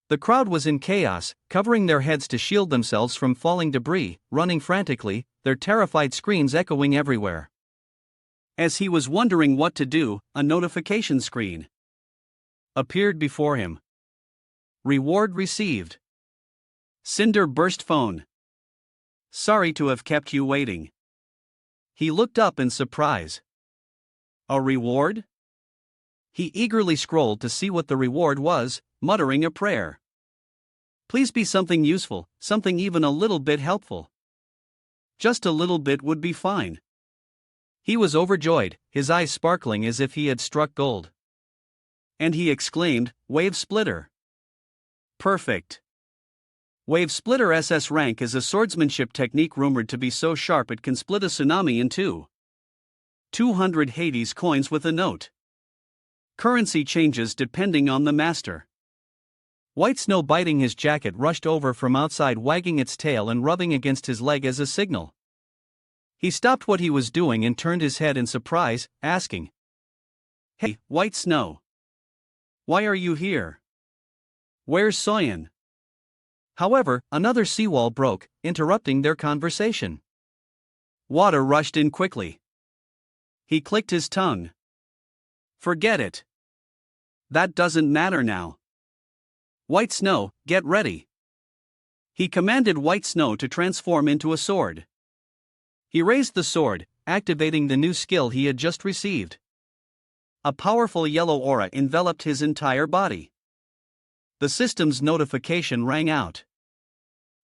The crowd was in chaos, covering their heads to shield themselves from falling debris, running frantically, their terrified screams echoing everywhere. As he was wondering what to do, a notification screen appeared before him. Reward received. Cinder burst phone. Sorry to have kept you waiting. He looked up in surprise. A reward? He eagerly scrolled to see what the reward was, muttering a prayer. Please be something useful, something even a little bit helpful. Just a little bit would be fine. He was overjoyed, his eyes sparkling as if he had struck gold. And he exclaimed, "Wave Splitter." Perfect. Wave Splitter SS rank is a swordsmanship technique rumored to be so sharp it can split a tsunami in two. 200 Hades coins with a note. Currency changes depending on the master. White Snow, biting his jacket, rushed over from outside, wagging its tail and rubbing against his leg as a signal. He stopped what he was doing and turned his head in surprise, asking, "Hey, White Snow. Why are you here? Where's Soyeon?" However, another seawall broke, interrupting their conversation. Water rushed in quickly. He clicked his tongue. Forget it. That doesn't matter now. White Snow, get ready. He commanded White Snow to transform into a sword. He raised the sword, activating the new skill he had just received. A powerful yellow aura enveloped his entire body. The system's notification rang out.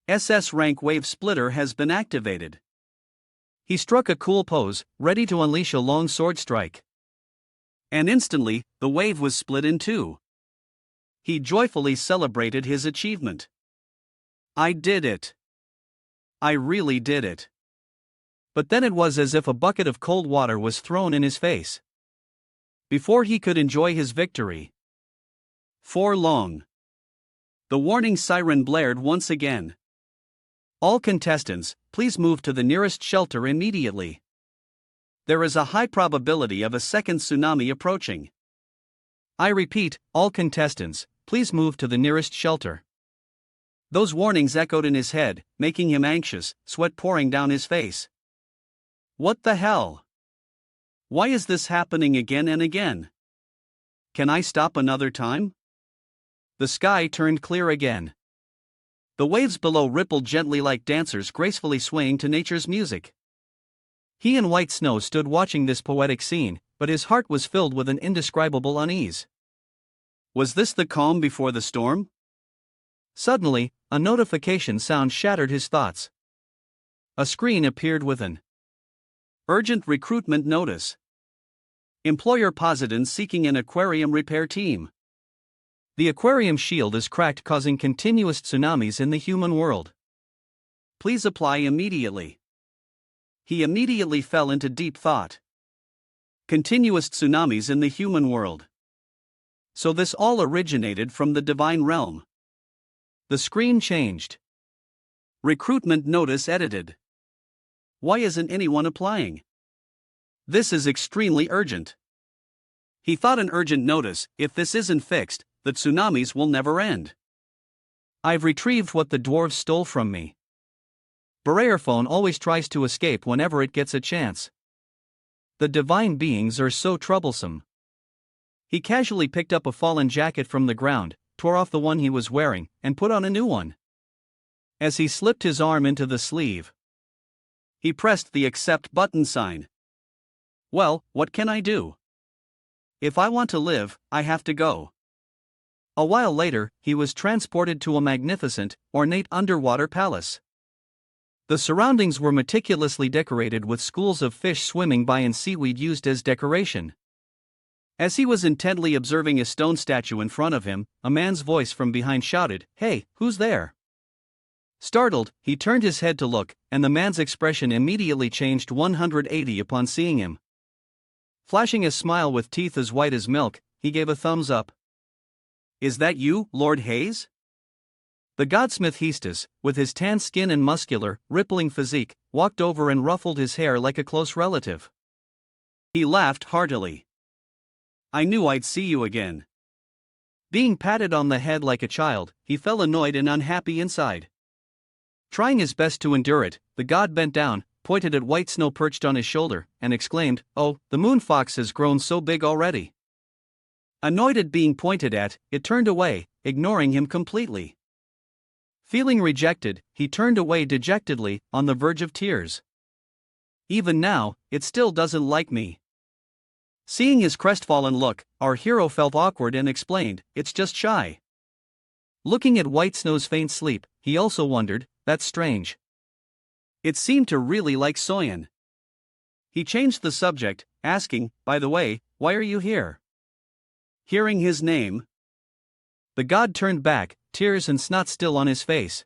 SS rank Wave Splitter has been activated. He struck a cool pose, ready to unleash a long sword strike. And instantly, the wave was split in two. He joyfully celebrated his achievement. I did it. I really did it. But then it was as if a bucket of cold water was thrown in his face. Before he could enjoy his victory. For long. The warning siren blared once again. All contestants, please move to the nearest shelter immediately. There is a high probability of a second tsunami approaching. I repeat, all contestants, please move to the nearest shelter. Those warnings echoed in his head, making him anxious, sweat pouring down his face. What the hell? Why is this happening again and again? Can I stop another time? The sky turned clear again. The waves below rippled gently like dancers gracefully swaying to nature's music. He and White Snow stood watching this poetic scene, but his heart was filled with an indescribable unease. Was this the calm before the storm? Suddenly, a notification sound shattered his thoughts. A screen appeared with an urgent recruitment notice. Employer Posidon seeking an aquarium repair team. The aquarium shield is cracked, causing continuous tsunamis in the human world. Please apply immediately. He immediately fell into deep thought. Continuous tsunamis in the human world. So this all originated from the divine realm. The screen changed. Recruitment notice edited. Why isn't anyone applying? This is extremely urgent. He thought, an urgent notice, if this isn't fixed, the tsunamis will never end. I've retrieved what the dwarves stole from me. Phone always tries to escape whenever it gets a chance. The divine beings are so troublesome. He casually picked up a fallen jacket from the ground, tore off the one he was wearing, and put on a new one. As he slipped his arm into the sleeve, he pressed the accept button sign. Well, what can I do? If I want to live, I have to go. A while later, he was transported to a magnificent, ornate underwater palace. The surroundings were meticulously decorated with schools of fish swimming by and seaweed used as decoration. As he was intently observing a stone statue in front of him, a man's voice from behind shouted, "Hey, who's there?" Startled, he turned his head to look, and the man's expression immediately changed 180 upon seeing him. Flashing a smile with teeth as white as milk, he gave a thumbs up. "Is that you, Lord Hayes?" The godsmith Hestus, with his tan skin and muscular, rippling physique, walked over and ruffled his hair like a close relative. He laughed heartily. "I knew I'd see you again." Being patted on the head like a child, he felt annoyed and unhappy inside. Trying his best to endure it, the god bent down, pointed at White Snow perched on his shoulder, and exclaimed, "Oh, the moon fox has grown so big already." Annoyed at being pointed at, it turned away, ignoring him completely. Feeling rejected, he turned away dejectedly, on the verge of tears. Even now, it still doesn't like me. Seeing his crestfallen look, our hero felt awkward and explained, "It's just shy." Looking at White Snow's faint sleep, he also wondered, "That's strange." It seemed to really like Soyen. He changed the subject, asking, "By the way, why are you here?" Hearing his name, the god turned back, tears and snot still on his face.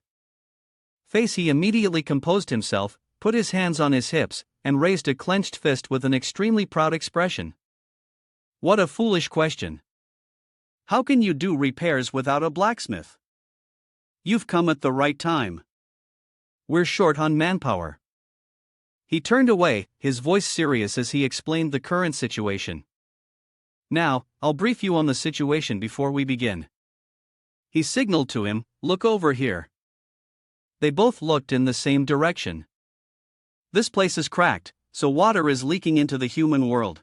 He immediately composed himself, put his hands on his hips, and raised a clenched fist with an extremely proud expression. "What a foolish question. How can you do repairs without a blacksmith? You've come at the right time. We're short on manpower." He turned away, his voice serious as he explained the current situation. "Now, I'll brief you on the situation before we begin." He signaled to him, "Look over here." They both looked in the same direction. "This place is cracked, so water is leaking into the human world.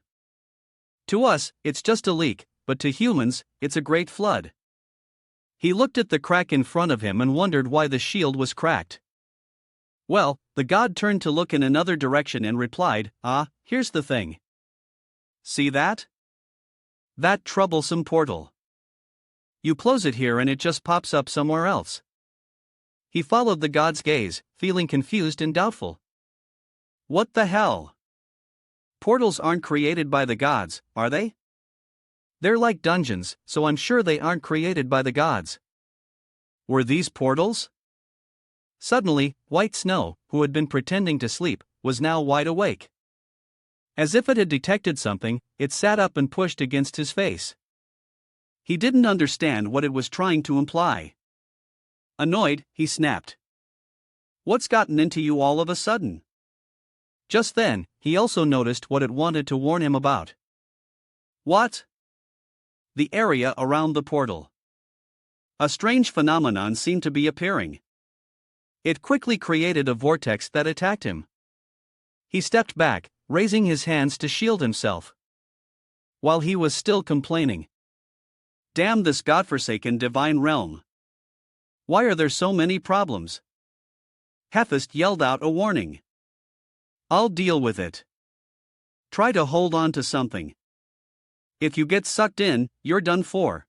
To us, it's just a leak, but to humans, it's a great flood." He looked at the crack in front of him and wondered why the shield was cracked. Well, the god turned to look in another direction and replied, "Here's the thing. See that? That troublesome portal. You close it here and it just pops up somewhere else." He followed the god's gaze, feeling confused and doubtful. What the hell? Portals aren't created by the gods, are they? They're like dungeons, so I'm sure they aren't created by the gods. Were these portals? Suddenly, White Snow, who had been pretending to sleep, was now wide awake. As if it had detected something, it sat up and pushed against his face. He didn't understand what it was trying to imply. Annoyed, he snapped, "What's gotten into you all of a sudden?" Just then, he also noticed what it wanted to warn him about. What? The area around the portal. A strange phenomenon seemed to be appearing. It quickly created a vortex that attacked him. He stepped back, raising his hands to shield himself. While he was still complaining, "Damn this godforsaken divine realm. Why are there so many problems?" Hephaestus yelled out a warning. "I'll deal with it. Try to hold on to something. If you get sucked in, you're done for."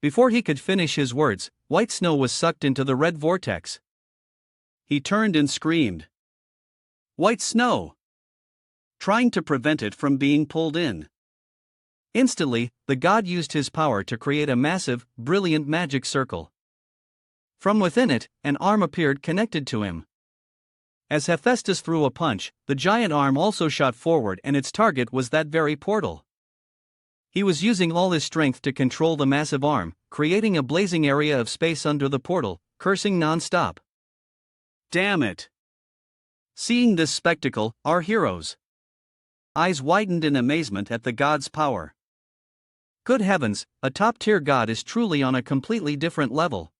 Before he could finish his words, White Snow was sucked into the red vortex. He turned and screamed, "White Snow!" trying to prevent it from being pulled in. Instantly, the god used his power to create a massive, brilliant magic circle. From within it, an arm appeared connected to him. As Hephaestus threw a punch, the giant arm also shot forward and its target was that very portal. He was using all his strength to control the massive arm, creating a blazing area of space under the portal, cursing non-stop. Damn it! Seeing this spectacle, our heroes' eyes widened in amazement at the god's power. Good heavens, a top-tier god is truly on a completely different level.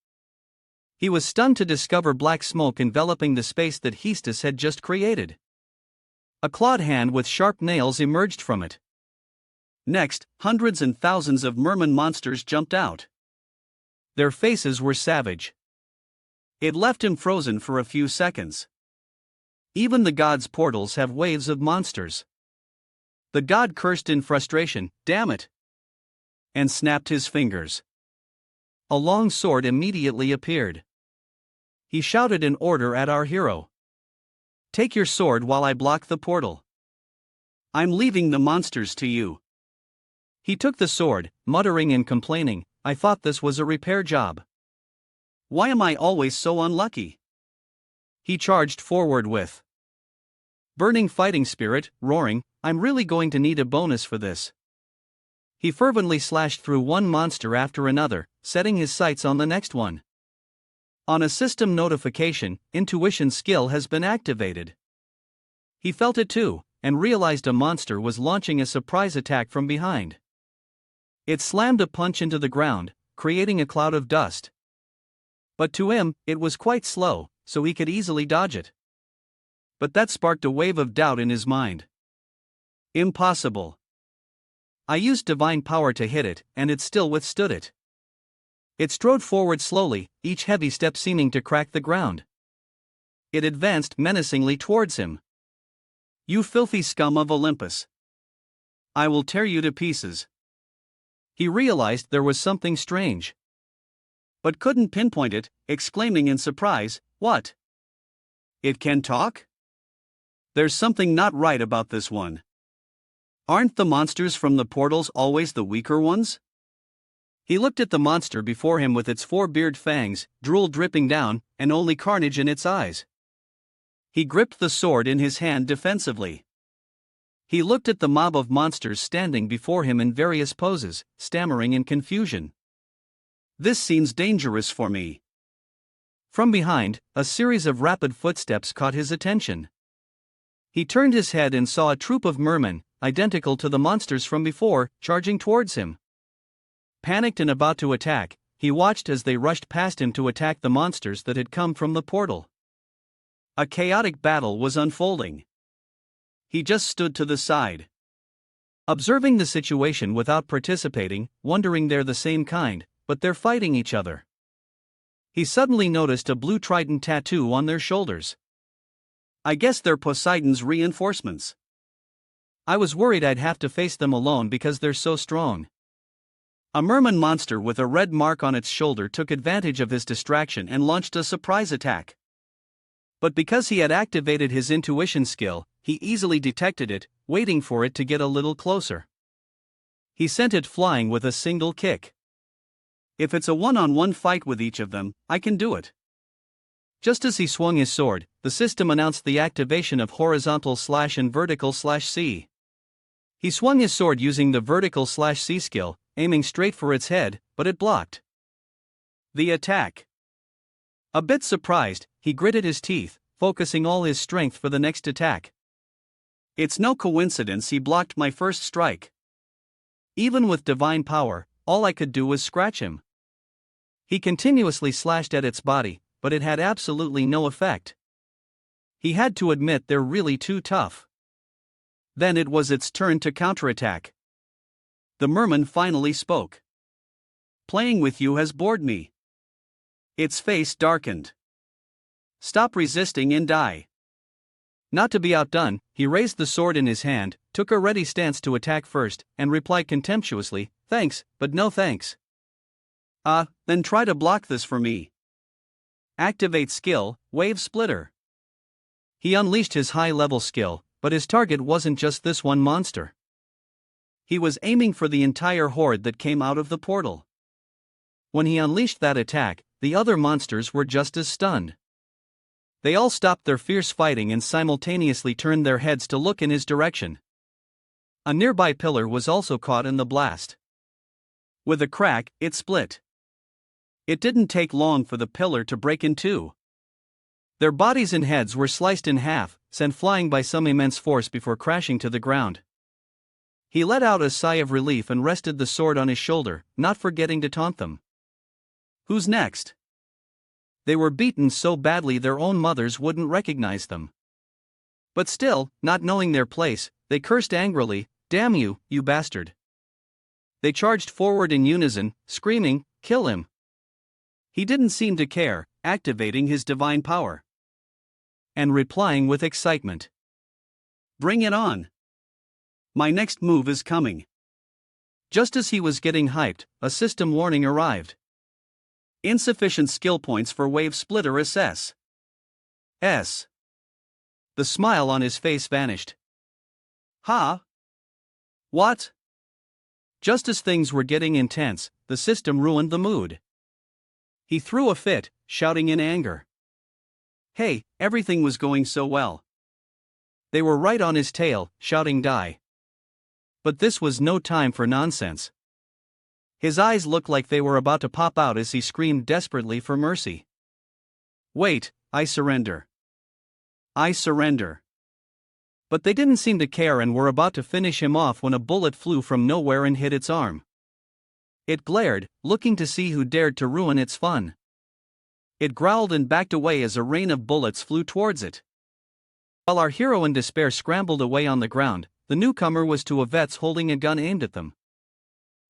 He was stunned to discover black smoke enveloping the space that Hestus had just created. A clawed hand with sharp nails emerged from it. Next, hundreds and thousands of merman monsters jumped out. Their faces were savage. It left him frozen for a few seconds. Even the gods' portals have waves of monsters. The god cursed in frustration, "Damn it!" and snapped his fingers. A long sword immediately appeared. He shouted an order at our hero. "Take your sword while I block the portal. I'm leaving the monsters to you." He took the sword, muttering and complaining, "I thought this was a repair job. Why am I always so unlucky?" He charged forward with burning fighting spirit, roaring, "I'm really going to need a bonus for this." He fervently slashed through one monster after another, setting his sights on the next one. On a system notification, intuition skill has been activated. He felt it too, and realized a monster was launching a surprise attack from behind. It slammed a punch into the ground, creating a cloud of dust. But to him, it was quite slow, so he could easily dodge it. But that sparked a wave of doubt in his mind. Impossible. I used divine power to hit it, and it still withstood it. It strode forward slowly, each heavy step seeming to crack the ground. It advanced menacingly towards him. "You filthy scum of Olympus! I will tear you to pieces." He realized there was something strange, but couldn't pinpoint it, exclaiming in surprise, "What? It can talk? There's something not right about this one. Aren't the monsters from the portals always the weaker ones?" He looked at the monster before him with its 4 beard fangs, drool dripping down, and only carnage in its eyes. He gripped the sword in his hand defensively. He looked at the mob of monsters standing before him in various poses, stammering in confusion. "This seems dangerous for me." From behind, a series of rapid footsteps caught his attention. He turned his head and saw a troop of mermen, identical to the monsters from before, charging towards him. Panicked and about to attack, he watched as they rushed past him to attack the monsters that had come from the portal. A chaotic battle was unfolding. He just stood to the side, observing the situation without participating, wondering they're the same kind, but they're fighting each other. He suddenly noticed a blue trident tattoo on their shoulders. "I guess they're Poseidon's reinforcements. I was worried I'd have to face them alone because they're so strong." A merman monster with a red mark on its shoulder took advantage of his distraction and launched a surprise attack. But because he had activated his intuition skill, he easily detected it, waiting for it to get a little closer. He sent it flying with a single kick. "If it's a one-on-one fight with each of them, I can do it." Just as he swung his sword, the system announced the activation of horizontal / and vertical /C. He swung his sword using the vertical /C skill, aiming straight for its head, but it blocked the attack. A bit surprised, he gritted his teeth, focusing all his strength for the next attack. "It's no coincidence he blocked my first strike. Even with divine power, all I could do was scratch him." He continuously slashed at its body, but it had absolutely no effect. He had to admit they're really too tough. Then it was its turn to counterattack. The merman finally spoke. "Playing with you has bored me." Its face darkened. "Stop resisting and die." Not to be outdone, he raised the sword in his hand, took a ready stance to attack first, and replied contemptuously, "Thanks, but no thanks." Then try to block this for me." Activate skill, Wave Splitter. He unleashed his high-level skill, but his target wasn't just this one monster. He was aiming for the entire horde that came out of the portal. When he unleashed that attack, the other monsters were just as stunned. They all stopped their fierce fighting and simultaneously turned their heads to look in his direction. A nearby pillar was also caught in the blast. With a crack, it split. It didn't take long for the pillar to break in two. Their bodies and heads were sliced in half, sent flying by some immense force before crashing to the ground. He let out a sigh of relief and rested the sword on his shoulder, not forgetting to taunt them. Who's next? They were beaten so badly their own mothers wouldn't recognize them. But still, not knowing their place, they cursed angrily, "Damn you, you bastard." They charged forward in unison, screaming, "Kill him." He didn't seem to care, activating his divine power and replying with excitement, "Bring it on." My next move is coming. Just as he was getting hyped, a system warning arrived. Insufficient skill points for Wave Splitter SS. S. The smile on his face vanished. Huh? What? Just as things were getting intense, the system ruined the mood. He threw a fit, shouting in anger. Hey, everything was going so well. They were right on his tail, shouting die. But this was no time for nonsense. His eyes looked like they were about to pop out as he screamed desperately for mercy. Wait, I surrender. I surrender. But they didn't seem to care and were about to finish him off when a bullet flew from nowhere and hit its arm. It glared, looking to see who dared to ruin its fun. It growled and backed away as a rain of bullets flew towards it. While our hero in despair scrambled away on the ground, the newcomer was to a vets holding a gun aimed at them.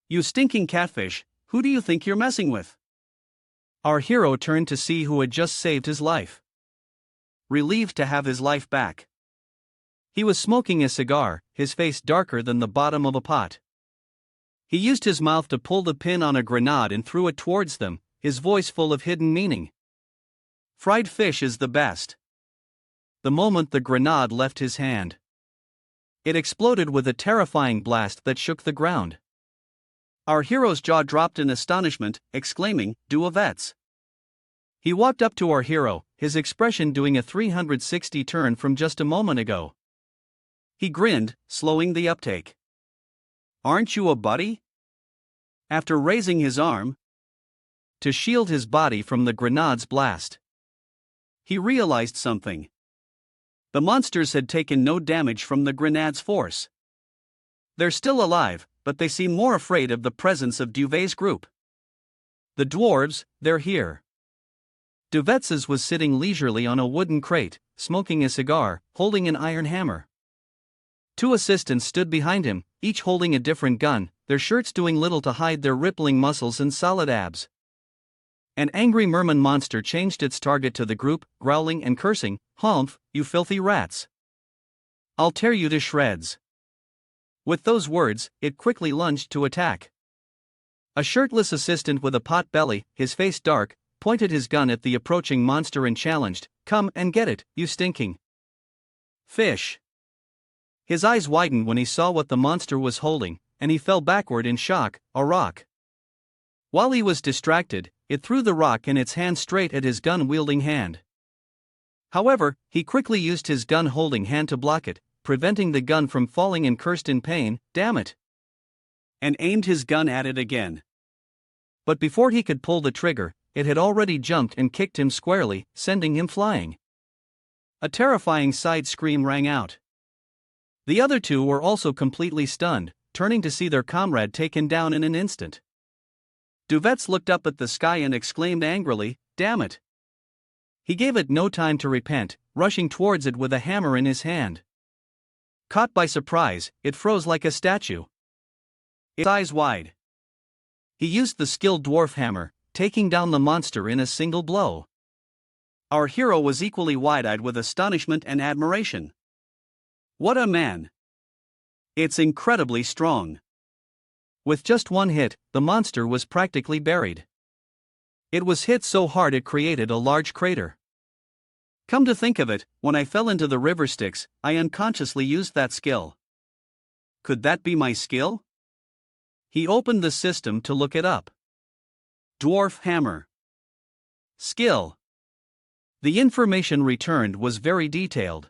You stinking catfish, who do you think you're messing with? Our hero turned to see who had just saved his life. Relieved to have his life back. He was smoking a cigar, his face darker than the bottom of a pot. He used his mouth to pull the pin on a grenade and threw it towards them, his voice full of hidden meaning. Fried fish is the best. The moment the grenade left his hand, it exploded with a terrifying blast that shook the ground. Our hero's jaw dropped in astonishment, exclaiming, "Do a vets." He walked up to our hero, his expression doing a 360 turn from just a moment ago. He grinned, slowing the uptake. Aren't you a buddy? After raising his arm to shield his body from the grenade's blast, he realized something. The monsters had taken no damage from the grenade's force. They're still alive, but they seem more afraid of the presence of Duvet's group. The dwarves, they're here. Duvet's was sitting leisurely on a wooden crate, smoking a cigar, holding an iron hammer. Two assistants stood behind him, each holding a different gun, their shirts doing little to hide their rippling muscles and solid abs. An angry merman monster changed its target to the group, growling and cursing, "Humph, you filthy rats! I'll tear you to shreds." With those words, it quickly lunged to attack. A shirtless assistant with a pot belly, his face dark, pointed his gun at the approaching monster and challenged, "Come and get it, you stinking fish." His eyes widened when he saw what the monster was holding, and he fell backward in shock, a rock. While he was distracted, it threw the rock in its hand straight at his gun-wielding hand. However, he quickly used his gun-holding hand to block it, preventing the gun from falling and cursed in pain, "Damn it!" and aimed his gun at it again. But before he could pull the trigger, it had already jumped and kicked him squarely, sending him flying. A terrifying side scream rang out. The other two were also completely stunned, turning to see their comrade taken down in an instant. Duvet's looked up at the sky and exclaimed angrily, "Damn it!" He gave it no time to repent, rushing towards it with a hammer in his hand. Caught by surprise, it froze like a statue, its eyes wide. He used the skilled dwarf hammer, taking down the monster in a single blow. Our hero was equally wide-eyed with astonishment and admiration. What a man! It's incredibly strong. With just one hit, the monster was practically buried. It was hit so hard it created a large crater. Come to think of it, when I fell into the river Styx, I unconsciously used that skill. Could that be my skill? He opened the system to look it up. Dwarf hammer. Skill. The information returned was very detailed.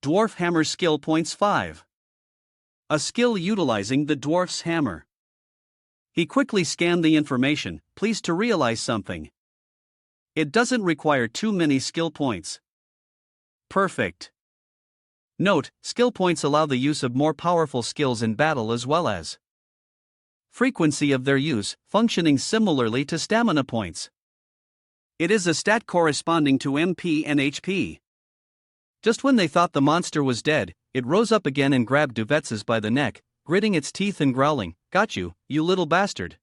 Dwarf hammer skill points 5. A skill utilizing the dwarf's hammer. He quickly scanned the information, pleased to realize something. It doesn't require too many skill points. Perfect. Note, skill points allow the use of more powerful skills in battle as well as frequency of their use, functioning similarly to stamina points. It is a stat corresponding to MP and HP. Just when they thought the monster was dead, it rose up again and grabbed Duvet's by the neck, gritting its teeth and growling, "Got you, you little bastard."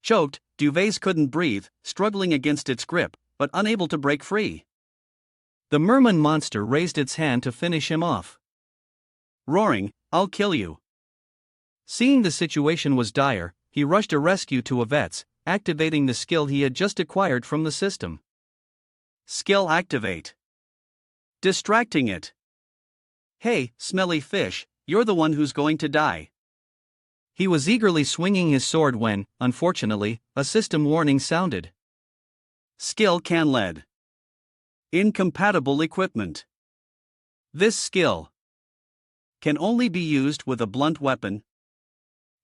Choked, Duvet's couldn't breathe, struggling against its grip, but unable to break free. The merman monster raised its hand to finish him off. Roaring, I'll kill you. Seeing the situation was dire, he rushed a rescue to a vet's, activating the skill he had just acquired from the system. Skill activate. Distracting it. Hey, smelly fish, you're the one who's going to die. He was eagerly swinging his sword when, unfortunately, a system warning sounded. Skill can lead. Incompatible equipment. This skill can only be used with a blunt weapon.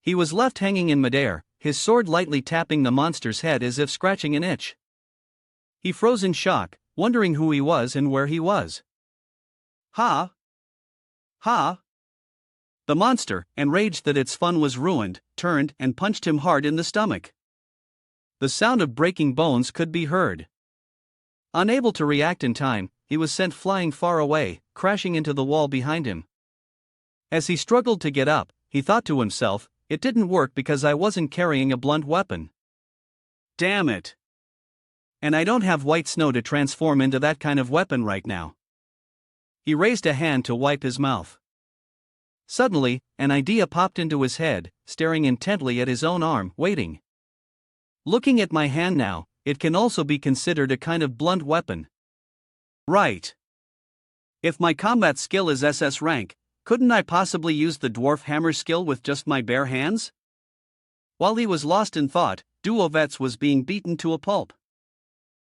He was left hanging in midair, his sword lightly tapping the monster's head as if scratching an itch. He froze in shock, wondering who he was and where he was. Ha! Ha! The monster, enraged that its fun was ruined, turned and punched him hard in the stomach. The sound of breaking bones could be heard. Unable to react in time, he was sent flying far away, crashing into the wall behind him. As he struggled to get up, he thought to himself, "It didn't work because I wasn't carrying a blunt weapon. Damn it! And I don't have white snow to transform into that kind of weapon right now." He raised a hand to wipe his mouth. Suddenly, an idea popped into his head, staring intently at his own arm, waiting. Looking at my hand now, it can also be considered a kind of blunt weapon. Right. If my combat skill is SS rank, couldn't I possibly use the dwarf hammer skill with just my bare hands? While he was lost in thought, Duovets was being beaten to a pulp.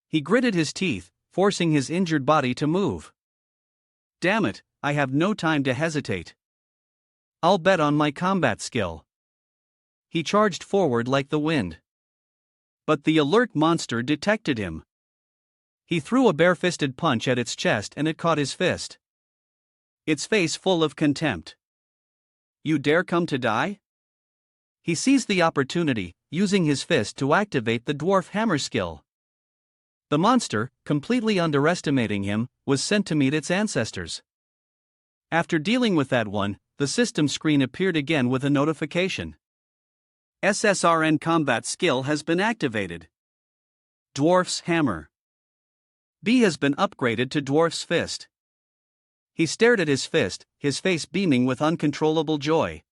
He gritted his teeth, forcing his injured body to move. Damn it, I have no time to hesitate. I'll bet on my combat skill. He charged forward like the wind. But the alert monster detected him. He threw a bare-fisted punch at its chest and it caught his fist. Its face full of contempt. You dare come to die? He seized the opportunity, using his fist to activate the dwarf hammer skill. The monster, completely underestimating him, was sent to meet its ancestors. After dealing with that one, the system screen appeared again with a notification. SSRN combat skill has been activated. Dwarf's hammer. B has been upgraded to Dwarf's fist. He stared at his fist, his face beaming with uncontrollable joy.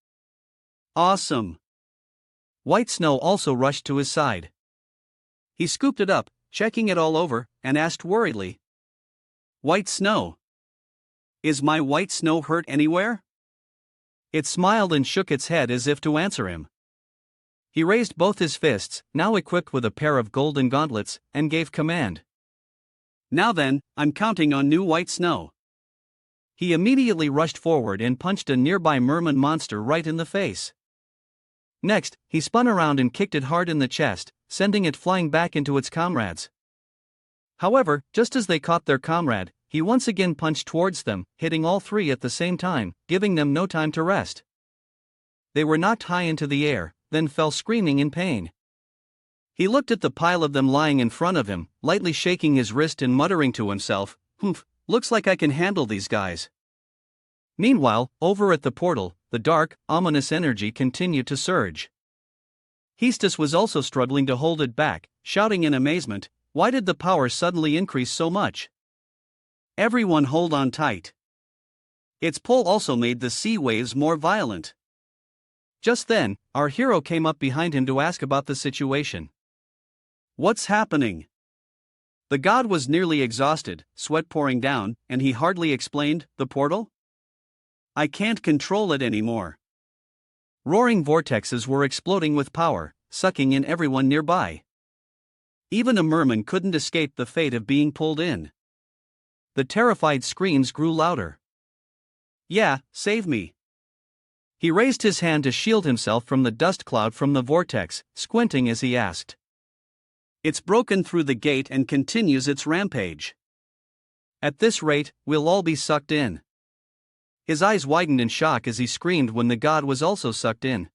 Awesome! White snow also rushed to his side. He scooped it up, checking it all over, and asked worriedly. White snow? Is my white snow hurt anywhere? It smiled and shook its head as if to answer him. He raised both his fists, now equipped with a pair of golden gauntlets, and gave command. Now then, I'm counting on new white snow. He immediately rushed forward and punched a nearby merman monster right in the face. Next, he spun around and kicked it hard in the chest, sending it flying back into its comrades. However, just as they caught their comrade, he once again punched towards them, hitting all three at the same time, giving them no time to rest. They were knocked high into the air, then fell screaming in pain. He looked at the pile of them lying in front of him, lightly shaking his wrist and muttering to himself, "Humph, looks like I can handle these guys." Meanwhile, over at the portal, the dark, ominous energy continued to surge. Hestus was also struggling to hold it back, shouting in amazement, "Why did the power suddenly increase so much? Everyone hold on tight." Its pull also made the sea waves more violent. Just then, our hero came up behind him to ask about the situation. What's happening? The god was nearly exhausted, sweat pouring down, and he hardly explained, the portal? I can't control it anymore. Roaring vortexes were exploding with power, sucking in everyone nearby. Even a merman couldn't escape the fate of being pulled in. The terrified screams grew louder. Yeah, save me. He raised his hand to shield himself from the dust cloud from the vortex, squinting as he asked. It's broken through the gate and continues its rampage. At this rate, we'll all be sucked in. His eyes widened in shock as he screamed when the god was also sucked in.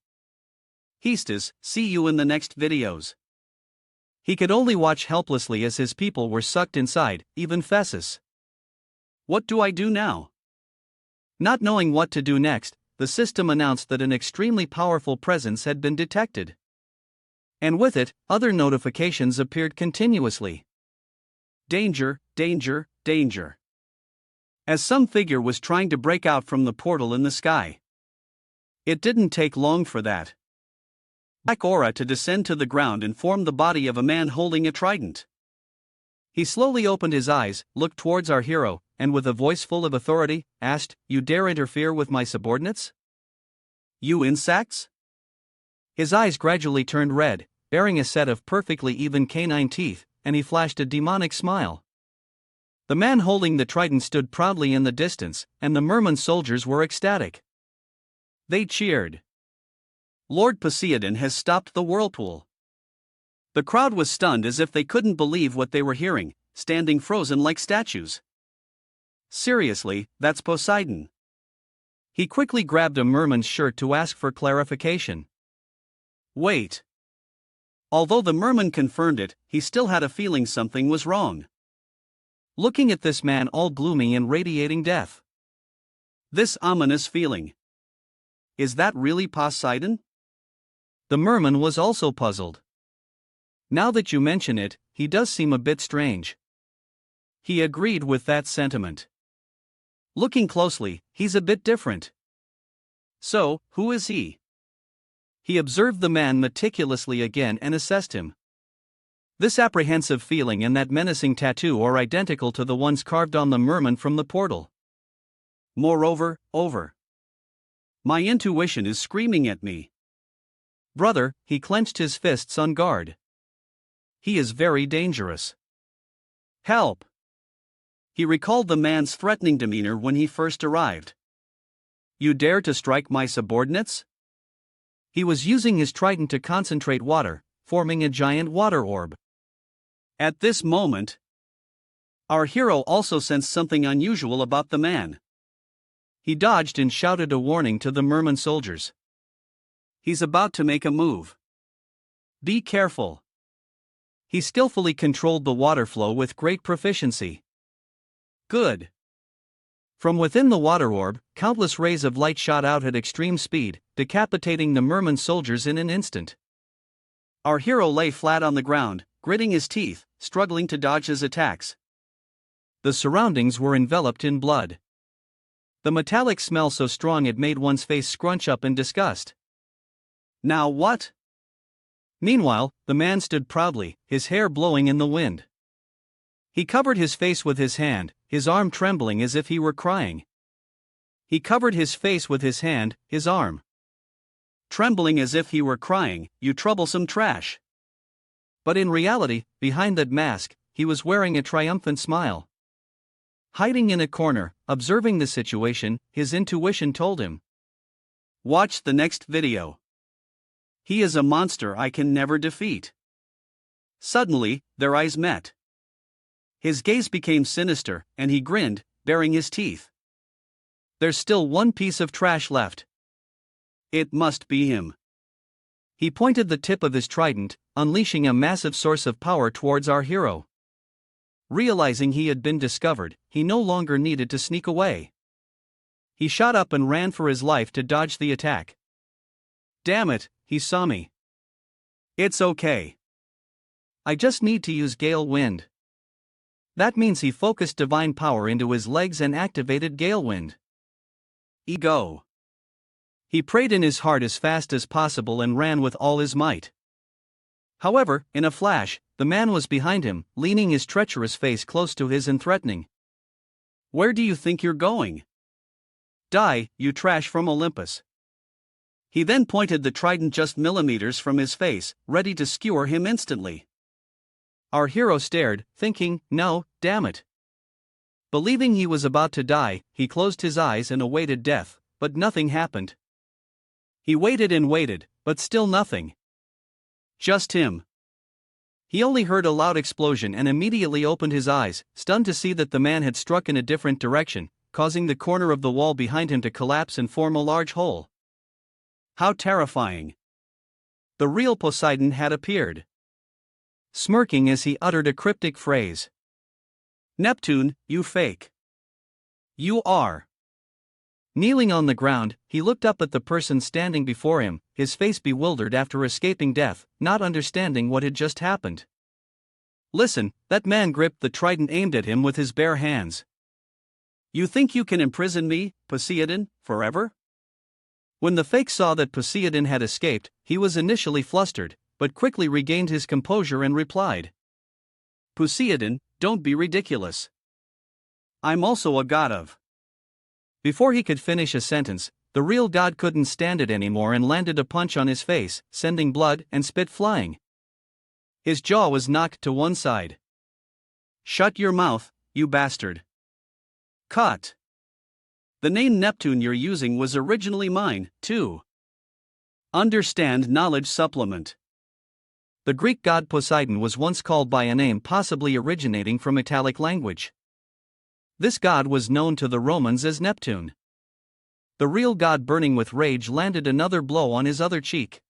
Hestus, see you in the next videos. He could only watch helplessly as his people were sucked inside, even Fessus. What do I do now? Not knowing what to do next, the system announced that an extremely powerful presence had been detected. And with it, other notifications appeared continuously. Danger, danger, danger. As some figure was trying to break out from the portal in the sky. It didn't take long for that black aura to descend to the ground and form the body of a man holding a trident. He slowly opened his eyes, looked towards our hero, and with a voice full of authority, asked, "You dare interfere with my subordinates? You insects?" His eyes gradually turned red, bearing a set of perfectly even canine teeth, and he flashed a demonic smile. The man holding the trident stood proudly in the distance, and the merman soldiers were ecstatic. They cheered. Lord Poseidon has stopped the whirlpool. The crowd was stunned as if they couldn't believe what they were hearing, standing frozen like statues. Seriously, that's Poseidon. He quickly grabbed a merman's shirt to ask for clarification. Wait. Although the merman confirmed it, he still had a feeling something was wrong. Looking at this man all gloomy and radiating death. This ominous feeling. Is that really Poseidon? The merman was also puzzled. Now that you mention it, he does seem a bit strange. He agreed with that sentiment. Looking closely, he's a bit different. So, who is he? He observed the man meticulously again and assessed him. This apprehensive feeling and that menacing tattoo are identical to the ones carved on the merman from the portal. Moreover, my intuition is screaming at me. Brother, he clenched his fists on guard. He is very dangerous. Help! He recalled the man's threatening demeanor when he first arrived. You dare to strike my subordinates? He was using his trident to concentrate water, forming a giant water orb. At this moment, our hero also sensed something unusual about the man. He dodged and shouted a warning to the merman soldiers. He's about to make a move. Be careful. He skillfully controlled the water flow with great proficiency. Good. From within the water orb, countless rays of light shot out at extreme speed, decapitating the merman soldiers in an instant. Our hero lay flat on the ground, gritting his teeth, struggling to dodge his attacks. The surroundings were enveloped in blood. The metallic smell so strong it made one's face scrunch up in disgust. Now what? Meanwhile, the man stood proudly, his hair blowing in the wind. He covered his face with his hand, his arm trembling as if he were crying. He covered his face with his hand, his arm trembling as if he were crying, "You troublesome trash." But in reality, behind that mask, he was wearing a triumphant smile. Hiding in a corner, observing the situation, his intuition told him. Watch the next video. He is a monster I can never defeat. Suddenly, their eyes met. His gaze became sinister, and he grinned, baring his teeth. There's still one piece of trash left. It must be him. He pointed the tip of his trident, unleashing a massive source of power towards our hero. Realizing he had been discovered, he no longer needed to sneak away. He shot up and ran for his life to dodge the attack. Damn it, he saw me. It's okay. I just need to use Gale Wind. That means he focused divine power into his legs and activated Gale Wind. Ego. He prayed in his heart as fast as possible and ran with all his might. However, in a flash, the man was behind him, leaning his treacherous face close to his and threatening. Where do you think you're going? Die, you trash from Olympus. He then pointed the trident just millimeters from his face, ready to skewer him instantly. Our hero stared, thinking, no, damn it. Believing he was about to die, he closed his eyes and awaited death, but nothing happened. He waited and waited, but still nothing. Just him. He only heard a loud explosion and immediately opened his eyes, stunned to see that the man had struck in a different direction, causing the corner of the wall behind him to collapse and form a large hole. How terrifying. The real Poseidon had appeared. Smirking as he uttered a cryptic phrase. Neptune, you fake. You are. Kneeling on the ground, he looked up at the person standing before him, his face bewildered after escaping death, not understanding what had just happened. Listen, that man gripped the trident aimed at him with his bare hands. You think you can imprison me, Poseidon, forever? When the fake saw that Poseidon had escaped, he was initially flustered, but quickly regained his composure and replied, "Poseidon, don't be ridiculous. I'm also a god of." Before he could finish a sentence, the real god couldn't stand it anymore and landed a punch on his face, sending blood and spit flying. His jaw was knocked to one side. "Shut your mouth, you bastard." Cut. The name Neptune you're using was originally mine, too. Understand knowledge supplement. The Greek god Poseidon was once called by a name possibly originating from Italic language. This god was known to the Romans as Neptune. The real god, burning with rage, landed another blow on his other cheek.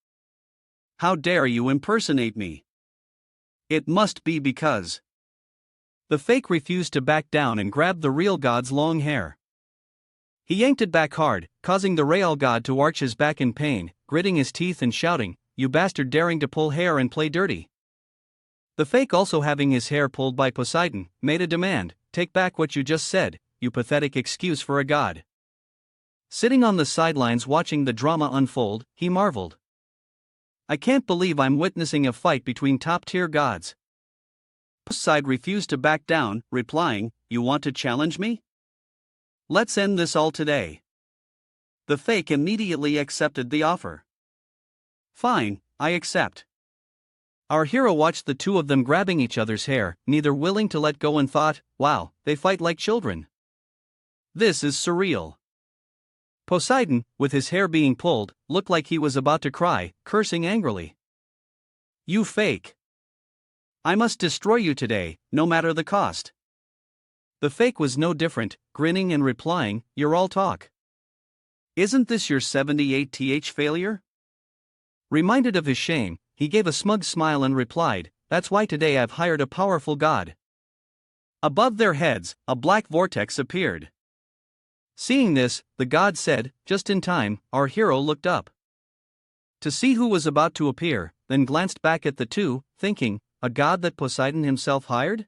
"How dare you impersonate me? It must be because..." The fake refused to back down and grabbed the real god's long hair. He yanked it back hard, causing the real god to arch his back in pain, gritting his teeth and shouting, "You bastard, daring to pull hair and play dirty." The fake, also having his hair pulled by Poseidon, made a demand, "Take back what you just said, you pathetic excuse for a god." Sitting on the sidelines watching the drama unfold, he marveled. "I can't believe I'm witnessing a fight between top-tier gods." Poseidon refused to back down, replying, "You want to challenge me? Let's end this all today." The fake immediately accepted the offer. "Fine, I accept." Our hero watched the two of them grabbing each other's hair, neither willing to let go, and thought, "Wow, they fight like children. This is surreal." Poseidon, with his hair being pulled, looked like he was about to cry, cursing angrily. "You fake! I must destroy you today, no matter the cost." The fake was no different, grinning and replying, "You're all talk. Isn't this your 78th failure?" Reminded of his shame, he gave a smug smile and replied, "That's why today I've hired a powerful god." Above their heads, a black vortex appeared. Seeing this, the god said, "Just in time." Our hero looked up to see who was about to appear, then glanced back at the two, thinking, a god that Poseidon himself hired?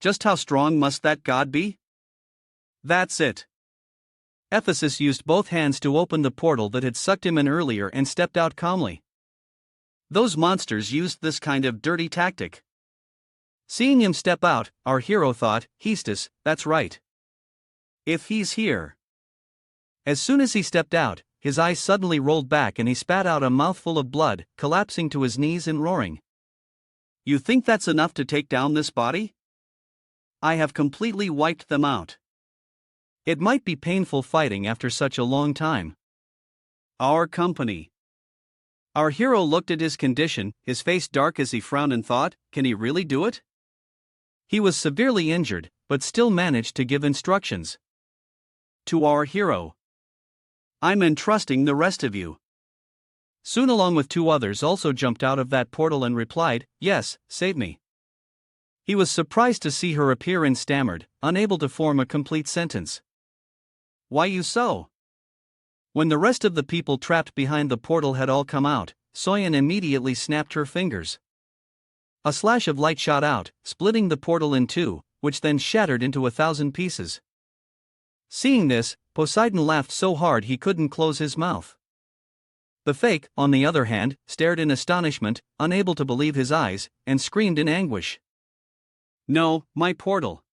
Just how strong must that god be? That's it. Ephesus used both hands to open the portal that had sucked him in earlier and stepped out calmly. Those monsters used this kind of dirty tactic. Seeing him step out, our hero thought, "Hestus, that's right. If he's here." As soon as he stepped out, his eyes suddenly rolled back and he spat out a mouthful of blood, collapsing to his knees and roaring. "You think that's enough to take down this body? I have completely wiped them out. It might be painful fighting after such a long time. Our company." Our hero looked at his condition, his face dark as he frowned and thought, "Can he really do it?" He was severely injured, but still managed to give instructions to our hero. "I'm entrusting the rest of you." Soon, along with two others, also jumped out of that portal and replied, "Yes, save me." He was surprised to see her appear and stammered, unable to form a complete sentence. "Why you so?" When the rest of the people trapped behind the portal had all come out, Soyeon immediately snapped her fingers. A slash of light shot out, splitting the portal in two, which then shattered into 1,000 pieces. Seeing this, Poseidon laughed so hard he couldn't close his mouth. The fake, on the other hand, stared in astonishment, unable to believe his eyes, and screamed in anguish. "No, my portal."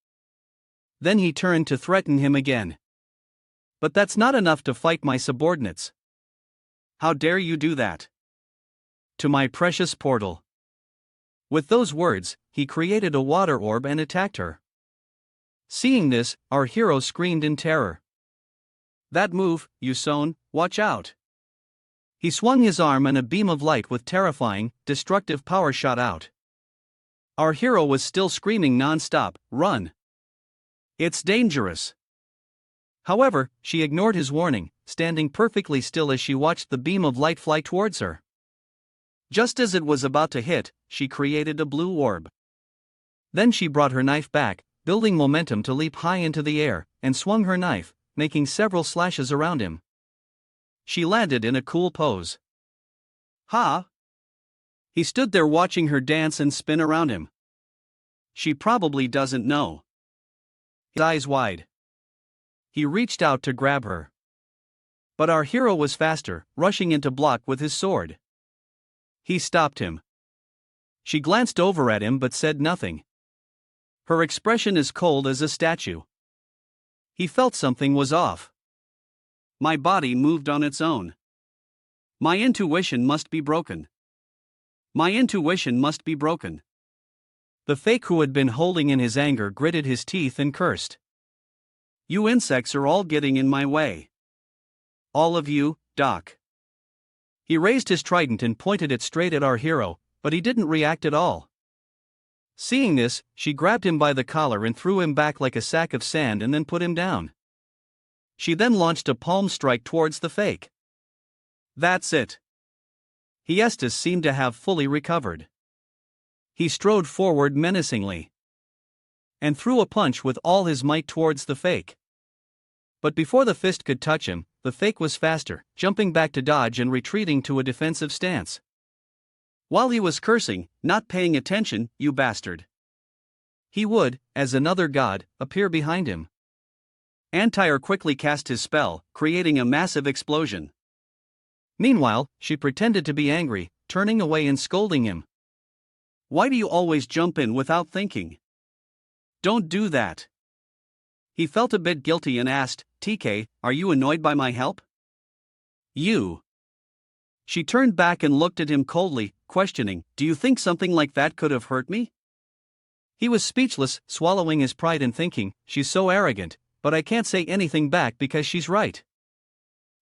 Then he turned to threaten him again. "But that's not enough to fight my subordinates. How dare you do that to my precious portal?" With those words, he created a water orb and attacked her. Seeing this, our hero screamed in terror. "That move, Yuson, watch out." He swung his arm and a beam of light with terrifying, destructive power shot out. Our hero was still screaming non-stop, "Run! It's dangerous!" However, she ignored his warning, standing perfectly still as she watched the beam of light fly towards her. Just as it was about to hit, she created a blue orb. Then she brought her knife back, building momentum to leap high into the air, and swung her knife, making several slashes around him. She landed in a cool pose. "Ha!" He stood there watching her dance and spin around him. She probably doesn't know. His eyes wide. He reached out to grab her. But our hero was faster, rushing into block with his sword. He stopped him. She glanced over at him but said nothing. Her expression as cold as a statue. He felt something was off. My body moved on its own. My intuition must be broken. My intuition must be broken. The fake who had been holding in his anger gritted his teeth and cursed. You insects are all getting in my way. All of you, Doc. He raised his trident and pointed it straight at our hero, but he didn't react at all. Seeing this, she grabbed him by the collar and threw him back like a sack of sand and then put him down. She then launched a palm strike towards the fake. That's it. Hiestus seemed to have fully recovered. He strode forward menacingly and threw a punch with all his might towards the fake. But before the fist could touch him, the fake was faster, jumping back to dodge and retreating to a defensive stance. While he was cursing, not paying attention, you bastard. He would, as another god, appear behind him. Antire quickly cast his spell, creating a massive explosion. Meanwhile, she pretended to be angry, turning away and scolding him. Why do you always jump in without thinking? Don't do that. He felt a bit guilty and asked, TK, are you annoyed by my help? You. She turned back and looked at him coldly, questioning, do you think something like that could have hurt me? He was speechless, swallowing his pride and thinking, she's so arrogant, but I can't say anything back because she's right.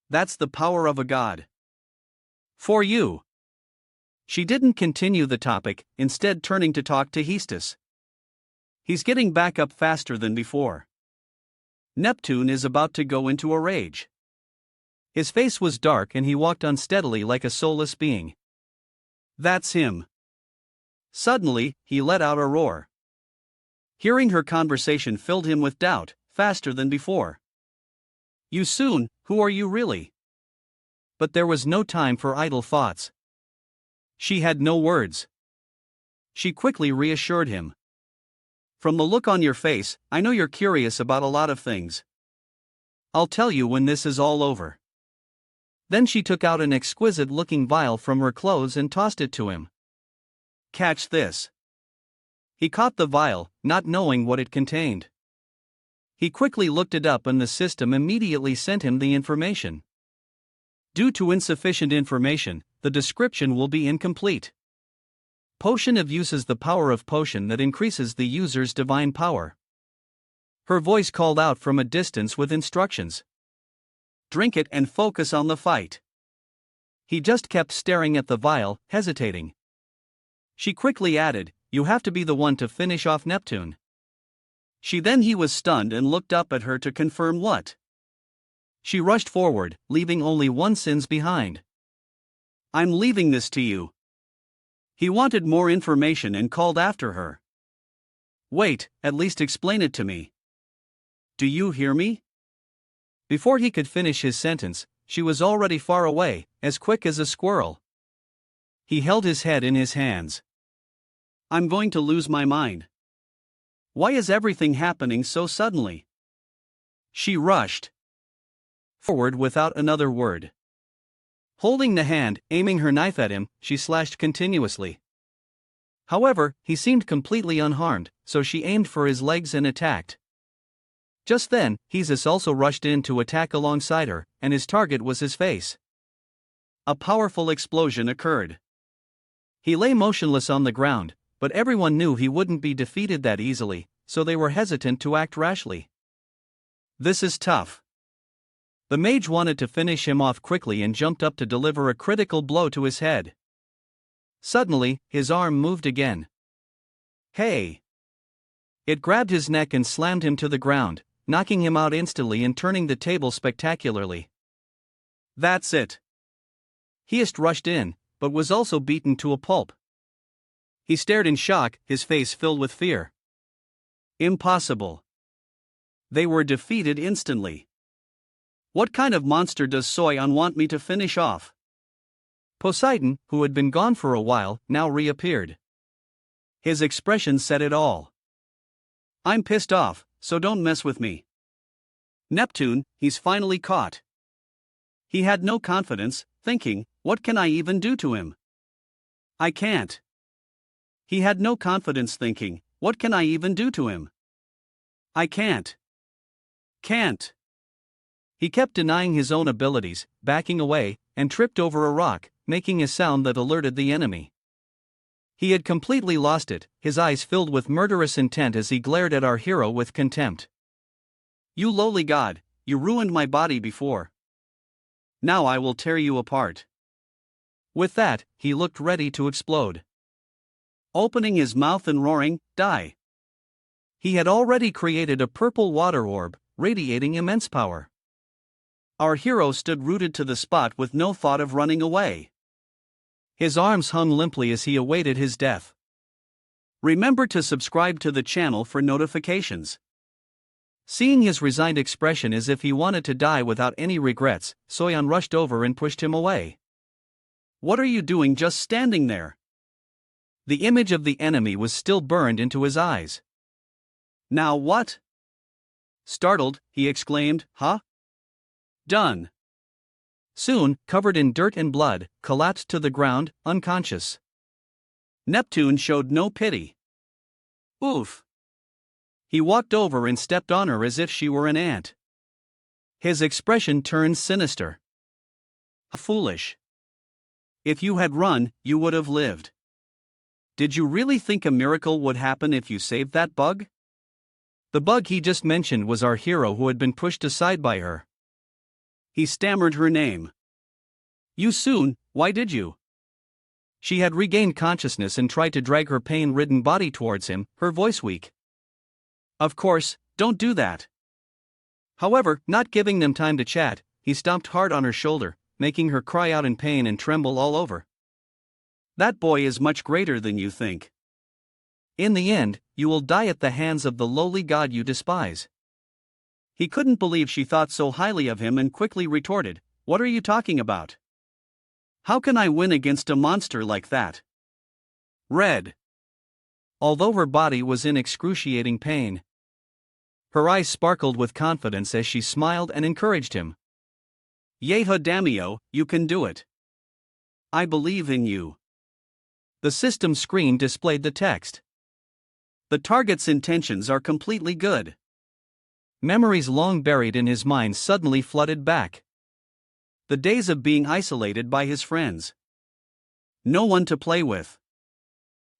That's the power of a god. For you. She didn't continue the topic, instead turning to talk to Hiestus. He's getting back up faster than before. Neptune is about to go into a rage. His face was dark and he walked unsteadily like a soulless being. That's him. Suddenly, he let out a roar. Hearing her conversation filled him with doubt, faster than before. You soon, who are you really? But there was no time for idle thoughts. She had no words. She quickly reassured him. From the look on your face, I know you're curious about a lot of things. I'll tell you when this is all over. Then she took out an exquisite-looking vial from her clothes and tossed it to him. Catch this. He caught the vial, not knowing what it contained. He quickly looked it up and the system immediately sent him the information. Due to insufficient information, the description will be incomplete. Potion of uses the power of potion that increases the user's divine power. Her voice called out from a distance with instructions. Drink it and focus on the fight. He just kept staring at the vial, hesitating. She quickly added, you have to be the one to finish off Neptune. He was stunned and looked up at her to confirm what? She rushed forward, leaving only one sins behind. I'm leaving this to you. He wanted more information and called after her. Wait, at least explain it to me. Do you hear me? Before he could finish his sentence, she was already far away, as quick as a squirrel. He held his head in his hands. I'm going to lose my mind. Why is everything happening so suddenly? She rushed forward without another word. Holding the hand, aiming her knife at him, she slashed continuously. However, he seemed completely unharmed, so she aimed for his legs and attacked. Just then, Hiestus also rushed in to attack alongside her, and his target was his face. A powerful explosion occurred. He lay motionless on the ground, but everyone knew he wouldn't be defeated that easily, so they were hesitant to act rashly. This is tough. The mage wanted to finish him off quickly and jumped up to deliver a critical blow to his head. Suddenly, his arm moved again. Hey! It grabbed his neck and slammed him to the ground, knocking him out instantly and turning the table spectacularly. That's it. Hiest rushed in, but was also beaten to a pulp. He stared in shock, his face filled with fear. Impossible. They were defeated instantly. What kind of monster does Soyeon want me to finish off? Poseidon, who had been gone for a while, now reappeared. His expression said it all. I'm pissed off, so don't mess with me. Neptune, he's finally caught. He had no confidence, thinking, what can I even do to him? I can't. He had no confidence, thinking, what can I even do to him? I can't. Can't. He kept denying his own abilities, backing away, and tripped over a rock, making a sound that alerted the enemy. He had completely lost it, his eyes filled with murderous intent as he glared at our hero with contempt. You lowly god, you ruined my body before. Now I will tear you apart. With that, he looked ready to explode. Opening his mouth and roaring, die. He had already created a purple water orb, radiating immense power. Our hero stood rooted to the spot with no thought of running away. His arms hung limply as he awaited his death. Remember to subscribe to the channel for notifications. Seeing his resigned expression as if he wanted to die without any regrets, Soyeon rushed over and pushed him away. What are you doing just standing there? The image of the enemy was still burned into his eyes. Now what? Startled, he exclaimed, huh? Done. Soon, covered in dirt and blood, collapsed to the ground, unconscious. Neptune showed no pity. Oof. He walked over and stepped on her as if she were an ant. His expression turned sinister. Foolish. If you had run, you would have lived. Did you really think a miracle would happen if you saved that bug? The bug he just mentioned was our hero who had been pushed aside by her. He stammered her name. You soon, why did you? She had regained consciousness and tried to drag her pain-ridden body towards him, her voice weak. Of course, don't do that. However, not giving them time to chat, he stomped hard on her shoulder, making her cry out in pain and tremble all over. That boy is much greater than you think. In the end, you will die at the hands of the lowly god you despise. He couldn't believe she thought so highly of him and quickly retorted, what are you talking about? How can I win against a monster like that? Red. Although her body was in excruciating pain, her eyes sparkled with confidence as she smiled and encouraged him. Yeha Damio, you can do it. I believe in you. The system screen displayed the text. The target's intentions are completely good. Memories long buried in his mind suddenly flooded back. The days of being isolated by his friends. No one to play with.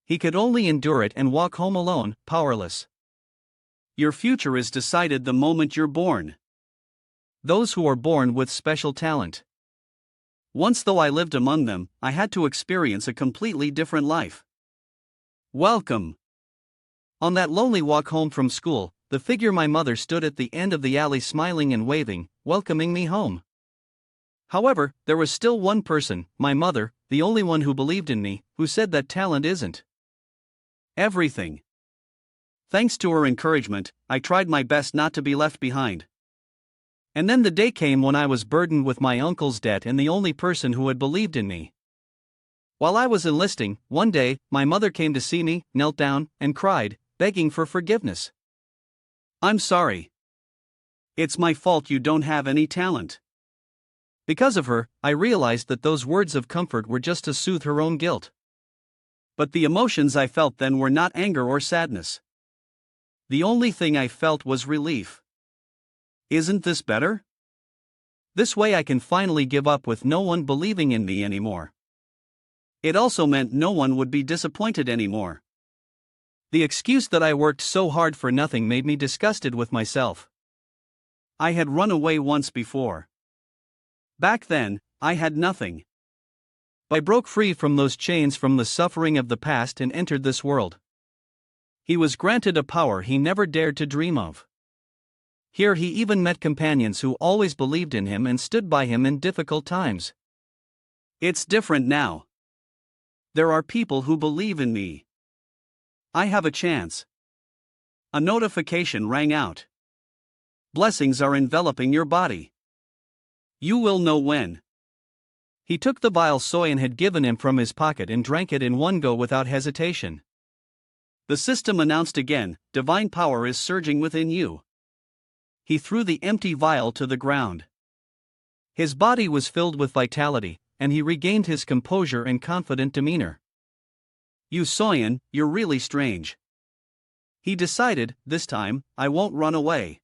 He could only endure it and walk home alone, powerless. Your future is decided the moment you're born. Those who are born with special talent. Once though I lived among them, I had to experience a completely different life. Welcome. On that lonely walk home from school, the figure my mother stood at the end of the alley smiling and waving, welcoming me home. However, there was still one person, my mother, the only one who believed in me, who said that talent isn't everything. Thanks to her encouragement, I tried my best not to be left behind. And then the day came when I was burdened with my uncle's debt and the only person who had believed in me. While I was enlisting, one day, my mother came to see me, knelt down, and cried, begging for forgiveness. I'm sorry. It's my fault you don't have any talent. Because of her, I realized that those words of comfort were just to soothe her own guilt. But the emotions I felt then were not anger or sadness. The only thing I felt was relief. Isn't this better? This way I can finally give up with no one believing in me anymore. It also meant no one would be disappointed anymore. The excuse that I worked so hard for nothing made me disgusted with myself. I had run away once before. Back then, I had nothing. I broke free from those chains from the suffering of the past and entered this world. He was granted a power he never dared to dream of. Here he even met companions who always believed in him and stood by him in difficult times. It's different now. There are people who believe in me. I have a chance. A notification rang out. Blessings are enveloping your body. You will know when. He took the vial Soyeon had given him from his pocket and drank it in one go without hesitation. The system announced again, divine power is surging within you. He threw the empty vial to the ground. His body was filled with vitality, and he regained his composure and confident demeanor. "You Soyeon, you're really strange." He decided, "This time, I won't run away."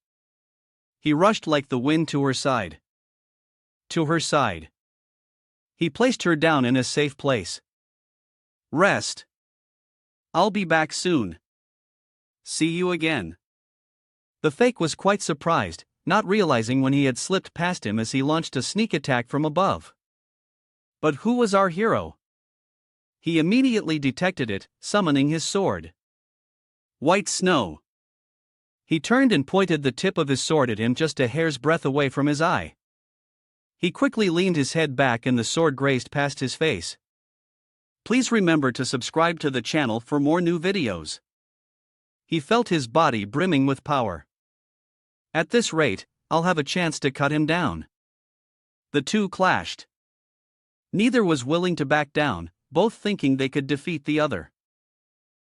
He rushed like the wind to her side. To her side. He placed her down in a safe place. "Rest. I'll be back soon. See you again." The fake was quite surprised, not realizing when he had slipped past him as he launched a sneak attack from above. But who was our hero? He immediately detected it, summoning his sword. White snow. He turned and pointed the tip of his sword at him just a hair's breadth away from his eye. He quickly leaned his head back and the sword grazed past his face. Please remember to subscribe to the channel for more new videos. He felt his body brimming with power. At this rate, I'll have a chance to cut him down. The two clashed. Neither was willing to back down, both thinking they could defeat the other.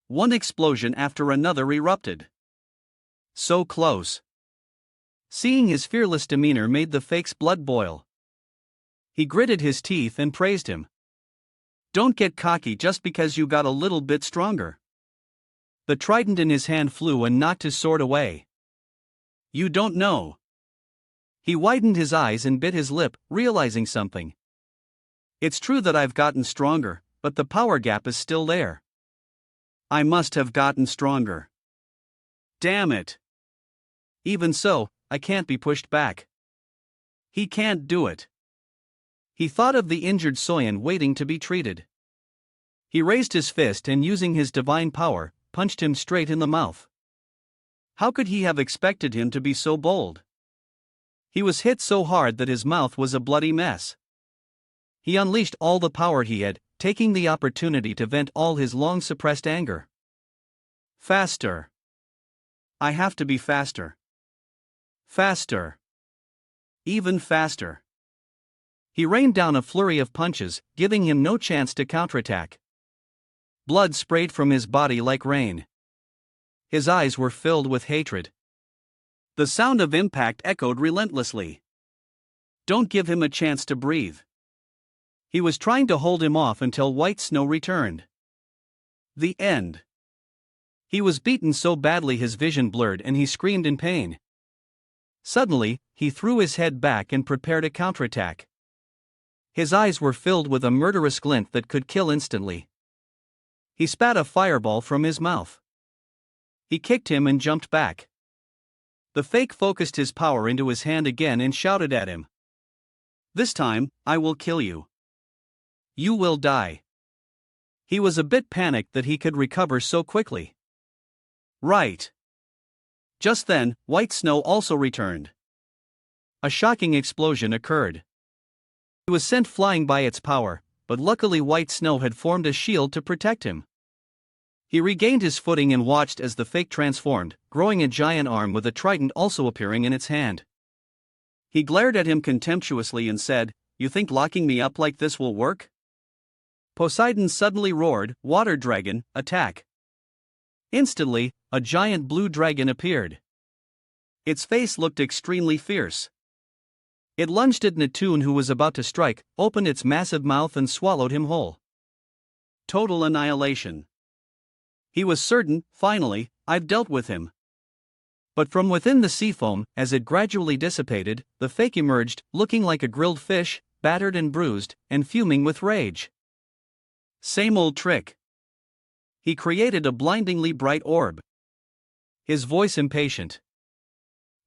One explosion after another erupted. So close. Seeing his fearless demeanor made the fake's blood boil. He gritted his teeth and praised him. "Don't get cocky just because you got a little bit stronger." The trident in his hand flew and knocked his sword away. "You don't know." He widened his eyes and bit his lip, realizing something. "It's true that I've gotten stronger, but the power gap is still there. I must have gotten stronger. Damn it. Even so, I can't be pushed back. He can't do it." He thought of the injured Soyeon waiting to be treated. He raised his fist and, using his divine power, punched him straight in the mouth. How could he have expected him to be so bold? He was hit so hard that his mouth was a bloody mess. He unleashed all the power he had, taking the opportunity to vent all his long-suppressed anger. Faster. I have to be faster. Faster. Even faster. He rained down a flurry of punches, giving him no chance to counterattack. Blood sprayed from his body like rain. His eyes were filled with hatred. The sound of impact echoed relentlessly. Don't give him a chance to breathe. He was trying to hold him off until white snow returned. The end. He was beaten so badly his vision blurred and he screamed in pain. Suddenly, he threw his head back and prepared a counterattack. His eyes were filled with a murderous glint that could kill instantly. He spat a fireball from his mouth. He kicked him and jumped back. The fake focused his power into his hand again and shouted at him. "This time, I will kill you. You will die." He was a bit panicked that he could recover so quickly. Right. Just then, white snow also returned. A shocking explosion occurred. He was sent flying by its power, but luckily white snow had formed a shield to protect him. He regained his footing and watched as the fake transformed, growing a giant arm with a trident also appearing in its hand. He glared at him contemptuously and said, "You think locking me up like this will work?" Poseidon suddenly roared, "Water dragon, attack!" Instantly, a giant blue dragon appeared. Its face looked extremely fierce. It lunged at Neptune, who was about to strike, opened its massive mouth and swallowed him whole. Total annihilation. He was certain, finally, I've dealt with him. But from within the sea foam, as it gradually dissipated, the fake emerged, looking like a grilled fish, battered and bruised, and fuming with rage. Same old trick. He created a blindingly bright orb. His voice impatient.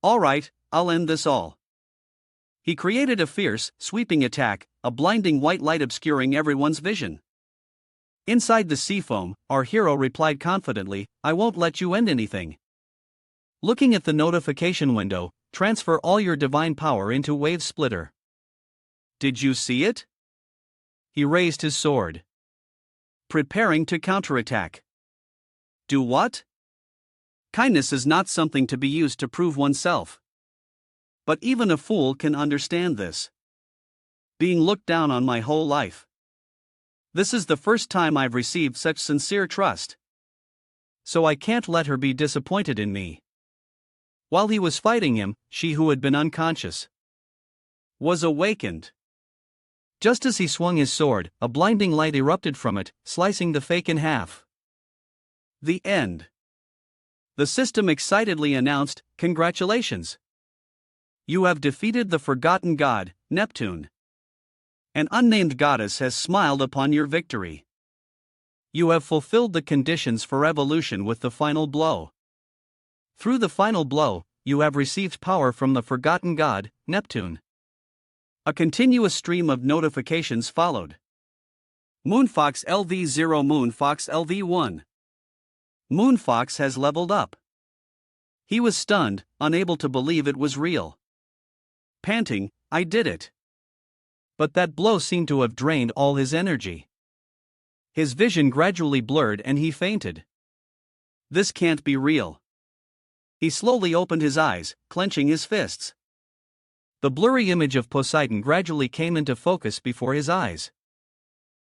All right, I'll end this all. He created a fierce, sweeping attack, a blinding white light obscuring everyone's vision. Inside the sea foam, our hero replied confidently, I won't let you end anything. Looking at the notification window, transfer all your divine power into Wave Splitter. Did you see it? He raised his sword. Preparing to counterattack. Do what? Kindness is not something to be used to prove oneself. But even a fool can understand this. Being looked down on my whole life. This is the first time I've received such sincere trust. So I can't let her be disappointed in me. While he was fighting him, she who had been unconscious was awakened. Just as he swung his sword, a blinding light erupted from it, slicing the fake in half. The end. The system excitedly announced, "Congratulations! You have defeated the forgotten god, Neptune. An unnamed goddess has smiled upon your victory. You have fulfilled the conditions for evolution with the final blow. Through the final blow, you have received power from the forgotten god, Neptune." A continuous stream of notifications followed. Moonfox LV0, Moonfox LV1. Moonfox has leveled up. He was stunned, unable to believe it was real. Panting, "I did it." But that blow seemed to have drained all his energy. His vision gradually blurred and he fainted. This can't be real. He slowly opened his eyes, clenching his fists. The blurry image of Poseidon gradually came into focus before his eyes.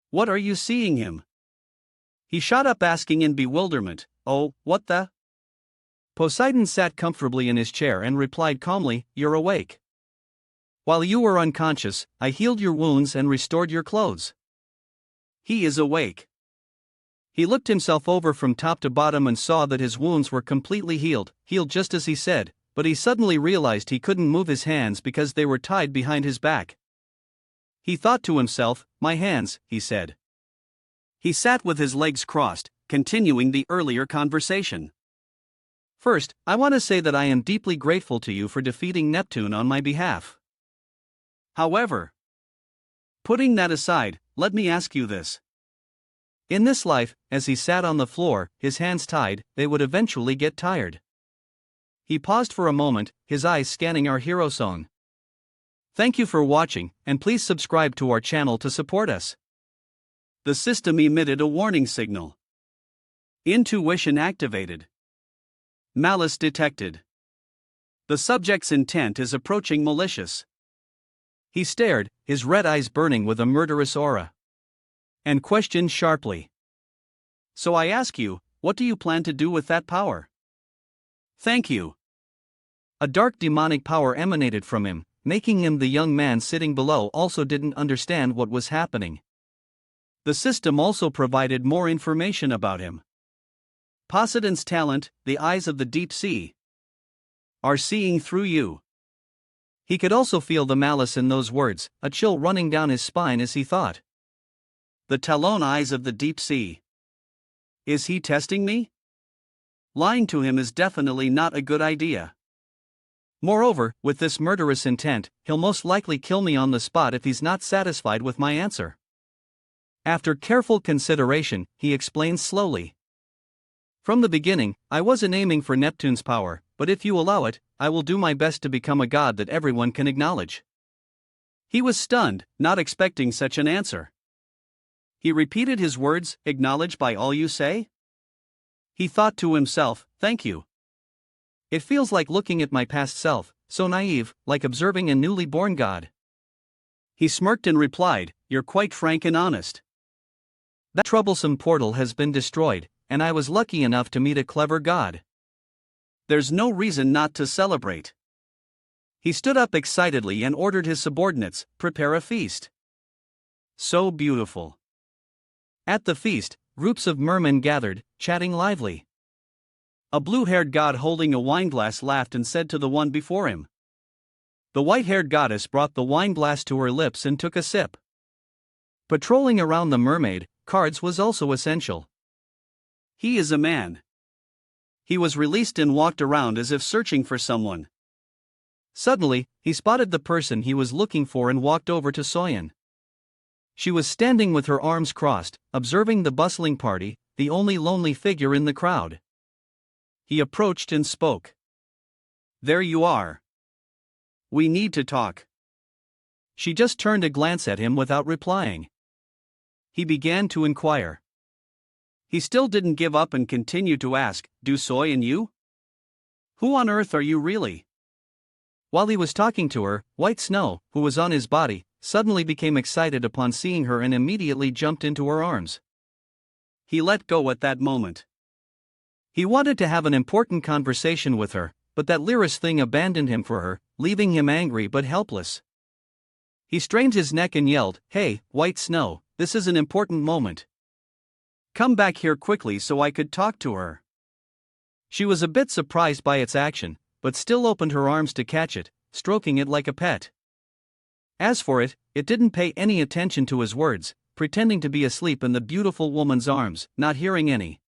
"What are you seeing him?" He shot up asking in bewilderment, "Oh, what the?" Poseidon sat comfortably in his chair and replied calmly, "You're awake. While you were unconscious, I healed your wounds and restored your clothes." He is awake. He looked himself over from top to bottom and saw that his wounds were completely healed just as he said, but he suddenly realized he couldn't move his hands because they were tied behind his back. He thought to himself, "My hands," he said. He sat with his legs crossed, continuing the earlier conversation. "First, I want to say that I am deeply grateful to you for defeating Neptune on my behalf. However, putting that aside, let me ask you this. In this life, as he sat on the floor, his hands tied, they would eventually get tired." He paused for a moment, his eyes scanning our hero song. Thank you for watching, and please subscribe to our channel to support us. The system emitted a warning signal. Intuition activated. Malice detected. The subject's intent is approaching malicious. He stared, his red eyes burning with a murderous aura. And questioned sharply. "So I ask you, what do you plan to do with that power?" "Thank you." A dark demonic power emanated from him, making him the young man sitting below also didn't understand what was happening. The system also provided more information about him. Poseidon's talent, the eyes of the deep sea, are seeing through you. He could also feel the malice in those words, a chill running down his spine as he thought. The Talon eyes of the deep sea. Is he testing me? Lying to him is definitely not a good idea. Moreover, with this murderous intent, he'll most likely kill me on the spot if he's not satisfied with my answer. After careful consideration, he explained slowly. From the beginning, I wasn't aiming for Neptune's power, but if you allow it, I will do my best to become a god that everyone can acknowledge. He was stunned, not expecting such an answer. He repeated his words, "Acknowledged by all you say?" He thought to himself, "Thank you. It feels like looking at my past self, so naive, like observing a newly born god." He smirked and replied, "You're quite frank and honest. That troublesome portal has been destroyed, and I was lucky enough to meet a clever god. There's no reason not to celebrate." He stood up excitedly and ordered his subordinates, "Prepare a feast." So beautiful. At the feast, groups of mermen gathered, chatting lively. A blue-haired god holding a wineglass laughed and said to the one before him. The white-haired goddess brought the wine glass to her lips and took a sip. Patrolling around the mermaid, cards was also essential. He is a man. He was released and walked around as if searching for someone. Suddenly, he spotted the person he was looking for and walked over to Soyeon. She was standing with her arms crossed, observing the bustling party, the only lonely figure in the crowd. He approached and spoke. "There you are. We need to talk." She just turned a glance at him without replying. He began to inquire. He still didn't give up and continued to ask, "Do Soy and you? Who on earth are you really?" While he was talking to her, White Snow, who was on his body, suddenly became excited upon seeing her and immediately jumped into her arms. He let go at that moment. He wanted to have an important conversation with her, but that Lyris thing abandoned him for her, leaving him angry but helpless. He strained his neck and yelled, "Hey, White Snow, this is an important moment. Come back here quickly so I could talk to her." She was a bit surprised by its action, but still opened her arms to catch it, stroking it like a pet. As for it, it didn't pay any attention to his words, pretending to be asleep in the beautiful woman's arms, not hearing any.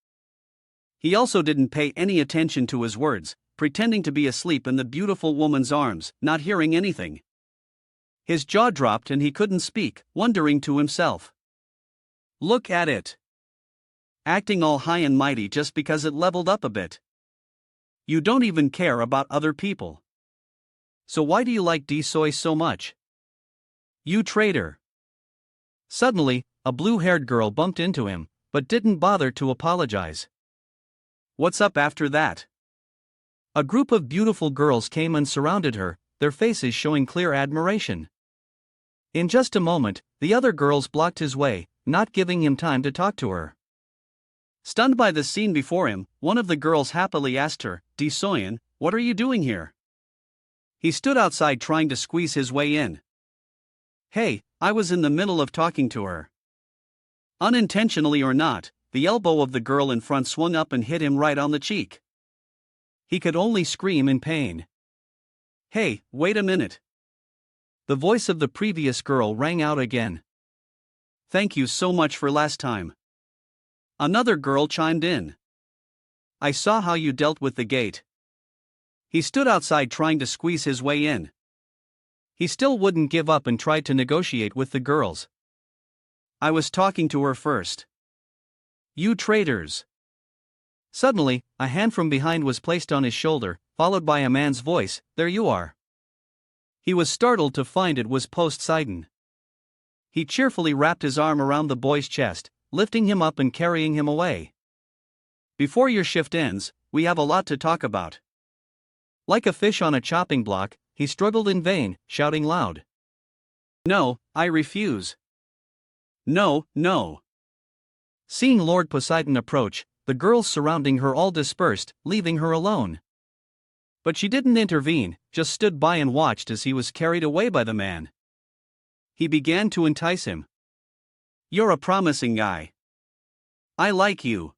He also didn't pay any attention to his words, pretending to be asleep in the beautiful woman's arms, not hearing anything. His jaw dropped and he couldn't speak, wondering to himself. Look at it. Acting all high and mighty just because it leveled up a bit. You don't even care about other people. So why do you like D-Soy so much? You traitor. Suddenly, a blue-haired girl bumped into him, but didn't bother to apologize. What's up after that? A group of beautiful girls came and surrounded her, their faces showing clear admiration. In just a moment, the other girls blocked his way, not giving him time to talk to her. Stunned by the scene before him, one of the girls happily asked her, "D-Soyan, what are you doing here?" He stood outside trying to squeeze his way in. "Hey, I was in the middle of talking to her." Unintentionally or not, the elbow of the girl in front swung up and hit him right on the cheek. He could only scream in pain. "Hey, wait a minute." The voice of the previous girl rang out again. "Thank you so much for last time." Another girl chimed in. "I saw how you dealt with the gate." He stood outside trying to squeeze his way in. He still wouldn't give up and tried to negotiate with the girls. "I was talking to her first." You traitors. Suddenly, a hand from behind was placed on his shoulder, followed by a man's voice, "There you are." He was startled to find it was Poseidon. He cheerfully wrapped his arm around the boy's chest, lifting him up and carrying him away. "Before your shift ends, we have a lot to talk about." Like a fish on a chopping block, he struggled in vain, shouting loud. "No, I refuse. No, no." Seeing Lord Poseidon approach, the girls surrounding her all dispersed, leaving her alone. But she didn't intervene, just stood by and watched as he was carried away by the man. He began to entice him. "You're a promising guy. I like you.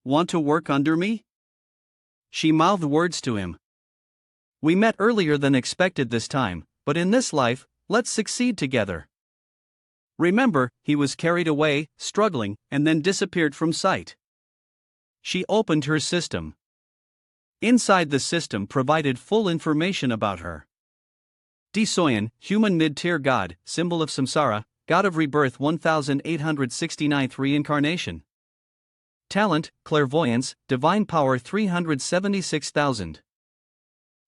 Want to work under me?" She mouthed words to him. "We met earlier than expected this time, but in this life, let's succeed together." Remember, he was carried away, struggling, and then disappeared from sight. She opened her system. Inside the system provided full information about her. D-Soyan, human mid-tier god, symbol of samsara, god of rebirth 1869th reincarnation. Talent, clairvoyance, divine power 376,000.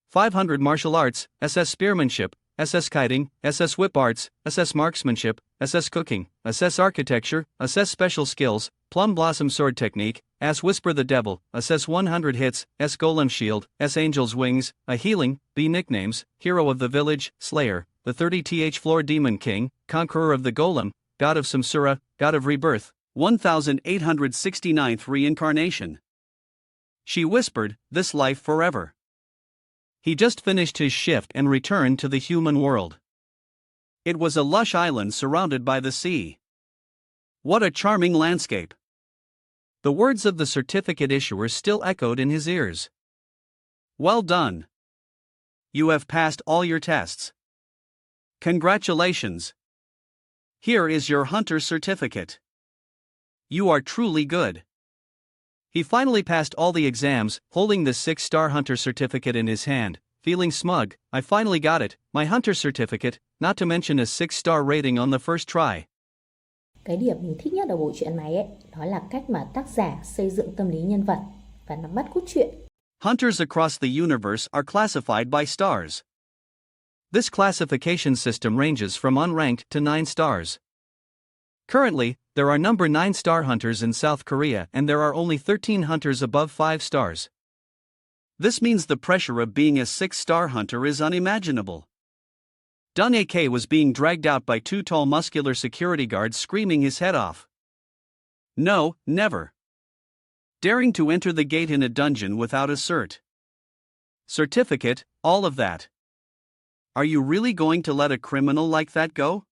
500 martial arts, SS spearmanship, SS kiting, SS whip arts, SS marksmanship, SS cooking, SS architecture, SS special skills, plum blossom sword technique, S whisper the devil, SS 100 hits, S golem shield, S angel's wings, a healing, B nicknames, hero of the village, slayer, the 30th floor demon king, conqueror of the golem, god of samsara, god of rebirth, 1869th reincarnation. She whispered, "This life forever." He just finished his shift and returned to the human world. It was a lush island surrounded by the sea. What a charming landscape. The words of the certificate issuer still echoed in his ears. "Well done. You have passed all your tests. Congratulations. Here is your hunter certificate. You are truly good." He finally passed all the exams, holding the 6-star hunter certificate in his hand, feeling smug. "I finally got it, my hunter certificate, not to mention a 6-star rating on the first try." Cái điểm mình thích nhất ở bộ truyện này đó là cách mà tác giả xây dựng tâm lý nhân vật và nắm bắt cốt truyện. Hunters across the universe are classified by stars. This classification system ranges from unranked to 9 stars. Currently, there are number 9-star hunters in South Korea and there are only 13 hunters above 5 stars. This means the pressure of being a 6-star hunter is unimaginable. Dun AK was being dragged out by 2 tall muscular security guards screaming his head off. No, never. Daring to enter the gate in a dungeon without a certificate, all of that. Are you really going to let a criminal like that go?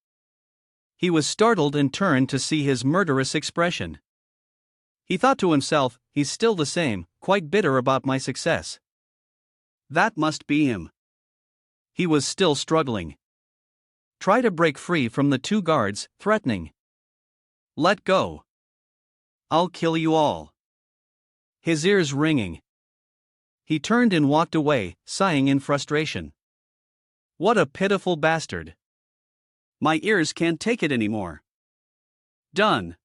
He was startled and turned to see his murderous expression. He thought to himself, he's still the same, quite bitter about my success. That must be him. He was still struggling. Try to break free from the two guards, threatening. Let go. I'll kill you all. His ears ringing. He turned and walked away, sighing in frustration. What a pitiful bastard. My ears can't take it anymore. Done.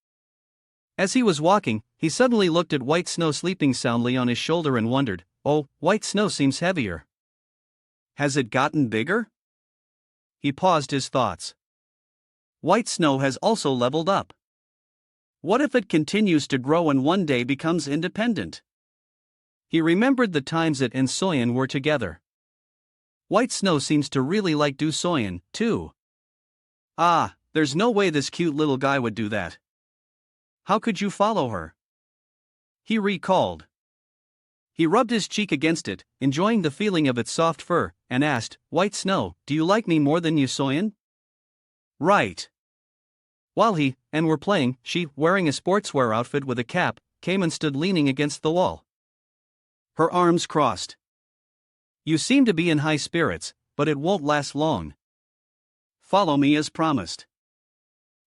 As he was walking, he suddenly looked at White Snow sleeping soundly on his shoulder and wondered, oh, White Snow seems heavier. Has it gotten bigger? He paused his thoughts. White Snow has also leveled up. What if it continues to grow and one day becomes independent? He remembered the times it and Soyeon were together. White Snow seems to really like Do Soyeon, too. Ah, there's no way this cute little guy would do that. How could you follow her? He recalled. He rubbed his cheek against it, enjoying the feeling of its soft fur, and asked, White Snow, do you like me more than you Soyeon? Right. While he and were playing, she, wearing a sportswear outfit with a cap, came and stood leaning against the wall. Her arms crossed. You seem to be in high spirits, but it won't last long. Follow me as promised.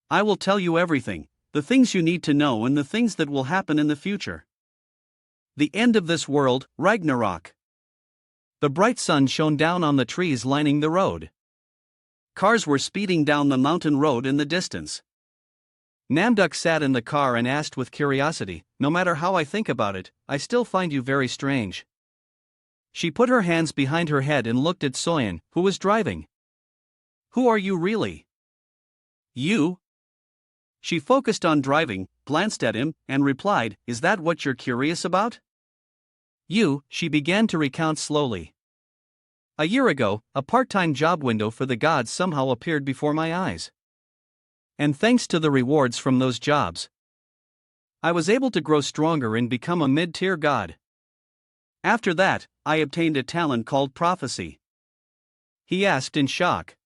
I will tell you everything, the things you need to know and the things that will happen in the future. The end of this world, Ragnarok. The bright sun shone down on the trees lining the road. Cars were speeding down the mountain road in the distance. Namduk sat in the car and asked with curiosity, no matter how I think about it, I still find you very strange. She put her hands behind her head and looked at Soyeon, who was driving. Who are you really? You? She focused on driving, glanced at him, and replied, is that what you're curious about? You, she began to recount slowly. A year ago, a part-time job window for the gods somehow appeared before my eyes. And thanks to the rewards from those jobs, I was able to grow stronger and become a mid-tier god. After that, I obtained a talent called prophecy. He asked in shock.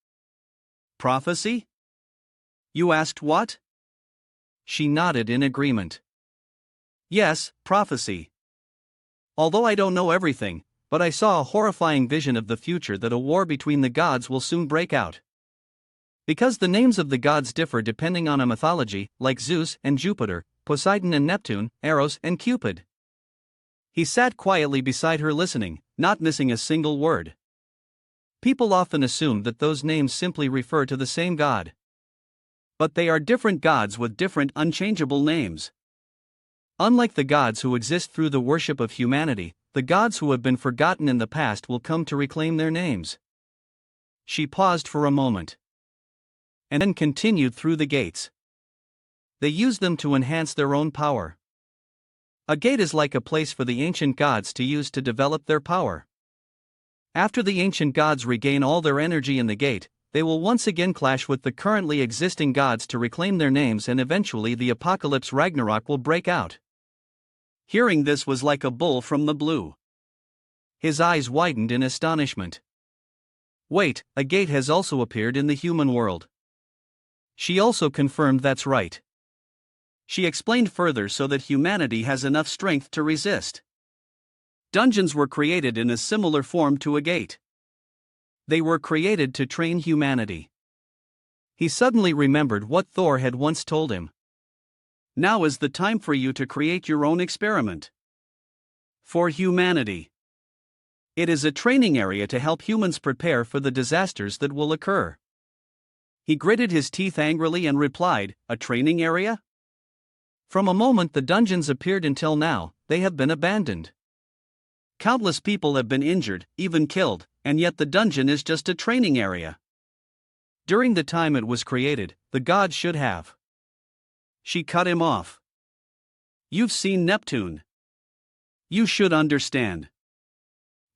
Prophecy? You asked what? She nodded in agreement. Yes, prophecy. Although I don't know everything, but I saw a horrifying vision of the future that a war between the gods will soon break out. Because the names of the gods differ depending on a mythology, like Zeus and Jupiter, Poseidon and Neptune, Eros and Cupid. He sat quietly beside her listening, not missing a single word. People often assume that those names simply refer to the same god. But they are different gods with different unchangeable names. Unlike the gods who exist through the worship of humanity, the gods who have been forgotten in the past will come to reclaim their names. She paused for a moment. And then continued through the gates. They use them to enhance their own power. A gate is like a place for the ancient gods to use to develop their power. After the ancient gods regain all their energy in the gate, they will once again clash with the currently existing gods to reclaim their names, and eventually the apocalypse Ragnarok will break out. Hearing this was like a bull from the blue. His eyes widened in astonishment. Wait, a gate has also appeared in the human world. She also confirmed that's right. She explained further so that humanity has enough strength to resist. Dungeons were created in a similar form to a gate. They were created to train humanity. He suddenly remembered what Thor had once told him. Now is the time for you to create your own experiment. For humanity. It is a training area to help humans prepare for the disasters that will occur. He gritted his teeth angrily and replied, a training area? From a moment the dungeons appeared until now, they have been abandoned. Countless people have been injured, even killed, and yet the dungeon is just a training area. During the time it was created, the gods should have. She cut him off. You've seen Neptune. You should understand.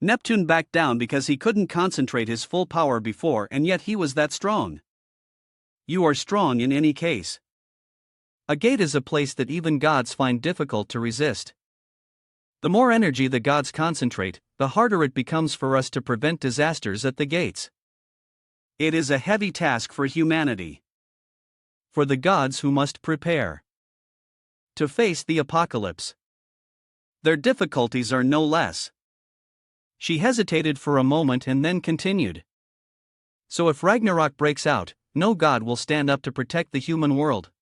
Neptune backed down because he couldn't concentrate his full power before, and yet he was that strong. You are strong in any case. A gate is a place that even gods find difficult to resist. The more energy the gods concentrate, the harder it becomes for us to prevent disasters at the gates. It is a heavy task for humanity. For the gods who must prepare to face the apocalypse. Their difficulties are no less. She hesitated for a moment and then continued. So if Ragnarok breaks out, no god will stand up to protect the human world.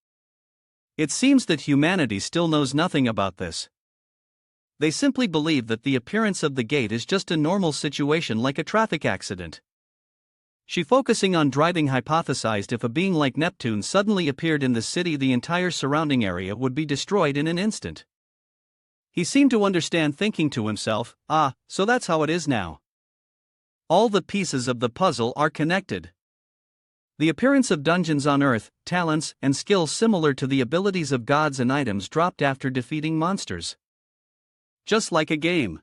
It seems that humanity still knows nothing about this. They simply believe that the appearance of the gate is just a normal situation like a traffic accident. She, focusing on driving, hypothesized if a being like Neptune suddenly appeared in the city, the entire surrounding area would be destroyed in an instant. He seemed to understand, thinking to himself, so that's how it is now. All the pieces of the puzzle are connected. The appearance of dungeons on Earth, talents and skills similar to the abilities of gods, and items dropped after defeating monsters. Just like a game.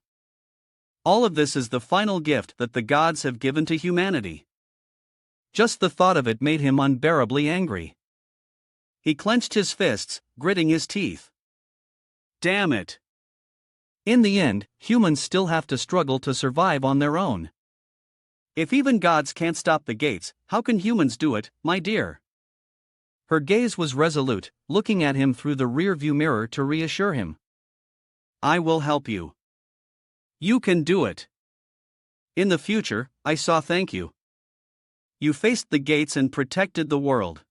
All of this is the final gift that the gods have given to humanity. Just the thought of it made him unbearably angry. He clenched his fists, gritting his teeth. Damn it! In the end, humans still have to struggle to survive on their own. If even gods can't stop the gates, how can humans do it, my dear? Her gaze was resolute, looking at him through the rear-view mirror to reassure him. I will help you. You can do it. In the future, I saw. Thank you. You faced the gates and protected the world.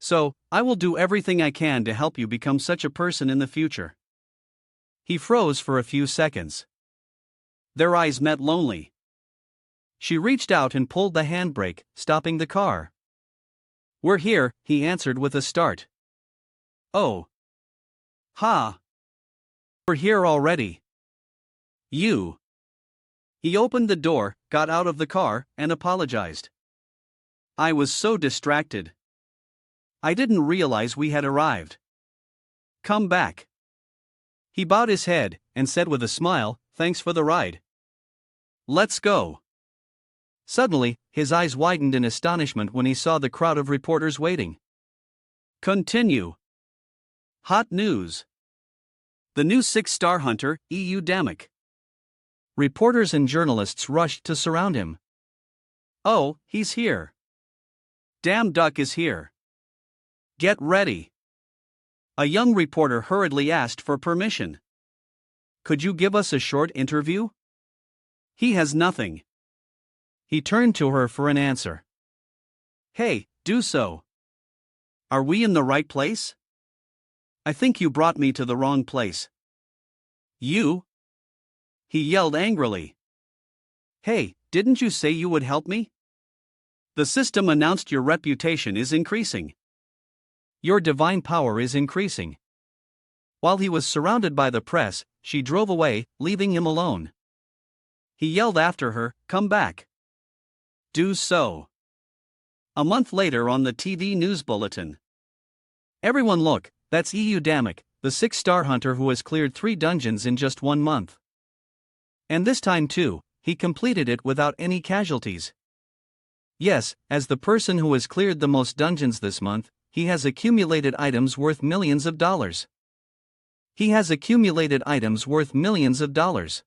So, I will do everything I can to help you become such a person in the future. He froze for a few seconds. Their eyes met lonely. She reached out and pulled the handbrake, stopping the car. We're here, he answered with a start. Oh. Ha. We're here already. You. He opened the door, got out of the car, and apologized. I was so distracted. I didn't realize we had arrived. Come back. He bowed his head and said with a smile, thanks for the ride. Let's go. Suddenly, his eyes widened in astonishment when he saw the crowd of reporters waiting. Continue. Hot news. The new 6-star hunter, EU Damek. Reporters and journalists rushed to surround him. Oh, he's here. Damn Duck is here. Get ready. A young reporter hurriedly asked for permission. Could you give us a short interview? He has nothing. He turned to her for an answer. Hey, do so. Are we in the right place? I think you brought me to the wrong place. You? He yelled angrily. Hey, didn't you say you would help me? The system announced your reputation is increasing. Your divine power is increasing. While he was surrounded by the press, she drove away, leaving him alone. He yelled after her, come back. Do so. A month later on the TV news bulletin. Everyone look, that's EU Damek, the 6-star hunter who has cleared 3 dungeons in just 1 month. And this time too, he completed it without any casualties. Yes, as the person who has cleared the most dungeons this month, he has accumulated items worth millions of dollars. He has accumulated items worth millions of dollars.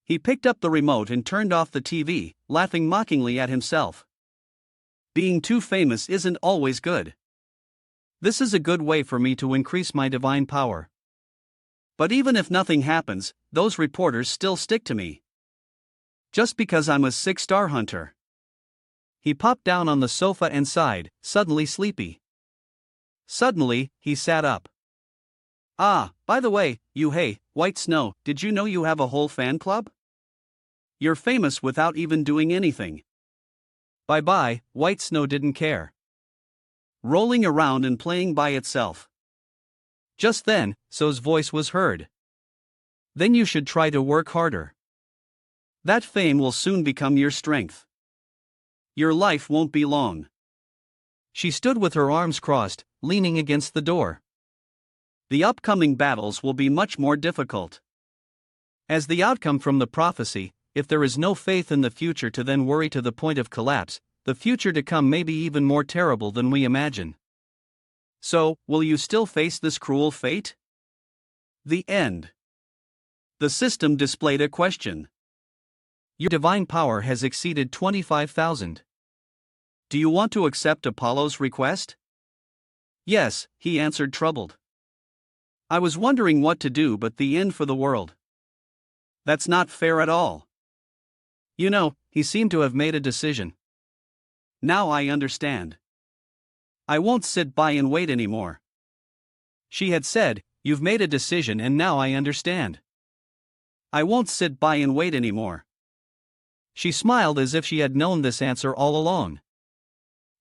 He picked up the remote and turned off the TV, laughing mockingly at himself. Being too famous isn't always good. This is a good way for me to increase my divine power. But even if nothing happens, those reporters still stick to me. Just because I'm a 6-star hunter. He popped down on the sofa and sighed, suddenly sleepy. Suddenly, he sat up. By the way, hey, White Snow, did you know you have a whole fan club? You're famous without even doing anything. Bye-bye, White Snow didn't care. Rolling around and playing by itself. Just then, So's voice was heard. Then you should try to work harder. That fame will soon become your strength. Your life won't be long. She stood with her arms crossed, leaning against the door. The upcoming battles will be much more difficult. As the outcome from the prophecy, if there is no faith in the future to then worry to the point of collapse, the future to come may be even more terrible than we imagine. So, will you still face this cruel fate? The end. The system displayed a question. Your divine power has exceeded 25,000. Do you want to accept Apollo's request? Yes, he answered, troubled. I was wondering what to do, but the end for the world. That's not fair at all. You know, he seemed to have made a decision. Now I understand. I won't sit by and wait anymore. She had said, you've made a decision and now I understand. I won't sit by and wait anymore. She smiled as if she had known this answer all along.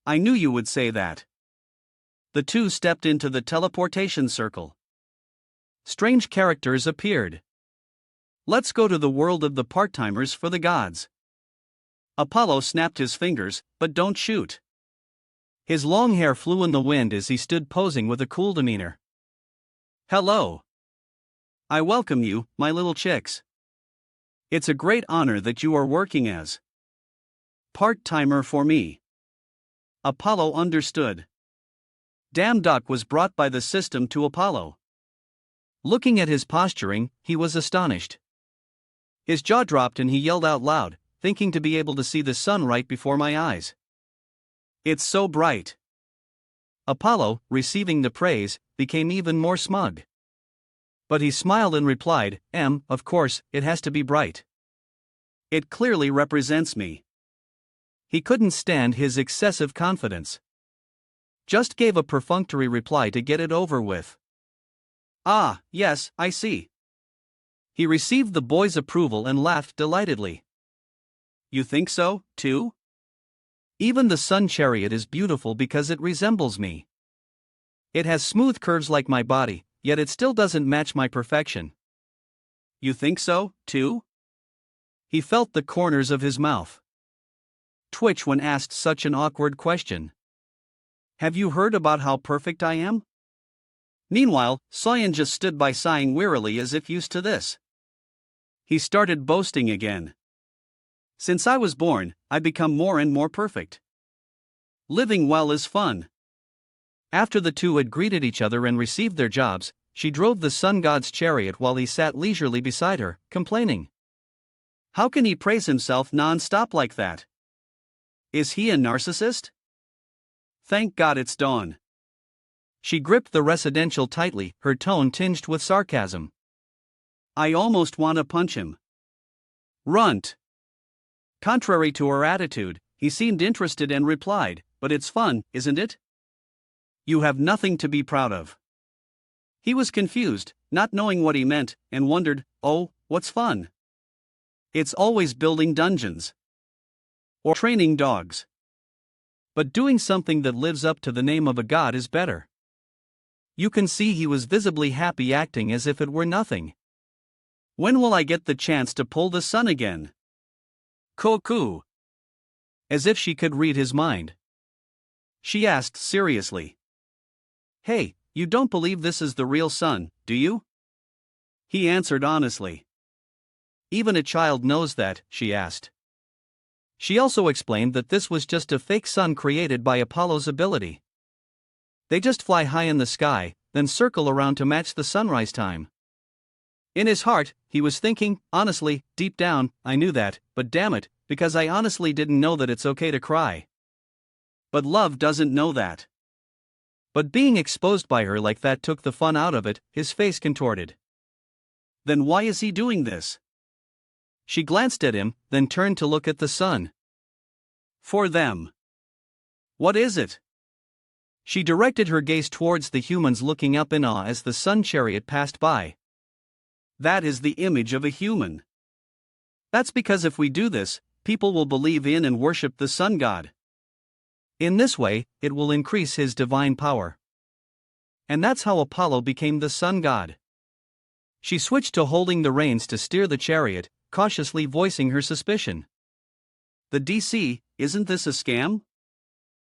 I knew you would say that. The two stepped into the teleportation circle. Strange characters appeared. Let's go to the world of the part-timers for the gods. Apollo snapped his fingers, but don't shoot. His long hair flew in the wind as he stood posing with a cool demeanor. Hello. I welcome you, my little chicks. It's a great honor that you are working as part-timer for me. Apollo understood. Damn Duck was brought by the system to Apollo. Looking at his posturing, he was astonished. His jaw dropped and he yelled out loud, thinking to be able to see the sun right before my eyes. It's so bright. Apollo, receiving the praise, became even more smug. But he smiled and replied, of course, it has to be bright. It clearly represents me. He couldn't stand his excessive confidence. Just gave a perfunctory reply to get it over with. Ah, yes, I see. He received the boy's approval and laughed delightedly. You think so, too? Even the sun chariot is beautiful because it resembles me. It has smooth curves like my body, yet it still doesn't match my perfection. You think so, too? He felt the corners of his mouth twitch when asked such an awkward question. Have you heard about how perfect I am? Meanwhile, Soyeon just stood by sighing wearily as if used to this. He started boasting again. Since I was born, I become more and more perfect. Living well is fun. After the two had greeted each other and received their jobs, she drove the sun god's chariot while he sat leisurely beside her, complaining. How can he praise himself non-stop like that? Is he a narcissist? Thank God it's dawn. She gripped the residential tightly, her tone tinged with sarcasm. I almost want to punch him. Runt. Contrary to her attitude, he seemed interested and replied, but it's fun, isn't it? You have nothing to be proud of. He was confused, not knowing what he meant, and wondered, oh, what's fun? It's always building dungeons. Or training dogs. But doing something that lives up to the name of a god is better. You can see he was visibly happy, acting as if it were nothing. When will I get the chance to pull the sun again? Koku. As if she could read his mind. She asked seriously. Hey, you don't believe this is the real sun, do you? He answered honestly. Even a child knows that, she asked. She also explained that this was just a fake sun created by Apollo's ability. They just fly high in the sky, then circle around to match the sunrise time. In his heart, he was thinking, honestly, deep down, I knew that, but damn it, because I honestly didn't know that it's okay to cry. But love doesn't know that. But being exposed by her like that took the fun out of it, his face contorted. Then why is he doing this? She glanced at him, then turned to look at the sun. For them. What is it? She directed her gaze towards the humans looking up in awe as the sun chariot passed by. That is the image of a human. That's because if we do this, people will believe in and worship the sun god. In this way, it will increase his divine power. And that's how Apollo became the sun god. She switched to holding the reins to steer the chariot, cautiously voicing her suspicion. The DC, isn't this a scam?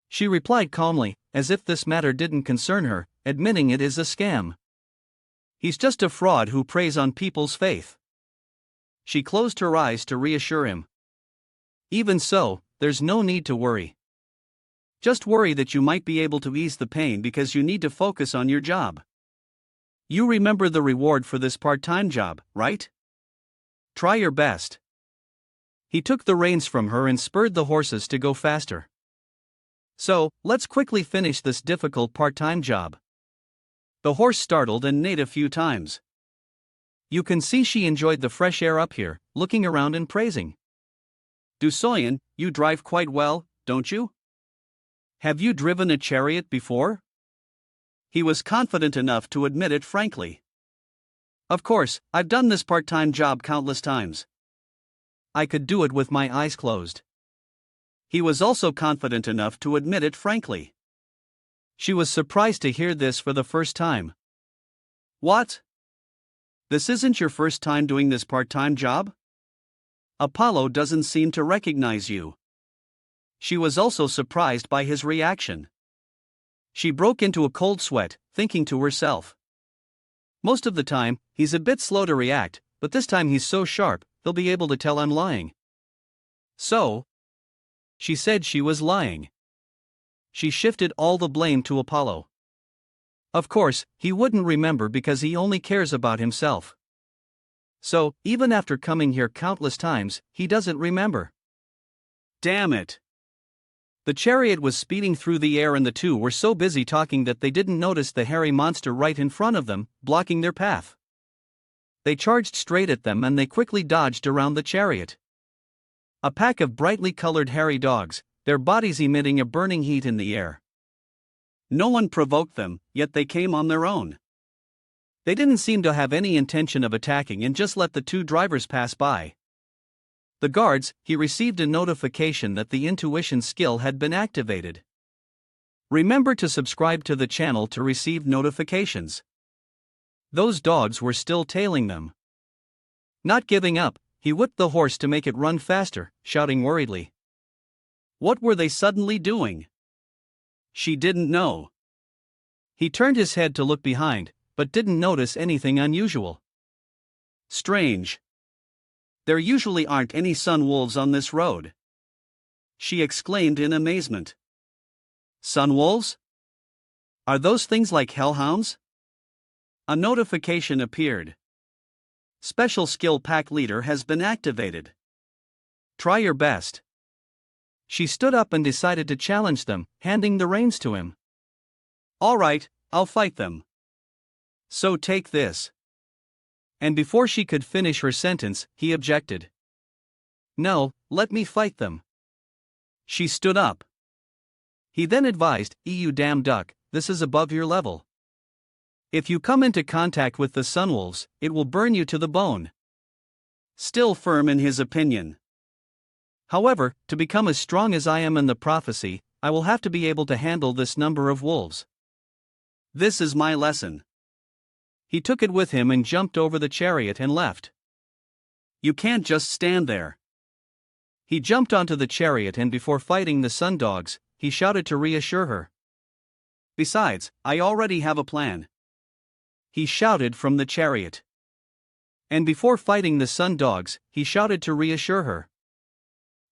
She replied calmly, as if this matter didn't concern her, admitting it is a scam. He's just a fraud who preys on people's faith. She closed her eyes to reassure him. Even so, there's no need to worry. Just worry that you might be able to ease the pain because you need to focus on your job. You remember the reward for this part-time job, right? Try your best. He took the reins from her and spurred the horses to go faster. So, let's quickly finish this difficult part-time job. The horse startled and neighed a few times. You can see she enjoyed the fresh air up here, looking around and praising. Du Soyen, you drive quite well, don't you? Have you driven a chariot before? He was confident enough to admit it frankly. Of course, I've done this part-time job countless times. I could do it with my eyes closed. He was also confident enough to admit it frankly. She was surprised to hear this for the first time. What? This isn't your first time doing this part-time job? Apollo doesn't seem to recognize you. She was also surprised by his reaction. She broke into a cold sweat, thinking to herself. Most of the time, he's a bit slow to react, but this time he's so sharp, he'll be able to tell I'm lying. So? She said she was lying. She shifted all the blame to Apollo. Of course, he wouldn't remember because he only cares about himself. So, even after coming here countless times, he doesn't remember. Damn it! The chariot was speeding through the air and the two were so busy talking that they didn't notice the hairy monster right in front of them, blocking their path. They charged straight at them and they quickly dodged around the chariot. A pack of brightly colored hairy dogs, their bodies emitting a burning heat in the air. No one provoked them, yet they came on their own. They didn't seem to have any intention of attacking and just let the two drivers pass by. The guards, he received a notification that the intuition skill had been activated. Remember to subscribe to the channel to receive notifications. Those dogs were still tailing them. Not giving up, he whipped the horse to make it run faster, shouting worriedly. What were they suddenly doing? She didn't know. He turned his head to look behind, but didn't notice anything unusual. Strange. There usually aren't any sun wolves on this road. She exclaimed in amazement. Sun wolves? Are those things like hellhounds? A notification appeared. Special skill pack leader has been activated. Try your best. She stood up and decided to challenge them, handing the reins to him. All right, I'll fight them. So take this. And before she could finish her sentence, he objected. No, let me fight them. She stood up. He then advised, "You damn duck, this is above your level. If you come into contact with the sunwolves, it will burn you to the bone." Still firm in his opinion. However, to become as strong as I am in the prophecy, I will have to be able to handle this number of wolves. This is my lesson. He took it with him and jumped over the chariot and left. You can't just stand there. He jumped onto the chariot and before fighting the sun dogs, he shouted to reassure her. Besides, I already have a plan. He shouted from the chariot. And before fighting the sun dogs, he shouted to reassure her.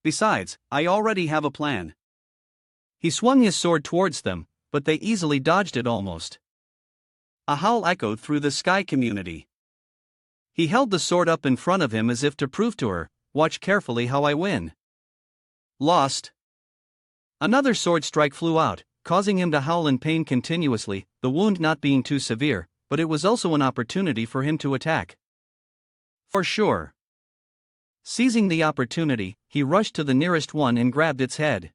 Besides, I already have a plan. He swung his sword towards them, but they easily dodged it almost. A howl echoed through the sky community. He held the sword up in front of him as if to prove to her, watch carefully how I win. Lost. Another sword strike flew out, causing him to howl in pain continuously, the wound not being too severe, but it was also an opportunity for him to attack. For sure. Seizing the opportunity, he rushed to the nearest one and grabbed its head.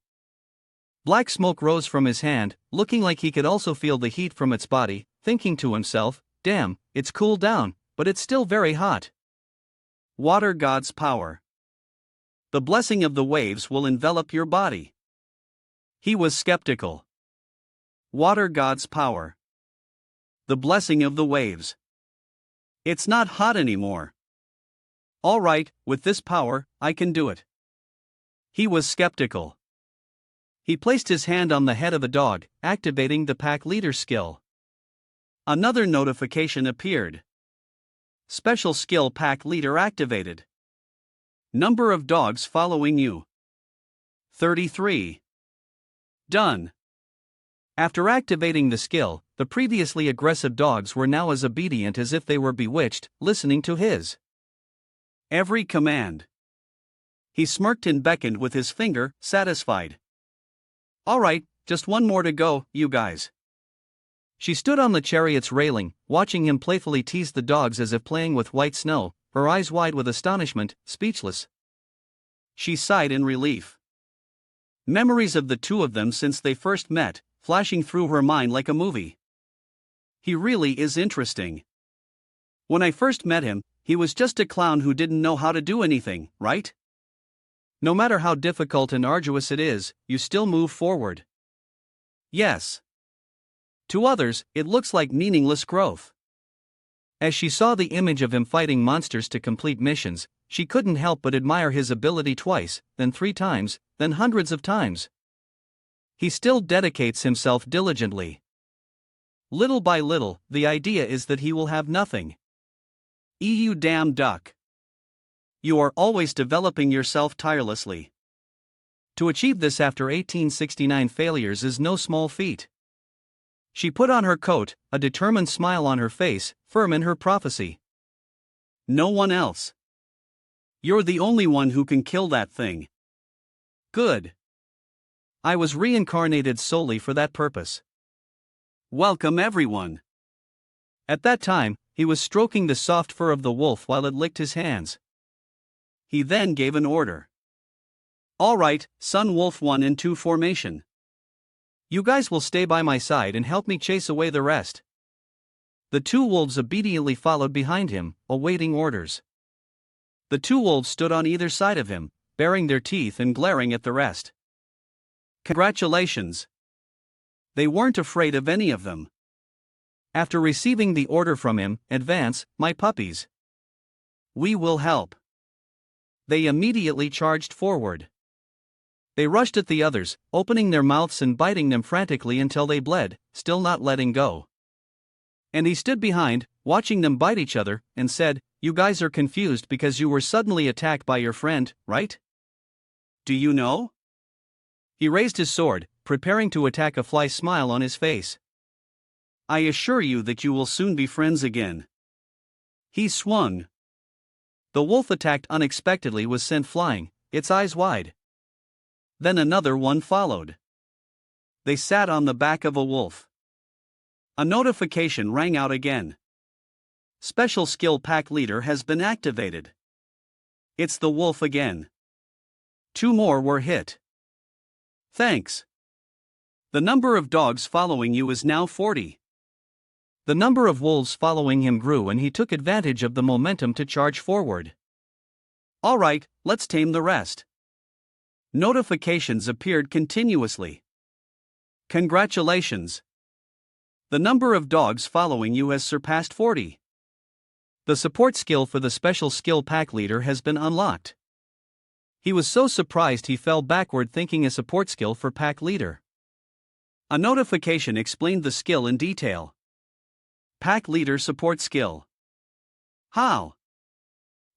Black smoke rose from his hand, looking like he could also feel the heat from its body, thinking to himself, damn, it's cooled down, but it's still very hot. Water God's power. The blessing of the waves will envelop your body. He was skeptical. Water God's power. The blessing of the waves. It's not hot anymore. All right, with this power, I can do it. He was skeptical. He placed his hand on the head of a dog, activating the pack leader skill. Another notification appeared. Special skill pack leader activated. Number of dogs following you. 33. Done. After activating the skill, the previously aggressive dogs were now as obedient as if they were bewitched, listening to his every command. He smirked and beckoned with his finger, satisfied. All right, just one more to go, you guys. She stood on the chariot's railing, watching him playfully tease the dogs as if playing with white snow, her eyes wide with astonishment, speechless. She sighed in relief. Memories of the two of them since they first met, flashing through her mind like a movie. He really is interesting. When I first met him, he was just a clown who didn't know how to do anything, right? No matter how difficult and arduous it is, you still move forward. Yes. To others, it looks like meaningless growth. As she saw the image of him fighting monsters to complete missions, she couldn't help but admire his ability twice, then 3 times, then hundreds of times. He still dedicates himself diligently. Little by little, the idea is that he will have nothing. You damn duck. You are always developing yourself tirelessly. To achieve this after 1869 failures is no small feat. She put on her coat, a determined smile on her face, firm in her prophecy. No one else. You're the only one who can kill that thing. Good. I was reincarnated solely for that purpose. Welcome everyone. At that time, he was stroking the soft fur of the wolf while it licked his hands. He then gave an order. All right, Sun Wolf 1 and 2 formation. You guys will stay by my side and help me chase away the rest. The 2 wolves obediently followed behind him, awaiting orders. The 2 wolves stood on either side of him, baring their teeth and glaring at the rest. Congratulations. They weren't afraid of any of them. After receiving the order from him, advance, my puppies. We will help. They immediately charged forward. They rushed at the others, opening their mouths and biting them frantically until they bled, still not letting go. And he stood behind, watching them bite each other, and said, "You guys are confused because you were suddenly attacked by your friend, right? Do you know?" He raised his sword, preparing to attack a fly, smile on his face. "I assure you that you will soon be friends again." He swung. The wolf attacked unexpectedly was sent flying, its eyes wide. Then another one followed. They sat on the back of a wolf. A notification rang out again. Special skill pack leader has been activated. It's the wolf again. 2 more were hit. Thanks. The number of dogs following you is now 40. The number of wolves following him grew and he took advantage of the momentum to charge forward. All right, let's tame the rest. Notifications appeared continuously. Congratulations. The number of dogs following you has surpassed 40. The support skill for the special skill pack leader has been unlocked. He was so surprised he fell backward thinking a support skill for pack leader. A notification explained the skill in detail. Pack leader support skill. How?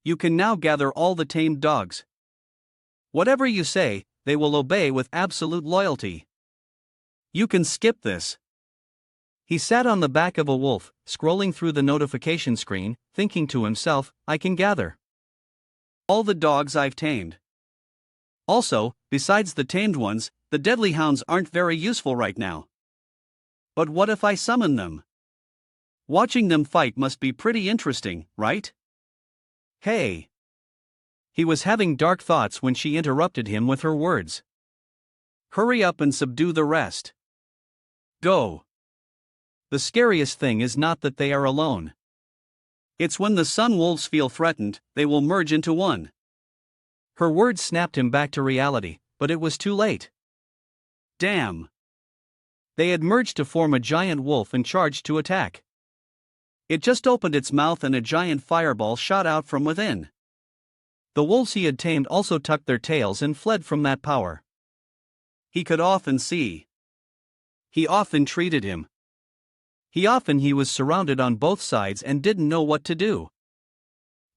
You can now gather all the tamed dogs. Whatever you say, they will obey with absolute loyalty. You can skip this. He sat on the back of a wolf, scrolling through the notification screen, thinking to himself, I can gather all the dogs I've tamed. Also, besides the tamed ones, the deadly hounds aren't very useful right now. But what if I summon them? Watching them fight must be pretty interesting, right? Hey! He was having dark thoughts when she interrupted him with her words. Hurry up and subdue the rest. Go. The scariest thing is not that they are alone. It's when the sun wolves feel threatened, they will merge into one. Her words snapped him back to reality, but it was too late. Damn. They had merged to form a giant wolf and charged to attack. It just opened its mouth and a giant fireball shot out from within. The wolves he had tamed also tucked their tails and fled from that power. He could often see. He often treated him. He was surrounded on both sides and didn't know what to do.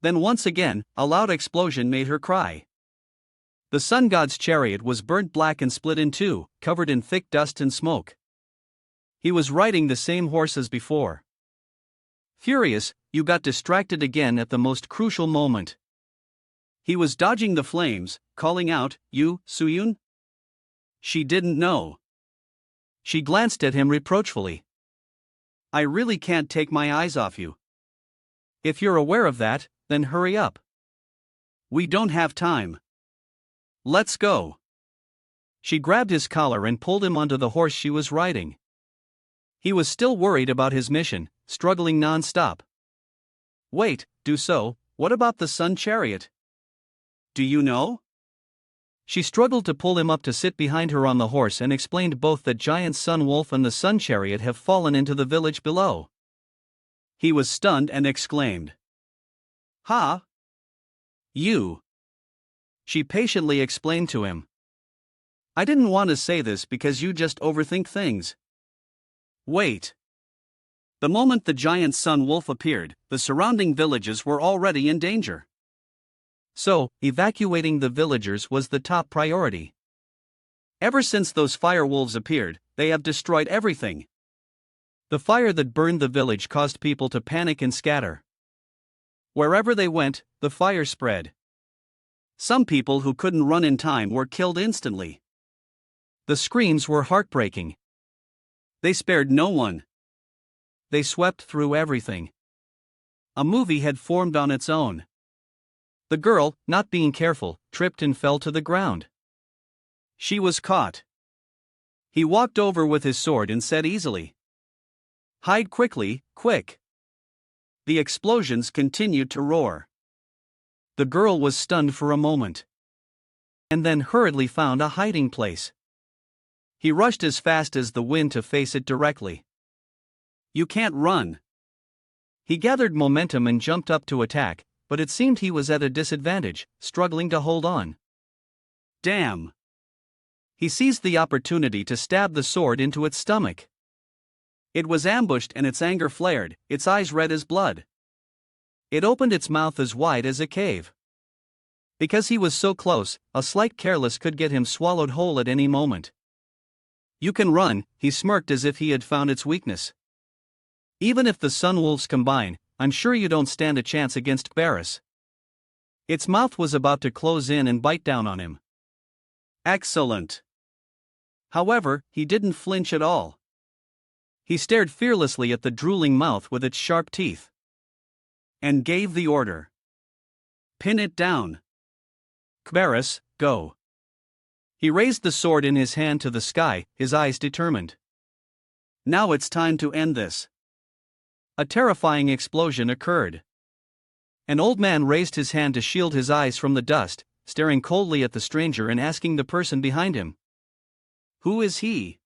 Then once again, a loud explosion made her cry. The sun god's chariot was burnt black and split in 2, covered in thick dust and smoke. He was riding the same horse as before. Furious, you got distracted again at the most crucial moment. He was dodging the flames, calling out, You, Suyun? She didn't know. She glanced at him reproachfully. I really can't take my eyes off you. If you're aware of that, then hurry up. We don't have time. Let's go. She grabbed his collar and pulled him onto the horse she was riding. He was still worried about his mission, struggling non-stop. Wait, do so, what about the sun chariot? Do you know? She struggled to pull him up to sit behind her on the horse and explained both that giant sun wolf and the sun chariot have fallen into the village below. He was stunned and exclaimed. Ha! You! She patiently explained to him. I didn't want to say this because you just overthink things. Wait. The moment the giant sun wolf appeared, the surrounding villages were already in danger. So, evacuating the villagers was the top priority. Ever since those fire wolves appeared, they have destroyed everything. The fire that burned the village caused people to panic and scatter. Wherever they went, the fire spread. Some people who couldn't run in time were killed instantly. The screams were heartbreaking. They spared no one. They swept through everything. A movie had formed on its own. The girl, not being careful, tripped and fell to the ground. She was caught. He walked over with his sword and said easily, "Hide quickly, quick." The explosions continued to roar. The girl was stunned for a moment, and then hurriedly found a hiding place. He rushed as fast as the wind to face it directly. You can't run. He gathered momentum and jumped up to attack, but it seemed he was at a disadvantage, struggling to hold on. Damn! He seized the opportunity to stab the sword into its stomach. It was ambushed and its anger flared, its eyes red as blood. It opened its mouth as wide as a cave. Because he was so close, a slight careless could get him swallowed whole at any moment. You can run, he smirked as if he had found its weakness. Even if the sun wolves combine, I'm sure you don't stand a chance against Barris. Its mouth was about to close in and bite down on him. Excellent. However, he didn't flinch at all. He stared fearlessly at the drooling mouth with its sharp teeth. And gave the order. Pin it down. Barris, go. He raised the sword in his hand to the sky, his eyes determined. Now it's time to end this. A terrifying explosion occurred. An old man raised his hand to shield his eyes from the dust, staring coldly at the stranger and asking the person behind him. Who is he?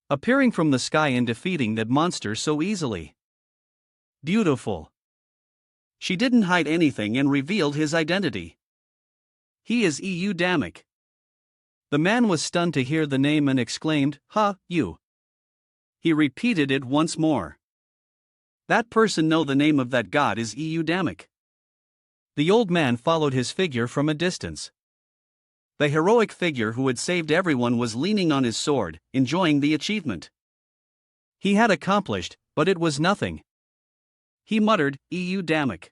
Appearing from the sky and defeating that monster so easily. Beautiful. She didn't hide anything and revealed his identity. He is EU Damek. The man was stunned to hear the name and exclaimed, "Ha, you." He repeated it once more. That person know the name of that god is EU Damek. The old man followed his figure from a distance. The heroic figure who had saved everyone was leaning on his sword, enjoying the achievement. He had accomplished, but it was nothing. He muttered, EU Damek.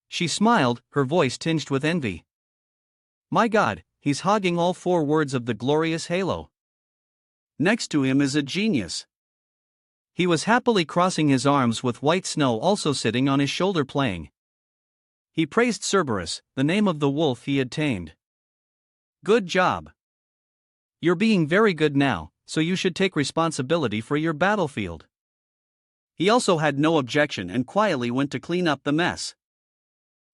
She smiled, her voice tinged with envy. My God, he's hogging all 4 words of the glorious halo. Next to him is a genius. He was happily crossing his arms with white snow also sitting on his shoulder playing. He praised Cerberus, the name of the wolf he had tamed. Good job. You're being very good now, so you should take responsibility for your battlefield. He also had no objection and quietly went to clean up the mess.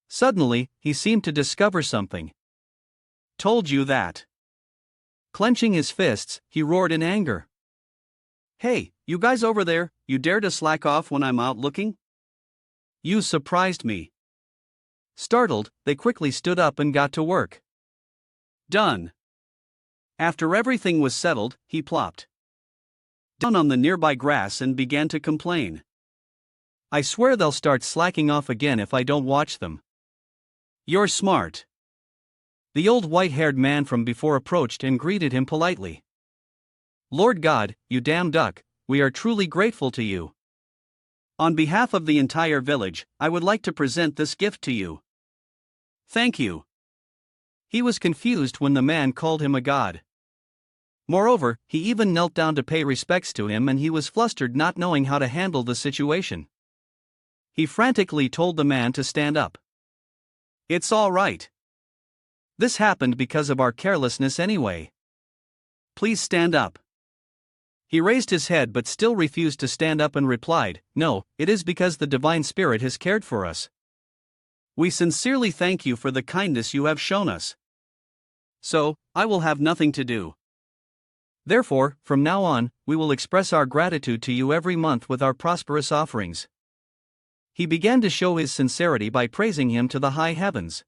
Suddenly, he seemed to discover something. Told you that. Clenching his fists, he roared in anger. Hey, you guys over there, you dare to slack off when I'm out looking? You surprised me. Startled, they quickly stood up and got to work. Done. After everything was settled, he plopped down on the nearby grass and began to complain. I swear they'll start slacking off again if I don't watch them. You're smart. The old white-haired man from before approached and greeted him politely. Lord God, you damn duck, we are truly grateful to you. On behalf of the entire village, I would like to present this gift to you. Thank you. He was confused when the man called him a god. Moreover, he even knelt down to pay respects to him, and he was flustered, not knowing how to handle the situation. He frantically told the man to stand up. "It's all right. This happened because of our carelessness anyway. Please stand up." He raised his head but still refused to stand up and replied, "No, it is because the Divine Spirit has cared for us. We sincerely thank you for the kindness you have shown us. So, I will have nothing to do. Therefore, from now on, we will express our gratitude to you every month with our prosperous offerings." He began to show his sincerity by praising him to the high heavens.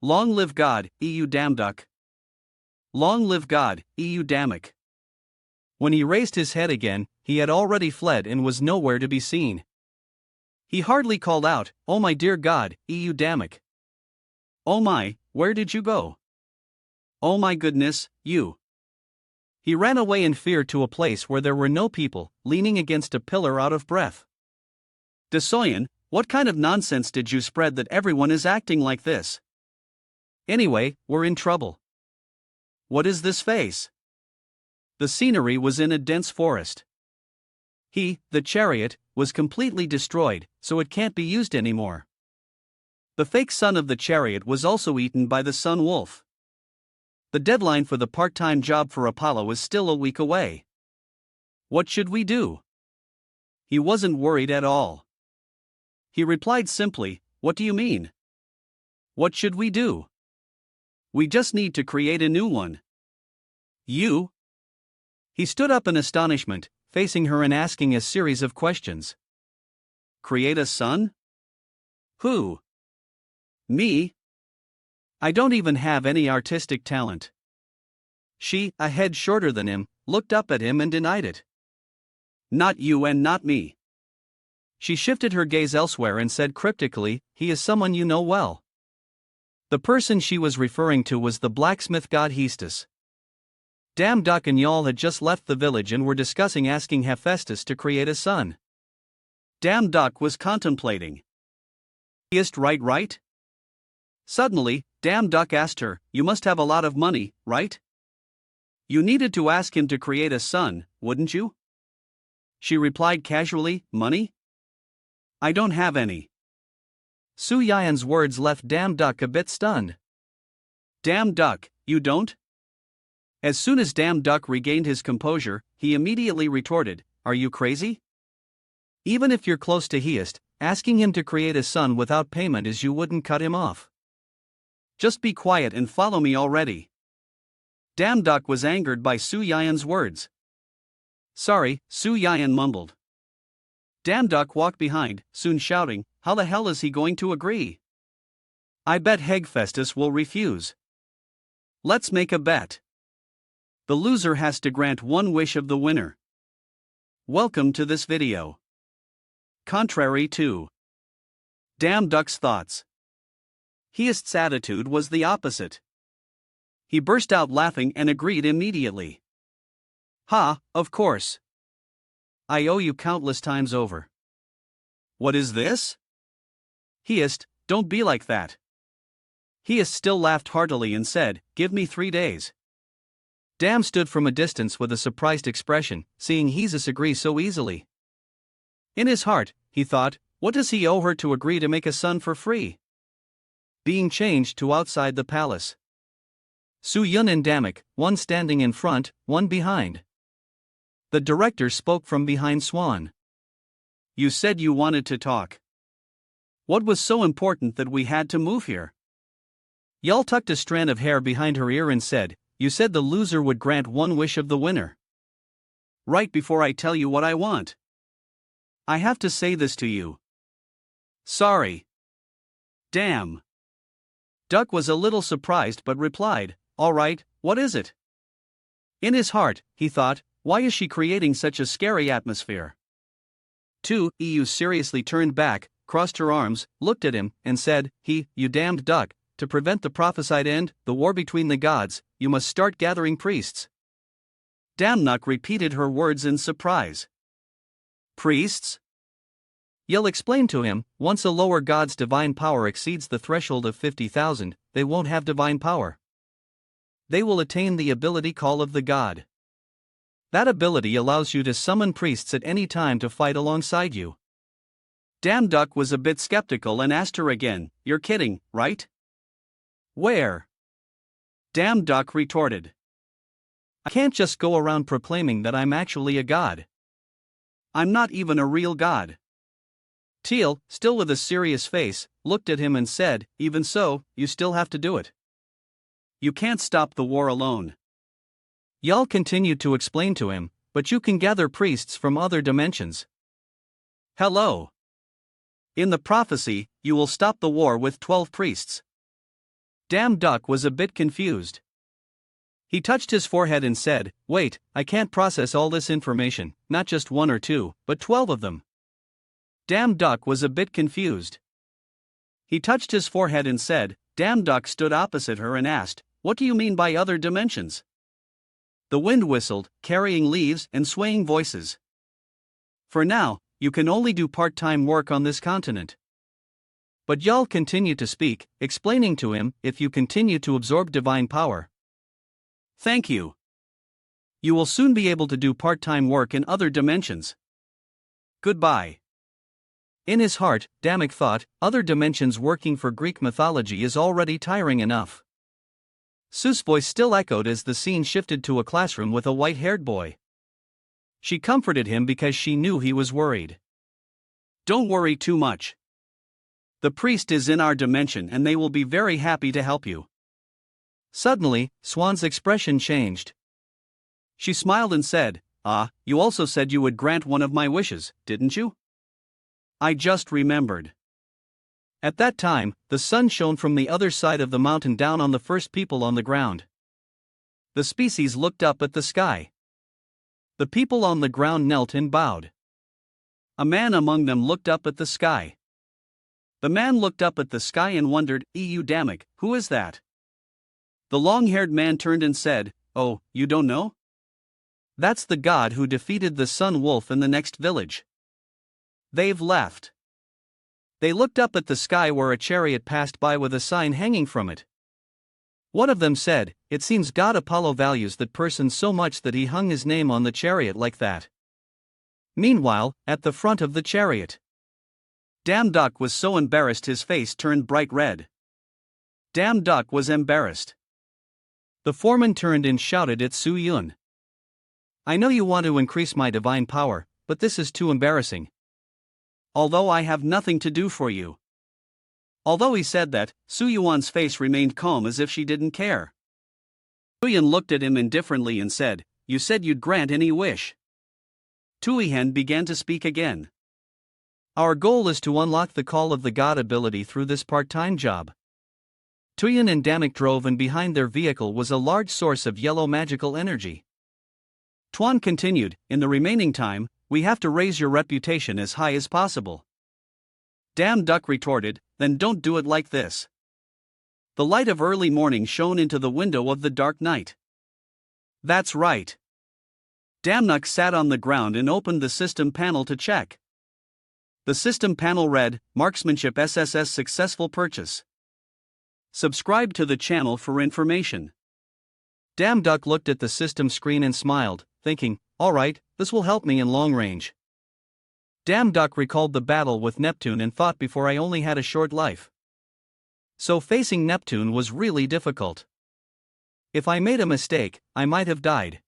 Long live God, eu damduck. Long live God, eu dammock. When he raised his head again, he had already fled and was nowhere to be seen. He hardly called out, "Oh my dear God, eu dammock. Oh my, where did you go? Oh my goodness, you." He ran away in fear to a place where there were no people, leaning against a pillar out of breath. "Desoyan, what kind of nonsense did you spread that everyone is acting like this? Anyway, we're in trouble. What is this face?" The scenery was in a dense forest. The chariot, was completely destroyed, so it can't be used anymore. The fake son of the chariot was also eaten by the sun wolf. The deadline for the part-time job for Apollo is still a week away. What should we do? He wasn't worried at all. He replied simply, "What do you mean? What should we do? We just need to create a new one." "You?" He stood up in astonishment, facing her and asking a series of questions. "Create a son? Who? Me? I don't even have any artistic talent." She, a head shorter than him, looked up at him and denied it. "Not you and not me." She shifted her gaze elsewhere and said cryptically, "He is someone you know well." The person she was referring to was the blacksmith god Hestus. Damduck and Y'all had just left the village and were discussing asking Hephaestus to create a son. Damduck was contemplating. "Is right? Suddenly, Damduck asked her, "You must have a lot of money, right? You needed to ask him to create a son, wouldn't you?" She replied casually, "Money? I don't have any." Su Yan's words left Damduck a bit stunned. "Damduck, you don't?" As soon as Damduck regained his composure, he immediately retorted, "Are you crazy? Even if you're close to Heist, asking him to create a son without payment is you wouldn't cut him off. Just be quiet and follow me already." Damduck was angered by Su Yan's words. "Sorry," Su Yan mumbled. Damduck walked behind, soon shouting, "How the hell is he going to agree? I bet Hephaestus will refuse. Let's make a bet. The loser has to grant one wish of the winner." Welcome to this video. Contrary to Damduck's thoughts, Heist's attitude was the opposite. He burst out laughing and agreed immediately. "Ha, of course. I owe you countless times over." "What is this?" "Heist, don't be like that." Heist still laughed heartily and said, "Give me 3 days." Dam stood from a distance with a surprised expression, seeing Hesus agree so easily. In his heart, he thought, what does he owe her to agree to make a son for free? Being changed to outside the palace. Su Yun and Damak, one standing in front, one behind. The director spoke from behind Swan. "You said you wanted to talk. What was so important that we had to move here?" Yul tucked a strand of hair behind her ear and said, "You said the loser would grant one wish of the winner. Right before I tell you what I want. I have to say this to you. Sorry." Damn. Duck was a little surprised but replied, "All right, what is it?" In his heart, he thought, why is she creating such a scary atmosphere? EU seriously turned back, crossed her arms, looked at him, and said, "You damned duck, to prevent the prophesied end, the war between the gods, you must start gathering priests." Damnuk repeated her words in surprise. "Priests?" Yell explained to him, once a lower god's divine power exceeds the threshold of 50,000, they won't have divine power. they will attain the ability call of the god. That ability allows you to summon priests at any time to fight alongside you. Damn Duck was a bit skeptical and asked her again, "You're kidding, right?" "Where?" Damn Duck retorted. "I can't just go around proclaiming that I'm actually a god. I'm not even a real god." Teal, still with a serious face, looked at him and said, "Even so, you still have to do it. You can't stop the war alone." Yal continued to explain to him, "But you can gather priests from other dimensions." "Hello. In the prophecy, you will stop the war with 12 priests." Damn Duck was a bit confused. He touched his forehead and said, "Wait, I can't process all this information, not just 1 or 2, but 12 of them." Damn Duck was a bit confused. He touched his forehead and said, Damn Duck stood opposite her and asked, "What do you mean by other dimensions?" The wind whistled, carrying leaves and swaying voices. "For now, you can only do part-time work on this continent." But Yal continued to speak, explaining to him, "If you continue to absorb divine power, thank you, you will soon be able to do part-time work in other dimensions. Goodbye." In his heart, Damek thought, other dimensions working for Greek mythology is already tiring enough. Sue's voice still echoed as the scene shifted to a classroom with a white-haired boy. She comforted him because she knew he was worried. "Don't worry too much. The priest is in our dimension and they will be very happy to help you." Suddenly, Swan's expression changed. She smiled and said, "Ah, you also said you would grant one of my wishes, didn't you?" "I just remembered." At that time, the sun shone from the other side of the mountain down on the first people on the ground. The species looked up at the sky. The people on the ground knelt and bowed. A man among them looked up at the sky. The man looked up at the sky and wondered, Damek, who is that?" The long-haired man turned and said, "Oh, you don't know? That's the god who defeated the sun wolf in the next village. They've left." They looked up at the sky where a chariot passed by with a sign hanging from it. One of them said, "It seems God Apollo values that person so much that he hung his name on the chariot like that." Meanwhile, at the front of the chariot, Damn Duck was so embarrassed his face turned bright red. Damn Duck was embarrassed. The foreman turned and shouted at Su Yun. "I know you want to increase my divine power, but this is too embarrassing. Although I have nothing to do for you." Although he said that, Su Yuan's face remained calm as if she didn't care. Su Yun looked at him indifferently and said, "You said you'd grant any wish." Tuihen began to speak again. "Our goal is to unlock the call of the god ability through this part-time job." Tuyen and Damek drove and behind their vehicle was a large source of yellow magical energy. Tuan continued, "In the remaining time, we have to raise your reputation as high as possible." Damn Duck retorted, "Then don't do it like this." The light of early morning shone into the window of the dark night. "That's right." Damnuk sat on the ground and opened the system panel to check. The system panel read, Marksmanship SSS successful purchase. Subscribe to the channel for information. Damn Duck looked at the system screen and smiled, thinking, "Alright, this will help me in long range." Damn Duck recalled the battle with Neptune and thought, before I only had a short life. So facing Neptune was really difficult. If I made a mistake, I might have died.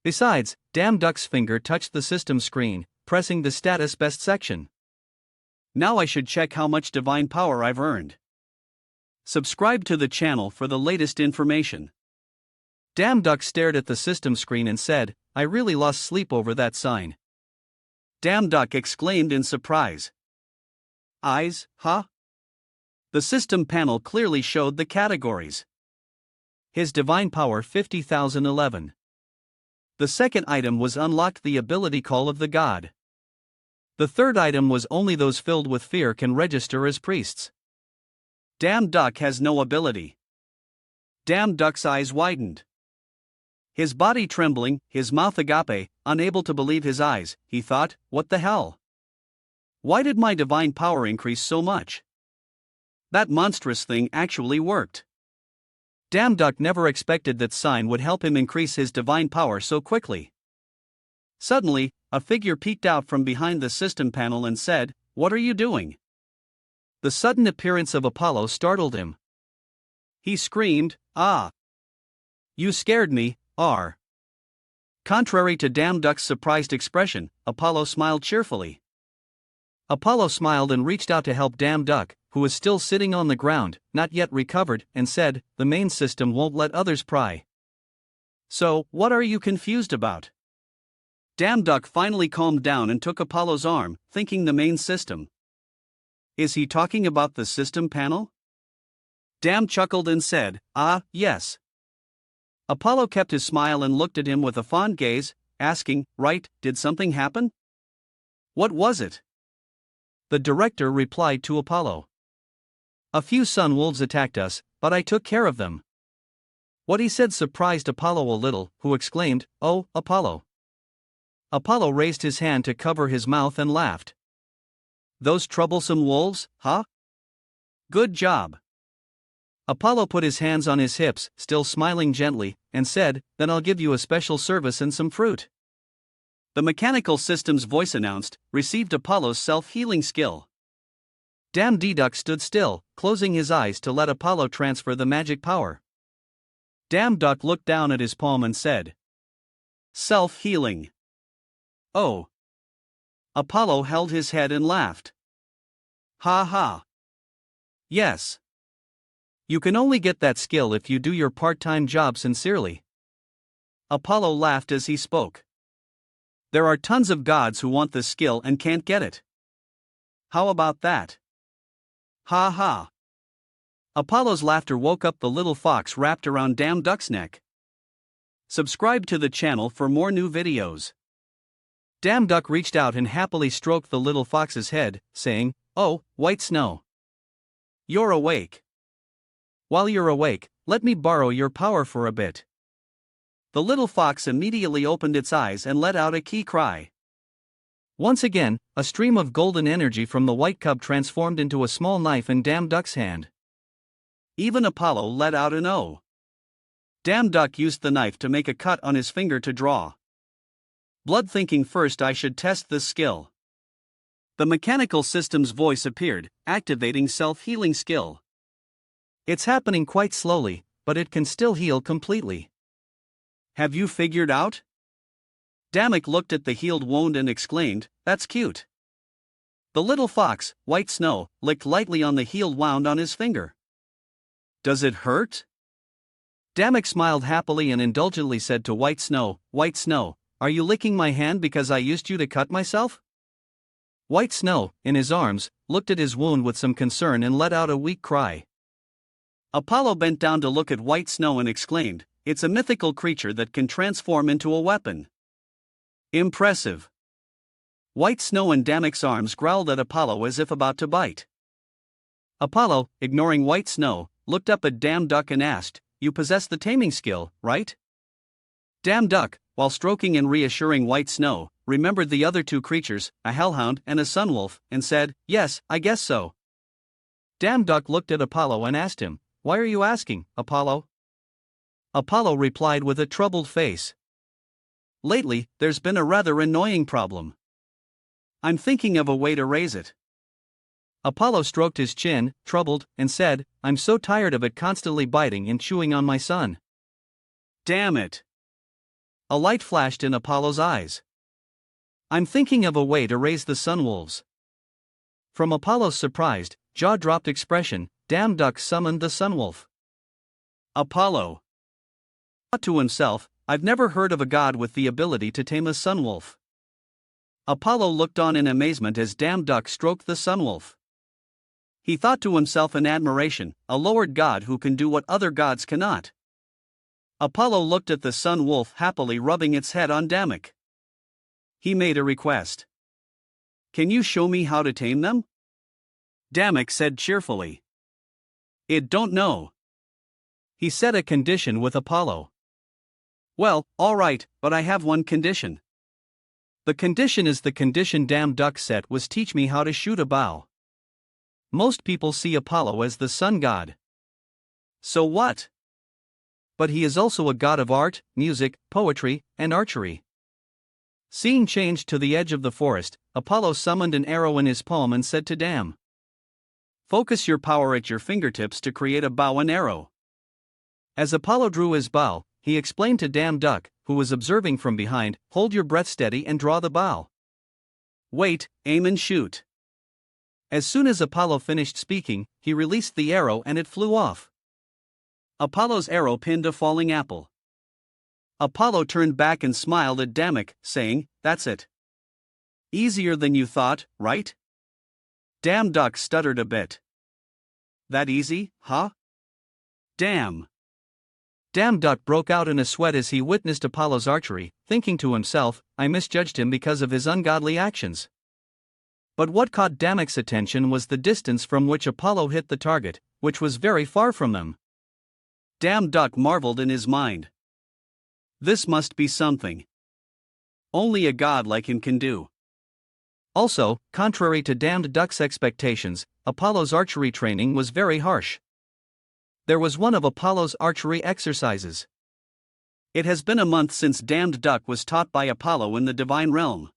Besides, Damn Duck's finger touched the system screen, pressing the status best section. Now I should check how much divine power I've earned. Subscribe to the channel for the latest information. Damn Duck stared at the system screen and said, "I really lost sleep over that sign." Damn Duck exclaimed in surprise. "Eyes, huh?" The system panel clearly showed the categories. His divine power 50,011. The second item was unlocked the ability call of the god. The third item was only those filled with fear can register as priests. Damn Duck has no ability. Damn Duck's eyes widened. His body trembling, his mouth agape, unable to believe his eyes, he thought, what the hell? Why did my divine power increase so much? That monstrous thing actually worked. Damn Duck never expected that sign would help him increase his divine power so quickly. Suddenly, a figure peeked out from behind the system panel and said, "What are you doing?" The sudden appearance of Apollo startled him. He screamed, "Ah! You scared me, R." Contrary to Damn Duck's surprised expression, Apollo smiled cheerfully. Apollo smiled and reached out to help Damn Duck, who was still sitting on the ground, not yet recovered, and said, "The main system won't let others pry." "So, what are you confused about?" Damn Duck finally calmed down and took Apollo's arm, thinking the main system. Is he talking about the system panel? Damn chuckled and said, "Ah, yes." Apollo kept his smile and looked at him with a fond gaze, asking, "Right, did something happen?" "What was it?" The director replied to Apollo. "A few sun wolves attacked us, but I took care of them." What he said surprised Apollo a little, who exclaimed, "Oh, Apollo." Apollo raised his hand to cover his mouth and laughed. "Those troublesome wolves, huh? Good job." Apollo put his hands on his hips, still smiling gently, and said, "Then I'll give you a special service and some fruit." The mechanical system's voice announced, "Received Apollo's self-healing skill." Damn Duck stood still, closing his eyes to let Apollo transfer the magic power. Damn Duck looked down at his palm and said, "Self-healing. Oh." Apollo held his head and laughed. "Ha ha. Yes. You can only get that skill if you do your part-time job sincerely." Apollo laughed as he spoke. "There are tons of gods who want this skill and can't get it. How about that? Ha ha." Apollo's laughter woke up the little fox wrapped around Damn Duck's neck. Subscribe to the channel for more new videos. Damn Duck reached out and happily stroked the little fox's head, saying, "Oh, white snow. You're awake. While you're awake, let me borrow your power for a bit." The little fox immediately opened its eyes and let out a key cry. Once again, a stream of golden energy from the white cub transformed into a small knife in Damn Duck's hand. Even Apollo let out an "oh." Damn Duck used the knife to make a cut on his finger to draw blood, thinking first I should test this skill. The mechanical system's voice appeared, activating self-healing skill. It's happening quite slowly, but it can still heal completely. Have you figured out? Dammick looked at the healed wound and exclaimed, "That's cute." The little fox, White Snow, licked lightly on the healed wound on his finger. "Does it hurt?" Dammick smiled happily and indulgently said to White Snow, "White Snow, are you licking my hand because I used you to cut myself?" White Snow, in his arms, looked at his wound with some concern and let out a weak cry. Apollo bent down to look at White Snow and exclaimed, "It's a mythical creature that can transform into a weapon. Impressive." White Snow and Dammick's arms growled at Apollo as if about to bite. Apollo, ignoring White Snow, looked up at Damn Duck and asked, "You possess the taming skill, right?" Damn Duck, while stroking and reassuring White Snow, remembered the other two creatures, a hellhound and a sunwolf, and said, "Yes, I guess so." Damn Duck looked at Apollo and asked him, "Why are you asking, Apollo?" Apollo replied with a troubled face, "Lately, there's been a rather annoying problem. I'm thinking of a way to raise it." Apollo stroked his chin, troubled, and said, "I'm so tired of it constantly biting and chewing on my son." Damn it! A light flashed in Apollo's eyes. "I'm thinking of a way to raise the sunwolves." From Apollo's surprised, jaw-dropped expression, Damn Duck summoned the sunwolf. Apollo thought to himself, "I've never heard of a god with the ability to tame a sunwolf." Apollo looked on in amazement as Damn Duck stroked the sunwolf. He thought to himself in admiration, a lowered god who can do what other gods cannot. Apollo looked at the sun wolf happily rubbing its head on Dammick. He made a request. "Can you show me how to tame them?" Dammick said cheerfully. "It don't know." He set a condition with Apollo. "Well, all right, but I have one condition." "The condition is the condition Damn Duck set was teach me how to shoot a bow." Most people see Apollo as the sun god. "So what?" but he is also a god of art, music, poetry, and archery. Scene changed to the edge of the forest. Apollo summoned an arrow in his palm and said to Tham, "Focus your power at your fingertips to create a bow and arrow." As Apollo drew his bow, he explained to Dam Duck, who was observing from behind, "Hold your breath steady and draw the bow. Wait, aim and shoot." As soon as Apollo finished speaking, he released the arrow and it flew off. Apollo's arrow pinned a falling apple. Apollo turned back and smiled at Damek, saying, "That's it. Easier than you thought, right?" Dam Duck stuttered a bit. "That easy, huh? Damn." Dam Duck broke out in a sweat as he witnessed Apollo's archery, thinking to himself, "I misjudged him because of his ungodly actions." But what caught Damek's attention was the distance from which Apollo hit the target, which was very far from them. Dam Duck marveled in his mind. This must be something only a god like him can do. Also, contrary to Dam Duck's expectations, Apollo's archery training was very harsh. There was one of Apollo's archery exercises. It has been a month since Dam Duck was taught by Apollo in the divine realm.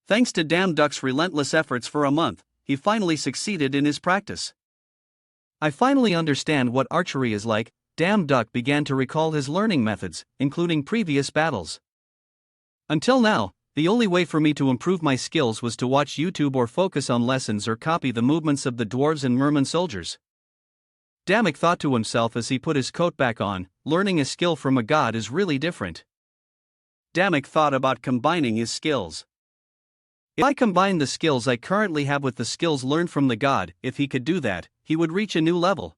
Thanks to Dam Duck's relentless efforts for a month, he finally succeeded in his practice. "I finally understand what archery is like." Dam Duck began to recall his learning methods, including previous battles. Until now, the only way for me to improve my skills was to watch YouTube or focus on lessons or copy the movements of the dwarves and merman soldiers. Damek thought to himself as he put his coat back on, learning a skill from a god is really different. Damek thought about combining his skills. If I combine the skills I currently have with the skills learned from the god, if he could do that, he would reach a new level.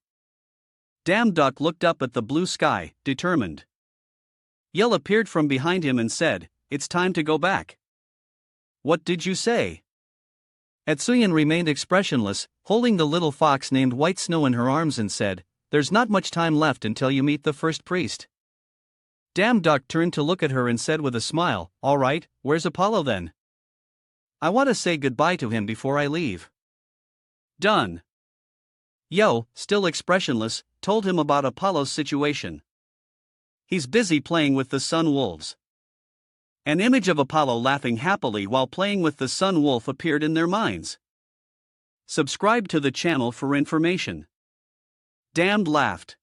Dam Duck looked up at the blue sky, determined. Yell appeared from behind him and said, "It's time to go back." "What did you say?" Etsuyan remained expressionless, holding the little fox named White Snow in her arms and said, "There's not much time left until you meet the first priest." Dam Duck turned to look at her and said with a smile, "All right, where's Apollo then? I want to say goodbye to him before I leave." "Done." Yo, still expressionless, told him about Apollo's situation. "He's busy playing with the sun wolves." An image of Apollo laughing happily while playing with the sun wolf appeared in their minds. Subscribe to the channel for information. Damned laughed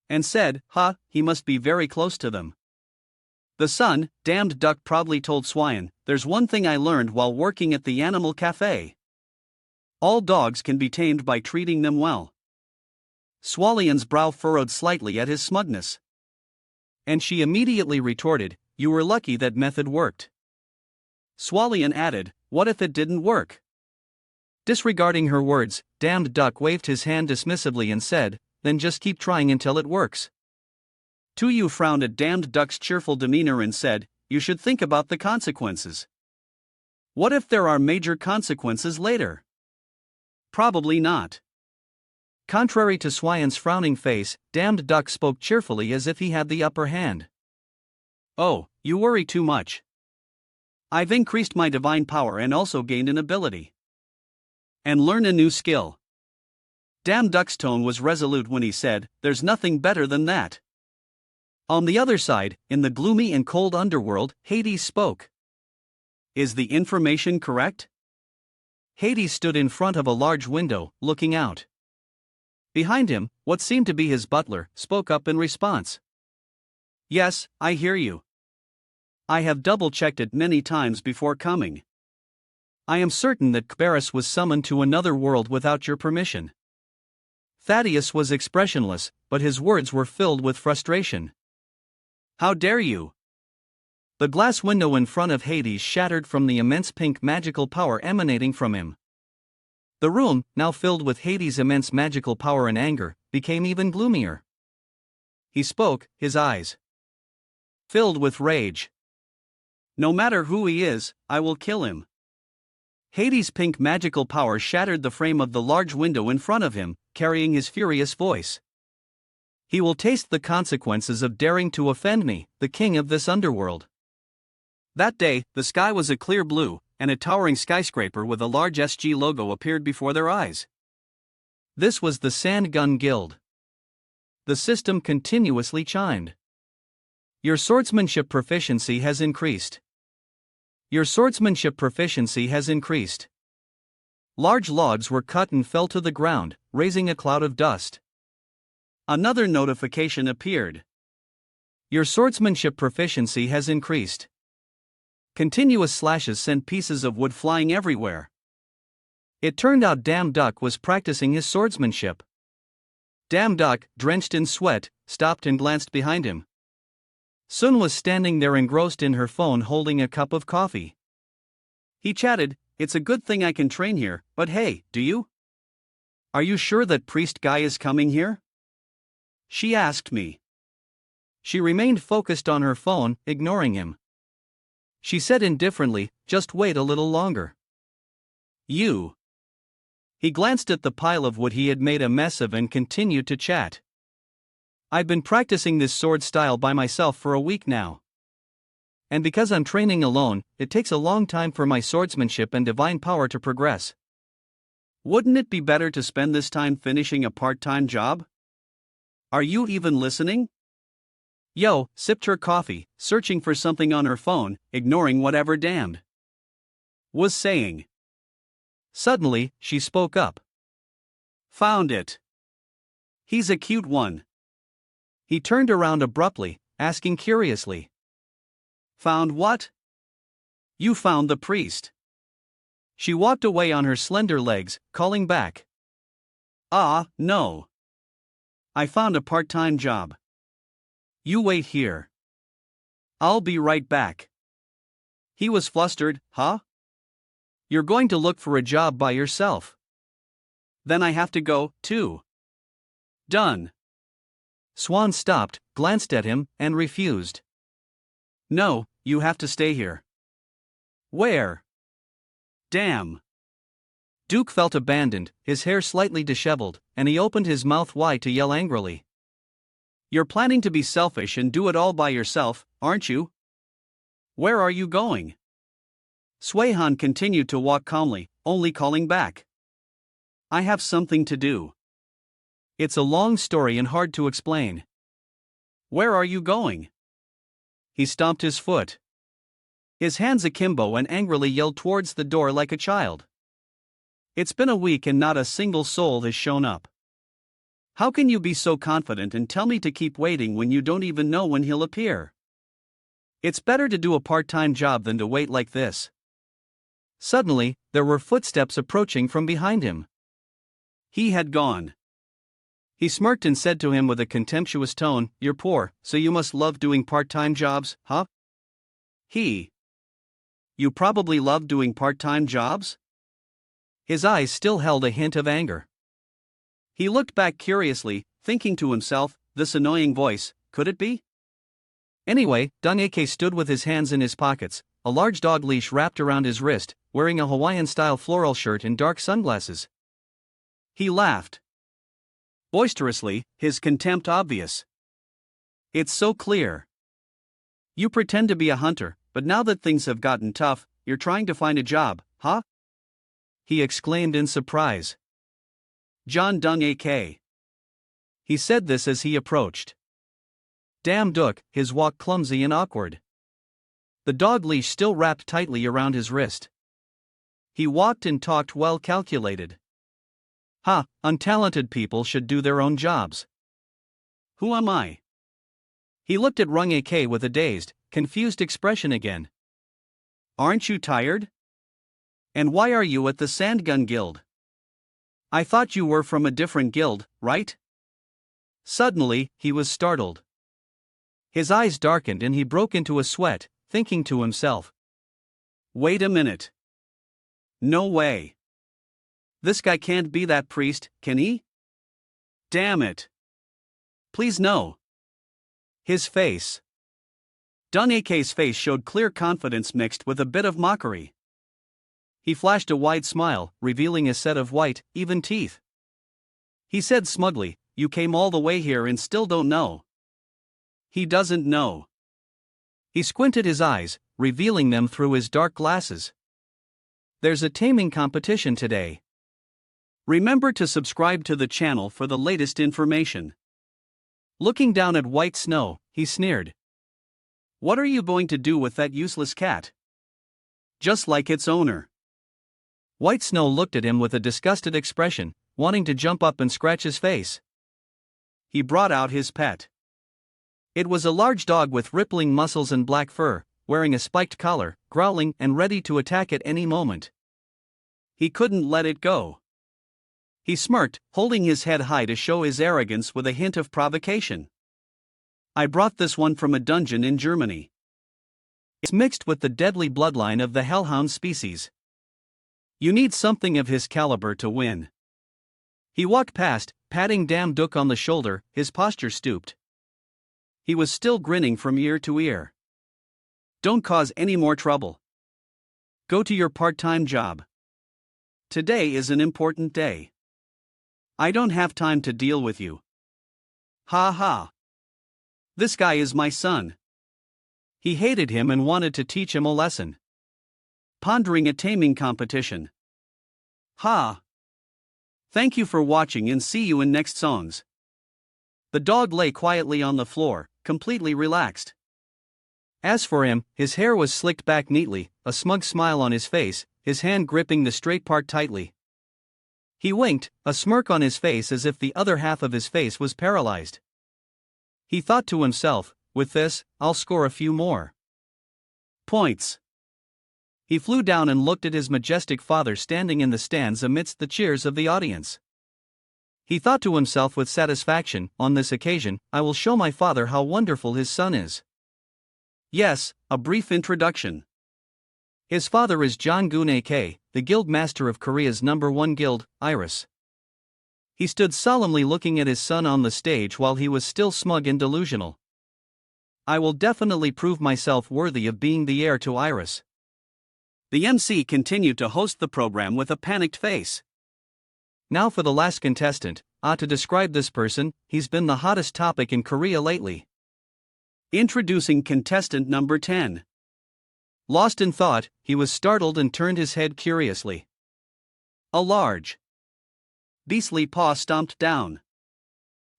and said, "Ha, he must be very close to them." The sun, Damned Duck proudly told Swyan, "There's one thing I learned while working at the animal cafe. All dogs can be tamed by treating them well." Swallian's brow furrowed slightly at his smugness. And she immediately retorted, "You were lucky that method worked." Swallian added, "What if it didn't work?" Disregarding her words, Damned Duck waved his hand dismissively and said, "Then just keep trying until it works." Tuyu frowned at Damned Duck's cheerful demeanor and said, "You should think about the consequences. What if there are major consequences later?" "Probably not." Contrary to Swyan's frowning face, Damned Duck spoke cheerfully as if he had the upper hand. "Oh, you worry too much. I've increased my divine power and also gained an ability. And learned a new skill." Damned Duck's tone was resolute when he said, "There's nothing better than that." On the other side, in the gloomy and cold underworld, Hades spoke. "Is the information correct?" Hades stood in front of a large window, looking out. Behind him, what seemed to be his butler, spoke up in response. "Yes, I hear you. I have double-checked it many times before coming. I am certain that Kberis was summoned to another world without your permission." Thaddeus was expressionless, but his words were filled with frustration. "How dare you?" The glass window in front of Hades shattered from the immense pink magical power emanating from him. The room, now filled with Hades' immense magical power and anger, became even gloomier. He spoke, his eyes filled with rage. "No matter who he is, I will kill him." Hades' pink magical power shattered the frame of the large window in front of him, carrying his furious voice. "He will taste the consequences of daring to offend me, the king of this underworld." That day, the sky was a clear blue, and a towering skyscraper with a large SG logo appeared before their eyes. This was the Sand Gun Guild. the system continuously chimed. Your swordsmanship proficiency has increased. Your swordsmanship proficiency has increased. Large logs were cut and fell to the ground, raising a cloud of dust. Another notification appeared. Your swordsmanship proficiency has increased. Continuous slashes sent pieces of wood flying everywhere. It turned out Damn Duck was practicing his swordsmanship. Damn Duck, drenched in sweat, stopped and glanced behind him. Sun was standing there engrossed in her phone holding a cup of coffee. He chatted, "It's a good thing I can train here, but hey, do you? Are you sure that priest guy is coming here?" She asked me. She remained focused on her phone, ignoring him. She said indifferently, "Just wait a little longer." You. He glanced at the pile of wood he had made a mess of and continued to chat. "I've been practicing this sword style by myself for a week now. And because I'm training alone, it takes a long time for my swordsmanship and divine power to progress. Wouldn't it be better to spend this time finishing a part-time job? Are you even listening?" Yo sipped her coffee, searching for something on her phone, ignoring whatever Damned was saying. Suddenly, she spoke up. "Found it. He's a cute one." He turned around abruptly, asking curiously. "Found what?" "You found the priest." She walked away on her slender legs, calling back. No. I found a part-time job. You wait here. I'll be right back." He was flustered. "Huh? You're going to look for a job by yourself? Then I have to go, too." "Done." Swan stopped, glanced at him, and refused. "No, you have to stay here." "Where?" "Damn." Duke felt abandoned, his hair slightly disheveled, and he opened his mouth wide to yell angrily. "You're planning to be selfish and do it all by yourself, aren't you? Where are you going?" Swayhan continued to walk calmly, only calling back. "I have something to do. It's a long story and hard to explain." "Where are you going?" He stomped his foot. His hands akimbo and angrily yelled towards the door like a child. "It's been a week and not a single soul has shown up. How can you be so confident and tell me to keep waiting when you don't even know when he'll appear? It's better to do a part-time job than to wait like this." Suddenly, there were footsteps approaching from behind him. He had gone. He smirked and said to him with a contemptuous tone, "You're poor, so you must love doing part-time jobs, huh?" You probably love doing part-time jobs?" His eyes still held a hint of anger. He looked back curiously, thinking to himself, this annoying voice, could it be? Anyway, Dong Ak stood with his hands in his pockets, a large dog leash wrapped around his wrist, wearing a Hawaiian-style floral shirt and dark sunglasses. He laughed. Boisterously, his contempt obvious. "It's so clear. You pretend to be a hunter, but now that things have gotten tough, you're trying to find a job, huh?" he exclaimed in surprise. "John Dong Ak." He said this as he approached. Damn Duck, his walk clumsy and awkward. The dog leash still wrapped tightly around his wrist. He walked and talked well calculated. Untalented people should do their own jobs. Who am I? He looked at Rung Ak with a dazed, confused expression again. Aren't you tired? And why are you at the Sandgun Guild? I thought you were from a different guild, right? Suddenly, he was startled. His eyes darkened and he broke into a sweat, thinking to himself. Wait a minute. No way. This guy can't be that priest, can he? Damn it. Please no. His face. Dun Ak's face showed clear confidence mixed with a bit of mockery. He flashed a wide smile, revealing a set of white, even teeth. He said smugly, "You came all the way here and still don't know." He doesn't know. He squinted his eyes, revealing them through his dark glasses. There's a taming competition today. Remember to subscribe to the channel for the latest information. Looking down at White Snow, he sneered. "What are you going to do with that useless cat? Just like its owner." White Snow looked at him with a disgusted expression, wanting to jump up and scratch his face. He brought out his pet. It was a large dog with rippling muscles and black fur, wearing a spiked collar, growling and ready to attack at any moment. He couldn't let it go. He smirked, holding his head high to show his arrogance with a hint of provocation. "I brought this one from a dungeon in Germany. It's mixed with the deadly bloodline of the hellhound species. You need something of his caliber to win." He walked past, patting Duk on the shoulder, his posture stooped. He was still grinning from ear to ear. "Don't cause any more trouble. Go to your part-time job. Today is an important day. I don't have time to deal with you." "Ha ha. This guy is my son." He hated him and wanted to teach him a lesson. Pondering a taming competition. Ha. Thank you for watching and see you in next songs. The dog lay quietly on the floor, completely relaxed. As for him, his hair was slicked back neatly, a smug smile on his face, his hand gripping the straight part tightly. He winked, a smirk on his face as if the other half of his face was paralyzed. He thought to himself, "With this, I'll score a few more points." He flew down and looked at his majestic father standing in the stands amidst the cheers of the audience. He thought to himself with satisfaction, "On this occasion, I will show my father how wonderful his son is." Yes, a brief introduction. His father is Jong-gun A.K., the guild master of Korea's #1 guild, Iris. He stood solemnly looking at his son on the stage while he was still smug and delusional. "I will definitely prove myself worthy of being the heir to Iris." The MC continued to host the program with a panicked face. Now for the last contestant. To describe this person, he's been the hottest topic in Korea lately. Introducing contestant number 10. Lost in thought, he was startled and turned his head curiously. A large, beastly paw stomped down.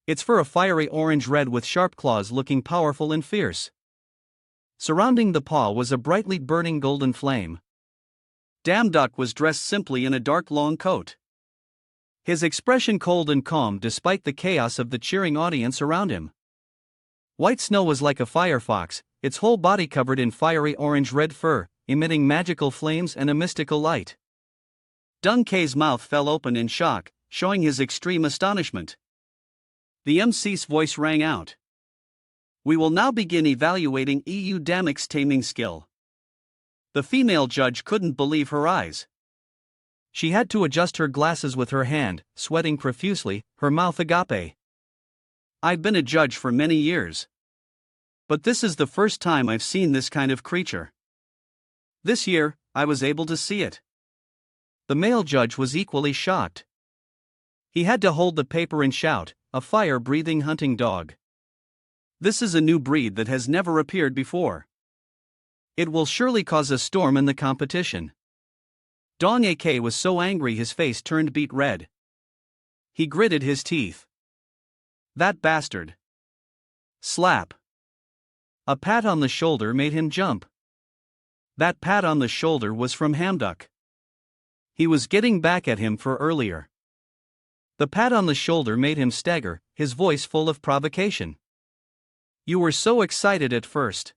Its fur a fiery orange-red with sharp claws looking powerful and fierce. Surrounding the paw was a brightly burning golden flame. Duk was dressed simply in a dark long coat. His expression cold and calm despite the chaos of the cheering audience around him. White Snow was like a firefox, its whole body covered in fiery orange-red fur, emitting magical flames and a mystical light. K's mouth fell open in shock, showing his extreme astonishment. The MC's voice rang out. "We will now begin evaluating Dak's taming skill." The female judge couldn't believe her eyes. She had to adjust her glasses with her hand, sweating profusely, her mouth agape. "I've been a judge for many years. But this is the first time I've seen this kind of creature. This year, I was able to see it." The male judge was equally shocked. He had to hold the paper and shout, "A fire-breathing hunting dog. This is a new breed that has never appeared before. It will surely cause a storm in the competition." Dong AK was so angry his face turned beet red. He gritted his teeth. "That bastard." Slap. A pat on the shoulder made him jump. That pat on the shoulder was from Hamduk. He was getting back at him for earlier. The pat on the shoulder made him stagger, his voice full of provocation. "You were so excited at first."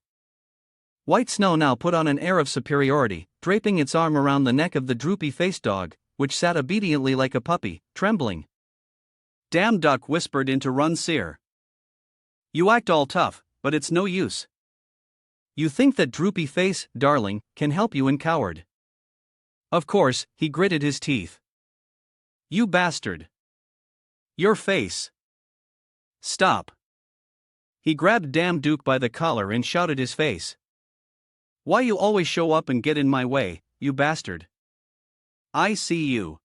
White Snow now put on an air of superiority, draping its arm around the neck of the droopy-faced dog, which sat obediently like a puppy, trembling. Duk whispered into Run's ear. "You act all tough, but it's no use. You think that droopy face, darling, can help you in coward. Of course," he gritted his teeth. "You bastard. Your face. Stop." He grabbed Duk by the collar and shouted his face. "Why you always show up and get in my way, you bastard? I see you."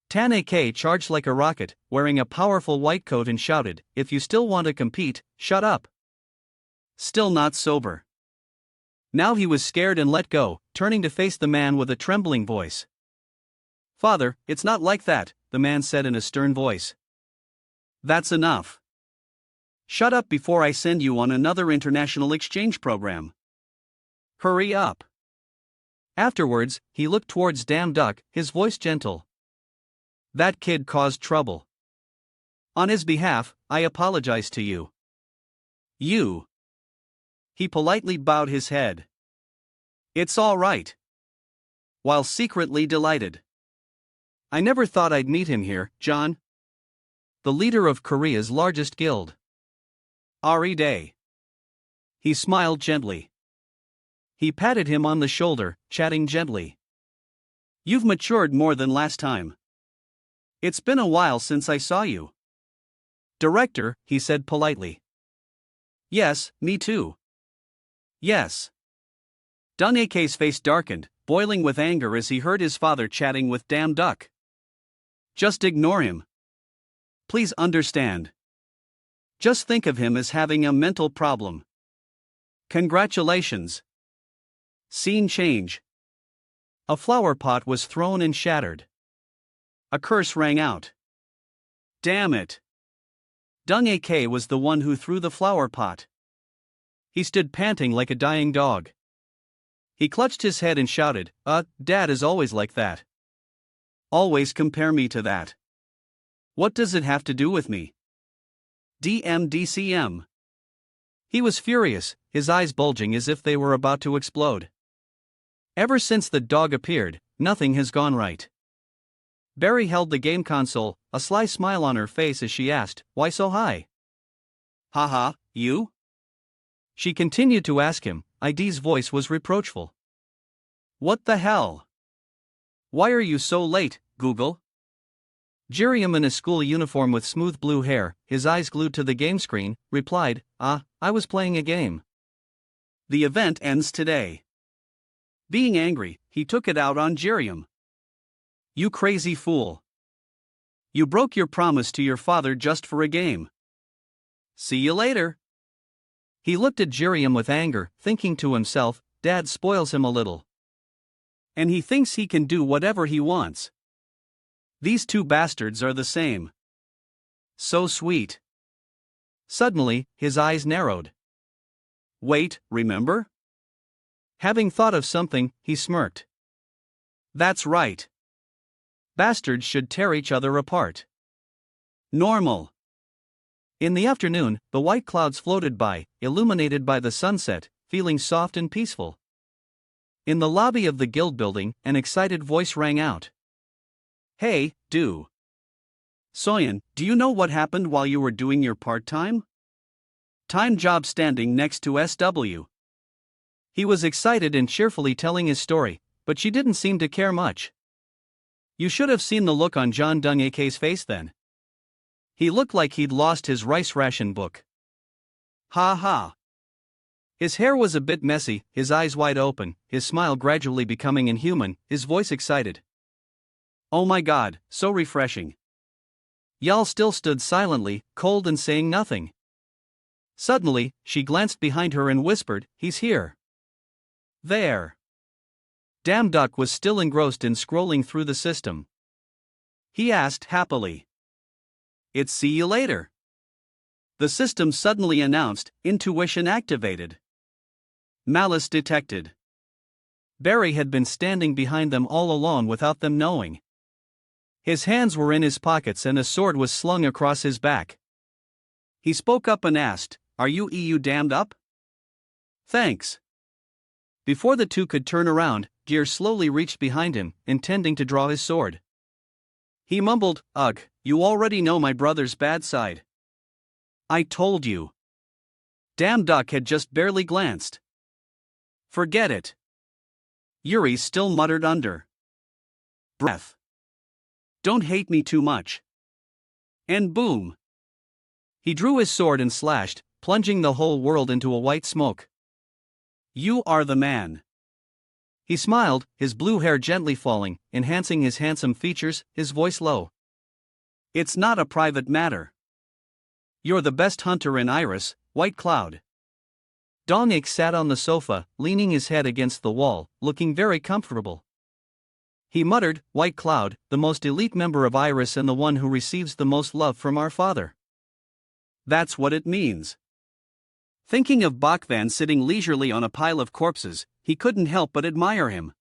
Tan AK charged like a rocket, wearing a powerful white coat and shouted, "If you still want to compete, shut up." Still not sober. Now he was scared and let go, turning to face the man with a trembling voice. "Father, it's not like that," the man said in a stern voice. "That's enough. Shut up before I send you on another international exchange program. Hurry up. Afterwards, he looked towards Damn Duck, his voice gentle. That kid caused trouble. On his behalf, I apologize to you. You. He politely bowed his head. It's all right. While secretly delighted. I never thought I'd meet him here, John. The leader of Korea's largest guild. Ari Day. He smiled gently. He patted him on the shoulder, chatting gently. You've matured more than last time. It's been a while since I saw you. Director, he said politely. Yes, me too. Yes. Dong Ak's face darkened, boiling with anger as he heard his father chatting with Damn Duck. Just ignore him. Please understand. Just think of him as having a mental problem. Congratulations. Scene change. A flower pot was thrown and shattered. A curse rang out. Damn it. Dong Ak was the one who threw the flower pot. He stood panting like a dying dog. He clutched his head and shouted, Dad is always like that. Always compare me to that. What does it have to do with me? DMDCM. He was furious, his eyes bulging as if they were about to explode. Ever since the dog appeared, nothing has gone right. Barry held the game console, a sly smile on her face as she asked, Why so high? Haha, you? She continued to ask him. ID's voice was reproachful. What the hell? Why are you so late, Google? Jiriam in a school uniform with smooth blue hair, his eyes glued to the game screen, replied, I was playing a game. The event ends today. Being angry, he took it out on Jiriam. You crazy fool. You broke your promise to your father just for a game. See you later. He looked at Jiriam with anger, thinking to himself, Dad spoils him a little. And he thinks he can do whatever he wants. These two bastards are the same. So sweet. Suddenly, his eyes narrowed. Wait, remember? Having thought of something, he smirked. That's right. Bastards should tear each other apart. Normal. In the afternoon, the white clouds floated by, illuminated by the sunset, feeling soft and peaceful. In the lobby of the guild building, an excited voice rang out. Hey, Soyeon, do you know what happened while you were doing your part-time job standing next to SW? He was excited and cheerfully telling his story, but she didn't seem to care much. You should have seen the look on John Dong Ak's face then. He looked like he'd lost his rice ration book. Ha ha. His hair was a bit messy, his eyes wide open, his smile gradually becoming inhuman, his voice excited. Oh my god, so refreshing. Yal still stood silently, cold and saying nothing. Suddenly, she glanced behind her and whispered, He's here. There. Damn Duck was still engrossed in scrolling through the system. He asked happily. It's see you later. The system suddenly announced, intuition activated. Malice detected. Barry had been standing behind them all along without them knowing. His hands were in his pockets and a sword was slung across his back. He spoke up and asked, Are you EU damned up? Thanks. Before the two could turn around, Gear slowly reached behind him, intending to draw his sword. He mumbled, Ugh, you already know my brother's bad side. I told you. Damn Duck had just barely glanced. Forget it. Yuri still muttered under breath. Don't hate me too much. And boom. He drew his sword and slashed, plunging the whole world into a white smoke. You are the man. He smiled, his blue hair gently falling, enhancing his handsome features, his voice low. It's not a private matter. You're the best hunter in Iris, White Cloud. Dong Ik sat on the sofa, leaning his head against the wall, looking very comfortable. He muttered, White Cloud, the most elite member of Iris and the one who receives the most love from our father. That's what it means. Thinking of Bachvan sitting leisurely on a pile of corpses, he couldn't help but admire him.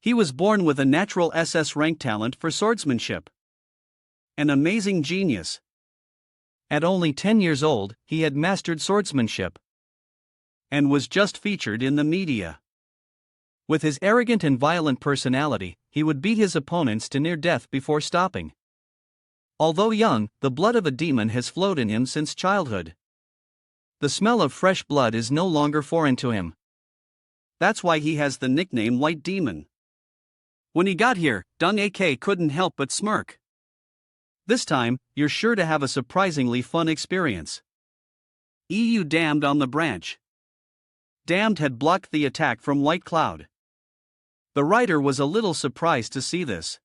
He was born with a natural SS rank talent for swordsmanship. An amazing genius. At only 10 years old, he had mastered swordsmanship and was just featured in the media. With his arrogant and violent personality, he would beat his opponents to near death before stopping. Although young, the blood of a demon has flowed in him since childhood. The smell of fresh blood is no longer foreign to him. That's why he has the nickname White Demon. When he got here, Dung AK couldn't help but smirk. This time, you're sure to have a surprisingly fun experience. EU damned on the branch. Damned had blocked the attack from White Cloud. The writer was a little surprised to see this.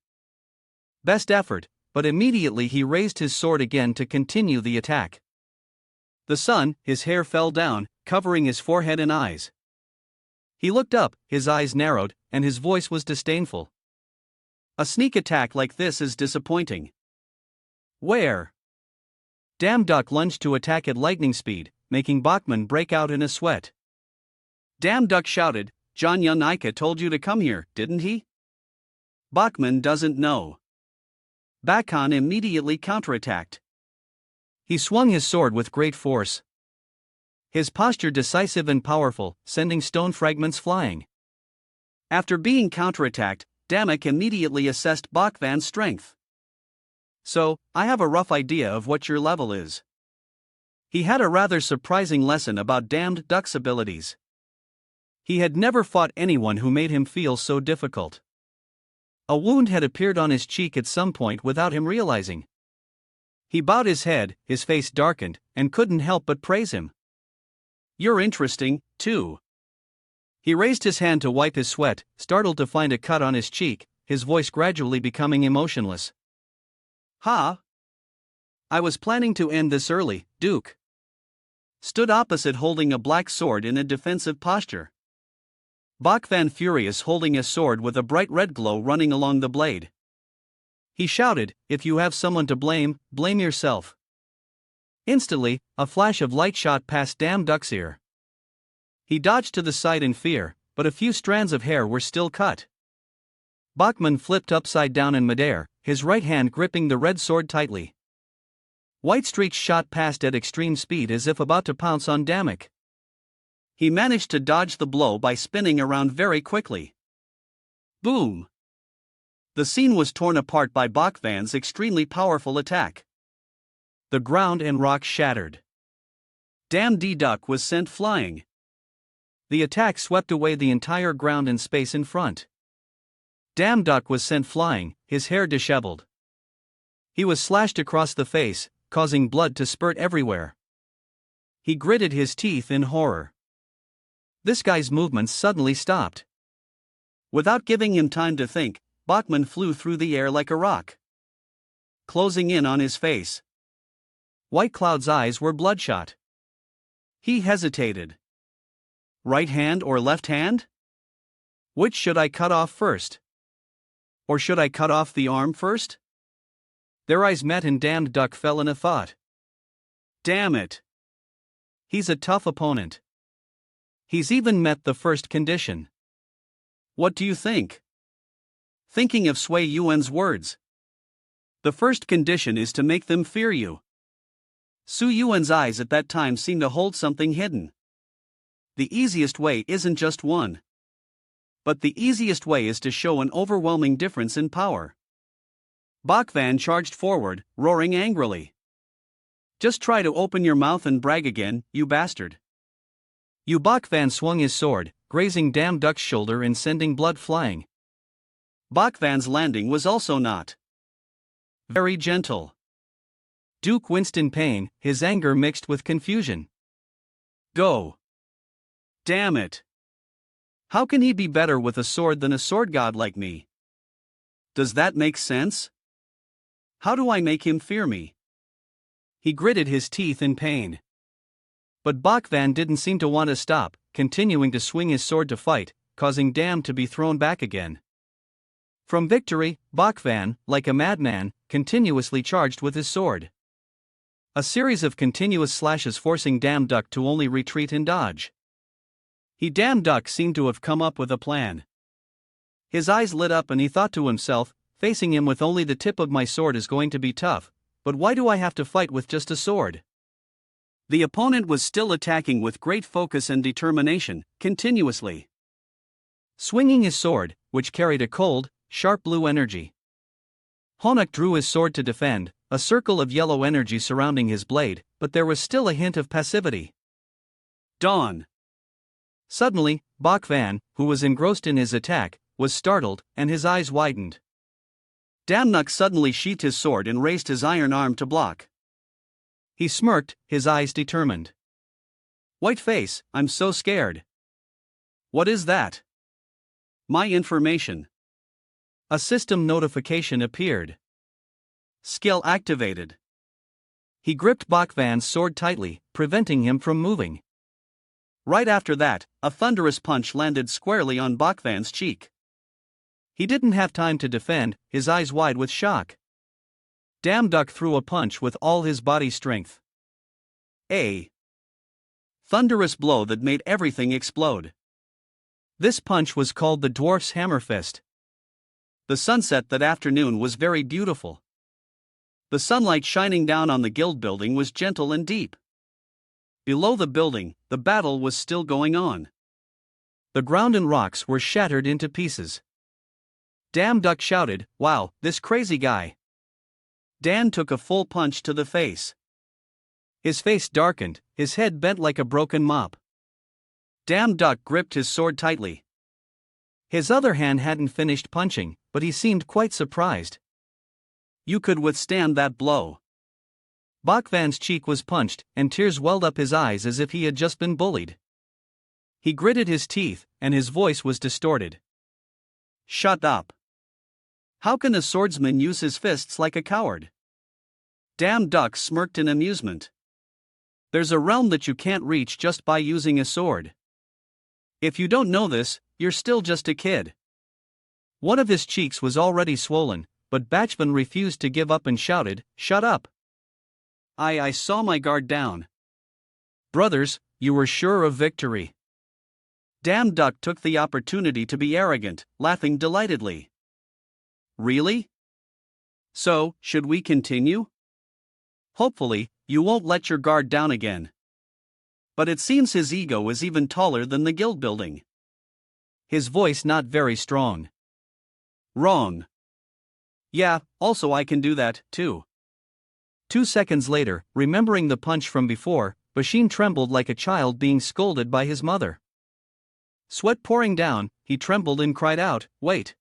Best effort, but immediately he raised his sword again to continue the attack. The sun, his hair fell down, covering his forehead and eyes. He looked up, his eyes narrowed, and his voice was disdainful. A sneak attack like this is disappointing. Where? Damn Duck lunged to attack at lightning speed, making Bachman break out in a sweat. Damn Duck shouted, "John Yun Ika told you to come here, didn't he?" Bachman doesn't know. Bachman immediately counterattacked. He swung his sword with great force. His posture decisive and powerful, sending stone fragments flying. After being counterattacked, Damek immediately assessed Bachman's strength. "So, I have a rough idea of what your level is." He had a rather surprising lesson about Damned Duck's abilities. He had never fought anyone who made him feel so difficult. A wound had appeared on his cheek at some point without him realizing. He bowed his head, his face darkened, and couldn't help but praise him. "You're interesting, too." He raised his hand to wipe his sweat, startled to find a cut on his cheek, his voice gradually becoming emotionless. "Ha! I was planning to end this early." Duke stood opposite holding a black sword in a defensive posture. Bachman furious holding a sword with a bright red glow running along the blade. He shouted, "If you have someone to blame, blame yourself." Instantly, a flash of light shot past Damn Duck's ear. He dodged to the side in fear, but a few strands of hair were still cut. Bachman flipped upside down in midair, his right hand gripping the red sword tightly. White streaks shot past at extreme speed as if about to pounce on Damek. He managed to dodge the blow by spinning around very quickly. Boom! The scene was torn apart by Bachman's extremely powerful attack. The ground and rocks shattered. Damn D-Duck was sent flying. The attack swept away the entire ground and space in front. Damn Duck was sent flying, his hair disheveled. He was slashed across the face, causing blood to spurt everywhere. He gritted his teeth in horror. This guy's movements suddenly stopped. Without giving him time to think, Bachman flew through the air like a rock, closing in on his face. White Cloud's eyes were bloodshot. He hesitated. Right hand or left hand? Which should I cut off first? Or should I cut off the arm first? Their eyes met and Damned Duck fell in a thought. Damn it! He's a tough opponent. He's even met the first condition. What do you think? Thinking of Sui Yuan's words. The first condition is to make them fear you. Su Yuan's eyes at that time seemed to hold something hidden. The easiest way isn't just one. But the easiest way is to show an overwhelming difference in power. Bachman charged forward, roaring angrily. Just try to open your mouth and brag again, you bastard. You Bachman swung his sword, grazing Damn Duck's shoulder and sending blood flying. Bachman's landing was also not very gentle. Duke winced in pain, his anger mixed with confusion. Go. Damn it. How can he be better with a sword than a sword god like me? Does that make sense? How do I make him fear me? He gritted his teeth in pain. But Bachman didn't seem to want to stop, continuing to swing his sword to fight, causing Damn to be thrown back again. From victory, Bachman, like a madman, continuously charged with his sword. A series of continuous slashes forcing Damn Duck to only retreat and dodge. Damn Duck seemed to have come up with a plan. His eyes lit up and he thought to himself, facing him with only the tip of my sword is going to be tough, but why do I have to fight with just a sword? The opponent was still attacking with great focus and determination, continuously swinging his sword, which carried a cold, sharp blue energy. Honak drew his sword to defend, a circle of yellow energy surrounding his blade, but there was still a hint of passivity. Dawn. Suddenly, Bak Van, who was engrossed in his attack, was startled, and his eyes widened. Damnuk suddenly sheathed his sword and raised his iron arm to block. He smirked, his eyes determined. White face, I'm so scared. What is that? My information. A system notification appeared. Skill activated. He gripped Bak Van's sword tightly, preventing him from moving. Right after that, a thunderous punch landed squarely on Bak Van's cheek. He didn't have time to defend, his eyes wide with shock. Damn Duck threw a punch with all his body strength. A thunderous blow that made everything explode. This punch was called the dwarf's hammer fist. The sunset that afternoon was very beautiful. The sunlight shining down on the guild building was gentle and deep. Below the building, the battle was still going on. The ground and rocks were shattered into pieces. Damn Duck shouted, "Wow, this crazy guy." Dan took a full punch to the face. His face darkened, his head bent like a broken mop. Damn Duck gripped his sword tightly. His other hand hadn't finished punching, but he seemed quite surprised. You could withstand that blow. Bak Van's cheek was punched, and tears welled up his eyes as if he had just been bullied. He gritted his teeth, and his voice was distorted. Shut up. How can a swordsman use his fists like a coward? Damn Duck smirked in amusement. There's a realm that you can't reach just by using a sword. If you don't know this, you're still just a kid. One of his cheeks was already swollen, but Bachman refused to give up and shouted, "Shut up." I saw my guard down. Brothers, you were sure of victory. Damn Duck took the opportunity to be arrogant, laughing delightedly. Really? So, should we continue? Hopefully, you won't let your guard down again. But it seems his ego is even taller than the guild building. His voice not very strong. Wrong. Yeah, also I can do that, too. 2 seconds later, remembering the punch from before, Bashin trembled like a child being scolded by his mother. Sweat pouring down, he trembled and cried out, "Wait."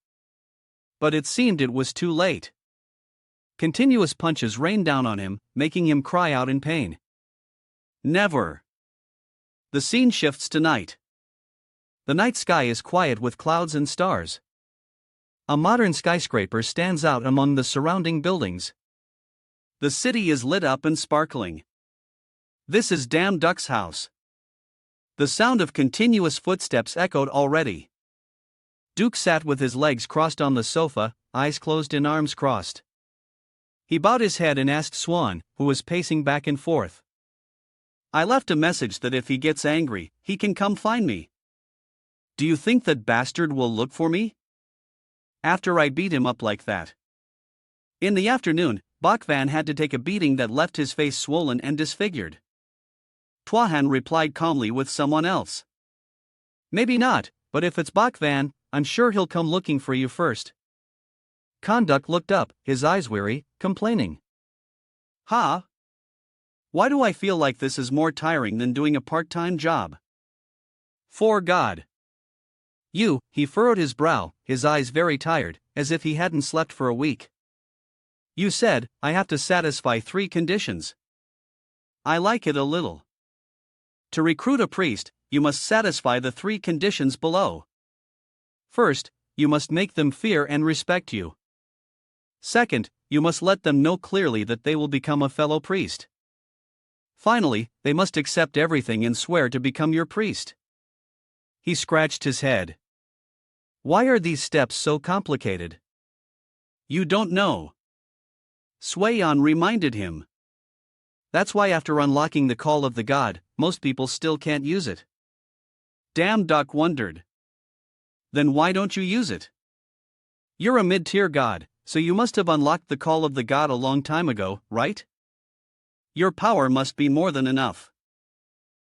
But it seemed it was too late. Continuous punches rained down on him, making him cry out in pain. Never. The scene shifts to night. The night sky is quiet with clouds and stars. A modern skyscraper stands out among the surrounding buildings. The city is lit up and sparkling. This is Damn Duck's house. The sound of continuous footsteps echoed already. Duke sat with his legs crossed on the sofa, eyes closed and arms crossed. He bowed his head and asked Swan, who was pacing back and forth. I left a message that if he gets angry, he can come find me. Do you think that bastard will look for me? After I beat him up like that. In the afternoon, Bak Van had to take a beating that left his face swollen and disfigured. Twahan replied calmly with someone else. Maybe not, but if it's Bak Van, I'm sure he'll come looking for you first. Konduk looked up, his eyes weary, complaining. Huh? Why do I feel like this is more tiring than doing a part-time job? For God. He furrowed his brow, his eyes very tired, as if he hadn't slept for a week. You said, I have to satisfy 3 conditions. I like it a little. To recruit a priest, you must satisfy the 3 conditions below. First, you must make them fear and respect you. Second, you must let them know clearly that they will become a fellow priest. Finally, they must accept everything and swear to become your priest. He scratched his head. Why are these steps so complicated? You don't know. Swayan reminded him. That's why after unlocking the call of the god, most people still can't use it. Damn, Duck wondered. Then why don't you use it? You're a mid-tier god, so you must have unlocked the call of the god a long time ago, right? Your power must be more than enough.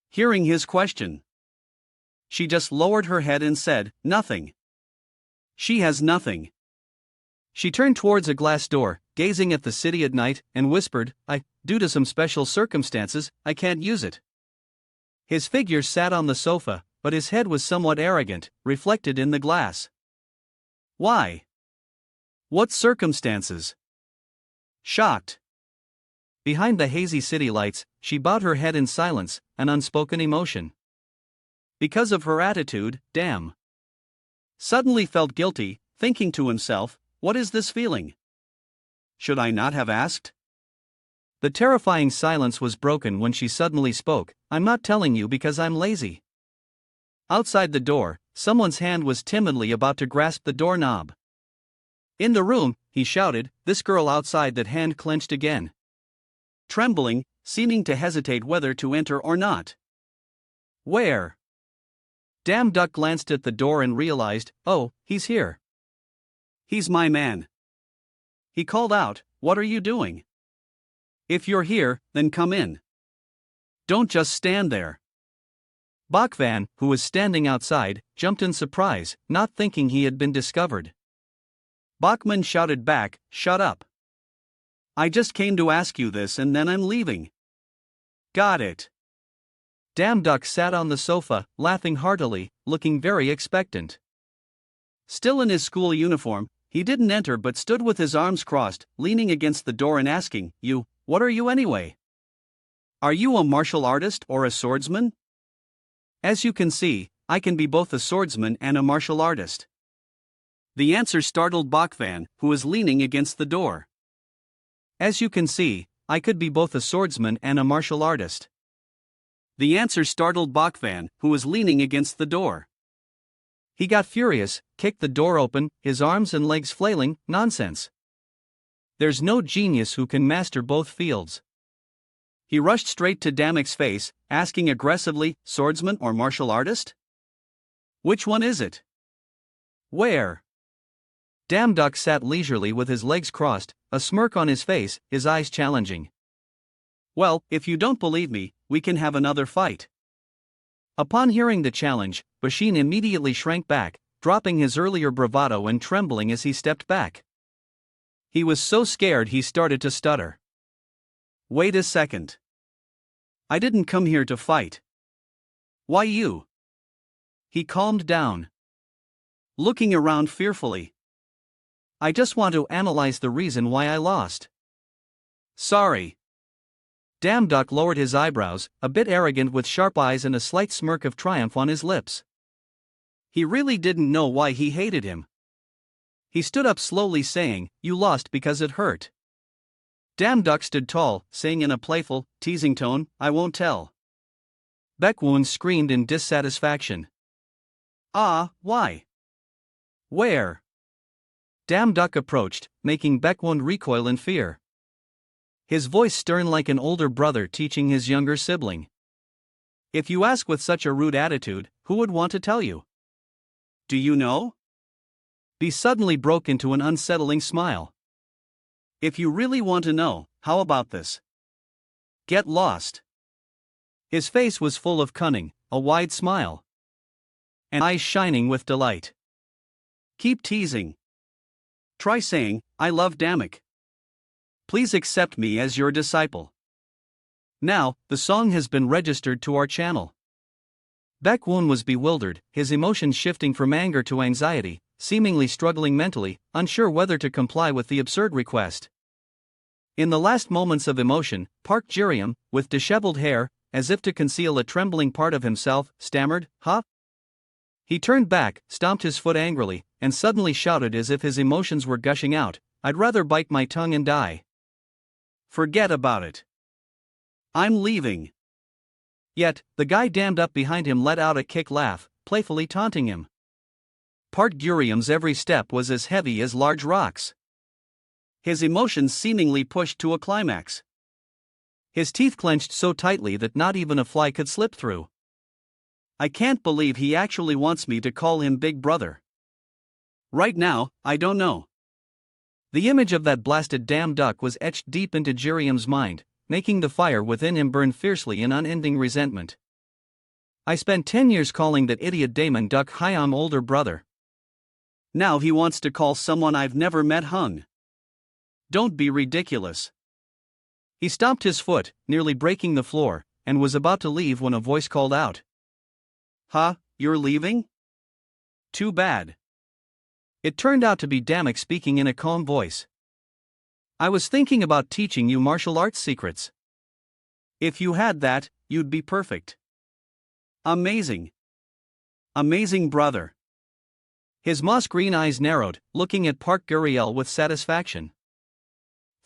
Hearing his question, she just lowered her head and said, nothing. She has nothing. She turned towards a glass door, gazing at the city at night, and whispered, due to some special circumstances, I can't use it. His figure sat on the sofa, but his head was somewhat arrogant, reflected in the glass. Why? What circumstances? Shocked. Behind the hazy city lights, she bowed her head in silence, an unspoken emotion. Because of her attitude, damn. Suddenly felt guilty, thinking to himself, what is this feeling? Should I not have asked? The terrifying silence was broken when she suddenly spoke, I'm not telling you because I'm lazy. Outside the door, someone's hand was timidly about to grasp the doorknob. In the room, he shouted, this girl outside. That hand clenched again. Trembling, seeming to hesitate whether to enter or not. Where? Damn, Duck glanced at the door and realized, oh, he's here. He's my man. He called out, what are you doing? If you're here, then come in. Don't just stand there. Bachvan, who was standing outside, jumped in surprise, not thinking he had been discovered. Bachman shouted back, shut up. I just came to ask you this and then I'm leaving. Got it. Damn, Duck sat on the sofa, laughing heartily, looking very expectant. Still in his school uniform, he didn't enter but stood with his arms crossed, leaning against the door and asking, what are you anyway? Are you a martial artist or a swordsman? As you can see, I can be both a swordsman and a martial artist. The answer startled Bachvan, who was leaning against the door. As you can see, I could be both a swordsman and a martial artist. The answer startled Bachvan, who was leaning against the door. He got furious, kicked the door open, his arms and legs flailing, nonsense. There's no genius who can master both fields. He rushed straight to Damek's face, asking aggressively, swordsman or martial artist? Which one is it? Where? Damn, Duck sat leisurely with his legs crossed, a smirk on his face, his eyes challenging. Well, if you don't believe me, we can have another fight. Upon hearing the challenge, Bashin immediately shrank back, dropping his earlier bravado and trembling as he stepped back. He was so scared he started to stutter. Wait a second. I didn't come here to fight. Why you? He calmed down, looking around fearfully. I just want to analyze the reason why I lost. Sorry. Damn, Duck lowered his eyebrows, a bit arrogant with sharp eyes and a slight smirk of triumph on his lips. He really didn't know why he hated him. He stood up slowly saying, you lost because it hurt. Damn, Duck stood tall, saying in a playful, teasing tone, I won't tell. Baekwoon screamed in dissatisfaction. Why? Where? Damn, Duck approached, making Baekwoon recoil in fear. His voice stern like an older brother teaching his younger sibling. If you ask with such a rude attitude, who would want to tell you? Do you know? B suddenly broke into an unsettling smile. If you really want to know, how about this? Get lost. His face was full of cunning, a wide smile, and eyes shining with delight. Keep teasing. Try saying, I love Damek. Please accept me as your disciple. Now, the song has been registered to our channel. Baekwoon was bewildered, his emotions shifting from anger to anxiety, seemingly struggling mentally, unsure whether to comply with the absurd request. In the last moments of emotion, Park Jiriam, with disheveled hair, as if to conceal a trembling part of himself, stammered, huh? He turned back, stomped his foot angrily, and suddenly shouted as if his emotions were gushing out, I'd rather bite my tongue and die. Forget about it. I'm leaving. Yet, the guy damned up behind him let out a kick laugh, playfully taunting him. Park Jiriam's every step was as heavy as large rocks. His emotions seemingly pushed to a climax. His teeth clenched so tightly that not even a fly could slip through. I can't believe he actually wants me to call him Big Brother. Right now, I don't know. The image of that blasted damn duck was etched deep into Jiriam's mind, making the fire within him burn fiercely in unending resentment. I spent 10 years calling that idiot Damon Duck Hyam older brother. Now he wants to call someone I've never met hung. Don't be ridiculous. He stomped his foot, nearly breaking the floor, and was about to leave when a voice called out. Huh, you're leaving? Too bad. It turned out to be Damek speaking in a calm voice. I was thinking about teaching you martial arts secrets. If you had that, you'd be perfect. Amazing. Amazing brother. His moss-green eyes narrowed, looking at Park Guriel with satisfaction.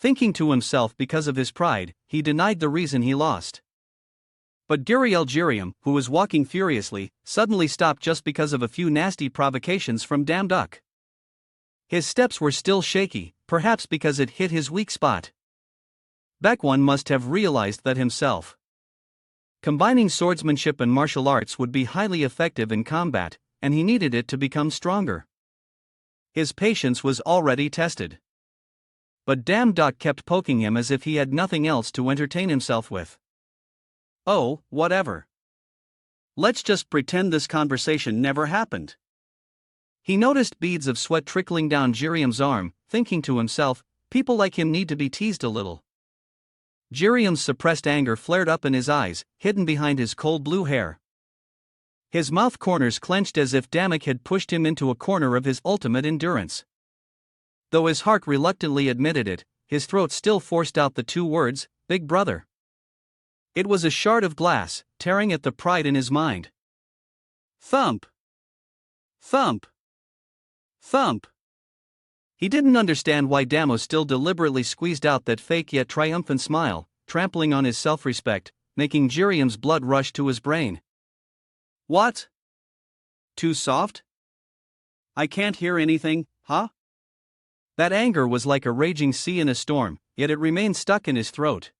Thinking to himself because of his pride, he denied the reason he lost. But Guriel Jiriam, who was walking furiously, suddenly stopped just because of a few nasty provocations from Damn Duck. His steps were still shaky, perhaps because it hit his weak spot. Bakwon must have realized that himself. Combining swordsmanship and martial arts would be highly effective in combat, and he needed it to become stronger. His patience was already tested. But Damn Duck kept poking him as if he had nothing else to entertain himself with. Oh, whatever. Let's just pretend this conversation never happened. He noticed beads of sweat trickling down Jiriam's arm, thinking to himself, people like him need to be teased a little. Jiriam's suppressed anger flared up in his eyes, hidden behind his cold blue hair. His mouth corners clenched as if Damek had pushed him into a corner of his ultimate endurance. Though his heart reluctantly admitted it, his throat still forced out the two words, Big Brother. It was a shard of glass, tearing at the pride in his mind. Thump! Thump! Thump! He didn't understand why Damo still deliberately squeezed out that fake yet triumphant smile, trampling on his self-respect, making Jiriam's blood rush to his brain. What? Too soft? I can't hear anything, huh? That anger was like a raging sea in a storm, yet it remained stuck in his throat.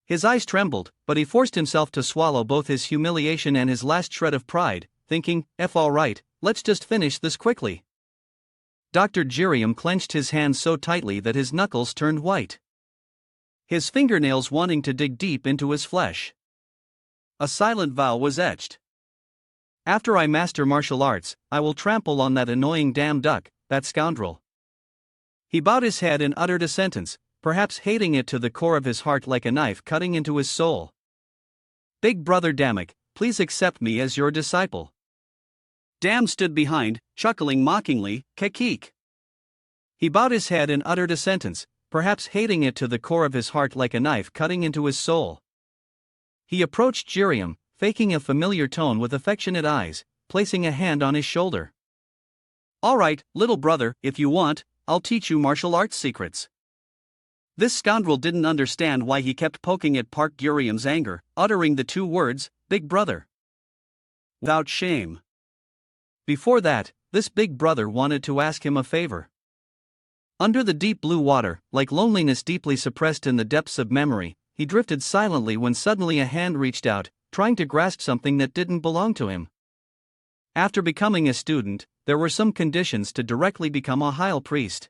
His eyes trembled, but he forced himself to swallow both his humiliation and his last shred of pride, thinking, all right, let's just finish this quickly. Dr. Jiriam clenched his hands so tightly that his knuckles turned white. His fingernails wanting to dig deep into his flesh. A silent vow was etched. After I master martial arts, I will trample on that annoying damn duck, that scoundrel. He bowed his head and uttered a sentence, perhaps hating it to the core of his heart like a knife cutting into his soul. Big Brother Damek, please accept me as your disciple. Dam stood behind, chuckling mockingly, kekek. He bowed his head and uttered a sentence, perhaps hating it to the core of his heart like a knife cutting into his soul. He approached Jiriam, faking a familiar tone with affectionate eyes, placing a hand on his shoulder. All right, little brother, if you want, I'll teach you martial arts secrets. This scoundrel didn't understand why he kept poking at Park Guriam's anger, uttering the two words, Big Brother. Without shame. Before that, this Big Brother wanted to ask him a favor. Under the deep blue water, like loneliness deeply suppressed in the depths of memory, he drifted silently when suddenly a hand reached out, trying to grasp something that didn't belong to him. After becoming a student, there were some conditions to directly become a Heil priest.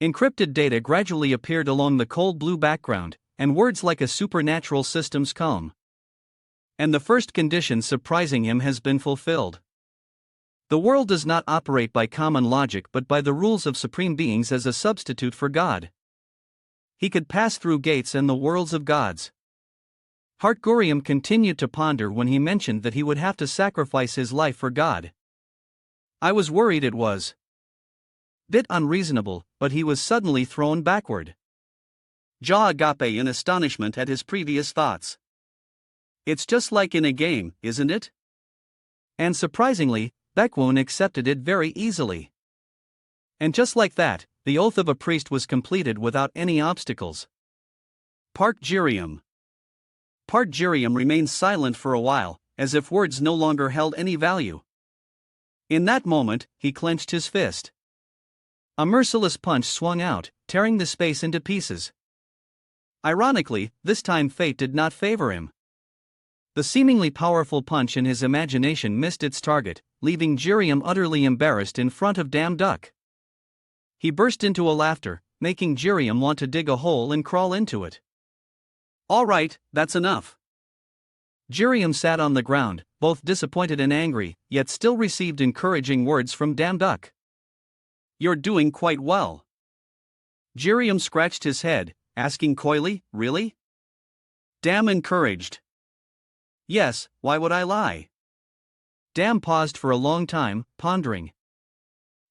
Encrypted data gradually appeared along the cold blue background, and words like a supernatural system's calm. And the first condition surprising him has been fulfilled. The world does not operate by common logic but by the rules of supreme beings as a substitute for God. He could pass through gates and the worlds of gods. Park Guriam continued to ponder when he mentioned that he would have to sacrifice his life for God. I was worried it was bit unreasonable, but he was suddenly thrown backward. Jaw agape in astonishment at his previous thoughts. It's just like in a game, isn't it? And surprisingly, Bakwon accepted it very easily. And just like that, the oath of a priest was completed without any obstacles. Park Guriam remained silent for a while, as if words no longer held any value. In that moment, he clenched his fist. A merciless punch swung out, tearing the space into pieces. Ironically, this time fate did not favor him. The seemingly powerful punch in his imagination missed its target, leaving Jiriam utterly embarrassed in front of damn duck. He burst into a laughter, making Jiriam want to dig a hole and crawl into it. All right, that's enough. Jiriam sat on the ground, both disappointed and angry, yet still received encouraging words from damn duck. You're doing quite well. Jiriam scratched his head, asking coyly, really? Damn encouraged. Yes, why would I lie? Damn paused for a long time, pondering.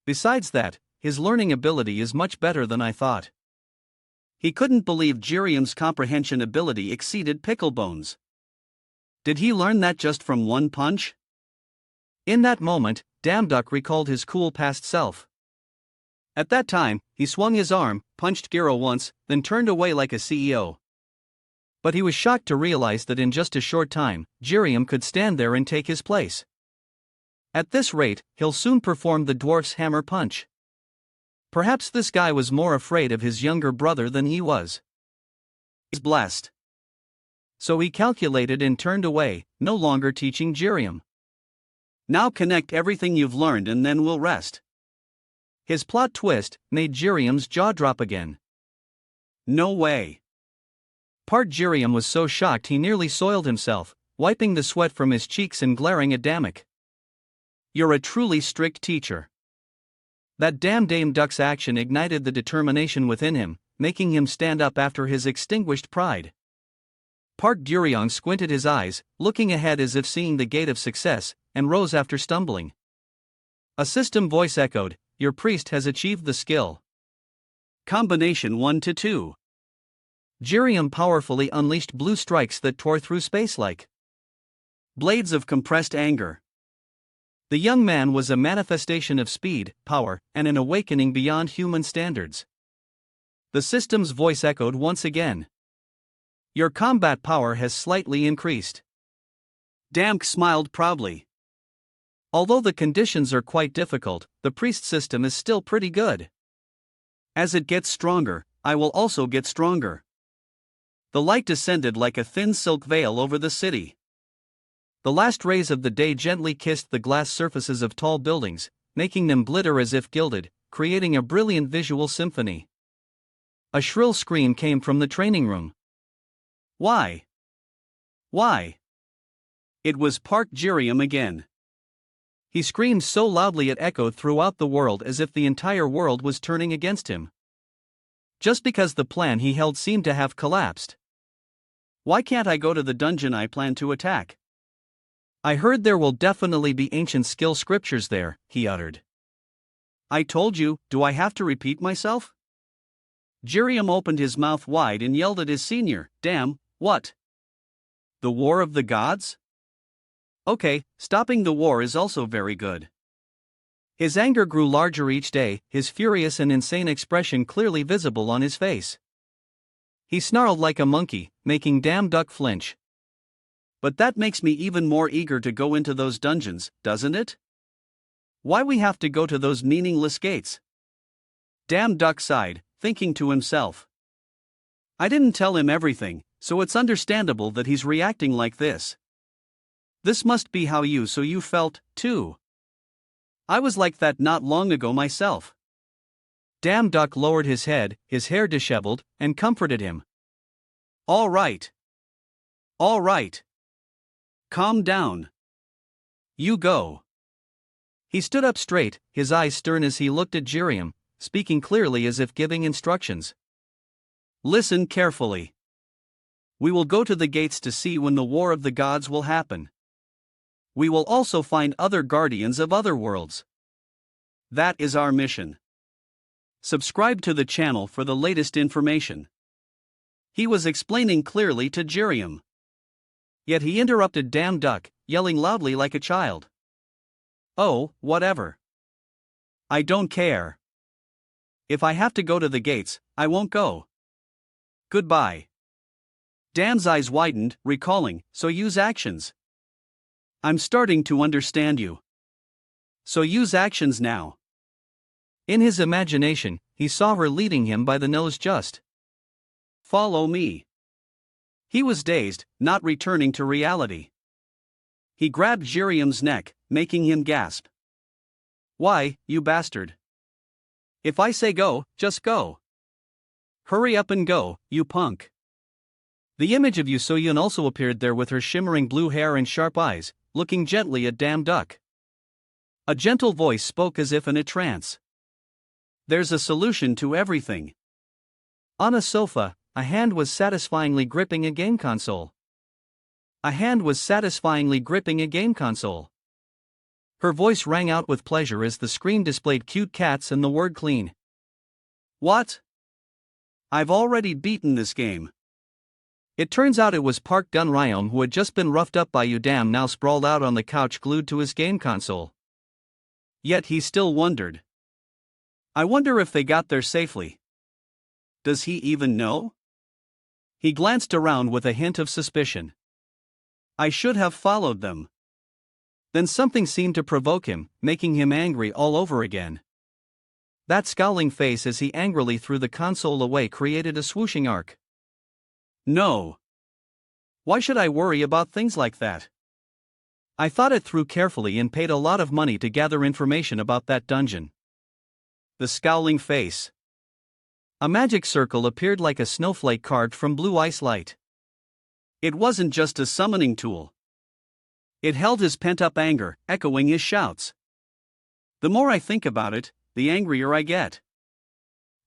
Besides that, his learning ability is much better than I thought. He couldn't believe Jiriam's comprehension ability exceeded Picklebone's. Did he learn that just from one punch? In that moment, damn duck recalled his cool past self. At that time, he swung his arm, punched Giro once, then turned away like a CEO. But he was shocked to realize that in just a short time, Jiriam could stand there and take his place. At this rate, he'll soon perform the dwarf's hammer punch. Perhaps this guy was more afraid of his younger brother than he was. He's blessed. So he calculated and turned away, no longer teaching Jiriam. Now connect everything you've learned and then we'll rest. His plot twist made Jiriam's jaw drop again. No way. Part Jiriam was so shocked he nearly soiled himself, wiping the sweat from his cheeks and glaring at Damek. You're a truly strict teacher. That damn Dame Duck's action ignited the determination within him, making him stand up after his extinguished pride. Park Duryong squinted his eyes, looking ahead as if seeing the gate of success, and rose after stumbling. A system voice echoed, your priest has achieved the skill. Combination 1 to 2. Jiriam powerfully unleashed blue strikes that tore through space like blades of compressed anger. The young man was a manifestation of speed, power, and an awakening beyond human standards. The system's voice echoed once again. Your combat power has slightly increased. Damk smiled proudly. Although the conditions are quite difficult, the priest system is still pretty good. As it gets stronger, I will also get stronger. The light descended like a thin silk veil over the city. The last rays of the day gently kissed the glass surfaces of tall buildings, making them glitter as if gilded, creating a brilliant visual symphony. A shrill scream came from the training room. Why? Why? It was Park Jiriam again. He screamed so loudly it echoed throughout the world as if the entire world was turning against him. Just because the plan he held seemed to have collapsed. Why can't I go to the dungeon I plan to attack? I heard there will definitely be ancient skill scriptures there, he uttered. I told you, do I have to repeat myself? Jiriam opened his mouth wide and yelled at his senior, damn, what? The War of the Gods? Okay, stopping the war is also very good. His anger grew larger each day, his furious and insane expression clearly visible on his face. He snarled like a monkey, making damn duck flinch. But that makes me even more eager to go into those dungeons, doesn't it? Why we have to go to those meaningless gates? Damn duck sighed, thinking to himself. I didn't tell him everything, so it's understandable that he's reacting like this. This must be how you felt, too. I was like that not long ago myself. Damn duck lowered his head, his hair disheveled, and comforted him. All right. All right. Calm down. You go. He stood up straight, his eyes stern as he looked at Jiriam, speaking clearly as if giving instructions. Listen carefully. We will go to the gates to see when the War of the Gods will happen. We will also find other guardians of other worlds. That is our mission. Subscribe to the channel for the latest information. He was explaining clearly to Jiriam. Yet he interrupted damn duck, yelling loudly like a child. Oh, whatever. I don't care. If I have to go to the gates, I won't go. Goodbye. Dam's eyes widened, recalling, so use actions. I'm starting to understand you. So use actions now. In his imagination, he saw her leading him by the nose just Follow me. He was dazed, not returning to reality. He grabbed Jiriam's neck, making him gasp. Why, you bastard? If I say go, just go. Hurry up and go, you punk. The image of Yu Soyun also appeared there with her shimmering blue hair and sharp eyes, looking gently at Damn Duck. A gentle voice spoke as if in a trance. There's a solution to everything. On a sofa, a hand was satisfyingly gripping a game console. A hand was satisfyingly gripping a game console. Her voice rang out with pleasure as the screen displayed cute cats and the word clean. What? I've already beaten this game. It turns out it was Park Gun-ryom who had just been roughed up by Udam, now sprawled out on the couch glued to his game console. Yet he still wondered. I wonder if they got there safely. Does he even know? He glanced around with a hint of suspicion. I should have followed them. Then something seemed to provoke him, making him angry all over again. That scowling face as he angrily threw the console away created a swooshing arc. No. Why should I worry about things like that? I thought it through carefully and paid a lot of money to gather information about that dungeon. The scowling face. A magic circle appeared like a snowflake carved from blue ice light. It wasn't just a summoning tool. It held his pent-up anger, echoing his shouts. The more I think about it, the angrier I get.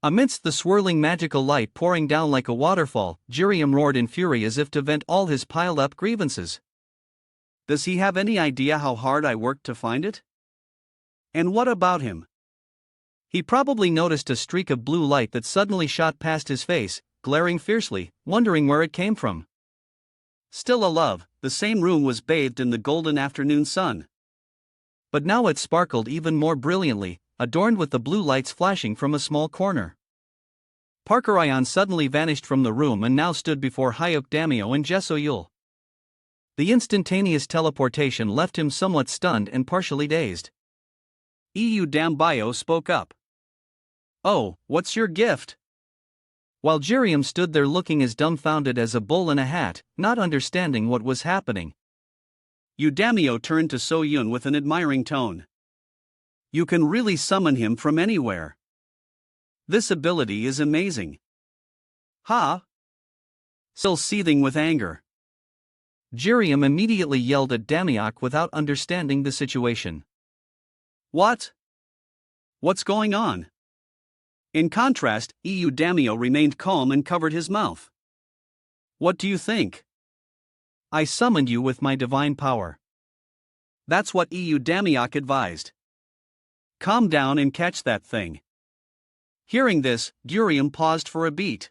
Amidst the swirling magical light pouring down like a waterfall, Jiriam roared in fury as if to vent all his piled-up grievances. Does he have any idea how hard I worked to find it? And what about him? He probably noticed a streak of blue light that suddenly shot past his face, glaring fiercely, wondering where it came from. Still alive, the same room was bathed in the golden afternoon sun. But now it sparkled even more brilliantly, adorned with the blue lights flashing from a small corner. Parker Ion suddenly vanished from the room and now stood before Hyuk Damio and Jesoyul. The instantaneous teleportation left him somewhat stunned and partially dazed. EU Dambio spoke up. Oh, what's your gift? While Jiriam stood there looking as dumbfounded as a bull in a hat, not understanding what was happening. Udamio turned to So-yun with an admiring tone. You can really summon him from anywhere. This ability is amazing. Ha! Still seething with anger. Jiriam immediately yelled at Damiok without understanding the situation. What? What's going on? In contrast, EU Damio remained calm and covered his mouth. What do you think? I summoned you with my divine power. That's what EU Damiok advised. Calm down and catch that thing. Hearing this, Jiriam paused for a beat.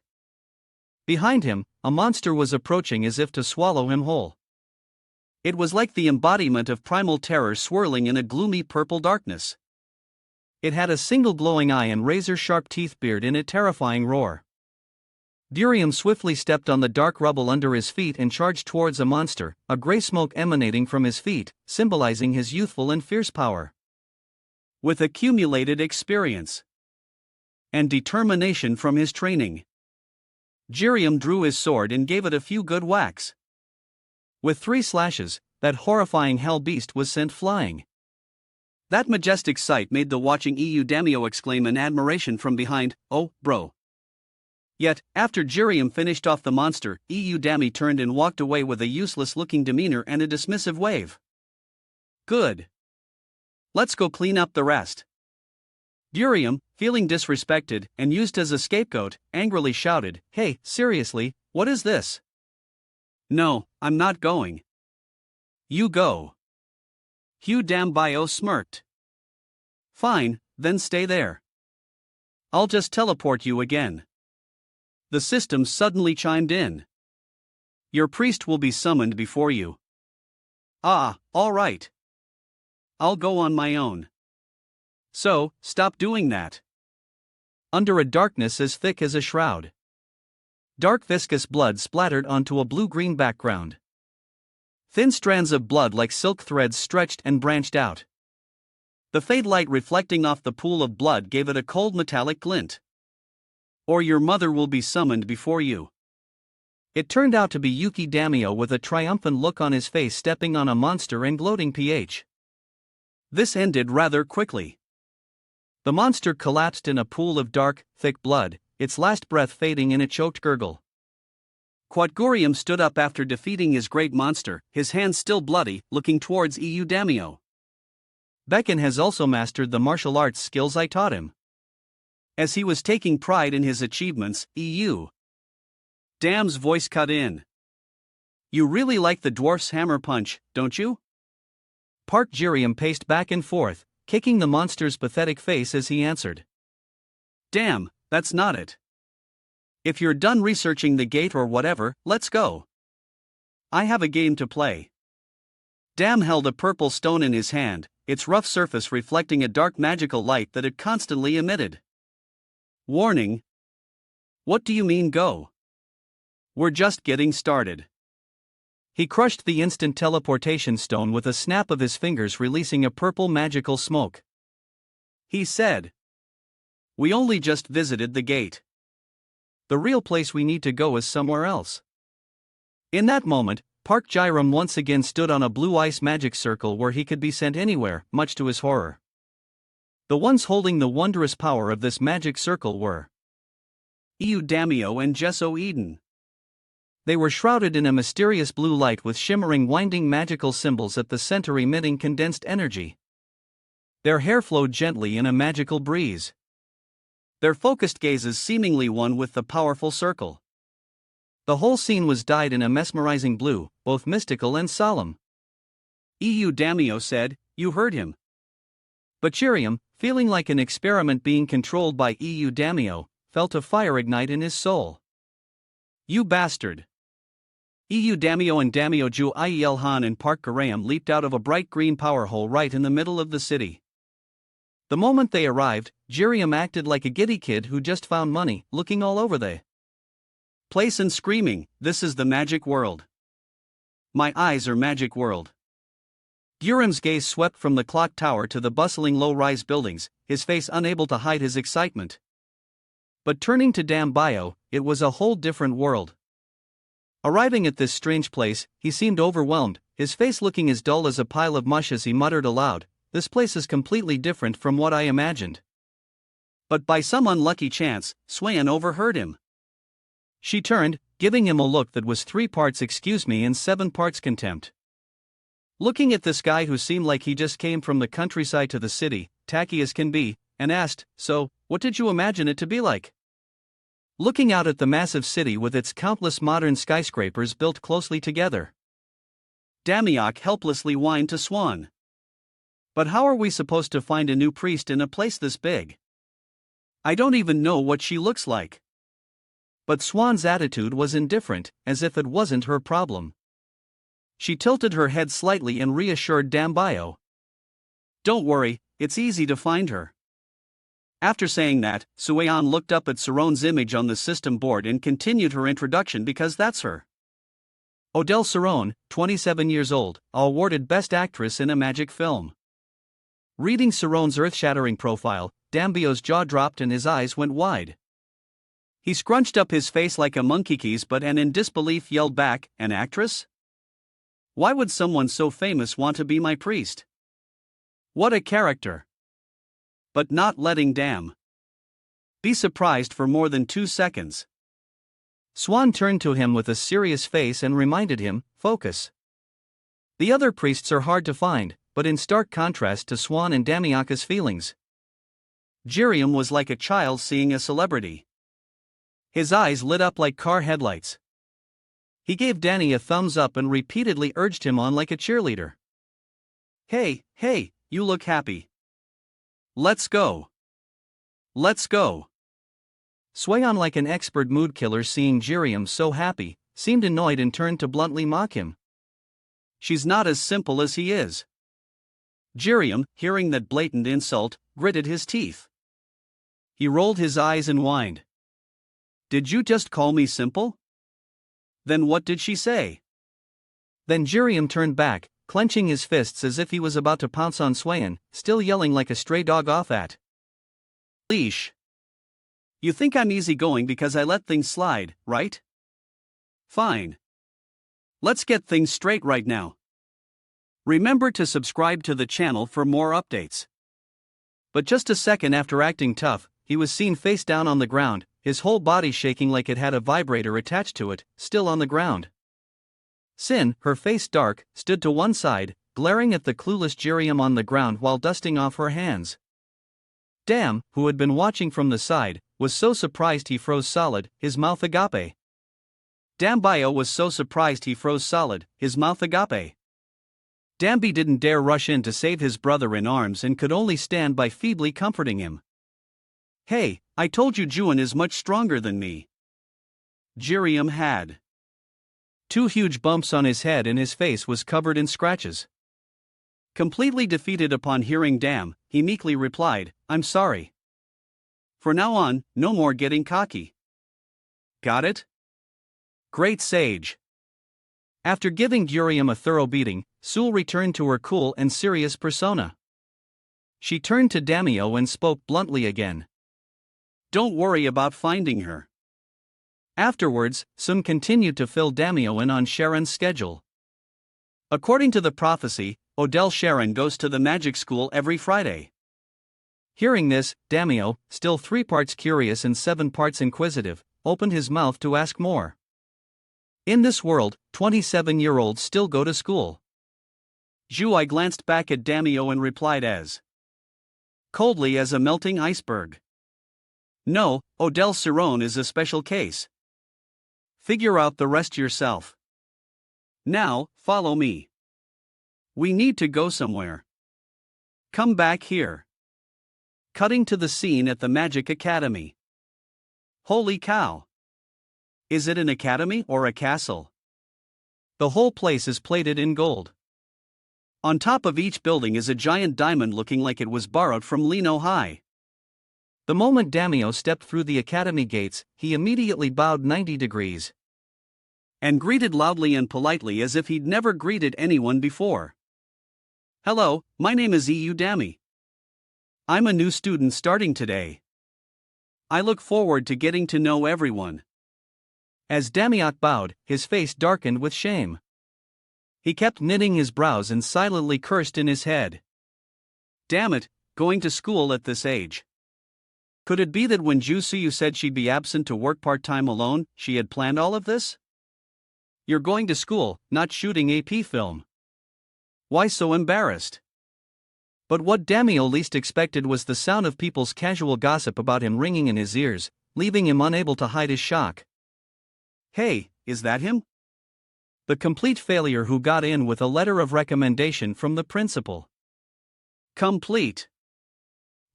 Behind him, a monster was approaching as if to swallow him whole. It was like the embodiment of primal terror swirling in a gloomy purple darkness. It had a single glowing eye and razor-sharp teeth bared in a terrifying roar. Jiriam swiftly stepped on the dark rubble under his feet and charged towards a monster, a gray smoke emanating from his feet, symbolizing his youthful and fierce power. With accumulated experience and determination from his training, Jiriam drew his sword and gave it a few good whacks. With 3 slashes, that horrifying hell beast was sent flying. That majestic sight made the watching EU Damio exclaim in admiration from behind, "Oh, bro." Yet, after Jiriam finished off the monster, EU Dami turned and walked away with a useless-looking demeanor and a dismissive wave. Good. Let's go clean up the rest. Jiriam, feeling disrespected and used as a scapegoat, angrily shouted, Hey, seriously, what is this? No, I'm not going. You go. Hugh Dambio smirked. Fine, then stay there. I'll just teleport you again. The system suddenly chimed in. Your priest will be summoned before you. Ah, all right. I'll go on my own. So, stop doing that. Under a darkness as thick as a shroud, dark viscous blood splattered onto a blue-green background. Thin strands of blood like silk threads stretched and branched out. The faint light reflecting off the pool of blood gave it a cold metallic glint. Or your mother will be summoned before you. It turned out to be Yuki Damio with a triumphant look on his face stepping on a monster and gloating ph. This ended rather quickly. The monster collapsed in a pool of dark, thick blood, its last breath fading in a choked gurgle. Quatgorium stood up after defeating his great monster, his hands still bloody, looking towards EU Damio. Becken has also mastered the martial arts skills I taught him. As he was taking pride in his achievements, EU Dam's voice cut in. You really like the dwarf's hammer punch, don't you? Park Girium paced back and forth, kicking the monster's pathetic face as he answered. Damn, that's not it. If you're done researching the gate or whatever, let's go. I have a game to play. Dam held a purple stone in his hand, its rough surface reflecting a dark magical light that it constantly emitted. Warning. What do you mean go? We're just getting started. He crushed the instant teleportation stone with a snap of his fingers, releasing a purple magical smoke. He said, We only just visited the gate. The real place we need to go is somewhere else. In that moment, Park Gyram once again stood on a blue ice magic circle where he could be sent anywhere, much to his horror. The ones holding the wondrous power of this magic circle were EU Damio and Gesso Eden. They were shrouded in a mysterious blue light with shimmering winding magical symbols at the center emitting condensed energy. Their hair flowed gently in a magical breeze. Their focused gazes seemingly one with the powerful circle. The whole scene was dyed in a mesmerizing blue, both mystical and solemn. EU Damio said, You heard him. But Chirium, feeling like an experiment being controlled by EU Damio, felt a fire ignite in his soul. You bastard! EU Damio and Damio Ju Iel Han and Park Garayam leaped out of a bright green power hole right in the middle of the city. The moment they arrived, Girium acted like a giddy kid who just found money, looking all over the place and screaming, This is the magic world. My eyes are magic world. Girium's gaze swept from the clock tower to the bustling low-rise buildings, his face unable to hide his excitement. But turning to Dam Bio, it was a whole different world. Arriving at this strange place, he seemed overwhelmed, his face looking as dull as a pile of mush as he muttered aloud, This place is completely different from what I imagined. But by some unlucky chance, Swayan overheard him. She turned, giving him a look that was 3 parts excuse me and 7 parts contempt. Looking at this guy who seemed like he just came from the countryside to the city, tacky as can be, and asked, So, what did you imagine it to be like? Looking out at the massive city with its countless modern skyscrapers built closely together. Damiok helplessly whined to Swan. But how are we supposed to find a new priest in a place this big? I don't even know what she looks like. But Swan's attitude was indifferent, as if it wasn't her problem. She tilted her head slightly and reassured Dambio. Don't worry, it's easy to find her. After saying that, Sueon looked up at Saron's image on the system board and continued her introduction because that's her. Odelle Saron, 27 years old, awarded Best Actress in a Magic Film. Reading Saron's earth-shattering profile, Dambio's jaw dropped and his eyes went wide. He scrunched up his face like a monkey keys but and in disbelief yelled back, An actress? Why would someone so famous want to be my priest? What a character! But not letting Dam be surprised for more than 2 seconds. Swan turned to him with a serious face and reminded him, Focus. The other priests are hard to find, but in stark contrast to Swan and Damiaka's feelings. Girium was like a child seeing a celebrity. His eyes lit up like car headlights. He gave Danny a thumbs up and repeatedly urged him on like a cheerleader. Hey, you look happy. Let's go. Let's go. Swayon, like an expert mood killer seeing Girium so happy, seemed annoyed and turned to bluntly mock him. She's not as simple as he is. Girium, hearing that blatant insult, gritted his teeth. He rolled his eyes and whined. Did you just call me simple? Then what did she say? Then Girium turned back, clenching his fists as if he was about to pounce on Swayan, still yelling like a stray dog off at leash. You think I'm easygoing because I let things slide, right? Fine. Let's get things straight right now. Remember to subscribe to the channel for more updates. But just a second after acting tough, he was seen face down on the ground, his whole body shaking like it had a vibrator attached to it, still on the ground. Sin, her face dark, stood to one side, glaring at the clueless Jiriam on the ground while dusting off her hands. Dam, who had been watching from the side, was so surprised he froze solid, his mouth agape. Dambio was so surprised he froze solid, his mouth agape. Dambi didn't dare rush in to save his brother in arms and could only stand by feebly comforting him. Hey, I told you Juan is much stronger than me. Jiriam had 2 huge bumps on his head and his face was covered in scratches. Completely defeated upon hearing Dam, he meekly replied, I'm sorry. For now on, no more getting cocky. Got it? Great sage. After giving Jiriam a thorough beating, Sul returned to her cool and serious persona. She turned to Damio and spoke bluntly again. Don't worry about finding her. Afterwards, Sun continued to fill Damio in on Sharon's schedule. According to the prophecy, Odell Sharon goes to the magic school every Friday. Hearing this, Damio, still 3 parts curious and 7 parts inquisitive, opened his mouth to ask more. In this world, 27-year-olds still go to school. Zhuai glanced back at Damio and replied as coldly as a melting iceberg. No, Odell Cerrone is a special case. Figure out the rest yourself. Now, follow me. We need to go somewhere. Come back here. Cutting to the scene at the Magic Academy. Holy cow! Is it an academy or a castle? The whole place is plated in gold. On top of each building is a giant diamond looking like it was borrowed from Lino High. The moment Damio stepped through the academy gates, he immediately bowed 90 degrees. And greeted loudly and politely as if he'd never greeted anyone before. Hello, my name is EU Dami. I'm a new student starting today. I look forward to getting to know everyone. As Damiot bowed, his face darkened with shame. He kept knitting his brows and silently cursed in his head. Damn it, going to school at this age. Could it be that when Ju Suyu said she'd be absent to work part-time alone, she had planned all of this? You're going to school, not shooting AP film. Why so embarrassed? But what Damio least expected was the sound of people's casual gossip about him ringing in his ears, leaving him unable to hide his shock. Hey, is that him? The complete failure who got in with a letter of recommendation from the principal. Complete.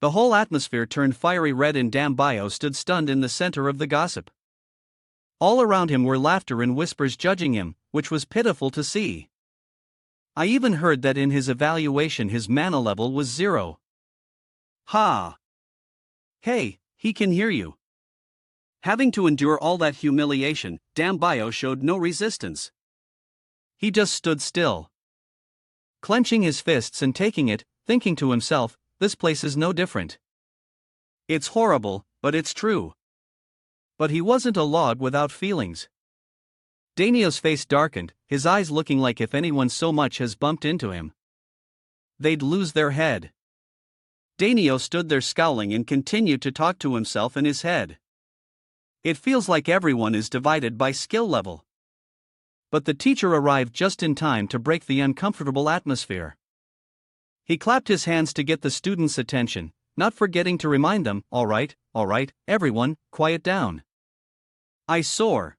The whole atmosphere turned fiery red and Dambio stood stunned in the center of the gossip. All around him were laughter and whispers judging him, which was pitiful to see. I even heard that in his evaluation his mana level was 0. Ha! Hey, he can hear you. Having to endure all that humiliation, Dambio showed no resistance. He just stood still. Clenching his fists and taking it, thinking to himself, this place is no different. It's horrible, but it's true. But he wasn't a log without feelings. Danio's face darkened, his eyes looking like if anyone so much as bumped into him, they'd lose their head. Danio stood there scowling and continued to talk to himself in his head. It feels like everyone is divided by skill level. But the teacher arrived just in time to break the uncomfortable atmosphere. He clapped his hands to get the students' attention, not forgetting to remind them, all right, everyone, quiet down. I soar.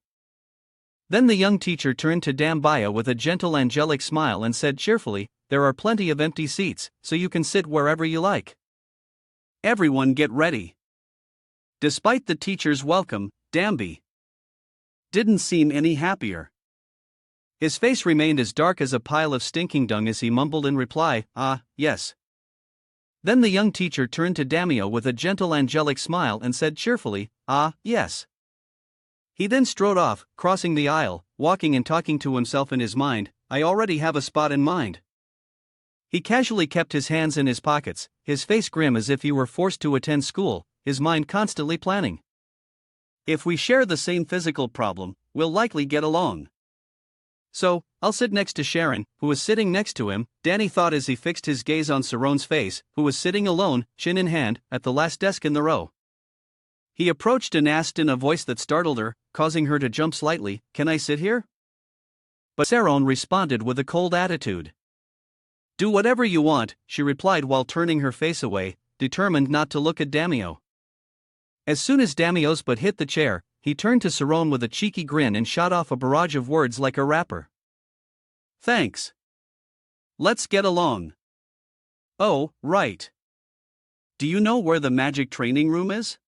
Then the young teacher turned to Dambio with a gentle angelic smile and said cheerfully, there are plenty of empty seats, so you can sit wherever you like. Everyone get ready. Despite the teacher's welcome, Dambi didn't seem any happier. His face remained as dark as a pile of stinking dung as he mumbled in reply, yes. Then the young teacher turned to Damio with a gentle angelic smile and said cheerfully, yes. He then strode off, crossing the aisle, walking and talking to himself in his mind, I already have a spot in mind. He casually kept his hands in his pockets, his face grim as if he were forced to attend school, his mind constantly planning. If we share the same physical problem, we'll likely get along. So, I'll sit next to Sharon, who was sitting next to him, Danny thought as he fixed his gaze on Saron's face, who was sitting alone, chin in hand, at the last desk in the row. He approached and asked in a voice that startled her, causing her to jump slightly, "Can I sit here?" But Saron responded with a cold attitude. "Do whatever you want," she replied while turning her face away, determined not to look at Damio. As soon as Damio's butt hit the chair, he turned to Saron with a cheeky grin and shot off a barrage of words like a rapper. "Thanks. Let's get along. Oh, right. Do you know where the magic training room is?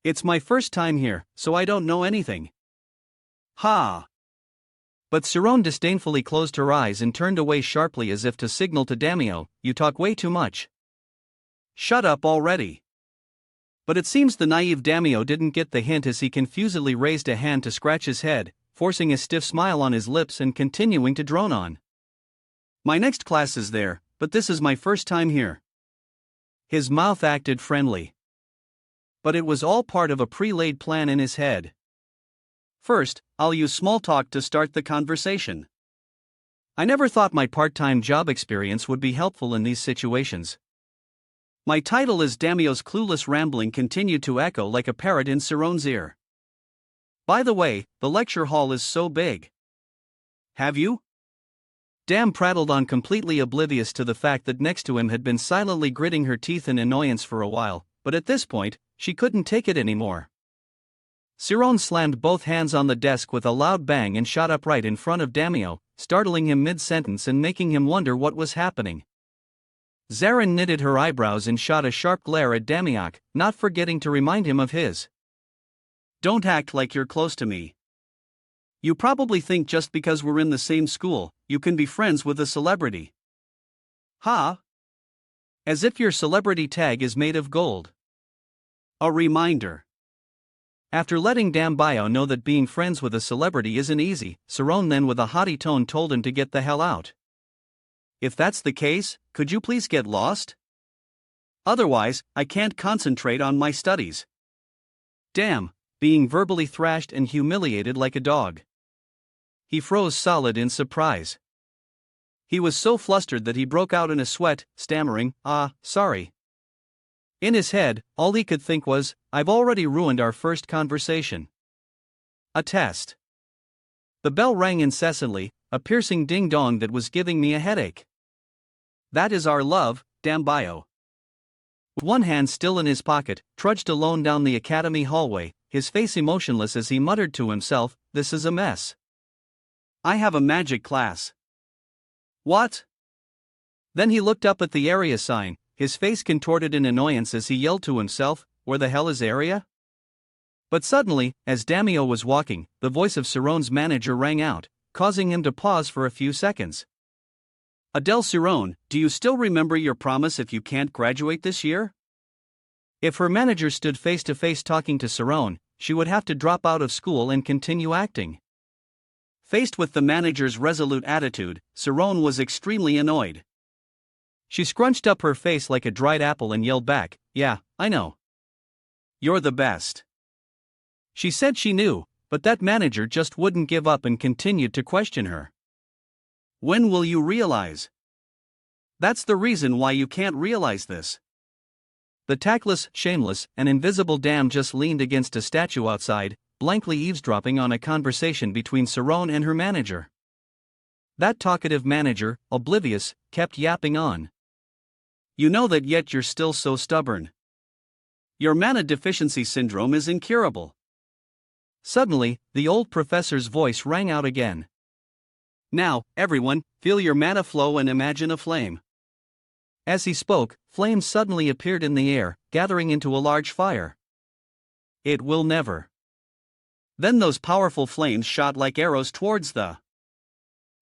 It's my first time here, so I don't know anything." "Ha!" But Saron disdainfully closed her eyes and turned away sharply as if to signal to Damio, "You talk way too much. Shut up already." But it seems the naive Damio didn't get the hint as he confusedly raised a hand to scratch his head, forcing a stiff smile on his lips and continuing to drone on. "My next class is there, but this is my first time here." His mouth acted friendly. But it was all part of a pre-laid plan in his head. First, I'll use small talk to start the conversation. I never thought my part-time job experience would be helpful in these situations. My title as Damio's clueless rambling continued to echo like a parrot in Saron's ear. "By the way, the lecture hall is so big. Have you?" Dam prattled on, completely oblivious to the fact that next to him had been silently gritting her teeth in annoyance for a while, but at this point, she couldn't take it anymore. Saron slammed both hands on the desk with a loud bang and shot upright in front of Damio, startling him mid-sentence and making him wonder what was happening. Zarin knitted her eyebrows and shot a sharp glare at Damiak, not forgetting to remind him of his. "Don't act like you're close to me. You probably think just because we're in the same school, you can be friends with a celebrity. Ha! As if your celebrity tag is made of gold. A reminder." After letting Damio know that being friends with a celebrity isn't easy, Saron then with a haughty tone told him to get the hell out. "If that's the case, could you please get lost? Otherwise, I can't concentrate on my studies." Damn, being verbally thrashed and humiliated like a dog. He froze solid in surprise. He was so flustered that he broke out in a sweat, stammering, "Sorry." In his head, all he could think was, "I've already ruined our first conversation. A test." The bell rang incessantly, a piercing ding-dong that was giving me a headache. "That is our love, Damio." With one hand still in his pocket, trudged alone down the academy hallway, his face emotionless as he muttered to himself, "This is a mess. I have a magic class." "What?" Then he looked up at the area sign, his face contorted in annoyance as he yelled to himself, "Where the hell is area?" But suddenly, as Damio was walking, the voice of Saron's manager rang out, causing him to pause for a few seconds. "Adele Saron, do you still remember your promise if you can't graduate this year?" If her manager stood face to face talking to Saron, she would have to drop out of school and continue acting. Faced with the manager's resolute attitude, Saron was extremely annoyed. She scrunched up her face like a dried apple and yelled back, "Yeah, I know. You're the best." She said she knew, but that manager just wouldn't give up and continued to question her. "When will you realize? That's the reason why you can't realize this." The tactless, shameless, and invisible Dam just leaned against a statue outside, blankly eavesdropping on a conversation between Saron and her manager. That talkative manager, oblivious, kept yapping on. "You know that, yet you're still so stubborn. Your mana deficiency syndrome is incurable." Suddenly, the old professor's voice rang out again. "Now, everyone, feel your mana flow and imagine a flame." As he spoke, flames suddenly appeared in the air, gathering into a large fire. "It will never." Then those powerful flames shot like arrows towards the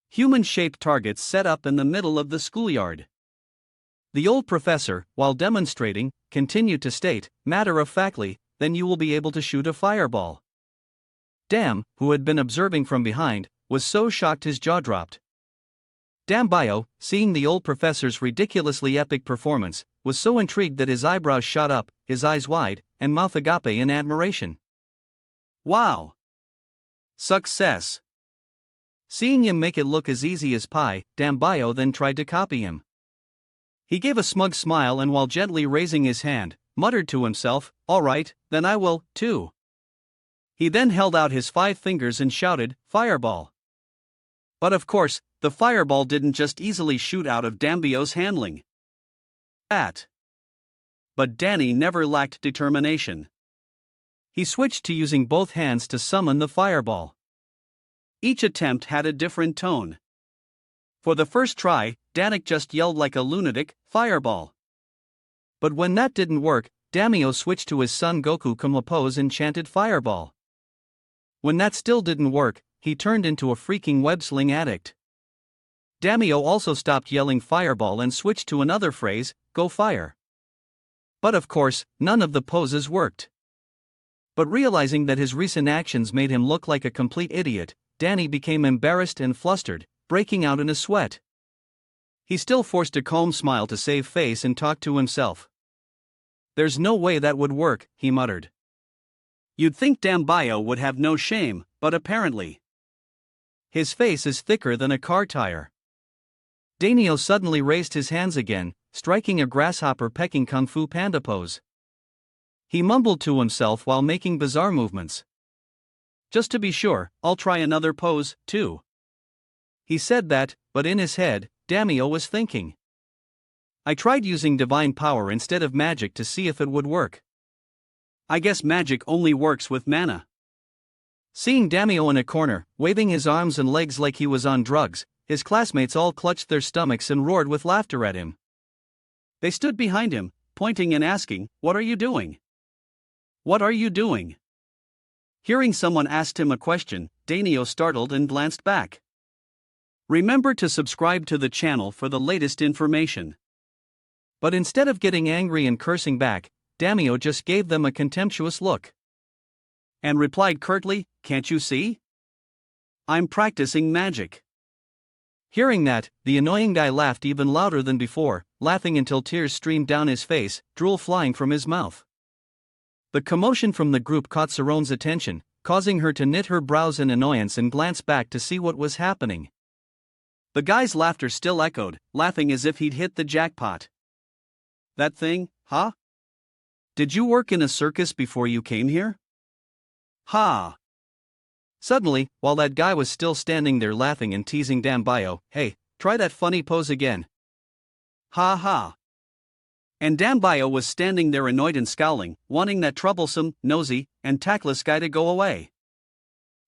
human-shaped targets set up in the middle of the schoolyard. The old professor, while demonstrating, continued to state, matter-of-factly, "Then you will be able to shoot a fireball." Dam, who had been observing from behind, was so shocked his jaw dropped. Damio, seeing the old professor's ridiculously epic performance, was so intrigued that his eyebrows shot up, his eyes wide, and mouth agape in admiration. Wow! Success! Seeing him make it look as easy as pie, Dambayo then tried to copy him. He gave a smug smile and while gently raising his hand, muttered to himself, "All right, then I will, too." He then held out his 5 fingers and shouted, "Fireball!" But of course, the fireball didn't just easily shoot out of Dambayo's handling. But Danny never lacked determination. He switched to using both hands to summon the fireball. Each attempt had a different tone. For the first try, Danik just yelled like a lunatic, "Fireball!" But when that didn't work, Damio switched to his son Goku Kumlapo's enchanted fireball. When that still didn't work, he turned into a freaking web-sling addict. Damio also stopped yelling fireball and switched to another phrase, "Go fire." But of course, none of the poses worked. But realizing that his recent actions made him look like a complete idiot, Danny became embarrassed and flustered, breaking out in a sweat. He still forced a calm smile to save face and talked to himself. "There's no way that would work," he muttered. "You'd think Dambayo would have no shame, but apparently. His face is thicker than a car tire." Danio suddenly raised his hands again, striking a grasshopper pecking kung fu panda pose. He mumbled to himself while making bizarre movements. "Just to be sure, I'll try another pose, too." He said that, but in his head, Damio was thinking, "I tried using divine power instead of magic to see if it would work. I guess magic only works with mana." Seeing Damio in a corner, waving his arms and legs like he was on drugs, his classmates all clutched their stomachs and roared with laughter at him. They stood behind him, pointing and asking, "What are you doing? What are you doing?" Hearing someone asked him a question, Danio startled and glanced back. Remember to subscribe to the channel for the latest information. But instead of getting angry and cursing back, Damio just gave them a contemptuous look. And replied curtly, "Can't you see? I'm practicing magic." Hearing that, the annoying guy laughed even louder than before, laughing until tears streamed down his face, drool flying from his mouth. The commotion from the group caught Saron's attention, causing her to knit her brows in annoyance and glance back to see what was happening. The guy's laughter still echoed, laughing as if he'd hit the jackpot. "That thing, huh? Did you work in a circus before you came here? Ha!" Suddenly, while that guy was still standing there laughing and teasing Dambayo, "Hey, try that funny pose again. Ha ha." And Dambayo was standing there annoyed and scowling, wanting that troublesome, nosy, and tactless guy to go away.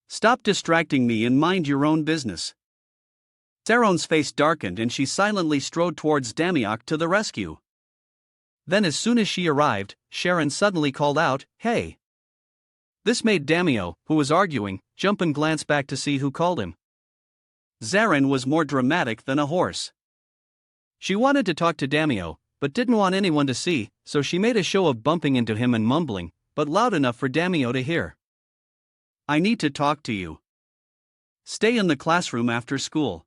"Stop distracting me and mind your own business." Saron's face darkened and she silently strode towards Damiok to the rescue. Then as soon as she arrived, Sharon suddenly called out, "Hey!" This made Damio, who was arguing, jump and glance back to see who called him. Zarin was more dramatic than a horse. She wanted to talk to Damio, but didn't want anyone to see, so she made a show of bumping into him and mumbling, but loud enough for Damio to hear. "I need to talk to you. Stay in the classroom after school."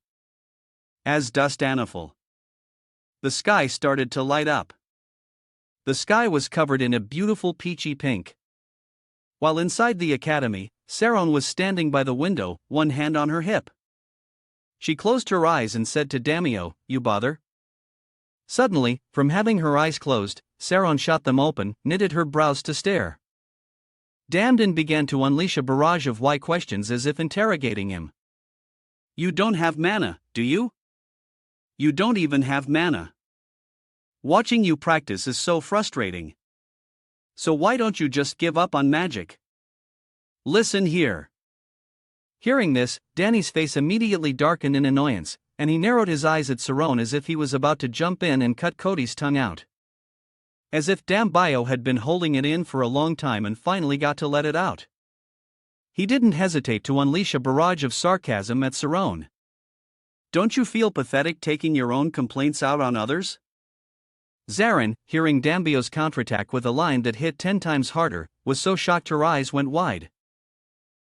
As dust aniful. The sky started to light up. The sky was covered in a beautiful peachy pink. While inside the academy, Saron was standing by the window, one hand on her hip. She closed her eyes and said to Damio, "You bother?" Suddenly, from having her eyes closed, Saron shot them open, knitted her brows to stare. Damned and began to unleash a barrage of why questions as if interrogating him. "You don't have mana, do you? You don't even have mana. Watching you practice is so frustrating. So why don't you just give up on magic? Listen here." Hearing this, Danny's face immediately darkened in annoyance, and he narrowed his eyes at Saron as if he was about to jump in and cut Cody's tongue out. As if Dambayo had been holding it in for a long time and finally got to let it out. He didn't hesitate to unleash a barrage of sarcasm at Saron. "Don't you feel pathetic taking your own complaints out on others?" Zarin, hearing Dambio's counterattack with a line that hit 10 times harder, was so shocked her eyes went wide.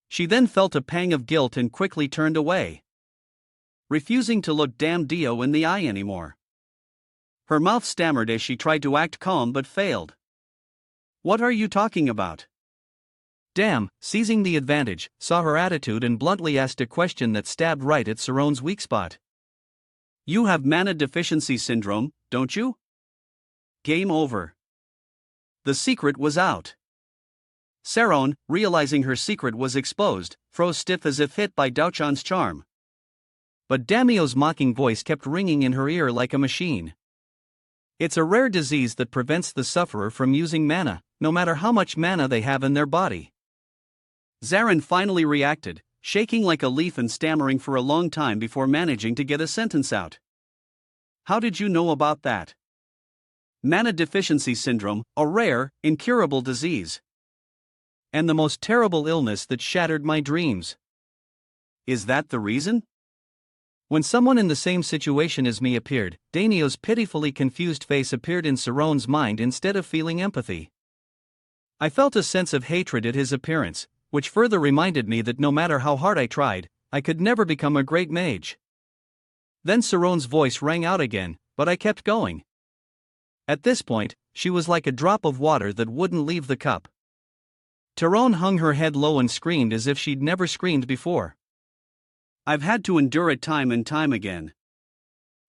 She then felt a pang of guilt and quickly turned away, refusing to look Damdio in the eye anymore. Her mouth stammered as she tried to act calm but failed. "What are you talking about? Damn, seizing the advantage, saw her attitude and bluntly asked a question that stabbed right at Saron's weak spot. You have mana deficiency syndrome, don't you? Game over. The secret was out. Saron, realizing her secret was exposed, froze stiff as if hit by Daochan's charm. But Damio's mocking voice kept ringing in her ear like a machine. It's a rare disease that prevents the sufferer from using mana, no matter how much mana they have in their body. Zarin finally reacted, shaking like a leaf and stammering for a long time before managing to get a sentence out. How did you know about that? Mana deficiency syndrome, a rare, incurable disease. And the most terrible illness that shattered my dreams. Is that the reason? When someone in the same situation as me appeared, Danio's pitifully confused face appeared in Saron's mind instead of feeling empathy. I felt a sense of hatred at his appearance, which further reminded me that no matter how hard I tried, I could never become a great mage. Then Saron's voice rang out again, but I kept going. At this point, she was like a drop of water that wouldn't leave the cup. Tyrone hung her head low and screamed as if she'd never screamed before. I've had to endure it time and time again.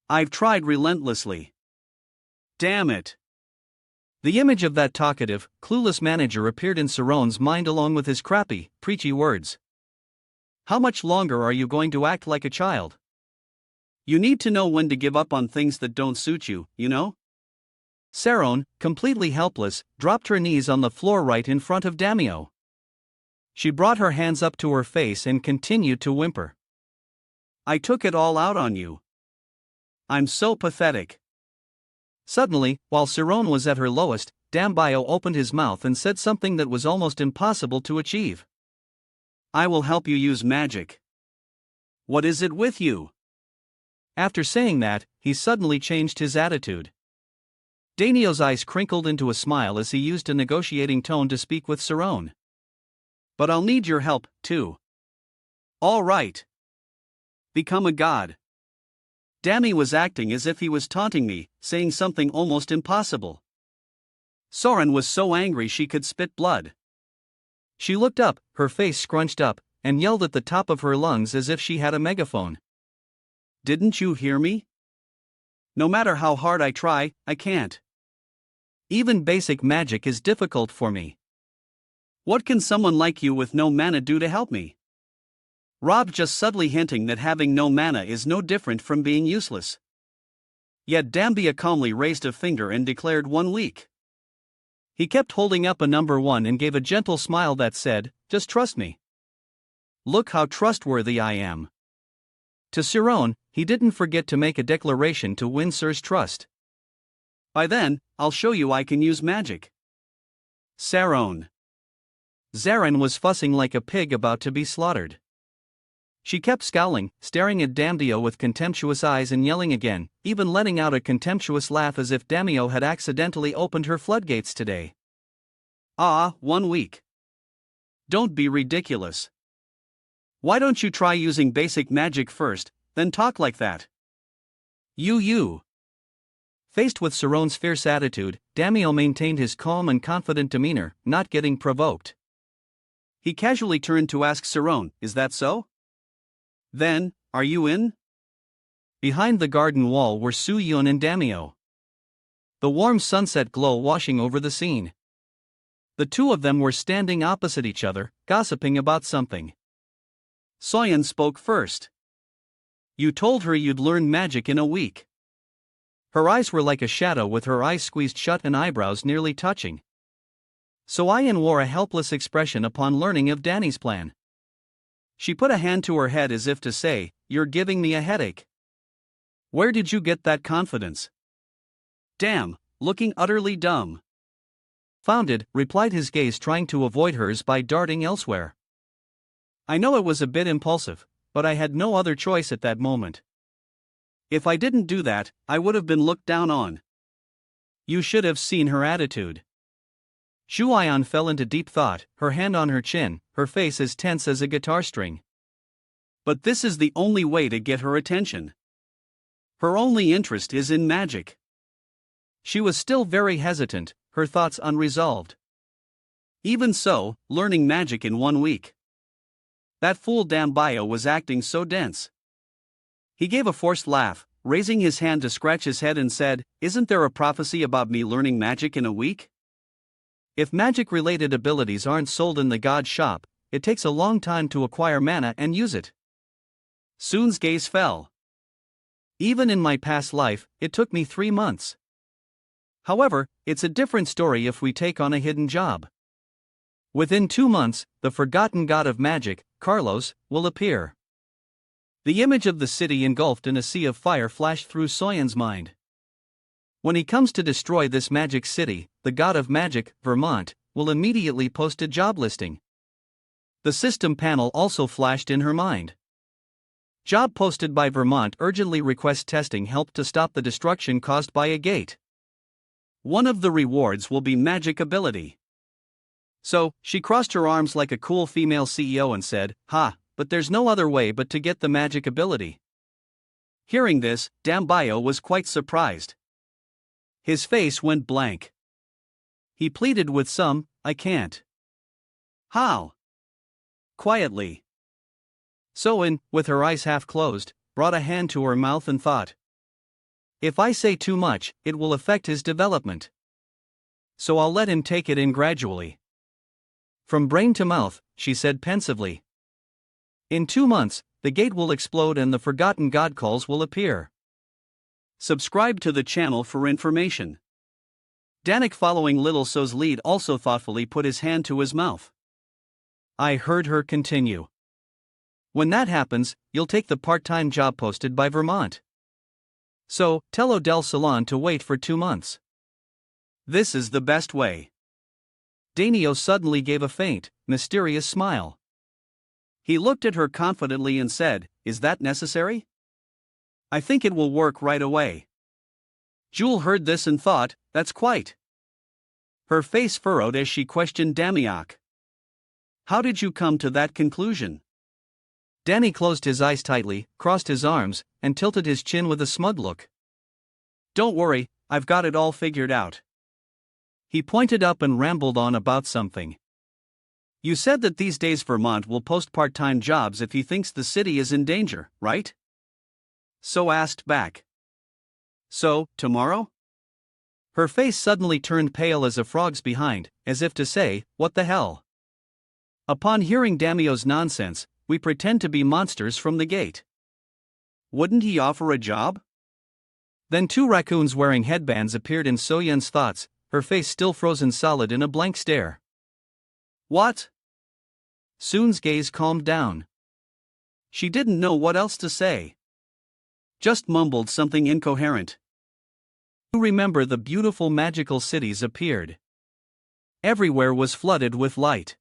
I've tried relentlessly. Damn it. The image of that talkative, clueless manager appeared in Saron's mind along with his crappy, preachy words. How much longer are you going to act like a child? You need to know when to give up on things that don't suit you, you know? Saron, completely helpless, dropped her knees on the floor right in front of Damio. She brought her hands up to her face and continued to whimper. I took it all out on you. I'm so pathetic. Suddenly, while Saron was at her lowest, Damio opened his mouth and said something that was almost impossible to achieve. I will help you use magic. What is it with you? After saying that, he suddenly changed his attitude. Danio's eyes crinkled into a smile as he used a negotiating tone to speak with Saron. But I'll need your help, too. All right. Become a god. Dami was acting as if he was taunting me, saying something almost impossible. Soren was so angry she could spit blood. She looked up, her face scrunched up, and yelled at the top of her lungs as if she had a megaphone. Didn't you hear me? No matter how hard I try, I can't. Even basic magic is difficult for me. What can someone like you with no mana do to help me? Rob just subtly hinting that having no mana is no different from being useless. Yet Dambia calmly raised a finger and declared 1 week. He kept holding up a number 1 and gave a gentle smile that said, just trust me. Look how trustworthy I am. To Saron, he didn't forget to make a declaration to win Sir's trust. By then, I'll show you I can use magic. Saron. Zarin was fussing like a pig about to be slaughtered. She kept scowling, staring at Damio with contemptuous eyes and yelling again, even letting out a contemptuous laugh as if Damio had accidentally opened her floodgates today. 1 week. Don't be ridiculous. Why don't you try using basic magic first, then talk like that? You. Faced with Saron's fierce attitude, Damio maintained his calm and confident demeanor, not getting provoked. He casually turned to ask Saron, is that so? Then, are you in? Behind the garden wall were Su Yun and Damio. The warm sunset glow washing over the scene. The two of them were standing opposite each other, gossiping about something. Soyeon spoke first. You told her you'd learn magic in a week. Her eyes were like a shadow with her eyes squeezed shut and eyebrows nearly touching. Soyeon wore a helpless expression upon learning of Danny's plan. She put a hand to her head as if to say, you're giving me a headache. Where did you get that confidence? Damn, looking utterly dumb. Founded, replied his gaze trying to avoid hers by darting elsewhere. I know it was a bit impulsive, but I had no other choice at that moment. If I didn't do that, I would have been looked down on. You should have seen her attitude. Shuayan fell into deep thought, her hand on her chin, her face as tense as a guitar string. But this is the only way to get her attention. Her only interest is in magic. She was still very hesitant, her thoughts unresolved. Even so, learning magic in 1 week. That fool damn bio was acting so dense. He gave a forced laugh, raising his hand to scratch his head and said, "Isn't there a prophecy about me learning magic in a week? If magic-related abilities aren't sold in the god shop, it takes a long time to acquire mana and use it." Soon's gaze fell. Even in my past life, it took me 3 months. However, it's a different story if we take on a hidden job. Within 2 months, the forgotten god of magic, Carlos, will appear. The image of the city engulfed in a sea of fire flashed through Soyen's mind. When he comes to destroy this magic city, the god of magic, Vermont, will immediately post a job listing. The system panel also flashed in her mind. Job posted by Vermont urgently requests testing help to stop the destruction caused by a gate. One of the rewards will be magic ability. So, she crossed her arms like a cool female CEO and said, "Ha, but there's no other way but to get the magic ability." Hearing this, Dambio was quite surprised. His face went blank. He pleaded with some, "I can't." "How?" Quietly. Soen, with her eyes half closed, brought a hand to her mouth and thought, "If I say too much, it will affect his development. So I'll let him take it in gradually." From brain to mouth, she said pensively. "In 2 months, the gate will explode and the forgotten god calls will appear." Subscribe to the channel for information. Danik, following Little So's lead, also thoughtfully put his hand to his mouth. I heard her continue. "When that happens, you'll take the part-time job posted by Vermont. So, tell Odell Salon to wait for 2 months. This is the best way." Danio suddenly gave a faint, mysterious smile. He looked at her confidently and said, "Is that necessary? I think it will work right away." Jewel heard this and thought, "That's quite." Her face furrowed as she questioned Damiak. "How did you come to that conclusion?" Danny closed his eyes tightly, crossed his arms, and tilted his chin with a smug look. "Don't worry, I've got it all figured out." He pointed up and rambled on about something. "You said that these days Vermont will post part-time jobs if he thinks the city is in danger, right?" So asked back. "So, tomorrow?" Her face suddenly turned pale as a frog's behind, as if to say, "What the hell?" Upon hearing Damio's nonsense, "We pretend to be monsters from the gate." Wouldn't he offer a job? Then 2 raccoons wearing headbands appeared in Soyen's thoughts, her face still frozen solid in a blank stare. "What?" Soon's gaze calmed down. She didn't know what else to say. Just mumbled something incoherent. You remember the beautiful magical cities appeared. Everywhere was flooded with light.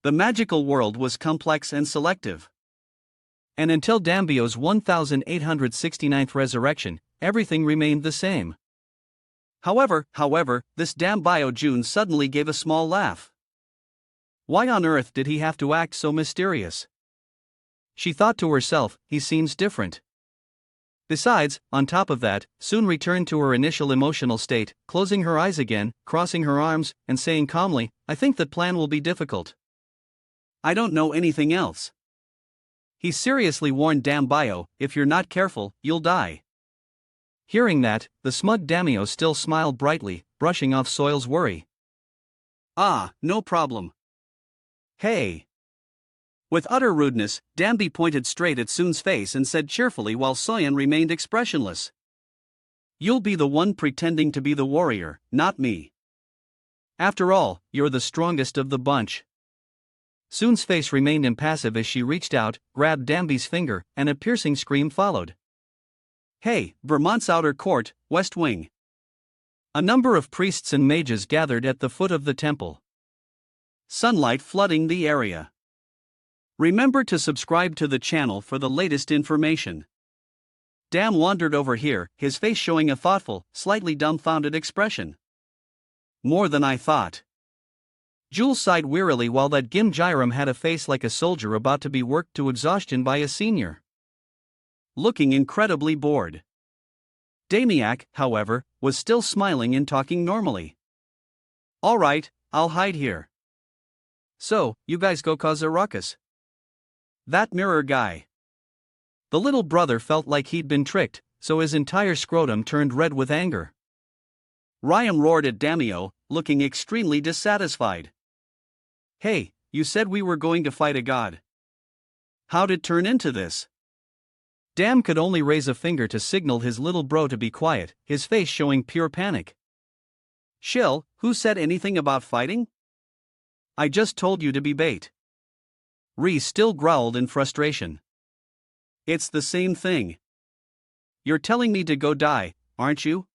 The magical world was complex and selective. And until Dambio's 1869th resurrection, everything remained the same. However, this Dambio June suddenly gave a small laugh. Why on earth did he have to act so mysterious? She thought to herself, he seems different. Besides, on top of that, Soon returned to her initial emotional state, closing her eyes again, crossing her arms, and saying calmly, "I think that plan will be difficult. I don't know anything else." He seriously warned Dambio, "If you're not careful, you'll die." Hearing that, the smug Damio still smiled brightly, brushing off Soil's worry. "Ah, no problem. Hey." With utter rudeness, Dambi pointed straight at Soon's face and said cheerfully while Soyen remained expressionless, "You'll be the one pretending to be the warrior, not me. After all, you're the strongest of the bunch." Soon's face remained impassive as she reached out, grabbed Dambi's finger, and a piercing scream followed. "Hey, Vermont's outer court, West Wing." A number of priests and mages gathered at the foot of the temple. Sunlight flooding the area. Remember to subscribe to the channel for the latest information. Dam wandered over here, his face showing a thoughtful, slightly dumbfounded expression. "More than I thought." Jules sighed wearily while that Gim Jairam had a face like a soldier about to be worked to exhaustion by a senior. Looking incredibly bored. Damiak, however, was still smiling and talking normally. "All right, I'll hide here. So, you guys go cause a ruckus. That mirror guy. The little brother felt like he'd been tricked, so his entire scrotum turned red with anger. Ryan roared at Damio, looking extremely dissatisfied. Hey, you said we were going to fight a god. How'd it turn into this? Dam could only raise a finger to signal his little bro to be quiet, his face showing pure panic. Shill, who said anything about fighting? I just told you to be bait. Ree still growled in frustration. It's the same thing. You're telling me to go die, aren't you?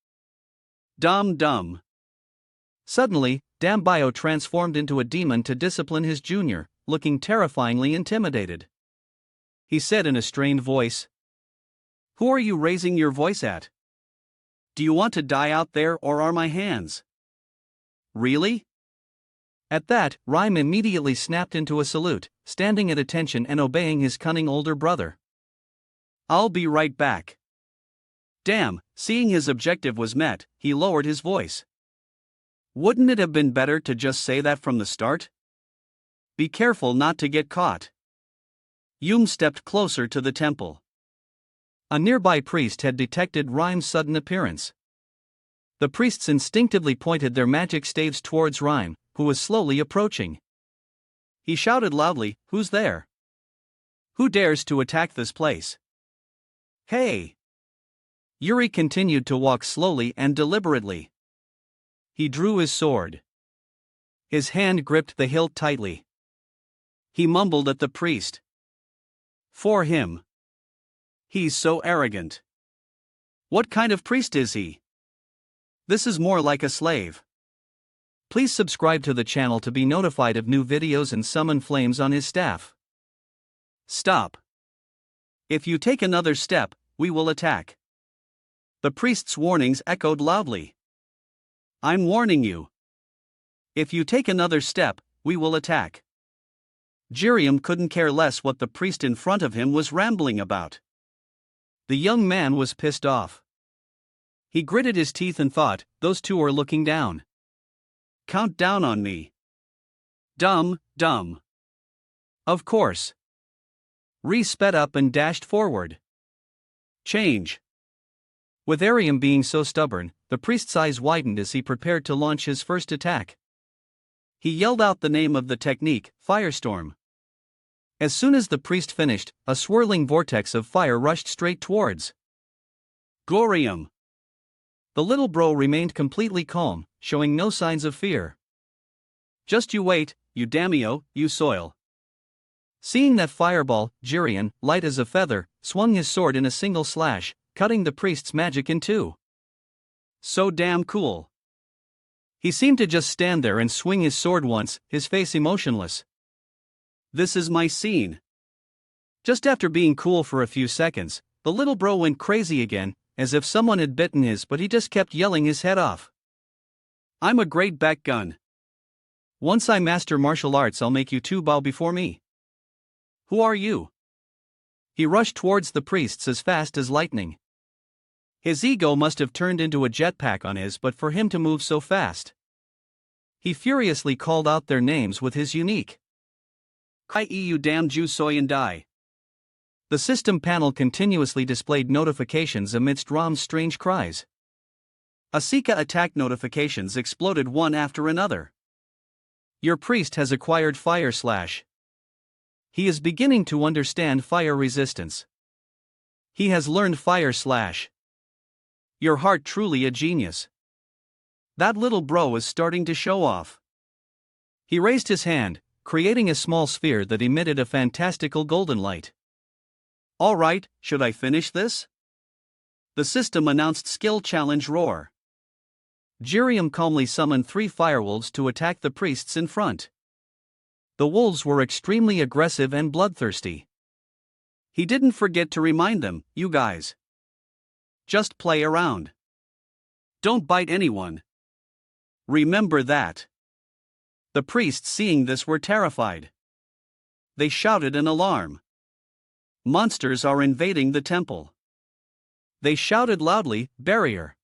Dumb. Suddenly, Dambio transformed into a demon to discipline his junior, looking terrifyingly intimidated. He said in a strained voice, Who are you raising your voice at? Do you want to die out there or are my hands? Really? At that, Rhyme immediately snapped into a salute, standing at attention and obeying his cunning older brother. I'll be right back. Damn, seeing his objective was met, he lowered his voice. Wouldn't it have been better to just say that from the start? Be careful not to get caught. Yum stepped closer to the temple. A nearby priest had detected Rhyme's sudden appearance. The priests instinctively pointed their magic staves towards Rhyme, who was slowly approaching. He shouted loudly, Who's there? Who dares to attack this place? Hey! Yuri continued to walk slowly and deliberately. He drew his sword. His hand gripped the hilt tightly. He mumbled at the priest. For him. He's so arrogant. What kind of priest is he? This is more like a slave. Please subscribe to the channel to be notified of new videos and summon flames on his staff. Stop. If you take another step, we will attack. The priest's warnings echoed loudly. I'm warning you. If you take another step, we will attack. Jiriam couldn't care less what the priest in front of him was rambling about. The young man was pissed off. He gritted his teeth and thought, those two are looking down. Count down on me. Dumb. Of course. Ree sped up and dashed forward. Change. With Ariam being so stubborn, the priest's eyes widened as he prepared to launch his first attack. He yelled out the name of the technique, Firestorm. As soon as the priest finished, a swirling vortex of fire rushed straight towards Glorium. The little bro remained completely calm, showing no signs of fear. Just you wait, you Damio, you soil. Seeing that fireball, Jirian, light as a feather, swung his sword in a single slash, cutting the priest's magic in two. So damn cool. He seemed to just stand there and swing his sword once, his face emotionless. This is my scene. Just after being cool for a few seconds, the little bro went crazy again, as if someone had bitten his, but he just kept yelling his head off. I'm a great back gun. Once I master martial arts, I'll make you two bow before me. Who are you? He rushed towards the priests as fast as lightning. His ego must have turned into a jetpack on his, but for him to move so fast. He furiously called out their names with his unique Kai you damn Ju Soy and Die. The system panel continuously displayed notifications amidst Ram's strange cries. Asika attack notifications exploded one after another. Your priest has acquired Fire Slash. He is beginning to understand fire resistance. He has learned Fire Slash. Your heart truly a genius. That little bro is starting to show off. He raised his hand, creating a small sphere that emitted a fantastical golden light. Alright, should I finish this? The system announced skill challenge roar. Jiriam calmly summoned 3 firewolves to attack the priests in front. The wolves were extremely aggressive and bloodthirsty. He didn't forget to remind them, you guys. Just play around. Don't bite anyone. Remember that. The priests seeing this were terrified. They shouted in alarm. Monsters are invading the temple. They shouted loudly, barrier.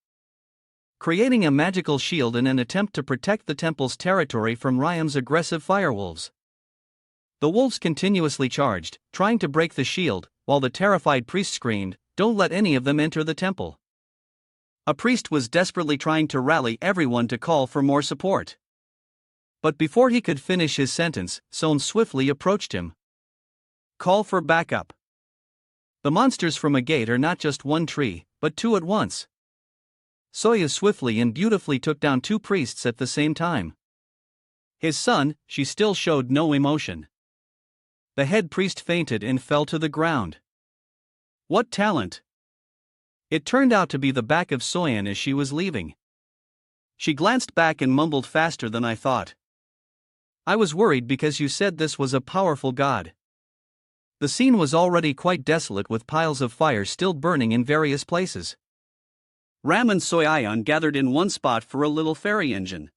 Creating a magical shield in an attempt to protect the temple's territory from Ryam's aggressive firewolves. The wolves continuously charged, trying to break the shield, while the terrified priest screamed, "Don't let any of them enter the temple." A priest was desperately trying to rally everyone to call for more support. But before he could finish his sentence, Son swiftly approached him. "Call for backup. The monsters from a gate are not just one tree, but two at once." Soya swiftly and beautifully took down two priests at the same time. His son, she still showed no emotion. The head priest fainted and fell to the ground. What talent! It turned out to be the back of Soyan as she was leaving. She glanced back and mumbled, "Faster than I thought. I was worried because you said this was a powerful god." The scene was already quite desolate, with piles of fire still burning in various places. Ram and Soyan gathered in one spot for a little fairy engine.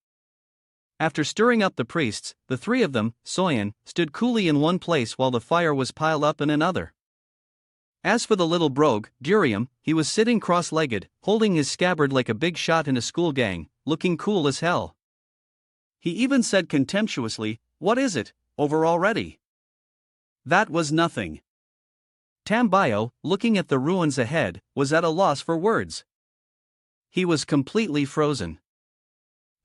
After stirring up the priests, the three of them, Soyan, stood coolly in one place while the fire was piled up in another. As for the little brogue, Durium, he was sitting cross-legged, holding his scabbard like a big shot in a school gang, looking cool as hell. He even said contemptuously, "What is it, over already?" That was nothing. Tham, looking at the ruins ahead, was at a loss for words. He was completely frozen.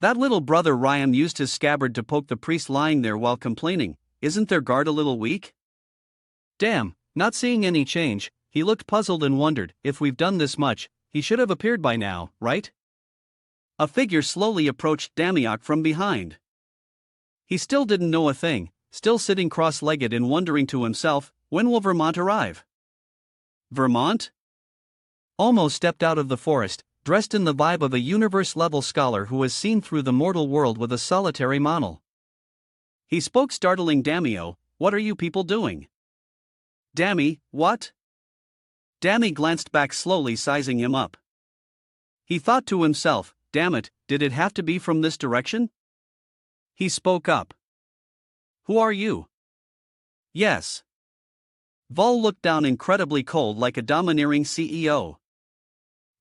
That little brother Ryam used his scabbard to poke the priest lying there while complaining, "Isn't their guard a little weak?" Damn, not seeing any change, he looked puzzled and wondered, if we've done this much, he should have appeared by now, right? A figure slowly approached Damiok from behind. He still didn't know a thing, still sitting cross-legged and wondering to himself, when will Vermont arrive? Vermont? Almost stepped out of the forest, dressed in the vibe of a universe-level scholar who has seen through the mortal world with a solitary monol. He spoke, startling Damio, "What are you people doing?" "Dammy, what?" Dammy glanced back slowly, sizing him up. He thought to himself, "Damn it, did it have to be from this direction?" He spoke up. "Who are you?" "Yes." Vol looked down, incredibly cold, like a domineering CEO.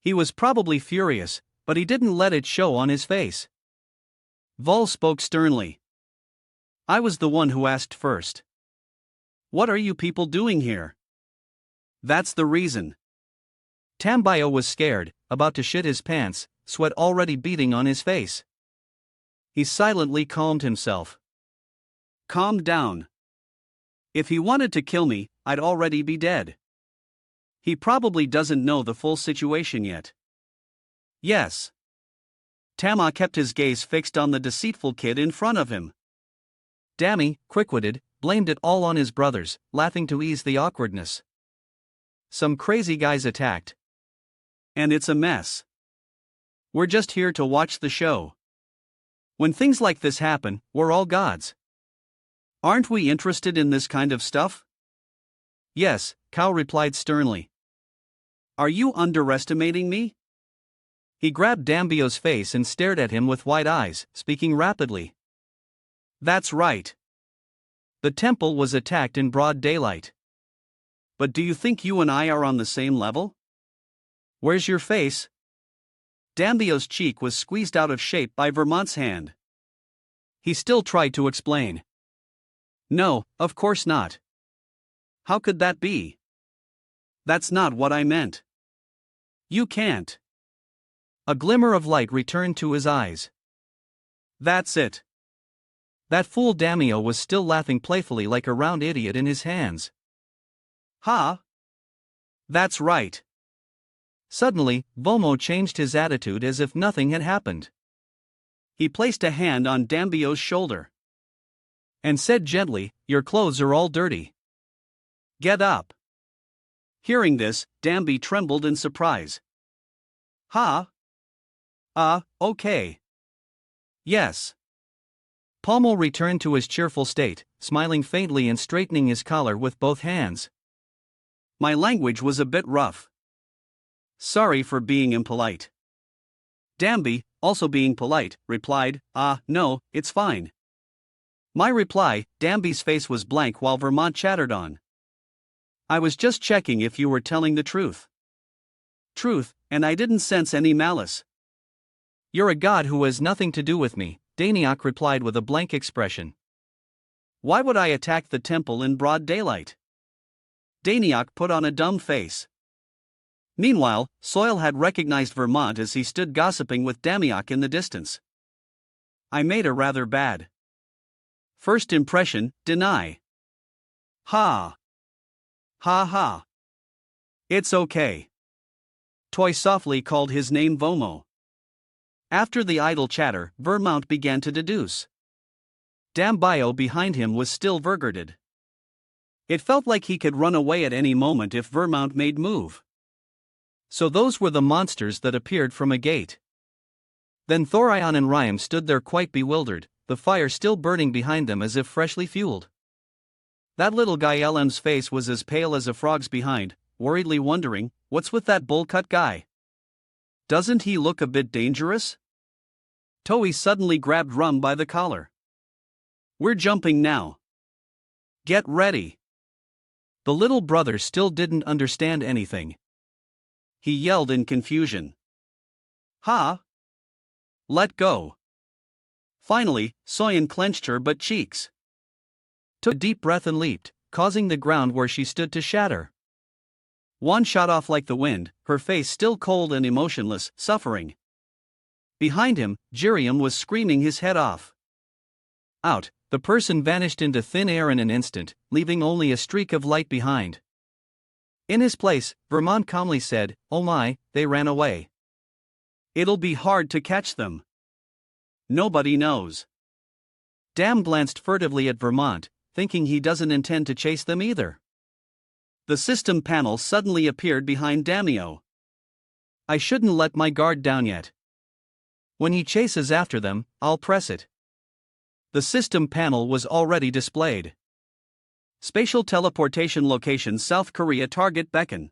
He was probably furious, but he didn't let it show on his face. Vol spoke sternly. "I was the one who asked first. What are you people doing here?" "That's the reason." Tambio was scared, about to shit his pants, sweat already beading on his face. He silently calmed himself. "Calm down. If he wanted to kill me, I'd already be dead. He probably doesn't know the full situation yet." "Yes." Tama kept his gaze fixed on the deceitful kid in front of him. Dammy, quick-witted, blamed it all on his brothers, laughing to ease the awkwardness. "Some crazy guys attacked. And it's a mess. We're just here to watch the show. When things like this happen, we're all gods. Aren't we interested in this kind of stuff?" "Yes," Kao replied sternly. "Are you underestimating me?" He grabbed Dambio's face and stared at him with wide eyes, speaking rapidly. "That's right. The temple was attacked in broad daylight. But do you think you and I are on the same level? Where's your face?" Dambio's cheek was squeezed out of shape by Vermont's hand. He still tried to explain. "No, of course not. How could that be? That's not what I meant. You can't." A glimmer of light returned to his eyes. "That's it." That fool Damio was still laughing playfully like a round idiot in his hands. "Ha! That's right." Suddenly, Vomo changed his attitude as if nothing had happened. He placed a hand on Dambio's shoulder and said gently, "Your clothes are all dirty. Get up." Hearing this, Dambi trembled in surprise. "Ha? Okay. Yes." Pommel returned to his cheerful state, smiling faintly and straightening his collar with both hands. "My language was a bit rough. Sorry for being impolite." Dambi, also being polite, replied, "No, it's fine." My reply, Dambi's face was blank while Vermont chattered on. "I was just checking if you were telling the truth." "Truth, and I didn't sense any malice." "You're a god who has nothing to do with me," Daniak replied with a blank expression. Why would I attack the temple in broad daylight? Daniok put on a dumb face. Meanwhile, Soil had recognized Vermont as he stood gossiping with Damiok in the distance. I made a rather bad first impression, deny. Ha. Ha ha. It's okay. Toy softly called his name Vomo. After the idle chatter, Vermont began to deduce. Dambio behind him was still vergarded. It felt like he could run away at any moment if Vermont made move. So those were the monsters that appeared from a gate. Then Thorion and Rhyme stood there quite bewildered, the fire still burning behind them as if freshly fueled. That little guy LM's face was as pale as a frog's behind, worriedly wondering, what's with that bowl-cut guy? Doesn't he look a bit dangerous? Toei suddenly grabbed Rum by the collar. We're jumping now. Get ready. The little brother still didn't understand anything. He yelled in confusion. Ha! Let go. Finally, Soyeon clenched her butt cheeks. Took a deep breath and leaped, causing the ground where she stood to shatter. One shot off like the wind, her face still cold and emotionless, suffering. Behind him, Jiriam was screaming his head off. Out, the person vanished into thin air in an instant, leaving only a streak of light behind. In his place, Vermont calmly said, "Oh my, they ran away. It'll be hard to catch them. Nobody knows." Dam glanced furtively at Vermont, thinking he doesn't intend to chase them either. The system panel suddenly appeared behind Damio. I shouldn't let my guard down yet. When he chases after them, I'll press it. The system panel was already displayed. Spatial teleportation location South Korea target beacon.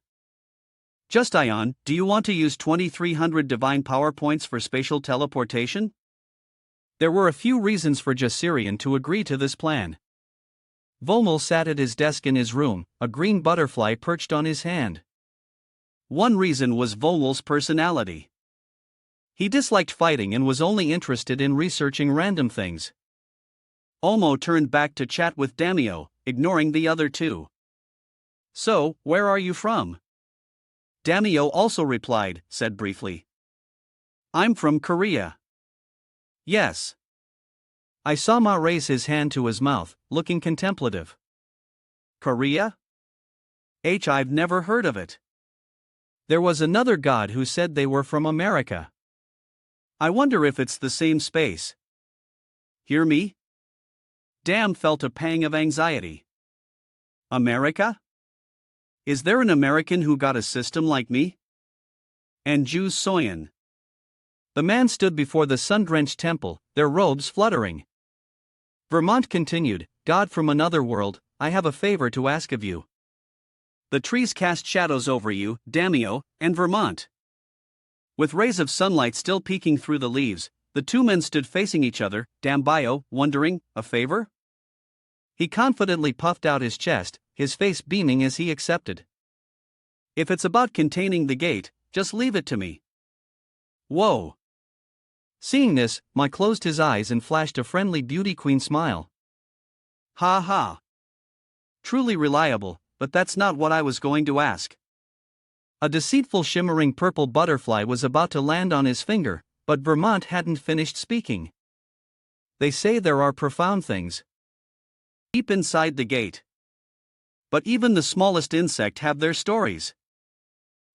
Just Ion, do you want to use 2300 divine power points for spatial teleportation? There were a few reasons for Jasirian to agree to this plan. Vomel sat at his desk in his room, a green butterfly perched on his hand. One reason was Vomel's personality. He disliked fighting and was only interested in researching random things. Omo turned back to chat with Damio, ignoring the other two. So, where are you from? Damio also replied, said briefly. I'm from Korea. Yes. I saw Ma raise his hand to his mouth, looking contemplative. Korea? I've never heard of it. There was another god who said they were from America. I wonder if it's the same space. Hear me? Dam felt a pang of anxiety. America? Is there an American who got a system like me? And Ju's Soyeon. The man stood before the sun-drenched temple, their robes fluttering. Vermont continued, God from another world, I have a favor to ask of you. The trees cast shadows over you, Damio, and Vermont. With rays of sunlight still peeking through the leaves, the two men stood facing each other, Dambio, wondering, a favor? He confidently puffed out his chest, his face beaming as he accepted. If it's about containing the gate, just leave it to me. Whoa. Seeing this, Ma closed his eyes and flashed a friendly beauty queen smile. Ha ha. Truly reliable, but that's not what I was going to ask. A deceitful shimmering purple butterfly was about to land on his finger, but Vermont hadn't finished speaking. They say there are profound things deep inside the gate. But even the smallest insect have their stories.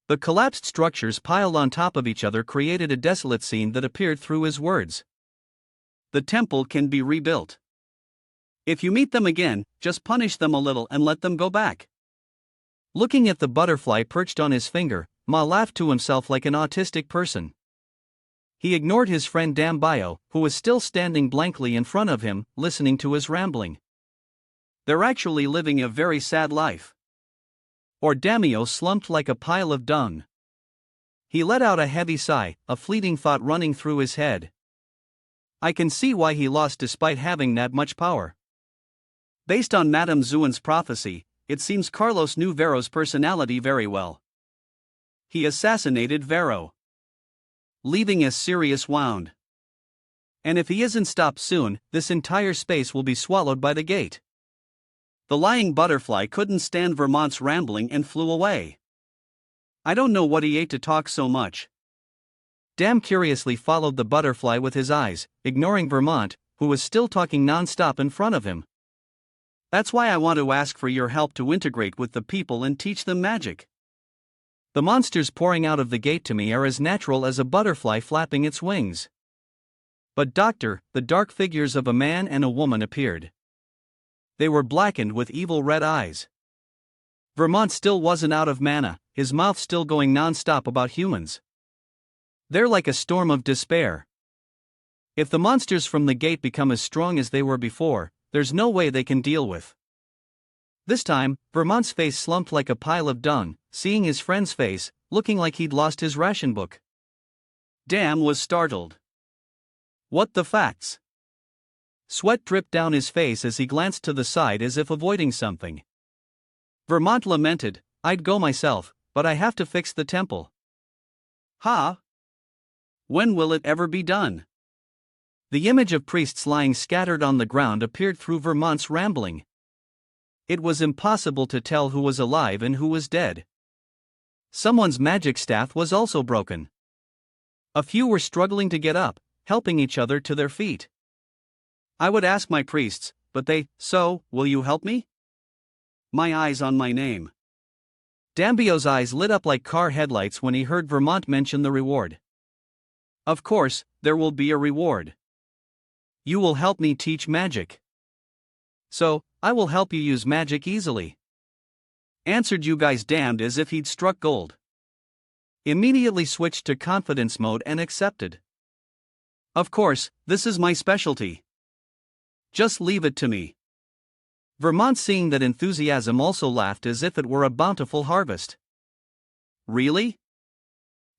The collapsed structures piled on top of each other created a desolate scene that appeared through his words. The temple can be rebuilt. If you meet them again, just punish them a little and let them go back. Looking at the butterfly perched on his finger, Ma laughed to himself like an autistic person. He ignored his friend Dambio, who was still standing blankly in front of him, listening to his rambling. They're actually living a very sad life. Or Damio slumped like a pile of dung. He let out a heavy sigh, a fleeting thought running through his head. I can see why he lost despite having that much power. Based on Madame Zuan's prophecy, it seems Carlos knew Vero's personality very well. He assassinated Vero, leaving a serious wound. And if he isn't stopped soon, this entire space will be swallowed by the gate. The lying butterfly couldn't stand Vermont's rambling and flew away. I don't know what he ate to talk so much. Tam curiously followed the butterfly with his eyes, ignoring Vermont, who was still talking non-stop in front of him. That's why I want to ask for your help to integrate with the people and teach them magic. The monsters pouring out of the gate to me are as natural as a butterfly flapping its wings. But doctor, the dark figures of a man and a woman appeared. They were blackened with evil red eyes. Vermont still wasn't out of mana, his mouth still going non-stop about humans. They're like a storm of despair. If the monsters from the gate become as strong as they were before, there's no way they can deal with. This time, Vermont's face slumped like a pile of dung, seeing his friend's face, looking like he'd lost his ration book. Tam was startled. What the facts? Sweat dripped down his face as he glanced to the side as if avoiding something. Vermont lamented, I'd go myself, but I have to fix the temple. Ha! When will it ever be done? The image of priests lying scattered on the ground appeared through Vermont's rambling. It was impossible to tell who was alive and who was dead. Someone's magic staff was also broken. A few were struggling to get up, helping each other to their feet. I would ask my priests, but they, so, will you help me? My eyes on my name. Dambio's eyes lit up like car headlights when he heard Vermont mention the reward. Of course, there will be a reward. You will help me teach magic. So, I will help you use magic easily. Answered you guys damned as if he'd struck gold. Immediately switched to confidence mode and accepted. Of course, this is my specialty. Just leave it to me. Vermont, seeing that enthusiasm, also laughed as if it were a bountiful harvest. Really?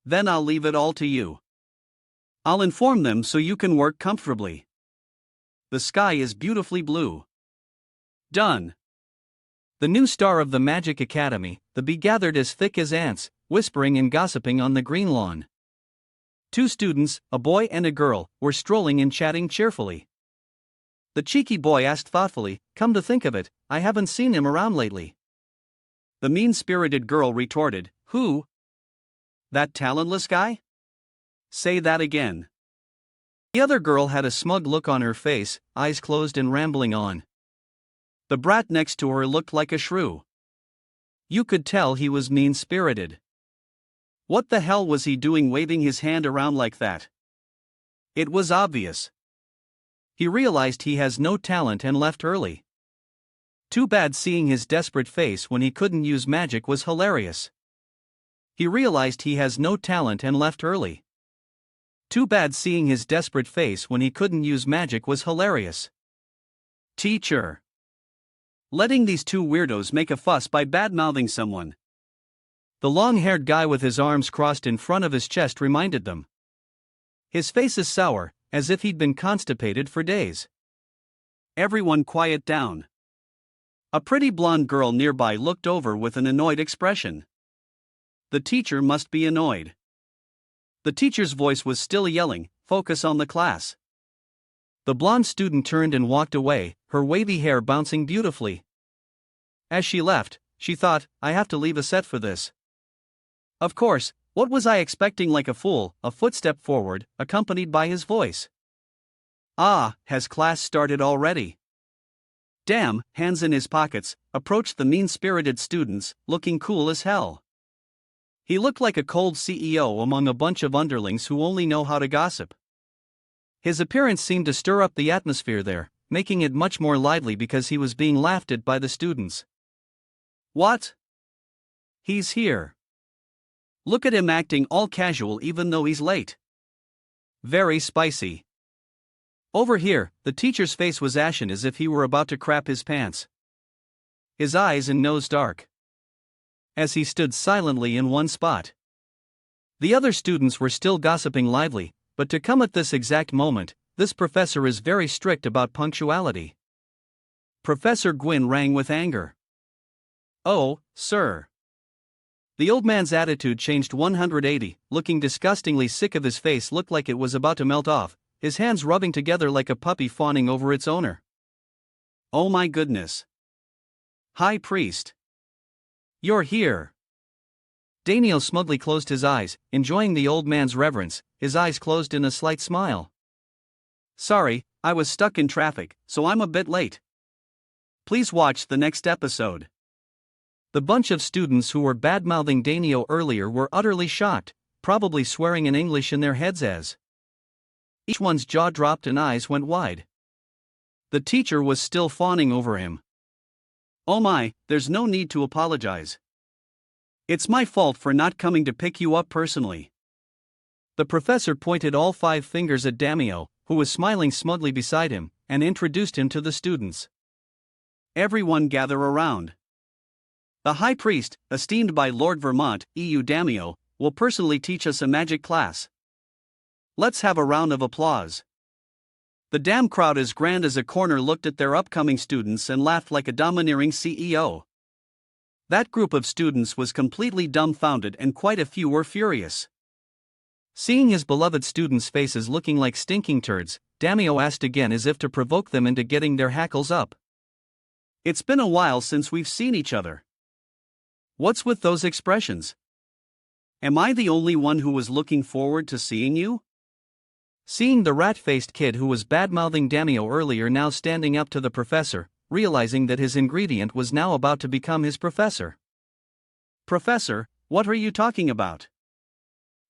Then I'll leave it all to you. I'll inform them so you can work comfortably. The sky is beautifully blue. Done. The new star of the Magic Academy, the bee gathered as thick as ants, whispering and gossiping on the green lawn. 2 students, a boy and a girl, were strolling and chatting cheerfully. The cheeky boy asked thoughtfully, come to think of it, I haven't seen him around lately. The mean-spirited girl retorted, who? That talentless guy? Say that again. The other girl had a smug look on her face, eyes closed and rambling on. The brat next to her looked like a shrew. You could tell he was mean-spirited. What the hell was he doing waving his hand around like that? It was obvious. He realized he has no talent and left early. Too bad. Seeing his desperate face when he couldn't use magic was hilarious. He realized he has no talent and left early. Too bad. Seeing his desperate face when he couldn't use magic was hilarious. Teacher. Letting these 2 weirdos make a fuss by bad-mouthing someone. The long-haired guy with his arms crossed in front of his chest reminded them. His face is sour, as if he'd been constipated for days. Everyone quiet down. A pretty blonde girl nearby looked over with an annoyed expression. The teacher must be annoyed. The teacher's voice was still yelling, focus on the class. The blonde student turned and walked away, her wavy hair bouncing beautifully. As she left, she thought, I have to leave a set for this. Of course, what was I expecting? Like a fool, a footstep forward, accompanied by his voice. Ah, has class started already? Tam, hands in his pockets, approached the mean-spirited students, looking cool as hell. He looked like a cold CEO among a bunch of underlings who only know how to gossip. His appearance seemed to stir up the atmosphere there, making it much more lively because he was being laughed at by the students. What? He's here. Look at him acting all casual even though he's late. Very spicy. Over here, the teacher's face was ashen as if he were about to crap his pants. His eyes and nose dark. As he stood silently in one spot. The other students were still gossiping lively, but to come at this exact moment, this professor is very strict about punctuality. Professor Gwyn rang with anger. Oh, sir. The old man's attitude changed 180, looking disgustingly sick of his face looked like it was about to melt off, his hands rubbing together like a puppy fawning over its owner. Oh my goodness. High Priest. You're here. Daimyo smugly closed his eyes, enjoying the old man's reverence, his eyes closed in a slight smile. Sorry, I was stuck in traffic, so I'm a bit late. Please watch the next episode. The bunch of students who were bad-mouthing Daimyo earlier were utterly shocked, probably swearing in English in their heads as each one's jaw dropped and eyes went wide. The teacher was still fawning over him. Oh my, there's no need to apologize. It's my fault for not coming to pick you up personally. The professor pointed all 5 fingers at Daimyo, who was smiling smugly beside him, and introduced him to the students. Everyone gather around. The High Priest, esteemed by Lord Vermont, EU Daimyo, will personally teach us a magic class. Let's have a round of applause. The damn crowd as grand as a corner looked at their upcoming students and laughed like a domineering CEO. That group of students was completely dumbfounded and quite a few were furious. Seeing his beloved students' faces looking like stinking turds, Daimyo asked again as if to provoke them into getting their hackles up. It's been a while since we've seen each other. What's with those expressions? Am I the only one who was looking forward to seeing you? Seeing the rat-faced kid who was bad-mouthing Daimyo earlier now standing up to the professor, realizing that his ingredient was now about to become his professor. Professor, what are you talking about?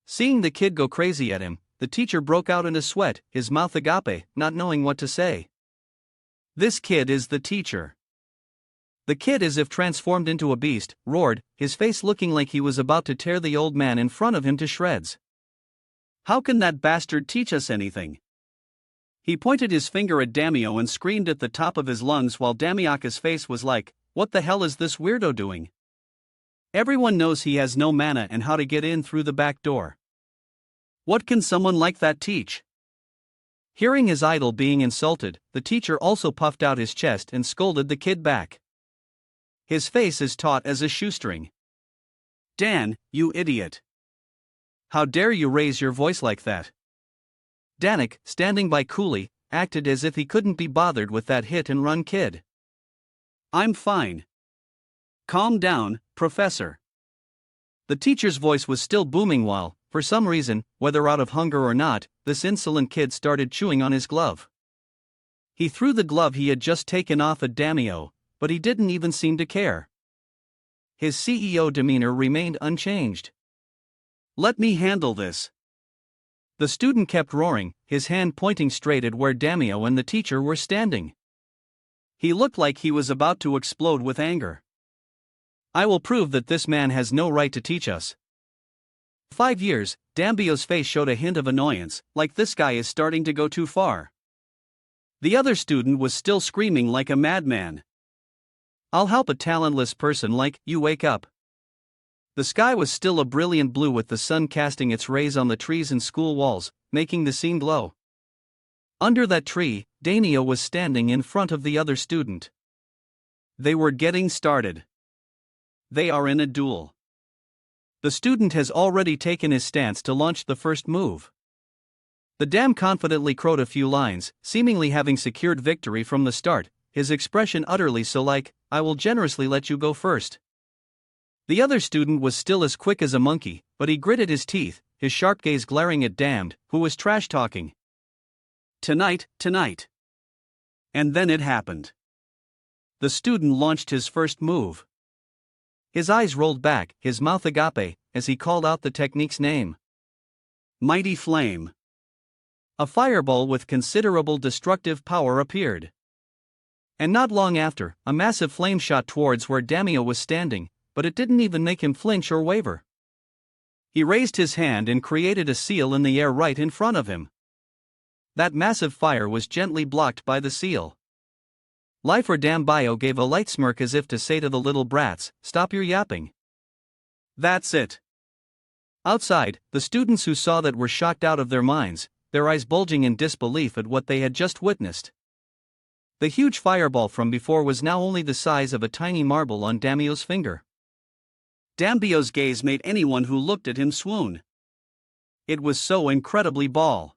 Seeing the kid go crazy at him, the teacher broke out in a sweat, his mouth agape, not knowing what to say. This kid is the teacher. The kid, as if transformed into a beast, roared, his face looking like he was about to tear the old man in front of him to shreds. How can that bastard teach us anything? He pointed his finger at Daimyo and screamed at the top of his lungs while Daimyo's face was like, what the hell is this weirdo doing? Everyone knows he has no mana and how to get in through the back door. What can someone like that teach? Hearing his idol being insulted, the teacher also puffed out his chest and scolded the kid back. His face is taut as a shoestring. Dan, you idiot. How dare you raise your voice like that? Danik, standing by coolly, acted as if he couldn't be bothered with that hit-and-run kid. I'm fine. Calm down, Professor. The teacher's voice was still booming while, for some reason, whether out of hunger or not, this insolent kid started chewing on his glove. He threw the glove he had just taken off at Daimyo, but he didn't even seem to care. His CEO demeanor remained unchanged. Let me handle this. The student kept roaring, his hand pointing straight at where Daimyo and the teacher were standing. He looked like he was about to explode with anger. I will prove that this man has no right to teach us. 5 years, Daimyo's face showed a hint of annoyance, like this guy is starting to go too far. The other student was still screaming like a madman. I'll help a talentless person like you wake up. The sky was still a brilliant blue with the sun casting its rays on the trees and school walls, making the scene glow. Under that tree, Daimyo was standing in front of the other student. They were getting started. They are in a duel. The student has already taken his stance to launch the first move. The dam confidently crowed a few lines, seemingly having secured victory from the start, his expression utterly so like, I will generously let you go first. The other student was still as quick as a monkey, but he gritted his teeth, his sharp gaze glaring at Damned, who was trash-talking. Tonight. And then it happened. The student launched his first move. His eyes rolled back, his mouth agape, as he called out the technique's name. Mighty Flame. A fireball with considerable destructive power appeared. And not long after, a massive flame shot towards where Daimyo was standing, but it didn't even make him flinch or waver. He raised his hand and created a seal in the air right in front of him. That massive fire was gently blocked by the seal. Life or Daimyo gave a light smirk as if to say to the little brats, stop your yapping. That's it. Outside, the students who saw that were shocked out of their minds, their eyes bulging in disbelief at what they had just witnessed. The huge fireball from before was now only the size of a tiny marble on Daimyo's finger. Daimyo's gaze made anyone who looked at him swoon. It was so incredibly ball.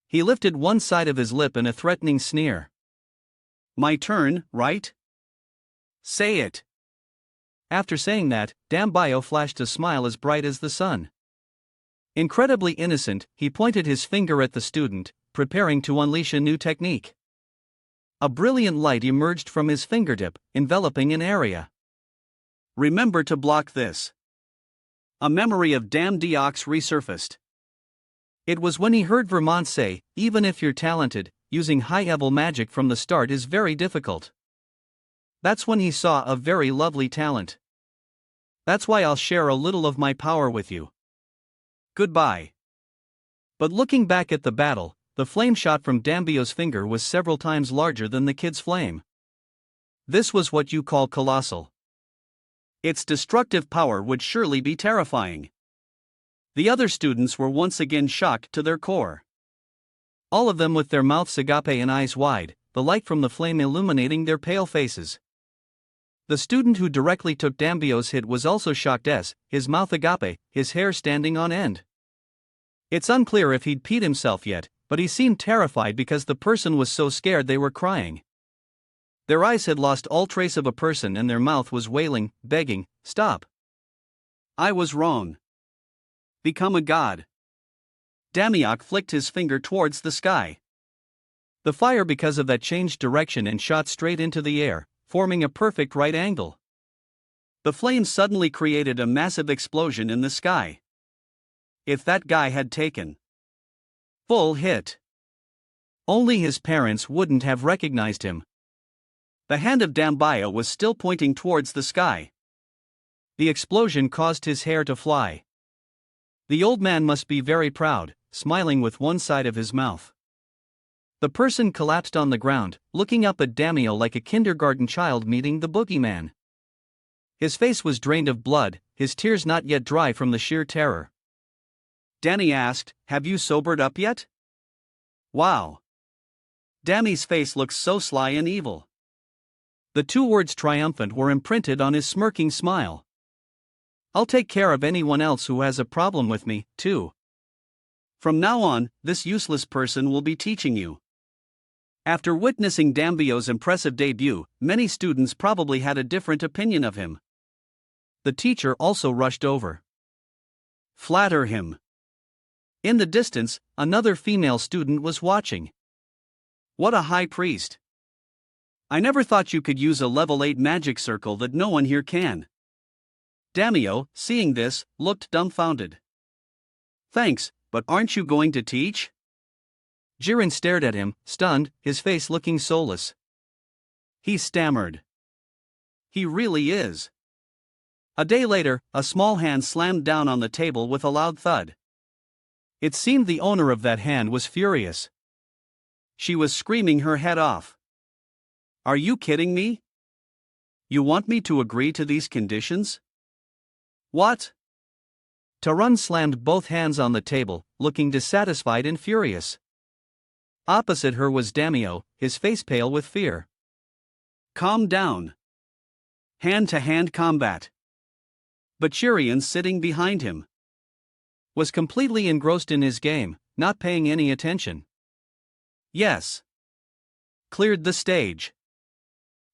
He lifted one side of his lip in a threatening sneer. My turn, right? Say it. After saying that, Dambayo flashed a smile as bright as the sun. Incredibly innocent, he pointed his finger at the student, preparing to unleash a new technique. A brilliant light emerged from his fingertip, enveloping an area. Remember to block this. A memory of Damdeox resurfaced. It was when he heard Vermont say, even if you're talented, using high-level magic from the start is very difficult. That's when he saw a very lovely talent. That's why I'll share a little of my power with you. Goodbye. But looking back at the battle, the flame shot from Dambayo's finger was several times larger than the kid's flame. This was what you call colossal. Its destructive power would surely be terrifying. The other students were once again shocked to their core. All of them with their mouths agape and eyes wide, the light from the flame illuminating their pale faces. The student who directly took Dambayo's hit was also shocked as, his mouth agape, his hair standing on end. It's unclear if he'd peed himself yet, but he seemed terrified because the person was so scared they were crying. Their eyes had lost all trace of a person and their mouth was wailing, begging, stop. I was wrong. Become a god. Damioc flicked his finger towards the sky. The fire because of that changed direction and shot straight into the air, forming a perfect right angle. The flames suddenly created a massive explosion in the sky. If that guy had taken full hit, only his parents wouldn't have recognized him. The hand of Dambayo was still pointing towards the sky. The explosion caused his hair to fly. The old man must be very proud, smiling with one side of his mouth. The person collapsed on the ground, looking up at Damio like a kindergarten child meeting the boogeyman. His face was drained of blood, his tears not yet dry from the sheer terror. Danny asked, have you sobered up yet? Wow. Dammy's face looked so sly and evil. The two words triumphant were imprinted on his smirking smile. I'll take care of anyone else who has a problem with me, too. From now on, this useless person will be teaching you. After witnessing Dambayo's impressive debut, many students probably had a different opinion of him. The teacher also rushed over. Flatter him. In the distance, another female student was watching. What a high priest. I never thought you could use a level 8 magic circle that no one here can. Damio, seeing this, looked dumbfounded. Thanks, but aren't you going to teach? Jiren stared at him, stunned, his face looking soulless. He stammered. He really is. A day later, a small hand slammed down on the table with a loud thud. It seemed the owner of that hand was furious. She was screaming her head off. Are you kidding me? You want me to agree to these conditions? What? Tarun slammed both hands on the table, looking dissatisfied and furious. Opposite her was Damio, his face pale with fear. Calm down. Hand-to-hand combat. But Shirian, sitting behind him, was completely engrossed in his game, not paying any attention. Yes. Cleared the stage.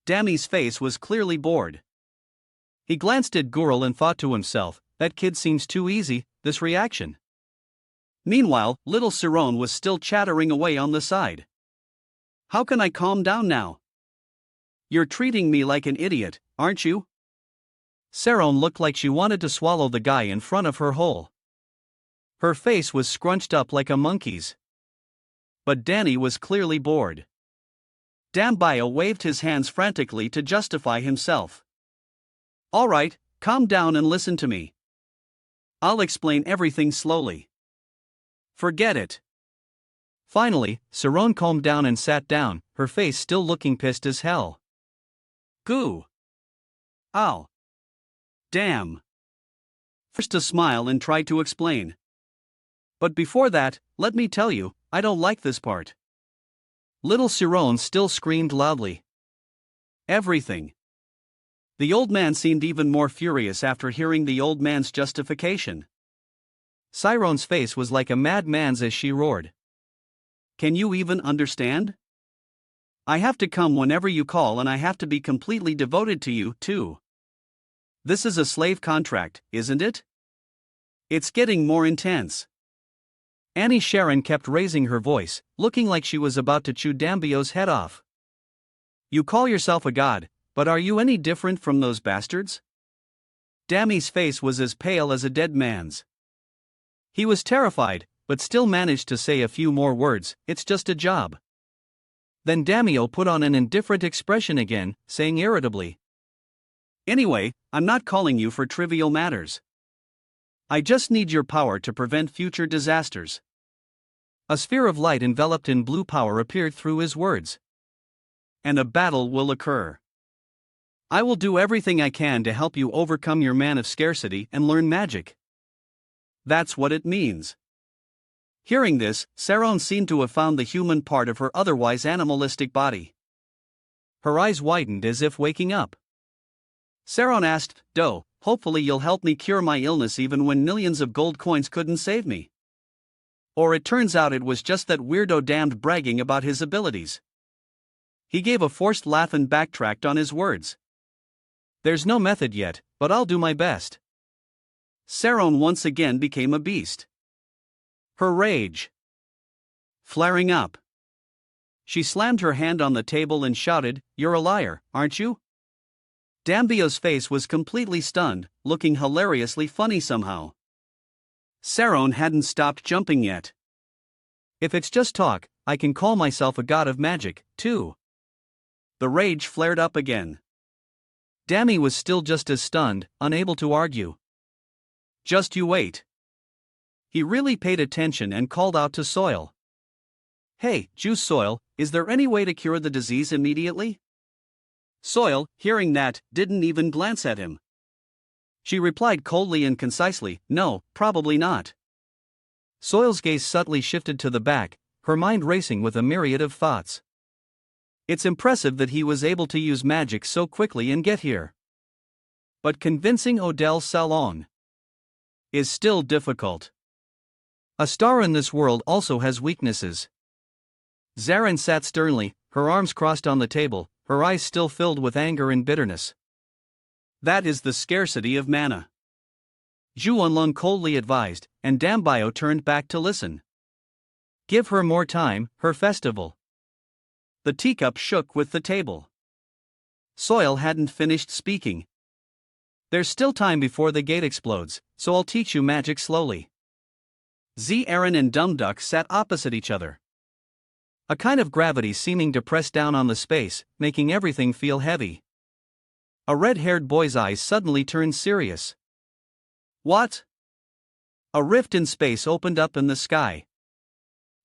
Dammy's face was clearly bored. He glanced at Gurul and thought to himself, that kid seems too easy, this reaction. Meanwhile, little Cerrone was still chattering away on the side. How can I calm down now? You're treating me like an idiot, aren't you? Cerrone looked like she wanted to swallow the guy in front of her whole. Her face was scrunched up like a monkey's. But Danny was clearly bored. Dambayo waved his hands frantically to justify himself. All right, calm down and listen to me. I'll explain everything slowly. Forget it. Finally, Cerrone calmed down and sat down, her face still looking pissed as hell. Goo. Ow. Damn. Forced to smile and tried to explain. But before that, let me tell you, I don't like this part. Little Cerrone still screamed loudly. Everything. The old man seemed even more furious after hearing the old man's justification. Cyrone's face was like a madman's as she roared. Can you even understand? I have to come whenever you call and I have to be completely devoted to you, too. This is a slave contract, isn't it? It's getting more intense. Annie Sharon kept raising her voice, looking like she was about to chew Dambio's head off. You call yourself a god, but are you any different from those bastards? Dammy's face was as pale as a dead man's. He was terrified, but still managed to say a few more words, it's just a job. Then Damio put on an indifferent expression again, saying irritably, Anyway, I'm not calling you for trivial matters. I just need your power to prevent future disasters. A sphere of light enveloped in blue power appeared through his words. And a battle will occur. I will do everything I can to help you overcome your man of scarcity and learn magic. That's what it means. Hearing this, Saron seemed to have found the human part of her otherwise animalistic body. Her eyes widened as if waking up. Saron asked, Do, hopefully you'll help me cure my illness even when millions of gold coins couldn't save me. Or it turns out it was just that weirdo damned bragging about his abilities. He gave a forced laugh and backtracked on his words. There's no method yet, but I'll do my best. Saron once again became a beast. Her rage flaring up. She slammed her hand on the table and shouted, You're a liar, aren't you? Dambio's face was completely stunned, looking hilariously funny somehow. Saron hadn't stopped jumping yet. If it's just talk, I can call myself a god of magic, too. The rage flared up again. Dammy was still just as stunned, unable to argue. Just you wait. He really paid attention and called out to Soil. Hey, Juice Soil, is there any way to cure the disease immediately? Soil, hearing that, didn't even glance at him. She replied coldly and concisely, No, probably not. Soil's gaze subtly shifted to the back, her mind racing with a myriad of thoughts. It's impressive that he was able to use magic so quickly and get here. But convincing Odell Salon is still difficult. A star in this world also has weaknesses. Zarin sat sternly, her arms crossed on the table, her eyes still filled with anger and bitterness. That is the scarcity of mana. Zhu Enlong coldly advised, and Dambio turned back to listen. Give her more time, her festival. The teacup shook with the table. Soil hadn't finished speaking. There's still time before the gate explodes, so I'll teach you magic slowly. Z. Aaron and Dumduck sat opposite each other. A kind of gravity seeming to press down on the space, making everything feel heavy. A red-haired boy's eyes suddenly turned serious. What? A rift in space opened up in the sky.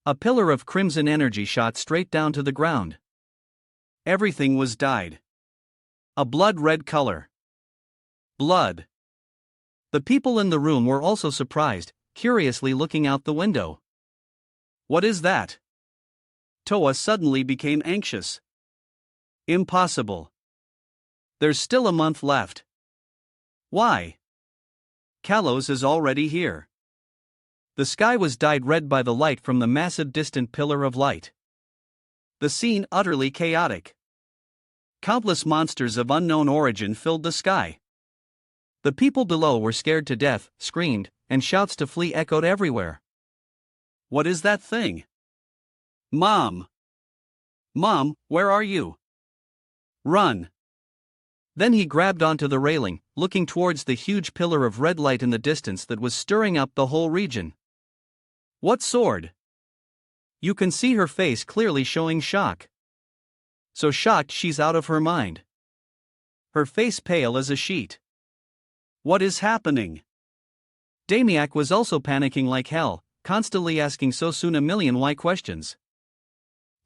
A pillar of crimson energy shot straight down to the ground. Everything was dyed a blood-red color. Blood. The people in the room were also surprised, curiously looking out the window. What is that? Toa suddenly became anxious. Impossible. There's still a month left. Why? Kalos is already here. The sky was dyed red by the light from the massive distant pillar of light. The scene utterly chaotic. Countless monsters of unknown origin filled the sky. The people below were scared to death, screamed, and shouts to flee echoed everywhere. What is that thing? Mom! Mom, where are you? Run! Then he grabbed onto the railing, looking towards the huge pillar of red light in the distance that was stirring up the whole region. What sword? You can see her face clearly showing shock. So shocked she's out of her mind. Her face pale as a sheet. What is happening? Damiac was also panicking like hell, constantly asking so soon a million why questions.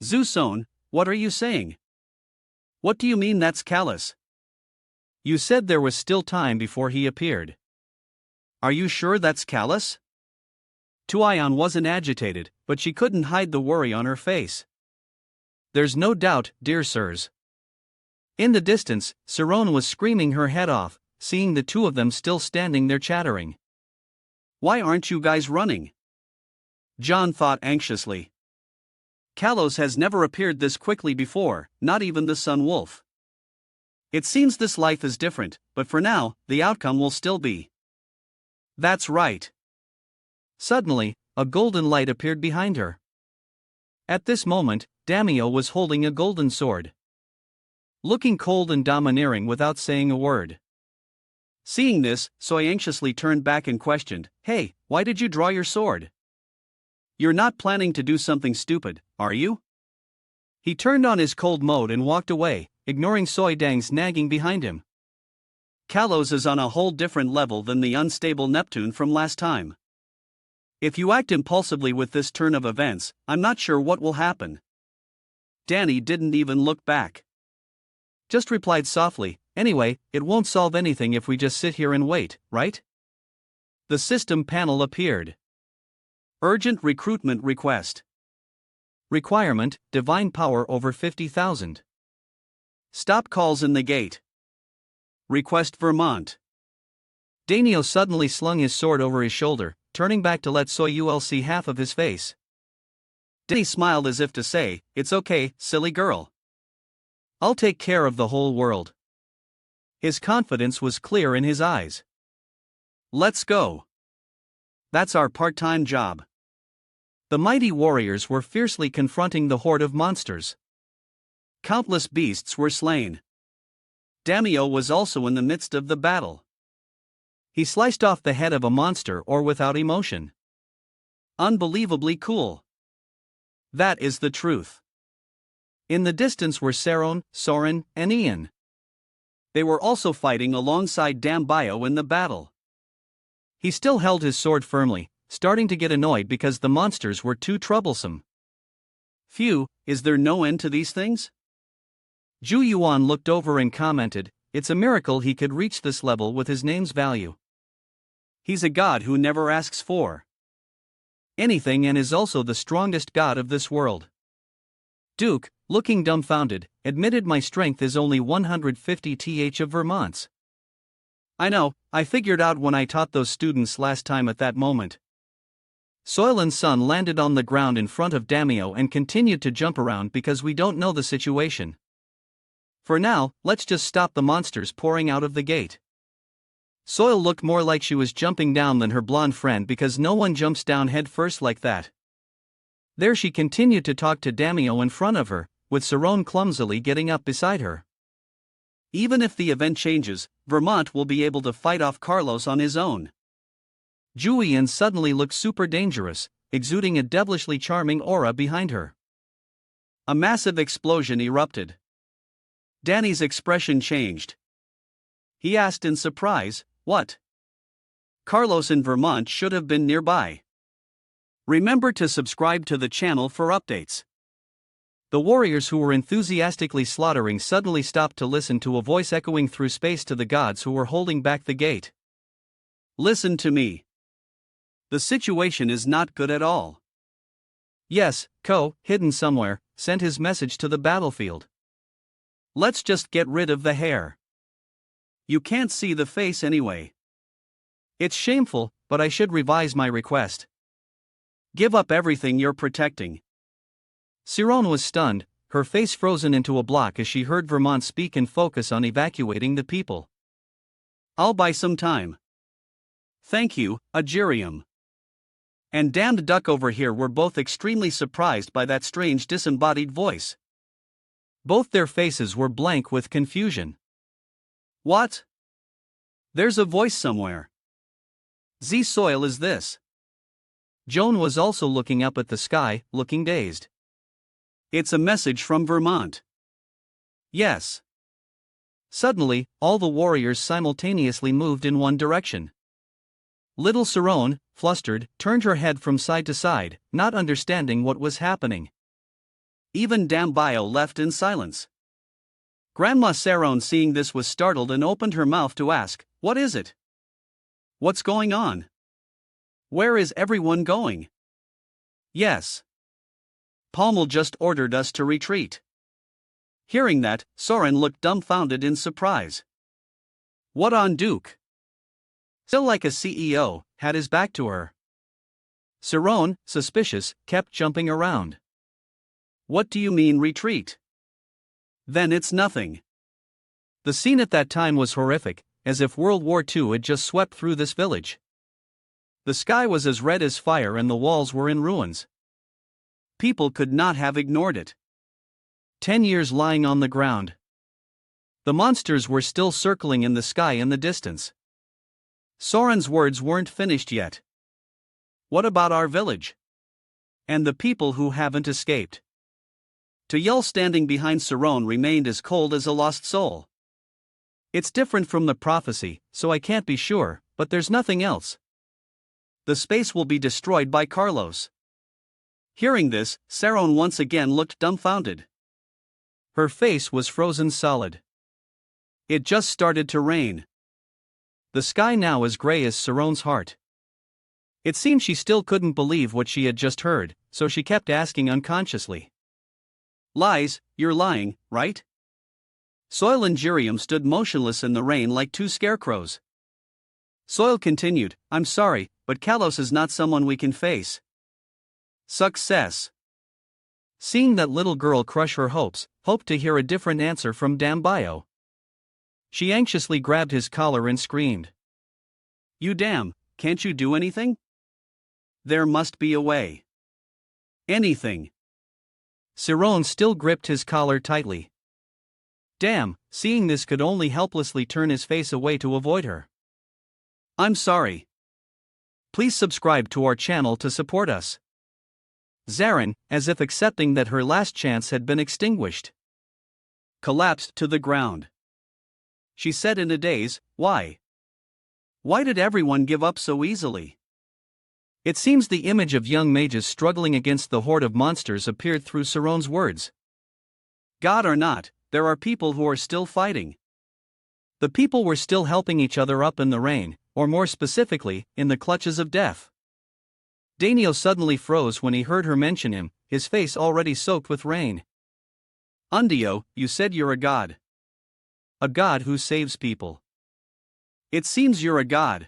Zuson, what are you saying? What do you mean that's Callus? You said there was still time before he appeared. Are you sure that's Callus? Tuayan wasn't agitated, but she couldn't hide the worry on her face. There's no doubt, dear sirs. In the distance, Saron was screaming her head off, seeing the two of them still standing there chattering. Why aren't you guys running? John thought anxiously. Kalos has never appeared this quickly before, not even the Sun Wolf. It seems this life is different, but for now, the outcome will still be. That's right. Suddenly, a golden light appeared behind her. At this moment, Damio was holding a golden sword, looking cold and domineering without saying a word. Seeing this, Soy anxiously turned back and questioned, "Hey, why did you draw your sword? You're not planning to do something stupid, are you?" He turned on his cold mode and walked away, ignoring Soy Dang's nagging behind him. Kalos is on a whole different level than the unstable Neptune from last time. If you act impulsively with this turn of events, I'm not sure what will happen. Danny didn't even look back. Just replied softly, "Anyway, it won't solve anything if we just sit here and wait, right?" The system panel appeared. Urgent recruitment request. Requirement: divine power over 50,000. Stop calls in the gate. Request Vermont. Danio suddenly slung his sword over his shoulder, turning back to let Soyul see half of his face. Danny smiled as if to say, "It's okay, silly girl. I'll take care of the whole world." His confidence was clear in his eyes. "Let's go. That's our part-time job." The mighty warriors were fiercely confronting the horde of monsters. Countless beasts were slain. Damio was also in the midst of the battle. He sliced off the head of a monster without emotion. Unbelievably cool. That is the truth. In the distance were Saron, Soren, and Ian. They were also fighting alongside Dambio in the battle. He still held his sword firmly, starting to get annoyed because the monsters were too troublesome. Phew, is there no end to these things? Zhu Yuan looked over and commented, "It's a miracle he could reach this level with his name's value. He's a god who never asks for anything and is also the strongest god of this world." Duke, looking dumbfounded, admitted, "My strength is only 150 th of Vermont's." "I know, I figured out when I taught those students last time at that moment." Soilan's son landed on the ground in front of Damio and continued to jump around because we don't know the situation. For now, let's just stop the monsters pouring out of the gate. Soil looked more like she was jumping down than her blonde friend because no one jumps down head first like that. There she continued to talk to Damio in front of her, with Saron clumsily getting up beside her. Even if the event changes, Vermont will be able to fight off Carlos on his own. Julian suddenly looked super dangerous, exuding a devilishly charming aura behind her. A massive explosion erupted. Danny's expression changed. He asked in surprise, "What?" Carlos and Vermont should have been nearby. Remember to subscribe to the channel for updates. The warriors who were enthusiastically slaughtering suddenly stopped to listen to a voice echoing through space to the gods who were holding back the gate. "Listen to me. The situation is not good at all." Yes, Ko, hidden somewhere, sent his message to the battlefield. "Let's just get rid of the hair. You can't see the face anyway. It's shameful, but I should revise my request. Give up everything you're protecting." Siron was stunned, her face frozen into a block as she heard Vermont speak and focus on evacuating the people. "I'll buy some time. Thank you, Agirium." And Damned Duck over here were both extremely surprised by that strange disembodied voice. Both their faces were blank with confusion. "What? There's a voice somewhere. Z soil is this?" Joan was also looking up at the sky, looking dazed. "It's a message from Vermont." "Yes." Suddenly, all the warriors simultaneously moved in one direction. Little Saron, flustered, turned her head from side to side, not understanding what was happening. Even Dambio left in silence. Grandma Saron, seeing this, was startled and opened her mouth to ask, "What is it? What's going on? Where is everyone going?" "Yes. Pommel just ordered us to retreat." Hearing that, Soren looked dumbfounded in surprise. "What on Duke?" Still like a CEO, had his back to her. Saron, suspicious, kept jumping around. What do you mean retreat? Then it's nothing. The scene at that time was horrific, as if World War II had just swept through this village. The sky was as red as fire and the walls were in ruins. People could not have ignored it. 10 years lying on the ground. The monsters were still circling in the sky in the distance. Soren's words weren't finished yet. What about our village? And the people who haven't escaped? Tuyul standing behind Soren remained as cold as a lost soul. It's different from the prophecy, so I can't be sure, but there's nothing else. The space will be destroyed by Carlos. Hearing this, Soren once again looked dumbfounded. Her face was frozen solid. It just started to rain. The sky now as gray as Soren's heart. It seemed she still couldn't believe what she had just heard, so she kept asking unconsciously. Lies, you're lying, right? Soil and Jiriam stood motionless in the rain like two scarecrows. Soil continued, I'm sorry, but Kalos is not someone we can face. Success. Seeing that little girl crush her hopes, hoped to hear a different answer from Dambayo. She anxiously grabbed his collar and screamed. You damn, can't you do anything? There must be a way. Anything. Soren still gripped his collar tightly. Damn, seeing this could only helplessly turn his face away to avoid her. I'm sorry. Please subscribe to our channel to support us. Zarin, as if accepting that her last chance had been extinguished, collapsed to the ground. She said in a daze, Why? Why did everyone give up so easily? It seems the image of young mages struggling against the horde of monsters appeared through Soren's words. God or not, there are people who are still fighting. The people were still helping each other up in the rain, or more specifically, in the clutches of death. Dainio suddenly froze when he heard her mention him, his face already soaked with rain. Undio, you said you're a god. A god who saves people. It seems you're a god.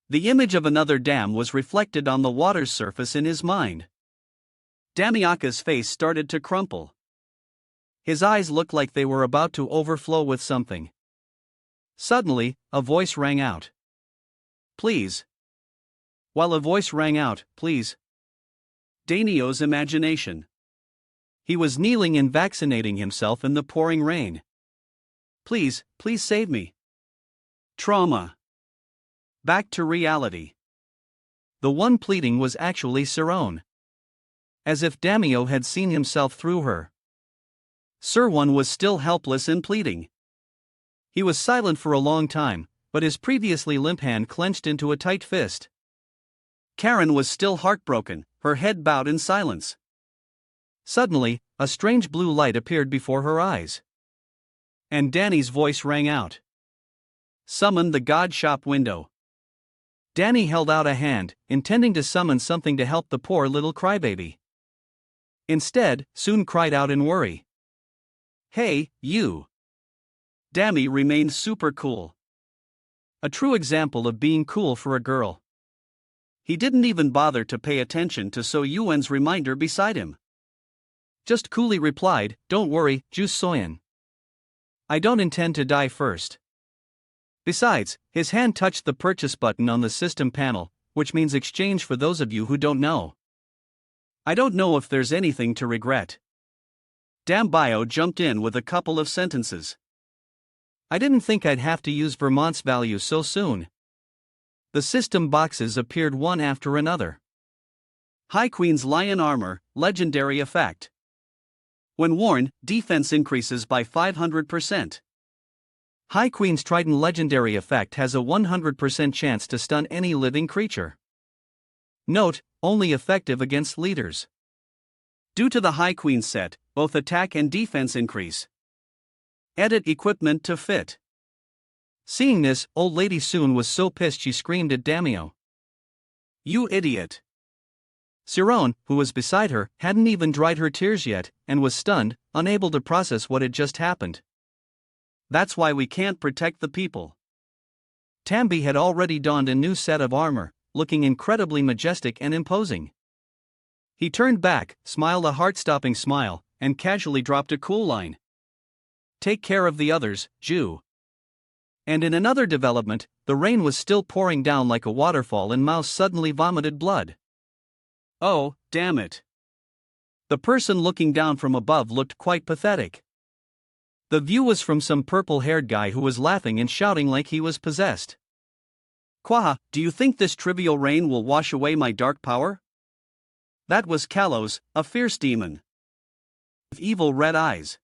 The image of another dam was reflected on the water's surface in his mind. Damiaka's face started to crumple. His eyes looked like they were about to overflow with something. Suddenly, a voice rang out. Please. While a voice rang out, please. Dainio's imagination. He was kneeling and vaccinating himself in the pouring rain. Please, please save me. Trauma. Back to reality. The one pleading was actually Soren. As if Daimyo had seen himself through her. Sirwan was still helpless and pleading. He was silent for a long time, but his previously limp hand clenched into a tight fist. Karen was still heartbroken, her head bowed in silence. Suddenly, a strange blue light appeared before her eyes. And Danny's voice rang out. Summon the God Shop window. Danny held out a hand, intending to summon something to help the poor little crybaby. Instead, Soon cried out in worry. Hey, you! Dammy remained super cool. A true example of being cool for a girl. He didn't even bother to pay attention to So Yuen's reminder beside him. Just coolly replied, Don't worry, Ju Soyen. I don't intend to die first. Besides, his hand touched the purchase button on the system panel, which means exchange for those of you who don't know. I don't know if there's anything to regret. Dambayo jumped in with a couple of sentences. I didn't think I'd have to use Vermont's value so soon. The system boxes appeared one after another. High Queen's Lion Armor, Legendary Effect. When worn, defense increases by 500%. High Queen's Trident Legendary Effect has a 100% chance to stun any living creature. Note, only effective against leaders. Due to the High Queen set, both attack and defense increase. Edit equipment to fit. Seeing this, Old Lady Soon was so pissed she screamed at Daimyo. You idiot! Siron, who was beside her, hadn't even dried her tears yet, and was stunned, unable to process what had just happened. That's why we can't protect the people. Tambi had already donned a new set of armor, looking incredibly majestic and imposing. He turned back, smiled a heart-stopping smile, and casually dropped a cool line. Take care of the others, Jew. And in another development, the rain was still pouring down like a waterfall and Mouse suddenly vomited blood. Oh, damn it. The person looking down from above looked quite pathetic. The view was from some purple-haired guy who was laughing and shouting like he was possessed. Quaha, do you think this trivial rain will wash away my dark power? That was Kalos, a fierce demon with evil red eyes.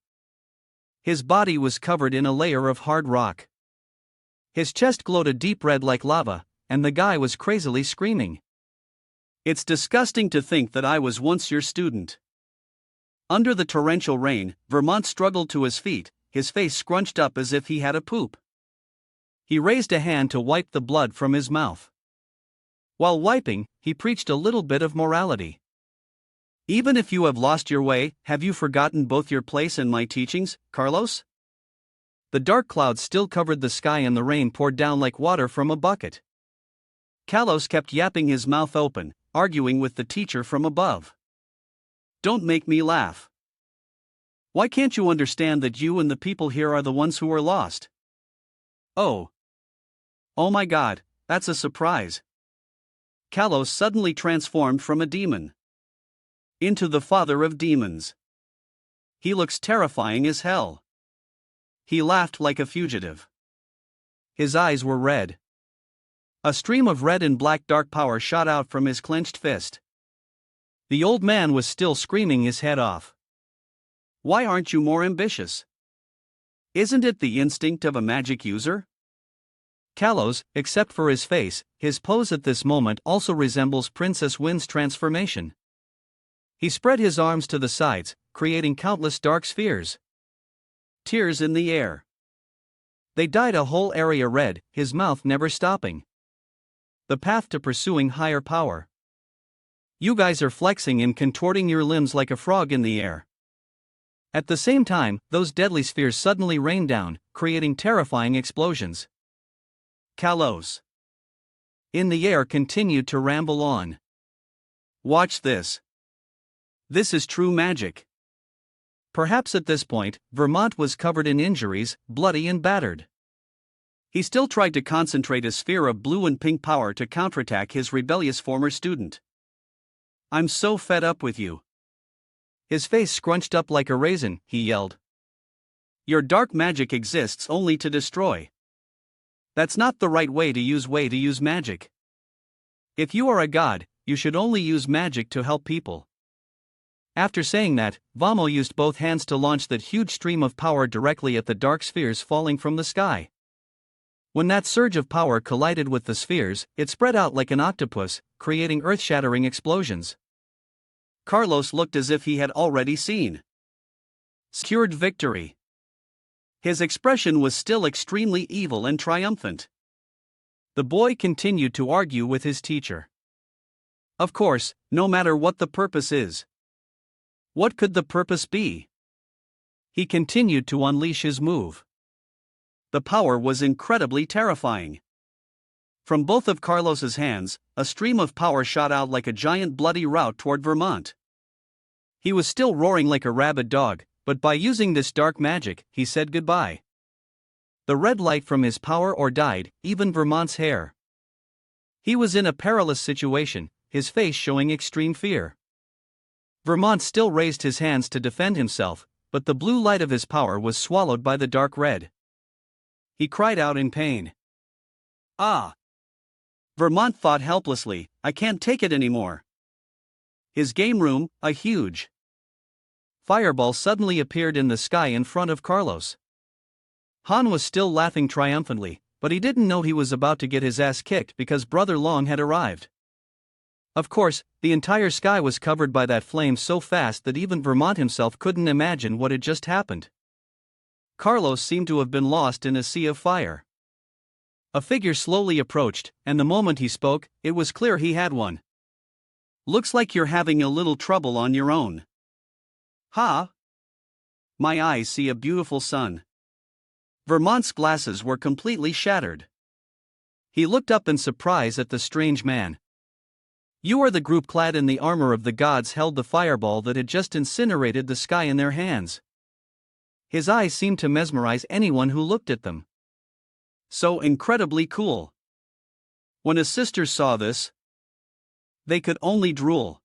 His body was covered in a layer of hard rock. His chest glowed a deep red like lava, and the guy was crazily screaming. It's disgusting to think that I was once your student. Under the torrential rain, Vermont struggled to his feet, his face scrunched up as if he had a poop. He raised a hand to wipe the blood from his mouth. While wiping, he preached a little bit of morality. Even if you have lost your way, have you forgotten both your place and my teachings, Carlos? The dark clouds still covered the sky and the rain poured down like water from a bucket. Kalos kept yapping his mouth open, arguing with the teacher from above. Don't make me laugh. Why can't you understand that you and the people here are the ones who are lost? Oh. Oh my God, that's a surprise. Kalos suddenly transformed from a demon into the father of demons. He looks terrifying as hell. He laughed like a fugitive. His eyes were red. A stream of red and black dark power shot out from his clenched fist. The old man was still screaming his head off. Why aren't you more ambitious? Isn't it the instinct of a magic user? Kalos, except for his face, his pose at this moment also resembles Princess Wind's transformation. He spread his arms to the sides, creating countless dark spheres. Tears in the air. They dyed a whole area red, his mouth never stopping. The path to pursuing higher power. You guys are flexing and contorting your limbs like a frog in the air. At the same time, those deadly spheres suddenly rained down, creating terrifying explosions. Kalos in the air continued to ramble on. Watch this. This is true magic. Perhaps at this point, Vermont was covered in injuries, bloody and battered. He still tried to concentrate a sphere of blue and pink power to counterattack his rebellious former student. I'm so fed up with you. His face scrunched up like a raisin, he yelled. Your dark magic exists only to destroy. That's not the right way to use magic. If you are a god, you should only use magic to help people. After saying that, Vamo used both hands to launch that huge stream of power directly at the dark spheres falling from the sky. When that surge of power collided with the spheres, it spread out like an octopus, creating earth-shattering explosions. Carlos looked as if he had already secured victory. His expression was still extremely evil and triumphant. The boy continued to argue with his teacher. Of course, no matter what the purpose is. What could the purpose be? He continued to unleash his move. The power was incredibly terrifying. From both of Carlos's hands, a stream of power shot out like a giant bloody rout toward Vermont. He was still roaring like a rabid dog, but by using this dark magic, he said goodbye. The red light from his power dyed even Vermont's hair. He was in a perilous situation, his face showing extreme fear. Vermont still raised his hands to defend himself, but the blue light of his power was swallowed by the dark red. He cried out in pain. Ah! Vermont thought helplessly, I can't take it anymore. His game room, a huge fireball suddenly appeared in the sky in front of Carlos. Han was still laughing triumphantly, but he didn't know he was about to get his ass kicked because Brother Long had arrived. Of course, the entire sky was covered by that flame so fast that even Vermont himself couldn't imagine what had just happened. Carlos seemed to have been lost in a sea of fire. A figure slowly approached, and the moment he spoke, it was clear he had one. Looks like you're having a little trouble on your own. Ha! My eyes see a beautiful sun. Vermont's glasses were completely shattered. He looked up in surprise at the strange man. You are the group clad in the armor of the gods held the fireball that had just incinerated the sky in their hands. His eyes seemed to mesmerize anyone who looked at them. So incredibly cool. When his sisters saw this, they could only drool.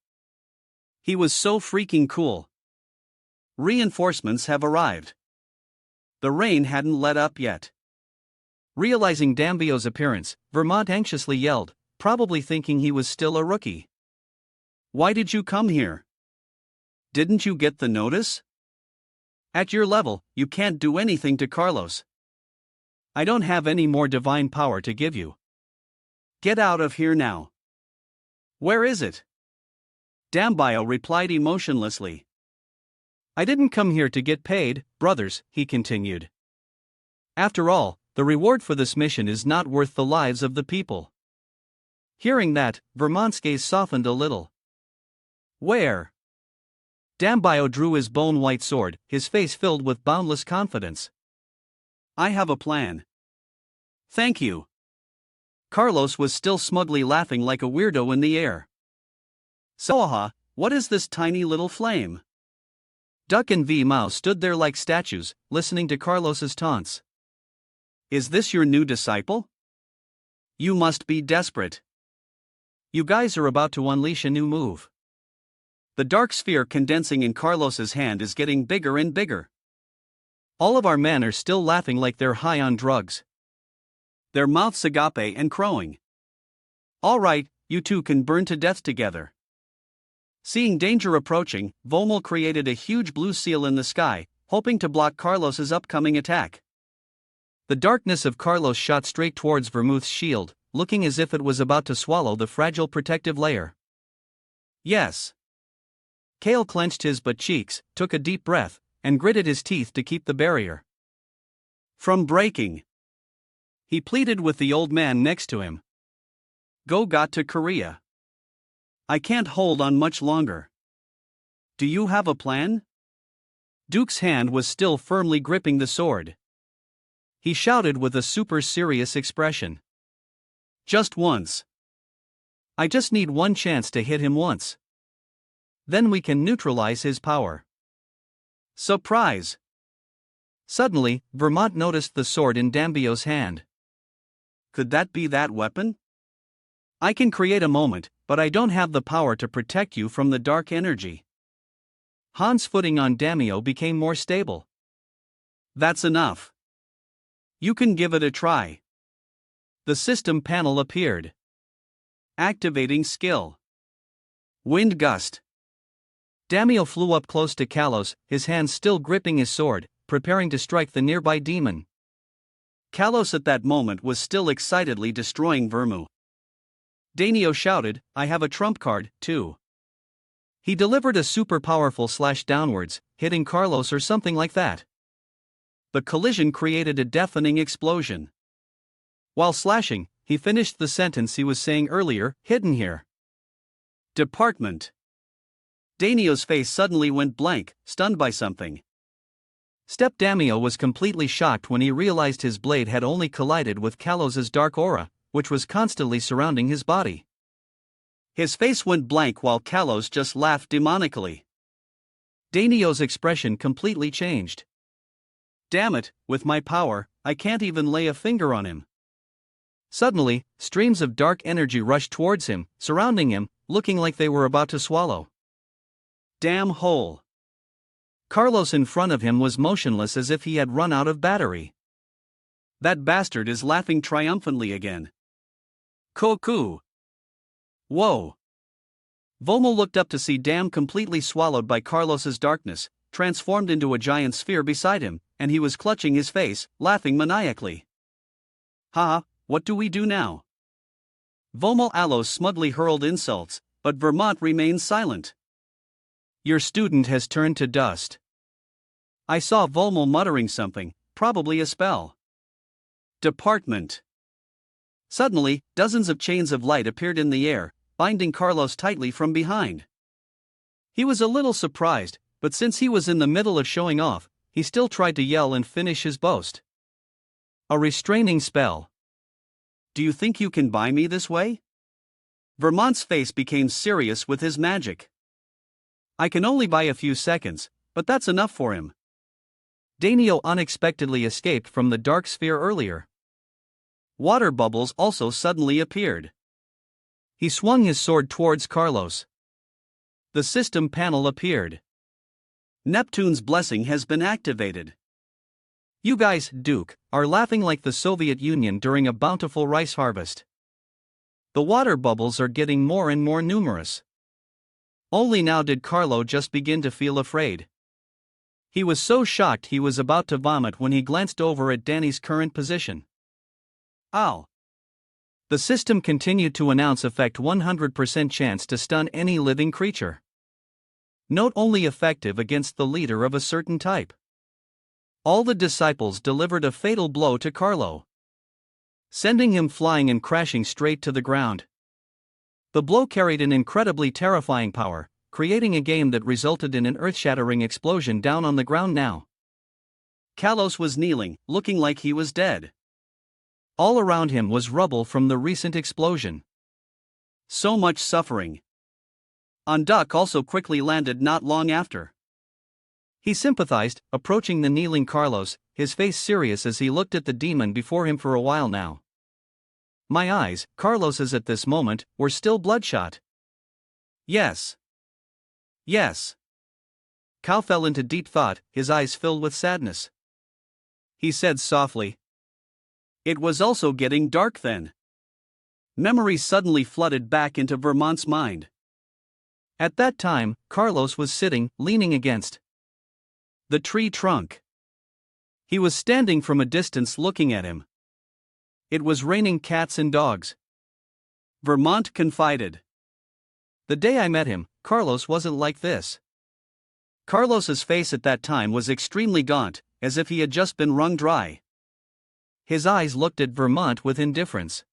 He was so freaking cool. Reinforcements have arrived. The rain hadn't let up yet. Realizing Dambio's appearance, Vermont anxiously yelled, probably thinking he was still a rookie. Why did you come here? Didn't you get the notice? At your level, you can't do anything to Carlos. I don't have any more divine power to give you. Get out of here now. Where is it? Dambio replied emotionlessly. I didn't come here to get paid, brothers, he continued. After all, the reward for this mission is not worth the lives of the people. Hearing that, Vermont's gaze softened a little. Where? Dambio drew his bone-white sword, his face filled with boundless confidence. I have a plan. Thank you. Carlos was still smugly laughing like a weirdo in the air. So, what is this tiny little flame? Duck and V-Mouse stood there like statues, listening to Carlos's taunts. Is this your new disciple? You must be desperate. You guys are about to unleash a new move. The dark sphere condensing in Carlos's hand is getting bigger and bigger. All of our men are still laughing like they're high on drugs. Their mouths agape and crowing. All right, you two can burn to death together. Seeing danger approaching, Vomel created a huge blue seal in the sky, hoping to block Carlos's upcoming attack. The darkness of Carlos shot straight towards Vermouth's shield, looking as if it was about to swallow the fragile protective layer. Yes. Kale clenched his butt cheeks, took a deep breath, and gritted his teeth to keep the barrier from breaking. He pleaded with the old man next to him. Go got to Korea. I can't hold on much longer. Do you have a plan? Duke's hand was still firmly gripping the sword. He shouted with a super serious expression. Just once. I just need one chance to hit him once. Then we can neutralize his power. Surprise! Suddenly, Vermont noticed the sword in Dambio's hand. Could that be that weapon? I can create a moment, but I don't have the power to protect you from the dark energy. Han's footing on Dambio became more stable. That's enough. You can give it a try. The system panel appeared. Activating skill. Wind gust. Dambio flew up close to Kalos, his hands still gripping his sword, preparing to strike the nearby demon. Kalos at that moment was still excitedly destroying Vermu. Danio shouted, I have a trump card, too. He delivered a super powerful slash downwards, hitting Carlos or something like that. The collision created a deafening explosion. While slashing, he finished the sentence he was saying earlier, hidden here. Department. Danio's face suddenly went blank, stunned by something. Step Damio was completely shocked when he realized his blade had only collided with Kalos's dark aura, which was constantly surrounding his body. His face went blank while Kalos just laughed demonically. Danio's expression completely changed. Damn it, with my power, I can't even lay a finger on him. Suddenly, streams of dark energy rushed towards him, surrounding him, looking like they were about to swallow. Damn hole. Carlos in front of him was motionless as if he had run out of battery. That bastard is laughing triumphantly again. Cuckoo. Whoa. Vomel looked up to see Dam completely swallowed by Carlos's darkness, transformed into a giant sphere beside him, and he was clutching his face, laughing maniacally. Ha, what do we do now? Vomel Alos smugly hurled insults, but Vermont remained silent. Your student has turned to dust. I saw Vomel muttering something, probably a spell. Department. Suddenly, dozens of chains of light appeared in the air, binding Carlos tightly from behind. He was a little surprised, but since he was in the middle of showing off, he still tried to yell and finish his boast. A restraining spell. Do you think you can buy me this way? Vermont's face became serious with his magic. I can only buy a few seconds, but that's enough for him. Danio unexpectedly escaped from the dark sphere earlier. Water bubbles also suddenly appeared. He swung his sword towards Carlos. The system panel appeared. Neptune's blessing has been activated. You guys, Duke, are laughing like the Soviet Union during a bountiful rice harvest. The water bubbles are getting more and more numerous. Only now did Carlo just begin to feel afraid. He was so shocked he was about to vomit when he glanced over at Danny's current position. Ow! The system continued to announce effect 100% chance to stun any living creature. Note only effective against the leader of a certain type. All the disciples delivered a fatal blow to Carlo, sending him flying and crashing straight to the ground. The blow carried an incredibly terrifying power, creating a game that resulted in an earth-shattering explosion down on the ground now. Carlos was kneeling, looking like he was dead. All around him was rubble from the recent explosion. So much suffering. Duck also quickly landed not long after. He sympathized, approaching the kneeling Carlos, his face serious as he looked at the demon before him for a while now. My eyes, Carlos's at this moment, were still bloodshot. Yes. Yes. Cal fell into deep thought, his eyes filled with sadness. He said softly. It was also getting dark then. Memories suddenly flooded back into Vermont's mind. At that time, Carlos was sitting, leaning against the tree trunk. He was standing from a distance looking at him. It was raining cats and dogs. Vermont confided. The day I met him, Carlos wasn't like this. Carlos's face at that time was extremely gaunt, as if he had just been wrung dry. His eyes looked at Vermont with indifference.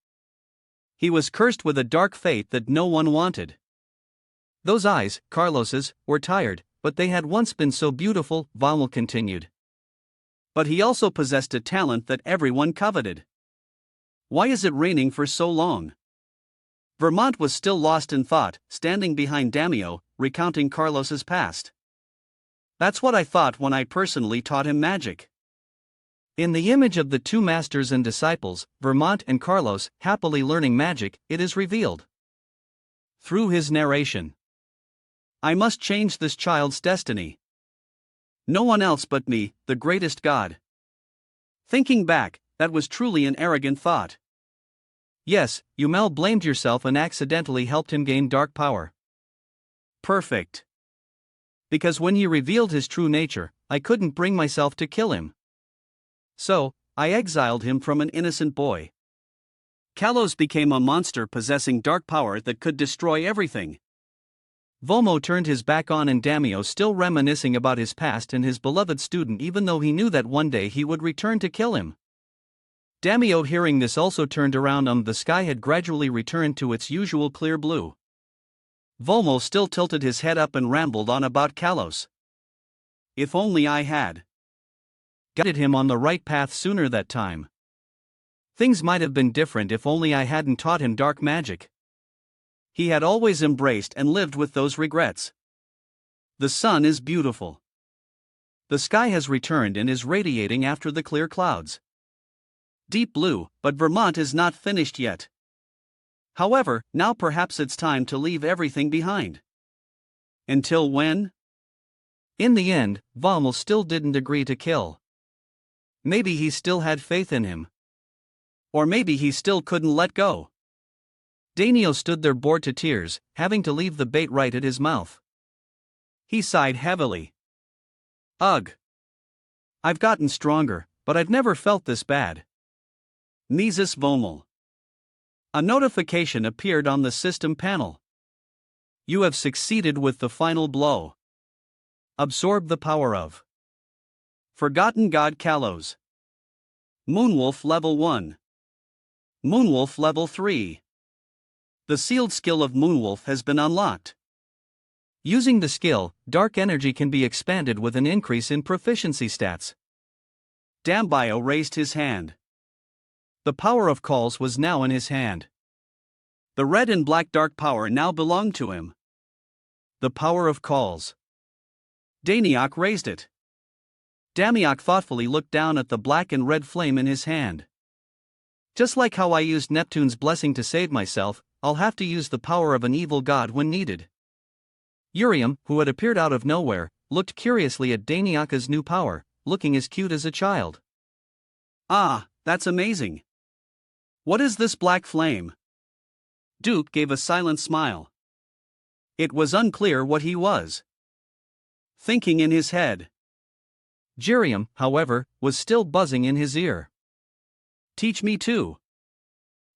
He was cursed with a dark fate that no one wanted. Those eyes, Carlos's, were tired, but they had once been so beautiful, Vomel continued. But he also possessed a talent that everyone coveted. Why is it raining for so long? Vermont was still lost in thought, standing behind Damio, recounting Carlos's past. That's what I thought when I personally taught him magic. In the image of the two masters and disciples, Vermont and Carlos, happily learning magic, it is revealed. Through his narration. I must change this child's destiny. No one else but me, the greatest god. Thinking back, that was truly an arrogant thought. Yes, you blamed yourself and accidentally helped him gain dark power. Perfect. Because when he revealed his true nature, I couldn't bring myself to kill him. So, I exiled him from an innocent boy. Kalos became a monster possessing dark power that could destroy everything. Vomo turned his back on and Damio still reminiscing about his past and his beloved student even though he knew that one day he would return to kill him. Damio hearing this also turned around the sky had gradually returned to its usual clear blue. Vomo still tilted his head up and rambled on about Kalos. If only I had guided him on the right path sooner that time. Things might have been different if only I hadn't taught him dark magic. He had always embraced and lived with those regrets. The sun is beautiful. The sky has returned and is radiating after the clear clouds. Deep blue, but Vermont is not finished yet. However, now perhaps it's time to leave everything behind. Until when? In the end, Vommel still didn't agree to kill. Maybe he still had faith in him. Or maybe he still couldn't let go. Danio stood there bored to tears, having to leave the bait right at his mouth. He sighed heavily. Ugh. I've gotten stronger, but I've never felt this bad. Mises Vommel. A notification appeared on the system panel. You have succeeded with the final blow. Absorb the power of Forgotten God Kalos. Moonwolf Level 1. Moonwolf Level 3. The sealed skill of Moonwolf has been unlocked. Using the skill, dark energy can be expanded with an increase in proficiency stats. Dambio raised his hand. The power of calls was now in his hand. The red and black dark power now belonged to him. The power of calls. Daniak raised it. Damiak thoughtfully looked down at the black and red flame in his hand. Just like how I used Neptune's blessing to save myself, I'll have to use the power of an evil god when needed. Uriam, who had appeared out of nowhere, looked curiously at Daniaka's new power, looking as cute as a child. Ah, that's amazing. What is this black flame? Duke gave a silent smile. It was unclear what he was thinking in his head. Jiriam, however, was still buzzing in his ear. Teach me too.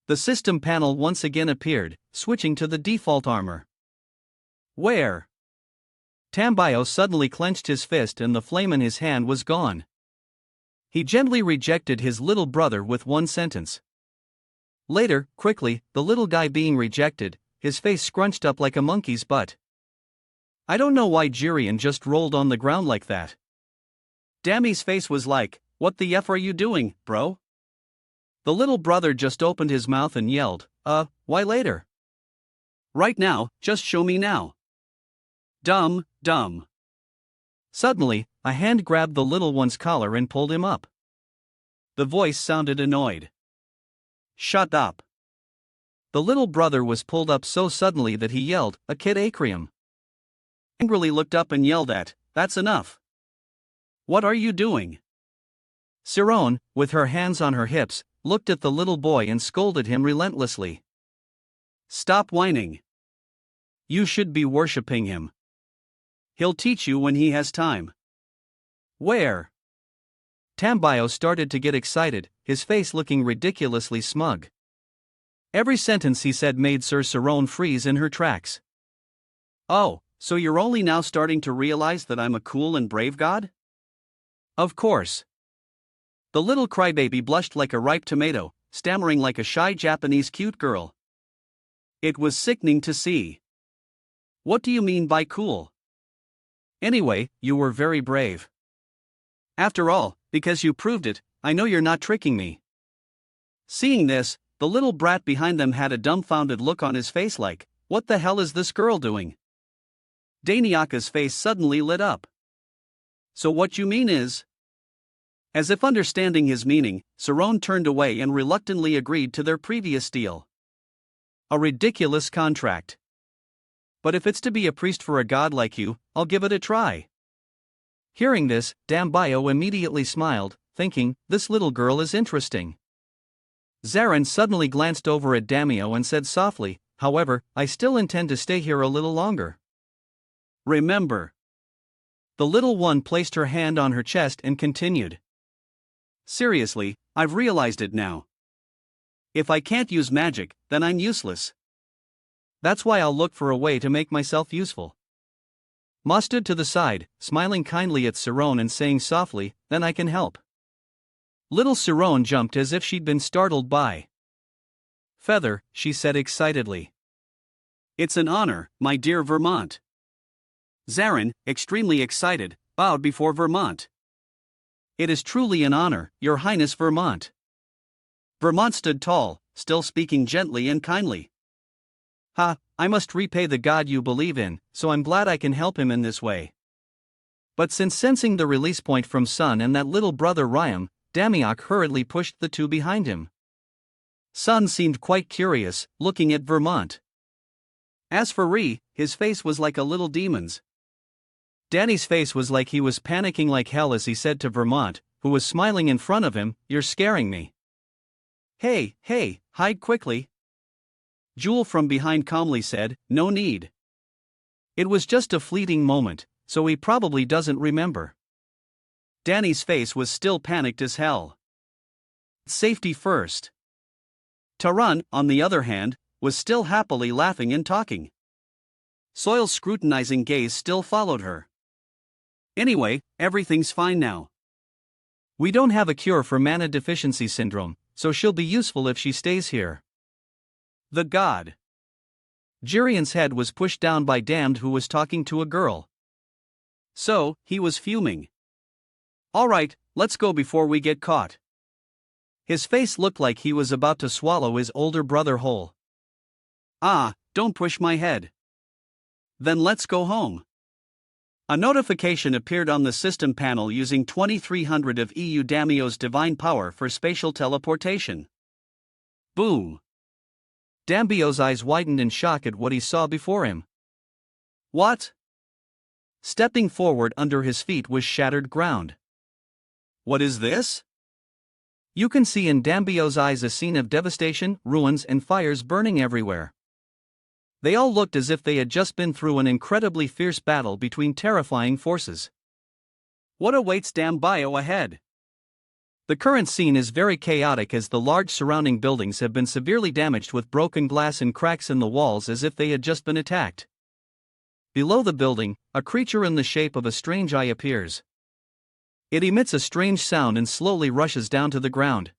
The system panel once again appeared, switching to the default armor. Where? Tambio suddenly clenched his fist and the flame in his hand was gone. He gently rejected his little brother with one sentence. Later, quickly, the little guy being rejected, his face scrunched up like a monkey's butt. I don't know why Jirian just rolled on the ground like that. Dammy's face was like, what the F are you doing, bro? The little brother just opened his mouth and yelled, why later? Right now, just show me now. Dumb. Suddenly, a hand grabbed the little one's collar and pulled him up. The voice sounded annoyed. Shut up. The little brother was pulled up so suddenly that he yelled, a kid acrium. Angrily looked up and yelled at, that's enough. What are you doing? Sirone, with her hands on her hips, looked at the little boy and scolded him relentlessly. Stop whining. You should be worshipping him. He'll teach you when he has time. Where? Tambio started to get excited, his face looking ridiculously smug. Every sentence he said made Sir Sirone freeze in her tracks. Oh, so you're only now starting to realize that I'm a cool and brave god? Of course. The little crybaby blushed like a ripe tomato, stammering like a shy Japanese cute girl. It was sickening to see. What do you mean by cool? Anyway, you were very brave. After all, because you proved it, I know you're not tricking me. Seeing this, the little brat behind them had a dumbfounded look on his face like, what the hell is this girl doing? Daniaka's face suddenly lit up. So what you mean is? As if understanding his meaning, Sirone turned away and reluctantly agreed to their previous deal. A ridiculous contract. But if it's to be a priest for a god like you, I'll give it a try. Hearing this, Dambio immediately smiled, thinking, this little girl is interesting. Zarin suddenly glanced over at Damio and said softly, however, I still intend to stay here a little longer. Remember. The little one placed her hand on her chest and continued. Seriously, I've realized it now. If I can't use magic, then I'm useless. That's why I'll look for a way to make myself useful. Ma stood to the side, smiling kindly at Sirone and saying softly, then I can help. Little Sirone jumped as if she'd been startled by. Feather, she said excitedly. It's an honor, my dear Vermont. Zarin, extremely excited, bowed before Vermont. It is truly an honor, Your Highness Vermont. Vermont stood tall, still speaking gently and kindly. I must repay the god you believe in, so I'm glad I can help him in this way. But since sensing the release point from Sun and that little brother Ryam, Damiak hurriedly pushed the two behind him. Sun seemed quite curious, looking at Vermont. As for Ree, his face was like a little demon's. Danny's face was like he was panicking like hell as he said to Vermont, who was smiling in front of him, you're scaring me. Hey, hide quickly. Jewel from behind calmly said, no need. It was just a fleeting moment, so he probably doesn't remember. Danny's face was still panicked as hell. Safety first. Taran, on the other hand, was still happily laughing and talking. Soil's scrutinizing gaze still followed her. Anyway, everything's fine now. We don't have a cure for mana deficiency syndrome, so she'll be useful if she stays here. The god. Jirian's head was pushed down by Damned, who was talking to a girl. So, he was fuming. Alright, let's go before we get caught. His face looked like he was about to swallow his older brother whole. Ah, don't push my head. Then let's go home. A notification appeared on the system panel using 2300 of EU Daimyo's divine power for spatial teleportation. Boom! Daimyo's eyes widened in shock at what he saw before him. What? Stepping forward under his feet was shattered ground. What is this? You can see in Daimyo's eyes a scene of devastation, ruins, and fires burning everywhere. They all looked as if they had just been through an incredibly fierce battle between terrifying forces. What awaits Daimyo ahead? The current scene is very chaotic as the large surrounding buildings have been severely damaged with broken glass and cracks in the walls as if they had just been attacked. Below the building, a creature in the shape of a strange eye appears. It emits a strange sound and slowly rushes down to the ground.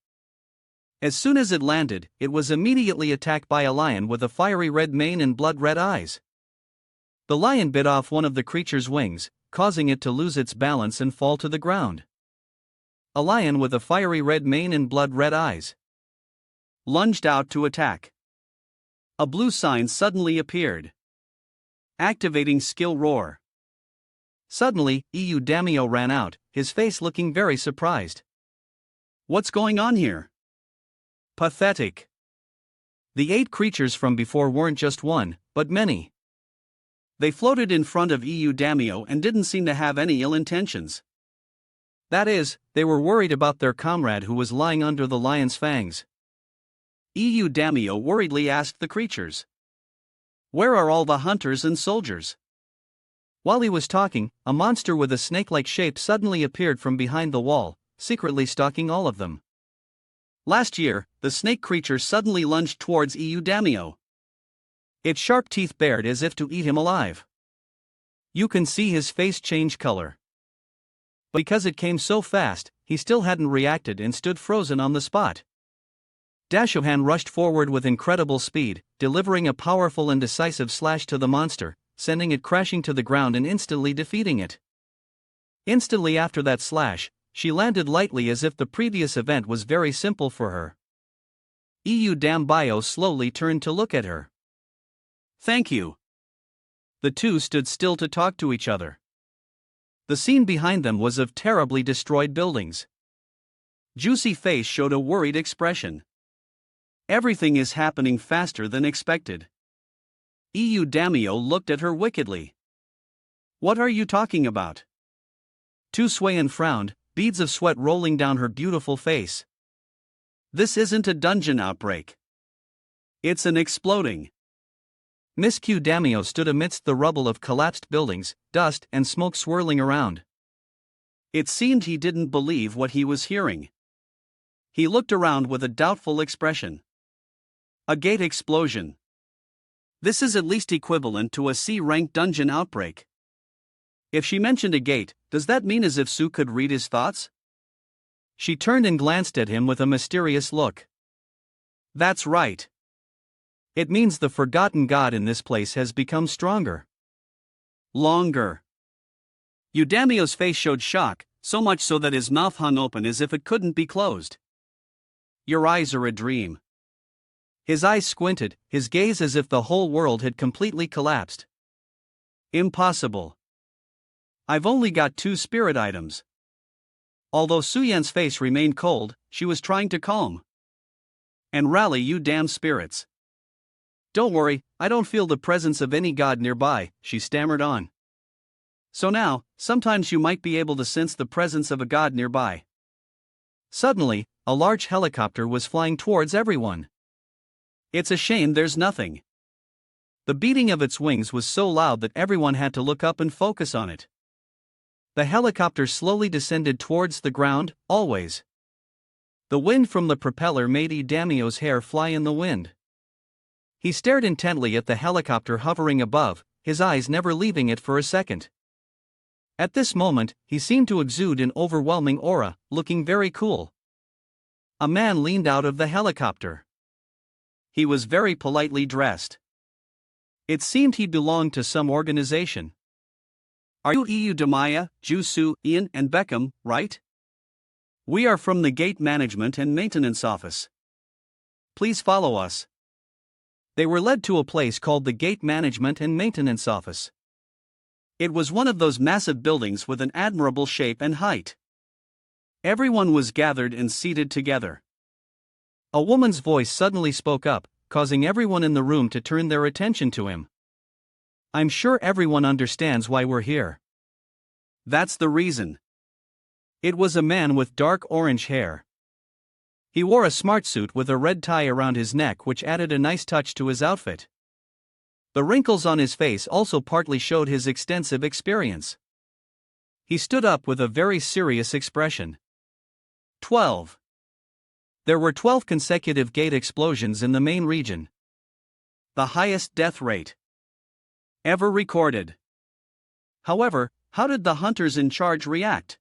As soon as it landed, it was immediately attacked by a lion with a fiery red mane and blood-red eyes. The lion bit off one of the creature's wings, causing it to lose its balance and fall to the ground. A lion with a fiery red mane and blood-red eyes lunged out to attack. A blue sign suddenly appeared. Activating skill roar. Suddenly, EU Daimyo ran out, his face looking very surprised. What's going on here? Pathetic. The 8 creatures from before weren't just one, but many. They floated in front of EU Daimyo and didn't seem to have any ill intentions. That is, they were worried about their comrade who was lying under the lion's fangs. EU Daimyo worriedly asked the creatures, "Where are all the hunters and soldiers?" While he was talking, a monster with a snake-like shape suddenly appeared from behind the wall, secretly stalking all of them. Last year, the snake creature suddenly lunged towards EU Daimyo. Its sharp teeth bared as if to eat him alive. You can see his face change color. But because it came so fast, he still hadn't reacted and stood frozen on the spot. Dashohan rushed forward with incredible speed, delivering a powerful and decisive slash to the monster, sending it crashing to the ground and instantly defeating it. Instantly after that slash, she landed lightly as if the previous event was very simple for her. EU Daimyo slowly turned to look at her. Thank you. The two stood still to talk to each other. The scene behind them was of terribly destroyed buildings. Juicy face showed a worried expression. Everything is happening faster than expected. EU Daimyo looked at her wickedly. What are you talking about? Tu Suiyan frowned, beads of sweat rolling down her beautiful face. This isn't a dungeon outbreak. It's an exploding. Miss Q Daimyo stood amidst the rubble of collapsed buildings, dust and smoke swirling around. It seemed he didn't believe what he was hearing. He looked around with a doubtful expression. A gate explosion. This is at least equivalent to a C-ranked dungeon outbreak. If she mentioned a gate, does that mean as if Su could read his thoughts? She turned and glanced at him with a mysterious look. That's right. It means the forgotten god in this place has become stronger. Longer. Daimyo's face showed shock, so much so that his mouth hung open as if it couldn't be closed. Your eyes are a dream. His eyes squinted, his gaze as if the whole world had completely collapsed. Impossible. I've only got 2 spirit items. Although Suyan's face remained cold, she was trying to calm and rally you damn spirits. Don't worry, I don't feel the presence of any god nearby, she stammered on. So now, sometimes you might be able to sense the presence of a god nearby. Suddenly, a large helicopter was flying towards everyone. It's a shame there's nothing. The beating of its wings was so loud that everyone had to look up and focus on it. The helicopter slowly descended towards the ground, always. The wind from the propeller made Daimyo's hair fly in the wind. He stared intently at the helicopter hovering above, his eyes never leaving it for a second. At this moment, he seemed to exude an overwhelming aura, looking very cool. A man leaned out of the helicopter. He was very politely dressed. It seemed he belonged to some organization. Are you EU Daimyo, Jusu, Ian, and Beckham, right? We are from the Gate Management and Maintenance Office. Please follow us. They were led to a place called the Gate Management and Maintenance Office. It was one of those massive buildings with an admirable shape and height. Everyone was gathered and seated together. A woman's voice suddenly spoke up, causing everyone in the room to turn their attention to him. I'm sure everyone understands why we're here. That's the reason. It was a man with dark orange hair. He wore a smart suit with a red tie around his neck, which added a nice touch to his outfit. The wrinkles on his face also partly showed his extensive experience. He stood up with a very serious expression. 12. There were 12 consecutive gate explosions in the main region. The highest death rate ever recorded. However, how did the hunters in charge react?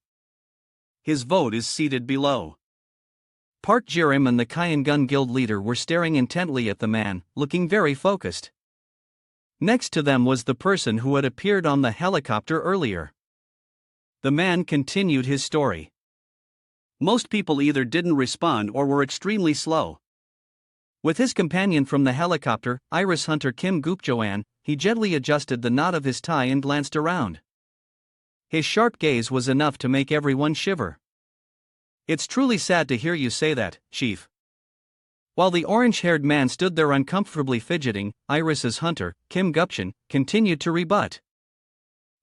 His vote is seated below. Park Jirim and the Kyangun Guild leader were staring intently at the man, looking very focused. Next to them was the person who had appeared on the helicopter earlier. The man continued his story. Most people either didn't respond or were extremely slow. With his companion from the helicopter, Iris hunter Kim Gupjoan, he gently adjusted the knot of his tie and glanced around. His sharp gaze was enough to make everyone shiver. It's truly sad to hear you say that, Chief. While the orange-haired man stood there uncomfortably fidgeting, Iris's hunter, Kim Gupcheon, continued to rebut.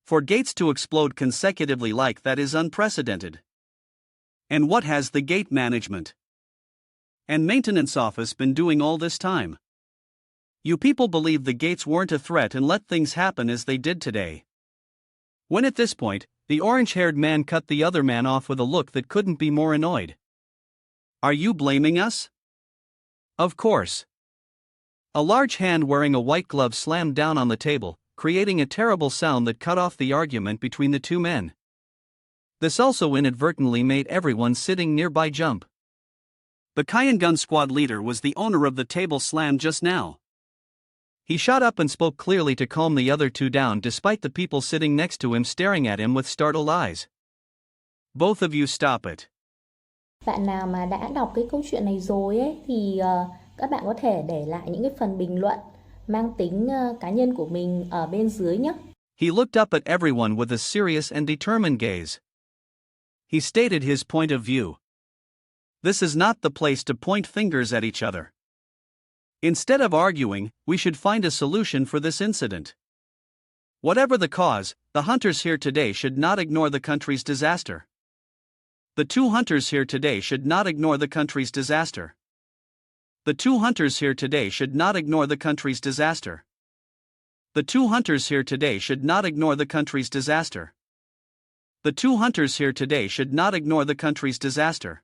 For gates to explode consecutively like that is unprecedented. And what has the gate management and maintenance office been doing all this time? You people believe the gates weren't a threat and let things happen as they did today. When at this point, the orange-haired man cut the other man off with a look that couldn't be more annoyed. Are you blaming us? Of course. A large hand wearing a white glove slammed down on the table, creating a terrible sound that cut off the argument between the two men. This also inadvertently made everyone sitting nearby jump. The Kyangun squad leader was the owner of the table slammed just now. He shot up and spoke clearly to calm the other two down despite the people sitting next to him staring at him with startled eyes. Both of you stop it. Bạn nào mà đã đọc cái câu chuyện này rồi ấy thì các bạn có thể để lại những cái phần bình luận mang tính cá nhân của mình ở bên dưới nhé. He looked up at everyone with a serious and determined gaze. He stated his point of view. This is not the place to point fingers at each other. Instead of arguing, we should find a solution for this incident. Whatever the cause, the hunters here today should not ignore the country's disaster. The two hunters here today should not ignore the country's disaster. The two hunters here today should not ignore the country's disaster. The two hunters here today should not ignore the country's disaster. The two hunters here today should not ignore the country's disaster.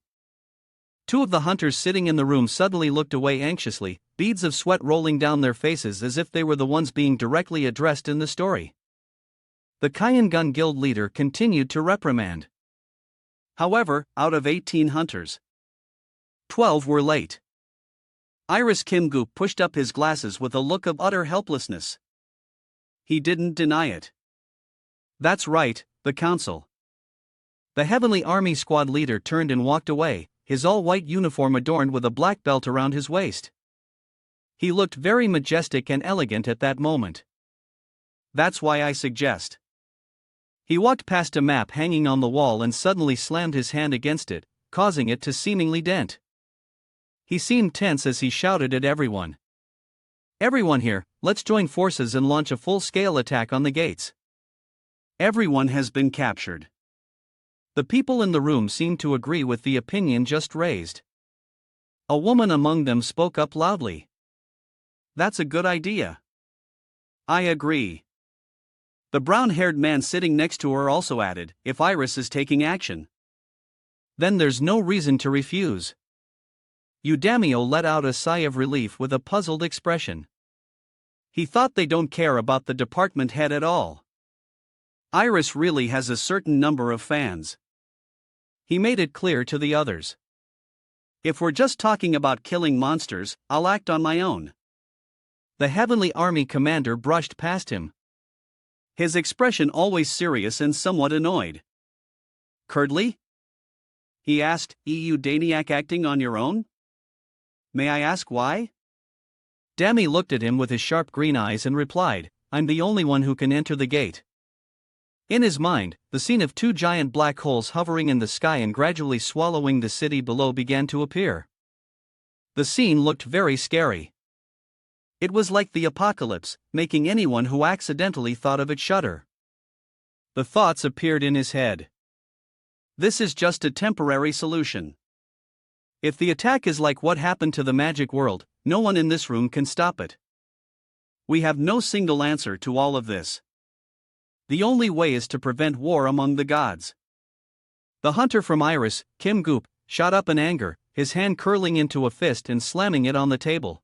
Two of the hunters sitting in the room suddenly looked away anxiously, beads of sweat rolling down their faces as if they were the ones being directly addressed in the story. The Kyangun Guild leader continued to reprimand. However, out of 18 hunters, 12 were late. Iris Kim Goop pushed up his glasses with a look of utter helplessness. He didn't deny it. That's right, the council. The Heavenly Army squad leader turned and walked away, his all-white uniform adorned with a black belt around his waist. He looked very majestic and elegant at that moment. That's why I suggest. He walked past a map hanging on the wall and suddenly slammed his hand against it, causing it to seemingly dent. He seemed tense as he shouted at everyone. Everyone here, let's join forces and launch a full-scale attack on the gates. Everyone has been captured. The people in the room seemed to agree with the opinion just raised. A woman among them spoke up loudly. That's a good idea. I agree. The brown-haired man sitting next to her also added, if Iris is taking action, then there's no reason to refuse. Udamio let out a sigh of relief with a puzzled expression. He thought they don't care about the department head at all. Iris really has a certain number of fans. He made it clear to the others. If we're just talking about killing monsters, I'll act on my own. The Heavenly Army commander brushed past him. His expression always serious and somewhat annoyed. Curdly? He asked, EU Daniac acting on your own? May I ask why? Dammy looked at him with his sharp green eyes and replied, "I'm the only one who can enter the gate." In his mind, the scene of two giant black holes hovering in the sky and gradually swallowing the city below began to appear. The scene looked very scary. It was like the apocalypse, making anyone who accidentally thought of it shudder. The thoughts appeared in his head. This is just a temporary solution. If the attack is like what happened to the magic world, no one in this room can stop it. We have no single answer to all of this. The only way is to prevent war among the gods. The hunter from Iris, Kim Goop, shot up in anger, his hand curling into a fist and slamming it on the table.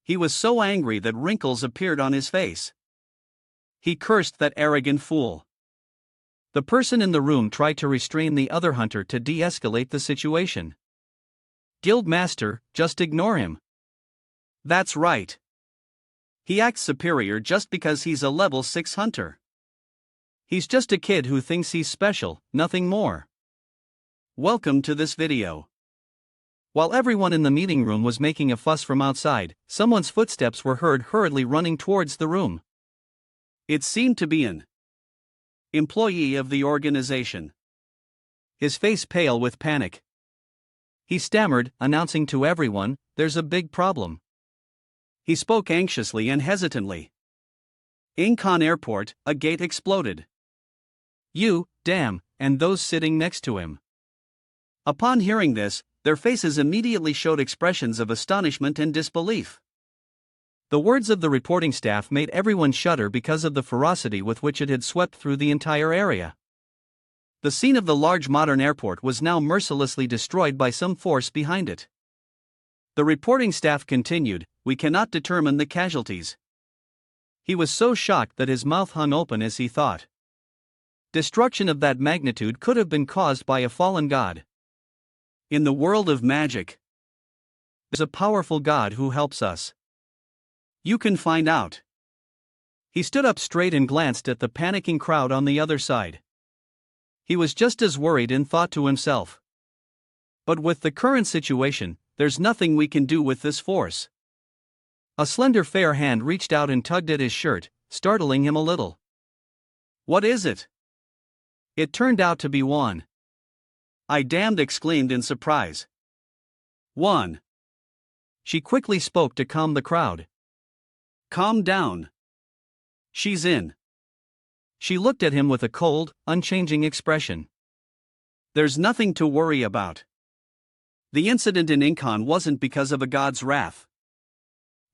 He was so angry that wrinkles appeared on his face. He cursed that arrogant fool. The person in the room tried to restrain the other hunter to de-escalate the situation. "Guildmaster, just ignore him." "That's right. He acts superior just because he's a level 6 hunter. He's just a kid who thinks he's special, nothing more." Welcome to this video. While everyone in the meeting room was making a fuss from outside, someone's footsteps were heard hurriedly running towards the room. It seemed to be an employee of the organization. His face pale with panic. He stammered, announcing to everyone, "There's a big problem." He spoke anxiously and hesitantly. Incheon Airport, a gate exploded. "You, damn," and those sitting next to him. Upon hearing this, their faces immediately showed expressions of astonishment and disbelief. The words of the reporting staff made everyone shudder because of the ferocity with which it had swept through the entire area. The scene of the large modern airport was now mercilessly destroyed by some force behind it. The reporting staff continued, "We cannot determine the casualties." He was so shocked that his mouth hung open as he thought. Destruction of that magnitude could have been caused by a fallen god. In the world of magic, there's a powerful god who helps us. You can find out. He stood up straight and glanced at the panicking crowd on the other side. He was just as worried and thought to himself, "But with the current situation, there's nothing we can do with this force." A slender fair hand reached out and tugged at his shirt, startling him a little. "What is it?" It turned out to be Juan. "I damned!" exclaimed in surprise. "Juan." She quickly spoke to calm the crowd. "Calm down. She's in." She looked at him with a cold, unchanging expression. "There's nothing to worry about. The incident in Incheon wasn't because of a god's wrath."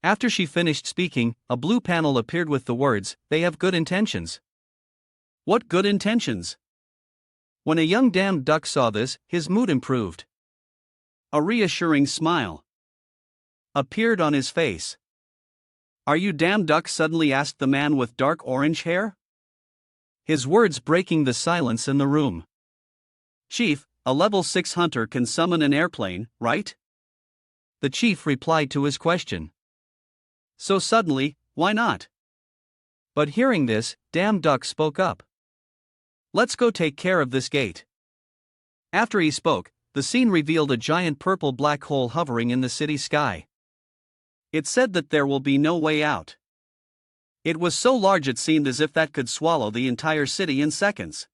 After she finished speaking, a blue panel appeared with the words, "They have good intentions." What good intentions? When a young damned duck saw this, his mood improved. A reassuring smile appeared on his face. "Are you damned duck?" suddenly asked the man with dark orange hair. His words breaking the silence in the room. "Chief, a level 6 hunter can summon an airplane, right?" The chief replied to his question. "So suddenly, why not?" But hearing this, damned duck spoke up. "Let's go take care of this gate." After he spoke, the scene revealed a giant purple black hole hovering in the city sky. It said that there will be no way out. It was so large it seemed as if that could swallow the entire city in seconds.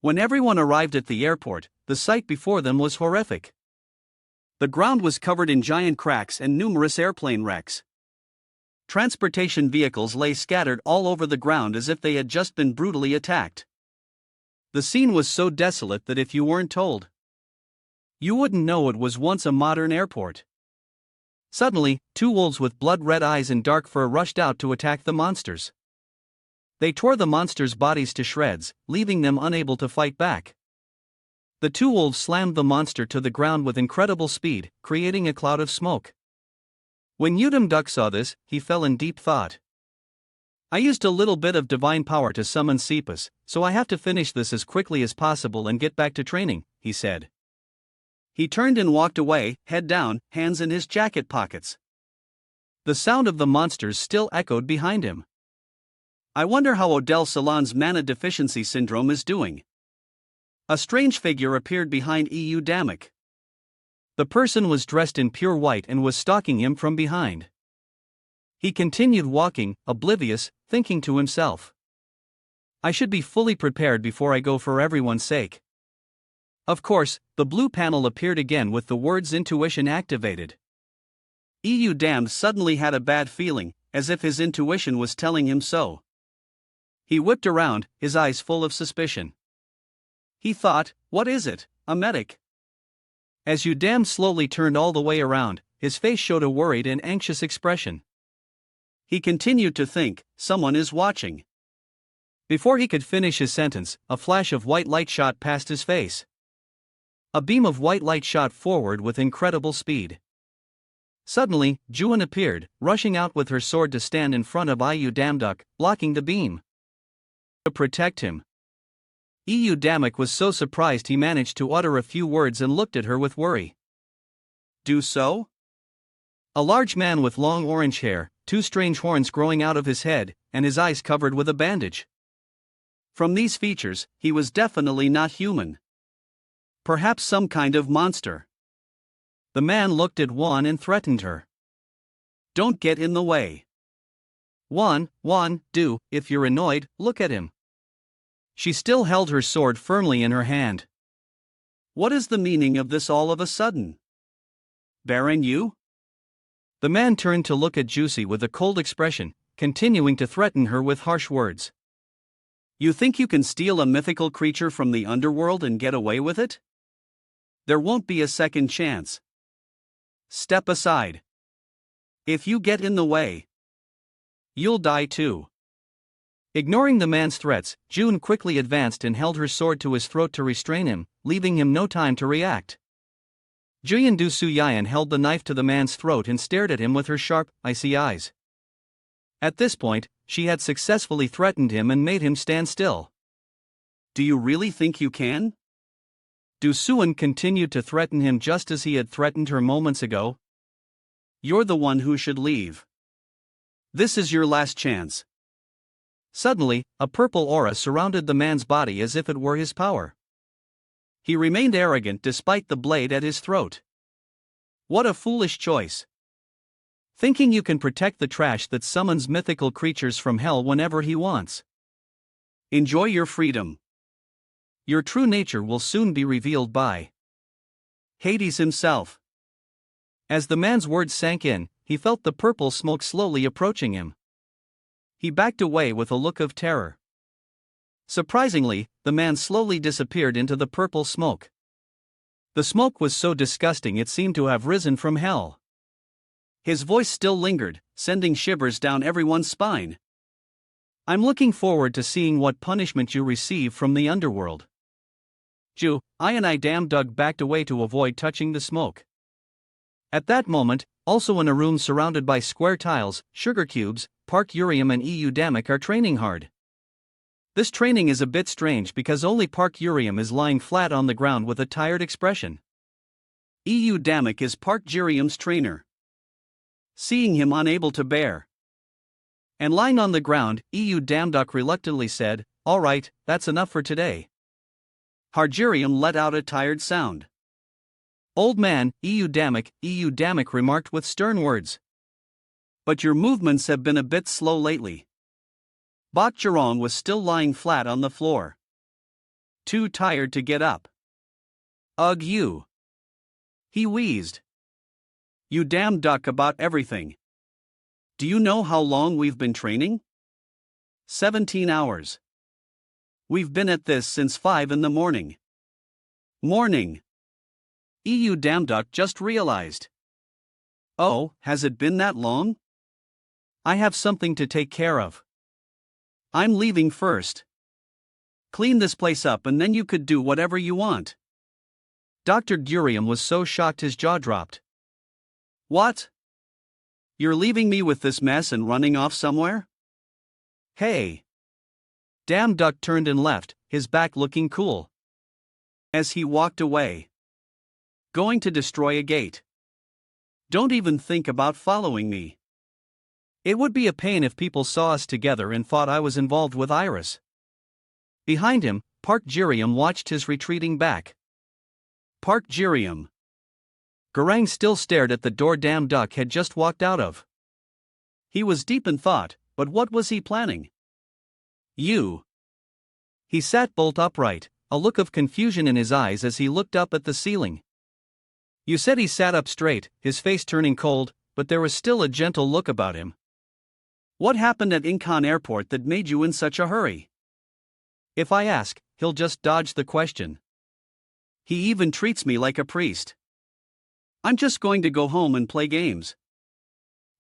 When everyone arrived at the airport, the sight before them was horrific. The ground was covered in giant cracks and numerous airplane wrecks. Transportation vehicles lay scattered all over the ground as if they had just been brutally attacked. The scene was so desolate that if you weren't told, you wouldn't know it was once a modern airport. Suddenly, 2 wolves with blood-red eyes and dark fur rushed out to attack the monsters. They tore the monsters' bodies to shreds, leaving them unable to fight back. The 2 wolves slammed the monster to the ground with incredible speed, creating a cloud of smoke. When Udam Duck saw this, he fell in deep thought. "I used a little bit of divine power to summon Cephas, so I have to finish this as quickly as possible and get back to training," he said. He turned and walked away, head down, hands in his jacket pockets. The sound of the monsters still echoed behind him. "I wonder how Odell Salon's mana deficiency syndrome is doing." A strange figure appeared behind EU Damek. The person was dressed in pure white and was stalking him from behind. He continued walking, oblivious, thinking to himself. I should be fully prepared before I go for everyone's sake. Of course, the blue panel appeared again with the words intuition activated. EU Damned suddenly had a bad feeling, as if his intuition was telling him so. He whipped around, his eyes full of suspicion. He thought, what is it, a medic? As EU Damned slowly turned all the way around, his face showed a worried and anxious expression. He continued to think, someone is watching. Before he could finish his sentence, a flash of white light shot past his face. A beam of white light shot forward with incredible speed. Suddenly, Juan appeared, rushing out with her sword to stand in front of EU Damduk, blocking the beam. To protect him. EU Damduk was so surprised he managed to utter a few words and looked at her with worry. Do so? A large man with long orange hair, two strange horns growing out of his head, and his eyes covered with a bandage. From these features, he was definitely not human. Perhaps some kind of monster. The man looked at Juan and threatened her. Don't get in the way. Juan, do, if you're annoyed, look at him. She still held her sword firmly in her hand. What is the meaning of this all of a sudden? Baron you? The man turned to look at Juicy with a cold expression, continuing to threaten her with harsh words. You think you can steal a mythical creature from the underworld and get away with it? There won't be a second chance. Step aside. If you get in the way, you'll die too. Ignoring the man's threats, June quickly advanced and held her sword to his throat to restrain him, leaving him no time to react. Juyan Du Suyan held the knife to the man's throat and stared at him with her sharp, icy eyes. At this point, she had successfully threatened him and made him stand still. Do you really think you can? Du Suan continued to threaten him just as he had threatened her moments ago. You're the one who should leave. This is your last chance. Suddenly, a purple aura surrounded the man's body as if it were his power. He remained arrogant despite the blade at his throat. What a foolish choice. Thinking you can protect the trash that summons mythical creatures from hell whenever he wants. Enjoy your freedom. Your true nature will soon be revealed by Hades himself. As the man's words sank in, he felt the purple smoke slowly approaching him. He backed away with a look of terror. Surprisingly, the man slowly disappeared into the purple smoke. The smoke was so disgusting it seemed to have risen from hell. His voice still lingered, sending shivers down everyone's spine. I'm looking forward to seeing what punishment you receive from the underworld. I Damdug backed away to avoid touching the smoke. At that moment, also in a room surrounded by square tiles, sugar cubes, Park Urium and EU Damak are training hard. This training is a bit strange because only Park Urium is lying flat on the ground with a tired expression. EU Damak is Park Jurium's trainer. Seeing him unable to bear and lying on the ground, EU Damduk reluctantly said, all right, that's enough for today. Harjurium let out a tired sound. Old man, EU Damak remarked with stern words. But your movements have been a bit slow lately. Bok Jurong was still lying flat on the floor. Too tired to get up. Ugh you. He wheezed. You damn duck about everything. Do you know how long we've been training? 17 hours. We've been at this since 5 in the morning. EU Damduck just realized. Oh, has it been that long? I have something to take care of. I'm leaving first. Clean this place up and then you could do whatever you want. Dr. Gurium was so shocked his jaw dropped. What? You're leaving me with this mess and running off somewhere? Hey. Damduck turned and left, his back looking cool. As he walked away. Going to destroy a gate. Don't even think about following me. It would be a pain if people saw us together and thought I was involved with Iris. Behind him, Park Jirium watched his retreating back. Park Jirium. Garang still stared at the door Damduck had just walked out of. He was deep in thought, but what was he planning? You. He sat bolt upright, a look of confusion in his eyes as he looked up at the ceiling. You said he sat up straight, his face turning cold, but there was still a gentle look about him. What happened at Incheon Airport that made you in such a hurry? If I ask, he'll just dodge the question. He even treats me like a priest. I'm just going to go home and play games.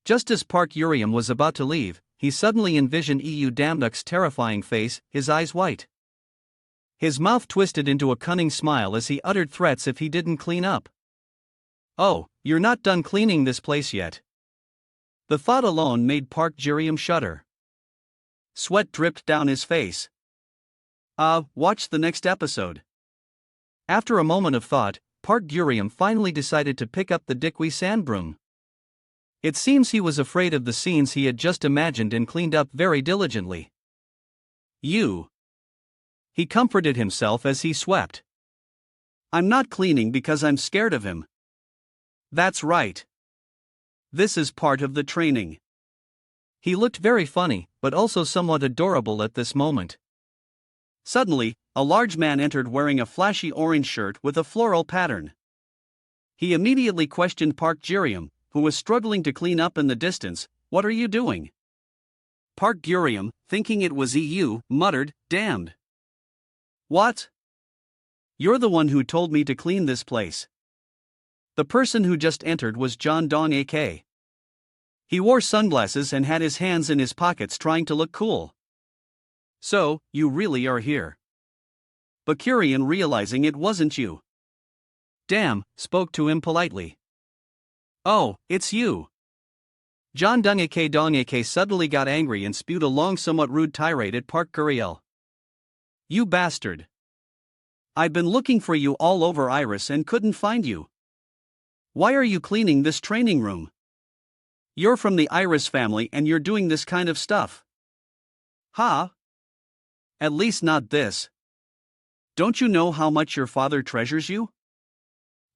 Just as Park Uriam was about to leave, he suddenly envisioned Damduk's terrifying face, his eyes white. His mouth twisted into a cunning smile as he uttered threats if he didn't clean up. Oh, you're not done cleaning this place yet. The thought alone made Park Uriam shudder. Sweat dripped down his face. Watch the next episode. After a moment of thought, Park Uriam finally decided to pick up the Dikwi sand broom. It seems he was afraid of the scenes he had just imagined and cleaned up very diligently. You. He comforted himself as he swept. I'm not cleaning because I'm scared of him. That's right. This is part of the training. He looked very funny, but also somewhat adorable at this moment. Suddenly, a large man entered wearing a flashy orange shirt with a floral pattern. He immediately questioned Park Uriam, who was struggling to clean up in the distance. What are you doing? Park Uriam, thinking it was EU, muttered, damned. What? You're the one who told me to clean this place. The person who just entered was John Dong AK. He wore sunglasses and had his hands in his pockets trying to look cool. So, you really are here. Bakurian, realizing it wasn't you. Damn, spoke to him politely. Oh, it's you. John Dong AK suddenly got angry and spewed a long, somewhat rude tirade at Park Guriel. You bastard. I've been looking for you all over Iris and couldn't find you. Why are you cleaning this training room? You're from the Iris family and you're doing this kind of stuff. Huh? At least not this. Don't you know how much your father treasures you?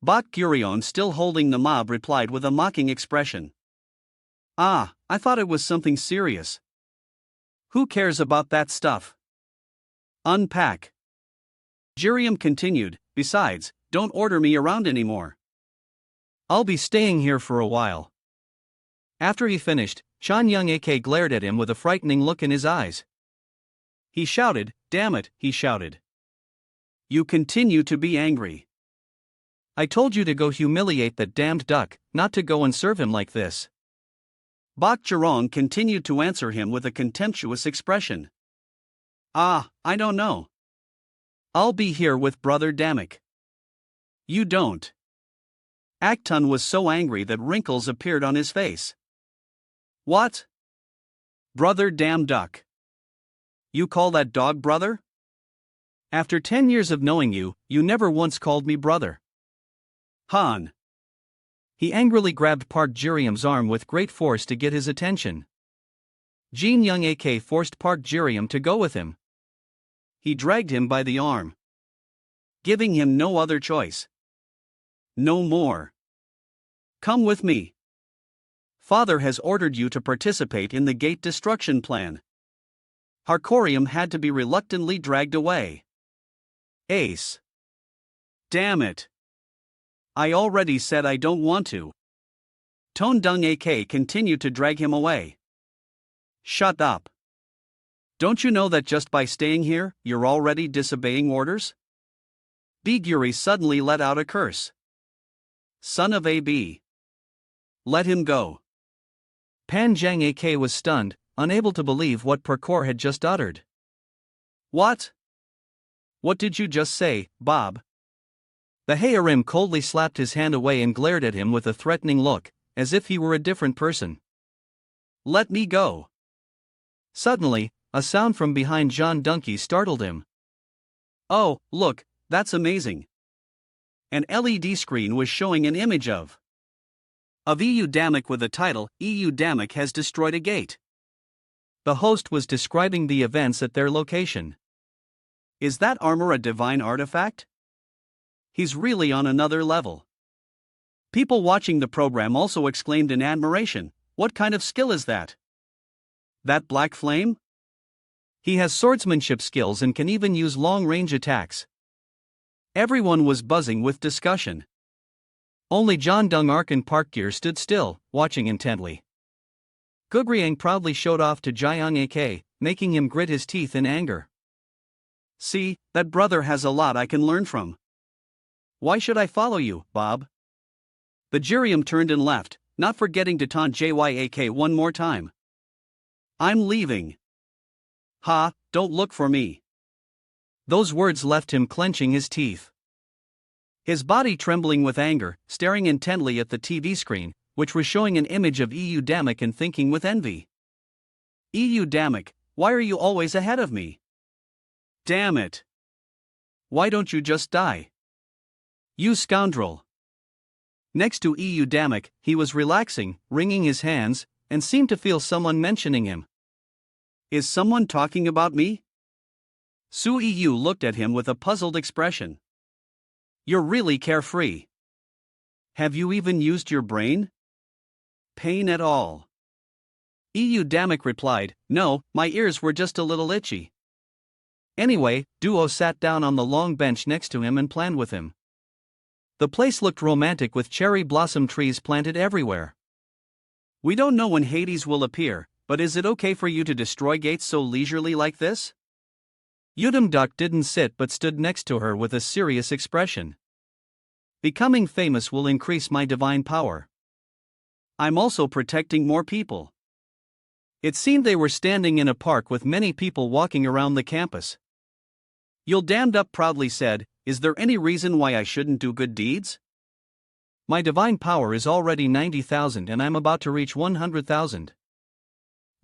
Bak Gurion, still holding the mob, replied with a mocking expression. Ah, I thought it was something serious. Who cares about that stuff? Unpack. Jiriam continued, besides, don't order me around anymore. I'll be staying here for a while. After he finished, Chan Young AK glared at him with a frightening look in his eyes. He shouted, damn it, he shouted. You continue to be angry. I told you to go humiliate that damned duck, not to go and serve him like this. Bak Jirong continued to answer him with a contemptuous expression. Ah, I don't know. I'll be here with Brother Damek. You don't. Aktun was so angry that wrinkles appeared on his face. What? Brother damn duck. You call that dog brother? After 10 years of knowing you, you never once called me brother. Han. He angrily grabbed Park Jiriam's arm with great force to get his attention. Jin Young AK forced Park Jiriam to go with him. He dragged him by the arm, giving him no other choice. No more. Come with me. Father has ordered you to participate in the gate destruction plan. Harkorium had to be reluctantly dragged away. Ace. Damn it. I already said I don't want to. Tone Dung AK continued to drag him away. Shut up. Don't you know that just by staying here, you're already disobeying orders? Biguri suddenly let out a curse. Son of AB. Let him go. Pan Jang AK was stunned, unable to believe what Parkour had just uttered. What? What did you just say, Bob? The Hayarim coldly slapped his hand away and glared at him with a threatening look, as if he were a different person. Let me go. Suddenly, a sound from behind John Dunkey startled him. Oh, look, that's amazing. An LED screen was showing an image of EU Damek with the title, EU Damek has destroyed a gate. The host was describing the events at their location. Is that armor a divine artifact? He's really on another level. People watching the program also exclaimed in admiration, what kind of skill is that? That black flame? He has swordsmanship skills and can even use long-range attacks. Everyone was buzzing with discussion. Only John Dung-ark and Park Gear stood still, watching intently. Gugriang proudly showed off to Jiang Ak, making him grit his teeth in anger. See, that brother has a lot I can learn from. Why should I follow you, Bob? The Jirium turned and left, not forgetting to taunt Jyak one more time. I'm leaving. Ha, don't look for me. Those words left him clenching his teeth. His body trembling with anger, staring intently at the TV screen, which was showing an image of EU Damek and thinking with envy. EU Damek, why are you always ahead of me? Damn it. Why don't you just die? You scoundrel. Next to EU Damek, he was relaxing, wringing his hands, and seemed to feel someone mentioning him. Is someone talking about me? Su EU looked at him with a puzzled expression. You're really carefree. Have you even used your brain? Pain at all? EU Damek replied, no, my ears were just a little itchy. Anyway, Duo sat down on the long bench next to him and planned with him. The place looked romantic with cherry blossom trees planted everywhere. We don't know when Hades will appear, but is it okay for you to destroy gates so leisurely like this? Udam Duck didn't sit but stood next to her with a serious expression. Becoming famous will increase my divine power. I'm also protecting more people. It seemed they were standing in a park with many people walking around the campus. Yul Damned Up proudly said, is there any reason why I shouldn't do good deeds? My divine power is already 90,000 and I'm about to reach 100,000.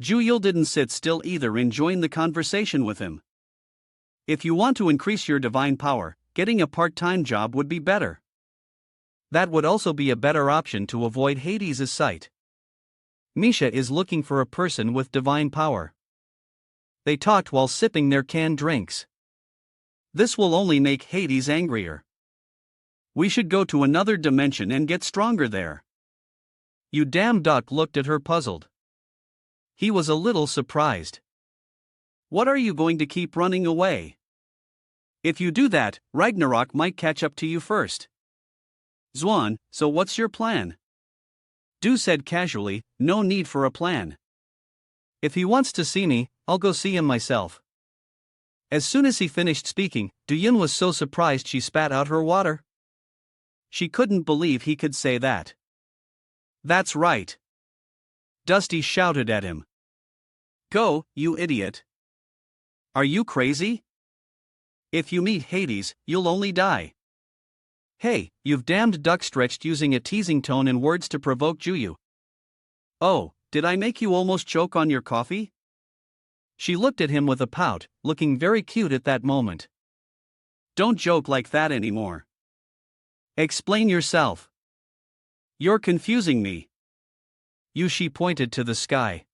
Juyul didn't sit still either and joined the conversation with him. If you want to increase your divine power, getting a part-time job would be better. That would also be a better option to avoid Hades' sight. Misha is looking for a person with divine power. They talked while sipping their canned drinks. This will only make Hades angrier. We should go to another dimension and get stronger there. You damn duck looked at her puzzled. He was a little surprised. What are you going to keep running away? If you do that, Ragnarok might catch up to you first. Zwan, so what's your plan? Du said casually, no need for a plan. If he wants to see me, I'll go see him myself. As soon as he finished speaking, Duyun was so surprised she spat out her water. She couldn't believe he could say that. That's right. Dusty shouted at him. Go, you idiot. Are you crazy? If you meet Hades, you'll only die. Hey, you've damned duck stretched using a teasing tone and words to provoke Juyu. Oh, did I make you almost choke on your coffee? She looked at him with a pout, looking very cute at that moment. Don't joke like that anymore. Explain yourself. You're confusing me. Yushi pointed to the sky.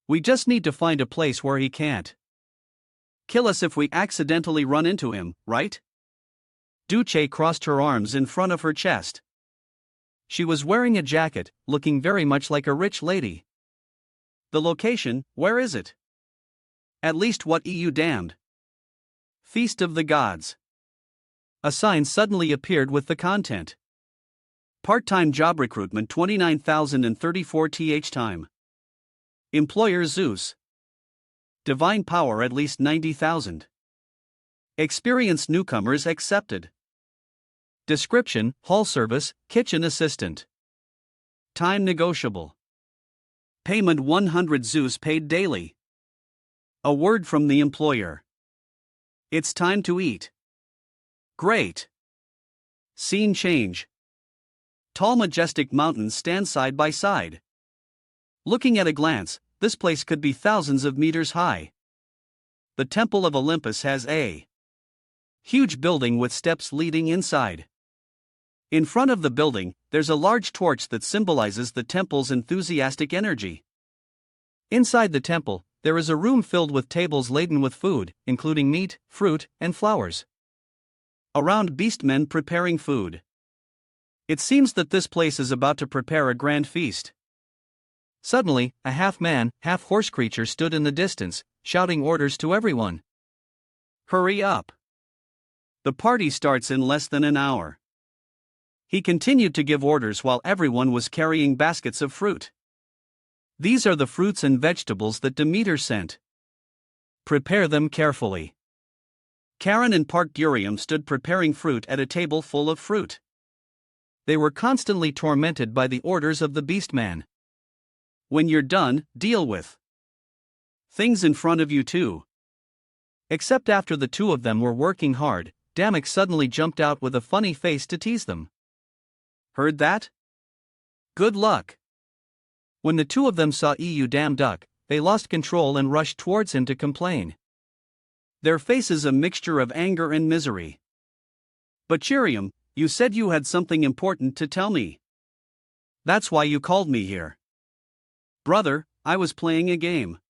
We just need to find a place where he can't kill us if we accidentally run into him, right? Duche crossed her arms in front of her chest. She was wearing a jacket, looking very much like a rich lady. The location, where is it? At least what you damned? Feast of the Gods. A sign suddenly appeared with the content. Part-time job recruitment 29,034 th time. Employer Zeus. Divine power at least 90,000. Experienced newcomers accepted. Description, hall service, kitchen assistant. Time negotiable. Payment 100 Zeus paid daily. A word from the employer. It's time to eat. Great. Scene change. Tall majestic mountains stand side by side. Looking at a glance, this place could be thousands of meters high. The Temple of Olympus has a huge building with steps leading inside. In front of the building, there's a large torch that symbolizes the temple's enthusiastic energy. Inside the temple, there is a room filled with tables laden with food, including meat, fruit, and flowers. Around beastmen preparing food. It seems that this place is about to prepare a grand feast. Suddenly, a half-man, half-horse creature stood in the distance, shouting orders to everyone. Hurry up! The party starts in less than an hour. He continued to give orders while everyone was carrying baskets of fruit. These are the fruits and vegetables that Demeter sent. Prepare them carefully. Karen and Park Gurium stood preparing fruit at a table full of fruit. They were constantly tormented by the orders of the Beastman. When you're done, deal with things in front of you too. Except after the two of them were working hard, Damek suddenly jumped out with a funny face to tease them. Heard that? Good luck. When the two of them saw EU damn duck, they lost control and rushed towards him to complain. Their faces a mixture of anger and misery. But Chirium, you said you had something important to tell me. That's why you called me here. Brother, I was playing a game.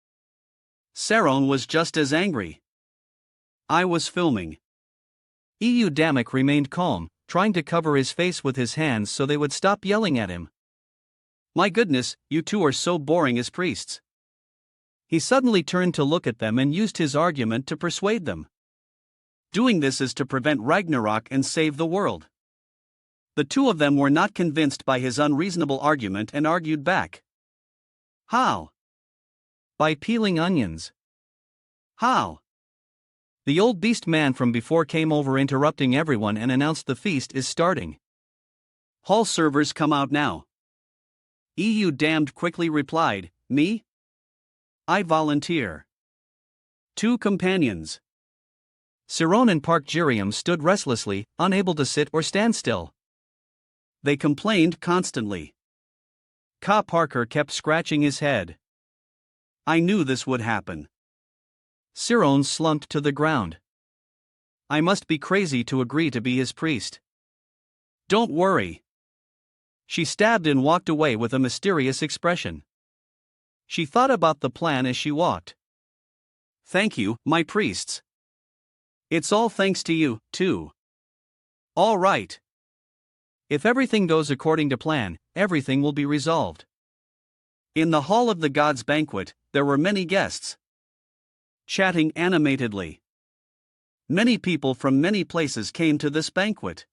Saron was just as angry. I was filming. EU Damek remained calm, trying to cover his face with his hands so they would stop yelling at him. My goodness, you two are so boring as priests. He suddenly turned to look at them and used his argument to persuade them. Doing this is to prevent Ragnarok and save the world. The two of them were not convinced by his unreasonable argument and argued back. How? By peeling onions. How? The old beast man from before came over, interrupting everyone, and announced the feast is starting. Hall servers, come out now. EU Damned quickly replied, Me? I volunteer. Two companions. Siron and Park Gurium stood restlessly, unable to sit or stand still. They complained constantly. Ka Parker kept scratching his head. I knew this would happen. Siron slumped to the ground. I must be crazy to agree to be his priest. Don't worry. She stabbed and walked away with a mysterious expression. She thought about the plan as she walked. Thank you, my priests. It's all thanks to you, too. All right. If everything goes according to plan, everything will be resolved. In the hall of the gods' banquet, there were many guests, chatting animatedly. Many people from many places came to this banquet.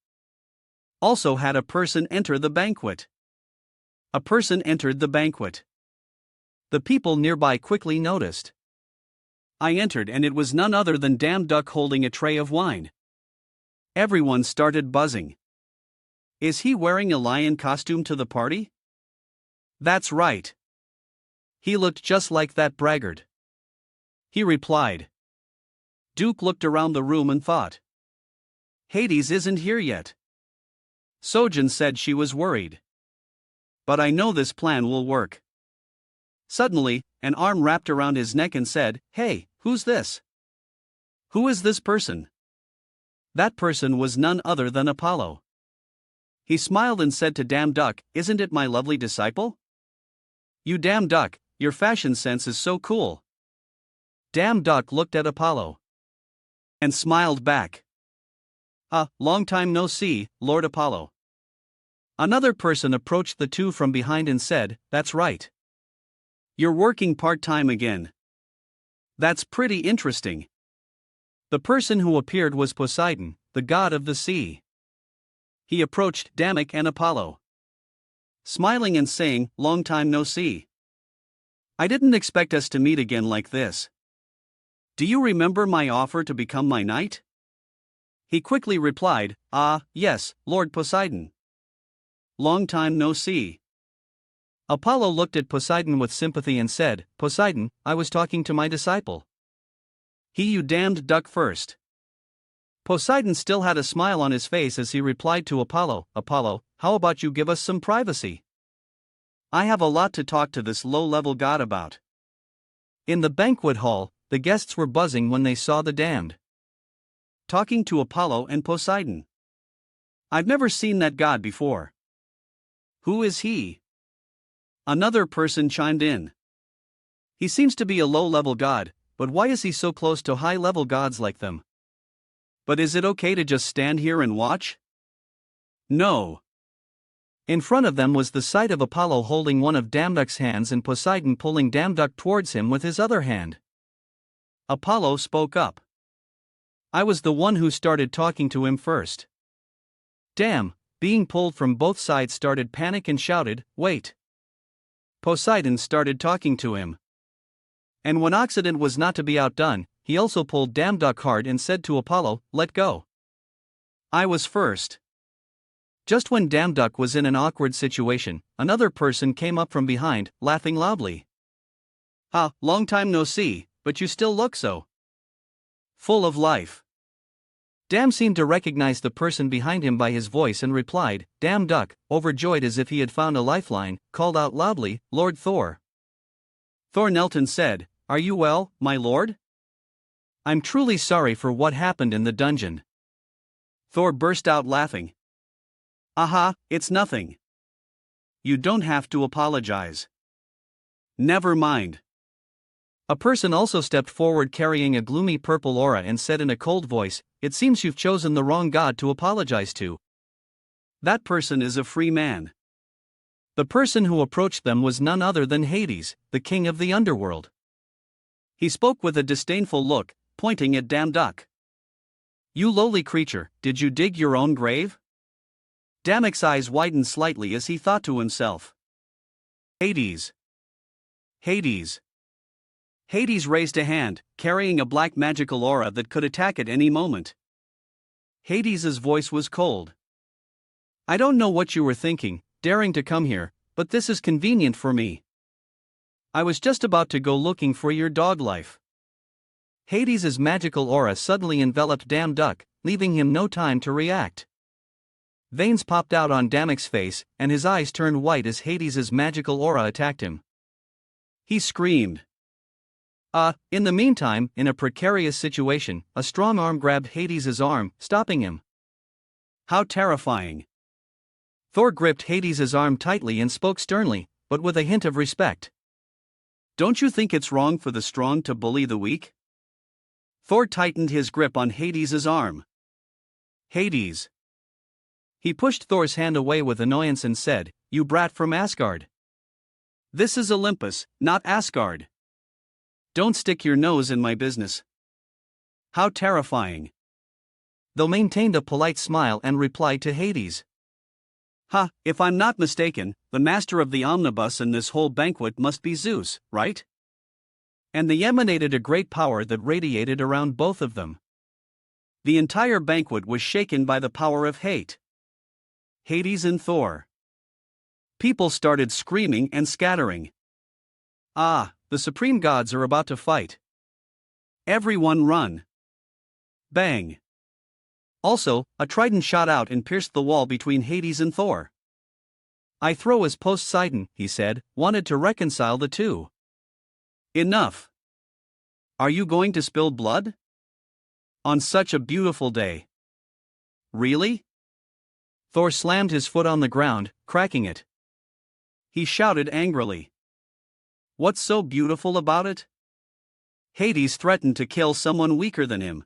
Also had a person enter the banquet. A person entered the banquet. The people nearby quickly noticed. I entered and it was none other than Damn Duck holding a tray of wine. Everyone started buzzing. Is he wearing a lion costume to the party? That's right. He looked just like that braggart. He replied. Duke looked around the room and thought. Hades isn't here yet. Sojin said she was worried. But I know this plan will work. Suddenly, an arm wrapped around his neck and said, Hey, who's this? Who is this person? That person was none other than Apollo. He smiled and said to Damn Duck, Isn't it my lovely disciple? You damn duck, your fashion sense is so cool. Damn Duck looked at Apollo and smiled back. Long time no see, Lord Apollo. Another person approached the two from behind and said, That's right. You're working part-time again. That's pretty interesting. The person who appeared was Poseidon, the god of the sea. He approached Damek and Apollo, smiling and saying, Long time no see. I didn't expect us to meet again like this. Do you remember my offer to become my knight? He quickly replied, Yes, Lord Poseidon. Long time no see. Apollo looked at Poseidon with sympathy and said, Poseidon, I was talking to my disciple. He you damned duck first. Poseidon still had a smile on his face as he replied to Apollo, Apollo, how about you give us some privacy? I have a lot to talk to this low-level god about. In the banquet hall, the guests were buzzing when they saw the damned talking to Apollo and Poseidon. I've never seen that god before. Who is he? Another person chimed in. He seems to be a low-level god, but why is he so close to high-level gods like them? But is it okay to just stand here and watch? No. In front of them was the sight of Apollo holding one of Damduk's hands and Poseidon pulling Damduk towards him with his other hand. Apollo spoke up. I was the one who started talking to him first. Dam, being pulled from both sides, started panic and shouted, "Wait!" Poseidon started talking to him. And when accident was not to be outdone, he also pulled Damduk hard and said to Apollo, "Let go." I was first. Just when Damduk was in an awkward situation, another person came up from behind, laughing loudly. Long time no see, but you still look so full of life." Dam seemed to recognize the person behind him by his voice and replied. Damduk, overjoyed as if he had found a lifeline, called out loudly, "Lord Thor." Thor knelt and said, "Are you well, my lord? I'm truly sorry for what happened in the dungeon." Thor burst out laughing. It's nothing. You don't have to apologize. Never mind. A person also stepped forward carrying a gloomy purple aura and said in a cold voice, "It seems you've chosen the wrong god to apologize to. That person is a free man." The person who approached them was none other than Hades, the king of the underworld. He spoke with a disdainful look, pointing at Damduk. "You lowly creature, did you dig your own grave?" Damduk's eyes widened slightly as he thought to himself. Hades. Hades. Hades raised a hand, carrying a black magical aura that could attack at any moment. Hades's voice was cold. "I don't know what you were thinking, daring to come here, but this is convenient for me. I was just about to go looking for your dog life." Hades's magical aura suddenly enveloped Damduk, leaving him no time to react. Veins popped out on Damduk's face, and his eyes turned white as Hades's magical aura attacked him. He screamed. In the meantime, in a precarious situation, a strong arm grabbed Hades's arm, stopping him. How terrifying! Thor gripped Hades's arm tightly and spoke sternly, but with a hint of respect. "Don't you think it's wrong for the strong to bully the weak?" Thor tightened his grip on Hades's arm. "Hades." He pushed Thor's hand away with annoyance and said, "You brat from Asgard. This is Olympus, not Asgard. Don't stick your nose in my business." How terrifying! Though maintained a polite smile and replied to Hades. If I'm not mistaken, the master of the omnibus in this whole banquet must be Zeus, right?" And they emanated a great power that radiated around both of them. The entire banquet was shaken by the power of hate. Hades and Thor. People started screaming and scattering. The supreme gods are about to fight. Everyone run. Bang. Also, a trident shot out and pierced the wall between Hades and Thor. "I throw as Poseidon," he said, wanted to reconcile the two. "Enough. Are you going to spill blood? On such a beautiful day?" "Really?" Thor slammed his foot on the ground, cracking it. He shouted angrily. "What's so beautiful about it?" Hades threatened to kill someone weaker than him.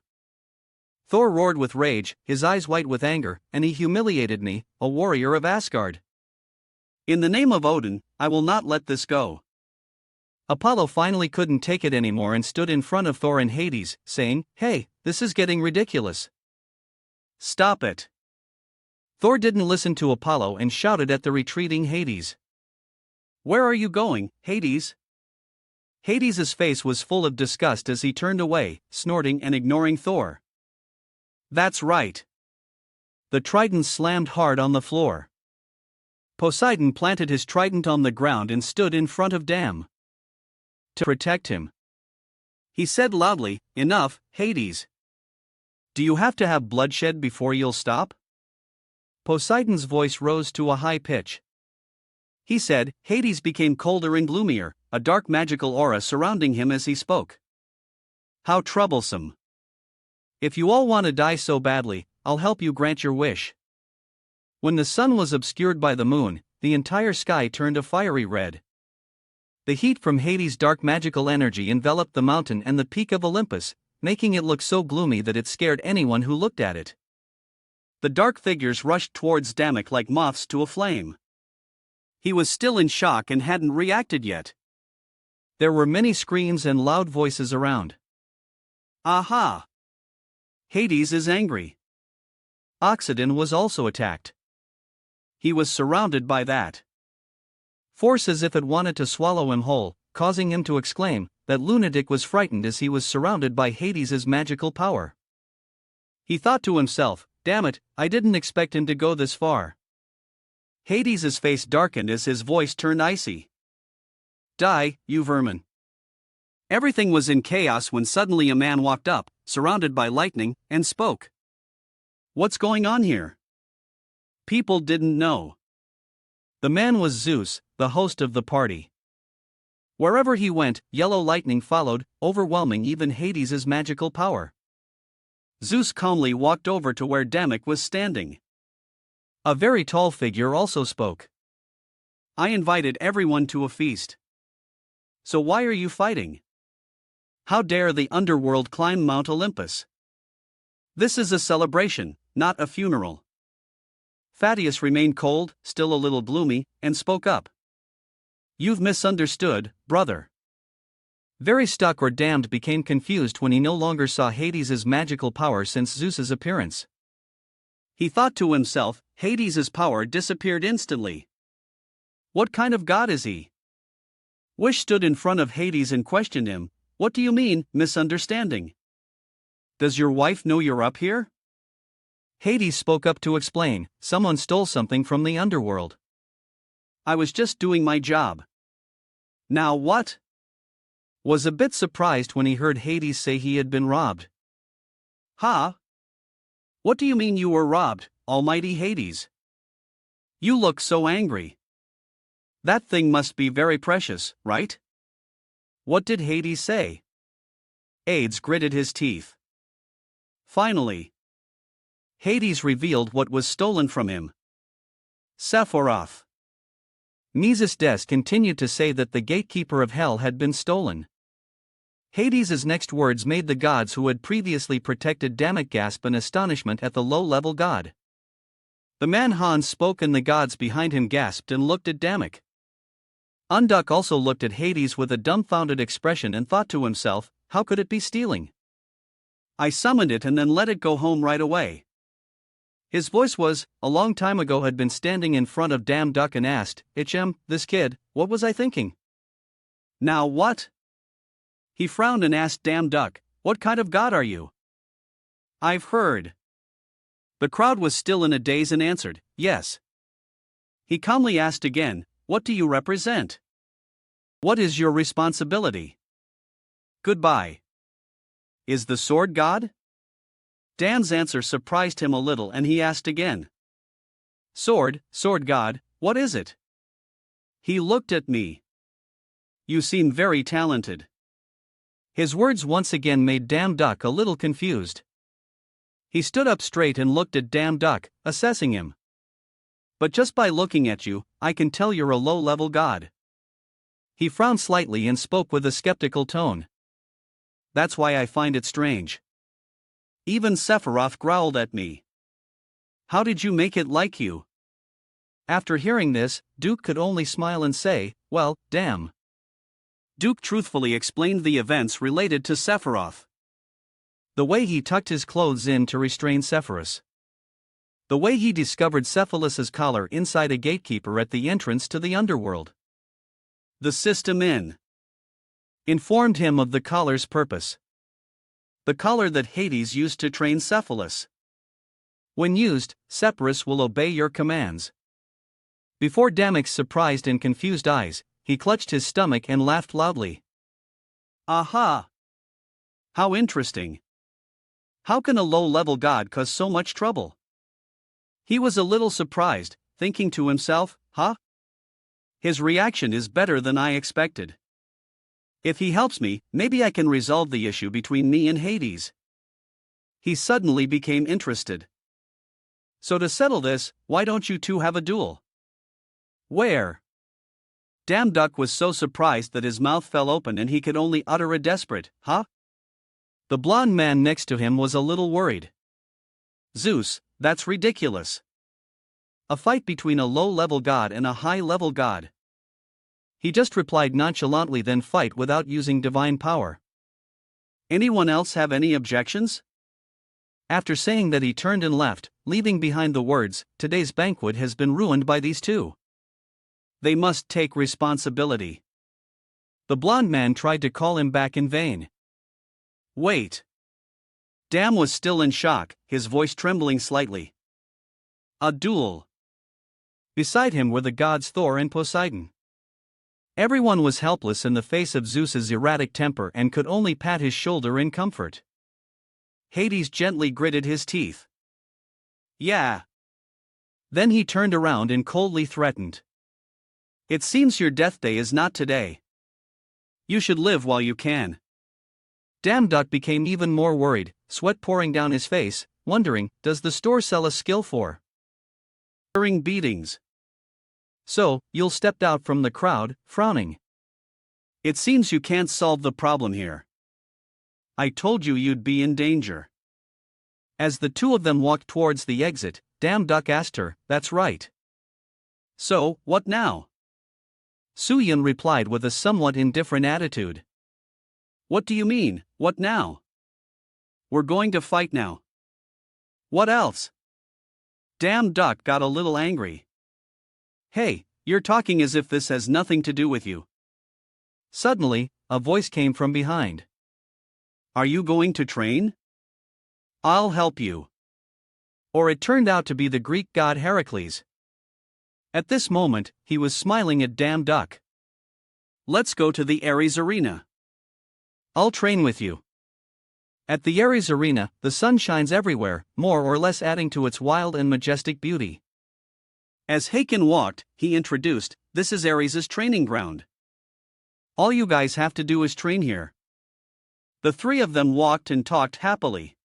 Thor roared with rage, his eyes white with anger, "And he humiliated me, a warrior of Asgard. In the name of Odin, I will not let this go." Apollo finally couldn't take it anymore and stood in front of Thor and Hades, saying, "Hey, this is getting ridiculous. Stop it." Thor didn't listen to Apollo and shouted at the retreating Hades. "Where are you going, Hades?" Hades's face was full of disgust as he turned away, snorting and ignoring Thor. That's right. The trident slammed hard on the floor. Poseidon planted his trident on the ground and stood in front of Dam to protect him. He said loudly, "Enough, Hades. Do you have to have bloodshed before you'll stop?" Poseidon's voice rose to a high pitch. He said. Hades became colder and gloomier, a dark magical aura surrounding him as he spoke. How troublesome. If you all want to die so badly, I'll help you grant your wish. When the sun was obscured by the moon, the entire sky turned a fiery red. The heat from Hades' dark magical energy enveloped the mountain and the peak of Olympus, making it look so gloomy that it scared anyone who looked at it. The dark figures rushed towards Damok like moths to a flame. He was still in shock and hadn't reacted yet. There were many screams and loud voices around. Aha! Hades is angry. Oxygen was also attacked. He was surrounded by that force as if it wanted to swallow him whole, causing him to exclaim. That lunatic was frightened as he was surrounded by Hades's magical power. He thought to himself, damn it, I didn't expect him to go this far. Hades's face darkened as his voice turned icy. Die, you vermin. Everything was in chaos when suddenly a man walked up, surrounded by lightning, and spoke. What's going on here? People didn't know. The man was Zeus, the host of the party. Wherever he went, yellow lightning followed, overwhelming even Hades's magical power. Zeus calmly walked over to where Damok was standing. A very tall figure also spoke. I invited everyone to a feast. So why are you fighting? How dare the underworld climb Mount Olympus? This is a celebration, not a funeral. Thaddeus remained cold, still a little gloomy, and spoke up. You've misunderstood, brother. Very stuck or damned became confused when he no longer saw Hades's magical power since Zeus's appearance. He thought to himself, Hades's power disappeared instantly. What kind of god is he? Wish stood in front of Hades and questioned him, what do you mean, misunderstanding? Does your wife know you're up here? Hades spoke up to explain, someone stole something from the underworld. I was just doing my job. Now what? Was a bit surprised when he heard Hades say he had been robbed. Huh? What do you mean you were robbed, almighty Hades? You look so angry. That thing must be very precious, right? What did Hades say? Hades gritted his teeth. Finally, Hades revealed what was stolen from him. Sephiroth. Mesides continued to say that the gatekeeper of hell had been stolen. Hades's next words made the gods who had previously protected Damok gasp in astonishment at the low-level god. The man Hans spoke and the gods behind him gasped and looked at Damok. Unduk also looked at Hades with a dumbfounded expression and thought to himself, how could it be stealing? I summoned it and then let it go home right away. His voice was, a long time ago had been standing in front of Damok and asked, this kid, what was I thinking? Now what? He frowned and asked Damok, what kind of god are you? I've heard. The crowd was still in a daze and answered, yes. He calmly asked again, what do you represent? What is your responsibility? Goodbye. Is the sword god? Dam's answer surprised him a little and he asked again. Sword god, what is it? He looked at me. You seem very talented. His words once again made Damok a little confused. He stood up straight and looked at Damok, assessing him. But just by looking at you, I can tell you're a low-level god. He frowned slightly and spoke with a skeptical tone. That's why I find it strange. Even Sephiroth growled at me. How did you make it like you? After hearing this, Duke could only smile and say, well, damn. Duke truthfully explained the events related to Sephiroth. The way he tucked his clothes in to restrain Sephiroth. The way he discovered Cephalus's collar inside a gatekeeper at the entrance to the underworld. The system informed him of the collar's purpose. The collar that Hades used to train Cephalus. When used, Sephiroth will obey your commands. Before Damok's surprised and confused eyes, he clutched his stomach and laughed loudly. Aha! How interesting. How can a low-level god cause so much trouble? He was a little surprised, thinking to himself, huh? His reaction is better than I expected. If he helps me, maybe I can resolve the issue between me and Hades. He suddenly became interested. So to settle this, why don't you two have a duel? Where? Damok was so surprised that his mouth fell open and he could only utter a desperate, huh? The blond man next to him was a little worried. Zeus, that's ridiculous. a fight between a low-level god and a high-level god. He just replied nonchalantly, then fight without using divine power. Anyone else have any objections? After saying that, he turned and left, leaving behind the words, "Today's banquet has been ruined by these two. They must take responsibility." The blond man tried to call him back in vain. Wait. Tham was still in shock, his voice trembling slightly. A duel. Beside him were the gods Thor and Poseidon. Everyone was helpless in the face of Zeus's erratic temper and could only pat his shoulder in comfort. Hades gently gritted his teeth. Yeah. Then he turned around and coldly threatened. It seems your death day is not today. You should live while you can. Tham became even more worried, sweat pouring down his face, wondering, does the store sell a skill for during beatings? So, you'll stepped out from the crowd, frowning. It seems you can't solve the problem here. I told you you'd be in danger. As the two of them walked towards the exit, Tham asked her, "That's right. So, what now?" Soo-yeon replied with a somewhat indifferent attitude. What do you mean, what now? We're going to fight now. What else? Tham got a little angry. Hey, you're talking as if this has nothing to do with you. Suddenly, a voice came from behind. Are you going to train? I'll help you. Or it turned out to be the Greek god Heracles. At this moment, he was smiling at Tham. Let's go to the Ares arena. I'll train with you. At the Ares arena, the sun shines everywhere, more or less adding to its wild and majestic beauty. As Haken walked, he introduced, "This is Ares' training ground. All you guys have to do is train here." The three of them walked and talked happily.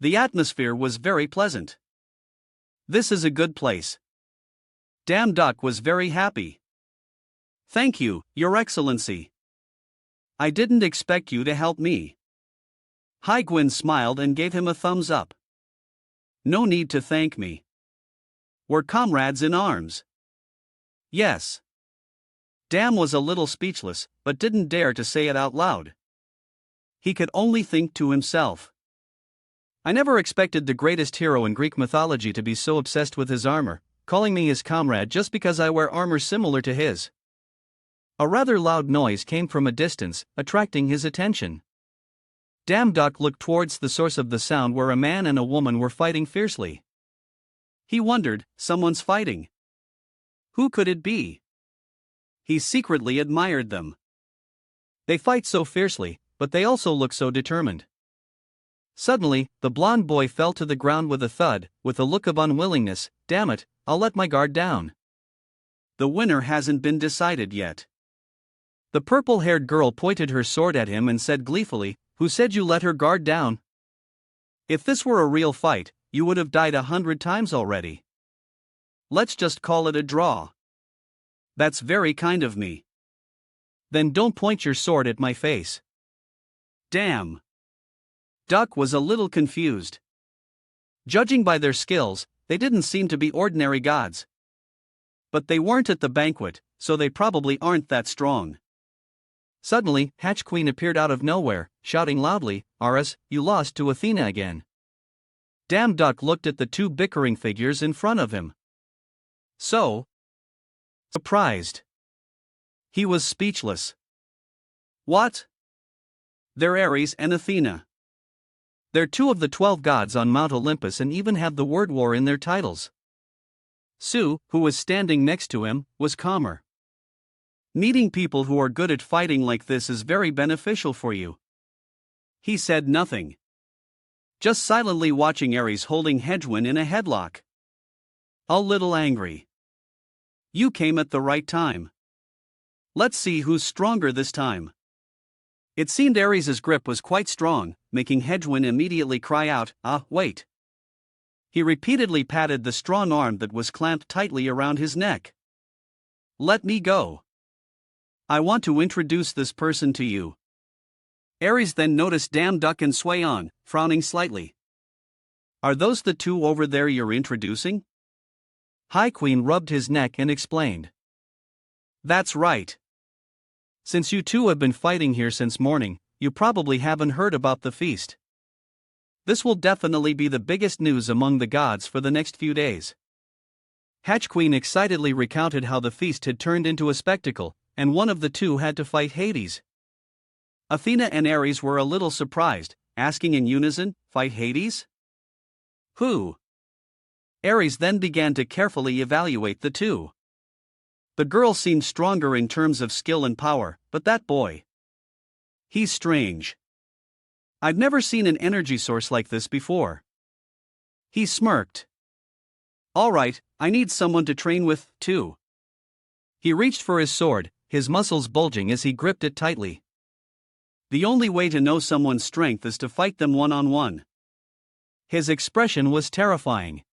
The atmosphere was very pleasant. This is a good place. Tham was very happy. Thank you, Your Excellency. I didn't expect you to help me. Gwyn smiled and gave him a thumbs up. No need to thank me. We're comrades in arms. Yes. Tham was a little speechless, but didn't dare to say it out loud. He could only think to himself. I never expected the greatest hero in Greek mythology to be so obsessed with his armor, calling me his comrade just because I wear armor similar to his. A rather loud noise came from a distance, attracting his attention. Tham looked towards the source of the sound, where a man and a woman were fighting fiercely. He wondered, someone's fighting. Who could it be? He secretly admired them. They fight so fiercely, but they also look so determined. Suddenly, the blond boy fell to the ground with a thud, with a look of unwillingness. Damn it, I'll let my guard down. The winner hasn't been decided yet. The purple-haired girl pointed her sword at him and said gleefully, Who said you let her guard down? If this were a real fight, you would have died 100 times already. Let's just call it a draw. That's very kind of me. Then don't point your sword at my face. Damn. Duck was a little confused. Judging by their skills, they didn't seem to be ordinary gods. But they weren't at the banquet, so they probably aren't that strong. Suddenly, Hatch Queen appeared out of nowhere, shouting loudly, Ares, you lost to Athena again. Tham looked at the two bickering figures in front of him. So surprised. He was speechless. What? They're Ares and Athena. They're two of the 12 gods on Mount Olympus and even have the word war in their titles. Sue, who was standing next to him, was calmer. Meeting people who are good at fighting like this is very beneficial for you. He said nothing. Just silently watching Ares holding Hedwyn in a headlock. A little angry. You came at the right time. Let's see who's stronger this time. It seemed Ares' grip was quite strong, making Hedwyn immediately cry out, wait. He repeatedly patted the strong arm that was clamped tightly around his neck. Let me go. I want to introduce this person to you. Ares then noticed Tham and Swayon, frowning slightly. Are those the two over there you're introducing? High Queen rubbed his neck and explained. That's right. Since you two have been fighting here since morning, you probably haven't heard about the feast. This will definitely be the biggest news among the gods for the next few days. Hatch Queen excitedly recounted how the feast had turned into a spectacle, and one of the two had to fight Hades. Athena and Ares were a little surprised, asking in unison, "Fight Hades? Who?" Ares then began to carefully evaluate the two. The girl seemed stronger in terms of skill and power, but that boy. He's strange. I've never seen an energy source like this before. He smirked. Alright, I need someone to train with, too. He reached for his sword, his muscles bulging as he gripped it tightly. The only way to know someone's strength is to fight them one-on-one. His expression was terrifying.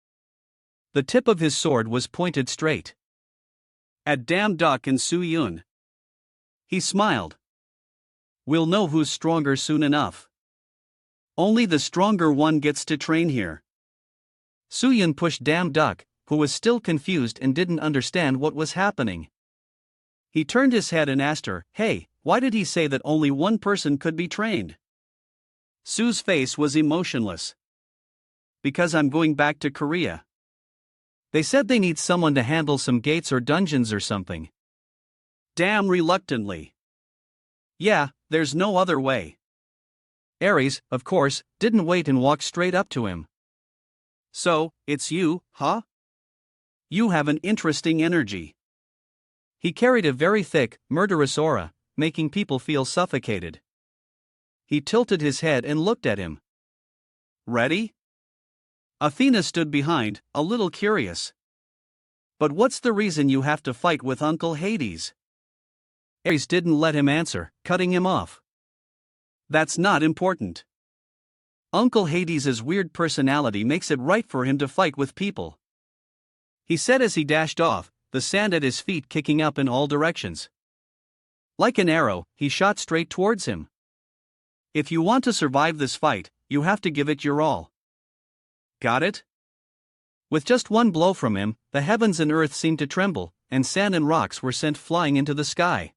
The tip of his sword was pointed straight at Damn Duck and Su Yun. He smiled. We'll know who's stronger soon enough. Only the stronger one gets to train here. Su Yun pushed Damn Duck, who was still confused and didn't understand what was happening. He turned his head and asked her, "Hey, why did he say that only one person could be trained?" Su's face was emotionless. Because I'm going back to Korea. They said they need someone to handle some gates or dungeons or something. Damn reluctantly. Yeah, there's no other way. Ares, of course, didn't wait and walked straight up to him. So, it's you, huh? You have an interesting energy. He carried a very thick, murderous aura, making people feel suffocated. He tilted his head and looked at him. Ready? Athena stood behind, a little curious. But what's the reason you have to fight with Uncle Hades? Ares didn't let him answer, cutting him off. That's not important. Uncle Hades' weird personality makes it right for him to fight with people. He said as he dashed off, the sand at his feet kicking up in all directions. Like an arrow, he shot straight towards him. If you want to survive this fight, you have to give it your all. Got it? With just one blow from him, the heavens and earth seemed to tremble, and sand and rocks were sent flying into the sky.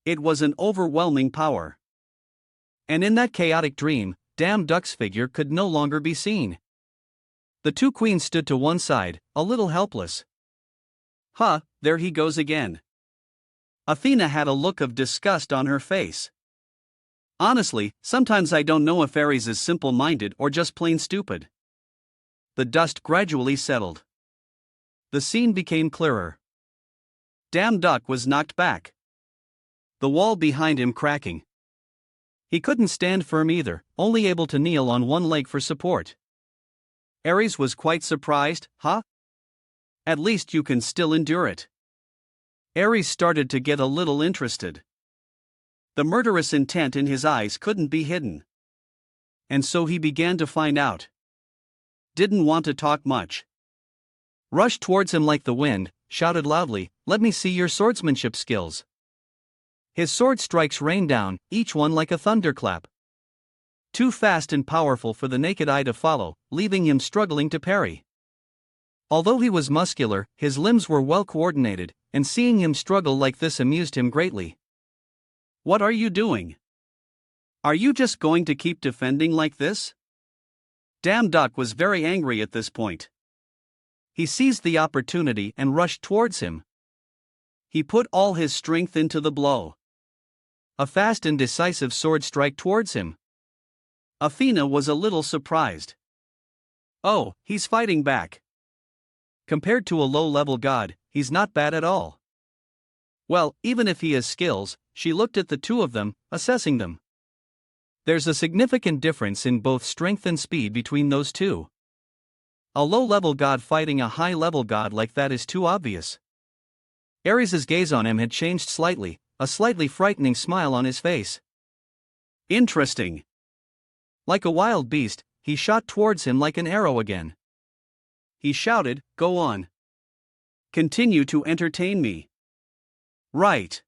It was an overwhelming power. And in that chaotic dream, Damn Duck's figure could no longer be seen. The two queens stood to one side, a little helpless. Huh, there he goes again. Athena had a look of disgust on her face. Honestly, sometimes I don't know if Ares is simple-minded or just plain stupid. The dust gradually settled. The scene became clearer. Damn Duck was knocked back. The wall behind him cracking. He couldn't stand firm either, only able to kneel on one leg for support. Ares was quite surprised, huh? At least you can still endure it. Ares started to get a little interested. The murderous intent in his eyes couldn't be hidden. And so he began to find out. Didn't want to talk much. Rushed towards him like the wind, shouted loudly, "Let me see your swordsmanship skills." His sword strikes rained down, each one like a thunderclap. Too fast and powerful for the naked eye to follow, leaving him struggling to parry. Although he was muscular, his limbs were well coordinated, and seeing him struggle like this amused him greatly. What are you doing? Are you just going to keep defending like this? Damn Duck was very angry at this point. He seized the opportunity and rushed towards him. He put all his strength into the blow. A fast and decisive sword strike towards him. Athena was a little surprised. Oh, he's fighting back. Compared to a low-level god, he's not bad at all. Well, even if he has skills, she looked at the two of them, assessing them. There's a significant difference in both strength and speed between those two. A low-level god fighting a high-level god like that is too obvious. Ares' gaze on him had changed slightly, a slightly frightening smile on his face. Interesting. Like a wild beast, he shot towards him like an arrow again. He shouted, "Go on. Continue to entertain me." Right.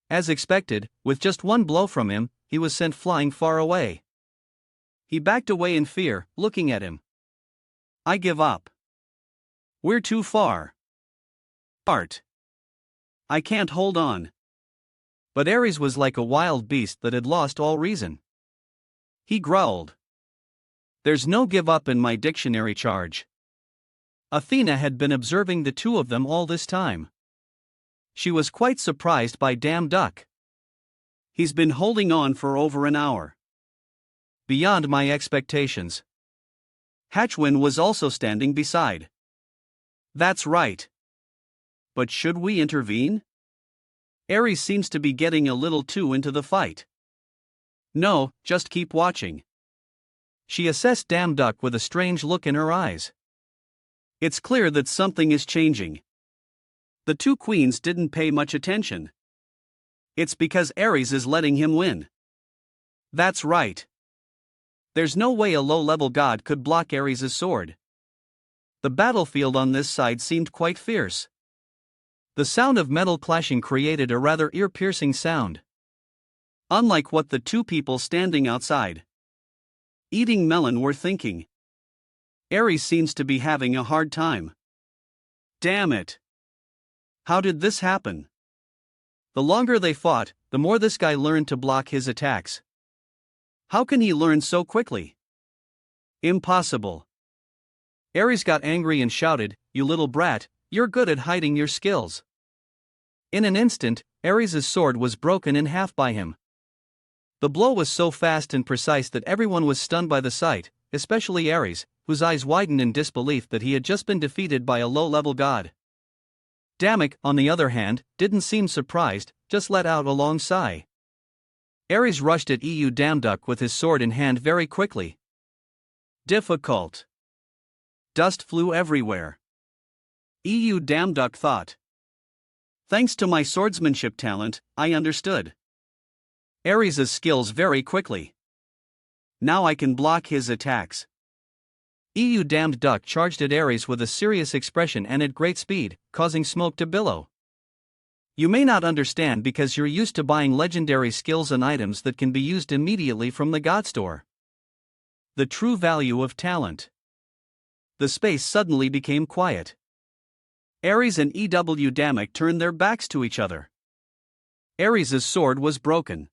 As expected, with just one blow from him, he was sent flying far away. He backed away in fear, looking at him. I give up. We're too far apart. I can't hold on. But Ares was like a wild beast that had lost all reason. He growled. There's no give up in my dictionary charge. Athena had been observing the two of them all this time. She was quite surprised by damn duck. He's been holding on for over an hour. Beyond my expectations. Hatchwin was also standing beside. That's right. But should we intervene? Ares seems to be getting a little too into the fight. No, just keep watching. She assessed Damn Duck with a strange look in her eyes. It's clear that something is changing. The two queens didn't pay much attention. It's because Ares is letting him win. That's right. There's no way a low-level god could block Ares' sword. The battlefield on this side seemed quite fierce. The sound of metal clashing created a rather ear-piercing sound. Unlike what the two people standing outside eating melon were thinking. Ares seems to be having a hard time. Damn it. How did this happen? The longer they fought, the more this guy learned to block his attacks. How can he learn so quickly? Impossible. Ares got angry and shouted, "You little brat, you're good at hiding your skills." In an instant, Ares' sword was broken in half by him. The blow was so fast and precise that everyone was stunned by the sight, especially Ares, whose eyes widened in disbelief that he had just been defeated by a low-level god. Damek, on the other hand, didn't seem surprised, just let out a long sigh. Ares rushed at Damduck with his sword in hand very quickly. Difficult. Dust flew everywhere. Damduck thought. Thanks to my swordsmanship talent, I understood Ares' skills very quickly. Now I can block his attacks. Damned Duck charged at Ares with a serious expression and at great speed, causing smoke to billow. You may not understand because you're used to buying legendary skills and items that can be used immediately from the God Store. The true value of talent. The space suddenly became quiet. Ares and Damek turned their backs to each other. Ares' sword was broken.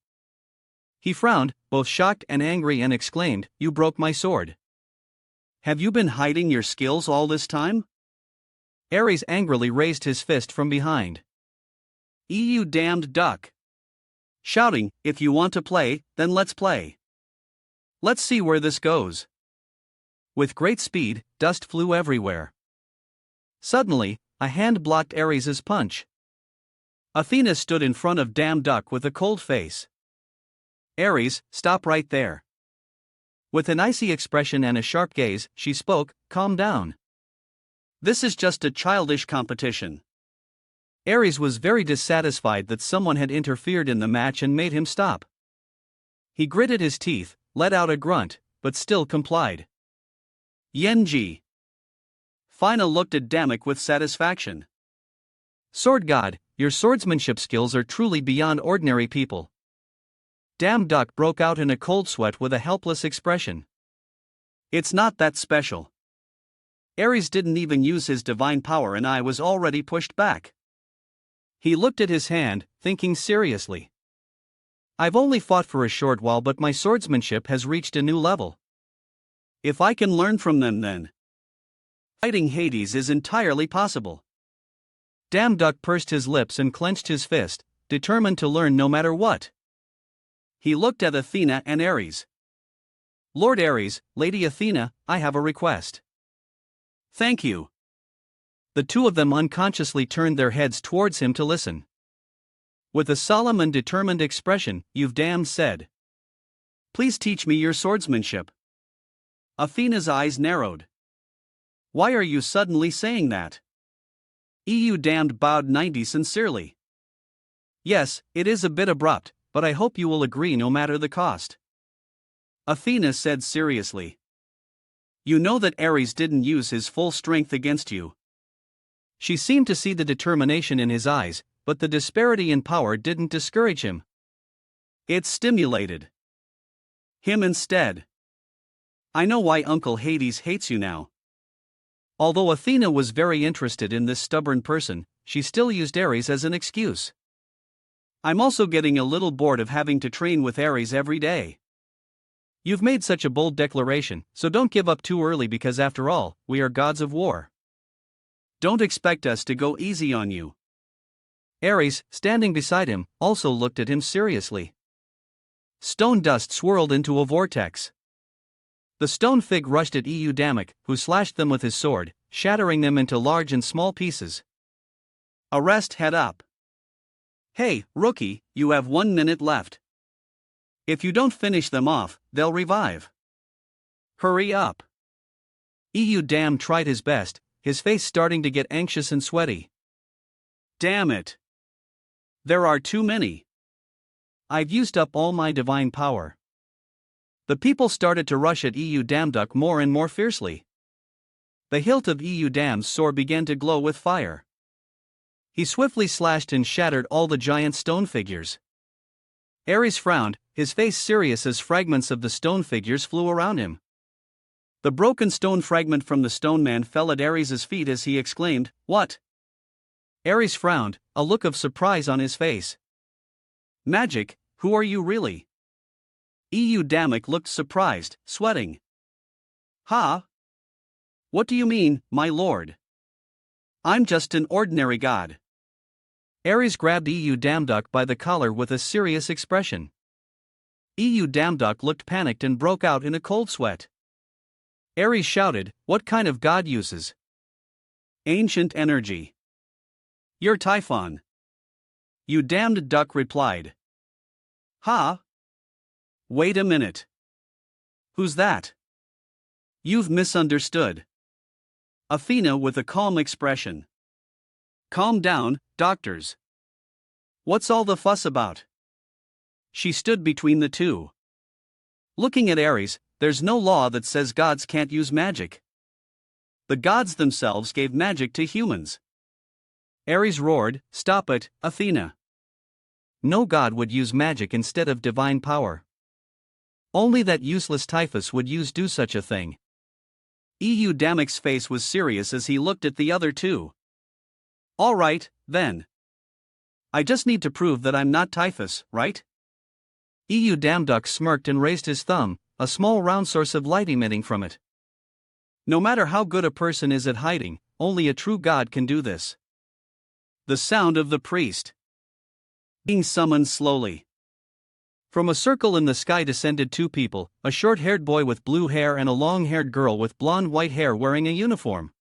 He frowned, both shocked and angry, and exclaimed, "You broke my sword. Have you been hiding your skills all this time?" Ares angrily raised his fist from behind. You damned duck. Shouting, "If you want to play, then let's play. Let's see where this goes." With great speed, dust flew everywhere. Suddenly, a hand blocked Ares' punch. Athena stood in front of Damn Duck with a cold face. "Ares, stop right there." With an icy expression and a sharp gaze, she spoke, "Calm down. This is just a childish competition." Ares was very dissatisfied that someone had interfered in the match and made him stop. He gritted his teeth, let out a grunt, but still complied. Yenji. Fina looked at Damek with satisfaction. "Sword God, your swordsmanship skills are truly beyond ordinary people." Damn Duck broke out in a cold sweat with a helpless expression. "It's not that special. Ares didn't even use his divine power and I was already pushed back." He looked at his hand, thinking seriously. "I've only fought for a short while, but my swordsmanship has reached a new level. If I can learn from them, then fighting Hades is entirely possible." Damn Duck pursed his lips and clenched his fist, determined to learn no matter what. He looked at Athena and Ares. "Lord Ares, Lady Athena, I have a request." "Thank you." The two of them unconsciously turned their heads towards him to listen. With a solemn and determined expression, Damn said, "Please teach me your swordsmanship." Athena's eyes narrowed. "Why are you suddenly saying that?" Damned bowed 90 sincerely. "Yes, it is a bit abrupt, but I hope you will agree no matter the cost." Athena said seriously. "You know that Ares didn't use his full strength against you." She seemed to see the determination in his eyes, but the disparity in power didn't discourage him. It stimulated him instead. "I know why Uncle Hades hates you now." Although Athena was very interested in this stubborn person, she still used Ares as an excuse. I'm also getting a little bored of having to train with Ares every day. You've made such a bold declaration, so don't give up too early because after all, we are gods of war. Don't expect us to go easy on you. Ares, standing beside him, also looked at him seriously. Stone dust swirled into a vortex. The stone fig rushed at Eudamek, who slashed them with his sword, shattering them into large and small pieces. Arrest head up. Hey, rookie, you have 1 minute left. If you don't finish them off, they'll revive. Hurry up. Eudam tried his best, his face starting to get anxious and sweaty. Damn it. There are too many. I've used up all my divine power. The people started to rush at Eudamduk more and more fiercely. The hilt of Eudam's sword began to glow with fire. He swiftly slashed and shattered all the giant stone figures. Ares frowned, his face serious as fragments of the stone figures flew around him. The broken stone fragment from the stone man fell at Ares' feet as he exclaimed, "What?" Ares frowned, a look of surprise on his face. Magic, who are you really? Eudamek looked surprised, sweating. Ha? What do you mean, my lord? I'm just an ordinary god. Ares grabbed Eudamduk by the collar with a serious expression. Eudamduk looked panicked and broke out in a cold sweat. Ares shouted, "What kind of god uses ancient energy?" "You're Typhon." Eudamduk replied. Ha? Wait a minute. Who's that? You've misunderstood. Athena with a calm expression. Calm down, doctors. What's all the fuss about? She stood between the two. Looking at Ares, there's no law that says gods can't use magic. The gods themselves gave magic to humans. Ares roared, "Stop it, Athena. No god would use magic instead of divine power. Only that useless Typhus would do such a thing." Eudamek's face was serious as he looked at the other two. All right, then. I just need to prove that I'm not Typhus, right? Eudamduk smirked and raised his thumb, a small round source of light emitting from it. No matter how good a person is at hiding, only a true god can do this. The sound of the priest being summoned slowly. From a circle in the sky descended two people, a short-haired boy with blue hair and a long-haired girl with blonde-white hair wearing a uniform.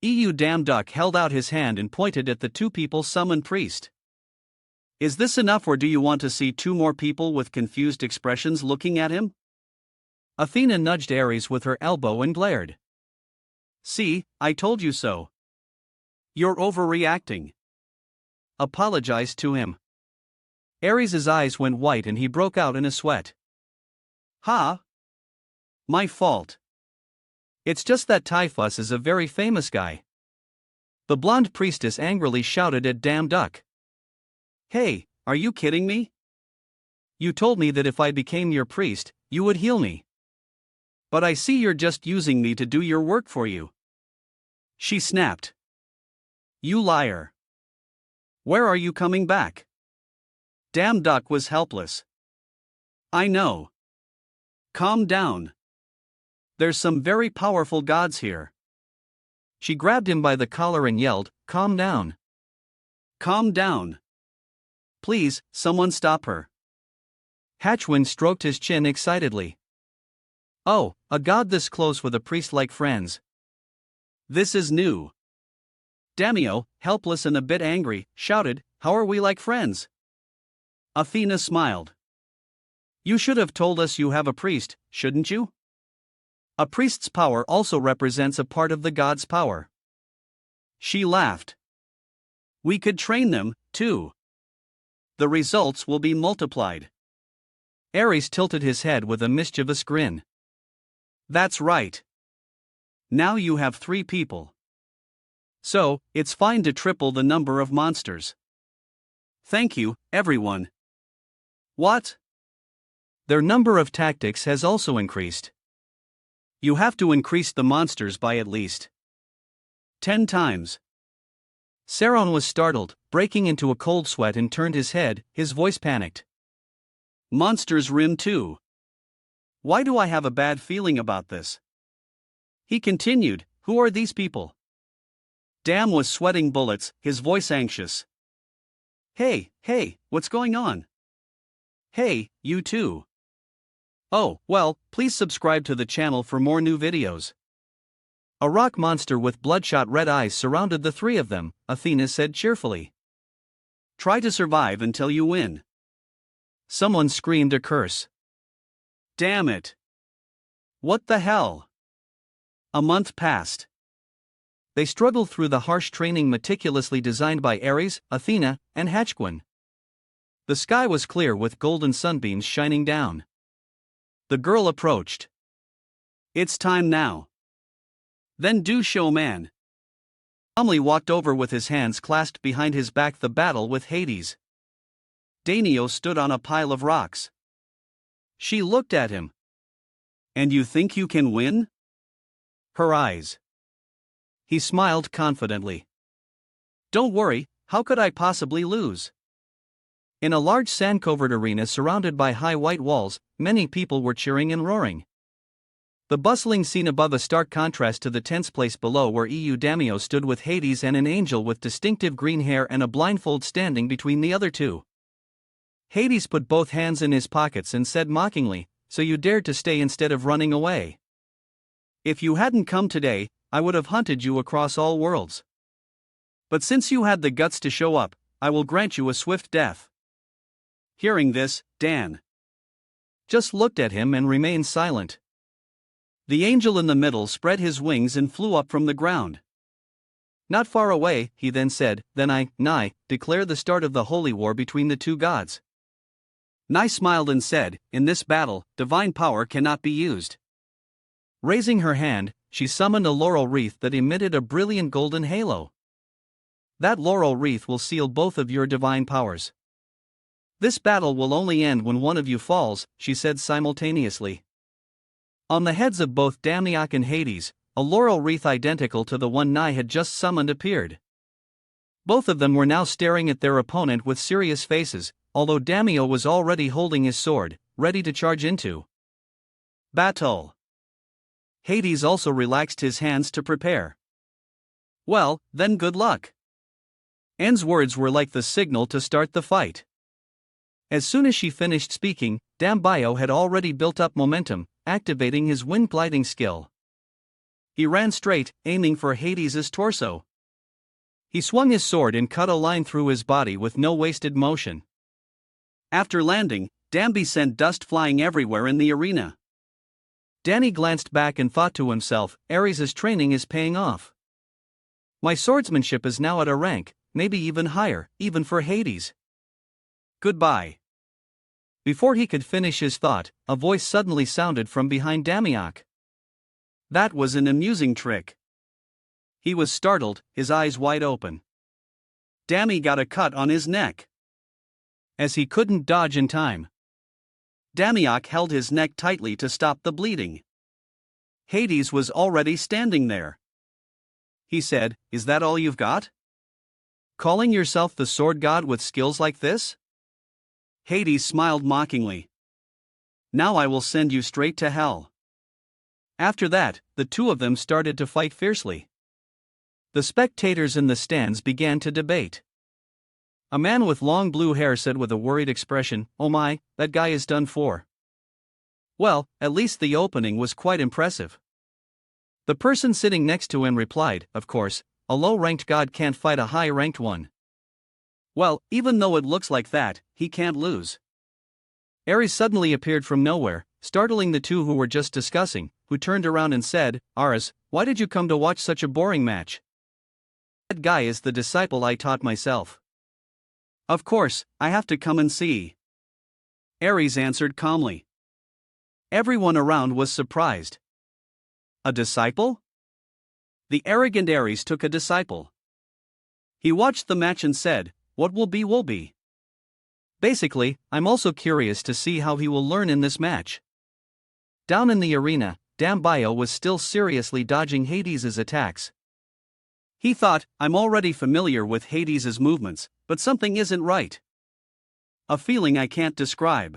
Eudamduk held out his hand and pointed at the two people summoned priest. Is this enough, or do you want to see two more people with confused expressions looking at him? Athena nudged Ares with her elbow and glared. See, I told you so. You're overreacting. Apologize to him. Ares' eyes went white and he broke out in a sweat. Ha? My fault. It's just that Typhus is a very famous guy. The blonde priestess angrily shouted at Damduk. Hey, are you kidding me? You told me that if I became your priest, you would heal me. But I see you're just using me to do your work for you. She snapped. You liar. Where are you coming back? Damduk was helpless. I know. Calm down. There's some very powerful gods here. She grabbed him by the collar and yelled, Calm down. Calm down. Please, someone stop her. Hatchwind stroked his chin excitedly. Oh, a god this close with a priest like friends. This is new. Damio, helpless and a bit angry, shouted, How are we like friends? Athena smiled. You should have told us you have a priest, shouldn't you? A priest's power also represents a part of the god's power. She laughed. We could train them, too. The results will be multiplied. Ares tilted his head with a mischievous grin. That's right. Now you have 3 people. So, it's fine to triple the number of monsters. Thank you, everyone. What? Their number of tactics has also increased. You have to increase the monsters by at least 10 times. Saron was startled, breaking into a cold sweat, and turned his head, his voice panicked. Monsters Rim 2. Why do I have a bad feeling about this? He continued, who are these people? Dam was sweating bullets, his voice anxious. Hey, what's going on? Hey, you too. Oh, well, please subscribe to the channel for more new videos. A rock monster with bloodshot red eyes surrounded the three of them, Athena said cheerfully. Try to survive until you win. Someone screamed a curse. Damn it. What the hell? A month passed. They struggled through the harsh training meticulously designed by Ares, Athena, and Hatchquin. The sky was clear with golden sunbeams shining down. The girl approached. It's time now. Then do show, man. Calmly walked over with his hands clasped behind his back. The battle with Hades. Danio stood on a pile of rocks. She looked at him. And you think you can win? Her eyes. He smiled confidently. Don't worry, how could I possibly lose? In a large sand-covered arena surrounded by high white walls, many people were cheering and roaring. The bustling scene above a stark contrast to the tense place below, where Damio stood with Hades and an angel with distinctive green hair and a blindfold standing between the other two. Hades put both hands in his pockets and said mockingly, so you dared to stay instead of running away. If you hadn't come today, I would have hunted you across all worlds. But since you had the guts to show up, I will grant you a swift death. Hearing this, Dan just looked at him and remained silent. The angel in the middle spread his wings and flew up from the ground. Not far away, he then said, then I declare the start of the holy war between the two gods. Nai smiled and said, in this battle, divine power cannot be used. Raising her hand, she summoned a laurel wreath that emitted a brilliant golden halo. That laurel wreath will seal both of your divine powers. This battle will only end when one of you falls, she said simultaneously. On the heads of both Damniok and Hades, a laurel wreath identical to the one Nai had just summoned appeared. Both of them were now staring at their opponent with serious faces, although Damio was already holding his sword, ready to charge into battle. Hades also relaxed his hands to prepare. Well, then good luck. Anne's words were like the signal to start the fight. As soon as she finished speaking, Dambio had already built up momentum, activating his wind gliding skill. He ran straight, aiming for Hades' torso. He swung his sword and cut a line through his body with no wasted motion. After landing, Dambi sent dust flying everywhere in the arena. Danny glanced back and thought to himself, Ares' training is paying off. My swordsmanship is now at a rank, maybe even higher, even for Hades. Goodbye. Before he could finish his thought, a voice suddenly sounded from behind Damiok. That was an amusing trick. He was startled, his eyes wide open. Dammy got a cut on his neck. As he couldn't dodge in time, Damiok held his neck tightly to stop the bleeding. Hades was already standing there. He said, Is that all you've got? Calling yourself the sword god with skills like this? Hades smiled mockingly. Now I will send you straight to hell. After that, the two of them started to fight fiercely. The spectators in the stands began to debate. A man with long blue hair said with a worried expression, Oh my, that guy is done for. Well, at least the opening was quite impressive. The person sitting next to him replied, Of course, a low-ranked god can't fight a high-ranked one. Well, even though it looks like that, he can't lose. Ares suddenly appeared from nowhere, startling the two who were just discussing, who turned around and said, Ares, why did you come to watch such a boring match? That guy is the disciple I taught myself. Of course, I have to come and see. Ares answered calmly. Everyone around was surprised. A disciple? The arrogant Ares took a disciple. He watched the match and said, What will be will be. Basically, I'm also curious to see how he will learn in this match. Down in the arena, Dambio was still seriously dodging Hades' attacks. He thought, I'm already familiar with Hades's movements, but something isn't right. A feeling I can't describe.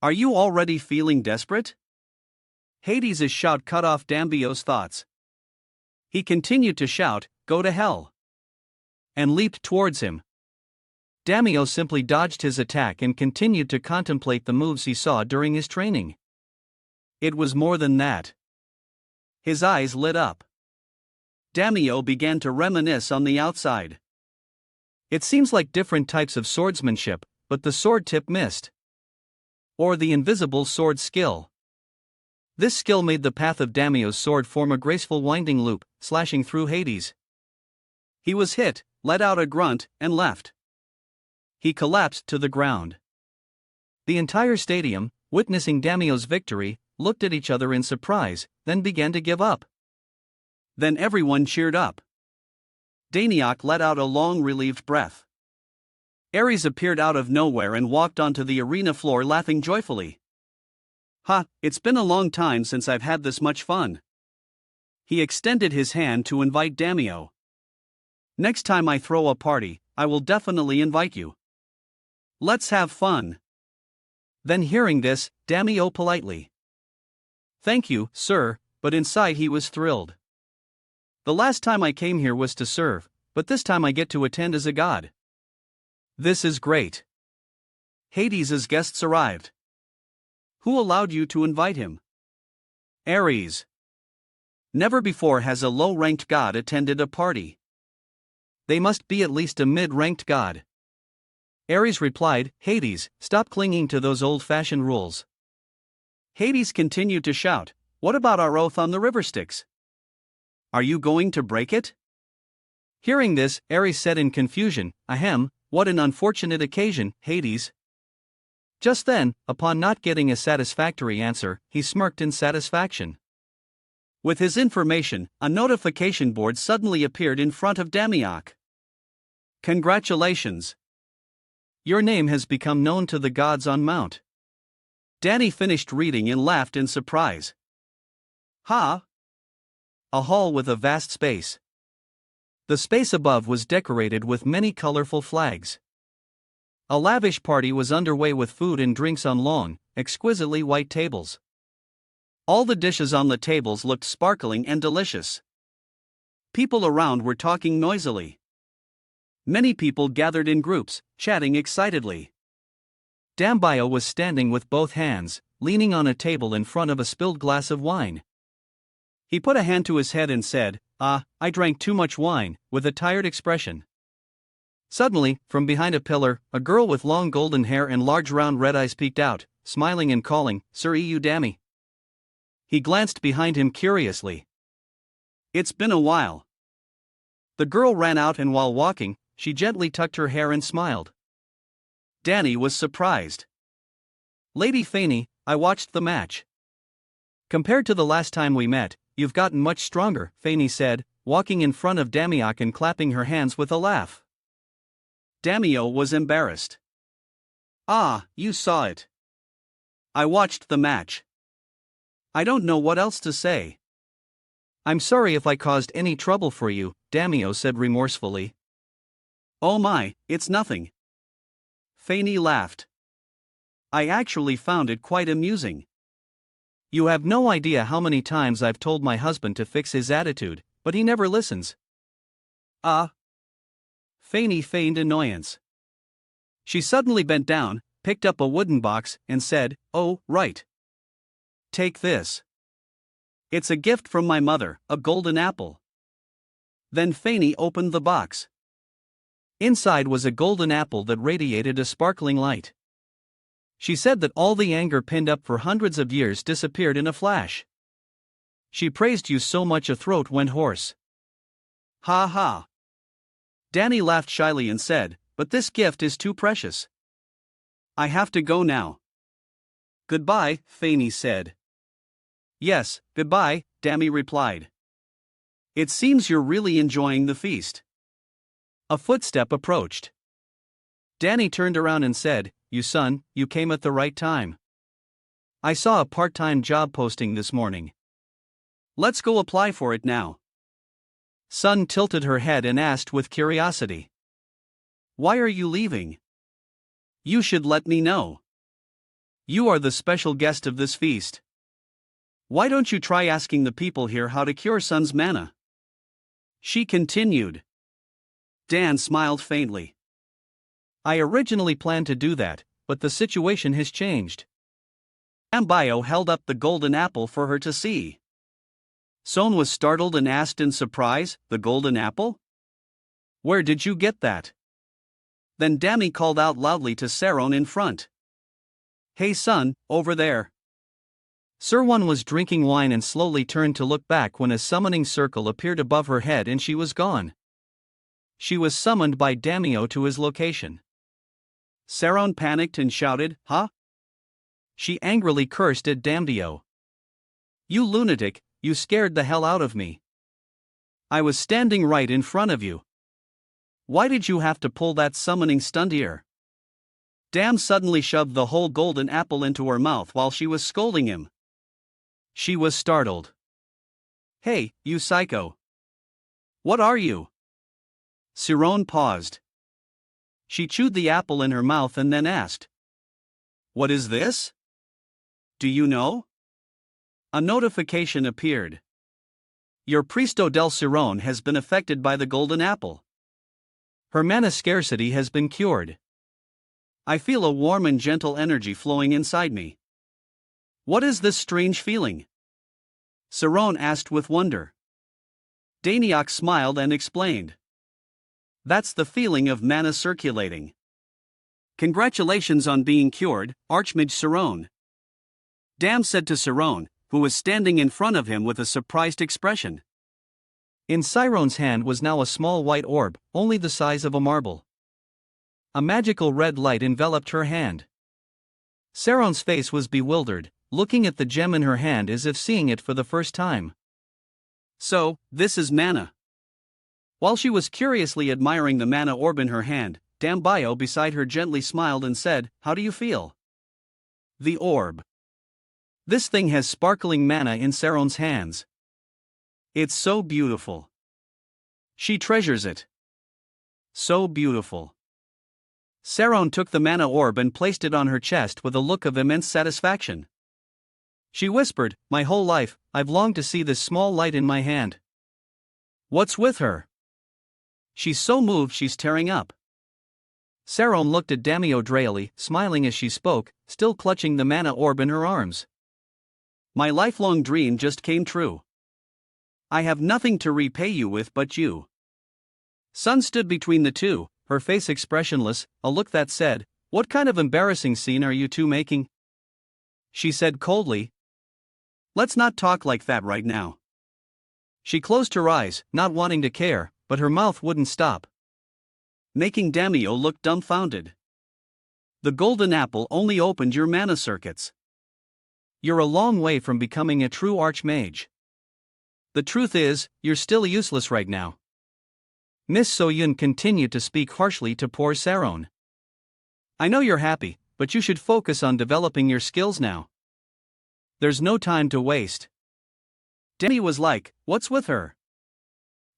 Are you already feeling desperate? Hades's shout cut off Damio's thoughts. He continued to shout, go to hell, and leaped towards him. Damio simply dodged his attack and continued to contemplate the moves he saw during his training. It was more than that. His eyes lit up. Damio began to reminisce on the outside. It seems like different types of swordsmanship, but the sword tip missed. Or the invisible sword skill. This skill made the path of Damio's sword form a graceful winding loop, slashing through Hades. He was hit, let out a grunt, and left. He collapsed to the ground. The entire stadium, witnessing Damio's victory, looked at each other in surprise, then began to give up. Then everyone cheered up. Daniok let out a long relieved breath. Ares appeared out of nowhere and walked onto the arena floor laughing joyfully. Ha, it's been a long time since I've had this much fun. He extended his hand to invite Damio. Next time I throw a party, I will definitely invite you. Let's have fun. Then hearing this, Damio politely. Thank you, sir, but inside he was thrilled. The last time I came here was to serve, but this time I get to attend as a god. This is great. Hades's guests arrived. Who allowed you to invite him? Ares. Never before has a low-ranked god attended a party. They must be at least a mid-ranked god. Ares replied, Hades, stop clinging to those old-fashioned rules. Hades continued to shout, what about our oath on the river Styx? Are you going to break it? Hearing this, Ares said in confusion, ahem, what an unfortunate occasion, Hades. Just then, upon not getting a satisfactory answer, he smirked in satisfaction. With his information, a notification board suddenly appeared in front of Damiok. Congratulations! Your name has become known to the gods on Mount. Danny finished reading and laughed in surprise. Ha! A hall with a vast space. The space above was decorated with many colorful flags. A lavish party was underway with food and drinks on long, exquisitely white tables. All the dishes on the tables looked sparkling and delicious. People around were talking noisily. Many people gathered in groups, chatting excitedly. Damio was standing with both hands, leaning on a table in front of a spilled glass of wine. He put a hand to his head and said, I drank too much wine, with a tired expression. Suddenly, from behind a pillar, a girl with long golden hair and large round red eyes peeked out, smiling and calling, Sir Eu Dami. He glanced behind him curiously. It's been a while. The girl ran out and while walking, she gently tucked her hair and smiled. Danny was surprised. Lady Fanny, I watched the match. Compared to the last time we met, you've gotten much stronger, Fanny said, walking in front of Damiok and clapping her hands with a laugh. Damio was embarrassed. Ah, you saw it. I watched the match. I don't know what else to say. I'm sorry if I caused any trouble for you, Damio said remorsefully. Oh my, it's nothing. Fanny laughed. I actually found it quite amusing. You have no idea how many times I've told my husband to fix his attitude, but he never listens. Fanny feigned annoyance. She suddenly bent down, picked up a wooden box, and said, oh, right. Take this. It's a gift from my mother, a golden apple. Then Fanny opened the box. Inside was a golden apple that radiated a sparkling light. She said that all the anger pinned up for hundreds of years disappeared in a flash. She praised you so much a throat went hoarse. Ha ha. Danny laughed shyly and said, but this gift is too precious. I have to go now. Goodbye, Fanny said. Yes, goodbye, Dammy replied. It seems you're really enjoying the feast. A footstep approached. Danny turned around and said, you son, you came at the right time. I saw a part-time job posting this morning. Let's go apply for it now. Sun tilted her head and asked with curiosity. Why are you leaving? You should let me know. You are the special guest of this feast. Why don't you try asking the people here how to cure Sun's mana? She continued. Dan smiled faintly. I originally planned to do that, but the situation has changed. Ambayo held up the golden apple for her to see. Son was startled and asked in surprise, the golden apple? Where did you get that? Then Dami called out loudly to Saron in front. Hey Sun, over there. Sirwan was drinking wine and slowly turned to look back when a summoning circle appeared above her head and she was gone. She was summoned by Damio to his location. Saron panicked and shouted, Huh? She angrily cursed at Damdio. You lunatic, you scared the hell out of me. I was standing right in front of you. Why did you have to pull that summoning stunt here? Dam suddenly shoved the whole golden apple into her mouth while she was scolding him. She was startled. Hey, you psycho. What are you? Siron paused. She chewed the apple in her mouth and then asked. What is this? Do you know? A notification appeared. Your Priesto del Siron has been affected by the golden apple. Her mana scarcity has been cured. I feel a warm and gentle energy flowing inside me. What is this strange feeling? Siron asked with wonder. Daniak smiled and explained. That's the feeling of mana circulating. Congratulations on being cured, Archmage Siron. Dam said to Siron, who was standing in front of him with a surprised expression. In Siron's hand was now a small white orb, only the size of a marble. A magical red light enveloped her hand. Saron's face was bewildered, looking at the gem in her hand as if seeing it for the first time. So, this is mana. While she was curiously admiring the mana orb in her hand, Dambayo beside her gently smiled and said, How do you feel? The orb. This thing has sparkling mana in Saron's hands. It's so beautiful. She treasures it. So beautiful. Saron took the mana orb and placed it on her chest with a look of immense satisfaction. She whispered, My whole life, I've longed to see this small light in my hand. What's with her? She's so moved she's tearing up. Saron looked at Damio drearily, smiling as she spoke, still clutching the mana orb in her arms. My lifelong dream just came true. I have nothing to repay you with but you. Sun stood between the two, her face expressionless, a look that said, What kind of embarrassing scene are you two making? She said coldly, Let's not talk like that right now. She closed her eyes, not wanting to care, but her mouth wouldn't stop, making Damio look dumbfounded. The golden apple only opened your mana circuits. You're a long way from becoming a true archmage. The truth is, you're still useless right now. Miss Soyun continued to speak harshly to poor Saron. I know you're happy, but you should focus on developing your skills now. There's no time to waste. Demi was like, What's with her?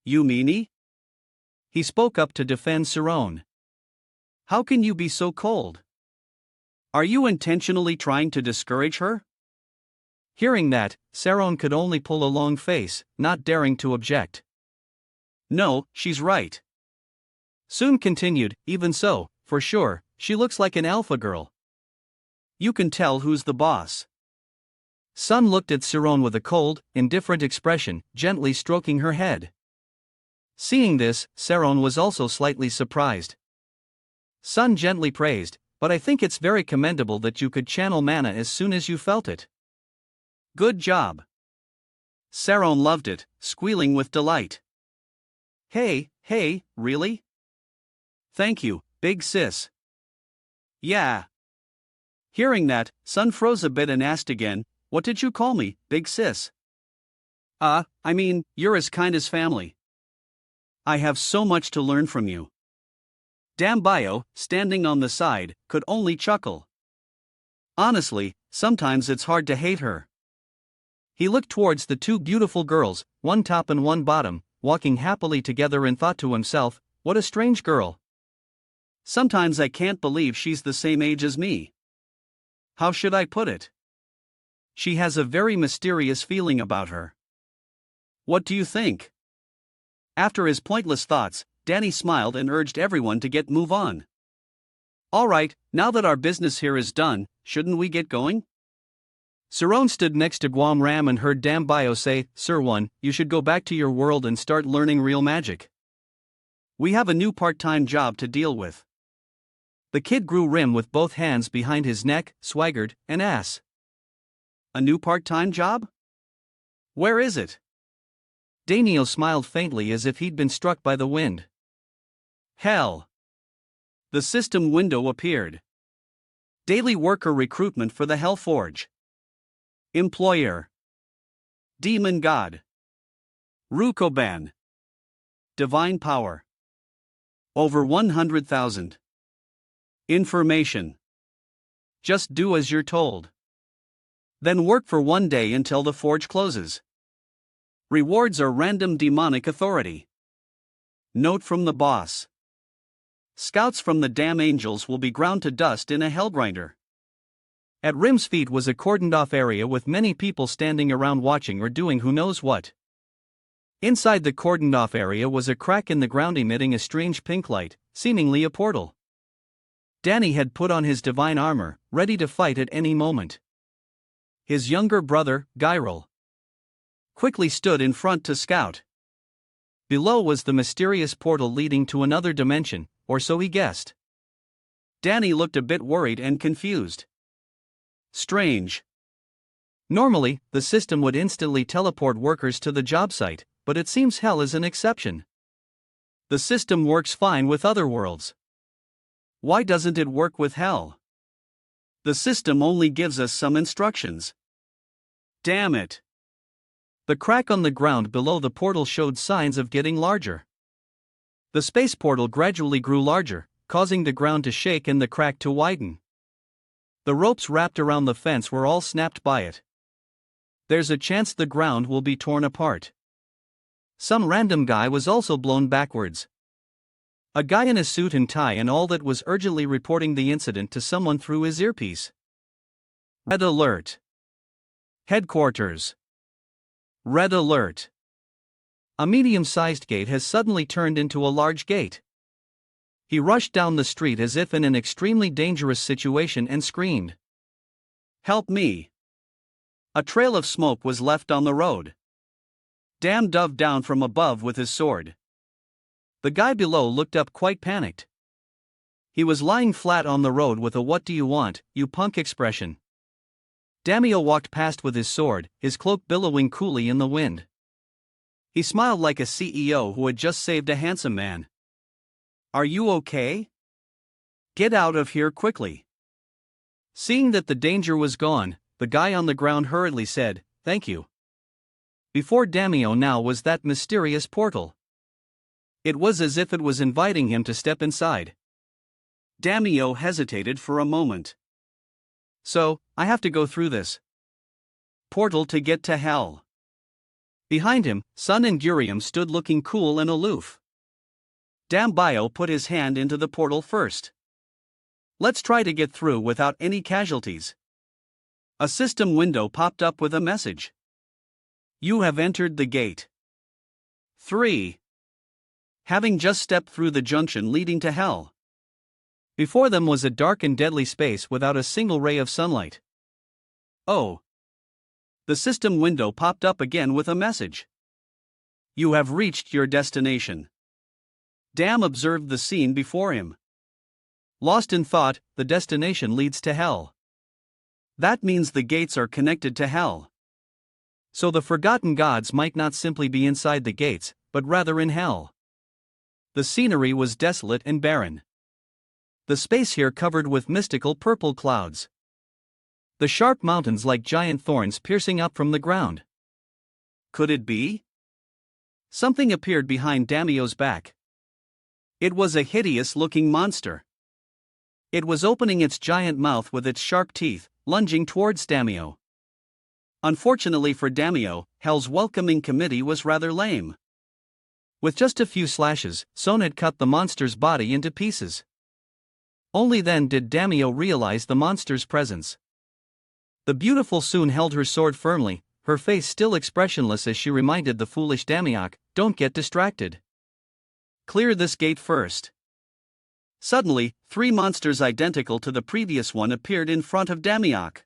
You meanie? He spoke up to defend Saron. How can you be so cold? Are you intentionally trying to discourage her? Hearing that, Saron could only pull a long face, not daring to object. No, she's right. Soon continued, Even so, for sure, she looks like an alpha girl. You can tell who's the boss. Sun looked at Saron with a cold, indifferent expression, gently stroking her head. Seeing this, Saron was also slightly surprised. Sun gently praised, But I think it's very commendable that you could channel mana as soon as you felt it. Good job. Saron loved it, squealing with delight. Hey, really? Thank you, big sis. Yeah. Hearing that, Sun froze a bit and asked again, What did you call me, big sis? I mean, you're as kind as family. I have so much to learn from you. Dambayo, standing on the side, could only chuckle. Honestly, sometimes it's hard to hate her. He looked towards the two beautiful girls, one top and one bottom, walking happily together, and thought to himself, "What a strange girl. Sometimes I can't believe she's the same age as me. How should I put it? She has a very mysterious feeling about her. What do you think?" After his pointless thoughts, Danny smiled and urged everyone to move on. "All right, now that our business here is done, shouldn't we get going?" Saron stood next to Guam Ram and heard Dam Bio say, "Sir One, you should go back to your world and start learning real magic. We have a new part-time job to deal with." The kid grew rim with both hands behind his neck, swaggered, and asked, "A new part-time job? Where is it?" Daniel smiled faintly as if he'd been struck by the wind. "Hell." The system window appeared. Daily worker recruitment for the Hell Forge. Employer: Demon God. Rukoban. Divine Power. Over 100,000. Information: just do as you're told. Then work for 1 day until the forge closes. Rewards are random demonic authority. Note from the boss: scouts from the damn angels will be ground to dust in a hellgrinder. At Rim's feet was a cordoned-off area with many people standing around watching or doing who knows what. Inside the cordoned-off area was a crack in the ground emitting a strange pink light, seemingly a portal. Danny had put on his divine armor, ready to fight at any moment. His younger brother, Gyril, quickly stood in front to scout. Below was the mysterious portal leading to another dimension, or so he guessed. Danny looked a bit worried and confused. Strange. Normally, the system would instantly teleport workers to the job site, but it seems Hell is an exception. The system works fine with other worlds. Why doesn't it work with Hell? The system only gives us some instructions. Damn it. The crack on the ground below the portal showed signs of getting larger. The space portal gradually grew larger, causing the ground to shake and the crack to widen. The ropes wrapped around the fence were all snapped by it. There's a chance the ground will be torn apart. Some random guy was also blown backwards. A guy in a suit and tie and all that was urgently reporting the incident to someone through his earpiece. Red alert. Headquarters. Red alert. A medium-sized gate has suddenly turned into a large gate. He rushed down the street as if in an extremely dangerous situation and screamed, "Help me!" A trail of smoke was left on the road. Dam dove down from above with his sword. The guy below looked up quite panicked. He was lying flat on the road with a "What do you want, you punk" expression. Damio walked past with his sword, his cloak billowing coolly in the wind. He smiled like a CEO who had just saved a handsome man. "Are you okay? Get out of here quickly." Seeing that the danger was gone, the guy on the ground hurriedly said, "Thank you." Before Damio now was that mysterious portal. It was as if it was inviting him to step inside. Damio hesitated for a moment. "So, I have to go through this portal to get to Hell." Behind him, Sun and Gurium stood looking cool and aloof. Dambio put his hand into the portal first. "Let's try to get through without any casualties." A system window popped up with a message. "You have entered the gate 3. Having just stepped through the junction leading to Hell." Before them was a dark and deadly space without a single ray of sunlight. "Oh." The system window popped up again with a message. "You have reached your destination." Dam observed the scene before him. Lost in thought, the destination leads to Hell. That means the gates are connected to Hell. So the forgotten gods might not simply be inside the gates, but rather in Hell. The scenery was desolate and barren. The space here covered with mystical purple clouds. The sharp mountains like giant thorns piercing up from the ground. Could it be? Something appeared behind Damio's back. It was a hideous-looking monster. It was opening its giant mouth with its sharp teeth, lunging towards Damio. Unfortunately for Damio, Hell's welcoming committee was rather lame. With just a few slashes, Son had cut the monster's body into pieces. Only then did Damio realize the monster's presence. The beautiful Sun held her sword firmly, her face still expressionless as she reminded the foolish Damiok, "Don't get distracted. Clear this gate first." Suddenly, 3 monsters identical to the previous one appeared in front of Damiok.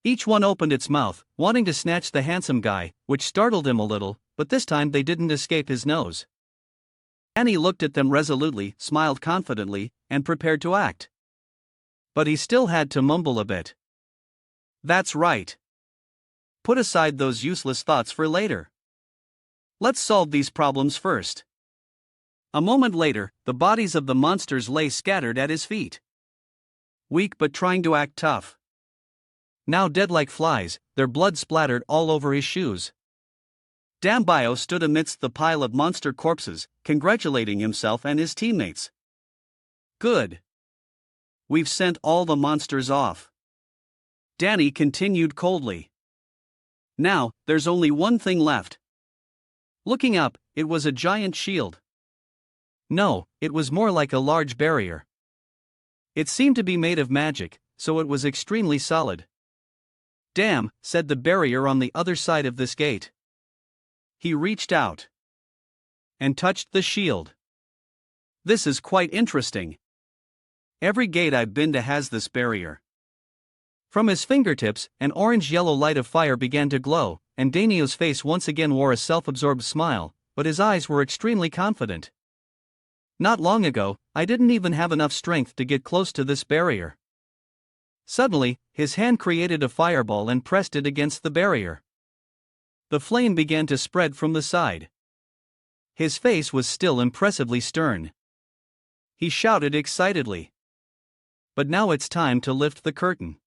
Each one opened its mouth, wanting to snatch the handsome guy, which startled him a little, but this time they didn't escape his nose. Annie looked at them resolutely, smiled confidently, and prepared to act. But he still had to mumble a bit. "That's right. Put aside those useless thoughts for later. Let's solve these problems first." A moment later, the bodies of the monsters lay scattered at his feet. Weak but trying to act tough. Now dead like flies, their blood splattered all over his shoes. Dambio stood amidst the pile of monster corpses, congratulating himself and his teammates. "Good. We've sent all the monsters off." Danny continued coldly. "Now, there's only one thing left." Looking up, it was a giant shield. No, it was more like a large barrier. It seemed to be made of magic, so it was extremely solid. "Damn," said the barrier on the other side of this gate. He reached out and touched the shield. "This is quite interesting. Every gate I've been to has this barrier." From his fingertips, an orange-yellow light of fire began to glow, and Danio's face once again wore a self-absorbed smile, but his eyes were extremely confident. "Not long ago, I didn't even have enough strength to get close to this barrier." Suddenly, his hand created a fireball and pressed it against the barrier. The flame began to spread from the side. His face was still impressively stern. He shouted excitedly. "But now it's time to lift the curtain."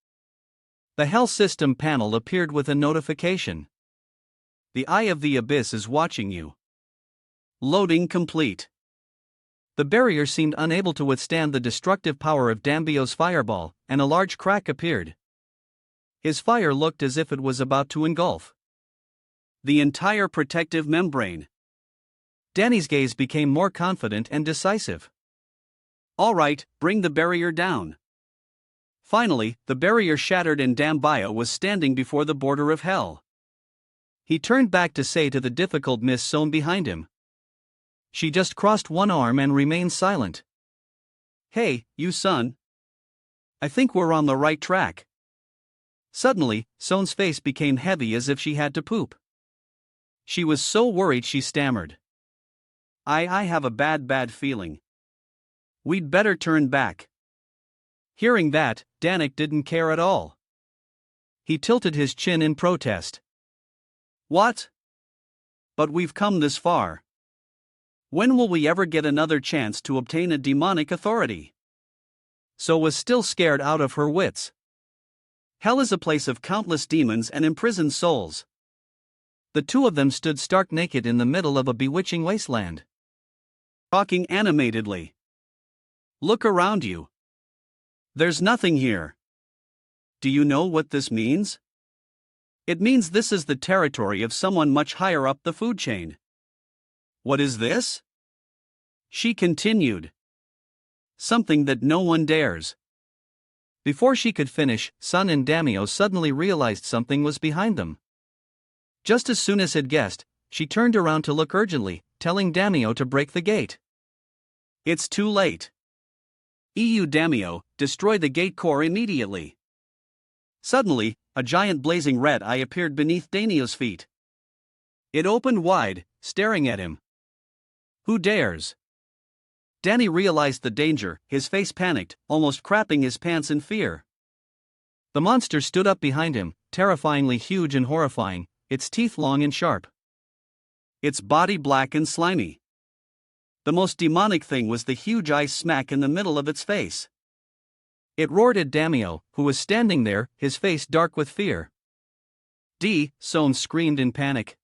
The Hell System panel appeared with a notification. "The Eye of the Abyss is watching you. Loading complete." The barrier seemed unable to withstand the destructive power of Dambio's fireball, and a large crack appeared. His fire looked as if it was about to engulf the entire protective membrane. Danny's gaze became more confident and decisive. "All right, bring the barrier down." Finally, the barrier shattered and Dambio was standing before the border of hell. He turned back to say to the difficult Miss Son behind him. She just crossed one arm and remained silent. "Hey, you son. I think we're on the right track." Suddenly, Son's face became heavy as if she had to poop. She was so worried she stammered. I have a bad feeling. We'd better turn back." Hearing that, Danik didn't care at all. He tilted his chin in protest. "What? But we've come this far. When will we ever get another chance to obtain a demonic authority?" So was still scared out of her wits. Hell is a place of countless demons and imprisoned souls. The two of them stood stark naked in the middle of a bewitching wasteland, talking animatedly. "Look around you. There's nothing here. Do you know what this means?" "It means this is the territory of someone much higher up the food chain." "What is this?" She continued. "Something that no one dares." Before she could finish, Sun and Damio suddenly realized something was behind them. Just as soon as had guessed, she turned around to look urgently, telling Damio to break the gate. "It's too late. Damio, destroy the gate core immediately." Suddenly, a giant blazing red eye appeared beneath Damio's feet. It opened wide, staring at him. "Who dares?" Danny realized the danger, his face panicked, almost crapping his pants in fear. The monster stood up behind him, terrifyingly huge and horrifying, its teeth long and sharp, its body black and slimy. The most demonic thing was the huge eyes smack in the middle of its face. It roared at Damio, who was standing there, his face dark with fear. Son screamed in panic.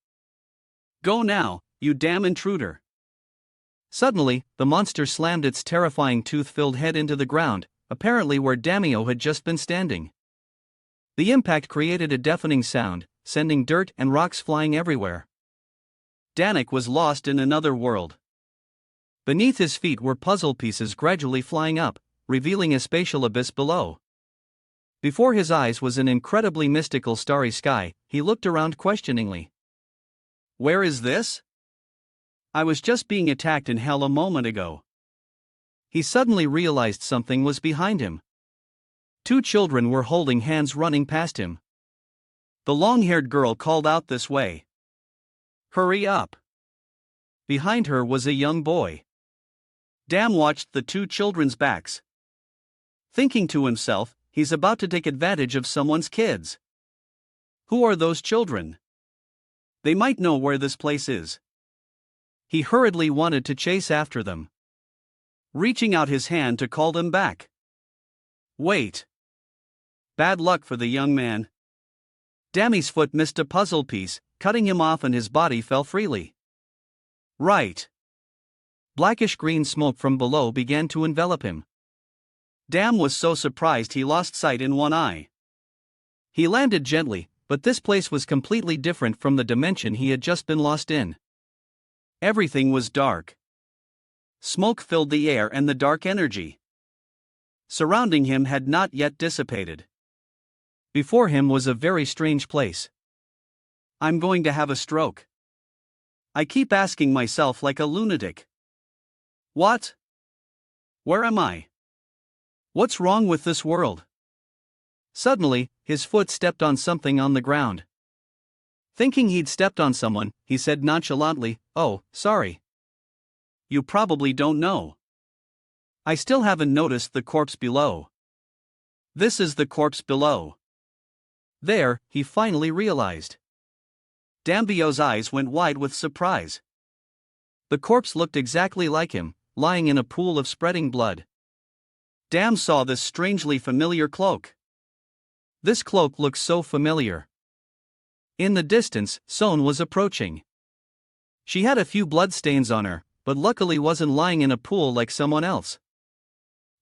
"Go now, you damn intruder." Suddenly, the monster slammed its terrifying tooth-filled head into the ground, apparently where Damio had just been standing. The impact created a deafening sound, sending dirt and rocks flying everywhere. Danik was lost in another world. Beneath his feet were puzzle pieces gradually flying up, revealing a spatial abyss below. Before his eyes was an incredibly mystical starry sky. He looked around questioningly. Where is this? I was just being attacked in hell a moment ago. He suddenly realized something was behind him. Two children were holding hands running past him. The long-haired girl called out this way. Hurry up! Behind her was a young boy. Tham watched the two children's backs. Thinking to himself, he's about to take advantage of someone's kids. Who are those children? They might know where this place is. He hurriedly wanted to chase after them, reaching out his hand to call them back. Wait! Bad luck for the young man. Dami's foot missed a puzzle piece, cutting him off and his body fell freely. Right! Blackish-green smoke from below began to envelop him. Tham was so surprised he lost sight in one eye. He landed gently, but this place was completely different from the dimension he had just been lost in. Everything was dark. Smoke filled the air and the dark energy surrounding him had not yet dissipated. Before him was a very strange place. I'm going to have a stroke. I keep asking myself like a lunatic. What? Where am I? What's wrong with this world? Suddenly, his foot stepped on something on the ground. Thinking he'd stepped on someone, he said nonchalantly, "Oh, sorry. You probably don't know. I still haven't noticed the corpse below. This is the corpse below." There, he finally realized. Dambio's eyes went wide with surprise. The corpse looked exactly like him, lying in a pool of spreading blood. Tham saw this strangely familiar cloak. This cloak looked so familiar. In the distance, Son was approaching. She had a few bloodstains on her, but luckily wasn't lying in a pool like someone else.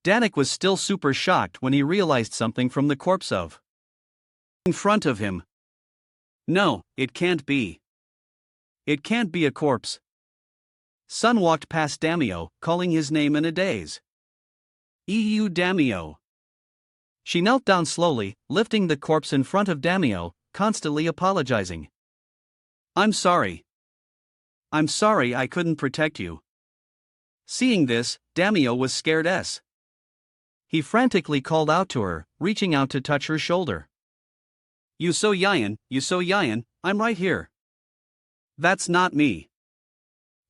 Danik was still super shocked when he realized something from the corpse of in front of him. No, it can't be. It can't be a corpse. Son walked past Damio, calling his name in a daze. Damio. She knelt down slowly, lifting the corpse in front of Damio, constantly apologizing. I'm sorry. I'm sorry I couldn't protect you. Seeing this, Damio was scared s. He frantically called out to her, reaching out to touch her shoulder. You so Yayan, I'm right here. That's not me.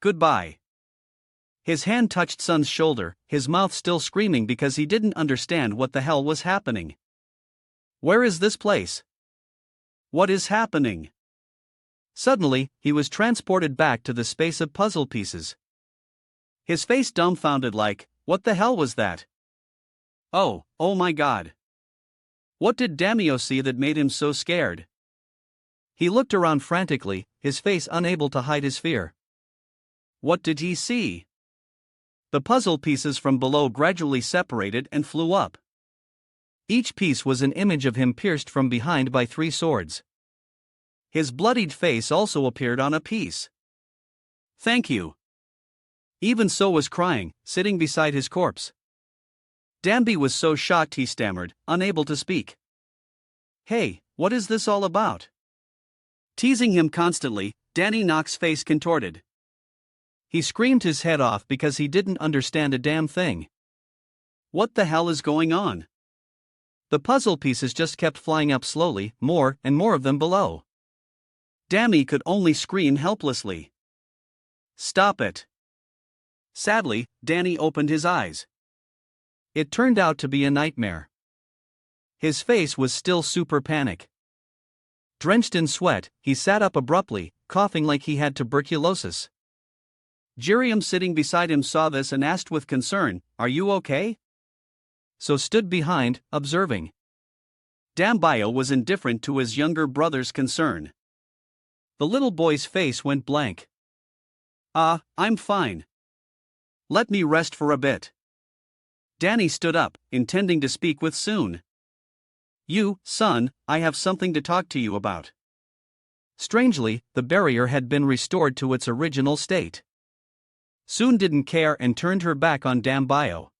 Goodbye. His hand touched Son's shoulder, his mouth still screaming because he didn't understand what the hell was happening. Where is this place? What is happening? Suddenly, he was transported back to the space of puzzle pieces. His face dumbfounded like, what the hell was that? Oh my god. What did Damio see that made him so scared? He looked around frantically, his face unable to hide his fear. What did he see? The puzzle pieces from below gradually separated and flew up. Each piece was an image of him pierced from behind by 3 swords. His bloodied face also appeared on a piece. Thank you. Even So was crying, sitting beside his corpse. Dambi was so shocked he stammered, unable to speak. Hey, what is this all about? Teasing him constantly, Danny Knock's face contorted. He screamed his head off because he didn't understand a damn thing. What the hell is going on? The puzzle pieces just kept flying up slowly, more and more of them below. Dammy could only scream helplessly. Stop it. Sadly, Danny opened his eyes. It turned out to be a nightmare. His face was still super panic. Drenched in sweat, he sat up abruptly, coughing like he had tuberculosis. Jiriam sitting beside him saw this and asked with concern, "Are you okay?" So stood behind, observing. Dambio was indifferent to his younger brother's concern. The little boy's face went blank. I'm fine. Let me rest for a bit. Danny stood up, intending to speak with Soon. You, son, I have something to talk to you about. Strangely, the barrier had been restored to its original state. Soon didn't care and turned her back on Dambio.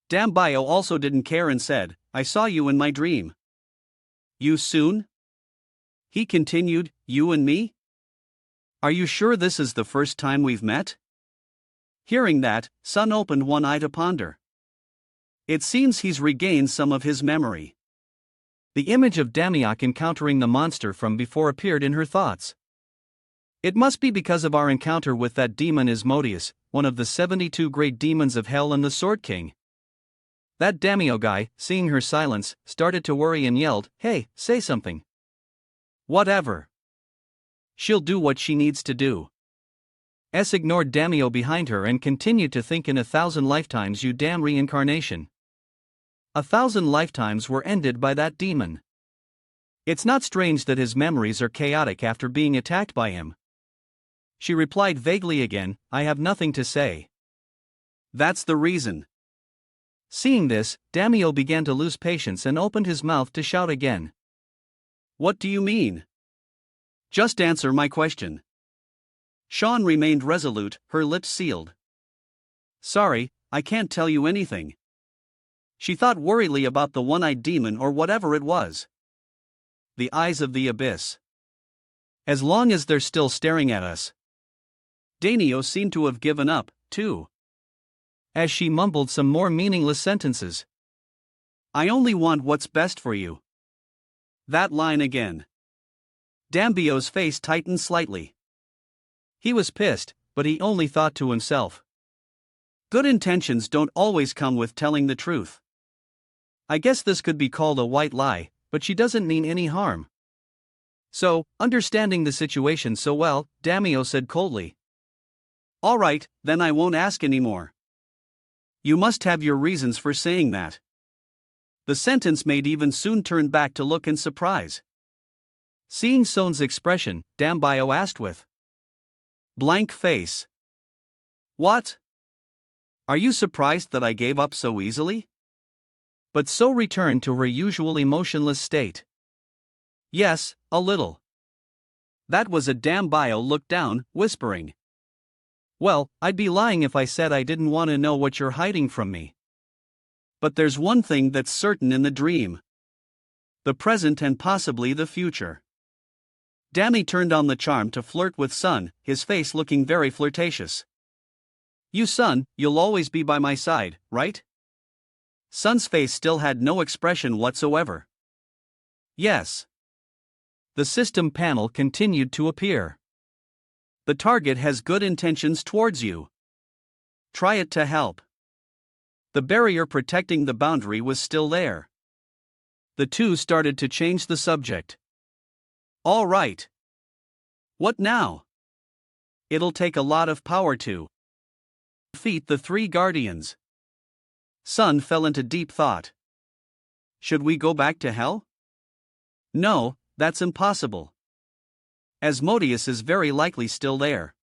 Dambio also didn't care and said, I saw you in my dream. You soon? He continued, you and me? Are you sure this is the first time we've met? Hearing that, Sun opened one eye to ponder. It seems he's regained some of his memory. The image of Damiok encountering the monster from before appeared in her thoughts. It must be because of our encounter with that demon Asmodeus, one of the 72 great demons of hell and the Sword King. That Damio guy, seeing her silence, started to worry and yelled, hey, say something. Whatever. She'll do what she needs to do. S ignored Damio behind her and continued to think in 1,000 lifetimes you damn reincarnation. 1,000 lifetimes were ended by that demon. It's not strange that his memories are chaotic after being attacked by him. She replied vaguely again, I have nothing to say. That's the reason. Seeing this, Damio began to lose patience and opened his mouth to shout again. What do you mean? Just answer my question. Sean remained resolute, her lips sealed. Sorry, I can't tell you anything. She thought worriedly about the one-eyed demon or whatever it was. The eyes of the abyss. As long as they're still staring at us. Danio seemed to have given up, too. As she mumbled some more meaningless sentences. I only want what's best for you. That line again. Dambio's face tightened slightly. He was pissed, but he only thought to himself. Good intentions don't always come with telling the truth. I guess this could be called a white lie, but she doesn't mean any harm. So, understanding the situation so well, Damio said coldly. All right, then I won't ask anymore. You must have your reasons for saying that. The sentence made even Soon turn back to look in surprise. Seeing Soon's expression, Dambio asked with blank face. What? Are you surprised that I gave up so easily? But So returned to her usual emotionless state. Yes, a little. That was a Dambio looked down, whispering. Well, I'd be lying if I said I didn't want to know what you're hiding from me. But there's one thing that's certain in the dream. The present and possibly the future. Dammy turned on the charm to flirt with Sun, his face looking very flirtatious. You Sun, you'll always be by my side, right? Sun's face still had no expression whatsoever. Yes. The system panel continued to appear. The target has good intentions towards you. Try it to help. The barrier protecting the boundary was still there. The two started to change the subject. All right. What now? It'll take a lot of power to defeat the three guardians. Sun fell into deep thought. Should we go back to hell? No, that's impossible. Asmodeus is very likely still there.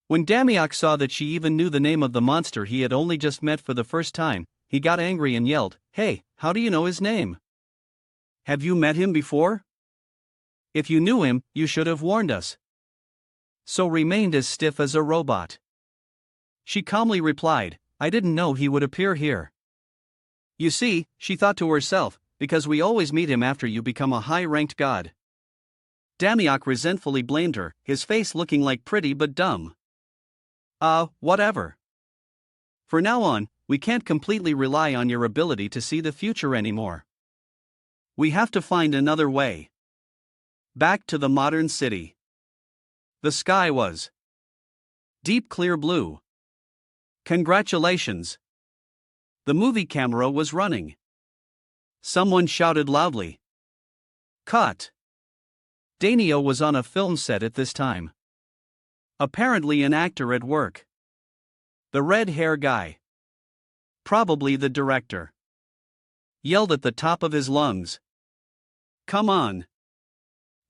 When Damiok saw that she even knew the name of the monster he had only just met for the first time, he got angry and yelled, Hey, how do you know his name? Have you met him before? If you knew him, you should have warned us. So remained as stiff as a robot. She calmly replied, I didn't know he would appear here. You see, she thought to herself, because we always meet him after you become a high-ranked god. Damiok resentfully blamed her, his face looking like pretty but dumb. Whatever. For now on, we can't completely rely on your ability to see the future anymore. We have to find another way. Back to the modern city. The sky was deep clear blue. Congratulations. The movie camera was running. Someone shouted loudly. Cut. Danio was on a film set at this time. Apparently an actor at work. The red hair guy, probably the director, yelled at the top of his lungs. Come on.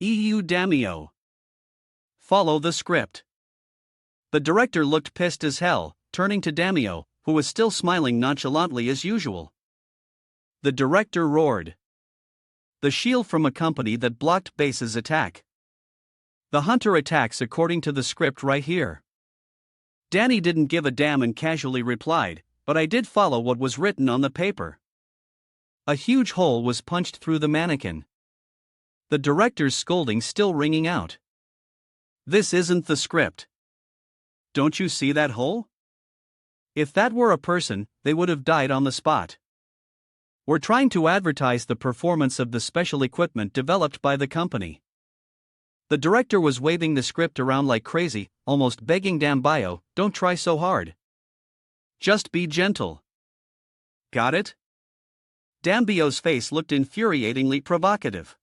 EU Damio. Follow the script. The director looked pissed as hell, turning to Damio, who was still smiling nonchalantly as usual. The director roared. The shield from a company that blocked Base's attack. The hunter attacks according to the script right here. Danny didn't give a damn and casually replied, but I did follow what was written on the paper. A huge hole was punched through the mannequin. The director's scolding still ringing out. This isn't the script. Don't you see that hole? If that were a person, they would have died on the spot. We're trying to advertise the performance of the special equipment developed by the company. The director was waving the script around like crazy, almost begging Dambio, don't try so hard. Just be gentle. Got it? Dambio's face looked infuriatingly provocative.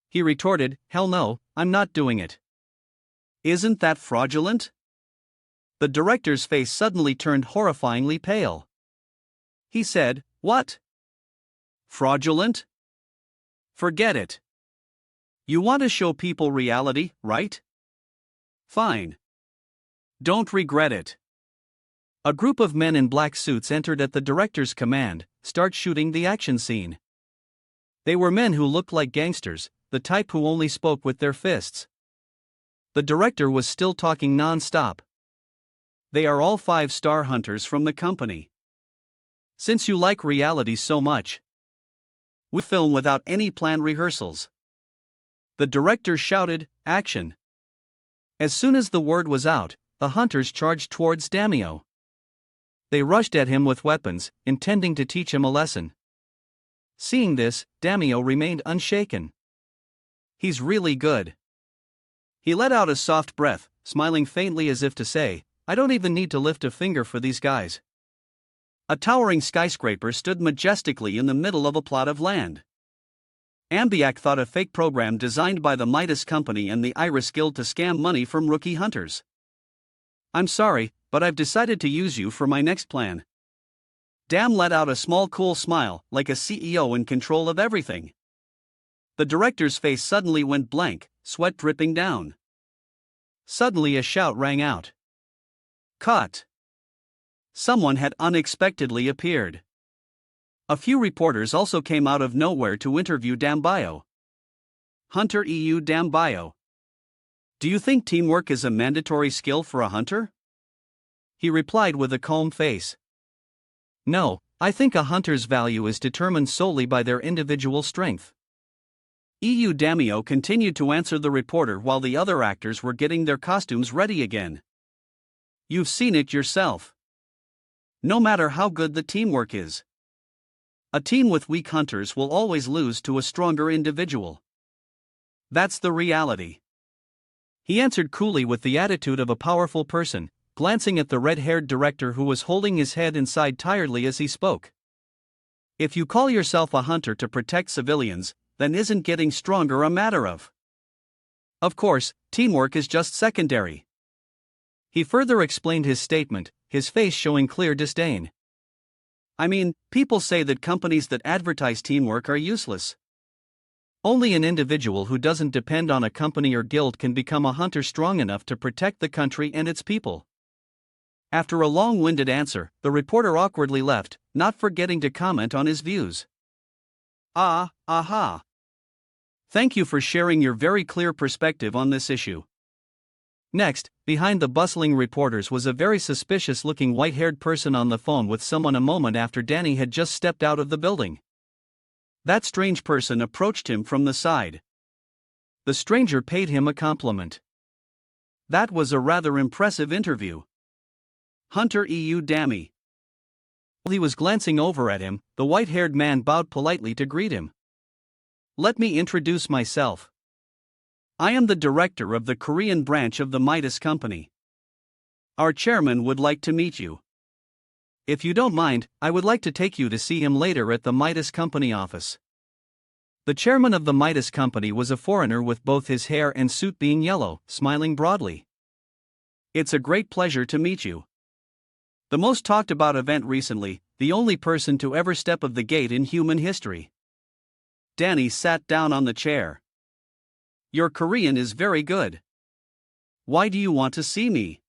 He retorted, hell no, I'm not doing it. Isn't that fraudulent? The director's face suddenly turned horrifyingly pale. He said, what? Fraudulent? Forget it. You want to show people reality, right? Fine. Don't regret it. A group of men in black suits entered at the director's command, start shooting the action scene. They were men who looked like gangsters, the type who only spoke with their fists. The director was still talking non-stop. They are all 5-star hunters from the company. Since you like reality so much, we film without any planned rehearsals. The director shouted, action. As soon as the word was out, the hunters charged towards Damio. They rushed at him with weapons, intending to teach him a lesson. Seeing this, Damio remained unshaken. He's really good. He let out a soft breath, smiling faintly as if to say, I don't even need to lift a finger for these guys. A towering skyscraper stood majestically in the middle of a plot of land. Ambiac thought a fake program designed by the Midas Company and the Iris Guild to scam money from rookie hunters. I'm sorry, but I've decided to use you for my next plan. Dam let out a small cool smile, like a CEO in control of everything. The director's face suddenly went blank, sweat dripping down. Suddenly a shout rang out. Cut! Someone had unexpectedly appeared. A few reporters also came out of nowhere to interview Dambio. Hunter EU Dambio. Do you think teamwork is a mandatory skill for a hunter? He replied with a calm face. No, I think a hunter's value is determined solely by their individual strength. EU Damio continued to answer the reporter while the other actors were getting their costumes ready again. You've seen it yourself. No matter how good the teamwork is, a team with weak hunters will always lose to a stronger individual. That's the reality. He answered coolly with the attitude of a powerful person, glancing at the red-haired director who was holding his head inside tiredly as he spoke. If you call yourself a hunter to protect civilians, then isn't getting stronger a matter of? Of course, teamwork is just secondary. He further explained his statement, his face showing clear disdain. I mean, people say that companies that advertise teamwork are useless. Only an individual who doesn't depend on a company or guild can become a hunter strong enough to protect the country and its people. After a long-winded answer, the reporter awkwardly left, not forgetting to comment on his views. Aha. Thank you for sharing your very clear perspective on this issue. Next, behind the bustling reporters was a very suspicious-looking white-haired person on the phone with someone a moment after Danny had just stepped out of the building. That strange person approached him from the side. The stranger paid him a compliment. That was a rather impressive interview. Hunter EU Dammy. While he was glancing over at him, the white-haired man bowed politely to greet him. Let me introduce myself. I am the director of the Korean branch of the Midas Company. Our chairman would like to meet you. If you don't mind, I would like to take you to see him later at the Midas Company office. The chairman of the Midas Company was a foreigner with both his hair and suit being yellow, smiling broadly. It's a great pleasure to meet you. The most talked about event recently, the only person to ever step of the gate in human history. Danny sat down on the chair. Your Korean is very good. Why do you want to see me?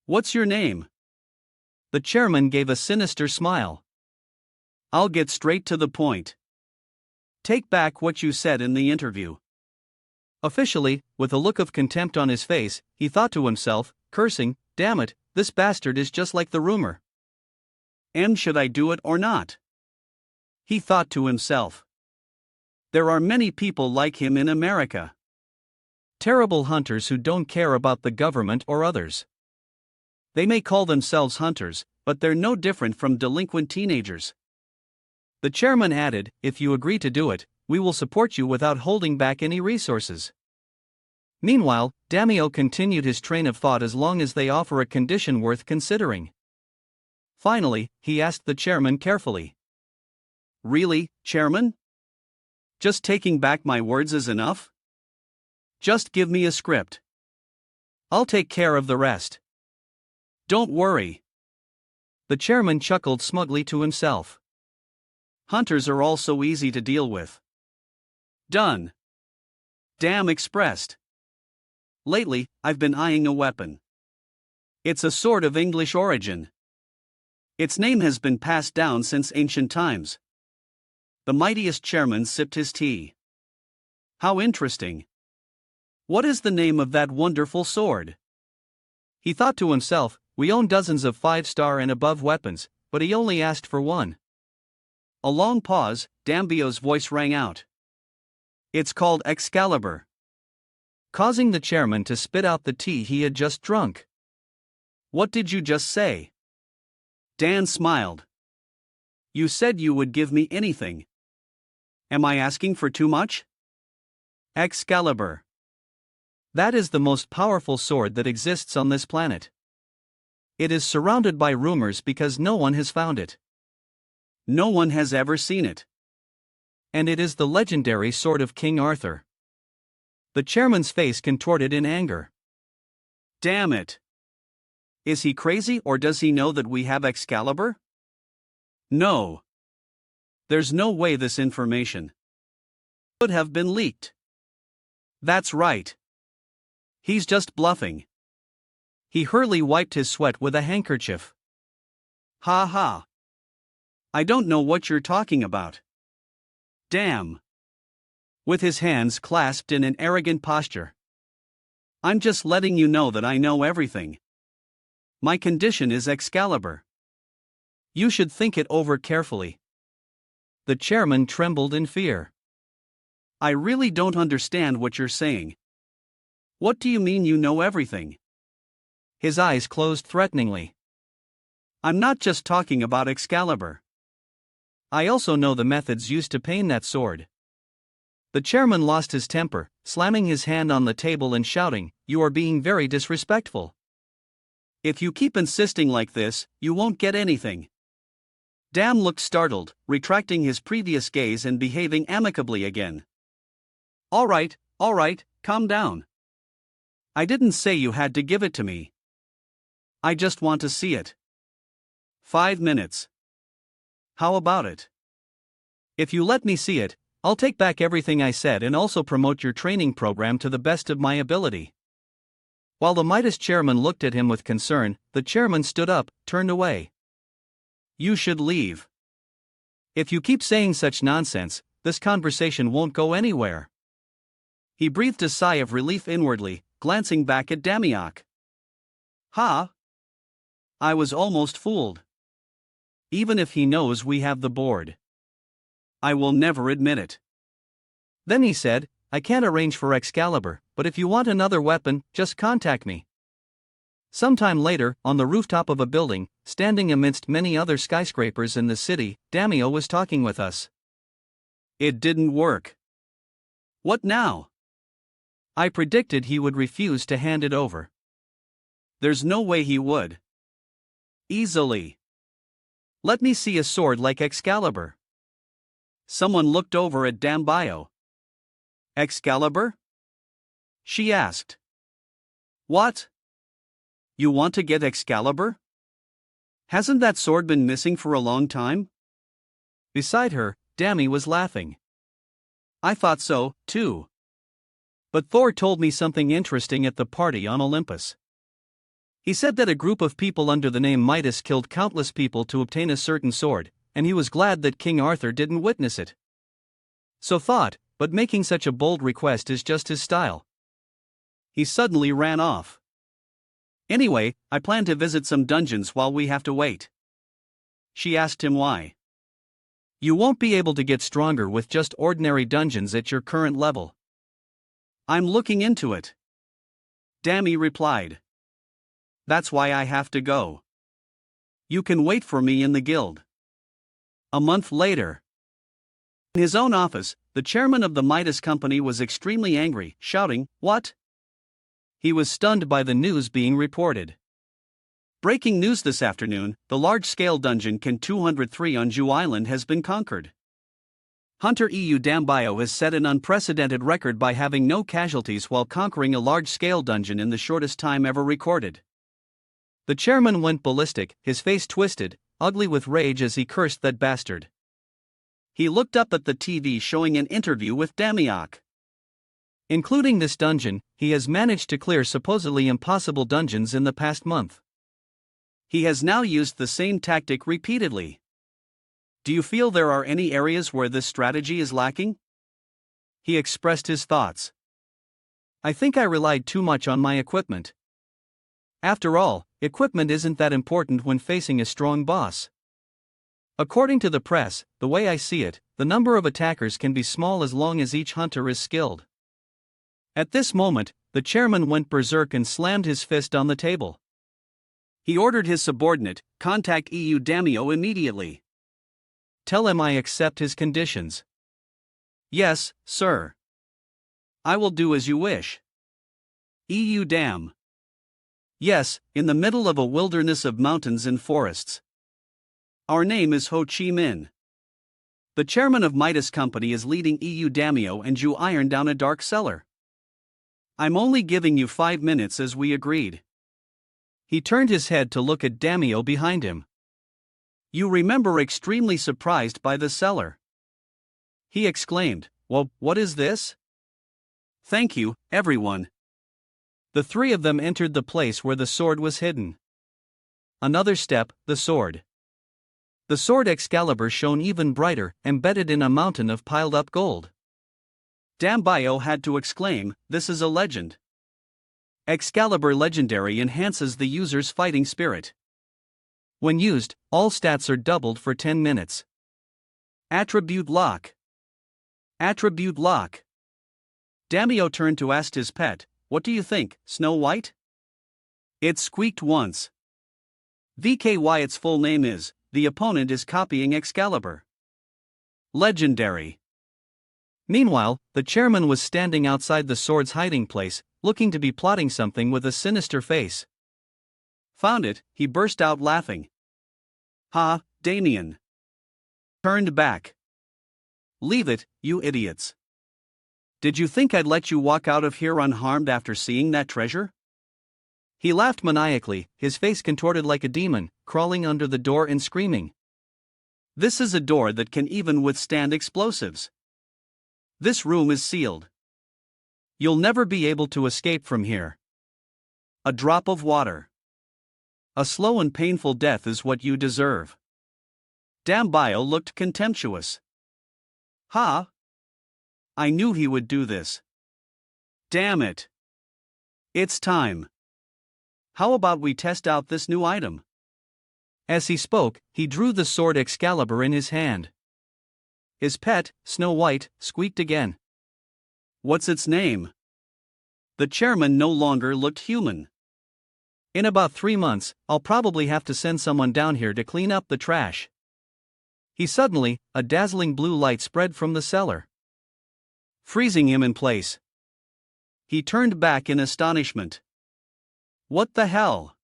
What's your name? The chairman gave a sinister smile. I'll get straight to the point. Take back what you said in the interview. Officially, with a look of contempt on his face, he thought to himself, cursing, "Damn it, this bastard is just like the rumor. And should I do it or not?" He thought to himself. There are many people like him in America. Terrible hunters who don't care about the government or others. They may call themselves hunters, but they're no different from delinquent teenagers. The chairman added, "If you agree to do it, we will support you without holding back any resources." Meanwhile, Damio continued his train of thought as long as they offer a condition worth considering. Finally, he asked the chairman carefully. "Really, chairman? Just taking back my words is enough? Just give me a script. I'll take care of the rest. Don't worry." The chairman chuckled smugly to himself. Hunters are all so easy to deal with. Done. Damn expressed. Lately, I've been eyeing a weapon. It's a sword of English origin. Its name has been passed down since ancient times. The mightiest chairman sipped his tea. How interesting. What is the name of that wonderful sword? He thought to himself, we own dozens of 5-star and above weapons, but he only asked for one. A long pause, Dambio's voice rang out. It's called Excalibur. Causing the chairman to spit out the tea he had just drunk. What did you just say? Dan smiled. You said you would give me anything. Am I asking for too much? Excalibur. That is the most powerful sword that exists on this planet. It is surrounded by rumors because no one has found it. No one has ever seen it. And it is the legendary sword of King Arthur. The chairman's face contorted in anger. Damn it! Is he crazy or does he know that we have Excalibur? No. There's no way this information could have been leaked. That's right. He's just bluffing. He hurriedly wiped his sweat with a handkerchief. Ha ha. I don't know what you're talking about. Damn. With his hands clasped in an arrogant posture. I'm just letting you know that I know everything. My condition is Excalibur. You should think it over carefully. The chairman trembled in fear. I really don't understand what you're saying. What do you mean you know everything? His eyes closed threateningly. I'm not just talking about Excalibur. I also know the methods used to paint that sword. The chairman lost his temper, slamming his hand on the table and shouting, You are being very disrespectful. If you keep insisting like this, you won't get anything. Dam looked startled, retracting his previous gaze and behaving amicably again. All right, calm down. I didn't say you had to give it to me. I just want to see it. 5 minutes. How about it? If you let me see it, I'll take back everything I said and also promote your training program to the best of my ability. While the Midas chairman looked at him with concern, the chairman stood up, turned away. You should leave. If you keep saying such nonsense, this conversation won't go anywhere. He breathed a sigh of relief inwardly, glancing back at Damiok. Ha! I was almost fooled. Even if he knows we have the board, I will never admit it. Then he said, I can't arrange for Excalibur, but if you want another weapon, just contact me. Sometime later, on the rooftop of a building, standing amidst many other skyscrapers in the city, Damio was talking with us. It didn't work. What now? I predicted he would refuse to hand it over. There's no way he would. Easily. Let me see a sword like Excalibur. Someone looked over at Dambio. Excalibur? She asked. What? You want to get Excalibur? Hasn't that sword been missing for a long time? Beside her, Dami was laughing. I thought so, too. But Thor told me something interesting at the party on Olympus. He said that a group of people under the name Midas killed countless people to obtain a certain sword, and he was glad that King Arthur didn't witness it. So thought, but making such a bold request is just his style. He suddenly ran off. Anyway, I plan to visit some dungeons while we have to wait. She asked him why. You won't be able to get stronger with just ordinary dungeons at your current level. I'm looking into it. Dami replied. That's why I have to go. You can wait for me in the guild. A month later. In his own office, the chairman of the Midas Company was extremely angry, shouting, "What?" He was stunned by the news being reported. Breaking news this afternoon, the large-scale dungeon Ken 203 on Jew Island has been conquered. Hunter EU Dambio has set an unprecedented record by having no casualties while conquering a large-scale dungeon in the shortest time ever recorded. The chairman went ballistic, his face twisted, ugly with rage as he cursed that bastard. He looked up at the TV showing an interview with Damiok. Including this dungeon, he has managed to clear supposedly impossible dungeons in the past month. He has now used the same tactic repeatedly. Do you feel there are any areas where this strategy is lacking? He expressed his thoughts. I think I relied too much on my equipment. After all, equipment isn't that important when facing a strong boss. According to the press, the way I see it, the number of attackers can be small as long as each hunter is skilled. At this moment, the chairman went berserk and slammed his fist on the table. He ordered his subordinate, contact EU Damio immediately. Tell him I accept his conditions. Yes, sir. I will do as you wish. EU Dam. Yes, in the middle of a wilderness of mountains and forests. Our name is Ho Chi Minh. The chairman of Midas Company is leading EU Damio and Jew Iron down a dark cellar. I'm only giving you 5 minutes as we agreed. He turned his head to look at Damio behind him. You remember extremely surprised by the cellar. He exclaimed, "Well, what is this?" Thank you, everyone. The three of them entered the place where the sword was hidden. Another step, the sword. The sword Excalibur shone even brighter, embedded in a mountain of piled-up gold. Dambio had to exclaim, "This is a legend." Excalibur Legendary enhances the user's fighting spirit. When used, all stats are doubled for 10 minutes. Attribute Lock. Attribute Lock. Damio turned to ask his pet, "What do you think, Snow White?" It squeaked once. VKY its full name is, the opponent is copying Excalibur. Legendary. Meanwhile, the chairman was standing outside the sword's hiding place, looking to be plotting something with a sinister face. Found it, he burst out laughing. Ha, Damien. Turned back. Leave it, you idiots. Did you think I'd let you walk out of here unharmed after seeing that treasure? He laughed maniacally, his face contorted like a demon, crawling under the door and screaming. This is a door that can even withstand explosives. This room is sealed. You'll never be able to escape from here. A drop of water. A slow and painful death is what you deserve. Dambio looked contemptuous. Ha! I knew he would do this. Damn it. It's time. How about we test out this new item? As he spoke, he drew the sword Excalibur in his hand. His pet, Snow White, squeaked again. What's its name? The chairman no longer looked human. In about 3 months, I'll probably have to send someone down here to clean up the trash. A dazzling blue light spread from the cellar, freezing him in place. He turned back in astonishment. What the hell?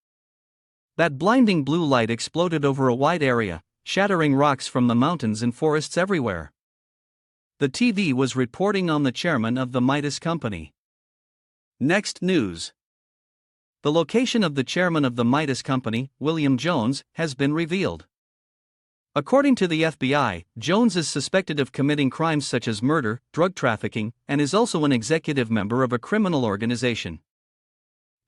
That blinding blue light exploded over a wide area, shattering rocks from the mountains and forests everywhere. The TV was reporting on the chairman of the Midas Company. Next news. The location of the chairman of the Midas Company, William Jones, has been revealed. According to the FBI, Jones is suspected of committing crimes such as murder, drug trafficking, and is also an executive member of a criminal organization.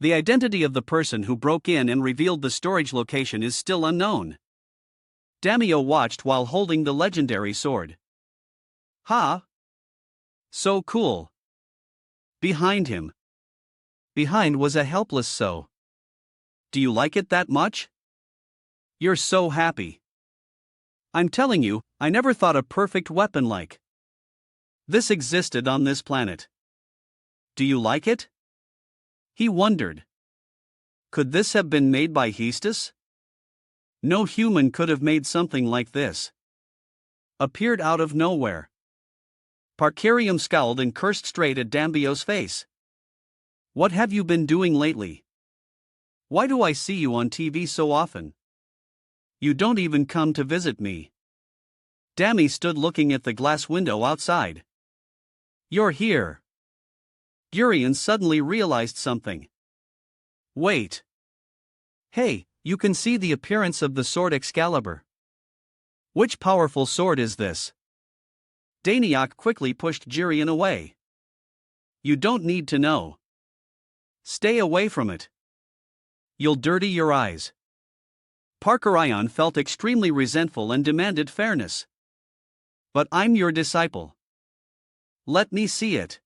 The identity of the person who broke in and revealed the storage location is still unknown. Damio watched while holding the legendary sword. Ha! So cool. Behind him. Behind was a helpless So. Do you like it that much? You're so happy. I'm telling you, I never thought a perfect weapon like this existed on this planet. Do you like it? He wondered. Could this have been made by Hestus? No human could have made something like this. Appeared out of nowhere. Parkarium scowled and cursed straight at Dambio's face. What have you been doing lately? Why do I see you on TV so often? You don't even come to visit me. Dammy stood looking at the glass window outside. You're here. Gurion suddenly realized something. Wait. Hey, you can see the appearance of the sword Excalibur. Which powerful sword is this? Daniak quickly pushed Gurion away. You don't need to know. Stay away from it. You'll dirty your eyes. Parkarion felt extremely resentful and demanded fairness. But I'm your disciple. Let me see it.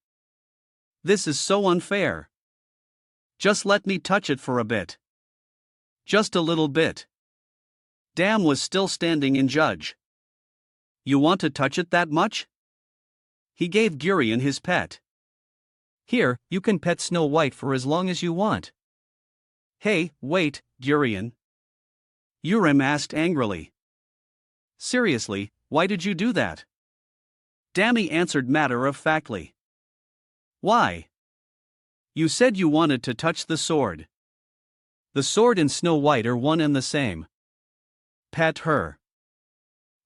This is so unfair. Just let me touch it for a bit. Just a little bit. Dam was still standing in judge. You want to touch it that much? He gave Gurion his pet. Here, you can pet Snow White for as long as you want. Hey, wait, Gurion. Urim asked angrily. Seriously, why did you do that? Dammy answered matter-of-factly. Why? You said you wanted to touch the sword. The sword and Snow White are one and the same. Pet her.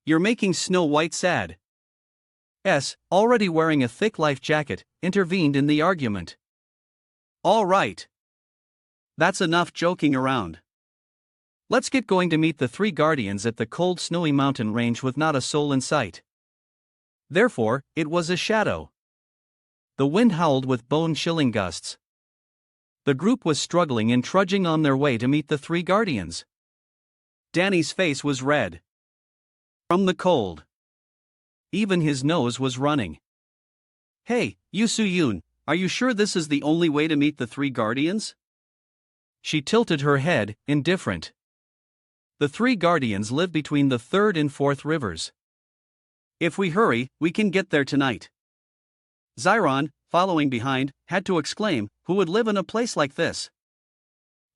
You're making Snow White sad. Already wearing a thick life jacket, intervened in the argument. All right. That's enough joking around. Let's get going to meet the three guardians at the cold snowy mountain range with not a soul in sight. Therefore, it was a shadow. The wind howled with bone-chilling gusts. The group was struggling and trudging on their way to meet the three guardians. Danny's face was red from the cold. Even his nose was running. Hey, Yu Su-yoon, are you sure this is the only way to meet the three guardians? She tilted her head, indifferent. The three guardians live between the third and fourth rivers. If we hurry, we can get there tonight. Zyron, following behind, had to exclaim, who would live in a place like this?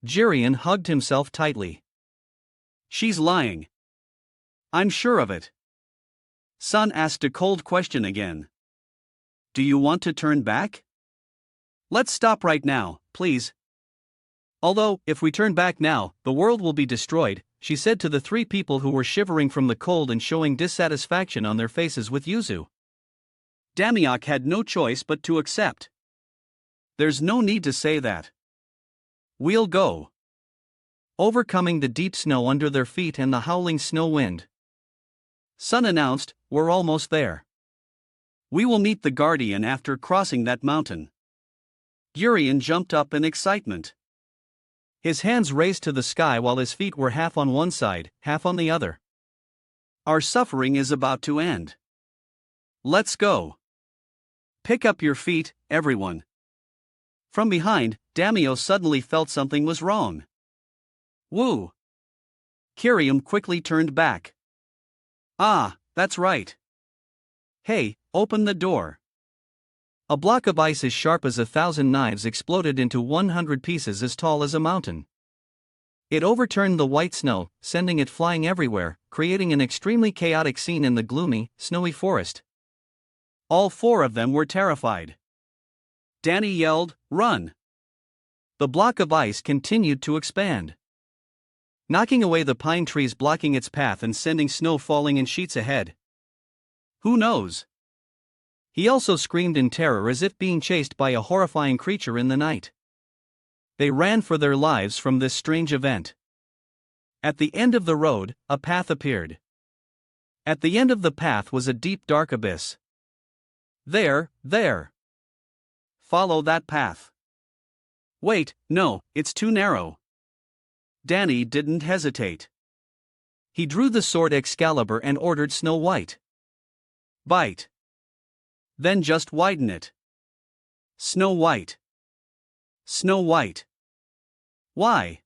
Gurion hugged himself tightly. She's lying. I'm sure of it. Sun asked a cold question again. Do you want to turn back? Let's stop right now, please. Although, if we turn back now, the world will be destroyed, she said to the three people who were shivering from the cold and showing dissatisfaction on their faces with Yuzu. Damiak had no choice but to accept. There's no need to say that. We'll go. Overcoming the deep snow under their feet and the howling snow wind, Sun announced, we're almost there. We will meet the Guardian after crossing that mountain. Gurion jumped up in excitement. His hands raised to the sky while his feet were half on one side, half on the other. Our suffering is about to end. Let's go. Pick up your feet, everyone. From behind, Damio suddenly felt something was wrong. Woo! Kyrium quickly turned back. Ah, that's right. Hey, open the door. A block of ice as sharp as 1,000 knives exploded into 100 pieces as tall as a mountain. It overturned the white snow, sending it flying everywhere, creating an extremely chaotic scene in the gloomy, snowy forest. All four of them were terrified. Danny yelled, "Run!" The block of ice continued to expand, knocking away the pine trees blocking its path and sending snow falling in sheets ahead. Who knows? He also screamed in terror as if being chased by a horrifying creature in the night. They ran for their lives from this strange event. At the end of the road, a path appeared. At the end of the path was a deep dark abyss. There. Follow that path. Wait, no, it's too narrow. Danny didn't hesitate. He drew the sword Excalibur and ordered Snow White. Bite. Then just widen it. Snow White. Snow White. Why?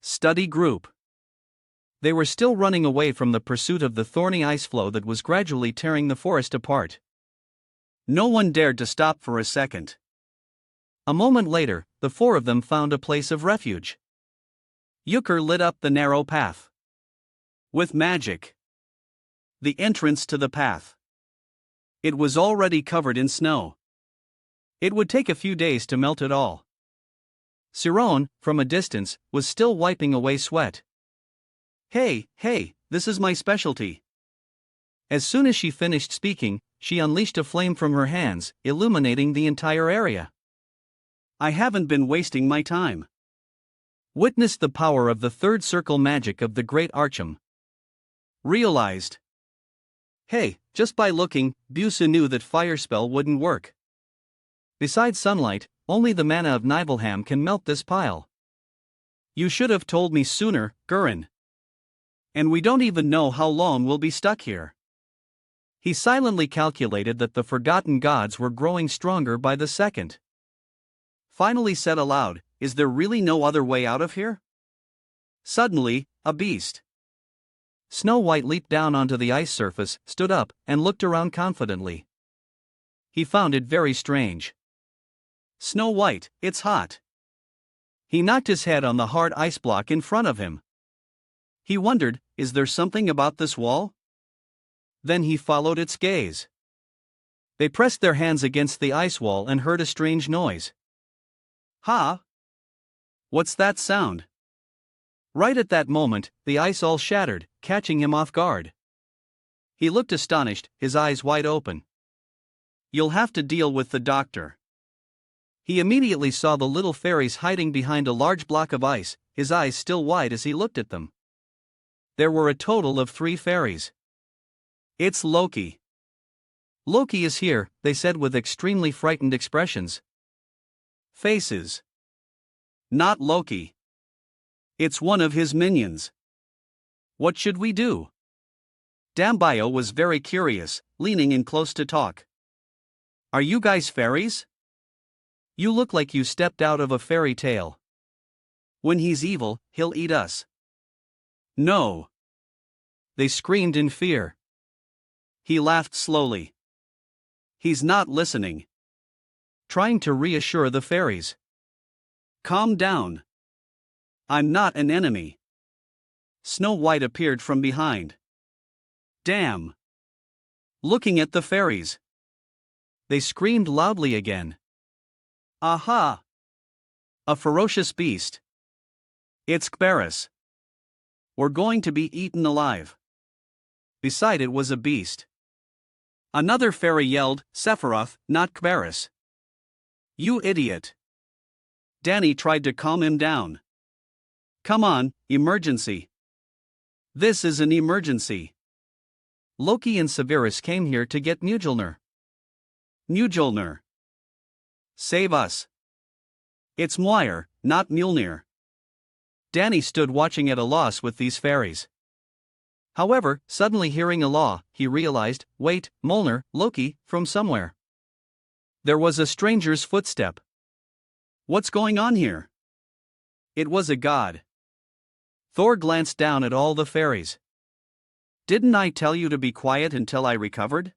Study group. They were still running away from the pursuit of the thorny ice floe that was gradually tearing the forest apart. No one dared to stop for a second. A moment later, the four of them found a place of refuge. Euchre lit up the narrow path. With magic. The entrance to the path. It was already covered in snow. It would take a few days to melt it all. Siron, from a distance, was still wiping away sweat. Hey, this is my specialty. As soon as she finished speaking, she unleashed a flame from her hands, illuminating the entire area. I haven't been wasting my time. Witnessed the power of the third circle magic of the Great Archim. Realized. Hey, just by looking, Busa knew that fire spell wouldn't work. Besides sunlight, only the mana of Nibelheim can melt this pile. You should have told me sooner, Gurren. And we don't even know how long we'll be stuck here. He silently calculated that the forgotten gods were growing stronger by the second. Finally said aloud, is there really no other way out of here? Suddenly, a beast. Snow White leaped down onto the ice surface, stood up, and looked around confidently. He found it very strange. Snow White, it's hot. He knocked his head on the hard ice block in front of him. He wondered, is there something about this wall? Then he followed its gaze. They pressed their hands against the ice wall and heard a strange noise. Ha! What's that sound? Right at that moment, the ice all shattered, catching him off guard. He looked astonished, his eyes wide open. You'll have to deal with the doctor. He immediately saw the little fairies hiding behind a large block of ice, his eyes still wide as he looked at them. There were a total of 3 fairies. It's Loki. Loki is here, they said with extremely frightened expressions. Faces. Not Loki. It's one of his minions. What should we do? Dambio was very curious, leaning in close to talk. Are you guys fairies? You look like you stepped out of a fairy tale. When he's evil, he'll eat us. No. They screamed in fear. He laughed slowly. He's not listening. Trying to reassure the fairies. Calm down. I'm not an enemy. Snow White appeared from behind. Damn. Looking at the fairies. They screamed loudly again. Aha! A ferocious beast. It's Kberis. We're going to be eaten alive. Beside it was a beast. Another fairy yelled, Sephiroth, not Kberis. You idiot. Danny tried to calm him down. Come on, emergency. This is an emergency. Loki and Severus came here to get Mjolnir. Mjolnir. Save us. It's Mjolnir, not Mjolnir. Danny stood watching at a loss with these fairies. However, suddenly hearing a law, he realized, wait, Mjolnir, Loki, from somewhere. There was a stranger's footstep. What's going on here? It was a god. Thor glanced down at all the fairies. Didn't I tell you to be quiet until I recovered?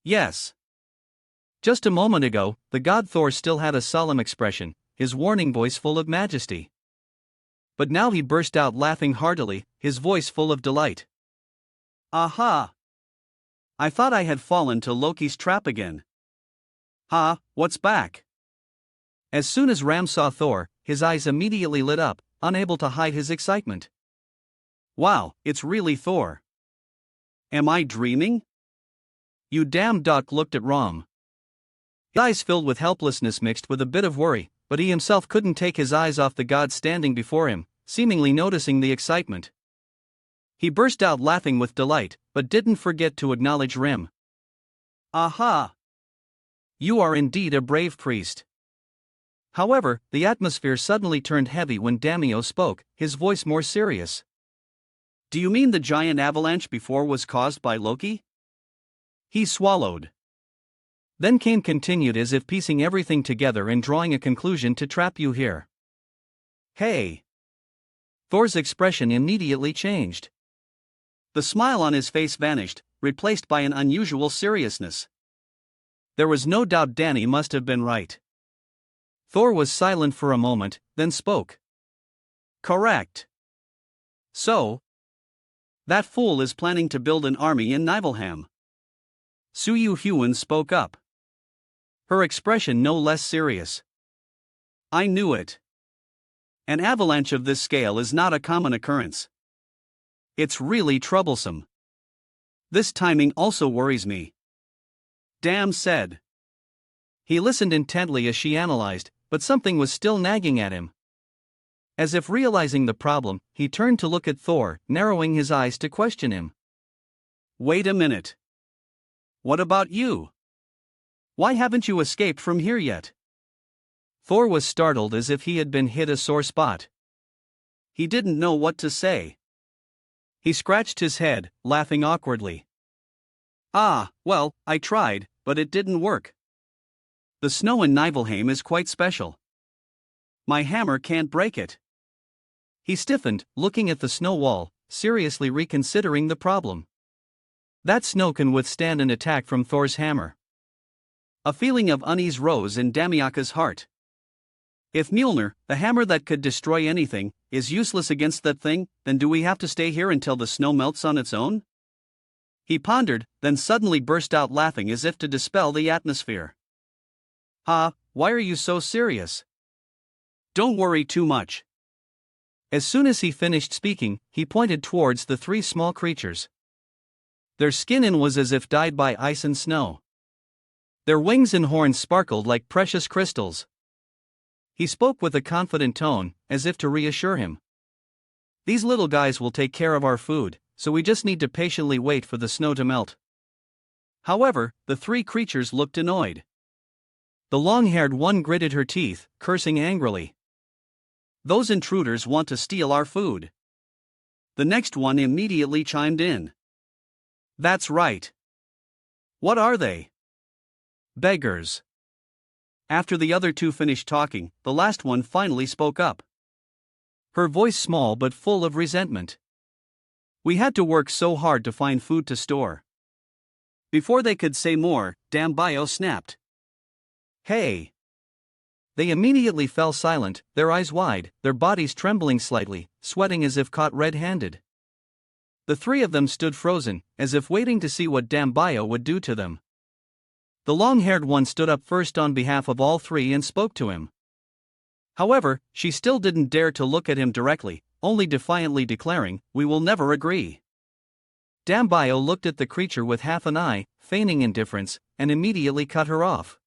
Yes. Just a moment ago, the god Thor still had a solemn expression, his warning voice full of majesty. But now he burst out laughing heartily, his voice full of delight. Aha! I thought I had fallen to Loki's trap again. Ha, what's back? As soon as Ram saw Thor, his eyes immediately lit up, unable to hide his excitement. Wow, it's really Thor. Am I dreaming? You damn duck looked at Ram. His eyes filled with helplessness mixed with a bit of worry, but he himself couldn't take his eyes off the god standing before him, seemingly noticing the excitement. He burst out laughing with delight, but didn't forget to acknowledge Rim. Aha! You are indeed a brave priest. However, the atmosphere suddenly turned heavy when Damio spoke, his voice more serious. Do you mean the giant avalanche before was caused by Loki? He swallowed. Then Kane continued as if piecing everything together and drawing a conclusion to trap you here. Hey! Thor's expression immediately changed. The smile on his face vanished, replaced by an unusual seriousness. There was no doubt Danny must have been right. Thor was silent for a moment, then spoke. Correct. So? That fool is planning to build an army in Nibelheim. Suyu Hyun spoke up. Her expression no less serious. I knew it. An avalanche of this scale is not a common occurrence. It's really troublesome. This timing also worries me. Dam said. He listened intently as she analyzed, but something was still nagging at him. As if realizing the problem, he turned to look at Thor, narrowing his eyes to question him. Wait a minute. What about you? Why haven't you escaped from here yet? Thor was startled as if he had been hit a sore spot. He didn't know what to say. He scratched his head, laughing awkwardly. Well, I tried, but it didn't work. The snow in Nibelheim is quite special. My hammer can't break it. He stiffened, looking at the snow wall, seriously reconsidering the problem. That snow can withstand an attack from Thor's hammer. A feeling of unease rose in Damiaka's heart. If Mjolnir, the hammer that could destroy anything, is useless against that thing, then do we have to stay here until the snow melts on its own? He pondered, then suddenly burst out laughing as if to dispel the atmosphere. Why are you so serious? Don't worry too much. As soon as he finished speaking, he pointed towards the three small creatures. Their skin was as if dyed by ice and snow. Their wings and horns sparkled like precious crystals. He spoke with a confident tone, as if to reassure him. These little guys will take care of our food, so we just need to patiently wait for the snow to melt. However, the three creatures looked annoyed. The long-haired one gritted her teeth, cursing angrily. Those intruders want to steal our food. The next one immediately chimed in. That's right. What are they? Beggars. After the other two finished talking, the last one finally spoke up. Her voice small but full of resentment. We had to work so hard to find food to store. Before they could say more, Dambayo snapped. Hey! They immediately fell silent, their eyes wide, their bodies trembling slightly, sweating as if caught red-handed. The three of them stood frozen, as if waiting to see what Dambayo would do to them. The long-haired one stood up first on behalf of all three and spoke to him. However, she still didn't dare to look at him directly, only defiantly declaring, "We will never agree." Dambayo looked at the creature with half an eye, feigning indifference, and immediately cut her off.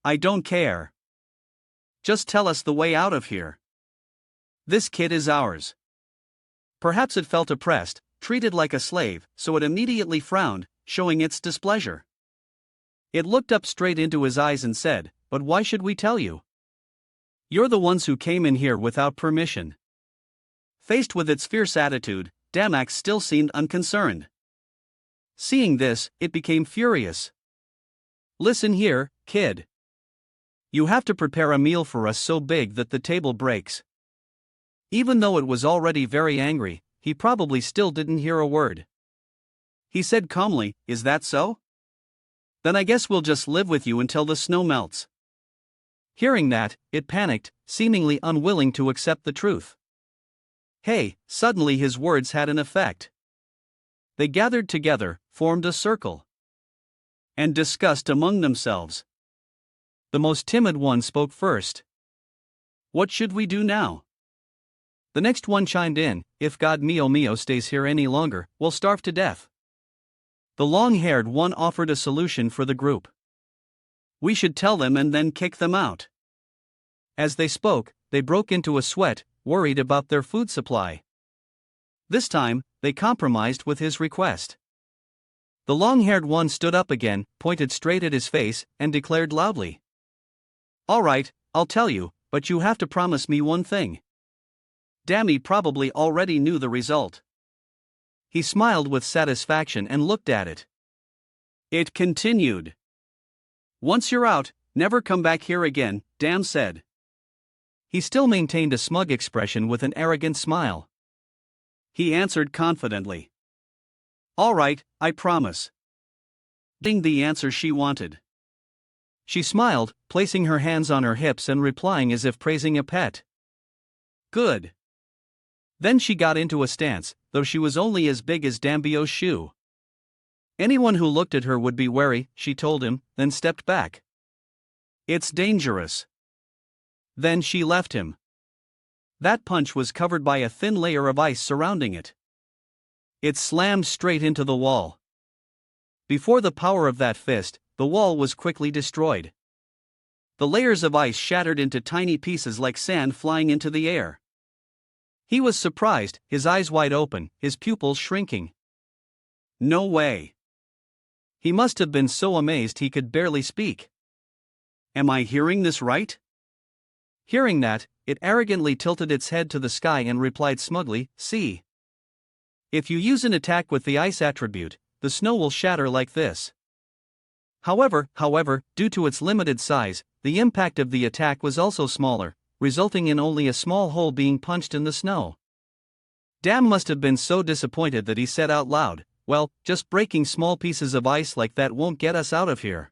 I don't care. Just tell us the way out of here. This kid is ours. Perhaps it felt oppressed, treated like a slave, so it immediately frowned, showing its displeasure. It looked up straight into his eyes and said, "But why should we tell you? You're the ones who came in here without permission." Faced with its fierce attitude, Damax still seemed unconcerned. Seeing this, it became furious. Listen here, kid. You have to prepare a meal for us so big that the table breaks. Even though it was already very angry, he probably still didn't hear a word. He said calmly, "Is that so? Then I guess we'll just live with you until the snow melts." Hearing that, it panicked, seemingly unwilling to accept the truth. Hey, suddenly his words had an effect. They gathered together, formed a circle, and discussed among themselves. The most timid one spoke first. What should we do now? The next one chimed in, if God Mio stays here any longer, we'll starve to death. The long-haired one offered a solution for the group. We should tell them and then kick them out. As they spoke, they broke into a sweat, worried about their food supply. This time, they compromised with his request. The long-haired one stood up again, pointed straight at his face, and declared loudly. All right, I'll tell you, but you have to promise me one thing. Dammy probably already knew the result. He smiled with satisfaction and looked at it. It continued. Once you're out, never come back here again, Dam said. He still maintained a smug expression with an arrogant smile. He answered confidently. All right, I promise. Getting the answer she wanted. She smiled, placing her hands on her hips and replying as if praising a pet. Good. Then she got into a stance, though she was only as big as Dambio's shoe. Anyone who looked at her would be wary, she told him, then stepped back. It's dangerous. Then she left him. That punch was covered by a thin layer of ice surrounding it. It slammed straight into the wall. Before the power of that fist, the wall was quickly destroyed. The layers of ice shattered into tiny pieces like sand flying into the air. He was surprised, his eyes wide open, his pupils shrinking. No way. He must have been so amazed he could barely speak. Am I hearing this right? Hearing that, it arrogantly tilted its head to the sky and replied smugly, see. If you use an attack with the ice attribute, the snow will shatter like this. However, due to its limited size, the impact of the attack was also smaller, resulting in only a small hole being punched in the snow. Dam must have been so disappointed that he said out loud, well, just breaking small pieces of ice like that won't get us out of here.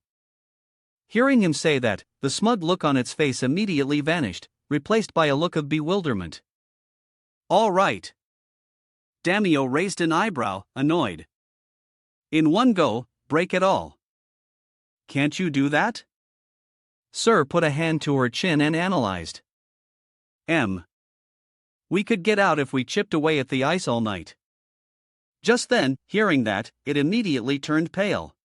Hearing him say that, the smug look on its face immediately vanished, replaced by a look of bewilderment. All right. Damio raised an eyebrow, annoyed. In one go, break it all. Can't you do that? Sir put a hand to her chin and analyzed. We could get out if we chipped away at the ice all night. Just then, hearing that, it immediately turned pale.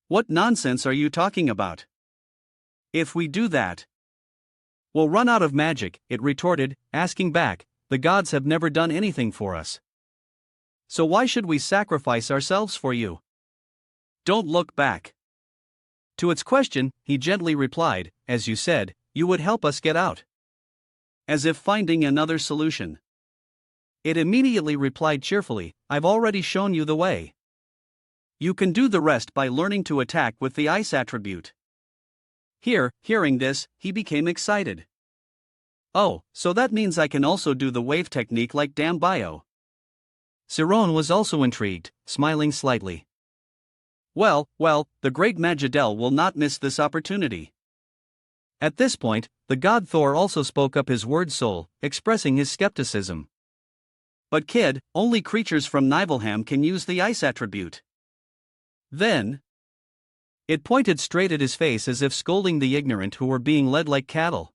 What nonsense are you talking about? If we do that, we'll run out of magic, it retorted, asking back, the gods have never done anything for us. So why should we sacrifice ourselves for you? Don't look back. To its question, he gently replied, as you said, you would help us get out. As if finding another solution. It immediately replied cheerfully, I've already shown you the way. You can do the rest by learning to attack with the ice attribute. Hearing this, he became excited. Oh, so that means I can also do the wave technique like Dambio. Siron was also intrigued, smiling slightly. Well, the great Majidel will not miss this opportunity. At this point, the god Thor also spoke up his word soul, expressing his skepticism. But kid, only creatures from Nibelheim can use the ice attribute. Then, it pointed straight at his face as if scolding the ignorant who were being led like cattle.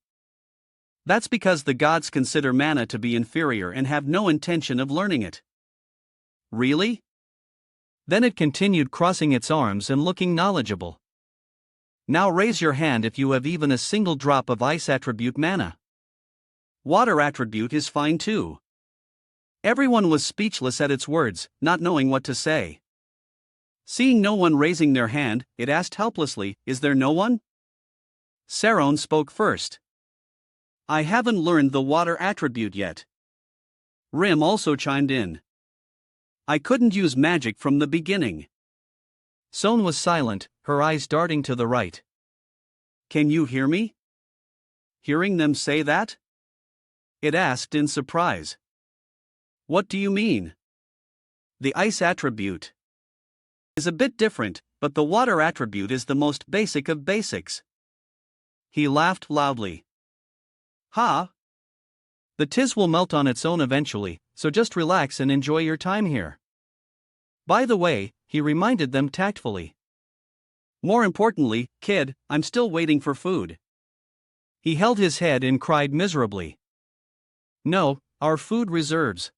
That's because the gods consider mana to be inferior and have no intention of learning it. Really? Then it continued, crossing its arms and looking knowledgeable. Now raise your hand if you have even a single drop of ice attribute mana. Water attribute is fine too. Everyone was speechless at its words, not knowing what to say. Seeing no one raising their hand, it asked helplessly, is there no one? Saron spoke first. I haven't learned the water attribute yet. Rim also chimed in. I couldn't use magic from the beginning. Son was silent, her eyes darting to the right. Can you hear me? Hearing them say that? It asked in surprise. What do you mean? The ice attribute is a bit different, but the water attribute is the most basic of basics. He laughed loudly. Ha! The tiz will melt on its own eventually, so just relax and enjoy your time here. By the way, he reminded them tactfully. More importantly, kid, I'm still waiting for food. He held his head and cried miserably. No, our food reserves.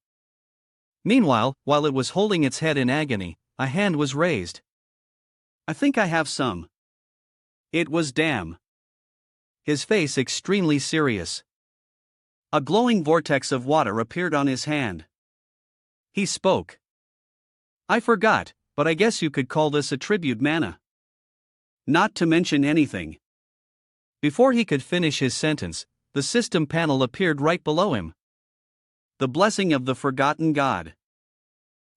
Meanwhile, while it was holding its head in agony, a hand was raised. I think I have some. It was Dam. His face extremely serious. A glowing vortex of water appeared on his hand. He spoke. I forgot, but I guess you could call this a tribute mana. Not to mention anything. Before he could finish his sentence, the system panel appeared right below him. The blessing of the forgotten god.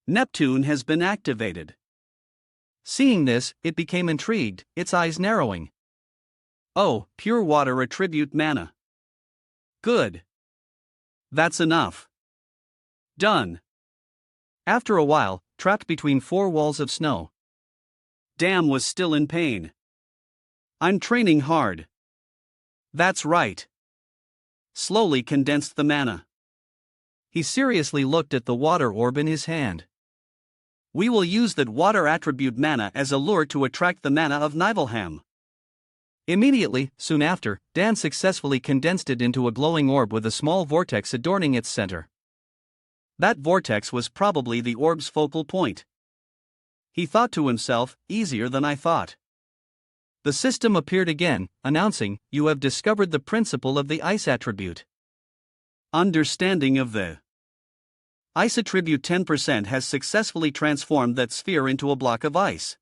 Neptune has been activated. Seeing this, it became intrigued, its eyes narrowing. Oh, pure water attribute mana. Good. That's enough. Done. After a while, trapped between four walls of snow, Dam was still in pain. I'm training hard. That's right. Slowly condensed the mana. He seriously looked at the water orb in his hand. We will use that water attribute mana as a lure to attract the mana of Nibelheim. Immediately, soon after, Dan successfully condensed it into a glowing orb with a small vortex adorning its center. That vortex was probably the orb's focal point. He thought to himself, easier than I thought. The system appeared again, announcing, you have discovered the principle of the ice attribute. Understanding of the ice attribute 10% has successfully transformed that sphere into a block of ice.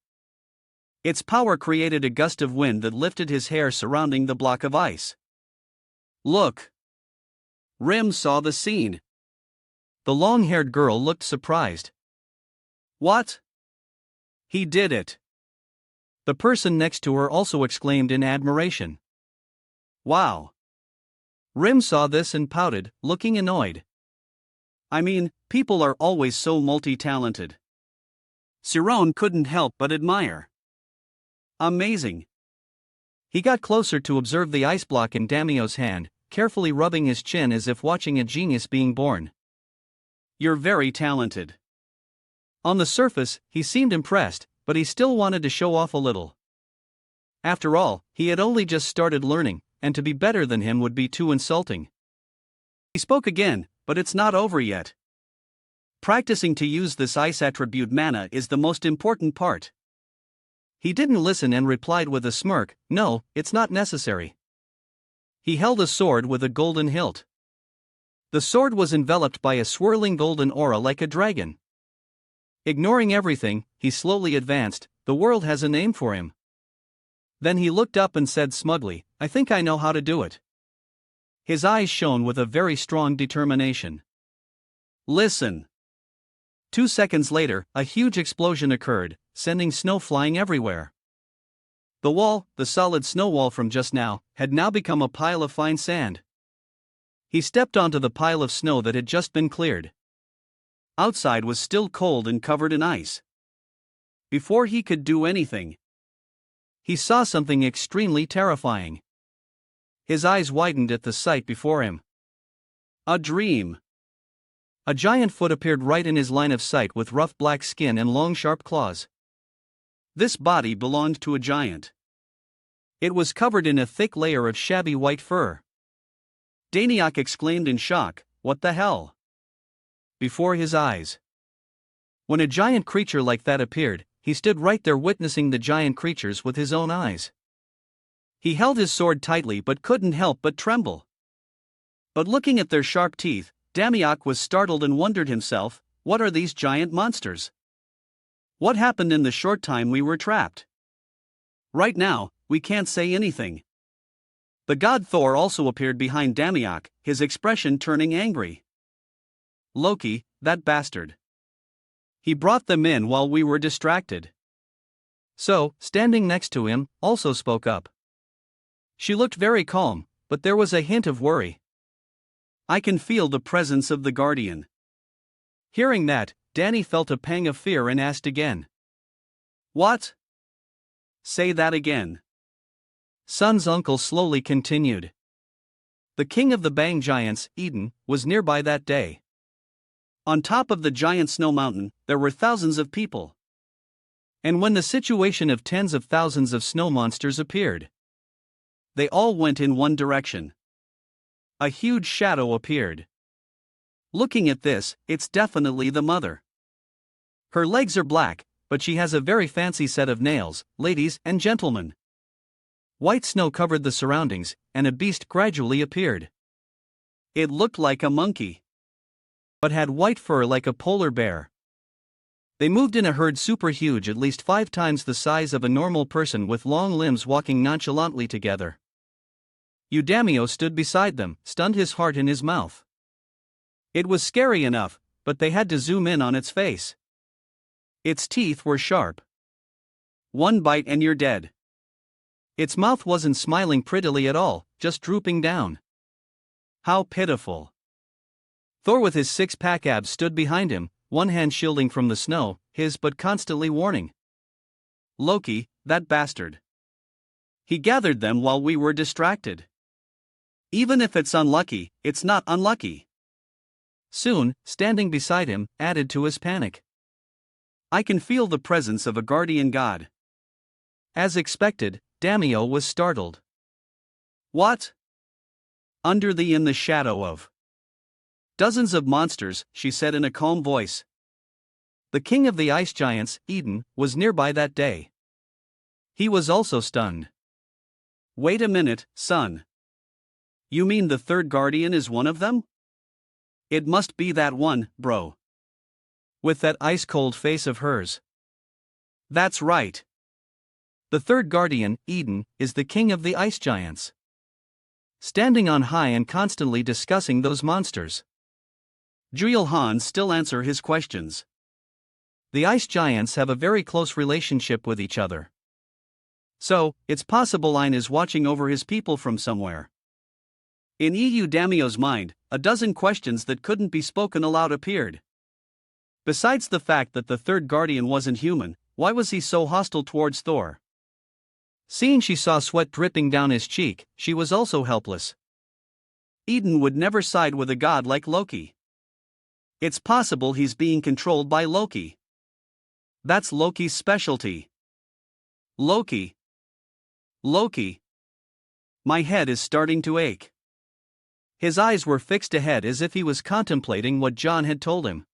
Its power created a gust of wind that lifted his hair surrounding the block of ice. Look! Rim saw the scene. The long-haired girl looked surprised. What? He did it. The person next to her also exclaimed in admiration. Wow! Rim saw this and pouted, looking annoyed. I mean, people are always so multi-talented. Siron couldn't help but admire. Amazing. He got closer to observe the ice block in Damio's hand, carefully rubbing his chin as if watching a genius being born. You're very talented. On the surface, he seemed impressed, but he still wanted to show off a little. After all, he had only just started learning, and to be better than him would be too insulting. He spoke again, but it's not over yet. Practicing to use this ice attribute mana is the most important part. He didn't listen and replied with a smirk, no, it's not necessary. He held a sword with a golden hilt. The sword was enveloped by a swirling golden aura like a dragon. Ignoring everything, he slowly advanced, the world has a name for him. Then he looked up and said smugly, I think I know how to do it. His eyes shone with a very strong determination. Listen. 2 seconds later, a huge explosion occurred, sending snow flying everywhere. The wall, the solid snow wall from just now, had now become a pile of fine sand. He stepped onto the pile of snow that had just been cleared. Outside was still cold and covered in ice. Before he could do anything, he saw something extremely terrifying. His eyes widened at the sight before him. A dream. A giant foot appeared right in his line of sight with rough black skin and long sharp claws. This body belonged to a giant. It was covered in a thick layer of shabby white fur. Daniak exclaimed in shock, what the hell? Before his eyes. When a giant creature like that appeared, he stood right there witnessing the giant creatures with his own eyes. He held his sword tightly but couldn't help but tremble. But looking at their sharp teeth, Damiak was startled and wondered himself, what are these giant monsters? What happened in the short time we were trapped? Right now, we can't say anything. The god Thor also appeared behind Damiak, his expression turning angry. Loki, that bastard. He brought them in while we were distracted. So, standing next to him, also spoke up. She looked very calm, but there was a hint of worry. I can feel the presence of the guardian. Hearing that, Danny felt a pang of fear and asked again. What? Say that again. Sun's uncle slowly continued. The king of the Bang Giants, Eden, was nearby that day. On top of the giant snow mountain, there were thousands of people. And when the situation of tens of thousands of snow monsters appeared, they all went in one direction. A huge shadow appeared. Looking at this, it's definitely the mother. Her legs are black, but she has a very fancy set of nails, ladies and gentlemen. White snow covered the surroundings, and a beast gradually appeared. It looked like a monkey, but had white fur like a polar bear. They moved in a herd super huge, at least 5 times the size of a normal person, with long limbs walking nonchalantly together. Eudamio stood beside them, stunned, his heart in his mouth. It was scary enough, but they had to zoom in on its face. Its teeth were sharp. One bite and you're dead. Its mouth wasn't smiling prettily at all, just drooping down. How pitiful. Thor with his six-pack abs stood behind him, one hand shielding from the snow, his but constantly warning. Loki, that bastard. He gathered them while we were distracted. Even if it's unlucky, it's not unlucky. Soon, standing beside him, added to his panic. I can feel the presence of a guardian god. As expected, Damio was startled. What? Under in the shadow of dozens of monsters, she said in a calm voice. The king of the ice giants, Eden, was nearby that day. He was also stunned. Wait a minute, son. You mean the third guardian is one of them? It must be that one, bro. With that ice-cold face of hers. That's right. The third guardian, Eden, is the king of the ice giants. Standing on high and constantly discussing those monsters. Juilhan still answer his questions. The ice giants have a very close relationship with each other. So, it's possible Ein is watching over his people from somewhere. In EU Damio's mind, a dozen questions that couldn't be spoken aloud appeared. Besides the fact that the third guardian wasn't human, why was he so hostile towards Thor? Seeing she saw sweat dripping down his cheek, she was also helpless. Eden would never side with a god like Loki. It's possible he's being controlled by Loki. That's Loki's specialty. Loki. Loki. My head is starting to ache. His eyes were fixed ahead as if he was contemplating what John had told him.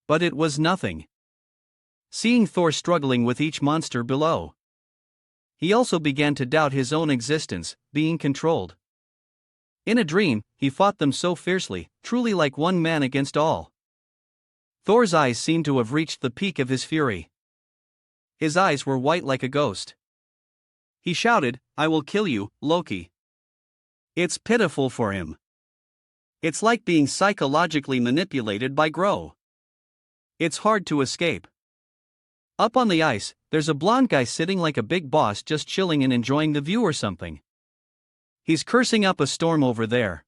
But it was nothing. Seeing Thor struggling with each monster below, he also began to doubt his own existence, being controlled. In a dream, he fought them so fiercely, truly like one man against all. Thor's eyes seemed to have reached the peak of his fury. His eyes were white like a ghost. He shouted, I will kill you, Loki. It's pitiful for him. It's like being psychologically manipulated by Gro. It's hard to escape. Up on the ice, there's a blonde guy sitting like a big boss just chilling and enjoying the view or something. He's cursing up a storm over there.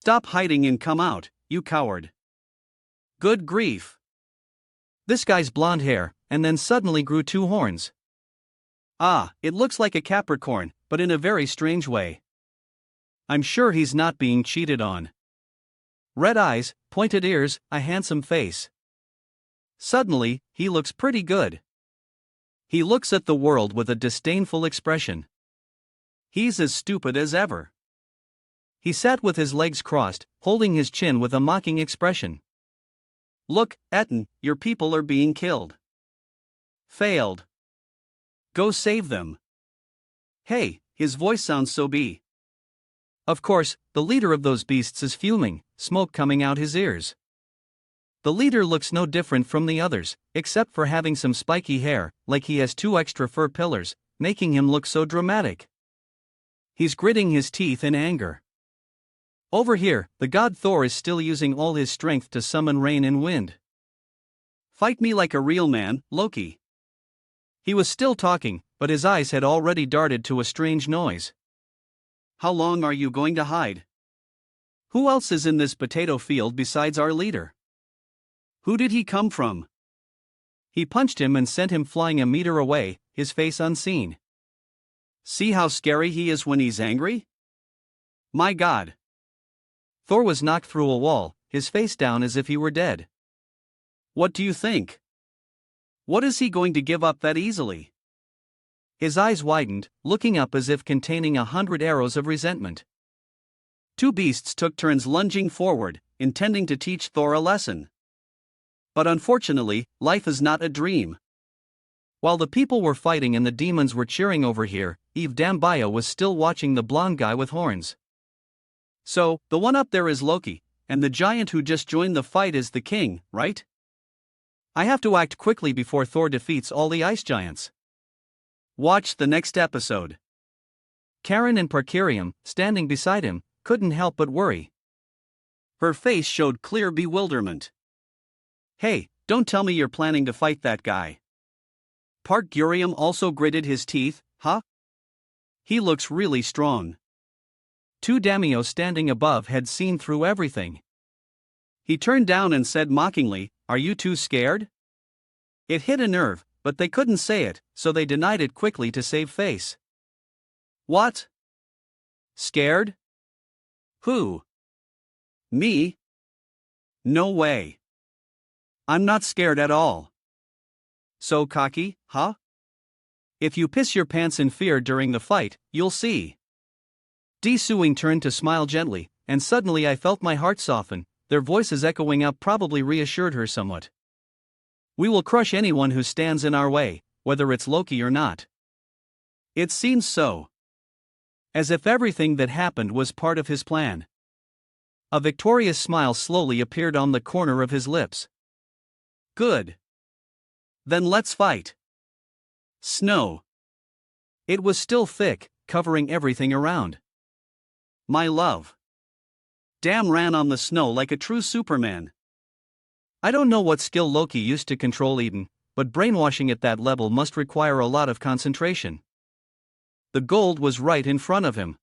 Stop hiding and come out, you coward. Good grief. This guy's blonde hair, and then suddenly grew two horns. Ah, it looks like a Capricorn, but in a very strange way. I'm sure he's not being cheated on. Red eyes, pointed ears, a handsome face. Suddenly, he looks pretty good. He looks at the world with a disdainful expression. He's as stupid as ever. He sat with his legs crossed, holding his chin with a mocking expression. Look, Etten, your people are being killed. Failed. Go save them. Hey, his voice sounds so bee. Of course, the leader of those beasts is fuming, smoke coming out his ears. The leader looks no different from the others, except for having some spiky hair, like he has two extra fur pillars, making him look so dramatic. He's gritting his teeth in anger. Over here, the god Thor is still using all his strength to summon rain and wind. Fight me like a real man, Loki. He was still talking, but his eyes had already darted to a strange noise. How long are you going to hide? Who else is in this potato field besides our leader? Who did he come from? He punched him and sent him flying a meter away, his face unseen. See how scary he is when he's angry? My God. Thor was knocked through a wall, his face down as if he were dead. What do you think? What is he going to give up that easily? His eyes widened, looking up as if containing 100 arrows of resentment. Two beasts took turns lunging forward, intending to teach Thor a lesson. But unfortunately, life is not a dream. While the people were fighting and the demons were cheering over here, Eve Dambaya was still watching the blonde guy with horns. So, the one up there is Loki, and the giant who just joined the fight is the king, right? I have to act quickly before Thor defeats all the ice giants. Watch the next episode. Karen and Parkerium, standing beside him, couldn't help but worry. Her face showed clear bewilderment. Hey, don't tell me you're planning to fight that guy. Park Gurium also gritted his teeth. Huh? He looks really strong. Two daimyo standing above had seen through everything. He turned down and said mockingly, "Are you too scared?" It hit a nerve, but they couldn't say it, so they denied it quickly to save face. What? Scared? Who? Me? No way. I'm not scared at all. So cocky, huh? If you piss your pants in fear during the fight, you'll see. Di Suing turned to smile gently, and suddenly I felt my heart soften. Their voices echoing up probably reassured her somewhat. We will crush anyone who stands in our way, whether it's Loki or not. It seems so. As if everything that happened was part of his plan. A victorious smile slowly appeared on the corner of his lips. Good. Then let's fight. Snow. It was still thick, covering everything around. My love. Dam ran on the snow like a true Superman. I don't know what skill Loki used to control Eden, but brainwashing at that level must require a lot of concentration. The gold was right in front of him.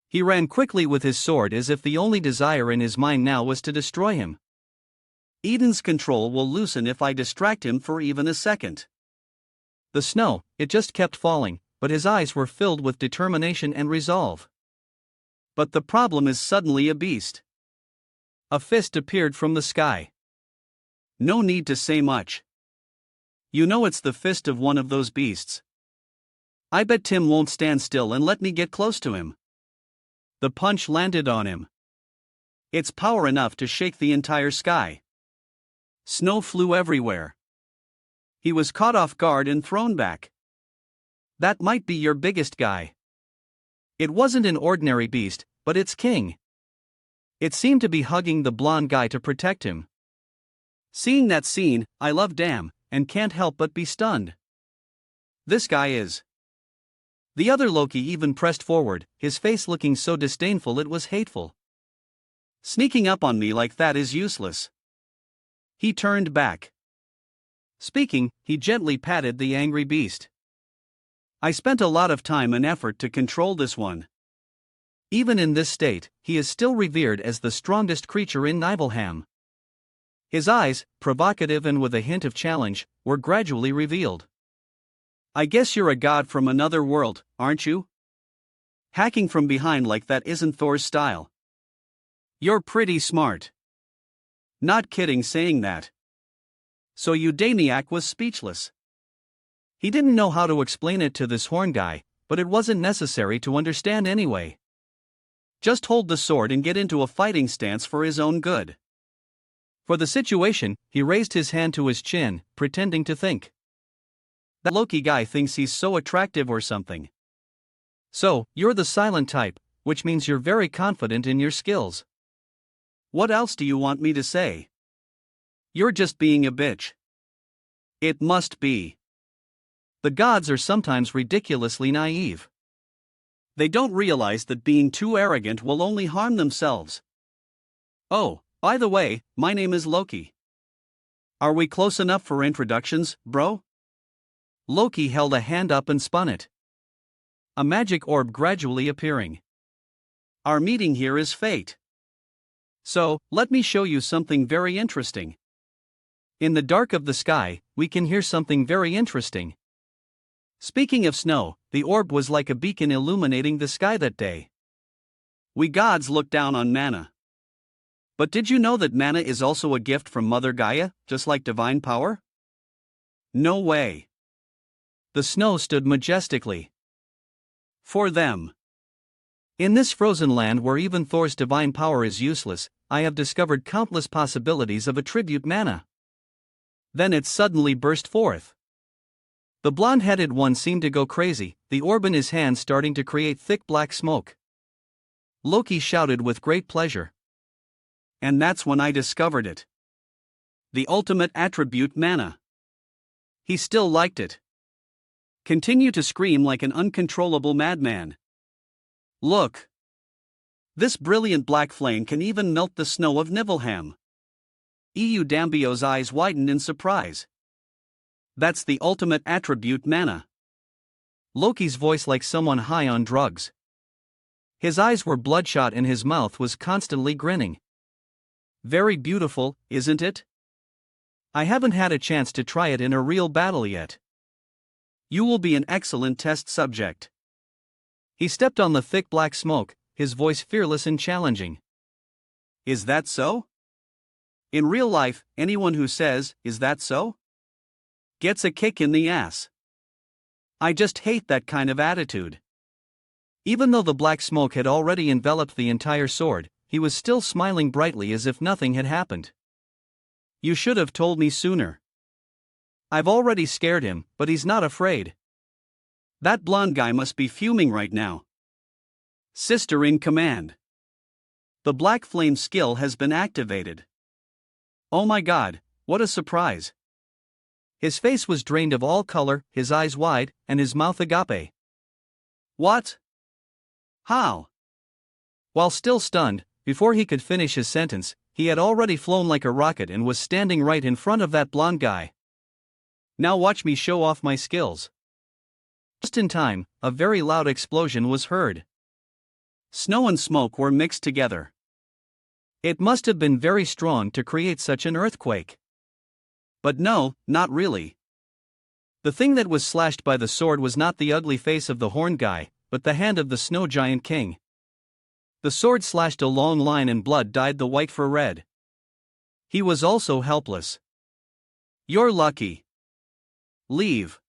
He ran quickly with his sword as if the only desire in his mind now was to destroy him. Eden's control will loosen if I distract him for even a second. The snow, it just kept falling, but his eyes were filled with determination and resolve. But the problem is suddenly a beast. A fist appeared from the sky. No need to say much. You know it's the fist of one of those beasts. I bet Tim won't stand still and let me get close to him. The punch landed on him. It's power enough to shake the entire sky. Snow flew everywhere. He was caught off guard and thrown back. That might be your biggest guy. It wasn't an ordinary beast, but its king. It seemed to be hugging the blonde guy to protect him. Seeing that scene, I love Dam, and can't help but be stunned. This guy is. The other Loki even pressed forward, his face looking so disdainful it was hateful. Sneaking up on me like that is useless. He turned back. Speaking, he gently patted the angry beast. I spent a lot of time and effort to control this one. Even in this state, he is still revered as the strongest creature in Nibelheim. His eyes, provocative and with a hint of challenge, were gradually revealed. I guess you're a god from another world, aren't you? Hacking from behind like that isn't Thor's style. You're pretty smart. Not kidding saying that. So Eudaniac was speechless. He didn't know how to explain it to this horn guy, but it wasn't necessary to understand anyway. Just hold the sword and get into a fighting stance for his own good. For the situation, he raised his hand to his chin, pretending to think. That Loki guy thinks he's so attractive or something. So, you're the silent type, which means you're very confident in your skills. What else do you want me to say? You're just being a bitch. It must be. The gods are sometimes ridiculously naive. They don't realize that being too arrogant will only harm themselves. Oh, by the way, my name is Loki. Are we close enough for introductions, bro? Loki held a hand up and spun it. A magic orb gradually appearing. Our meeting here is fate. So, let me show you something very interesting. In the dark of the sky, we can hear something very interesting. Speaking of snow, the orb was like a beacon illuminating the sky that day. We gods look down on mana. But did you know that mana is also a gift from Mother Gaia, just like divine power? No way. The snow stood majestically. For them. In this frozen land where even Thor's divine power is useless, I have discovered countless possibilities of attribute mana. Then it suddenly burst forth. The blonde-headed one seemed to go crazy, the orb in his hand starting to create thick black smoke. Loki shouted with great pleasure. And that's when I discovered it. The ultimate attribute mana. He still liked it. Continue to scream like an uncontrollable madman. Look. This brilliant black flame can even melt the snow of Nibelheim. Dambio's eyes widened in surprise. That's the ultimate attribute mana. Loki's voice like someone high on drugs. His eyes were bloodshot and his mouth was constantly grinning. Very beautiful, isn't it? I haven't had a chance to try it in a real battle yet. You will be an excellent test subject. He stepped on the thick black smoke, his voice fearless and challenging. Is that so? In real life, anyone who says, "Is that so?" gets a kick in the ass. I just hate that kind of attitude. Even though the black smoke had already enveloped the entire sword, he was still smiling brightly as if nothing had happened. You should have told me sooner. I've already scared him, but he's not afraid. That blonde guy must be fuming right now. Sister in command. The black flame skill has been activated. Oh my god, what a surprise. His face was drained of all color, his eyes wide, and his mouth agape. What? How? While still stunned, before he could finish his sentence, he had already flown like a rocket and was standing right in front of that blonde guy. Now watch me show off my skills. Just in time, a very loud explosion was heard. Snow and smoke were mixed together. It must have been very strong to create such an earthquake. But no, not really. The thing that was slashed by the sword was not the ugly face of the horned guy, but the hand of the snow giant king. The sword slashed a long line and blood dyed the white for red. He was also helpless. You're lucky. Leave.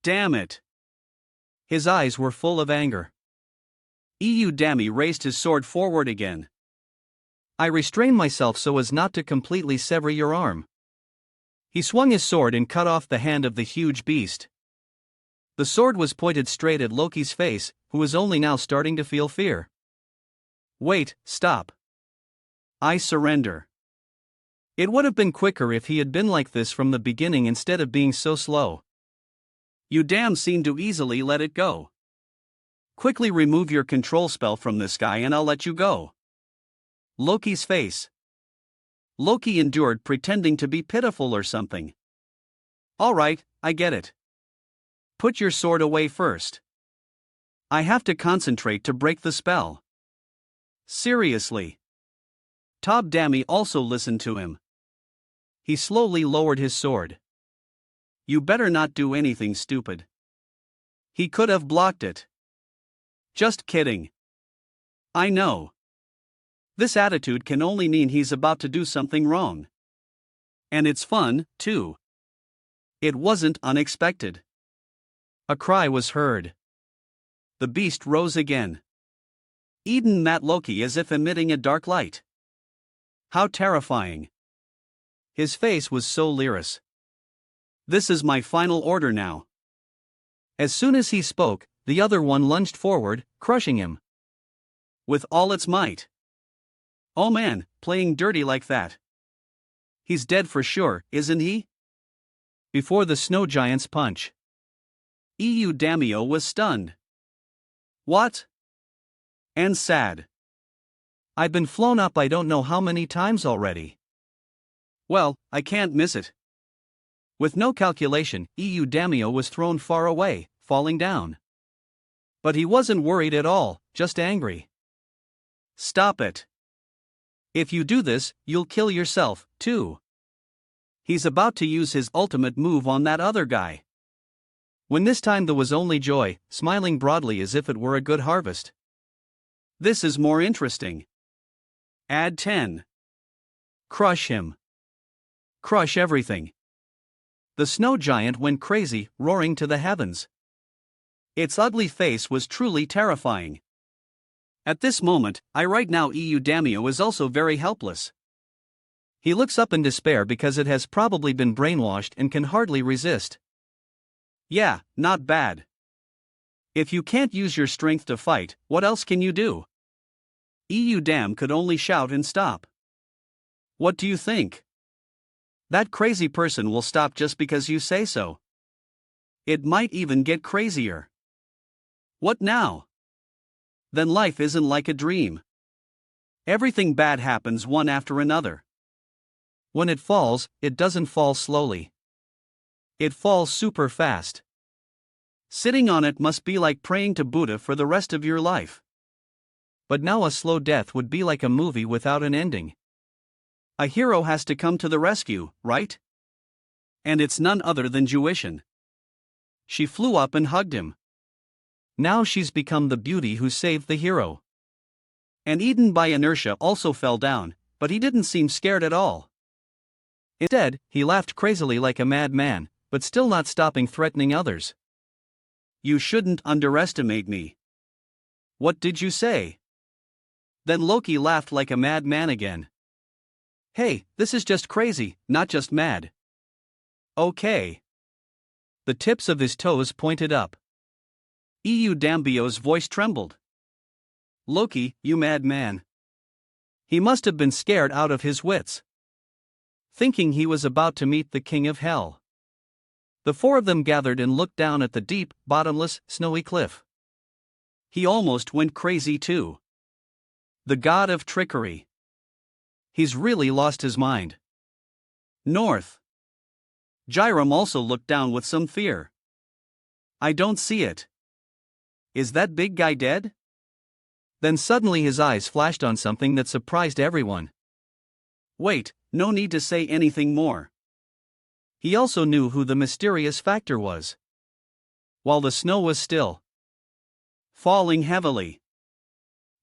Damn it. His eyes were full of anger. Dammy raised his sword forward again. I restrained myself so as not to completely sever your arm. He swung his sword and cut off the hand of the huge beast. The sword was pointed straight at Loki's face, who was only now starting to feel fear. Wait, stop. I surrender. It would have been quicker if he had been like this from the beginning instead of being so slow. You damn seem to easily let it go. Quickly remove your control spell from this guy and I'll let you go. Loki's face. Loki endured, pretending to be pitiful or something. Alright, I get it. Put your sword away first. I have to concentrate to break the spell. Seriously. Dammy also listened to him. He slowly lowered his sword. You better not do anything stupid. He could have blocked it. Just kidding. I know. This attitude can only mean he's about to do something wrong. And it's fun, too. It wasn't unexpected. A cry was heard. The beast rose again. Eden met Loki as if emitting a dark light. How terrifying. His face was so leerous. This is my final order now. As soon as he spoke, the other one lunged forward, crushing him. With all its might. Oh man, playing dirty like that. He's dead for sure, isn't he? Before the snow giant's punch. Damio was stunned. What? And sad. I've been flown up I don't know how many times already. Well, I can't miss it. With no calculation, Damio was thrown far away, falling down. But he wasn't worried at all, just angry. Stop it. If you do this, you'll kill yourself, too. He's about to use his ultimate move on that other guy. When this time there was only joy, smiling broadly as if it were a good harvest. This is more interesting. Add 10. Crush him. Crush everything. The snow giant went crazy, roaring to the heavens. Its ugly face was truly terrifying. At this moment, right now Damio is also very helpless. He looks up in despair because it has probably been brainwashed and can hardly resist. Yeah, not bad. If you can't use your strength to fight, what else can you do? Dam could only shout and stop. What do you think? That crazy person will stop just because you say so. It might even get crazier. What now? Then life isn't like a dream. Everything bad happens one after another. When it falls, it doesn't fall slowly. It falls super fast. Sitting on it must be like praying to Buddha for the rest of your life. But now a slow death would be like a movie without an ending. A hero has to come to the rescue, right? And it's none other than Juishan. She flew up and hugged him. Now she's become the beauty who saved the hero. And Eden by inertia also fell down, but he didn't seem scared at all. Instead, he laughed crazily like a madman, but still not stopping threatening others. You shouldn't underestimate me. What did you say? Then Loki laughed like a madman again. Hey, this is just crazy, not just mad. Okay. The tips of his toes pointed up. Dambio's voice trembled. Loki, you madman. He must have been scared out of his wits. Thinking he was about to meet the king of hell. The four of them gathered and looked down at the deep, bottomless, snowy cliff. He almost went crazy too. The god of trickery. He's really lost his mind. North. Jairam also looked down with some fear. I don't see it. Is that big guy dead? Then suddenly his eyes flashed on something that surprised everyone. Wait, no need to say anything more. He also knew who the mysterious factor was. While the snow was still falling heavily,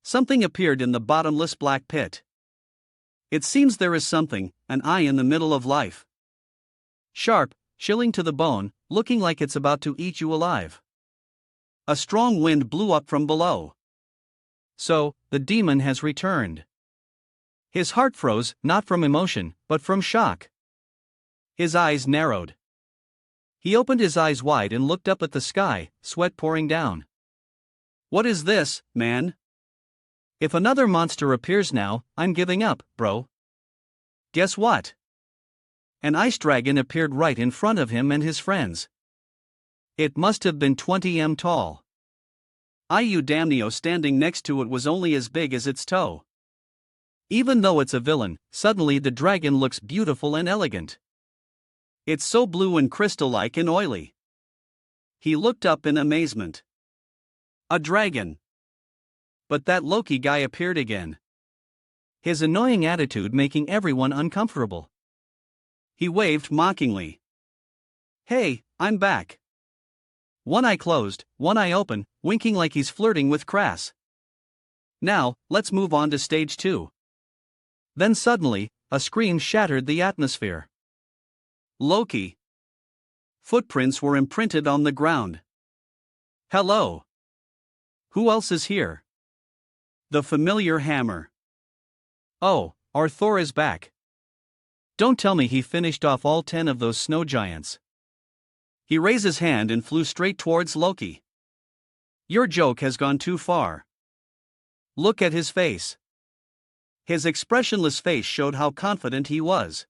something appeared in the bottomless black pit. It seems there is something, an eye in the middle of life. Sharp, chilling to the bone, looking like it's about to eat you alive. A strong wind blew up from below. So, the demon has returned. His heart froze, not from emotion, but from shock. His eyes narrowed. He opened his eyes wide and looked up at the sky, sweat pouring down. What is this, man? If another monster appears now, I'm giving up, bro. Guess what? An ice dragon appeared right in front of him and his friends. It must have been 20 m tall. Damnio standing next to it was only as big as its toe. Even though it's a villain, suddenly the dragon looks beautiful and elegant. It's so blue and crystal-like and oily. He looked up in amazement. A dragon. But that Loki guy appeared again. His annoying attitude making everyone uncomfortable. He waved mockingly. Hey, I'm back. One eye closed, one eye open, winking like he's flirting with Crass. Now, let's move on to stage 2. Then suddenly, a scream shattered the atmosphere. Loki. Footprints were imprinted on the ground. Hello. Who else is here? The familiar hammer. Oh, our Thor is back. Don't tell me he finished off all 10 of those snow giants. He raised his hand and flew straight towards Loki. Your joke has gone too far. Look at his face. His expressionless face showed how confident he was.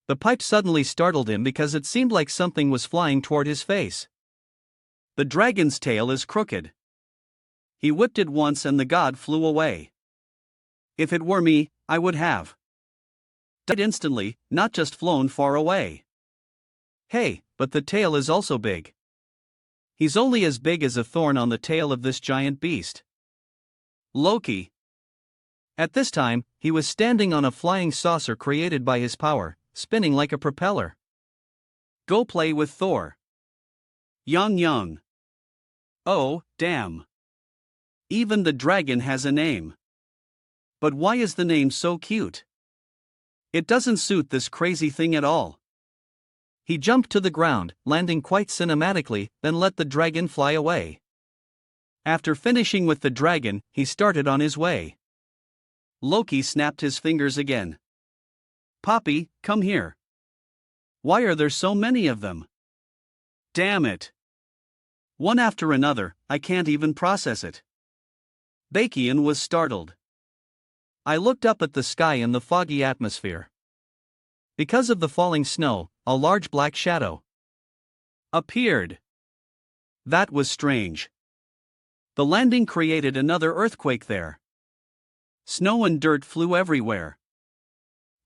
The pipe suddenly startled him because it seemed like something was flying toward his face. The dragon's tail is crooked. He whipped it once and the god flew away. If it were me, I would have died instantly, not just flown far away. Hey, but the tail is also big. He's only as big as a thorn on the tail of this giant beast. Loki. At this time, he was standing on a flying saucer created by his power, spinning like a propeller. Go play with Thor. Young. Oh, damn. Even the dragon has a name. But why is the name so cute? It doesn't suit this crazy thing at all. He jumped to the ground, landing quite cinematically, then let the dragon fly away. After finishing with the dragon, he started on his way. Loki snapped his fingers again. Poppy, come here. Why are there so many of them? Damn it. One after another, I can't even process it. Bakian was startled. I looked up at the sky and the foggy atmosphere. Because of the falling snow, a large black shadow appeared. That was strange. The landing created another earthquake there. Snow and dirt flew everywhere.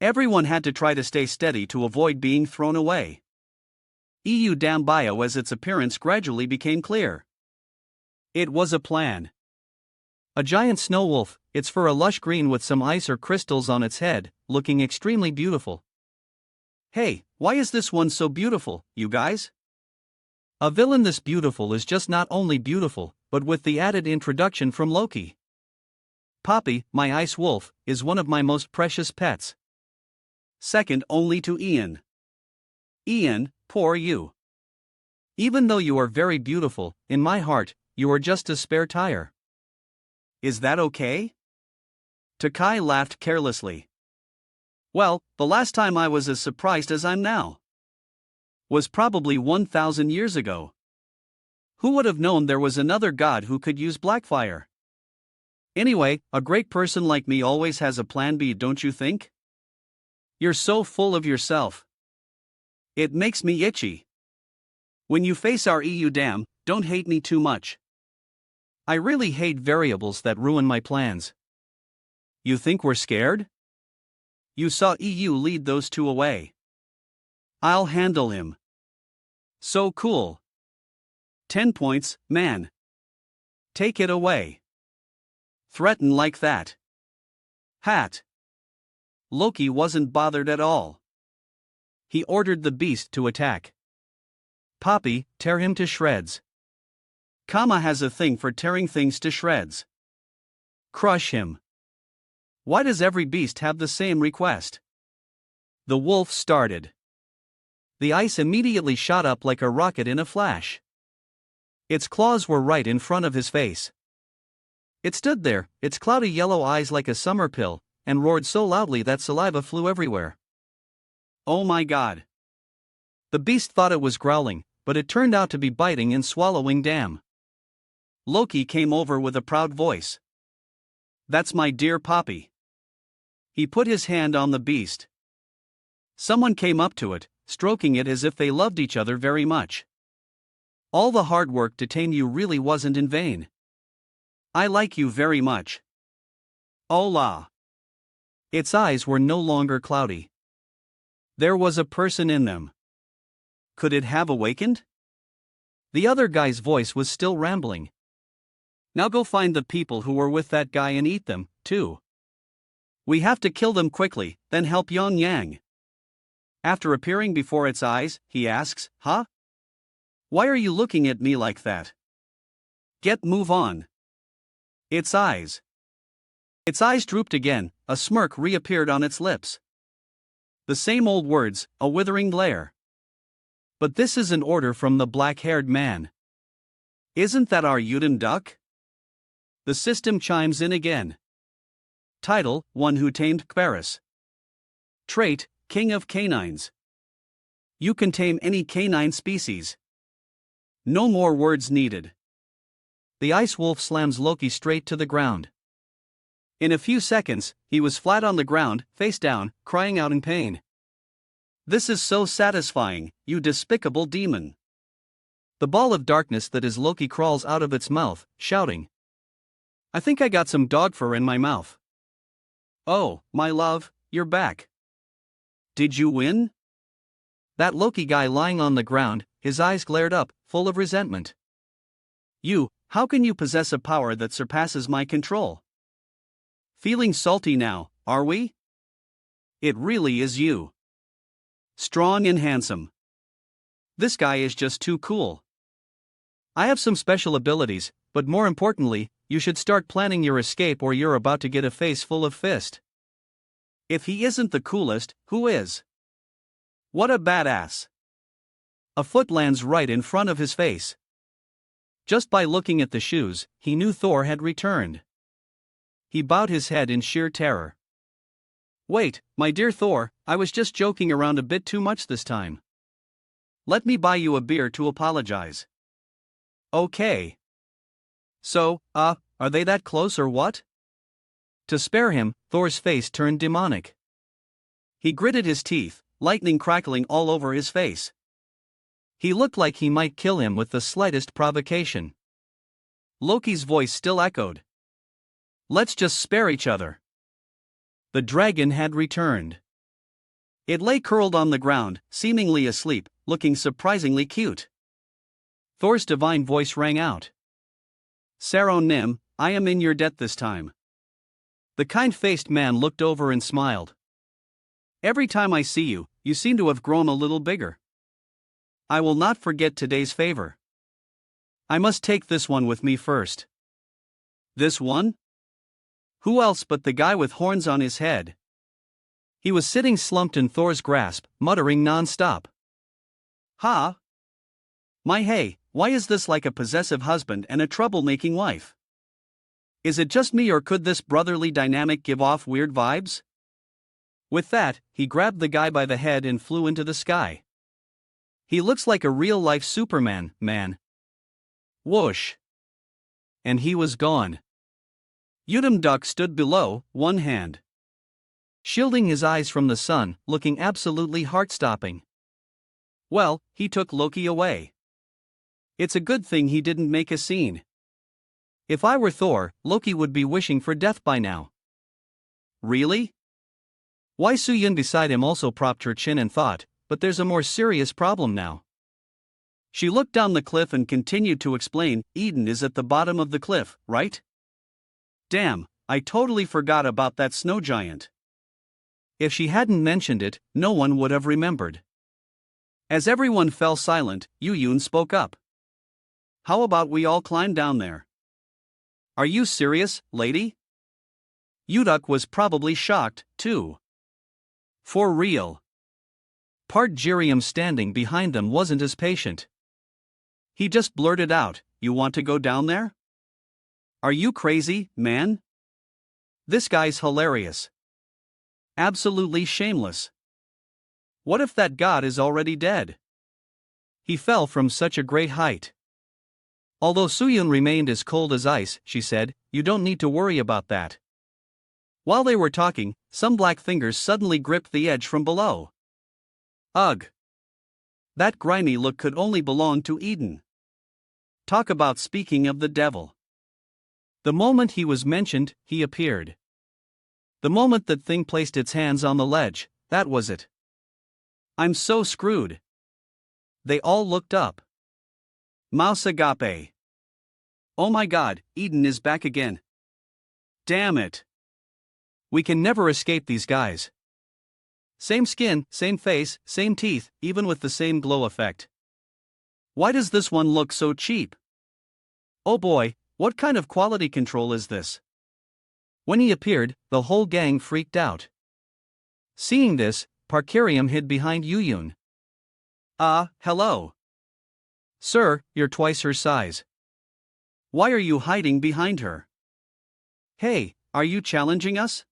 Everyone had to try to stay steady to avoid being thrown away. EU Dam bio as its appearance gradually became clear. It was a plan. A giant snow wolf, its fur a lush green with some ice or crystals on its head, looking extremely beautiful. Hey, why is this one so beautiful, you guys? A villain this beautiful is just not only beautiful, but with the added introduction from Loki. Poppy, my ice wolf, is one of my most precious pets. Second only to Ian. Ian, poor you. Even though you are very beautiful, in my heart, you are just a spare tire. Is that okay? Takai laughed carelessly. Well, the last time I was as surprised as I'm now was probably 1,000 years ago. Who would have known there was another god who could use Blackfire? Anyway, a great person like me always has a plan B, don't you think? You're so full of yourself. It makes me itchy. When you face our EU dam, don't hate me too much. I really hate variables that ruin my plans. You think we're scared? You saw EU lead those two away. I'll handle him. So cool. 10 points, man. Take it away. Threaten like that. Hat. Loki wasn't bothered at all. He ordered the beast to attack. Poppy, tear him to shreds. Kama has a thing for tearing things to shreds. Crush him. Why does every beast have the same request? The wolf started. The ice immediately shot up like a rocket in a flash. Its claws were right in front of his face. It stood there, its cloudy yellow eyes like a summer pill, and roared so loudly that saliva flew everywhere. Oh my god. The beast thought it was growling, but it turned out to be biting and swallowing Dam. Loki came over with a proud voice. That's my dear Poppy. He put his hand on the beast. Someone came up to it, stroking it as if they loved each other very much. All the hard work to tame you really wasn't in vain. I like you very much. Hola. Its eyes were no longer cloudy. There was a person in them. Could it have awakened? The other guy's voice was still rambling. Now go find the people who were with that guy and eat them, too. We have to kill them quickly, then help Yang Yang. After appearing before its eyes, he asks, huh? Why are you looking at me like that? Move on. Its eyes. Its eyes drooped again, a smirk reappeared on its lips. The same old words, a withering glare. But this is an order from the black-haired man. Isn't that our Udon duck? The system chimes in again. Title, One Who Tamed Kvaris. Trait, King of Canines. You can tame any canine species. No more words needed. The ice wolf slams Loki straight to the ground. In a few seconds, he was flat on the ground, face down, crying out in pain. This is so satisfying, you despicable demon. The ball of darkness that is Loki crawls out of its mouth, shouting. I think I got some dog fur in my mouth. Oh, my love, you're back. Did you win? That Loki guy lying on the ground, his eyes glared up, full of resentment. How can you possess a power that surpasses my control? Feeling salty now, are we? It really is you. Strong and handsome. This guy is just too cool. I have some special abilities, but more importantly, you should start planning your escape or you're about to get a face full of fist. If he isn't the coolest, who is? What a badass. A foot lands right in front of his face. Just by looking at the shoes, he knew Thor had returned. He bowed his head in sheer terror. Wait, my dear Thor, I was just joking around a bit too much this time. Let me buy you a beer to apologize. Okay. So, are they that close or what? To spare him, Thor's face turned demonic. He gritted his teeth, lightning crackling all over his face. He looked like he might kill him with the slightest provocation. Loki's voice still echoed. Let's just spare each other. The dragon had returned. It lay curled on the ground, seemingly asleep, looking surprisingly cute. Thor's divine voice rang out. Saro Nim, I am in your debt this time. The kind-faced man looked over and smiled. Every time I see you, you seem to have grown a little bigger. I will not forget today's favor. I must take this one with me first. This one? Who else but the guy with horns on his head? He was sitting slumped in Thor's grasp, muttering non-stop. Ha! My hey, why is this like a possessive husband and a troublemaking wife? Is it just me or could this brotherly dynamic give off weird vibes? With that, he grabbed the guy by the head and flew into the sky. He looks like a real-life Superman, man. Whoosh! And he was gone. Duck stood below, one hand shielding his eyes from the sun, looking absolutely heart-stopping. Well, he took Loki away. It's a good thing he didn't make a scene. If I were Thor, Loki would be wishing for death by now. Really? Why Soo-Yun beside him also propped her chin and thought, but there's a more serious problem now. She looked down the cliff and continued to explain, Eden is at the bottom of the cliff, right? Damn, I totally forgot about that snow giant. If she hadn't mentioned it, no one would have remembered. As everyone fell silent, Yu-Yun spoke up. How about we all climb down there? Are you serious, lady? Uduk was probably shocked, too. For real. Part Jiriam standing behind them wasn't as patient. He just blurted out, you want to go down there? Are you crazy, man? This guy's hilarious. Absolutely shameless. What if that god is already dead? He fell from such a great height. Although Soo-Yun remained as cold as ice, she said, you don't need to worry about that. While they were talking, some black fingers suddenly gripped the edge from below. Ugh! That grimy look could only belong to Eden. Talk about speaking of the devil. The moment he was mentioned, he appeared. The moment that thing placed its hands on the ledge, that was it. I'm so screwed. They all looked up. Mouse agape. Oh my god, Eden is back again. Damn it. We can never escape these guys. Same skin, same face, same teeth, even with the same glow effect. Why does this one look so cheap? Oh boy, what kind of quality control is this? When he appeared, the whole gang freaked out. Seeing this, Parkarium hid behind Yu-Yun. Hello. Sir, you're twice her size. Why are you hiding behind her? Hey, are you challenging us?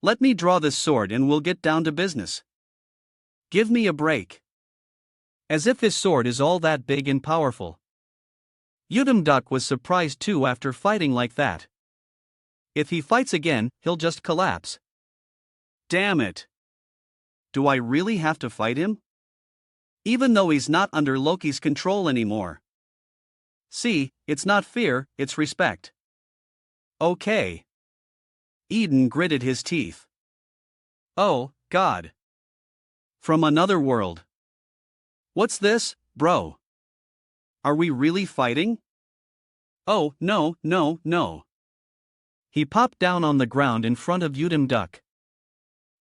Let me draw this sword and we'll get down to business. Give me a break. As if his sword is all that big and powerful. Duck was surprised too after fighting like that. If he fights again, he'll just collapse. Damn it. Do I really have to fight him? Even though he's not under Loki's control anymore. See, it's not fear, it's respect. Okay. Eden gritted his teeth. Oh, God. From another world. What's this, bro? Are we really fighting? Oh, no. He popped down on the ground in front of Duck.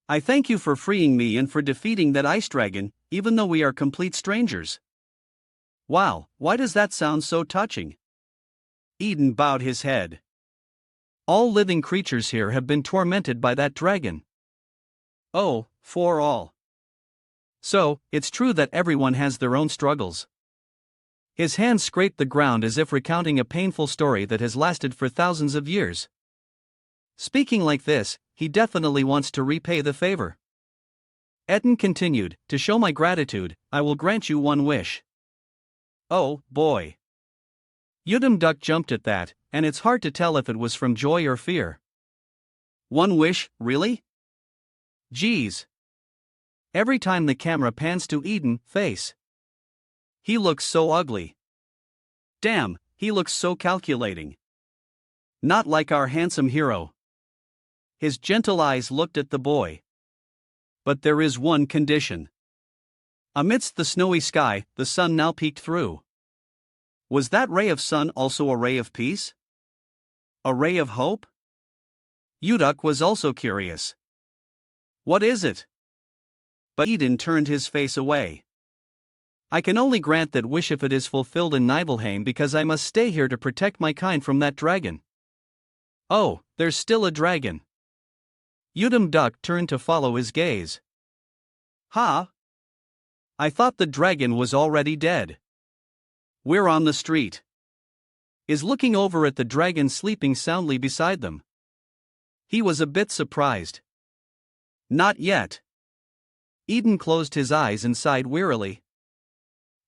I thank you for freeing me and for defeating that ice dragon, even though we are complete strangers. Wow, why does that sound so touching? Eden bowed his head. All living creatures here have been tormented by that dragon. Oh, for all. So, it's true that everyone has their own struggles. His hands scraped the ground as if recounting a painful story that has lasted for thousands of years. Speaking like this, he definitely wants to repay the favor. Eden continued, to show my gratitude, I will grant you one wish. Oh, boy. Duck jumped at that, and it's hard to tell if it was from joy or fear. One wish, really? Geez. Every time the camera pans to Eden's face. He looks so ugly. Damn, he looks so calculating. Not like our handsome hero. His gentle eyes looked at the boy. But there is one condition. Amidst the snowy sky, the sun now peeked through. Was that ray of sun also a ray of peace? A ray of hope? Uduk was also curious. What is it? But Eden turned his face away. I can only grant that wish if it is fulfilled in Nibelheim because I must stay here to protect my kind from that dragon. Oh, there's still a dragon. Udum Duck turned to follow his gaze. Ha! I thought the dragon was already dead. We're on the street. Is looking over at the dragon sleeping soundly beside them. He was a bit surprised. Not yet. Eden closed his eyes and sighed wearily.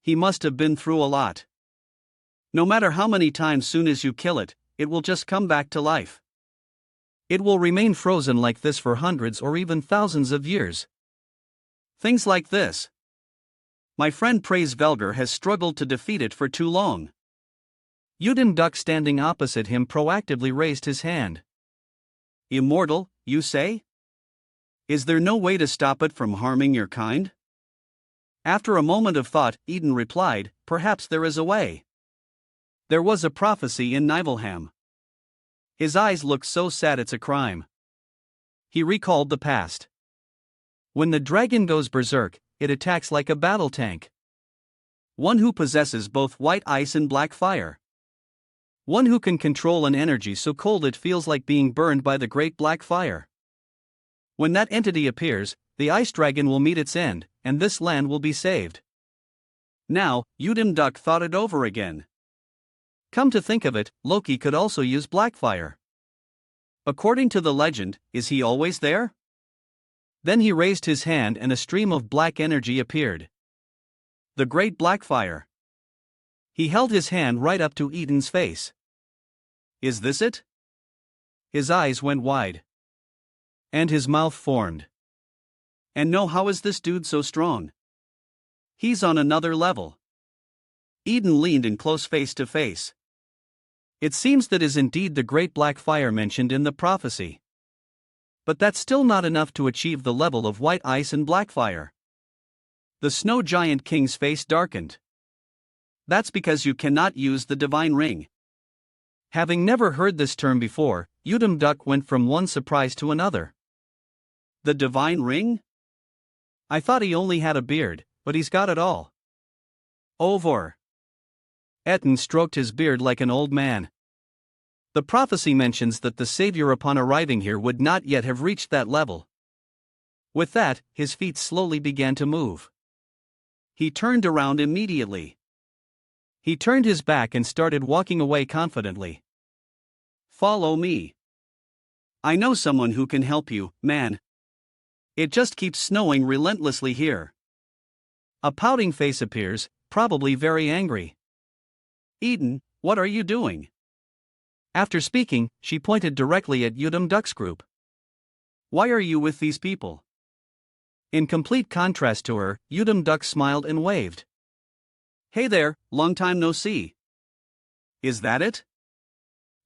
He must have been through a lot. No matter how many times soon as you kill it, it will just come back to life. It will remain frozen like this for hundreds or even thousands of years. Things like this. My friend Praise Velger has struggled to defeat it for too long. Udin Duck standing opposite him proactively raised his hand. Immortal, you say? Is there no way to stop it from harming your kind? After a moment of thought, Eden replied, perhaps there is a way. There was a prophecy in Nibelheim. His eyes looked so sad it's a crime. He recalled the past. When the dragon goes berserk, it attacks like a battle tank. One who possesses both white ice and black fire. One who can control an energy so cold it feels like being burned by the great black fire. When that entity appears, the ice dragon will meet its end, and this land will be saved. Now, Udum Duck thought it over again. Come to think of it, Loki could also use Blackfire. According to the legend, is he always there? Then he raised his hand and a stream of black energy appeared. The great Blackfire. He held his hand right up to Eden's face. Is this it? His eyes went wide. And his mouth formed. And no, how is this dude so strong? He's on another level. Eden leaned in close face to face. It seems that is indeed the great black fire mentioned in the prophecy. But that's still not enough to achieve the level of white ice and black fire. The snow giant king's face darkened. That's because you cannot use the divine ring. Having never heard this term before, Udum Duck went from one surprise to another. The divine ring? I thought he only had a beard, but he's got it all. Over. Etten stroked his beard like an old man. The prophecy mentions that the Savior upon arriving here would not yet have reached that level. With that, his feet slowly began to move. He turned around immediately. He turned his back and started walking away confidently. Follow me. I know someone who can help you, man. It just keeps snowing relentlessly here. A pouting face appears, probably very angry. Eden, what are you doing? After speaking, she pointed directly at Udum Duck's group. Why are you with these people? In complete contrast to her, Udum Duck smiled and waved. Hey there, long time no see. Is that it?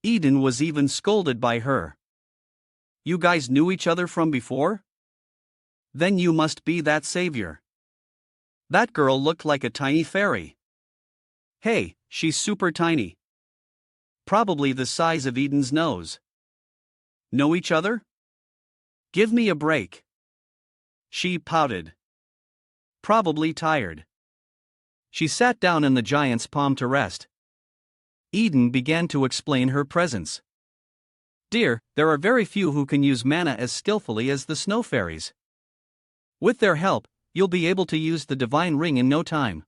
Eden was even scolded by her. You guys knew each other from before? Then you must be that savior. That girl looked like a tiny fairy. Hey, she's super tiny. Probably the size of Eden's nose. Know each other? Give me a break. She pouted. Probably tired. She sat down in the giant's palm to rest. Eden began to explain her presence. Dear, there are very few who can use mana as skillfully as the snow fairies. With their help, you'll be able to use the divine ring in no time.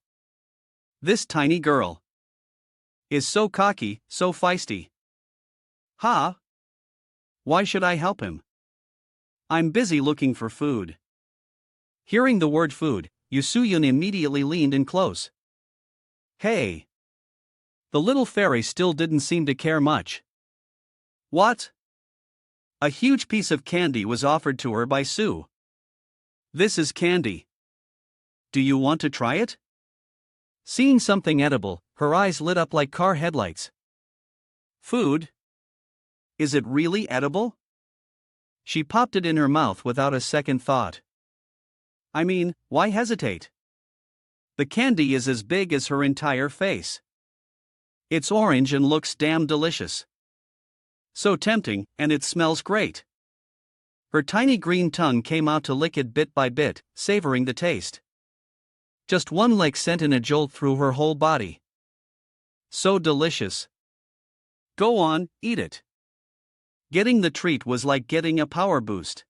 This tiny girl is so cocky, so feisty. Ha! Why should I help him? I'm busy looking for food. Hearing the word food, Yusuyun immediately leaned in close. Hey! The little fairy still didn't seem to care much. What? A huge piece of candy was offered to her by Sue. This is candy. Do you want to try it? Seeing something edible, her eyes lit up like car headlights. Food? Is it really edible? She popped it in her mouth without a second thought. I mean, why hesitate? The candy is as big as her entire face. It's orange and looks damn delicious. So tempting, and it smells great. Her tiny green tongue came out to lick it bit by bit, savoring the taste. Just one lick sent in a jolt through her whole body. So delicious. Go on, eat it. Getting the treat was like getting a power boost.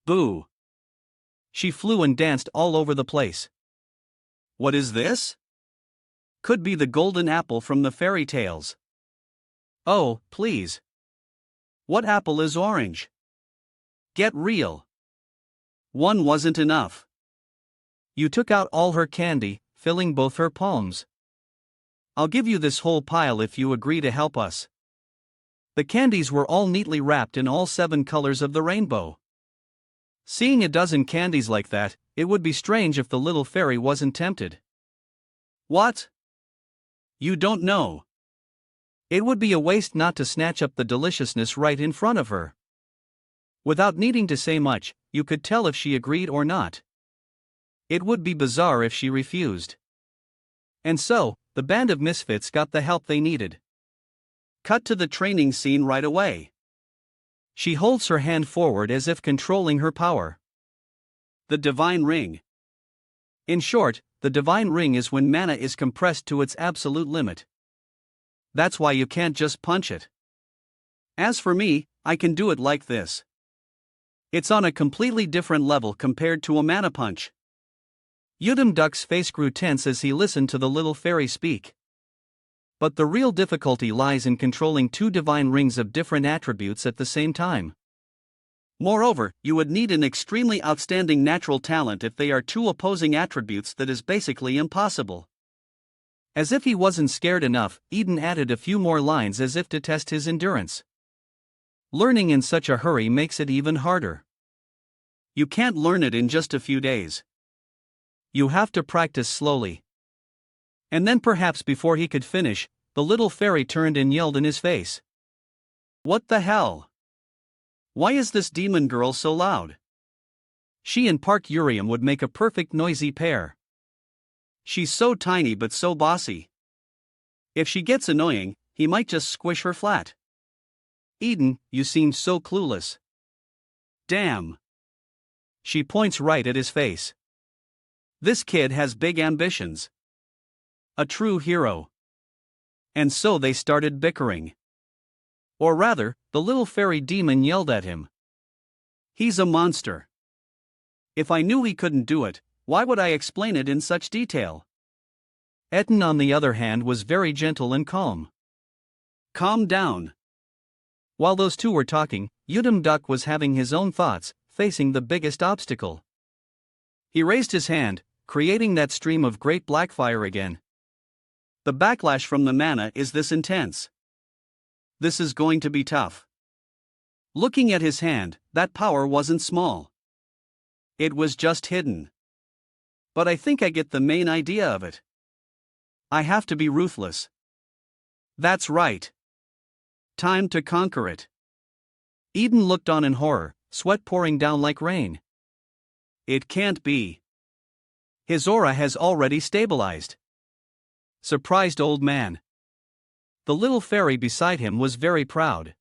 Boo. She flew and danced all over the place. What is this? Could be the golden apple from the fairy tales. Oh, please. What apple is orange? Get real. One wasn't enough. You took out all her candy, filling both her palms. I'll give you this whole pile if you agree to help us. The candies were all neatly wrapped in all 7 colors of the rainbow. Seeing a dozen candies like that, it would be strange if the little fairy wasn't tempted. What? You don't know. It would be a waste not to snatch up the deliciousness right in front of her. Without needing to say much, you could tell if she agreed or not. It would be bizarre if she refused. And so, the band of misfits got the help they needed. Cut to the training scene right away. She holds her hand forward as if controlling her power. The divine ring. In short, the divine ring is when mana is compressed to its absolute limit. That's why you can't just punch it. As for me, I can do it like this. It's on a completely different level compared to a mana punch. Duck's face grew tense as he listened to the little fairy speak. But the real difficulty lies in controlling 2 divine rings of different attributes at the same time. Moreover, you would need an extremely outstanding natural talent if they are 2 opposing attributes that is basically impossible. As if he wasn't scared enough, Eden added a few more lines as if to test his endurance. Learning in such a hurry makes it even harder. You can't learn it in just a few days. You have to practice slowly. And then perhaps before he could finish, the little fairy turned and yelled in his face. What the hell? Why is this demon girl so loud? She and Park Urium would make a perfect noisy pair. She's so tiny but so bossy. If she gets annoying, he might just squish her flat. Eden, you seem so clueless. Damn. She points right at his face. This kid has big ambitions. A true hero. And so they started bickering. Or rather, the little fairy demon yelled at him. He's a monster. If I knew he couldn't do it, why would I explain it in such detail? Eden, on the other hand, was very gentle and calm. Calm down. While those 2 were talking, Duck was having his own thoughts, facing the biggest obstacle. He raised his hand, creating that stream of great black fire again. The backlash from the mana is this intense. This is going to be tough. Looking at his hand, that power wasn't small. It was just hidden. But I think I get the main idea of it. I have to be ruthless. That's right. Time to conquer it. Eden looked on in horror, sweat pouring down like rain. It can't be. His aura has already stabilized. Surprised old man. The little fairy beside him was very proud.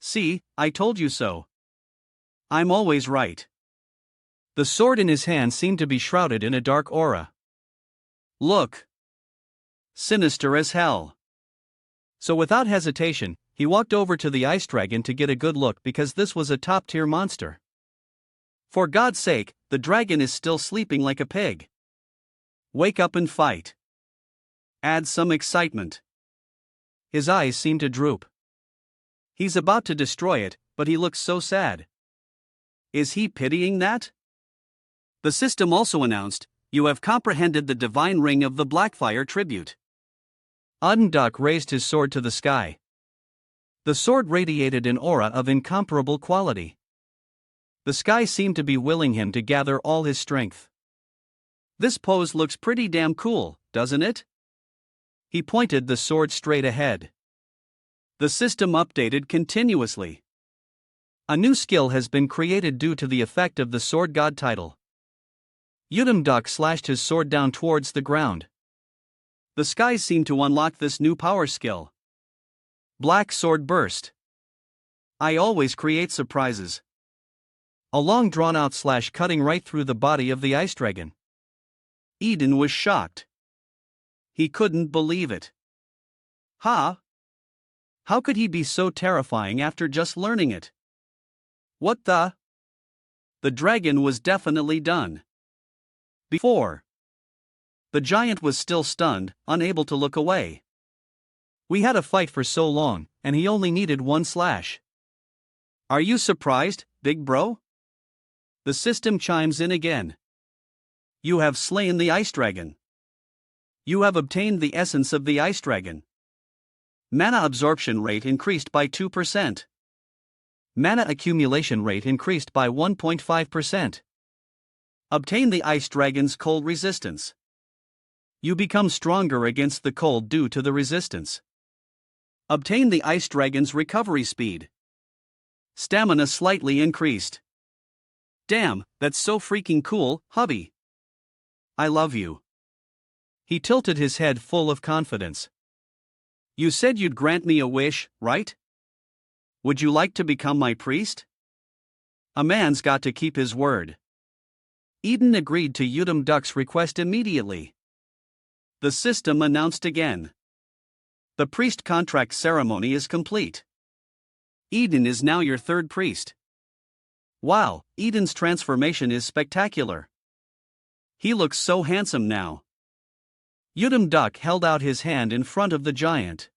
See, I told you so. I'm always right. The sword in his hand seemed to be shrouded in a dark aura. Look. Sinister as hell. So without hesitation, he walked over to the ice dragon to get a good look because this was a top-tier monster. For God's sake, the dragon is still sleeping like a pig. Wake up and fight. Add some excitement. His eyes seem to droop. He's about to destroy it, but he looks so sad. Is he pitying that? The system also announced, you have comprehended the divine ring of the Blackfire tribute. Duck raised his sword to the sky. The sword radiated an aura of incomparable quality. The sky seemed to be willing him to gather all his strength. This pose looks pretty damn cool, doesn't it? He pointed the sword straight ahead. The system updated continuously. A new skill has been created due to the effect of the Sword God title. Udam Duck slashed his sword down towards the ground. The skies seemed to unlock this new power skill. Black sword burst. I always create surprises. A long drawn-out slash cutting right through the body of the ice dragon. Eden was shocked. He couldn't believe it. Huh? How could he be so terrifying after just learning it? What the? The dragon was definitely done. Before. The giant was still stunned, unable to look away. We had a fight for so long, and he only needed one slash. Are you surprised, big bro? The system chimes in again. You have slain the ice dragon. You have obtained the essence of the ice dragon. Mana absorption rate increased by 2%. Mana accumulation rate increased by 1.5%. Obtain the ice dragon's cold resistance. You become stronger against the cold due to the resistance. Obtain the ice dragon's recovery speed. Stamina slightly increased. Damn, that's so freaking cool, hubby. I love you. He tilted his head full of confidence. You said you'd grant me a wish, right? Would you like to become my priest? A man's got to keep his word. Eden agreed to Udam Duck's request immediately. The system announced again. The priest contract ceremony is complete. Eden is now your third priest. Wow, Eden's transformation is spectacular. He looks so handsome now. Udam Duck held out his hand in front of the giant.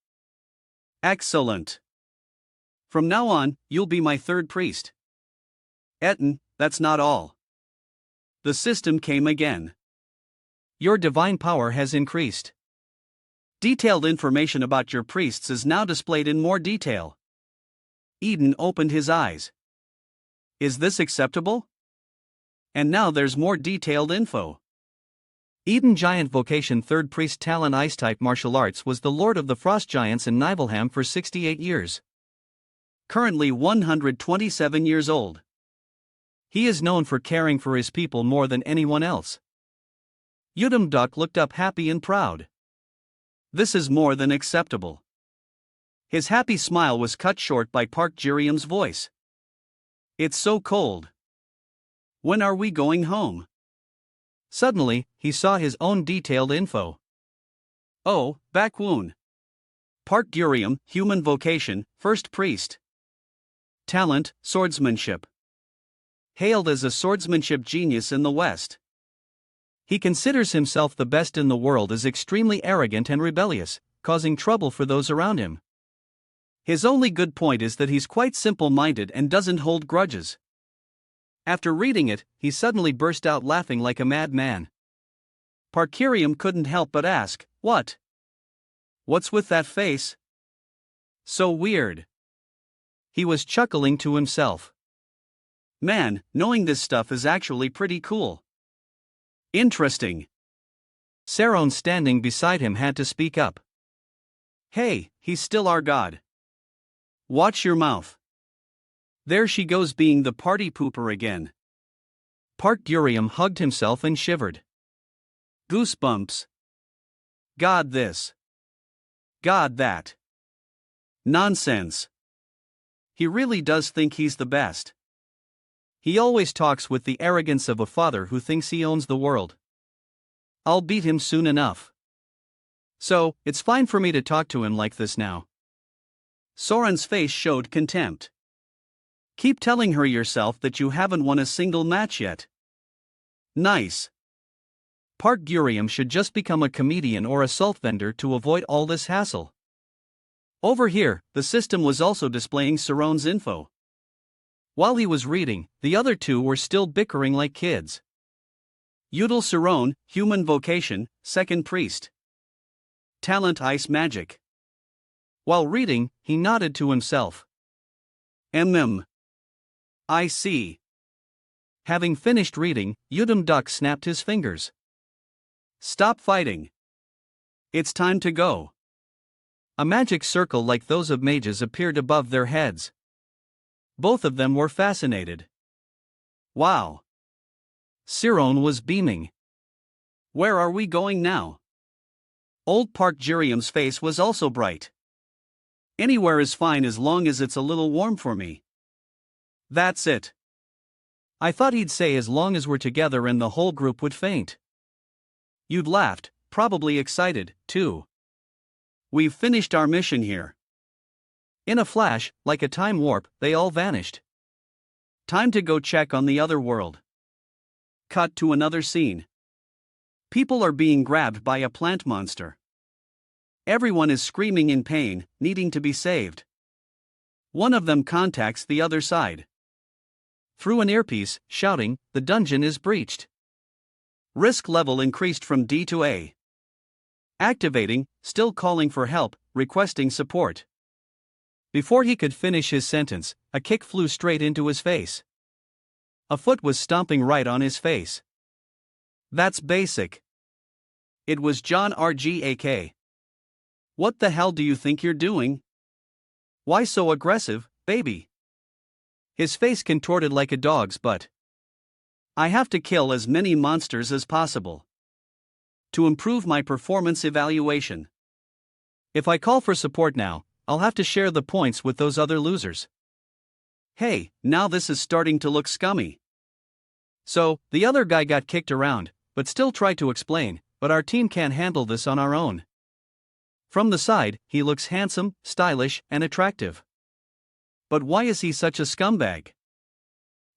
Excellent. From now on, you'll be my third priest. Etten, that's not all. The system came again. Your divine power has increased. Detailed information about your priests is now displayed in more detail. Eden opened his eyes. Is this acceptable? And now there's more detailed info. Eden Giant Vocation 3rd Priest Talent Ice-type Martial Arts was the Lord of the Frost Giants in Nibelheim for 68 years. Currently 127 years old. He is known for caring for his people more than anyone else. Udam Duck looked up happy and proud. This is more than acceptable. His happy smile was cut short by Park Jiriam's voice. It's so cold. When are we going home? Suddenly, he saw his own detailed info. Oh, back wound. Park Jiriam, Human Vocation, First Priest. Talent, Swordsmanship. Hailed as a swordsmanship genius in the West. He considers himself the best in the world, is extremely arrogant and rebellious, causing trouble for those around him. His only good point is that he's quite simple-minded and doesn't hold grudges. After reading it, he suddenly burst out laughing like a madman. Parkirium couldn't help but ask, "What? What's with that face? So weird." He was chuckling to himself. Man, knowing this stuff is actually pretty cool. Interesting. Saron standing beside him had to speak up. Hey, he's still our god. Watch your mouth. There she goes being the party pooper again. Park Jiriam hugged himself and shivered. Goosebumps. God this. God that. Nonsense. He really does think he's the best. He always talks with the arrogance of a father who thinks he owns the world. I'll beat him soon enough. So, it's fine for me to talk to him like this now. Soren's face showed contempt. Keep telling her yourself that you haven't won a single match yet. Nice. Park Jiriam should just become a comedian or a salt vendor to avoid all this hassle. Over here, the system was also displaying Saron's info. While he was reading, the other two were still bickering like kids. Udal Saron, Human Vocation, Second Priest. Talent Ice Magic. While reading, he nodded to himself. I see. Having finished reading, Udam Duck snapped his fingers. Stop fighting. It's time to go. A magic circle like those of mages appeared above their heads. Both of them were fascinated. Wow. Siron was beaming. Where are we going now? Old Park Jiriam's face was also bright. Anywhere is fine as long as it's a little warm for me. That's it. I thought he'd say as long as we're together and the whole group would faint. You'd laughed, probably excited, too. We've finished our mission here. In a flash, like a time warp, they all vanished. Time to go check on the other world. Cut to another scene. People are being grabbed by a plant monster. Everyone is screaming in pain, needing to be saved. One of them contacts the other side. Through an earpiece, shouting, "The dungeon is breached. Risk level increased from D to A. Activating, still calling for help, requesting support." Before he could finish his sentence, a kick flew straight into his face. A foot was stomping right on his face. That's basic. It was John RGAK. What the hell do you think you're doing? Why so aggressive, baby? His face contorted like a dog's butt. I have to kill as many monsters as possible to improve my performance evaluation. If I call for support now, I'll have to share the points with those other losers. Hey, now this is starting to look scummy. So, the other guy got kicked around, but still tried to explain, but our team can't handle this on our own. From the side, he looks handsome, stylish, and attractive. But why is he such a scumbag?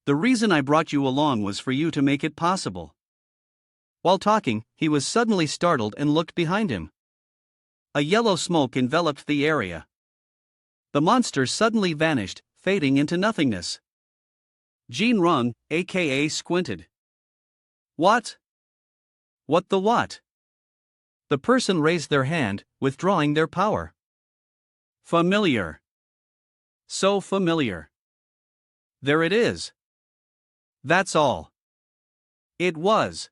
The reason I brought you along was for you to make it possible. While talking, he was suddenly startled and looked behind him. A yellow smoke enveloped the area. The monster suddenly vanished, fading into nothingness. Jean Rung, aka squinted. What? What the what? The person raised their hand, withdrawing their power. Familiar. So familiar. There it is. That's all. It was.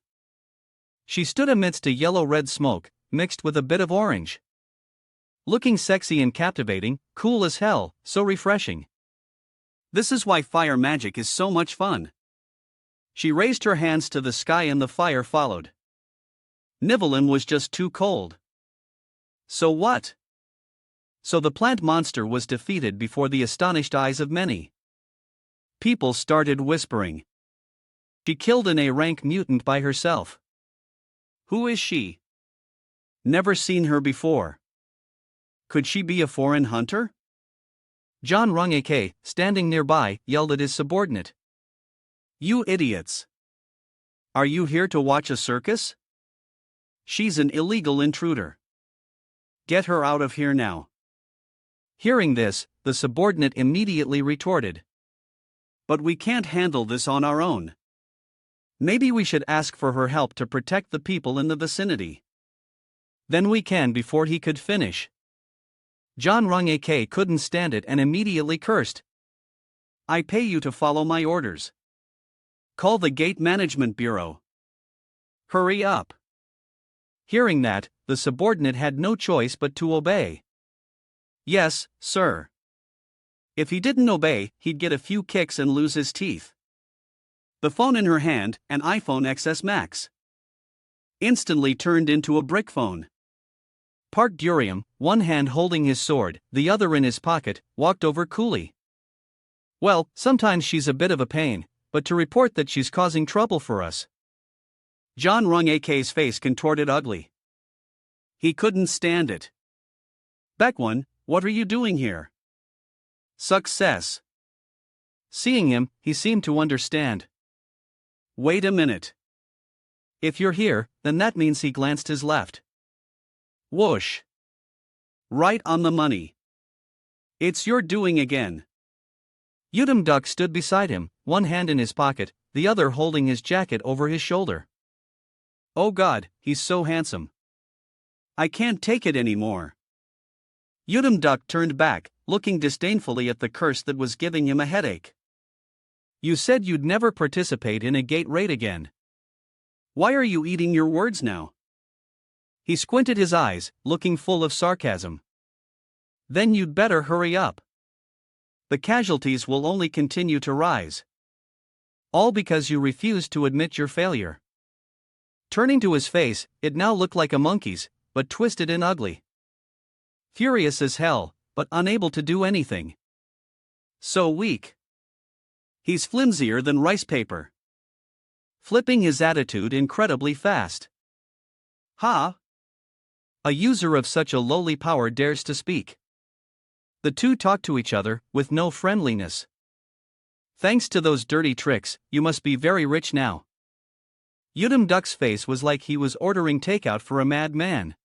She stood amidst a yellow-red smoke, mixed with a bit of orange. Looking sexy and captivating, cool as hell, so refreshing. This is why fire magic is so much fun. She raised her hands to the sky and the fire followed. Nivellen was just too cold. So what? So the plant monster was defeated before the astonished eyes of many. People started whispering. She killed an A-rank mutant by herself. Who is she? Never seen her before. Could she be a foreign hunter? John Rung AK, standing nearby, yelled at his subordinate. You idiots! Are you here to watch a circus? She's an illegal intruder. Get her out of here now. Hearing this, the subordinate immediately retorted. But we can't handle this on our own. Maybe we should ask for her help to protect the people in the vicinity. Then we can. Before he could finish, John Rung AK couldn't stand it and immediately cursed. I pay you to follow my orders. Call the Gate Management Bureau. Hurry up. Hearing that, the subordinate had no choice but to obey. Yes, sir. If he didn't obey, he'd get a few kicks and lose his teeth. The phone in her hand, an iPhone XS Max, instantly turned into a brick phone. Park Durium, one hand holding his sword, the other in his pocket, walked over coolly. Well, sometimes she's a bit of a pain, but to report that she's causing trouble for us. John Rung AK's face contorted ugly. He couldn't stand it. Baekwan, what are you doing here? Success. Seeing him, he seemed to understand. Wait a minute. If you're here, then that means he glanced his left. Whoosh. Right on the money. It's your doing again. Udam Duck stood beside him, one hand in his pocket, the other holding his jacket over his shoulder. Oh God, he's so handsome. I can't take it anymore. Udam Duck turned back, looking disdainfully at the curse that was giving him a headache. You said you'd never participate in a gate raid again. Why are you eating your words now? He squinted his eyes, looking full of sarcasm. Then you'd better hurry up. The casualties will only continue to rise. All because you refused to admit your failure. Turning to his face, it now looked like a monkey's, but twisted and ugly. Furious as hell, but unable to do anything. So weak. He's flimsier than rice paper. Flipping his attitude incredibly fast. Ha! A user of such a lowly power dares to speak. The two talk to each other, with no friendliness. Thanks to those dirty tricks, you must be very rich now. Yudam Duck's face was like he was ordering takeout for a madman.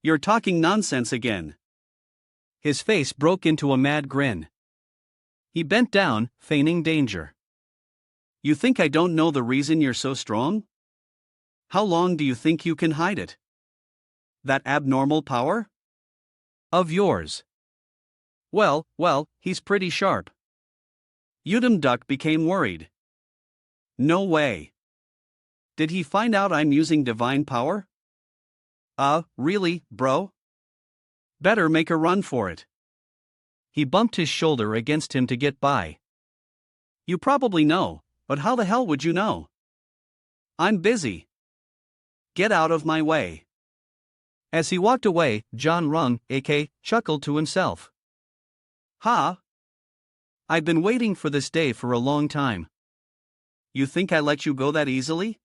You're talking nonsense again. His face broke into a mad grin. He bent down, feigning danger. You think I don't know the reason you're so strong? How long do you think you can hide it? That abnormal power? Of yours. Well, he's pretty sharp. Yudam Duck became worried. No way. Did he find out I'm using divine power? Really, bro? Better make a run for it. He bumped his shoulder against him to get by. You probably know, but how the hell would you know? I'm busy. Get out of my way. As he walked away, John Rung, a.k., chuckled to himself. Ha! I've been waiting for this day for a long time. You think I let you go that easily?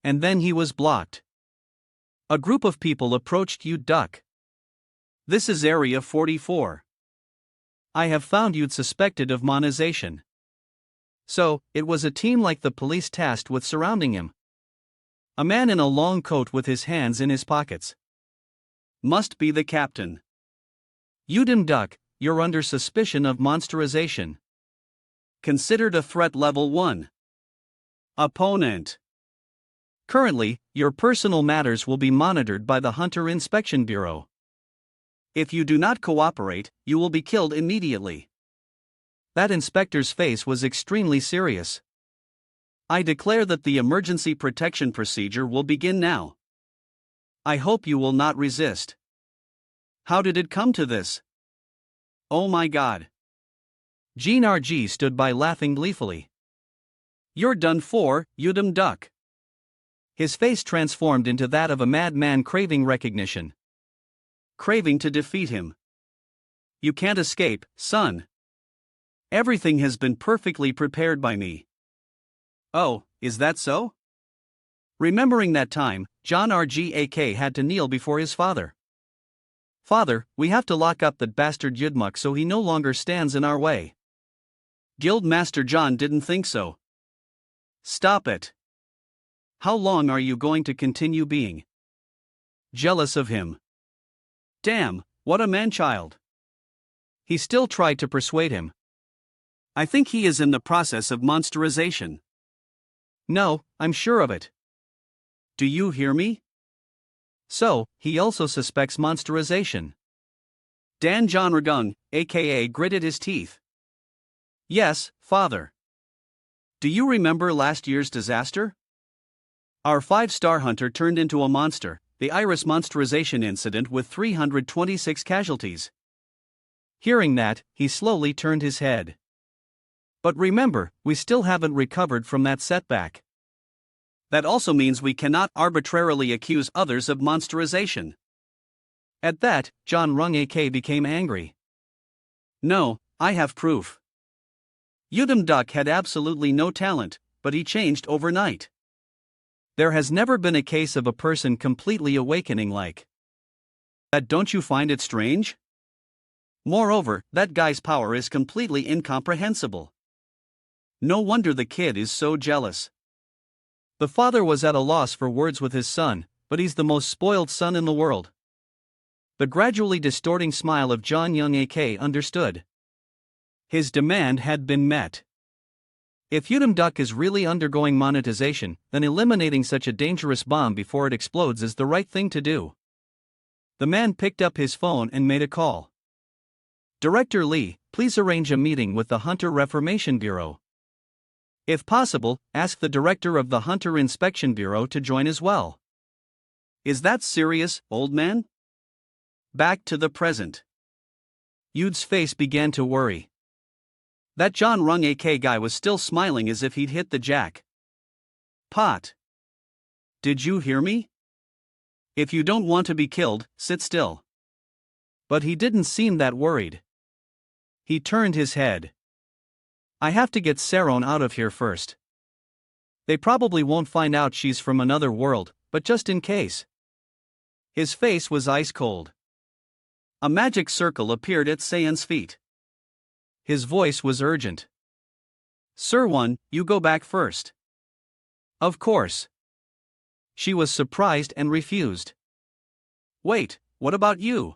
And then he was blocked. A group of people approached you, Duck. This is Area 44. I have found you'd suspected of monetization. So, it was a team like the police tasked with surrounding him. A man in a long coat with his hands in his pockets. Must be the captain. Yudam Duck, you're under suspicion of monsterization. Considered a threat level 1. Opponent. Currently, your personal matters will be monitored by the Hunter Inspection Bureau. If you do not cooperate, you will be killed immediately. That inspector's face was extremely serious. I declare that the emergency protection procedure will begin now. I hope you will not resist. How did it come to this? Oh my God. Jean RG stood by laughing gleefully. You're done for, Yudam Duck. His face transformed into that of a madman craving recognition. Craving to defeat him. You can't escape, son. Everything has been perfectly prepared by me. Oh, is that so? Remembering that time, John RGAK had to kneel before his father. Father, we have to lock up that bastard Yudmuk so he no longer stands in our way. Guild Master John didn't think so. Stop it. How long are you going to continue being jealous of him? Damn, what a man-child. He still tried to persuade him. I think he is in the process of monsterization. No, I'm sure of it. Do you hear me? So, he also suspects monsterization. Dan John Ragung, aka gritted his teeth. Yes, father. Do you remember last year's disaster? Our 5-star hunter turned into a monster, the Iris monsterization incident with 326 casualties. Hearing that, he slowly turned his head. But remember, we still haven't recovered from that setback. That also means we cannot arbitrarily accuse others of monsterization. At that, John Rung AK became angry. No, I have proof. Yudam Duck had absolutely no talent, but he changed overnight. There has never been a case of a person completely awakening like that. Don't you find it strange? Moreover, that guy's power is completely incomprehensible. No wonder the kid is so jealous. The father was at a loss for words with his son, but he's the most spoiled son in the world. The gradually distorting smile of John Young AK understood. His demand had been met. If Yudam Duck is really undergoing monetization, then eliminating such a dangerous bomb before it explodes is the right thing to do. The man picked up his phone and made a call. Director Lee, please arrange a meeting with the Hunter Reformation Bureau. If possible, ask the director of the Hunter Inspection Bureau to join as well. Is that serious, old man? Back to the present. Yude's face began to worry. That John Rung AK guy was still smiling as if he'd hit the jack. Pot. Did you hear me? If you don't want to be killed, sit still. But he didn't seem that worried. He turned his head. I have to get Saron out of here first. They probably won't find out she's from another world, but just in case. His face was ice cold. A magic circle appeared at Sayan's feet. His voice was urgent. Sir One, you go back first. Of course. She was surprised and refused. Wait, what about you?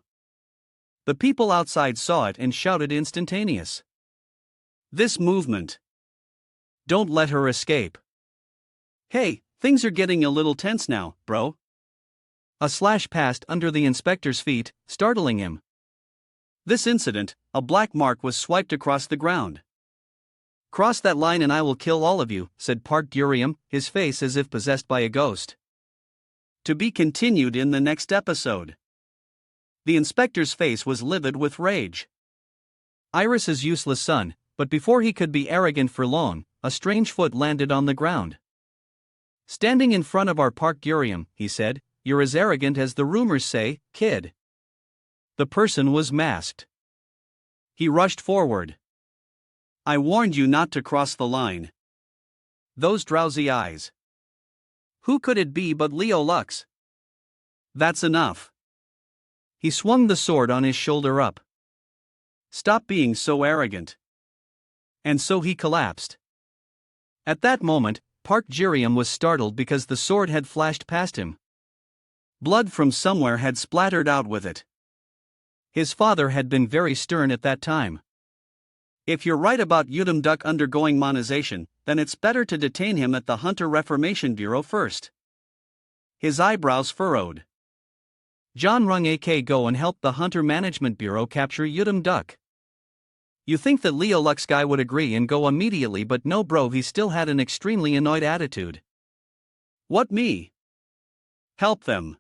The people outside saw it and shouted instantaneous. This movement. Don't let her escape. Hey, things are getting a little tense now, bro. A slash passed under the inspector's feet, startling him. This incident, a black mark was swiped across the ground. Cross that line and I will kill all of you, said Park Gurium, his face as if possessed by a ghost. To be continued in the next episode. The inspector's face was livid with rage. Iris's useless son, but before he could be arrogant for long, a strange foot landed on the ground. Standing in front of our Park Gurium, he said, you're as arrogant as the rumors say, kid. The person was masked. He rushed forward. I warned you not to cross the line. Those drowsy eyes. Who could it be but Leo Lux? That's enough. He swung the sword on his shoulder up. Stop being so arrogant. And so he collapsed. At that moment, Park Gurium was startled because the sword had flashed past him. Blood from somewhere had splattered out with it. His father had been very stern at that time. If you're right about Udom Duck undergoing monetization, then it's better to detain him at the Hunter Reformation Bureau first. His eyebrows furrowed. John Rung AK go and help the Hunter Management Bureau capture Udom Duck. You think that Leo Lux guy would agree and go immediately, but no bro, he still had an extremely annoyed attitude. What me? Help them.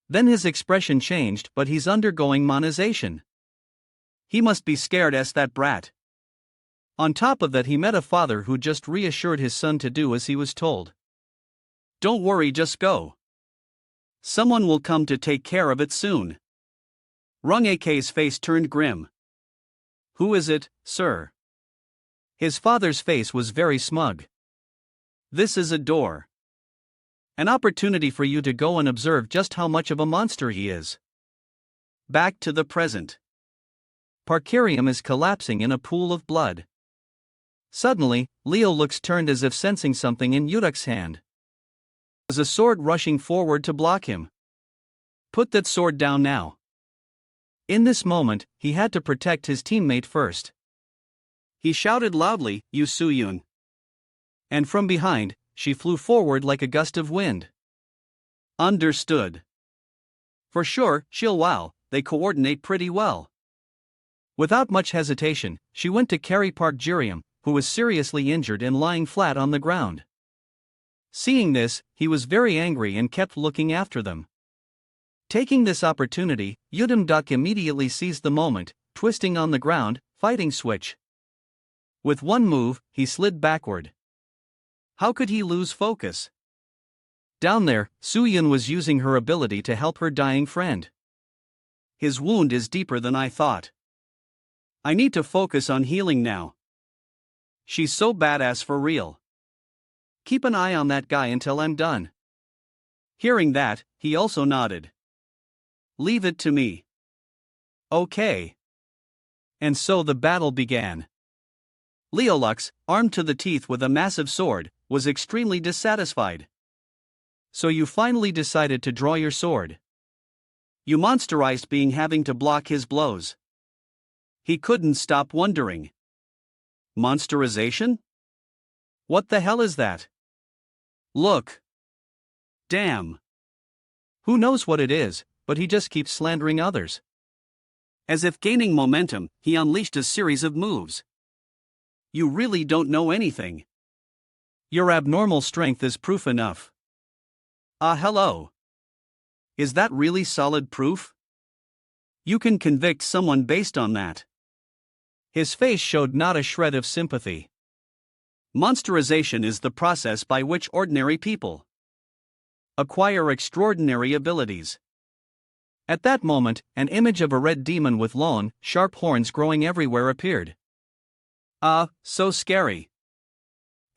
Then his expression changed, but he's undergoing monetization. He must be scared as that brat. On top of that, he met a father who just reassured his son to do as he was told. Don't worry, just go. Someone will come to take care of it soon. Rung AK's face turned grim. Who is it, sir? His father's face was very smug. This is a door. An opportunity for you to go and observe just how much of a monster he is. Back to the present. Parkerium is collapsing in a pool of blood. Suddenly, Leo looks turned as if sensing something in Uduk's hand. There's a sword rushing forward to block him. Put that sword down now. In this moment, he had to protect his teammate first. He shouted loudly, "You Suyun!" And from behind, she flew forward like a gust of wind. Understood. For sure, she'll wow, they coordinate pretty well. Without much hesitation, she went to carry Park Gurium, who was seriously injured and lying flat on the ground. Seeing this, he was very angry and kept looking after them. Taking this opportunity, Udom Duck immediately seized the moment, twisting on the ground, fighting switch. With one move, he slid backward. How could he lose focus? Down there, Suyun was using her ability to help her dying friend. His wound is deeper than I thought. I need to focus on healing now. She's so badass for real. Keep an eye on that guy until I'm done. Hearing that, he also nodded. Leave it to me. Okay. And so the battle began. Leolux, armed to the teeth with a massive sword, was extremely dissatisfied. So you finally decided to draw your sword. You monsterized being having to block his blows. He couldn't stop wondering. Monsterization? What the hell is that? Look. Damn. Who knows what it is, but he just keeps slandering others. As if gaining momentum, he unleashed a series of moves. You really don't know anything. Your abnormal strength is proof enough. Hello. Is that really solid proof? You can convict someone based on that. His face showed not a shred of sympathy. Monsterization is the process by which ordinary people acquire extraordinary abilities. At that moment, an image of a red demon with long, sharp horns growing everywhere appeared. Ah, so scary.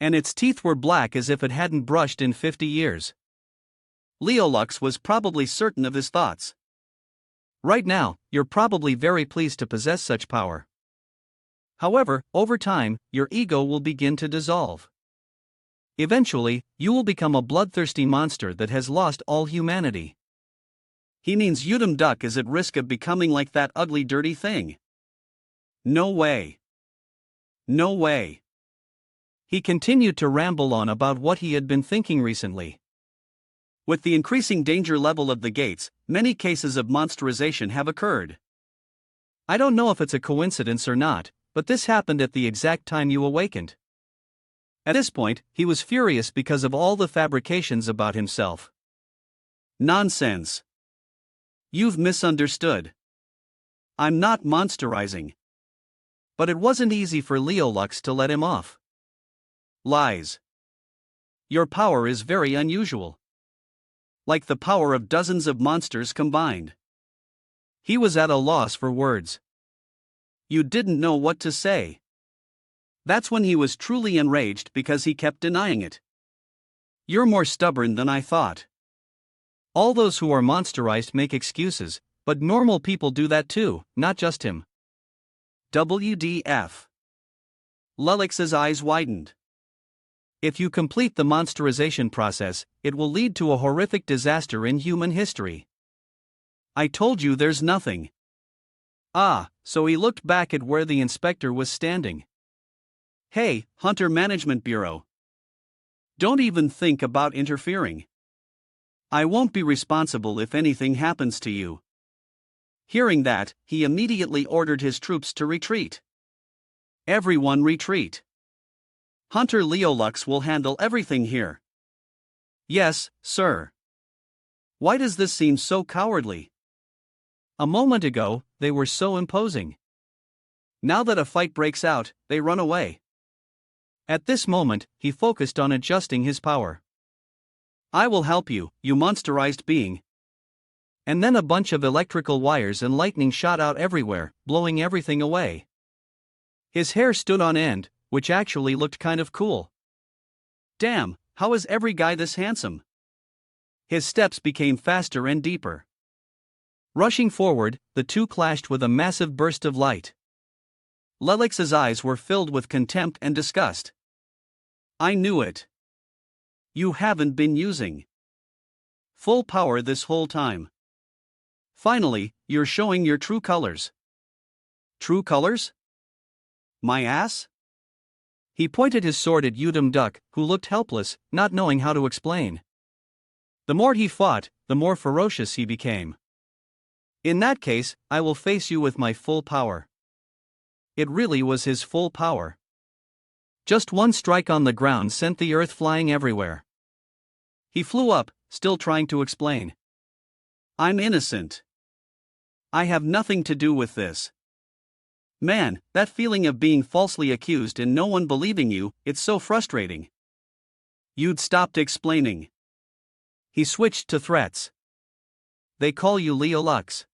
And its teeth were black as if it hadn't brushed in 50 years. Leolux was probably certain of his thoughts. Right now, you're probably very pleased to possess such power. However, over time, your ego will begin to dissolve. Eventually, you will become a bloodthirsty monster that has lost all humanity. He means Duck is at risk of becoming like that ugly dirty thing. No way. No way. He continued to ramble on about what he had been thinking recently. With the increasing danger level of the gates, many cases of monsterization have occurred. I don't know if it's a coincidence or not, but this happened at the exact time you awakened. At this point, he was furious because of all the fabrications about himself. Nonsense. You've misunderstood. I'm not monsterizing. But it wasn't easy for Leolux to let him off. Lies. Your power is very unusual. Like the power of dozens of monsters combined. He was at a loss for words. You didn't know what to say. That's when he was truly enraged because he kept denying it. You're more stubborn than I thought. All those who are monsterized make excuses, but normal people do that too, not just him. WDF. Lelix's eyes widened. If you complete the monsterization process, it will lead to a horrific disaster in human history. I told you there's nothing. Ah, so he looked back at where the inspector was standing. Hey, Hunter Management Bureau. Don't even think about interfering. I won't be responsible if anything happens to you. Hearing that, he immediately ordered his troops to retreat. Everyone retreat. Hunter Leolux will handle everything here. Yes, sir. Why does this seem so cowardly? A moment ago, they were so imposing. Now that a fight breaks out, they run away. At this moment, he focused on adjusting his power. I will help you, you monsterized being. And then a bunch of electrical wires and lightning shot out everywhere, blowing everything away. His hair stood on end, which actually looked kind of cool. Damn, how is every guy this handsome? His steps became faster and deeper. Rushing forward, the two clashed with a massive burst of light. Lelix's eyes were filled with contempt and disgust. I knew it. You haven't been using full power this whole time. Finally, you're showing your true colors. True colors? My ass? He pointed his sword at Duck, who looked helpless, not knowing how to explain. The more he fought, the more ferocious he became. In that case, I will face you with my full power. It really was his full power. Just one strike on the ground sent the earth flying everywhere. He flew up, still trying to explain. I'm innocent. I have nothing to do with this. Man, that feeling of being falsely accused and no one believing you, it's so frustrating. You'd stopped explaining. He switched to threats. They call you Leolux.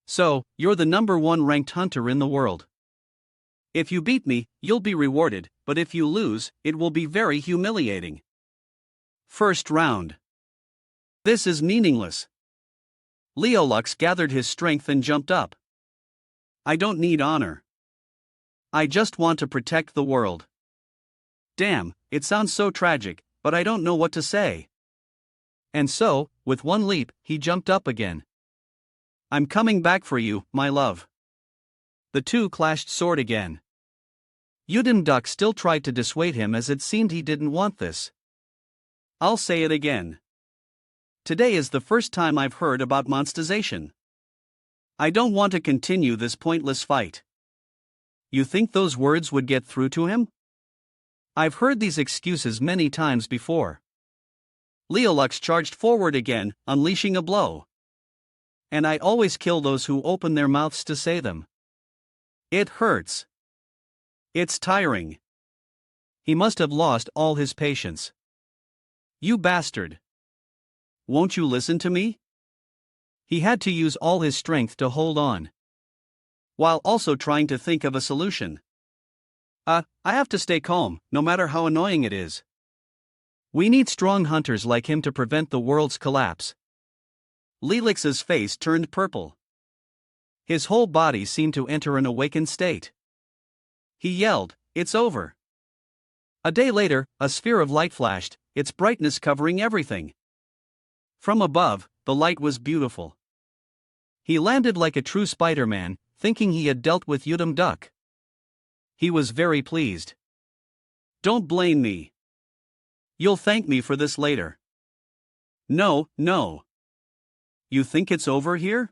So, you're the #1 ranked hunter in the world. If you beat me, you'll be rewarded, but if you lose, it will be very humiliating. First round. This is meaningless. Leolux gathered his strength and jumped up. I don't need honor. I just want to protect the world. Damn, it sounds so tragic, but I don't know what to say. And so, with one leap, he jumped up again. I'm coming back for you, my love. The two clashed sword again. Duck still tried to dissuade him as it seemed he didn't want this. I'll say it again. Today is the first time I've heard about monsterization. I don't want to continue this pointless fight. You think those words would get through to him? I've heard these excuses many times before. Leolux charged forward again, unleashing a blow. And I always kill those who open their mouths to say them. It hurts. It's tiring. He must have lost all his patience. You bastard. Won't you listen to me? He had to use all his strength to hold on, while also trying to think of a solution. I have to stay calm, no matter how annoying it is. We need strong hunters like him to prevent the world's collapse. Lelix's face turned purple. His whole body seemed to enter an awakened state. He yelled, "It's over." A day later, a sphere of light flashed, its brightness covering everything. From above, the light was beautiful. He landed like a true Spider-Man, thinking he had dealt with Duck. He was very pleased. Don't blame me. You'll thank me for this later. No. You think it's over here?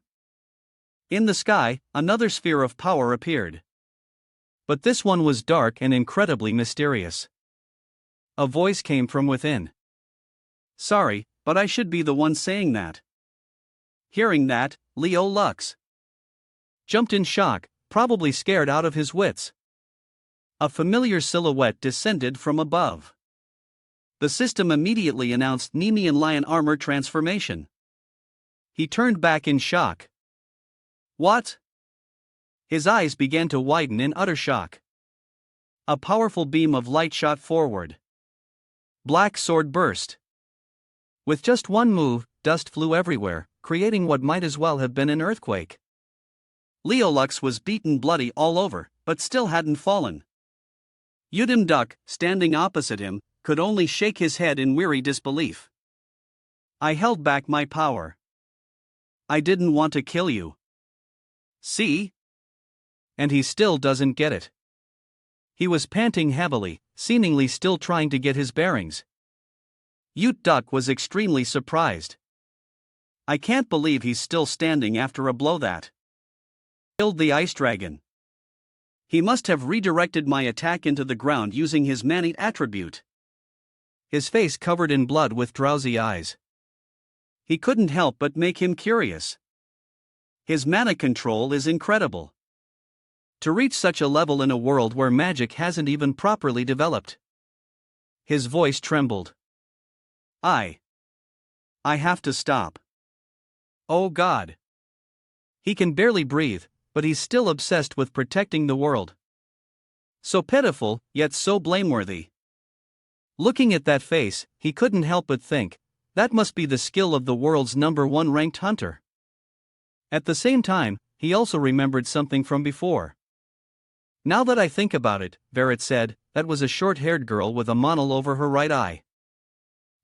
In the sky, another sphere of power appeared. But this one was dark and incredibly mysterious. A voice came from within. Sorry, but I should be the one saying that. Hearing that, Leo Lux jumped in shock, probably scared out of his wits. A familiar silhouette descended from above. The system immediately announced Nemean lion armor transformation. He turned back in shock. What? His eyes began to widen in utter shock. A powerful beam of light shot forward. Black sword burst. With just one move, dust flew everywhere, creating what might as well have been an earthquake. Leolux was beaten bloody all over, but still hadn't fallen. Duck, standing opposite him, could only shake his head in weary disbelief. I held back my power. I didn't want to kill you. See? And he still doesn't get it. He was panting heavily, seemingly still trying to get his bearings. Duck was extremely surprised. I can't believe he's still standing after a blow that killed the ice dragon. He must have redirected my attack into the ground using his manate attribute. His face covered in blood with drowsy eyes. He couldn't help but make him curious. His mana control is incredible. To reach such a level in a world where magic hasn't even properly developed. His voice trembled. I have to stop. Oh God. He can barely breathe, but he's still obsessed with protecting the world. So pitiful, yet so blameworthy. Looking at that face, he couldn't help but think, that must be the skill of the world's #1 ranked hunter. At the same time, he also remembered something from before. Now that I think about it, Verret said, that was a short-haired girl with a monol over her right eye.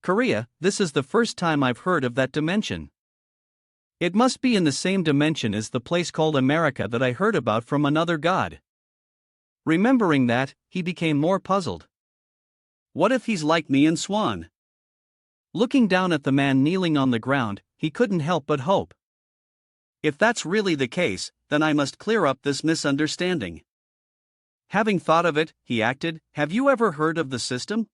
Korea, this is the first time I've heard of that dimension. It must be in the same dimension as the place called America that I heard about from another god. Remembering that, he became more puzzled. What if he's like me and Swan? Looking down at the man kneeling on the ground, he couldn't help but hope. If that's really the case, then I must clear up this misunderstanding. Having thought of it, he acted, have you ever heard of the system?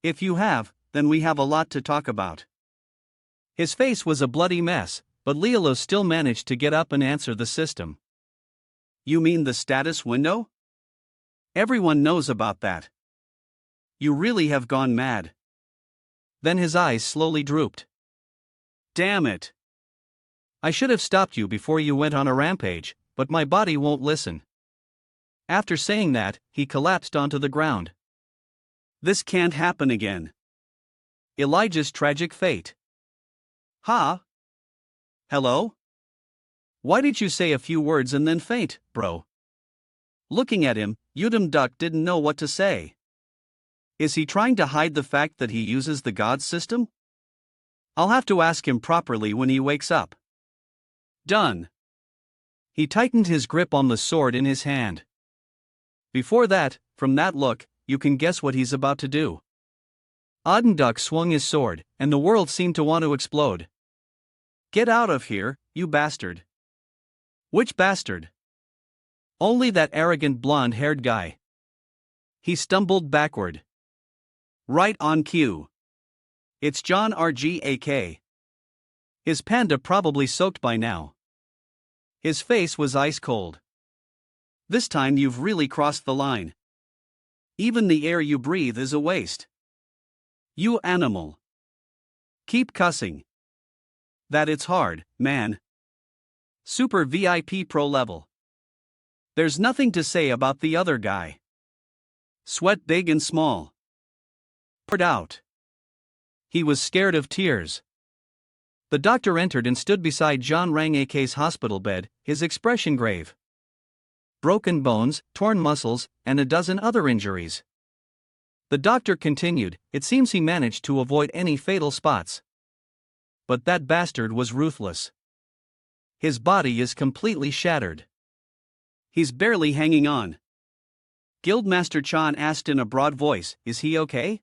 If you have, then we have a lot to talk about. His face was a bloody mess, but Leolo still managed to get up and answer the system. You mean the status window? Everyone knows about that. You really have gone mad. Then his eyes slowly drooped. Damn it. I should have stopped you before you went on a rampage, but my body won't listen. After saying that, he collapsed onto the ground. This can't happen again. Elijah's tragic fate. Hello? Why did you say a few words and then faint, bro? Looking at him, Duck didn't know what to say. Is he trying to hide the fact that he uses the god system? I'll have to ask him properly when he wakes up. Done. He tightened his grip on the sword in his hand. Before that, from that look, you can guess what he's about to do. Duck swung his sword, and the world seemed to want to explode. Get out of here, you bastard. Which bastard? Only that arrogant blonde-haired guy. He stumbled backward. Right on cue. It's John RGAK. His panda probably soaked by now. His face was ice cold. This time you've really crossed the line. Even the air you breathe is a waste. You animal. Keep cussing. That it's hard, man. Super VIP pro level. There's nothing to say about the other guy. Sweat big and small. Poured out. He was scared of tears. The doctor entered and stood beside John Rang AK's hospital bed, his expression grave. Broken bones, torn muscles, and a dozen other injuries. The doctor continued, it seems he managed to avoid any fatal spots. But that bastard was ruthless. His body is completely shattered. He's barely hanging on. Guildmaster Chan asked in a broad voice, is he okay?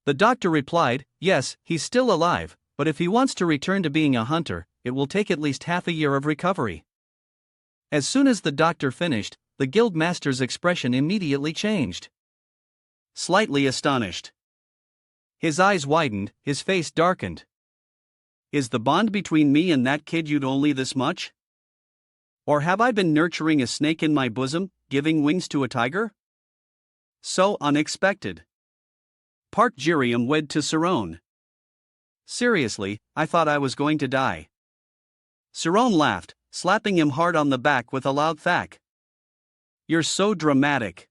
The doctor replied, yes, he's still alive, but if he wants to return to being a hunter, it will take at least half a year of recovery. As soon as the doctor finished, the guildmaster's expression immediately changed. Slightly astonished. His eyes widened, his face darkened. Is the bond between me and that kid you'd only this much? Or have I been nurturing a snake in my bosom, giving wings to a tiger? So unexpected. Park Jiriam wed to Saron. Seriously, I thought I was going to die. Saron laughed, slapping him hard on the back with a loud thack. You're so dramatic.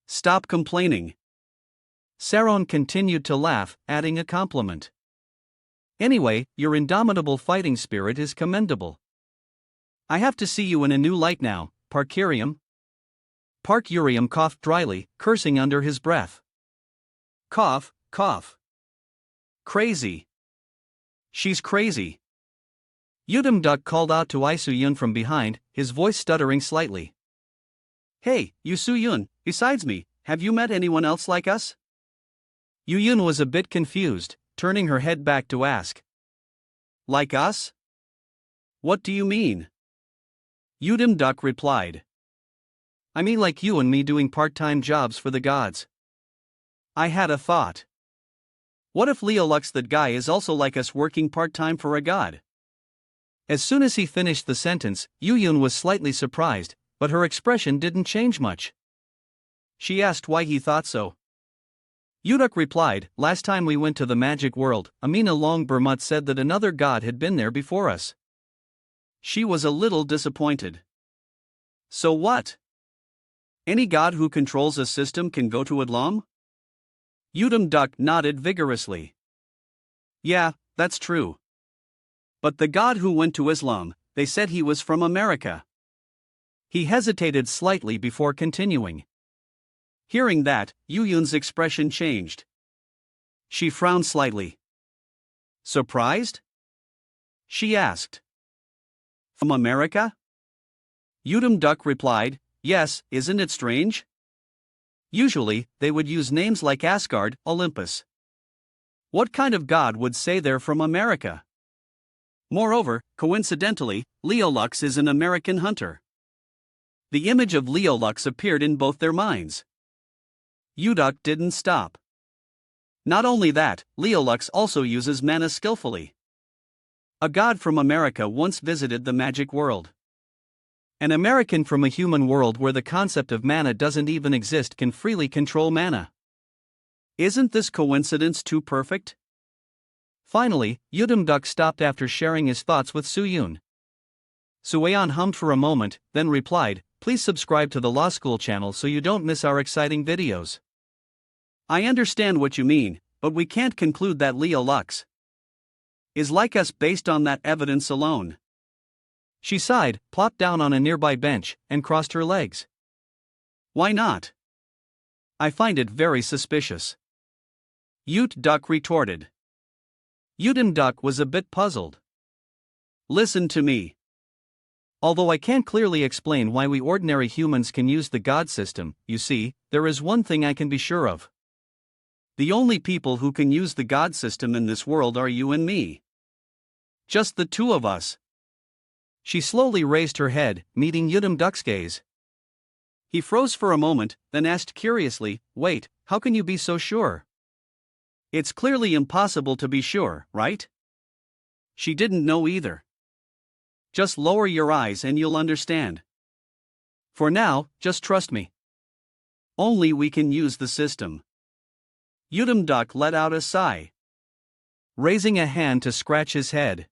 Stop complaining. Saron continued to laugh, adding a compliment. Anyway, your indomitable fighting spirit is commendable. I have to see you in a new light now, Parkurium. Park Urium coughed dryly, cursing under his breath. Cough, cough. Crazy. She's crazy. Udam Duck called out to Isuyun from behind, his voice stuttering slightly. Hey, you Suyun, besides me, have you met anyone else like us? Yuyun was a bit confused, turning her head back to ask. Like us? What do you mean? Udam Duck replied. I mean like you and me doing part-time jobs for the gods. I had a thought. What if Leolux that guy is also like us working part-time for a god? As soon as he finished the sentence, Yuyun was slightly surprised, but her expression didn't change much. She asked why he thought so. Uduk replied, last time we went to the magic world, Amina Longbermut said that another god had been there before us. She was a little disappointed. So what? Any god who controls a system can go to Idlam? Udam Duck nodded vigorously. Yeah, that's true. But the god who went to Islam, they said he was from America. He hesitated slightly before continuing. Hearing that, Yuyun's expression changed. She frowned slightly. Surprised? She asked. From America? Udam Duck replied, yes, isn't it strange? Usually, they would use names like Asgard, Olympus. What kind of god would say they're from America? Moreover, coincidentally, Leolux is an American hunter. The image of Leolux appeared in both their minds. Uduk didn't stop. Not only that, Leolux also uses mana skillfully. A god from America once visited the magic world. An American from a human world where the concept of mana doesn't even exist can freely control mana. Isn't this coincidence too perfect? Finally, Udam Duck stopped after sharing his thoughts with Suyun. Sueon hummed for a moment, then replied, please subscribe to the Law School channel so you don't miss our exciting videos. I understand what you mean, but we can't conclude that Leolux is like us based on that evidence alone. She sighed, plopped down on a nearby bench, and crossed her legs. Why not? I find it very suspicious. Ute Duck retorted. Udam Duck was a bit puzzled. Listen to me. Although I can't clearly explain why we ordinary humans can use the god system, you see, there is one thing I can be sure of. The only people who can use the god system in this world are you and me. Just the two of us. She slowly raised her head, meeting Udam Duck's gaze. He froze for a moment, then asked curiously, wait, how can you be so sure? It's clearly impossible to be sure, right? She didn't know either. Just lower your eyes and you'll understand. For now, just trust me. Only we can use the system. Duck let out a sigh, raising a hand to scratch his head.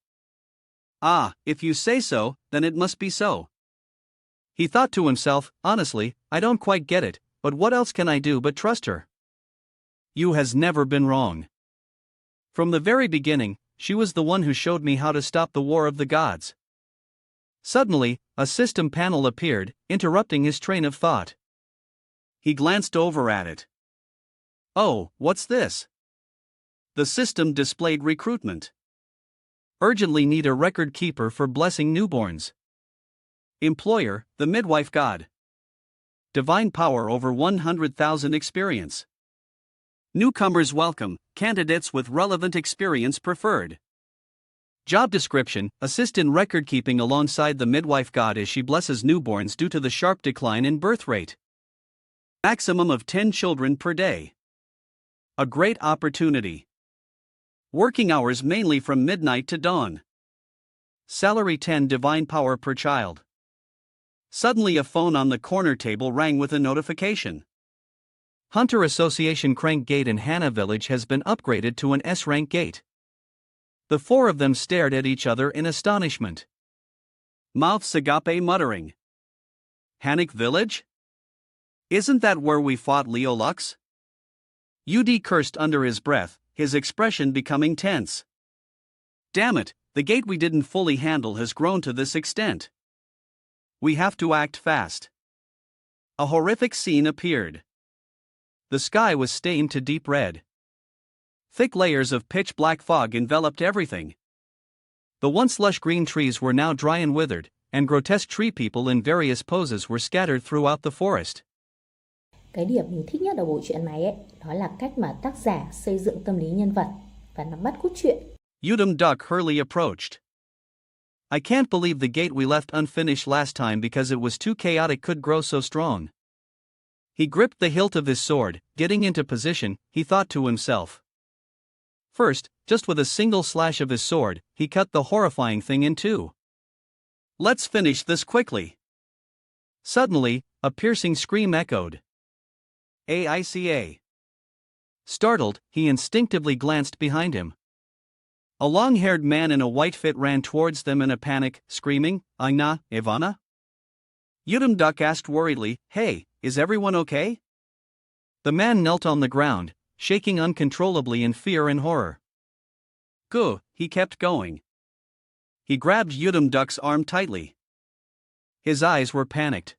Ah, if you say so, then it must be so. He thought to himself, honestly, I don't quite get it, but what else can I do but trust her? You has never been wrong. From the very beginning, she was the one who showed me how to stop the war of the gods. Suddenly, a system panel appeared, interrupting his train of thought. He glanced over at it. Oh, what's this? The system displayed recruitment. Urgently need a record keeper for blessing newborns. Employer, the midwife god. Divine power over 100,000 experience. Newcomers welcome, candidates with relevant experience preferred. Job description, assist in record keeping alongside the midwife god as she blesses newborns due to the sharp decline in birth rate. Maximum of 10 children per day. A great opportunity. Working hours mainly from midnight to dawn. Salary 10 divine power per child. Suddenly a phone on the corner table rang with a notification. Hunter Association Crank Gate in Hana Village has been upgraded to an S-rank gate. The four of them stared at each other in astonishment. Mouths agape muttering. Hanik Village? Isn't that where we fought Leo Lux? UD cursed under his breath, his expression becoming tense. Damn it, the gate we didn't fully handle has grown to this extent. We have to act fast. A horrific scene appeared. The sky was stained to deep red. Thick layers of pitch-black fog enveloped everything. The once lush green trees were now dry and withered, and grotesque tree people in various poses were scattered throughout the forest. Cái điểm mình thích nhất ở bộ truyện này ấy, đó là cách mà tác giả xây dựng tâm lý nhân vật và nắm bắt cốt truyện. Duck hurriedly approached. I can't believe the gate we left unfinished last time because it was too chaotic could grow so strong. He gripped the hilt of his sword, getting into position, he thought to himself. First, just with a single slash of his sword, he cut the horrifying thing in two. Let's finish this quickly. Suddenly, a piercing scream echoed. Aica. Startled, he instinctively glanced behind him. A long-haired man in a white fit ran towards them in a panic, screaming, Aina, Ivana? Duck asked worriedly, Hey, is everyone okay? The man knelt on the ground, shaking uncontrollably in fear and horror. Go, he kept going. He grabbed Duck's arm tightly. His eyes were panicked.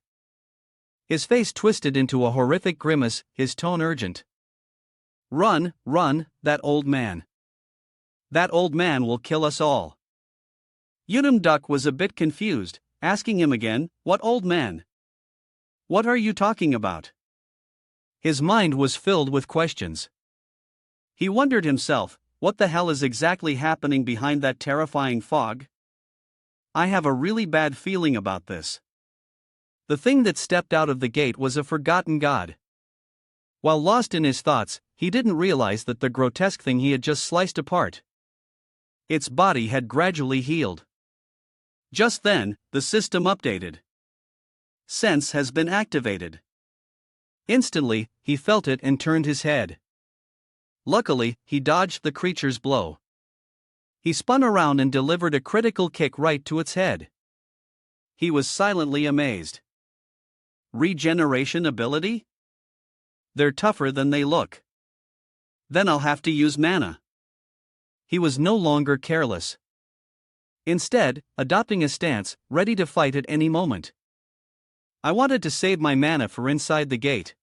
His face twisted into a horrific grimace, his tone urgent. Run, run, that old man. That old man will kill us all. Duck was a bit confused, asking him again, What old man? What are you talking about? His mind was filled with questions. He wondered himself, what the hell is exactly happening behind that terrifying fog? I have a really bad feeling about this. The thing that stepped out of the gate was a forgotten god. While lost in his thoughts, he didn't realize that the grotesque thing he had just sliced apart. Its body had gradually healed. Just then, the system updated. Sense has been activated. Instantly, he felt it and turned his head. Luckily, he dodged the creature's blow. He spun around and delivered a critical kick right to its head. He was silently amazed. Regeneration ability? They're tougher than they look. Then I'll have to use mana. He was no longer careless. Instead, adopting a stance, ready to fight at any moment. I wanted to save my mana for inside the gate.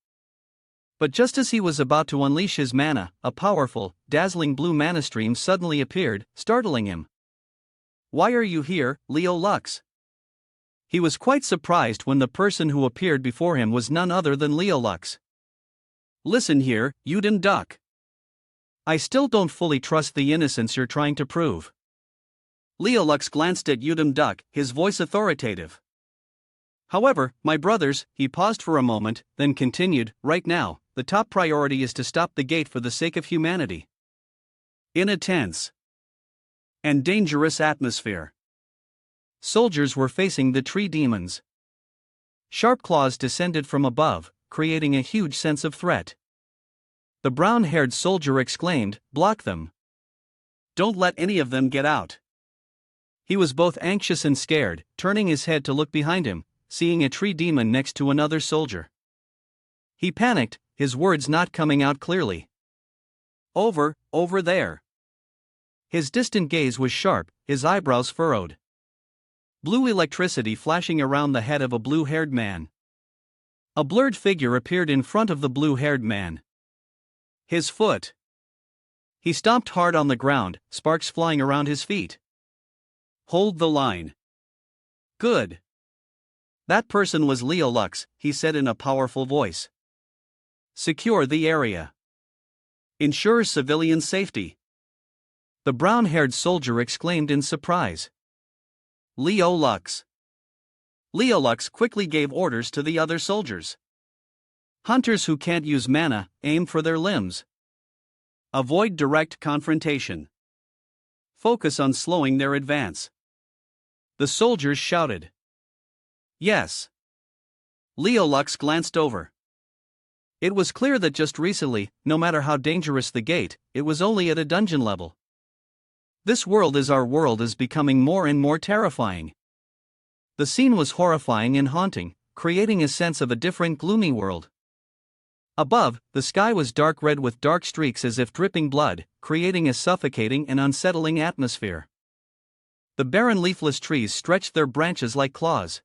But just as he was about to unleash his mana, a powerful, dazzling blue mana stream suddenly appeared, startling him. Why are you here, Leo Lux? He was quite surprised when the person who appeared before him was none other than Leo Lux. Listen here, Duck. I still don't fully trust the innocence you're trying to prove. Leo Lux glanced at Duck, his voice authoritative. However, my brothers, he paused for a moment, then continued, right now, the top priority is to stop the gate for the sake of humanity. In a tense and dangerous atmosphere, soldiers were facing the tree demons. Sharp claws descended from above, creating a huge sense of threat. The brown-haired soldier exclaimed, "Block them! Don't let any of them get out!" He was both anxious and scared, turning his head to look behind him, seeing a tree demon next to another soldier. He panicked, his words not coming out clearly. Over there." His distant gaze was sharp, his eyebrows furrowed. Blue electricity flashing around the head of a blue-haired man. A blurred figure appeared in front of the blue-haired man. His foot. He stomped hard on the ground, sparks flying around his feet. "Hold the line." "Good." That person was Leo Lux, he said in a powerful voice. "Secure the area. Ensure civilian safety." The brown-haired soldier exclaimed in surprise. "Leo Lux." Leo Lux quickly gave orders to the other soldiers. "Hunters who can't use mana, aim for their limbs. Avoid direct confrontation. Focus on slowing their advance." The soldiers shouted. "Yes." Leo Lux glanced over. It was clear that just recently, no matter how dangerous the gate, it was only at a dungeon level. This world is our world is becoming more and more terrifying. The scene was horrifying and haunting, creating a sense of a different gloomy world. Above, the sky was dark red with dark streaks as if dripping blood, creating a suffocating and unsettling atmosphere. The barren leafless trees stretched their branches like claws,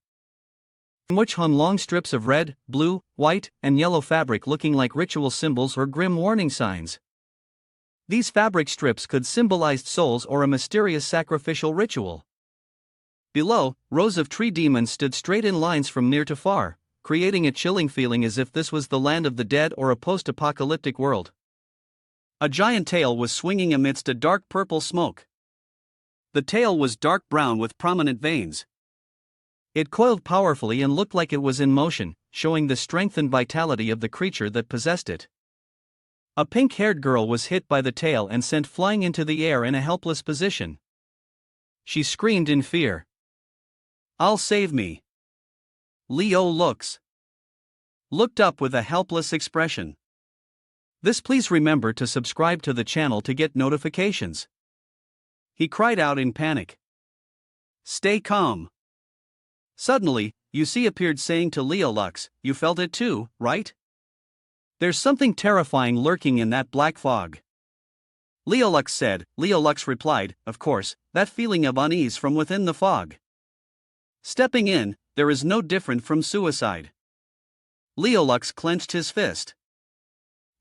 in which hung long strips of red, blue, white, and yellow fabric looking like ritual symbols or grim warning signs. These fabric strips could symbolize souls or a mysterious sacrificial ritual. Below, rows of tree demons stood straight in lines from near to far, creating a chilling feeling as if this was the land of the dead or a post-apocalyptic world. A giant tail was swinging amidst a dark purple smoke. The tail was dark brown with prominent veins. It coiled powerfully and looked like it was in motion, showing the strength and vitality of the creature that possessed it. A pink-haired girl was hit by the tail and sent flying into the air in a helpless position. She screamed in fear. "I'll save me." Leo Lux looked up with a helpless expression. Please remember to subscribe to the channel to get notifications." He cried out in panic. "Stay calm." Suddenly, Yusi appeared saying to Leo Lux, "You felt it too, right? There's something terrifying lurking in that black fog." Leo Lux said. Leo Lux replied, "Of course, that feeling of unease from within the fog. Stepping in, there is no different from suicide." Leo Lux clenched his fist.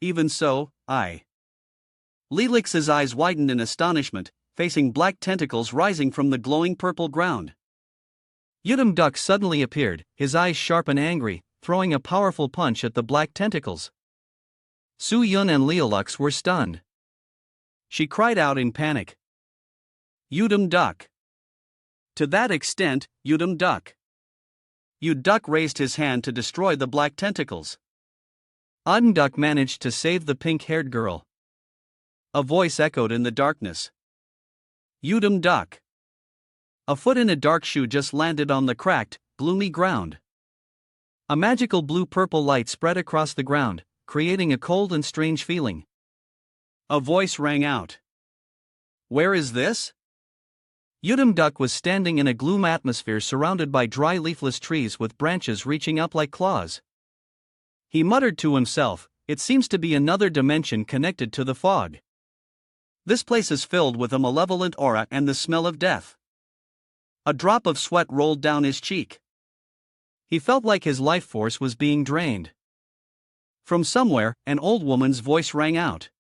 "Even so, Lelix's eyes widened in astonishment, facing black tentacles rising from the glowing purple ground. Yudum Duck suddenly appeared, his eyes sharp and angry, throwing a powerful punch at the black tentacles. Su Yun and Leo Lux were stunned. She cried out in panic. "Yudum Duck! To that extent, Yudum Duck!" Yud Duck raised his hand to destroy the black tentacles. Udum Duck managed to save the pink-haired girl. A voice echoed in the darkness. "Yudum Duck!" A foot in a dark shoe just landed on the cracked, gloomy ground. A magical blue-purple light spread across the ground, creating a cold and strange feeling. A voice rang out. "Where is this?" Yudum Duck was standing in a gloom atmosphere surrounded by dry leafless trees with branches reaching up like claws. He muttered to himself, "It seems to be another dimension connected to the fog. This place is filled with a malevolent aura and the smell of death." A drop of sweat rolled down his cheek. He felt like his life force was being drained. From somewhere, an old woman's voice rang out.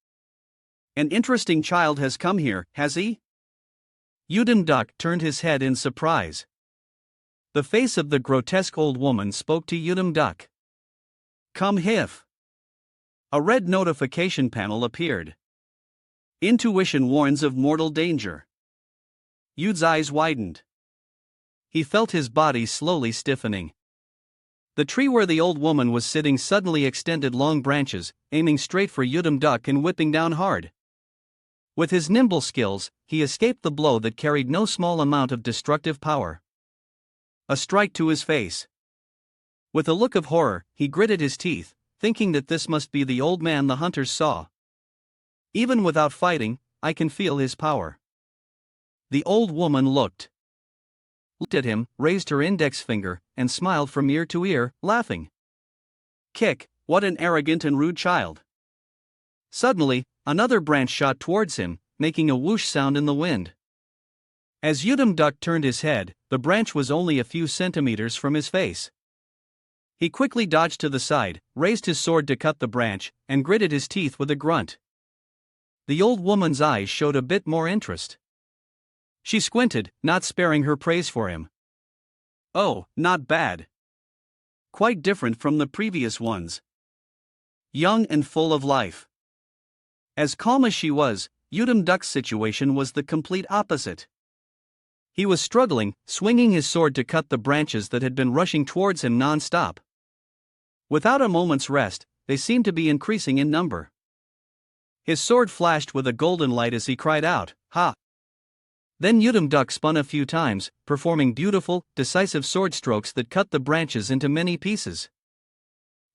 "An interesting child has come here, has he?" Yudum Duck turned his head in surprise. The face of the grotesque old woman spoke to Yudum Duck. "Come hif." A red notification panel appeared. "Intuition warns of mortal danger." Yud's eyes widened. He felt his body slowly stiffening. The tree where the old woman was sitting suddenly extended long branches, aiming straight for Yudum Duck and whipping down hard. With his nimble skills, he escaped the blow that carried no small amount of destructive power. A strike to his face. With a look of horror, he gritted his teeth, thinking that this must be the old man the hunters saw. Even without fighting, I can feel his power. The old woman looked at him, raised her index finger, and smiled from ear to ear, laughing. Kick, what an arrogant and rude child. Suddenly, another branch shot towards him, making a whoosh sound in the wind. As Duck turned his head, the branch was only a few centimeters from his face. He quickly dodged to the side, raised his sword to cut the branch, and gritted his teeth with a grunt. The old woman's eyes showed a bit more interest. She squinted, not sparing her praise for him. Oh, not bad. Quite different from the previous ones. Young and full of life. As calm as she was, Duck's situation was the complete opposite. He was struggling, swinging his sword to cut the branches that had been rushing towards him non-stop. Without a moment's rest, they seemed to be increasing in number. His sword flashed with a golden light as he cried out, "Ha!" Then Duck spun a few times, performing beautiful, decisive sword strokes that cut the branches into many pieces.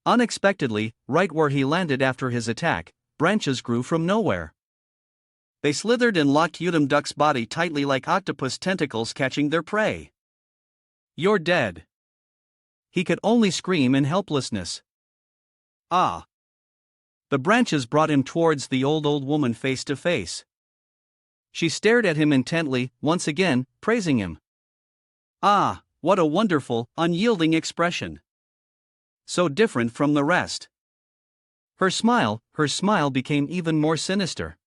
Unexpectedly, right where he landed after his attack, branches grew from nowhere. They slithered and locked Duck's body tightly like octopus tentacles catching their prey. "You're dead." He could only scream in helplessness. Ah! The branches brought him towards the old woman face to face. She stared at him intently, once again, praising him. Ah, what a wonderful, unyielding expression. So different from the rest. Her smile became even more sinister.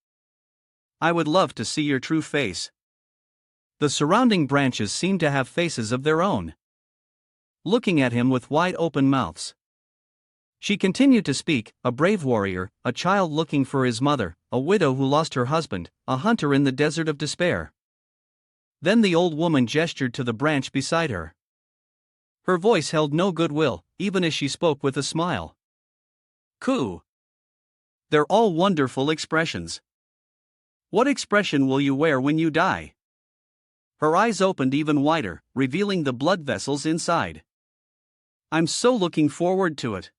I would love to see your true face. The surrounding branches seemed to have faces of their own, looking at him with wide open mouths. She continued to speak, a brave warrior, a child looking for his mother, a widow who lost her husband, a hunter in the desert of despair. Then the old woman gestured to the branch beside her. Her voice held no goodwill, even as she spoke with a smile. Coo! They're all wonderful expressions. What expression will you wear when you die? Her eyes opened even wider, revealing the blood vessels inside. I'm so looking forward to it.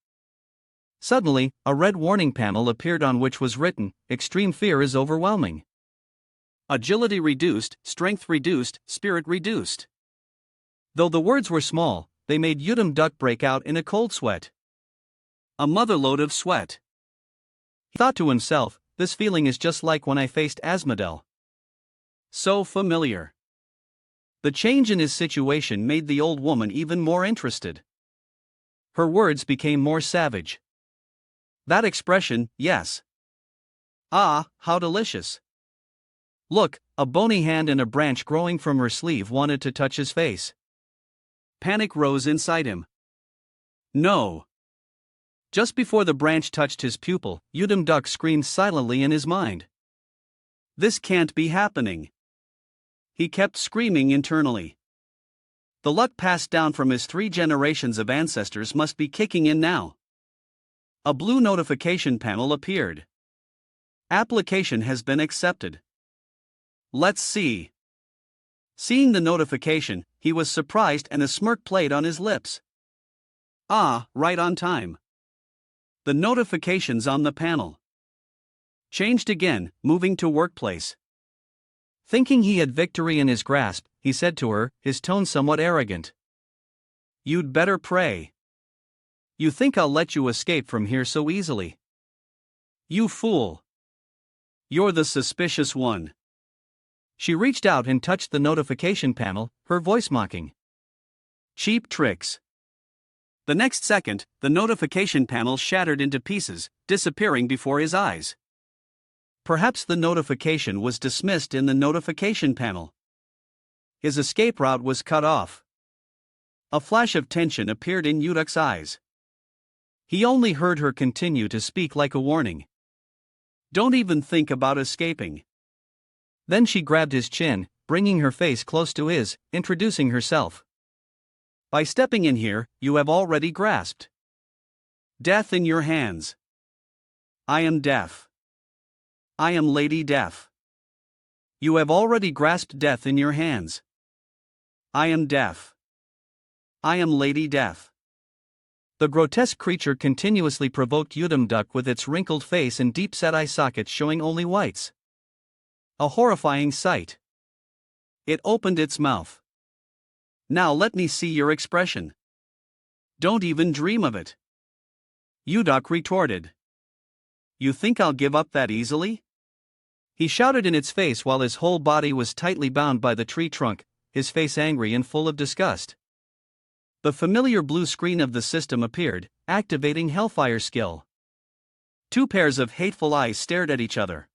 Suddenly, a red warning panel appeared on which was written, "Extreme fear is overwhelming. Agility reduced, strength reduced, spirit reduced." Though the words were small, they made Duck break out in a cold sweat. A motherload of sweat. He thought to himself, this feeling is just like when I faced Asmodel. So familiar. The change in his situation made the old woman even more interested. Her words became more savage. That expression, yes. Ah, how delicious. Look, a bony hand and a branch growing from her sleeve wanted to touch his face. Panic rose inside him. No. Just before the branch touched his pupil, Duck screamed silently in his mind. This can't be happening. He kept screaming internally. The luck passed down from his 3 generations of ancestors must be kicking in now. A blue notification panel appeared. Application has been accepted. Let's see. Seeing the notification, he was surprised and a smirk played on his lips. Ah, right on time. The notifications on the panel changed again, moving to workplace. Thinking he had victory in his grasp, he said to her, his tone somewhat arrogant. You'd better pray. You think I'll let you escape from here so easily? You fool. You're the suspicious one. She reached out and touched the notification panel, her voice mocking. Cheap tricks. The next second, the notification panel shattered into pieces, disappearing before his eyes. Perhaps the notification was dismissed in the notification panel. His escape route was cut off. A flash of tension appeared in Duck's eyes. He only heard her continue to speak like a warning. Don't even think about escaping. Then she grabbed his chin, bringing her face close to his, introducing herself. By stepping in here, you have already grasped death in your hands. I am deaf. I am Lady Deaf. You have already grasped death in your hands. I am deaf. I am Lady Deaf. The grotesque creature continuously provoked Udam duck with its wrinkled face and deep-set eye sockets showing only whites. A horrifying sight. It opened its mouth. "Now let me see your expression." "Don't even dream of it," Uduk retorted. "You think I'll give up that easily?" He shouted in its face while his whole body was tightly bound by the tree trunk, his face angry and full of disgust. The familiar blue screen of the system appeared, activating Hellfire skill. Two pairs of hateful eyes stared at each other.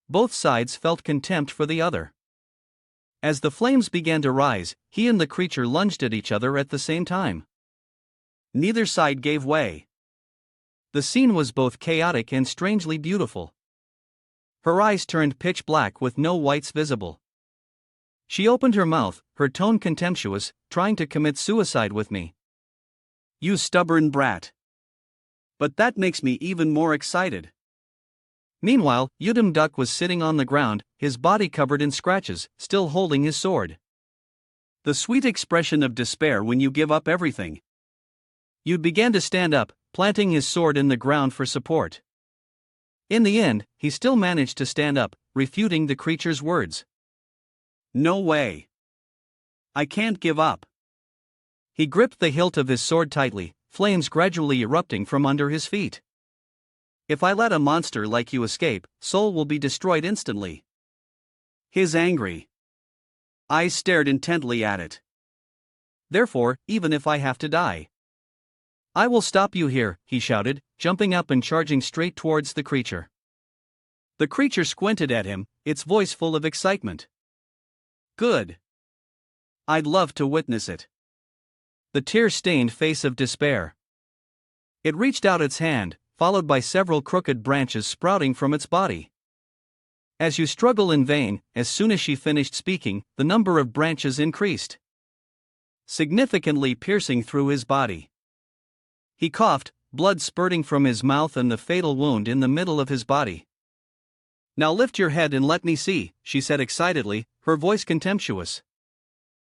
Both sides felt contempt for the other. As the flames began to rise, he and the creature lunged at each other at the same time. Neither side gave way. The scene was both chaotic and strangely beautiful. Her eyes turned pitch black with no whites visible. She opened her mouth, her tone contemptuous, trying to commit suicide with me. "You stubborn brat." "But that makes me even more excited." Meanwhile, Udam duck was sitting on the ground, his body covered in scratches, still holding his sword. The sweet expression of despair when you give up everything. Ud began to stand up, planting his sword in the ground for support. In the end, he still managed to stand up, refuting the creature's words. "No way. I can't give up." He gripped the hilt of his sword tightly, flames gradually erupting from under his feet. "If I let a monster like you escape, Soul will be destroyed instantly." His angry eyes stared intently at it. "Therefore, even if I have to die, I will stop you here," he shouted, jumping up and charging straight towards the creature. The creature squinted at him, its voice full of excitement. "Good. I'd love to witness it." The tear-stained face of despair. It reached out its hand, followed by several crooked branches sprouting from its body. "As you struggle in vain," as soon as she finished speaking, the number of branches increased, significantly piercing through his body. He coughed, blood spurting from his mouth and the fatal wound in the middle of his body. "Now lift your head and let me see," she said excitedly, her voice contemptuous.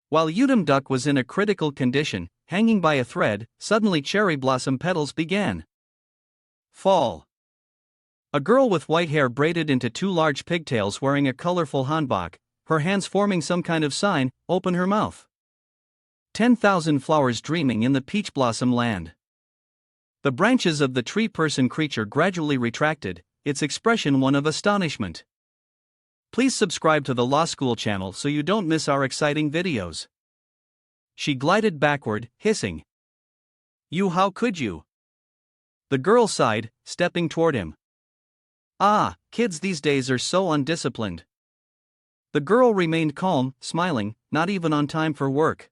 While Udam duck was in a critical condition, hanging by a thread, suddenly cherry blossom petals began fall. A girl with white hair braided into two large pigtails wearing a colorful hanbok, her hands forming some kind of sign, opened her mouth. 10,000 flowers dreaming in the peach blossom land. The branches of the tree person creature gradually retracted, its expression one of astonishment. Please subscribe to the Law School channel so you don't miss our exciting videos. She glided backward, hissing. "You, how could you?" The girl sighed, stepping toward him. "Ah, kids these days are so undisciplined." The girl remained calm, smiling, not even on time for work.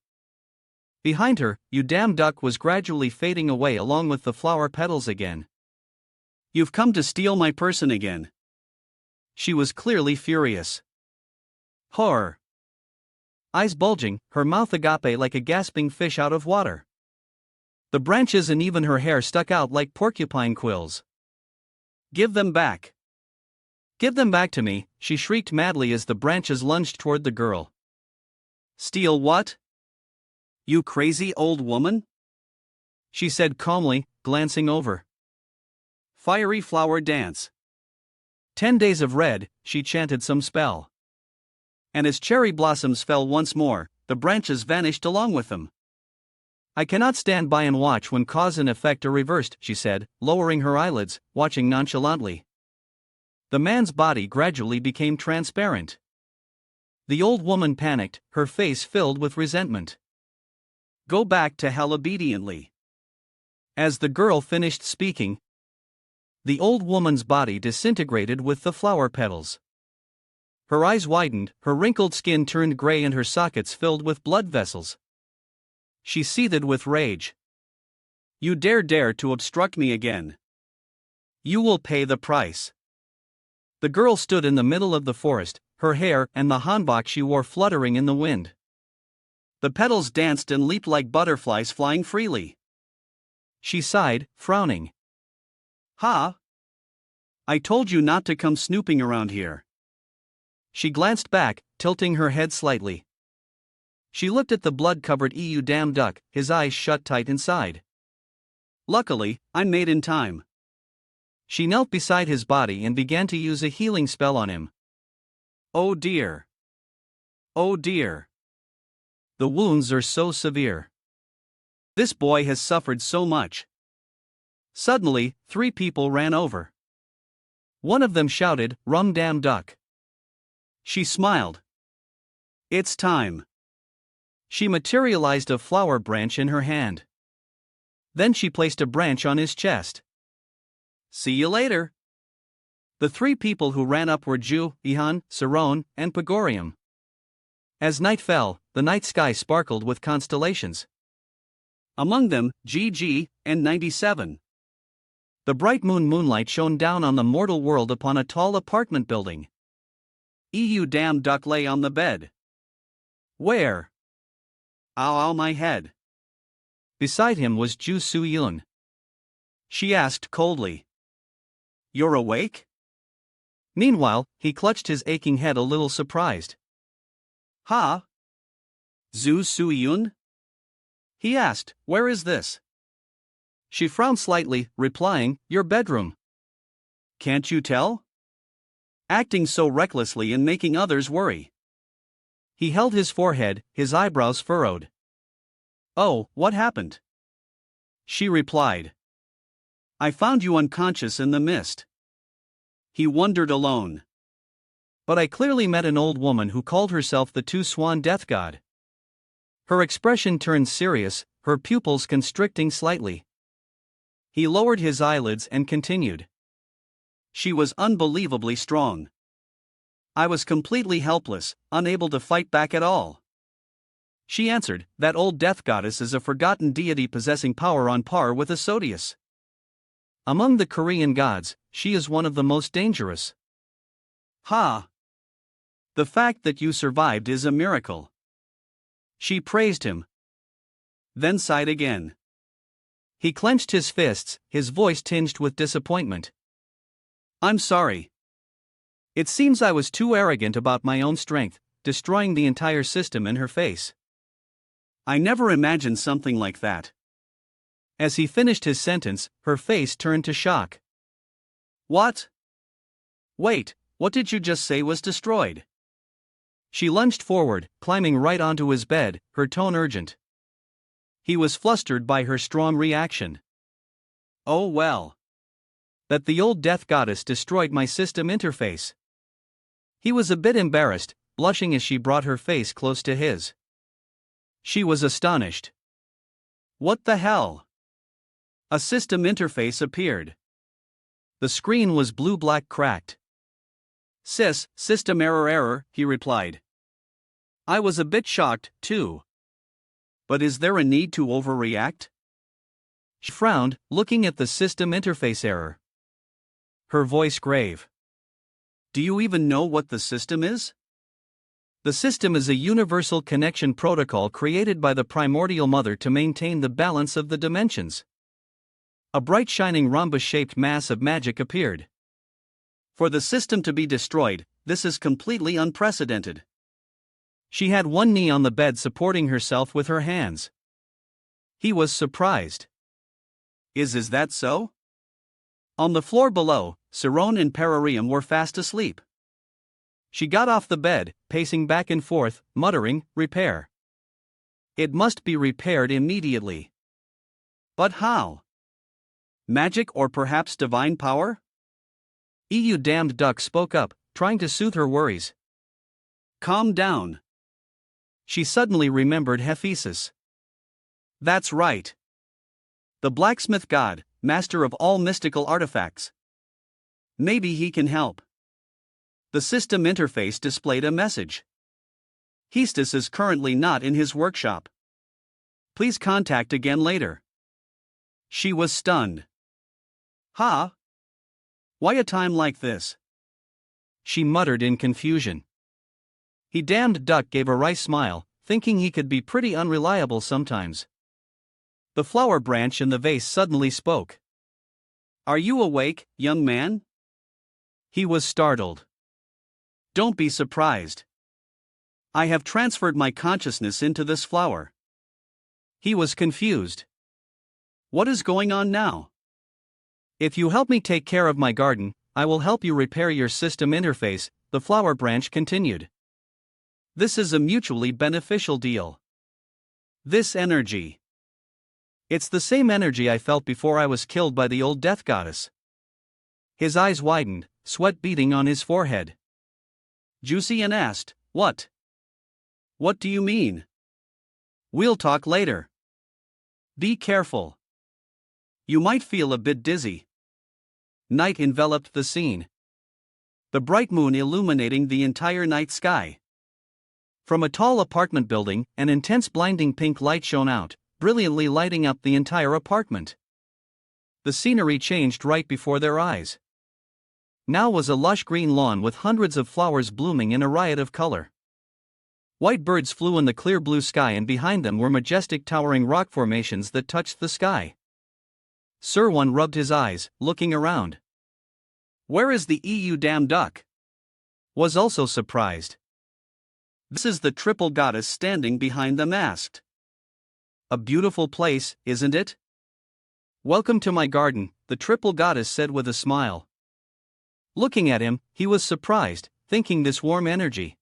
Behind her, Udam duck was gradually fading away along with the flower petals again. "You've come to steal my person again." She was clearly furious. Horror. Eyes bulging, her mouth agape like a gasping fish out of water. The branches and even her hair stuck out like porcupine quills. "Give them back. Give them back to me," she shrieked madly as the branches lunged toward the girl. "Steal what? You crazy old woman?" she said calmly, glancing over. "Fiery flower dance. 10 days of red," she chanted some spell. And as cherry blossoms fell once more, the branches vanished along with them. "I cannot stand by and watch when cause and effect are reversed," she said, lowering her eyelids, watching nonchalantly. The man's body gradually became transparent. The old woman panicked, her face filled with resentment. "Go back to hell obediently." As the girl finished speaking, the old woman's body disintegrated with the flower petals. Her eyes widened, her wrinkled skin turned gray and her sockets filled with blood vessels. She seethed with rage. "You dare to obstruct me again. You will pay the price." The girl stood in the middle of the forest, her hair and the hanbok she wore fluttering in the wind. The petals danced and leaped like butterflies flying freely. She sighed, frowning. "Ha! I told you not to come snooping around here." She glanced back, tilting her head slightly. She looked at the blood-covered Udam duck, his eyes shut tight inside. Luckily, I'm made in time. She knelt beside his body and began to use a healing spell on him. Oh dear. Oh dear. The wounds are so severe. This boy has suffered so much. Suddenly, 3 people ran over. One of them shouted, "Rum damn duck." She smiled. It's time. She materialized a flower branch in her hand. Then she placed a branch on his chest. See you later. The 3 people who ran up were Ju, Ihan, Saron, and Pagorium. As night fell, the night sky sparkled with constellations. Among them, GG and 97. The bright moonlight shone down on the mortal world upon a tall apartment building. EU damn duck lay on the bed. Where? Ow, my head. Beside him was Ju Soo-yoon. She asked coldly. You're awake? Meanwhile, he clutched his aching head a little surprised. Ha? Zu Soo-yoon? He asked, where is this? She frowned slightly, replying, your bedroom. Can't you tell? Acting so recklessly and making others worry. He held his forehead, his eyebrows furrowed. Oh, what happened? She replied. I found you unconscious in the mist. He wondered alone. But I clearly met an old woman who called herself the Two-Swan Death God. Her expression turned serious, her pupils constricting slightly. He lowered his eyelids and continued. She was unbelievably strong. I was completely helpless, unable to fight back at all. She answered, that old death goddess is a forgotten deity possessing power on par with Asodius. Among the Korean gods, she is one of the most dangerous. Ha! The fact that you survived is a miracle. She praised him. Then sighed again. He clenched his fists, his voice tinged with disappointment. I'm sorry. It seems I was too arrogant about my own strength, destroying the entire system in her face. I never imagined something like that. As he finished his sentence, her face turned to shock. What? Wait, what did you just say was destroyed? She lunged forward, climbing right onto his bed, her tone urgent. He was flustered by her strong reaction. Oh well. That the old death goddess destroyed my system interface. He was a bit embarrassed, blushing as she brought her face close to his. She was astonished. What the hell? A system interface appeared. The screen was blue-black cracked. System error, he replied. I was a bit shocked, too. But is there a need to overreact? She frowned, looking at the system interface error. Her voice grave. Do you even know what the system is? The system is a universal connection protocol created by the primordial mother to maintain the balance of the dimensions. A bright shining rhombus-shaped mass of magic appeared. For the system to be destroyed, this is completely unprecedented. She had one knee on the bed supporting herself with her hands. He was surprised. Is that so? On the floor below, Saron and Pararium were fast asleep. She got off the bed, pacing back and forth, muttering, repair. It must be repaired immediately. But how? Magic or perhaps divine power? EU damned duck spoke up, trying to soothe her worries. Calm down. She suddenly remembered Hephaestus. That's right. The blacksmith god, master of all mystical artifacts. Maybe he can help. The system interface displayed a message. Hephaestus is currently not in his workshop. Please contact again later. She was stunned. Huh? Why a time like this? She muttered in confusion. He damned duck gave a wry smile, thinking he could be pretty unreliable sometimes. The flower branch in the vase suddenly spoke. Are you awake, young man? He was startled. Don't be surprised. I have transferred my consciousness into this flower. He was confused. What is going on now? If you help me take care of my garden, I will help you repair your system interface, the flower branch continued. This is a mutually beneficial deal. This energy. It's the same energy I felt before I was killed by the old death goddess. His eyes widened, sweat beading on his forehead. Juicy asked, What? What do you mean? We'll talk later. Be careful. You might feel a bit dizzy. Night enveloped the scene. The bright moon illuminating the entire night sky. From a tall apartment building, an intense blinding pink light shone out, brilliantly lighting up the entire apartment. The scenery changed right before their eyes. Now was a lush green lawn with hundreds of flowers blooming in a riot of color. White birds flew in the clear blue sky, and behind them were majestic towering rock formations that touched the sky. Sir One rubbed his eyes, looking around. Where is the EU damn duck? Was also surprised. This is the triple goddess standing behind them asked. A beautiful place, isn't it? Welcome to my garden, the triple goddess said with a smile. Looking at him, he was surprised, thinking this warm energy.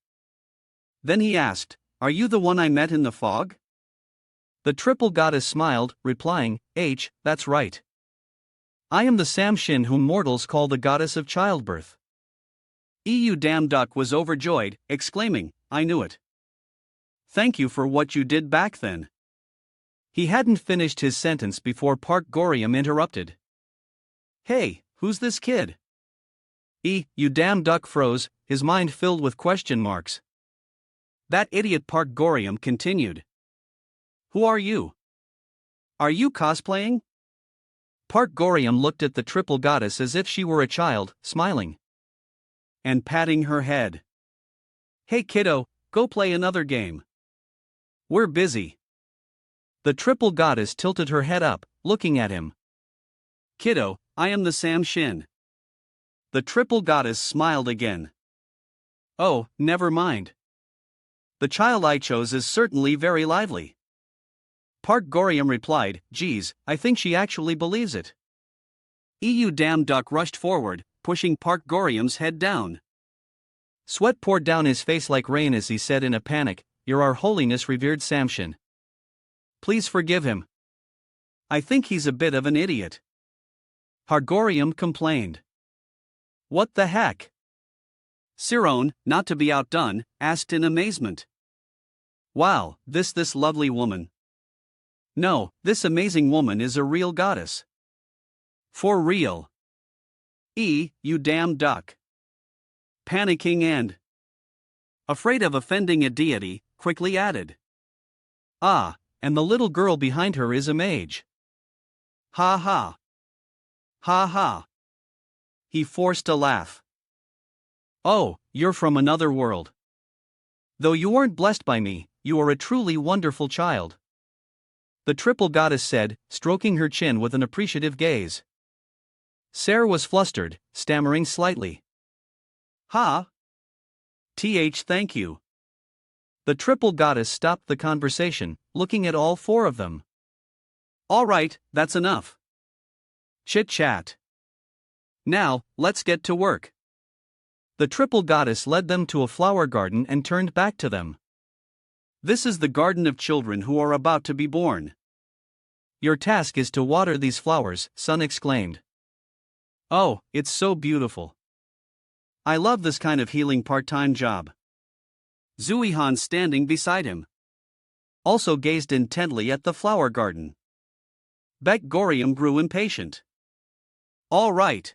Then he asked, Are you the one I met in the fog? The triple goddess smiled, replying, That's right. I am the Samshin whom mortals call the goddess of childbirth. EU damn duck was overjoyed, exclaiming, I knew it. Thank you for what you did back then. He hadn't finished his sentence before Park Gorium interrupted. Hey, who's this kid? You damn duck froze, his mind filled with question marks. That idiot Park Gorium continued. Who are you? Are you cosplaying? Park Gorium looked at the triple goddess as if she were a child, smiling. And patting her head. Hey kiddo, go play another game. We're busy. The triple goddess tilted her head up, looking at him. Kiddo, I am the Samshin. The triple goddess smiled again. Oh, never mind. The child I chose is certainly very lively. Park Gorium replied, Geez, I think she actually believes it. EU damn duck rushed forward, pushing Park Gorium's head down. Sweat poured down his face like rain as he said in a panic, You're our holiness revered Samshin. Please forgive him. I think he's a bit of an idiot. Hargorium complained. What the heck? Sirone, not to be outdone, asked in amazement. Wow, this lovely woman. No, this amazing woman is a real goddess. For real. You damn duck. Panicking and afraid of offending a deity, quickly added. Ah, and the little girl behind her is a mage. Ha ha. Ha ha. He forced a laugh. Oh, you're from another world. Though you weren't blessed by me, you are a truly wonderful child. The triple goddess said, stroking her chin with an appreciative gaze. Sarah was flustered, stammering slightly. Ha? Thank you. The triple goddess stopped the conversation, looking at all four of them. All right, that's enough. Chit-chat. Now, let's get to work. The triple goddess led them to a flower garden and turned back to them. This is the garden of children who are about to be born. Your task is to water these flowers, Sun exclaimed. Oh, it's so beautiful. I love this kind of healing part-time job. Zuihan standing beside him also gazed intently at the flower garden. Beck Gorium grew impatient. All right.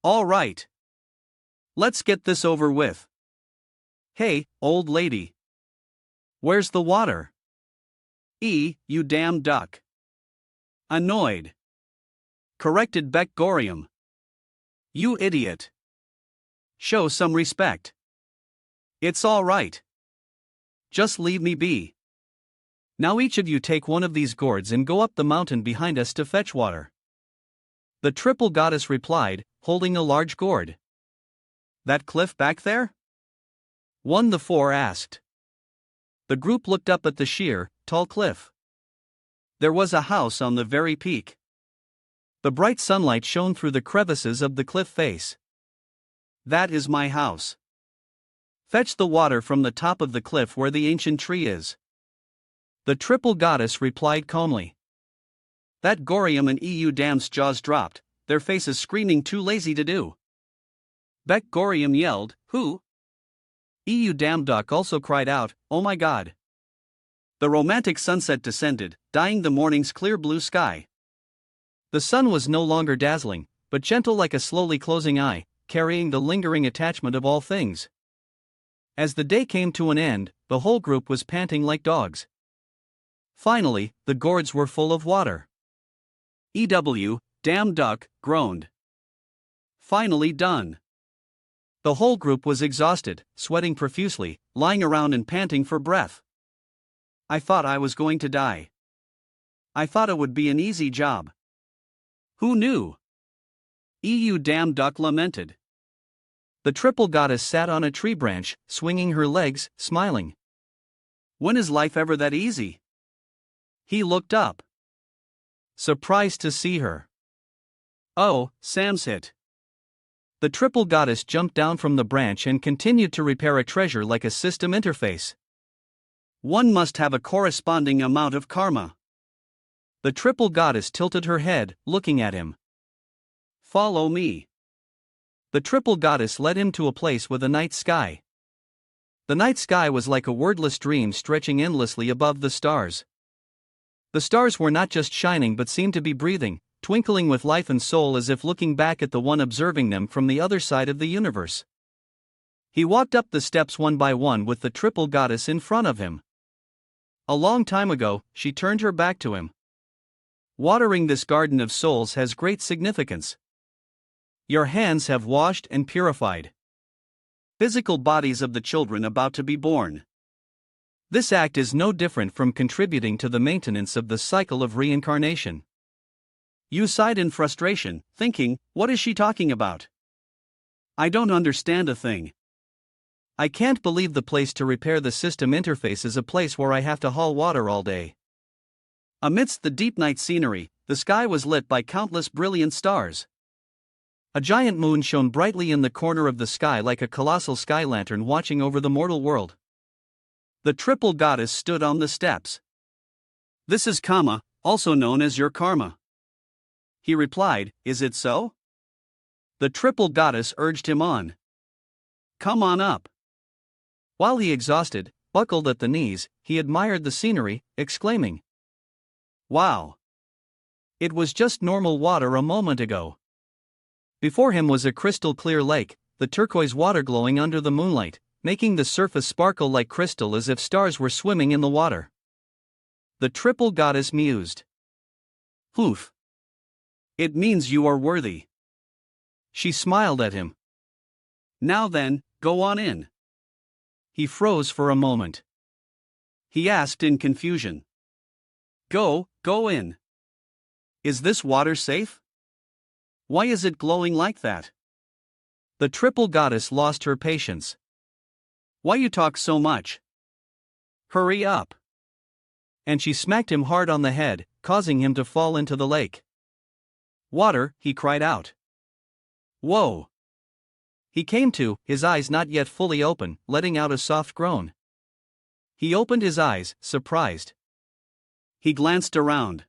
All right. Let's get this over with. Hey, old lady. Where's the water? You damn duck. Annoyed. Corrected Beck Gorium. You idiot. Show some respect. It's all right. Just leave me be. Now each of you take one of these gourds and go up the mountain behind us to fetch water. The triple goddess replied, holding a large gourd. That cliff back there? One the four asked. The group looked up at the sheer, tall cliff. There was a house on the very peak. The bright sunlight shone through the crevices of the cliff face. That is my house. Fetch the water from the top of the cliff where the ancient tree is. The triple goddess replied calmly. That Gorium and EU Dam's jaws dropped, their faces screaming too lazy to do. Beck Gorium yelled, Who? EU Dam Duck also cried out, Oh my god. The romantic sunset descended, dyeing the morning's clear blue sky. The sun was no longer dazzling, but gentle like a slowly closing eye, carrying the lingering attachment of all things. As the day came to an end, the whole group was panting like dogs. Finally, the gourds were full of water. EW, Dam Duck, groaned. Finally done. The whole group was exhausted, sweating profusely, lying around and panting for breath. I thought I was going to die. I thought it would be an easy job. Who knew? EU Dam Duck lamented. The triple goddess sat on a tree branch, swinging her legs, smiling. When is life ever that easy? He looked up. Surprised to see her. Oh, Sam's hit. The triple goddess jumped down from the branch and continued to repair a treasure like a system interface. One must have a corresponding amount of karma. The triple goddess tilted her head, looking at him. Follow me. The triple goddess led him to a place with a night sky. The night sky was like a wordless dream stretching endlessly above the stars. The stars were not just shining but seemed to be breathing, twinkling with life and soul as if looking back at the one observing them from the other side of the universe. He walked up the steps one by one with the triple goddess in front of him. A long time ago, she turned her back to him. Watering this garden of souls has great significance. Your hands have washed and purified physical bodies of the children about to be born. This act is no different from contributing to the maintenance of the cycle of reincarnation. You sighed in frustration, thinking, what is she talking about? I don't understand a thing. I can't believe the place to repair the system interface is a place where I have to haul water all day. Amidst the deep night scenery, the sky was lit by countless brilliant stars. A giant moon shone brightly in the corner of the sky like a colossal sky lantern watching over the mortal world. The triple goddess stood on the steps. This is Kama, also known as your karma. He replied, Is it so? The triple goddess urged him on. Come on up. While he exhausted, buckled at the knees, he admired the scenery, exclaiming, Wow! It was just normal water a moment ago. Before him was a crystal clear lake, the turquoise water glowing under the moonlight, making the surface sparkle like crystal as if stars were swimming in the water. The triple goddess mused. Oof! It means you are worthy. She smiled at him. Now then, go on in. He froze for a moment. He asked in confusion. Go in. Is this water safe? Why is it glowing like that? The triple goddess lost her patience. Why you talk so much? Hurry up. And she smacked him hard on the head, causing him to fall into the lake. Water, he cried out. Whoa! He came to, his eyes not yet fully open, letting out a soft groan. He opened his eyes, surprised. He glanced around.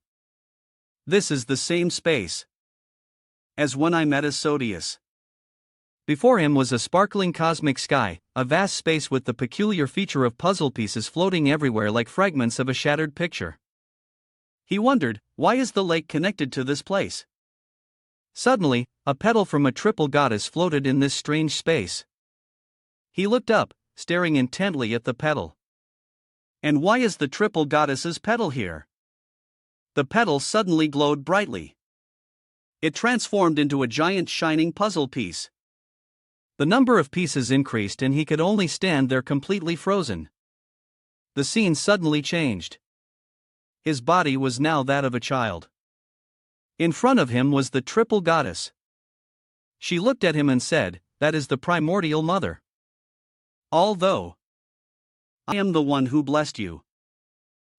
This is the same space as when I met Asodius. Before him was a sparkling cosmic sky, a vast space with the peculiar feature of puzzle pieces floating everywhere like fragments of a shattered picture. He wondered, why is the lake connected to this place? Suddenly, a petal from a triple goddess floated in this strange space. He looked up, staring intently at the petal. And why is the triple goddess's petal here? The petal suddenly glowed brightly. It transformed into a giant shining puzzle piece. The number of pieces increased and he could only stand there completely frozen. The scene suddenly changed. His body was now that of a child. In front of him was the triple goddess. She looked at him and said, That is the primordial mother. Although I am the one who blessed you.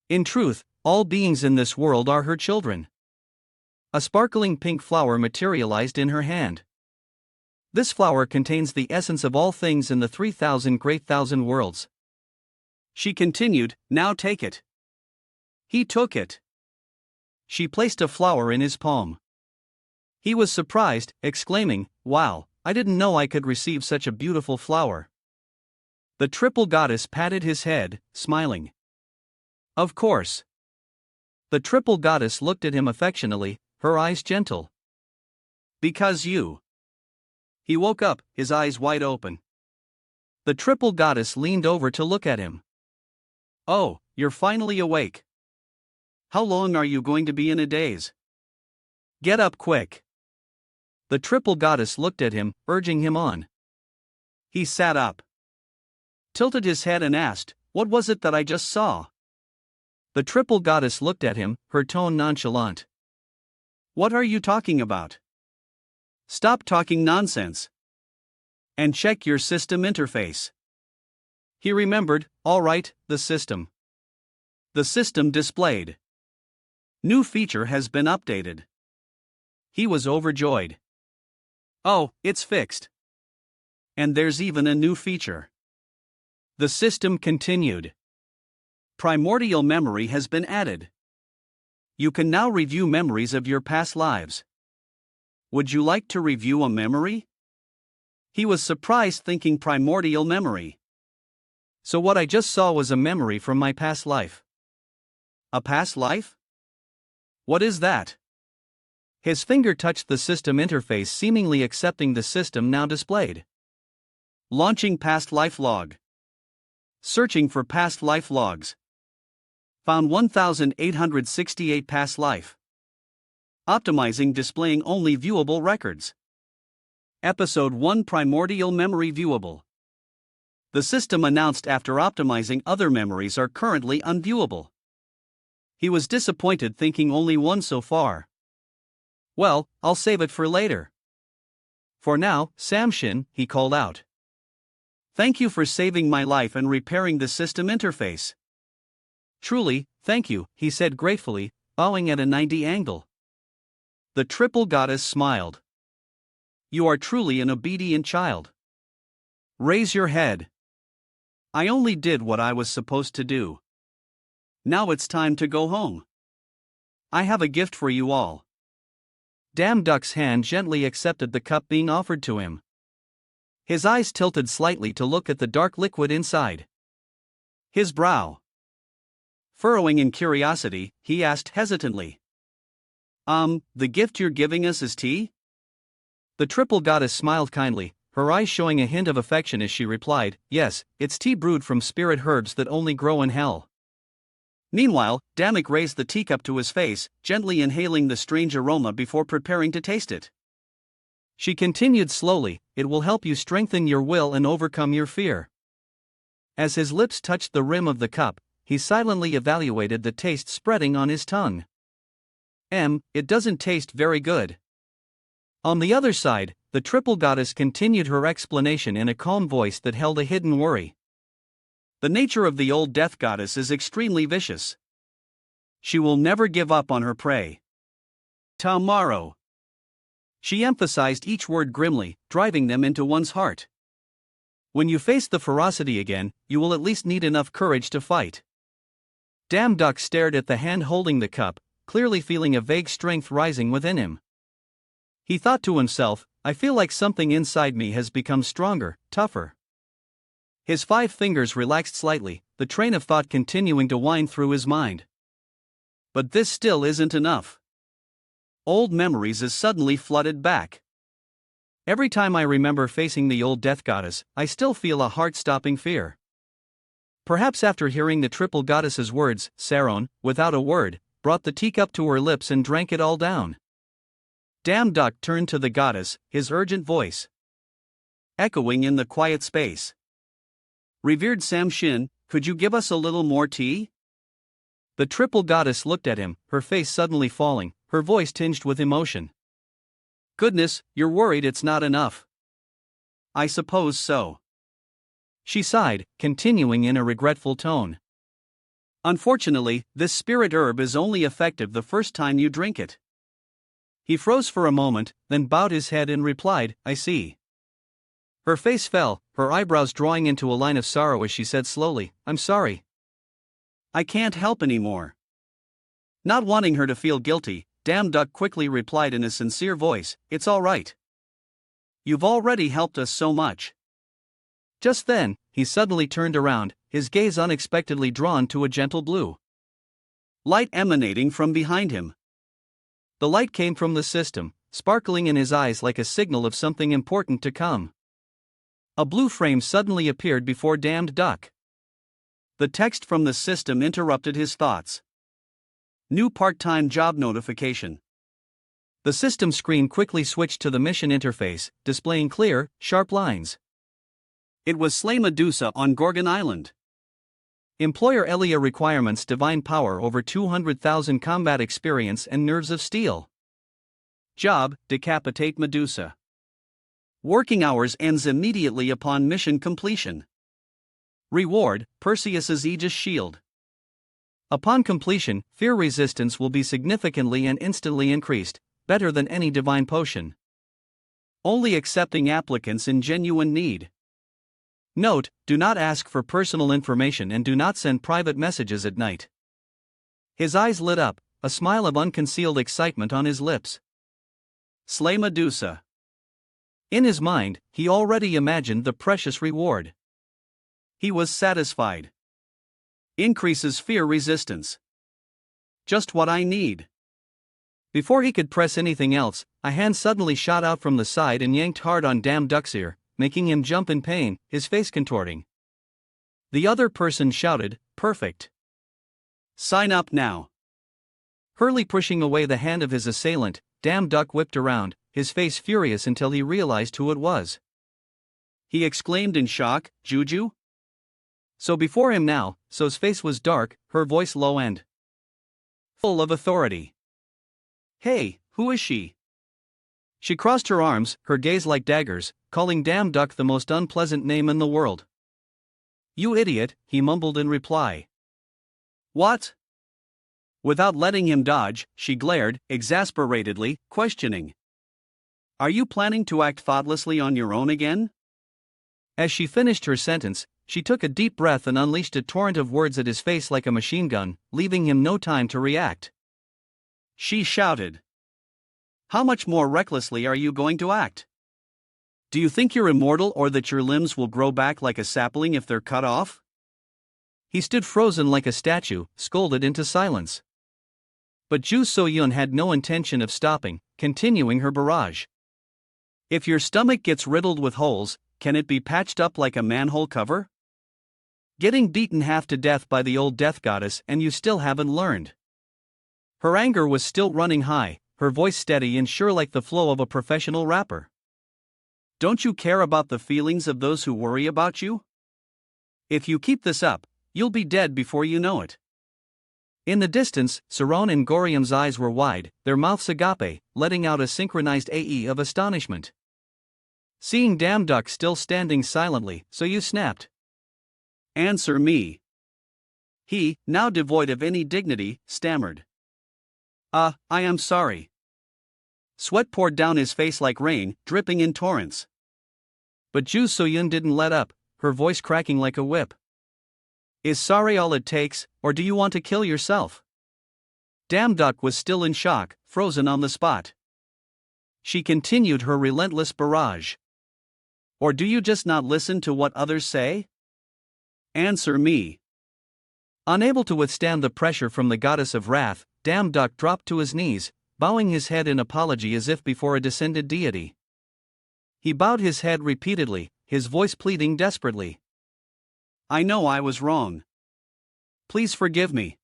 In truth, All beings in this world are her children. A sparkling pink flower materialized in her hand. This flower contains the essence of all things in the 3,000 great thousand worlds. She continued, now take it. He took it. She placed a flower in his palm. He was surprised, exclaiming, wow, I didn't know I could receive such a beautiful flower. The triple goddess patted his head, smiling. Of course. The triple goddess looked at him affectionately, her eyes gentle. Because you. He woke up, his eyes wide open. The triple goddess leaned over to look at him. Oh, you're finally awake. How long are you going to be in a daze? Get up quick. The triple goddess looked at him, urging him on. He sat up, tilted his head and asked, what was it that I just saw? The triple goddess looked at him, her tone nonchalant. What are you talking about? Stop talking nonsense. And check your system interface. He remembered, all right, the system. The system displayed. New feature has been updated. He was overjoyed. Oh, it's fixed. And there's even a new feature. The system continued. Primordial memory has been added. You can now review memories of your past lives. Would you like to review a memory? He was surprised thinking primordial memory. So what I just saw was a memory from my past life. A past life? What is that? His finger touched the system interface, seemingly accepting the system now displayed. Launching past life log. Searching for past life logs. Found 1,868 past life. Optimizing, displaying only viewable records. Episode 1 Primordial Memory Viewable. The system announced after optimizing other memories are currently unviewable. He was disappointed thinking only one so far. Well, I'll save it for later. For now, Samshin, he called out. Thank you for saving my life and repairing the system interface. Truly, thank you, he said gratefully, bowing at a 90 angle. The triple goddess smiled. You are truly an obedient child. Raise your head. I only did what I was supposed to do. Now it's time to go home. I have a gift for you all. Damn Duck's hand gently accepted the cup being offered to him. His eyes tilted slightly to look at the dark liquid inside. His brow furrowing in curiosity, he asked hesitantly. The gift you're giving us is tea? The triple goddess smiled kindly, her eyes showing a hint of affection as she replied, yes, it's tea brewed from spirit herbs that only grow in hell. Meanwhile, Damek raised the teacup to his face, gently inhaling the strange aroma before preparing to taste it. She continued slowly, it will help you strengthen your will and overcome your fear. As his lips touched the rim of the cup, he silently evaluated the taste spreading on his tongue. It doesn't taste very good. On the other side, the triple goddess continued her explanation in a calm voice that held a hidden worry. The nature of the old death goddess is extremely vicious. She will never give up on her prey. Tomorrow. She emphasized each word grimly, driving them into one's heart. When you face the ferocity again, you will at least need enough courage to fight. Damn Duck stared at the hand holding the cup, clearly feeling a vague strength rising within him. He thought to himself, I feel like something inside me has become stronger, tougher. His 5 fingers relaxed slightly, the train of thought continuing to wind through his mind. But this still isn't enough. Old memories is suddenly flooded back. Every time I remember facing the old death goddess, I still feel a heart-stopping fear. Perhaps after hearing the triple goddess's words, Saron, without a word, brought the teacup to her lips and drank it all down. Damn Duck turned to the goddess, his urgent voice echoing in the quiet space. Revered Samshin, could you give us a little more tea? The triple goddess looked at him, her face suddenly falling, her voice tinged with emotion. Goodness, you're worried it's not enough. I suppose so. She sighed, continuing in a regretful tone. Unfortunately, this spirit herb is only effective the first time you drink it. He froze for a moment, then bowed his head and replied, I see. Her face fell, her eyebrows drawing into a line of sorrow as she said slowly, I'm sorry. I can't help anymore. Not wanting her to feel guilty, Damn Duck quickly replied in a sincere voice, It's all right. You've already helped us so much. Just then, he suddenly turned around, his gaze unexpectedly drawn to a gentle blue light emanating from behind him. The light came from the system, sparkling in his eyes like a signal of something important to come. A blue frame suddenly appeared before Damned Duck. The text from the system interrupted his thoughts. New part-time job notification. The system screen quickly switched to the mission interface, displaying clear, sharp lines. It was Slay Medusa on Gorgon Island. Employer Elia requirements divine power over 200,000 combat experience and nerves of steel. Job, decapitate Medusa. Working hours ends immediately upon mission completion. Reward, Perseus's Aegis Shield. Upon completion, fear resistance will be significantly and instantly increased, better than any divine potion. Only accepting applicants in genuine need. Note, do not ask for personal information and do not send private messages at night. His eyes lit up, a smile of unconcealed excitement on his lips. Slay Medusa. In his mind, he already imagined the precious reward. He was satisfied. Increases fear resistance. Just what I need. Before he could press anything else, a hand suddenly shot out from the side and yanked hard on Damn Duck's ear, making him jump in pain, his face contorting. The other person shouted, Perfect. Sign up now. Hurley pushing away the hand of his assailant, Damn Duck whipped around, his face furious until he realized who it was. He exclaimed in shock, Juju? So before him now, So's face was dark, her voice low and full of authority. Hey, who is she? She crossed her arms, her gaze like daggers, calling Damn Duck the most unpleasant name in the world. You idiot, he mumbled in reply. What? Without letting him dodge, she glared, exasperatedly, questioning. Are you planning to act thoughtlessly on your own again? As she finished her sentence, she took a deep breath and unleashed a torrent of words at his face like a machine gun, leaving him no time to react. She shouted. How much more recklessly are you going to act? Do you think you're immortal or that your limbs will grow back like a sapling if they're cut off? He stood frozen like a statue, scolded into silence. But Ju So-yun had no intention of stopping, continuing her barrage. If your stomach gets riddled with holes, can it be patched up like a manhole cover? Getting beaten half to death by the old death goddess and you still haven't learned. Her anger was still running high, her voice steady and sure like the flow of a professional rapper. Don't you care about the feelings of those who worry about you? If you keep this up, you'll be dead before you know it. In the distance, Saron and Gorium's eyes were wide, their mouths agape, letting out a synchronized AE of astonishment. Seeing Damn Duck still standing silently, so you snapped. Answer me. He, now devoid of any dignity, stammered. I am sorry. Sweat poured down his face like rain, dripping in torrents. But Ju So-yun didn't let up, her voice cracking like a whip. Is sorry all it takes, or do you want to kill yourself? Damn Duck was still in shock, frozen on the spot. She continued her relentless barrage. Or do you just not listen to what others say? Answer me. Unable to withstand the pressure from the goddess of wrath, Damn Duck dropped to his knees, bowing his head in apology as if before a descended deity. He bowed his head repeatedly, his voice pleading desperately. I know I was wrong. Please forgive me.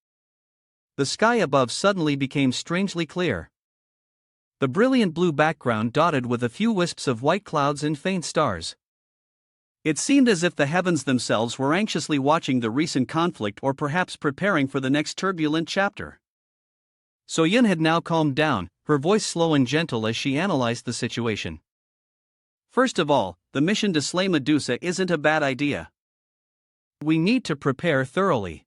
The sky above suddenly became strangely clear. The brilliant blue background dotted with a few wisps of white clouds and faint stars. It seemed as if the heavens themselves were anxiously watching the recent conflict or perhaps preparing for the next turbulent chapter. So-yun had now calmed down, her voice slow and gentle as she analyzed the situation. First of all, the mission to slay Medusa isn't a bad idea. We need to prepare thoroughly.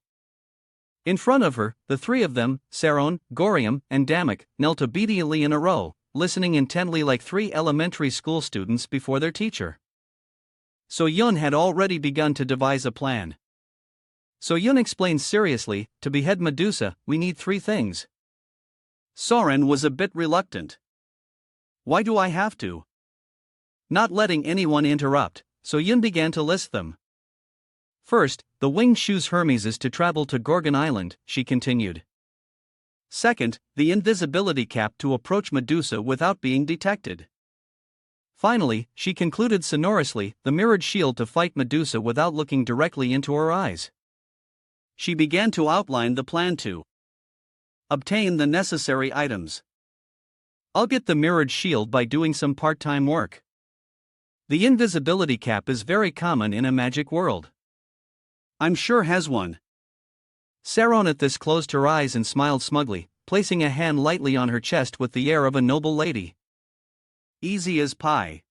In front of her, the three of them, Saron, Gorium, and Damak, knelt obediently in a row, listening intently like three elementary school students before their teacher. So Yun had already begun to devise a plan. So Yun explained seriously, to behead Medusa, we need three things. Soren was a bit reluctant. Why do I have to? Not letting anyone interrupt, so Yun began to list them. First, the winged shoes Hermes is to travel to Gorgon Island, she continued. Second, the invisibility cap to approach Medusa without being detected. Finally, she concluded sonorously, the mirrored shield to fight Medusa without looking directly into her eyes. She began to outline the plan to obtain the necessary items. I'll get the mirrored shield by doing some part-time work. The invisibility cap is very common in a magic world. I'm sure has one. Saron at this closed her eyes and smiled smugly, placing a hand lightly on her chest with the air of a noble lady. Easy as pie.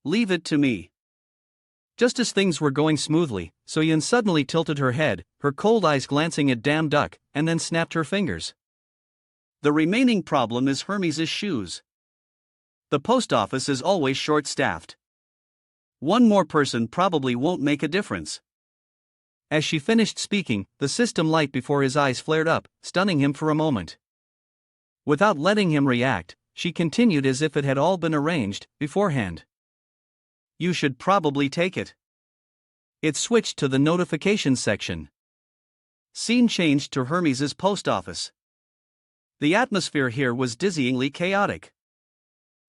Leave it to me. Just as things were going smoothly, So-Yun suddenly tilted her head, her cold eyes glancing at Dam Duck, and then snapped her fingers. The remaining problem is Hermes' shoes. The post office is always short-staffed. One more person probably won't make a difference. As she finished speaking, the system light before his eyes flared up, stunning him for a moment. Without letting him react, she continued as if it had all been arranged beforehand. You should probably take it. It switched to the notifications section. Scene changed to Hermes' post office. The atmosphere here was dizzyingly chaotic.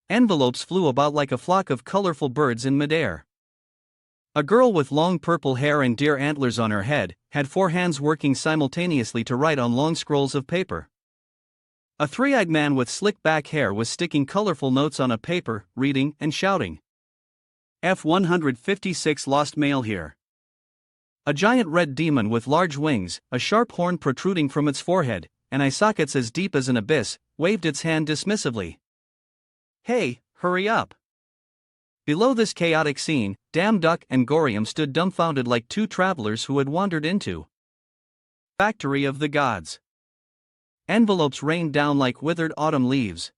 Envelopes flew about like a flock of colorful birds in midair. A girl with long purple hair and deer antlers on her head had four hands working simultaneously to write on long scrolls of paper. A three-eyed man with slick back hair was sticking colorful notes on a paper, reading and shouting. F-156 lost mail here. A giant red demon with large wings, a sharp horn protruding from its forehead, and eye sockets as deep as an abyss, waved its hand dismissively. Hey, hurry up. Below this chaotic scene, Dam Duck and Gorium stood dumbfounded like two travelers who had wandered into Factory of the Gods. Envelopes rained down like withered autumn leaves.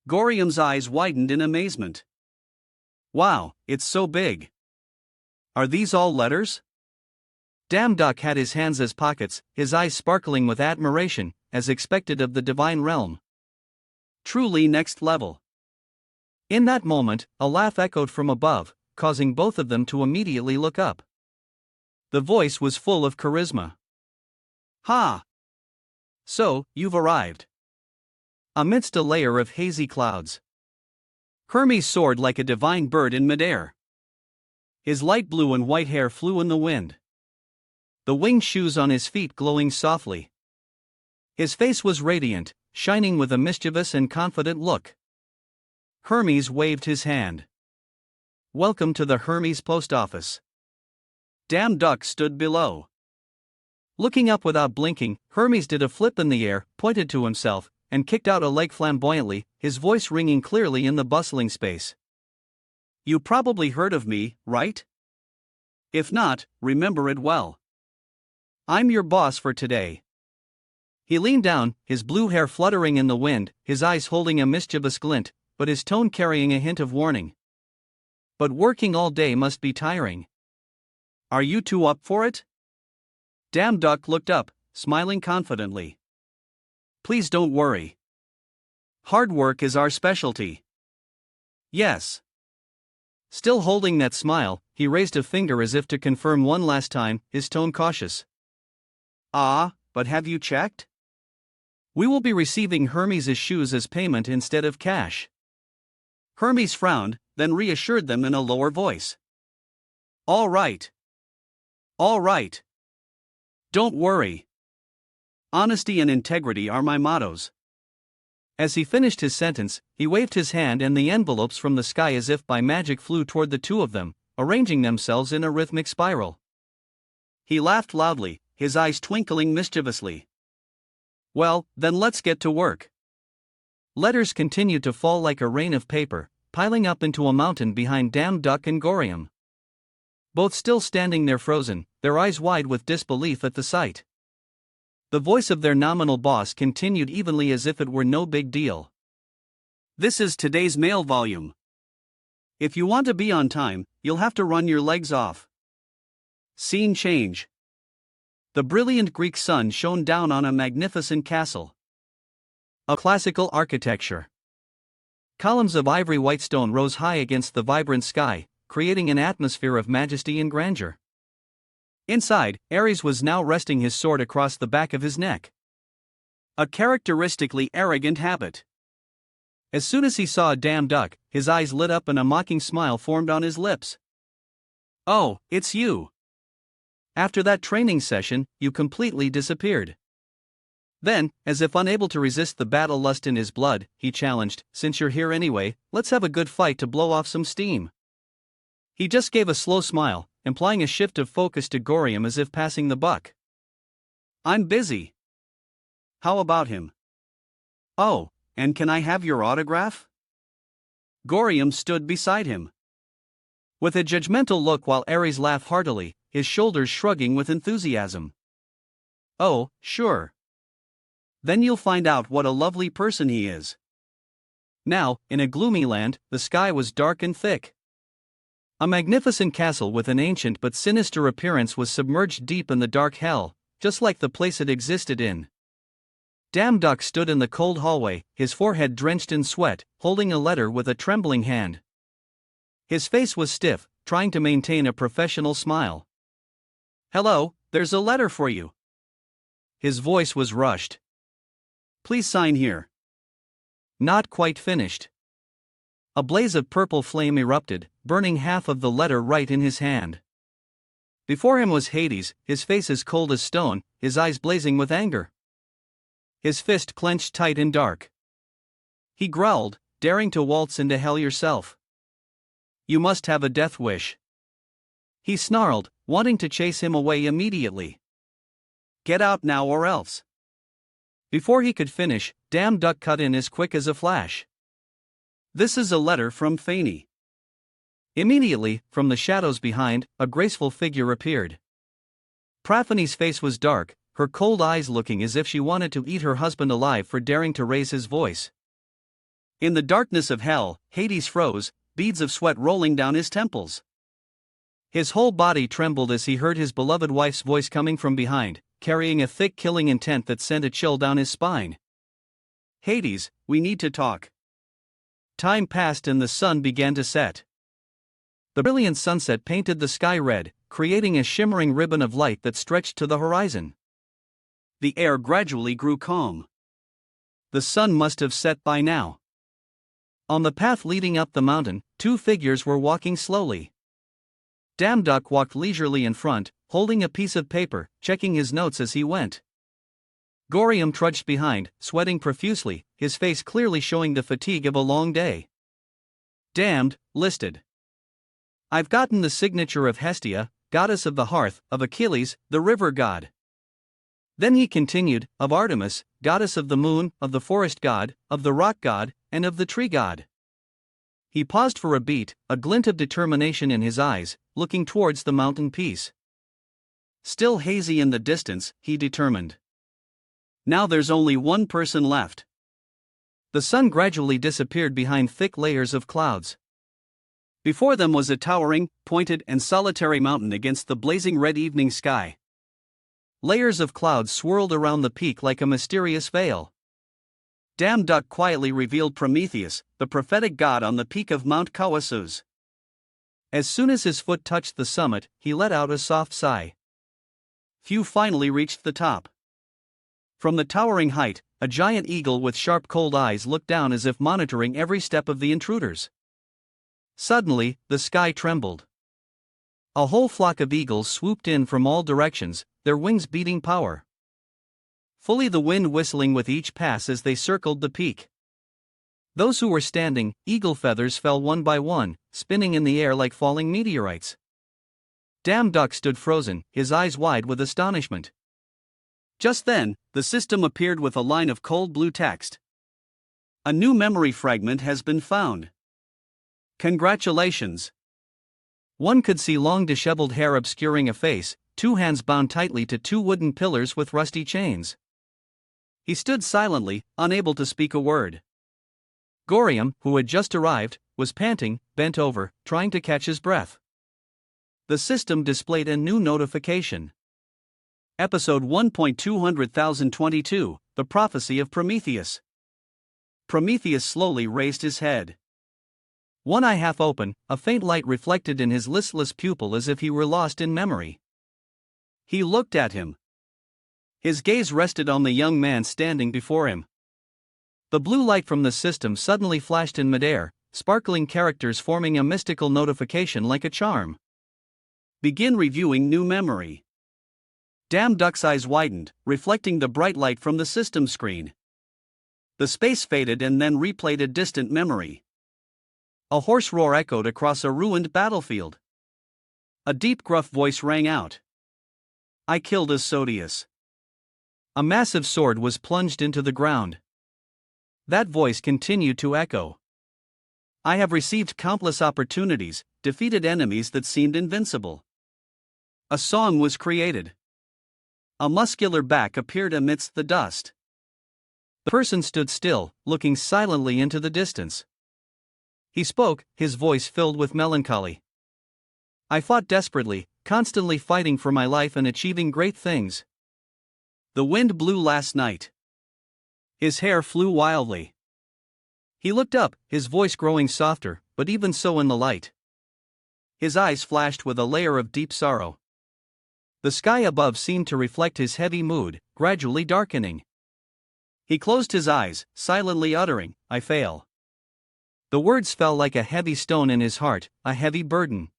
Gorium's eyes widened in amazement. Wow, it's so big. Are these all letters? Dam Duck had his hands as pockets, his eyes sparkling with admiration, as expected of the divine realm. Truly next level. In that moment, a laugh echoed from above, causing both of them to immediately look up. The voice was full of charisma. Ha! So, you've arrived. Amidst a layer of hazy clouds, Hermes soared like a divine bird in midair. His light blue and white hair flew in the wind. The winged shoes on his feet glowing softly. His face was radiant, shining with a mischievous and confident look. Hermes waved his hand. Welcome to the Hermes post office. Dam Duck stood below. Looking up without blinking, Hermes did a flip in the air, pointed to himself, and kicked out a leg flamboyantly, his voice ringing clearly in the bustling space. You probably heard of me, right? If not, remember it well. I'm your boss for today. He leaned down, his blue hair fluttering in the wind, his eyes holding a mischievous glint, but his tone carrying a hint of warning. But working all day must be tiring. Are you two up for it? Dam Duck looked up, smiling confidently. Please don't worry. Hard work is our specialty. Yes. Still holding that smile, he raised a finger as if to confirm one last time, his tone cautious. Ah, but have you checked? We will be receiving Hermes' shoes as payment instead of cash. Hermes frowned, then reassured them in a lower voice. All right. All right. Don't worry. Honesty and integrity are my mottos. As he finished his sentence, he waved his hand and the envelopes from the sky as if by magic flew toward the two of them, arranging themselves in a rhythmic spiral. He laughed loudly, his eyes twinkling mischievously. Well, then let's get to work. Letters continued to fall like a rain of paper, piling up into a mountain behind Dam Duck and Gorium. Both still standing there frozen, their eyes wide with disbelief at the sight. The voice of their nominal boss continued evenly as if it were no big deal. This is today's mail volume. If you want to be on time, you'll have to run your legs off. Scene change. The brilliant Greek sun shone down on a magnificent castle. A classical architecture. Columns of ivory white stone rose high against the vibrant sky, creating an atmosphere of majesty and grandeur. Inside, Ares was now resting his sword across the back of his neck. A characteristically arrogant habit. As soon as he saw a damn duck, his eyes lit up and a mocking smile formed on his lips. "Oh, it's you. After that training session, you completely disappeared." Then, as if unable to resist the battle lust in his blood, he challenged, "Since you're here anyway, let's have a good fight to blow off some steam." He just gave a slow smile, implying a shift of focus to Gorium as if passing the buck. "I'm busy. How about him?" "Oh, and can I have your autograph?" Gorium stood beside him. With a judgmental look while Ares laughed heartily, his shoulders shrugging with enthusiasm. "Oh, sure. Then you'll find out what a lovely person he is." Now, in a gloomy land, the sky was dark and thick. A magnificent castle with an ancient but sinister appearance was submerged deep in the dark hell, just like the place it existed in. Damn Duck stood in the cold hallway, his forehead drenched in sweat, holding a letter with a trembling hand. His face was stiff, trying to maintain a professional smile. "Hello, there's a letter for you." His voice was rushed. "Please sign here." Not quite finished. A blaze of purple flame erupted, burning half of the letter right in his hand. Before him was Hades, his face as cold as stone, his eyes blazing with anger. His fist clenched tight and dark. He growled, "Daring to waltz into hell yourself? You must have a death wish." He snarled, wanting to chase him away immediately. "Get out now or else." Before he could finish, Damn Duck cut in as quick as a flash. "This is a letter from Fanny." Immediately, from the shadows behind, a graceful figure appeared. Praphani's face was dark, her cold eyes looking as if she wanted to eat her husband alive for daring to raise his voice. In the darkness of hell, Hades froze, beads of sweat rolling down his temples. His whole body trembled as he heard his beloved wife's voice coming from behind, carrying a thick killing intent that sent a chill down his spine. "Hades, we need to talk." Time passed and the sun began to set. The brilliant sunset painted the sky red, creating a shimmering ribbon of light that stretched to the horizon. The air gradually grew calm. The sun must have set by now. On the path leading up the mountain, two figures were walking slowly. Damn Duck walked leisurely in front, holding a piece of paper, checking his notes as he went. Gorium trudged behind, sweating profusely, his face clearly showing the fatigue of a long day. Damned, listed. "I've gotten the signature of Hestia, goddess of the hearth, of Achilles, the river god." Then he continued, "Of Artemis, goddess of the moon, of the forest god, of the rock god, and of the tree god." He paused for a beat, a glint of determination in his eyes, looking towards the mountain peak. Still hazy in the distance, he determined. "Now there's only one person left." The sun gradually disappeared behind thick layers of clouds. Before them was a towering, pointed and solitary mountain against the blazing red evening sky. Layers of clouds swirled around the peak like a mysterious veil. Damn Duck quietly revealed Prometheus, the prophetic god on the peak of Mount Kaukasus. As soon as his foot touched the summit, he let out a soft sigh. Few finally reached the top. From the towering height, a giant eagle with sharp cold eyes looked down as if monitoring every step of the intruders. Suddenly, the sky trembled. A whole flock of eagles swooped in from all directions, their wings beating power. Fully the wind whistling with each pass as they circled the peak. Those who were standing, eagle feathers fell one by one, spinning in the air like falling meteorites. Damn Duck stood frozen, his eyes wide with astonishment. Just then, the system appeared with a line of cold blue text. "A new memory fragment has been found. Congratulations. One could see long disheveled hair obscuring a face, two hands bound tightly to two wooden pillars with rusty chains. He stood silently, unable to speak a word. Gorium, who had just arrived, was panting, bent over, trying to catch his breath. The system displayed a new notification. Episode 1.200,022, The Prophecy of Prometheus. Prometheus slowly raised his head. One eye half open, a faint light reflected in his listless pupil as if he were lost in memory. He looked at him. His gaze rested on the young man standing before him. The blue light from the system suddenly flashed in midair, sparkling characters forming a mystical notification like a charm. Begin reviewing new memory. Damn Duck's eyes widened, reflecting the bright light from the system screen. The space faded and then replayed a distant memory. A hoarse roar echoed across a ruined battlefield. A deep gruff voice rang out. I killed Asodius. A massive sword was plunged into the ground. That voice continued to echo. I have received countless opportunities, defeated enemies that seemed invincible. A song was created. A muscular back appeared amidst the dust. The person stood still, looking silently into the distance. He spoke, his voice filled with melancholy. I fought desperately, constantly fighting for my life and achieving great things. The wind blew last night. His hair flew wildly. He looked up, his voice growing softer, but even so in the light. His eyes flashed with a layer of deep sorrow. The sky above seemed to reflect his heavy mood, gradually darkening. He closed his eyes, silently uttering, I fail. The words fell like a heavy stone in his heart, a heavy burden.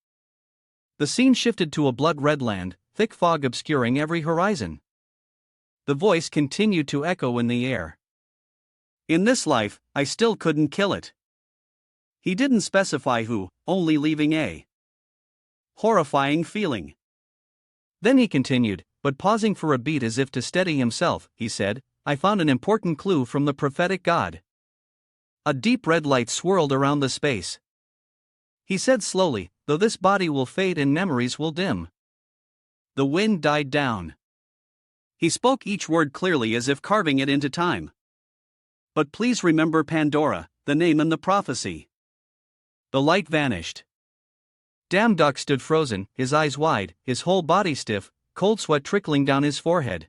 The scene shifted to a blood-red land, thick fog obscuring every horizon. The voice continued to echo in the air. In this life, I still couldn't kill it. He didn't specify who, only leaving a horrifying feeling. Then he continued, but pausing for a beat as if to steady himself, he said, I found an important clue from the prophetic god. A deep red light swirled around the space. He said slowly, though this body will fade and memories will dim. The wind died down. He spoke each word clearly as if carving it into time. But please remember Pandora, the name and the prophecy. The light vanished. Damn Duck stood frozen, his eyes wide, his whole body stiff, cold sweat trickling down his forehead.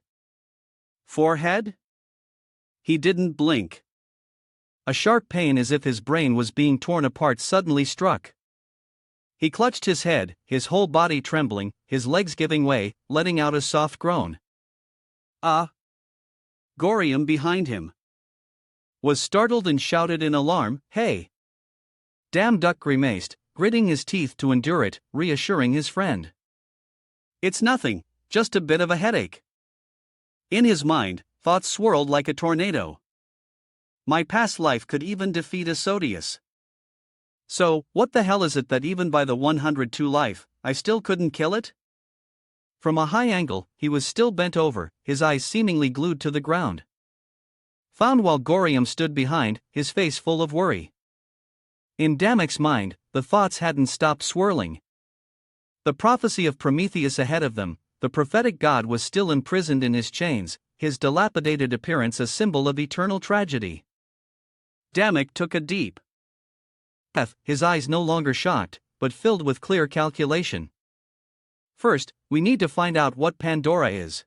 Forehead? He didn't blink. A sharp pain as if his brain was being torn apart suddenly struck. He clutched his head, his whole body trembling, his legs giving way, letting out a soft groan. Gorium behind him was startled and shouted in alarm, Hey! Damn Duck grimaced, gritting his teeth to endure it, reassuring his friend. It's nothing, just a bit of a headache. In his mind, thoughts swirled like a tornado. My past life could even defeat Asodius. So, what the hell is it that even by the 102 life, I still couldn't kill it? From a high angle, he was still bent over, his eyes seemingly glued to the ground. Found while Gorium stood behind, his face full of worry. In Damek's mind, the thoughts hadn't stopped swirling. The prophecy of Prometheus ahead of them, the prophetic god was still imprisoned in his chains, his dilapidated appearance a symbol of eternal tragedy. Damek took a deep breath, his eyes no longer shocked, but filled with clear calculation. First, we need to find out what Pandora is.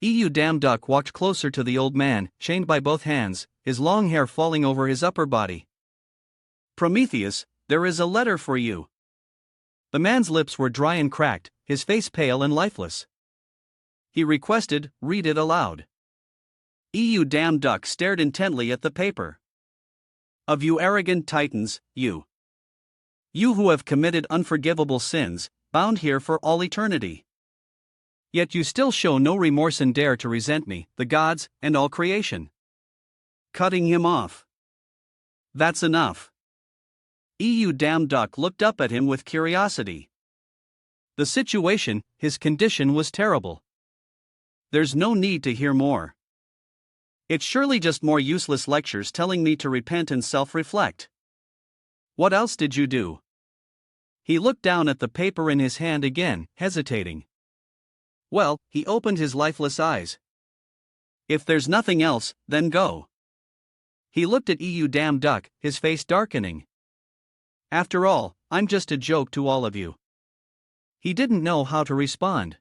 Damn Duck walked closer to the old man, chained by both hands, his long hair falling over his upper body. Prometheus, there is a letter for you. The man's lips were dry and cracked, his face pale and lifeless. He requested, read it aloud. Damn Duck stared intently at the paper. Of you arrogant titans, you who have committed unforgivable sins, bound here for all eternity. Yet you still show no remorse and dare to resent me, the gods, and all creation. Cutting him off. That's enough. Damn Duck looked up at him with curiosity. The situation, his condition was terrible. There's no need to hear more. It's surely just more useless lectures telling me to repent and self-reflect. What else did you do? He looked down at the paper in his hand again, hesitating. Well, he opened his lifeless eyes. If there's nothing else, then go. He looked at you damn duck, his face darkening. After all, I'm just a joke to all of you. He didn't know how to respond.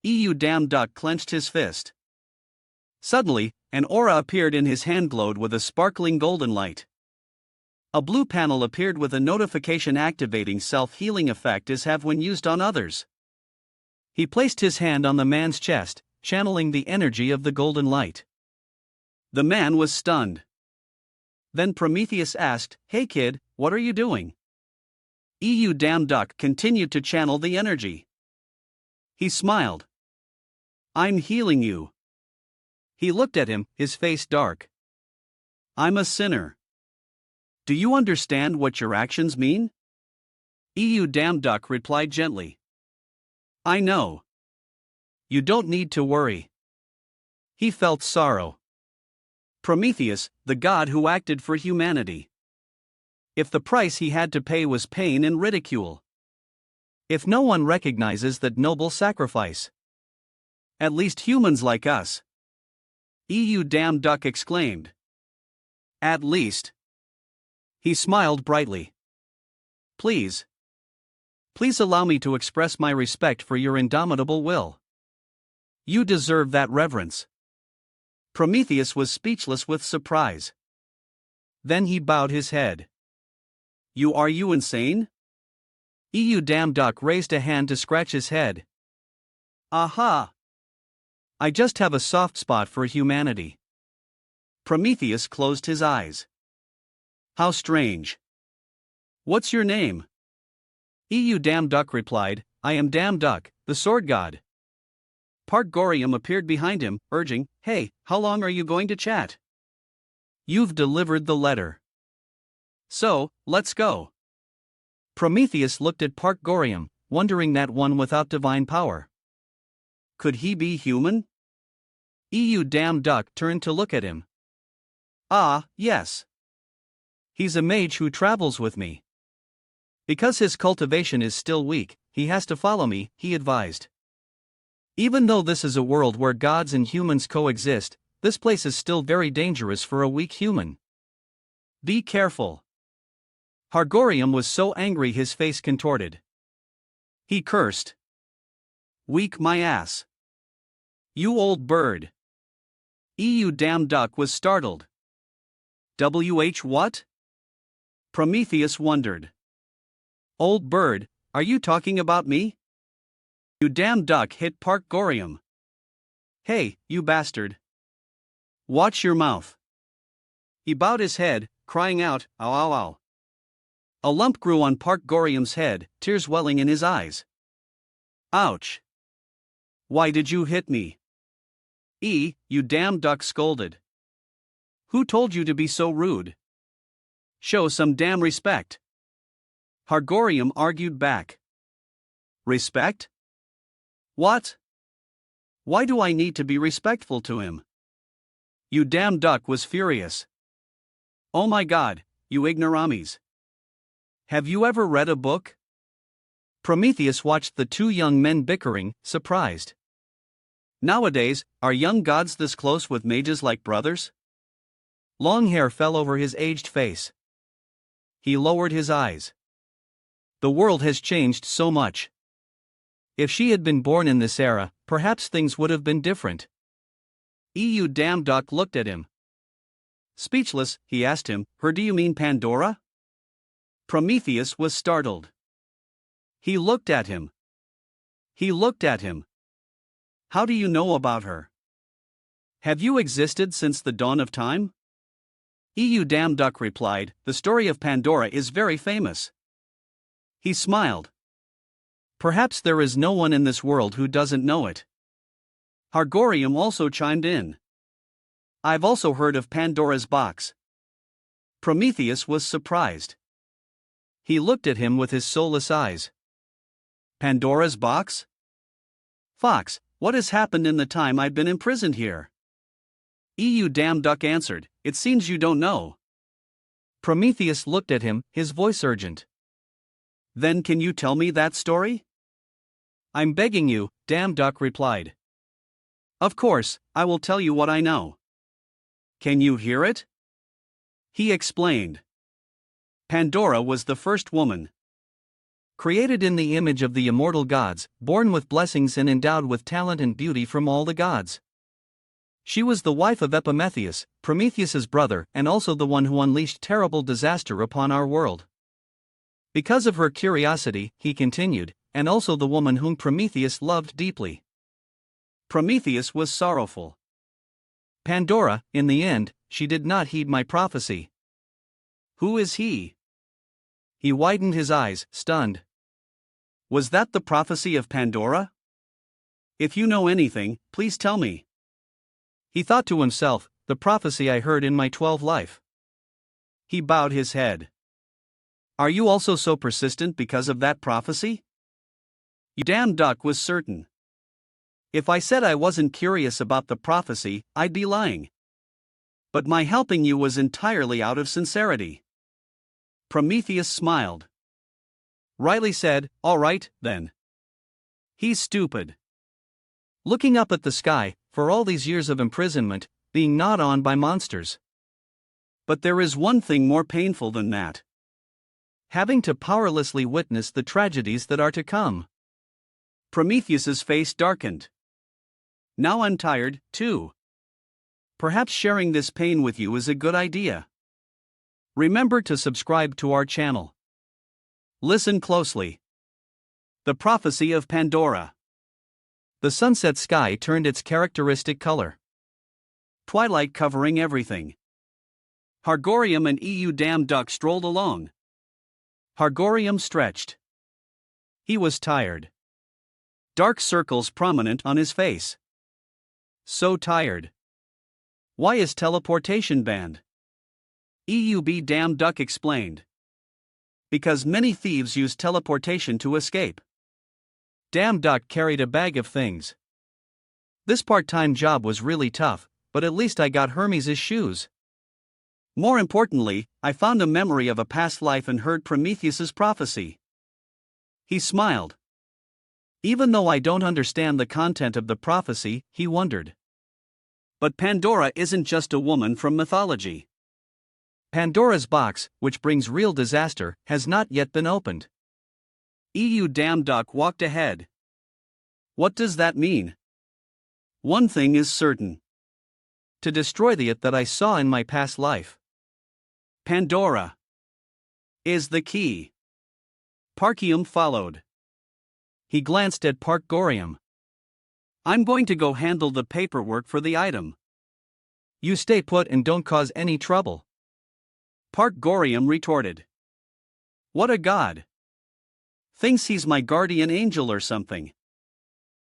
You damn duck clenched his fist. Suddenly, an aura appeared in his hand, glowed with a sparkling golden light. A blue panel appeared with a notification activating self-healing effect as have when used on others. He placed his hand on the man's chest, channeling the energy of the golden light. The man was stunned. Then Prometheus asked, "Hey kid, what are you doing?" You damn duck continued to channel the energy. He smiled. "I'm healing you." He looked at him, his face dark. "I'm a sinner. Do you understand what your actions mean?" You damn duck replied gently. "I know. You don't need to worry." He felt sorrow. Prometheus, the god who acted for humanity. If the price he had to pay was pain and ridicule. If no one recognizes that noble sacrifice. At least humans like us. You damn duck exclaimed. At least. He smiled brightly. Please. Please allow me to express my respect for your indomitable will. You deserve that reverence. Prometheus was speechless with surprise. Then he bowed his head. Are you insane? You damn duck raised a hand to scratch his head. Aha! I just have a soft spot for humanity. Prometheus closed his eyes. How strange. What's your name? You damn duck replied, I am Damn Duck, the sword god. Partgorium appeared behind him, urging, Hey, how long are you going to chat? You've delivered the letter. So, let's go. Prometheus looked at Partgorium, wondering that one without divine power. Could he be human? You damn duck turned to look at him. Ah, yes. He's a mage who travels with me. Because his cultivation is still weak, he has to follow me, he advised. Even though this is a world where gods and humans coexist, this place is still very dangerous for a weak human. Be careful. Partgorium was so angry his face contorted. He cursed. Weak my ass. You old bird. You damn duck was startled. What? Prometheus wondered. Old bird, are you talking about me? You damn duck hit Partgorium. Hey, you bastard. Watch your mouth. He bowed his head, crying out, ow ow ow. A lump grew on Partgorium's head, tears welling in his eyes. Ouch. Why did you hit me? You damn duck scolded. Who told you to be so rude? Show some damn respect. Partgorium argued back. Respect? What? Why do I need to be respectful to him? You damn duck was furious. Oh my god, you ignoramus. Have you ever read a book? Prometheus watched the two young men bickering, surprised. Nowadays, are young gods this close with mages like brothers? Long hair fell over his aged face. He lowered his eyes. The world has changed so much. If she had been born in this era, perhaps things would have been different. You damn duck looked at him. Speechless, he asked him, Her do you mean Pandora? Prometheus was startled. He looked at him. He looked at him. How do you know about her? Have you existed since the dawn of time? You damn duck replied, The story of Pandora is very famous. He smiled. Perhaps there is no one in this world who doesn't know it. Partgorium also chimed in. I've also heard of Pandora's box. Prometheus was surprised. He looked at him with his soulless eyes. Pandora's box? Fox, what has happened in the time I've been imprisoned here? You damn duck answered, It seems you don't know. Prometheus looked at him, his voice urgent. Then can you tell me that story? I'm begging you, Damn Duck replied. Of course, I will tell you what I know. Can you hear it? He explained. Pandora was the first woman. Created in the image of the immortal gods, born with blessings and endowed with talent and beauty from all the gods. She was the wife of Epimetheus, Prometheus's brother, and also the one who unleashed terrible disaster upon our world. Because of her curiosity, he continued, and also the woman whom Prometheus loved deeply. Prometheus was sorrowful. Pandora, in the end, she did not heed my prophecy. Who is he? He widened his eyes, stunned. Was that the prophecy of Pandora? If you know anything, please tell me. He thought to himself, the prophecy I heard in my 12 life. He bowed his head. Are you also so persistent because of that prophecy? You damn duck was certain. If I said I wasn't curious about the prophecy, I'd be lying. But my helping you was entirely out of sincerity. Prometheus smiled. Riley said, all right, then. He's stupid. Looking up at the sky, for all these years of imprisonment, being gnawed on by monsters. But there is one thing more painful than that. Having to powerlessly witness the tragedies that are to come. Prometheus's face darkened. Now I'm tired, too. Perhaps sharing this pain with you is a good idea. Remember to subscribe to our channel. Listen closely. The prophecy of Pandora. The sunset sky turned its characteristic color. Twilight covering everything. Hargorium and EU Damn Duck strolled along. Hargorium stretched. He was tired. Dark circles prominent on his face. So tired. Why is teleportation banned? EUB Damn Duck explained. Because many thieves use teleportation to escape. Damn Duck carried a bag of things. This part-time job was really tough, but at least I got Hermes' shoes. More importantly, I found a memory of a past life and heard Prometheus's prophecy. He smiled. Even though I don't understand the content of the prophecy, he wondered. But Pandora isn't just a woman from mythology. Pandora's box, which brings real disaster, has not yet been opened. EU Damn Duck walked ahead. What does that mean? One thing is certain. To destroy the it that I saw in my past life. Pandora is the key. Parkium followed. He glanced at Parkgorium. I'm going to go handle the paperwork for the item. You stay put and don't cause any trouble. Parkgorium retorted. What a god. Thinks he's my guardian angel or something.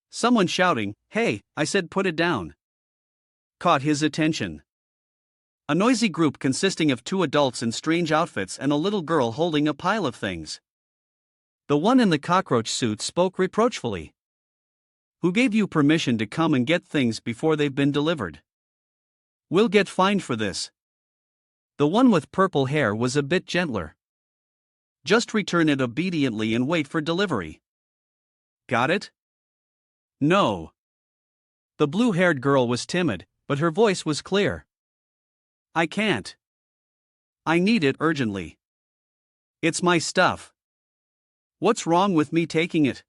Someone shouting, hey, I said put it down, caught his attention. A noisy group consisting of 2 adults in strange outfits and a little girl holding a pile of things. The one in the cockroach suit spoke reproachfully. Who gave you permission to come and get things before they've been delivered? We'll get fined for this. The one with purple hair was a bit gentler. Just return it obediently and wait for delivery. Got it? No. The blue-haired girl was timid, but her voice was clear. I can't. I need it urgently. It's my stuff. What's wrong with me taking it?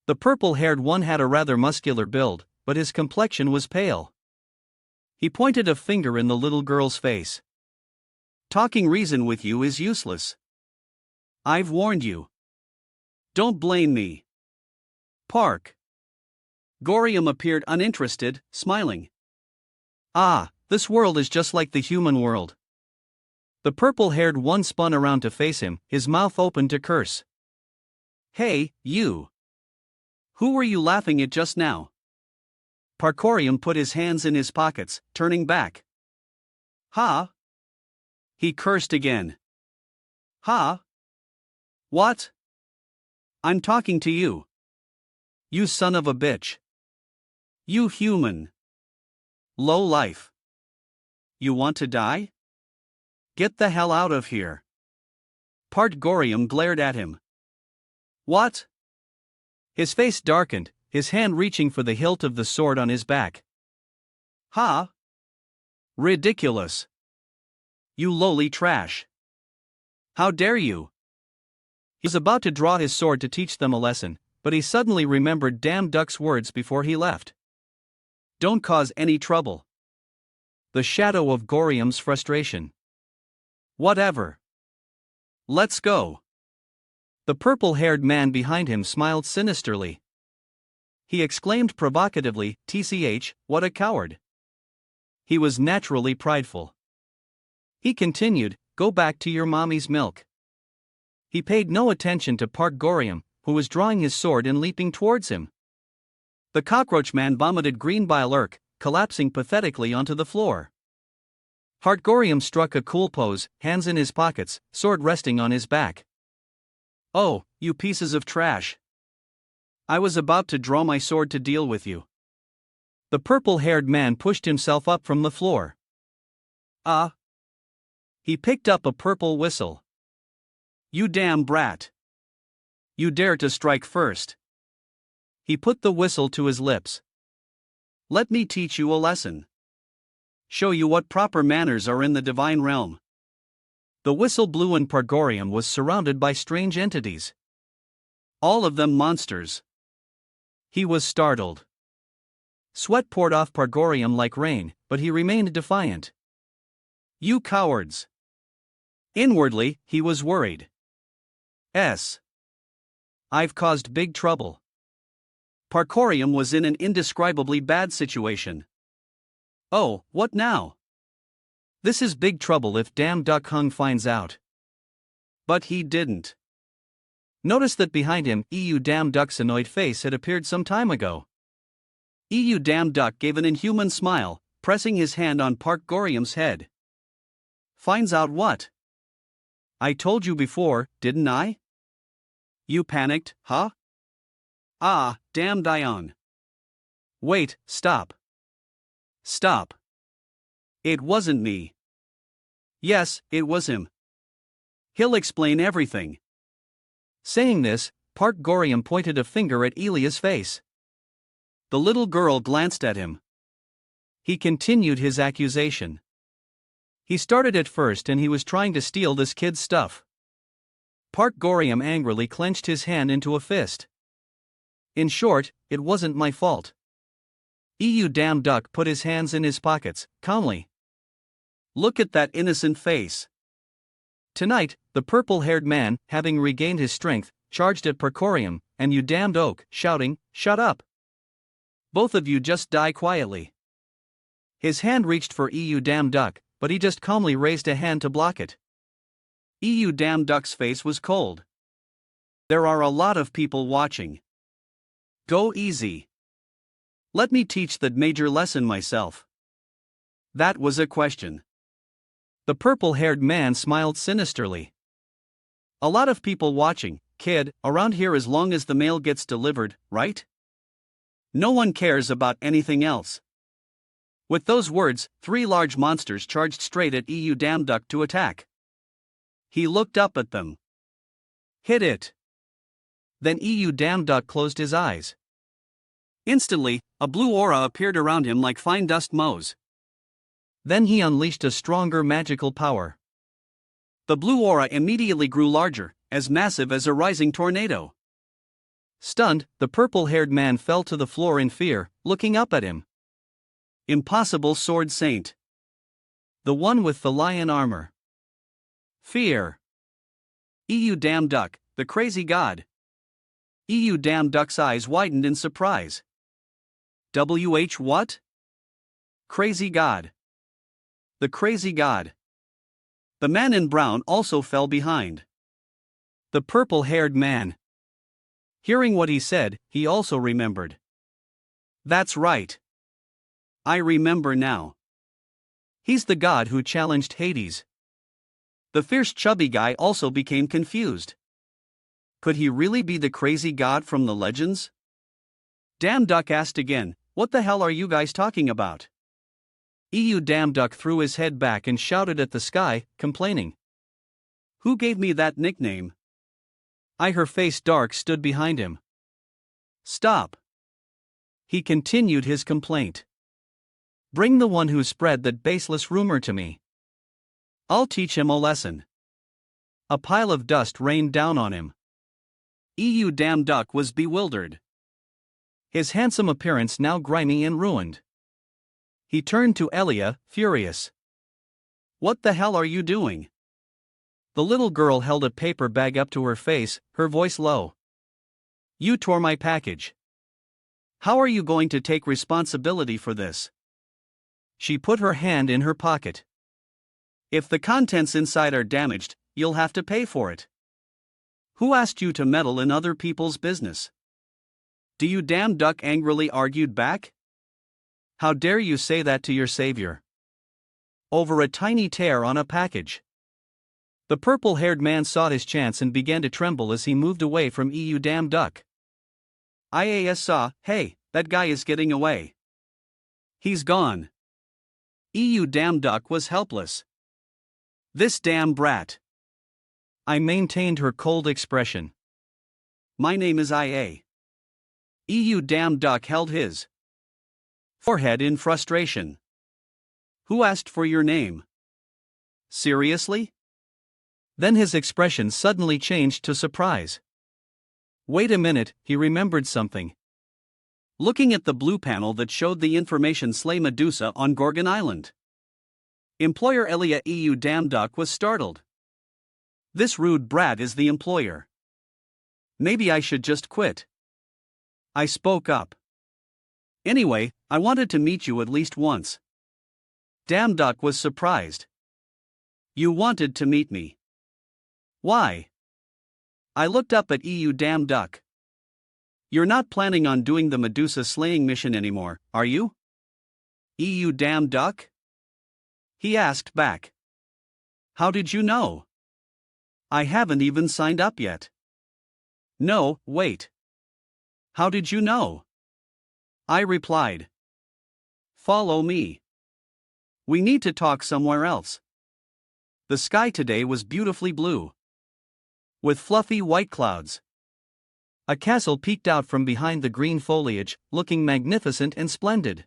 The purple-haired one had a rather muscular build, but his complexion was pale. He pointed a finger in the little girl's face. Talking reason with you is useless. I've warned you. Don't blame me. Park. Gorium appeared uninterested, smiling. Ah, this world is just like the human world. The purple-haired one spun around to face him, his mouth open to curse. Hey, you. Who were you laughing at just now? Parkorium put his hands in his pockets, turning back. Ha? He cursed again. Ha? What? I'm talking to you. You son of a bitch. You human. Low life. You want to die? Get the hell out of here. Parkgorium glared at him. What? His face darkened, his hand reaching for the hilt of the sword on his back. Ha! Ridiculous. You lowly trash. How dare you? He was about to draw his sword to teach them a lesson, but he suddenly remembered Damn Duck's words before he left. Don't cause any trouble. The shadow of Gorium's frustration. Whatever. Let's go. The purple-haired man behind him smiled sinisterly. He exclaimed provocatively, "TCH, what a coward." He was naturally prideful. He continued, "Go back to your mommy's milk." He paid no attention to Park Gorium, who was drawing his sword and leaping towards him. The cockroach man vomited green bile irk, collapsing pathetically onto the floor. Park Gorium struck a cool pose, hands in his pockets, sword resting on his back. "Oh, you pieces of trash. I was about to draw my sword to deal with you." The purple-haired man pushed himself up from the floor. Ah! He picked up a purple whistle. "You damn brat. You dare to strike first." He put the whistle to his lips. "Let me teach you a lesson. Show you what proper manners are in the divine realm." The whistle blew and Park Gorium was surrounded by strange entities. All of them monsters. He was startled. Sweat poured off Park Gorium like rain, but he remained defiant. "You cowards." Inwardly, he was worried. I've caused big trouble. Park Gorium was in an indescribably bad situation. Oh, what now? This is big trouble if Damn Duck Hung finds out. But he didn't. Notice that behind him, Damn Duck's annoyed face had appeared some time ago. Damn Duck gave an inhuman smile, pressing his hand on Park Gorium's head. "Finds out what? I told you before, didn't I? You panicked, huh? Ah, damn Dion. Wait, stop. Stop. It wasn't me. Yes, it was him. He'll explain everything." Saying this, Park Gorium pointed a finger at Elia's face. The little girl glanced at him. He continued his accusation. "He started it first and he was trying to steal this kid's stuff." Park Gorium angrily clenched his hand into a fist. "In short, it wasn't my fault." Damn Duck put his hands in his pockets, calmly. "Look at that innocent face." Tonight, the purple-haired man, having regained his strength, charged at Park Gorium, and you damned oak, shouting, "Shut up! Both of you just die quietly." His hand reached for Damn Duck, but he just calmly raised a hand to block it. Damn Duck's face was cold. "There are a lot of people watching. Go easy. Let me teach that major lesson myself." That was a question. The purple-haired man smiled sinisterly. "A lot of people watching, kid, around here as long as the mail gets delivered, right? No one cares about anything else." With those words, 3 large monsters charged straight at Damn Duck to attack. He looked up at them. "Hit it." Then Damn Duck closed his eyes. Instantly, a blue aura appeared around him like fine dust motes. Then he unleashed a stronger magical power. The blue aura immediately grew larger, as massive as a rising tornado. Stunned, the purple-haired man fell to the floor in fear, looking up at him. Impossible Sword Saint. The one with the lion armor. Fear. Damn Duck, the crazy god. Damn Duck's eyes widened in surprise. What? Crazy god. The crazy god. The man in brown also fell behind. The purple-haired man. Hearing what he said, he also remembered. That's right. I remember now. He's the god who challenged Hades. The fierce chubby guy also became confused. Could he really be the crazy god from the legends? Damn Duck asked again, "What the hell are you guys talking about?" Damn Duck threw his head back and shouted at the sky, complaining. "Who gave me that nickname? Her face dark, stood behind him. Stop. He continued his complaint. Bring the one who spread that baseless rumor to me. I'll teach him a lesson. A pile of dust rained down on him. Damn Duck was bewildered. His handsome appearance now grimy and ruined. He turned to Elia, furious. What the hell are you doing? The little girl held a paper bag up to her face, her voice low. You tore my package. How are you going to take responsibility for this? She put her hand in her pocket. If the contents inside are damaged, you'll have to pay for it. Who asked you to meddle in other people's business? Do you damn duck? Angrily argued back. How dare you say that to your savior? Over a tiny tear on a package. The purple-haired man saw his chance and began to tremble as he moved away from damn duck. IAS saw, hey, that guy is getting away. He's gone. Damn duck was helpless. This damn brat. I maintained her cold expression. My name is IA. Damn duck held his forehead in frustration. Who asked for your name? Seriously? Then his expression suddenly changed to surprise. Wait a minute, he remembered something. Looking at the blue panel that showed the information Slay Medusa on Gorgon Island. Employer Elia Damn Duck was startled. This rude brat is the employer. Maybe I should just quit. I spoke up. Anyway, I wanted to meet you at least once. Damn Duck was surprised. You wanted to meet me. Why? I looked up at Damn Duck. You're not planning on doing the Medusa slaying mission anymore, are you? Damn Duck? He asked back. How did you know? I haven't even signed up yet. No, wait. How did you know? I replied. Follow me. We need to talk somewhere else. The sky today was beautifully blue, with fluffy white clouds. A castle peeked out from behind the green foliage, looking magnificent and splendid.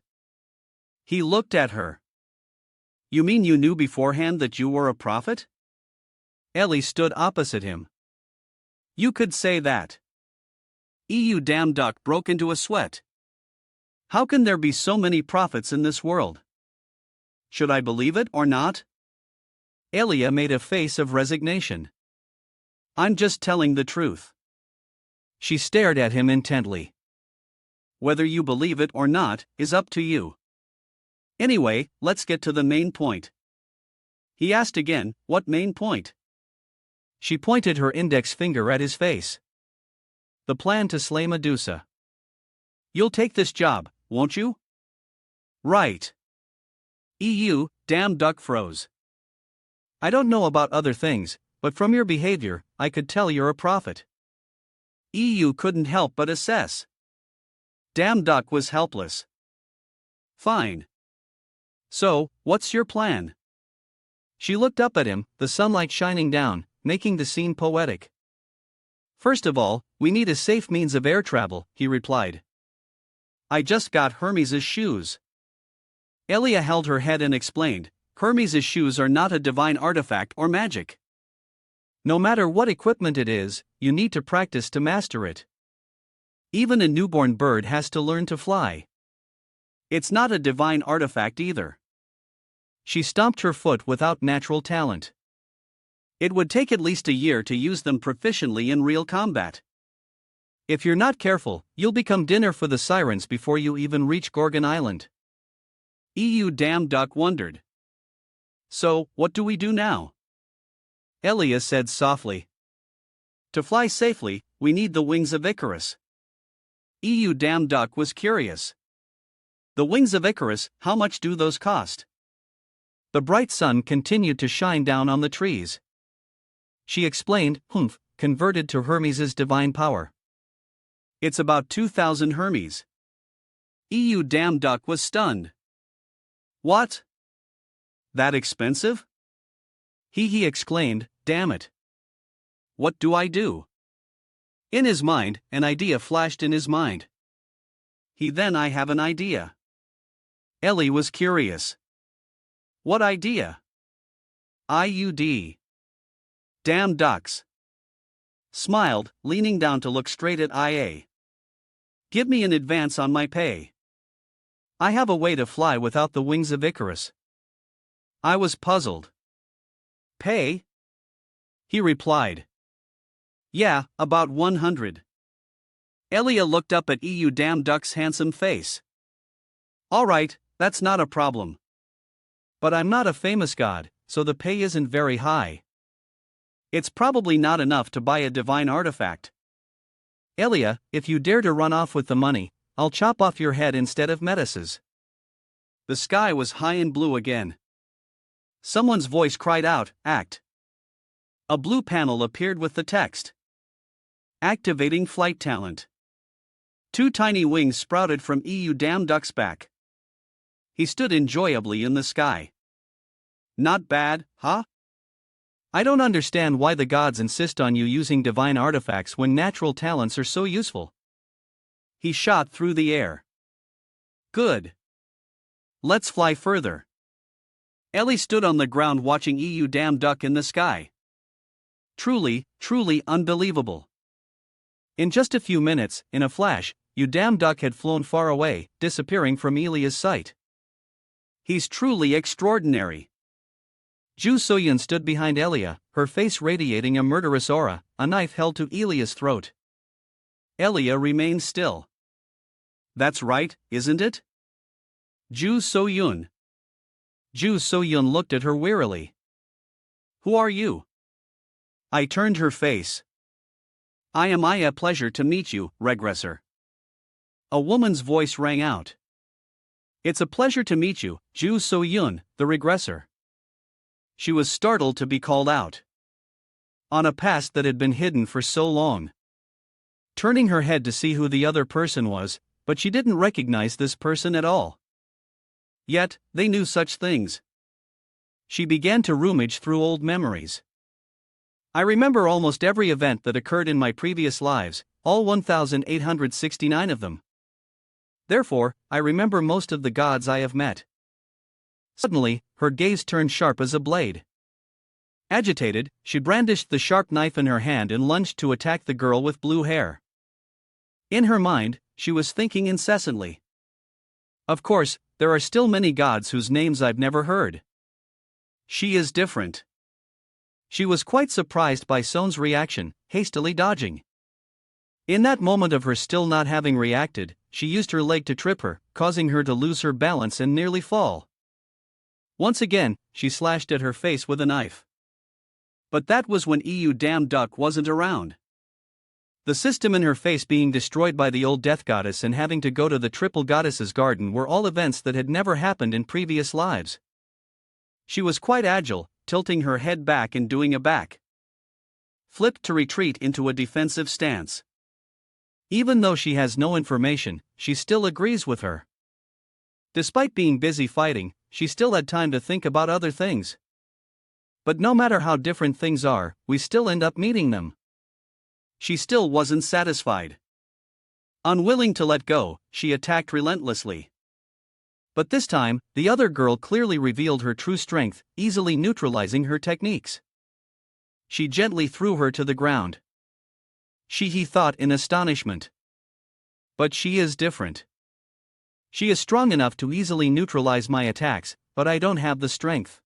He looked at her. You mean you knew beforehand that you were a prophet? Ellie stood opposite him. You could say that. Damn Duck broke into a sweat. How can there be so many prophets in this world? Should I believe it or not? Elia made a face of resignation. I'm just telling the truth. She stared at him intently. Whether you believe it or not is up to you. Anyway, let's get to the main point. He asked again, what main point? She pointed her index finger at his face. The plan to slay Medusa. You'll take this job, won't you? Right. Damn Duck froze. I don't know about other things, but from your behavior, I could tell you're a prophet. Couldn't help but assess. Damn Duck was helpless. Fine. So, what's your plan? She looked up at him, the sunlight shining down, making the scene poetic. First of all, we need a safe means of air travel, he replied. I just got Hermes' shoes. Elia held her head and explained, Hermes' shoes are not a divine artifact or magic. No matter what equipment it is, you need to practice to master it. Even a newborn bird has to learn to fly. It's not a divine artifact either. She stomped her foot without natural talent. It would take at least a year to use them proficiently in real combat. If you're not careful, you'll become dinner for the sirens before you even reach Gorgon Island. Damn Duck wondered. So, what do we do now? Elia said softly. To fly safely, we need the wings of Icarus. Damn Duck was curious. The wings of Icarus, how much do those cost? The bright sun continued to shine down on the trees. She explained, converted to Hermes' divine power. It's about 2,000 Hermes. Damn Duck was stunned. What? That expensive? He exclaimed, damn it. What do I do? In his mind, an idea flashed in his mind. I have an idea. Ellie was curious. What idea? IUD. Damn ducks. Smiled, leaning down to look straight at IA. Give me an advance on my pay. I have a way to fly without the wings of Icarus. I was puzzled. Pay? He replied. Yeah, about 100. Elia looked up at EU damn duck's handsome face. Alright, that's not a problem. But I'm not a famous god, so the pay isn't very high. It's probably not enough to buy a divine artifact. Elia, if you dare to run off with the money, I'll chop off your head instead of Metis's. The sky was high and blue again. Someone's voice cried out, Act. A blue panel appeared with the text. Activating flight talent. 2 tiny wings sprouted from EU damn duck's back. He stood enjoyably in the sky. Not bad, huh? I don't understand why the gods insist on you using divine artifacts when natural talents are so useful. He shot through the air. Good. Let's fly further. Ellie stood on the ground watching EU damn duck in the sky. Truly, truly unbelievable. In just a few minutes, in a flash, EU damn duck had flown far away, disappearing from Elia's sight. He's truly extraordinary. Ju Soyun stood behind Elia, her face radiating a murderous aura, a knife held to Elia's throat. Elia remained still. That's right, isn't it? Ju Soyun. Ju Soyun looked at her wearily. Who are you? I turned her face. I am a pleasure to meet you, regressor. A woman's voice rang out. It's a pleasure to meet you, Ju Soyun, the regressor. She was startled to be called out on a past that had been hidden for so long. Turning her head to see who the other person was, but she didn't recognize this person at all. Yet, they knew such things. She began to rummage through old memories. I remember almost every event that occurred in my previous lives, all 1,869 of them. Therefore, I remember most of the gods I have met. Suddenly, her gaze turned sharp as a blade. Agitated, she brandished the sharp knife in her hand and lunged to attack the girl with blue hair. In her mind, she was thinking incessantly. Of course, there are still many gods whose names I've never heard. She is different. She was quite surprised by Son's reaction, hastily dodging. In that moment of her still not having reacted, she used her leg to trip her, causing her to lose her balance and nearly fall. Once again, she slashed at her face with a knife. But that was when EU damn duck wasn't around. The system in her face being destroyed by the old death goddess and having to go to the triple goddess's garden were all events that had never happened in previous lives. She was quite agile, tilting her head back and doing a back flip to retreat into a defensive stance. Even though she has no information, she still agrees with her. Despite being busy fighting, she still had time to think about other things. But no matter how different things are, we still end up meeting them. She still wasn't satisfied. Unwilling to let go, she attacked relentlessly. But this time, the other girl clearly revealed her true strength, easily neutralizing her techniques. She gently threw her to the ground. He thought in astonishment. But she is different. She is strong enough to easily neutralize my attacks, but I don't have the strength.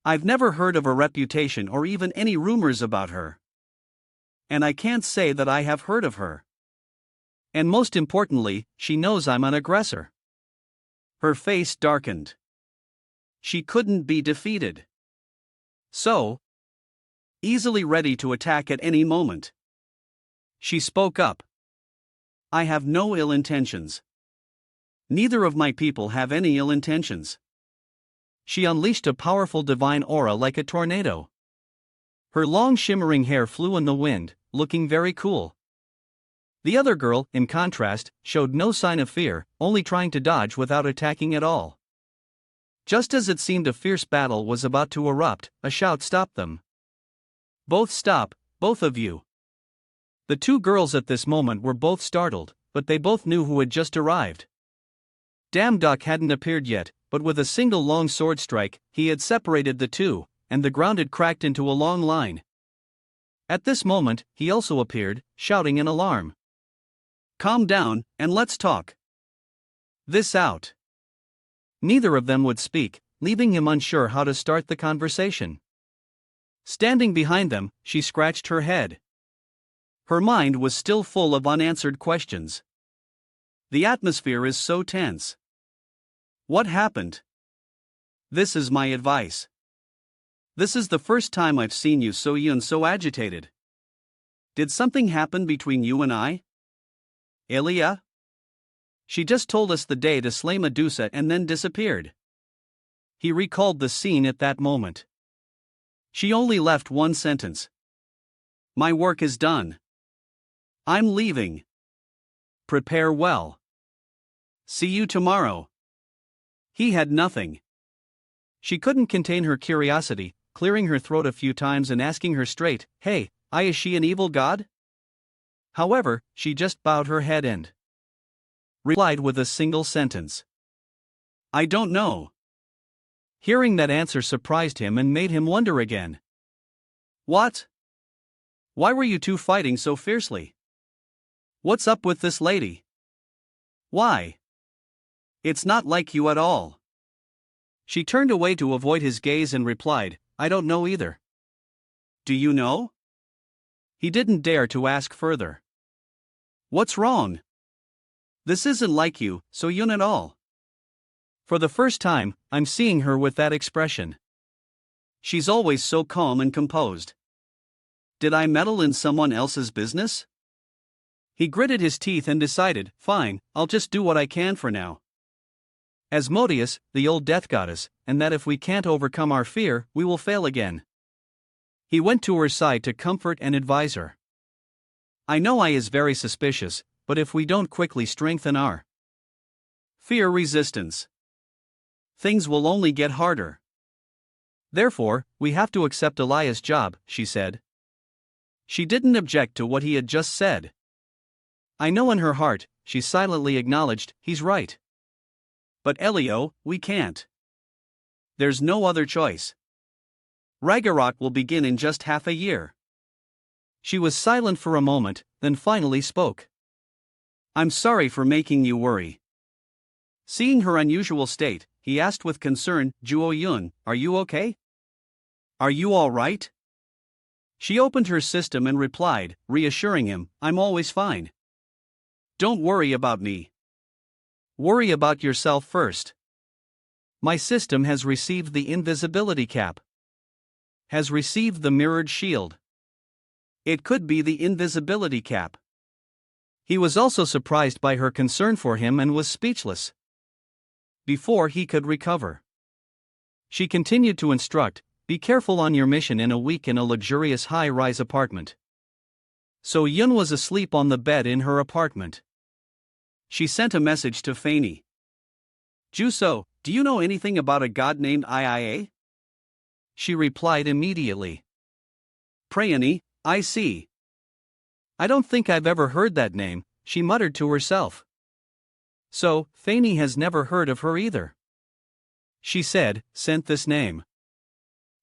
I've never heard of her reputation or even any rumors about her. And I can't say that I have heard of her. And most importantly, she knows I'm an aggressor. Her face darkened. She couldn't be defeated. So, easily ready to attack at any moment. She spoke up. I have no ill intentions. Neither of my people have any ill intentions. She unleashed a powerful divine aura like a tornado. Her long shimmering hair flew in the wind, looking very cool. The other girl, in contrast, showed no sign of fear, only trying to dodge without attacking at all. Just as it seemed a fierce battle was about to erupt, a shout stopped them. Both stop, both of you. The two girls at this moment were both startled, but they both knew who had just arrived. Damn Duck hadn't appeared yet, but with a single long sword strike, he had separated the two, and the ground had cracked into a long line. At this moment, he also appeared, shouting in alarm. "Calm down, and let's talk this out." Neither of them would speak, leaving him unsure how to start the conversation. Standing behind them, she scratched her head. Her mind was still full of unanswered questions. The atmosphere is so tense. What happened? This is my advice. This is the first time I've seen you so agitated. Did something happen between you and I? Ilya? She just told us the day to slay Medusa and then disappeared. He recalled the scene at that moment. She only left one sentence. My work is done. I'm leaving. Prepare well. See you tomorrow. He had nothing. She couldn't contain her curiosity, clearing her throat a few times and asking her straight, "Hey, is she an evil god?" However, she just bowed her head and replied with a single sentence. I don't know. Hearing that answer surprised him and made him wonder again. What? Why were you two fighting so fiercely? What's up with this lady? Why? It's not like you at all. She turned away to avoid his gaze and replied, I don't know either. Do you know? He didn't dare to ask further. What's wrong? This isn't like you, So-yun at all. For the first time, I'm seeing her with that expression. She's always so calm and composed. Did I meddle in someone else's business? He gritted his teeth and decided, fine, I'll just do what I can for now. Asmodeus, the old death goddess, and that if we can't overcome our fear, we will fail again. He went to her side to comfort and advise her. I know I is very suspicious, but if we don't quickly strengthen our fear resistance, things will only get harder. Therefore, we have to accept Elias' job, she said. She didn't object to what he had just said. I know in her heart, she silently acknowledged, he's right. But Elio, we can't. There's no other choice. Ragnarok will begin in just half a year. She was silent for a moment, then finally spoke. I'm sorry for making you worry. Seeing her unusual state, he asked with concern, Juo-yun, are you okay? Are you all right? She opened her system and replied, reassuring him, I'm always fine. Don't worry about me. Worry about yourself first. My system has received the invisibility cap. Has received the mirrored shield. It could be the invisibility cap. He was also surprised by her concern for him and was speechless. Before he could recover, she continued to instruct, be careful on your mission in a week in a luxurious high-rise apartment. So-yun was asleep on the bed in her apartment. She sent a message to Fanny. Juso, do you know anything about a god named Ia? She replied immediately. Prayani, I see. I don't think I've ever heard that name, she muttered to herself. So, Fanny has never heard of her either. She said, sent this name.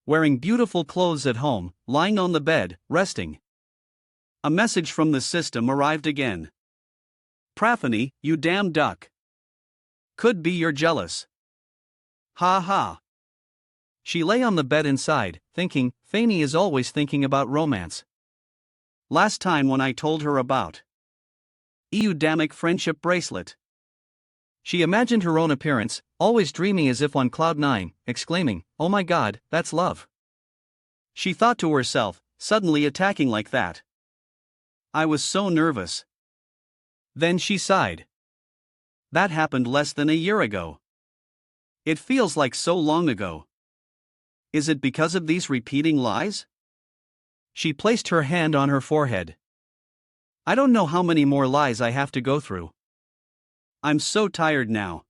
Wearing beautiful clothes at home, lying on the bed, resting. A message from the system arrived again. Praphany, you damn duck. Could be you're jealous. Ha ha. She lay on the bed inside, thinking, Fanny is always thinking about romance. Last time when I told her about Eudamic friendship bracelet. She imagined her own appearance, always dreaming as if on cloud nine, exclaiming, oh my god, that's love. She thought to herself, suddenly attacking like that. I was so nervous. Then she sighed. That happened less than a year ago. It feels like so long ago. Is it because of these repeating lies? She placed her hand on her forehead. I don't know how many more lies I have to go through. I'm so tired now.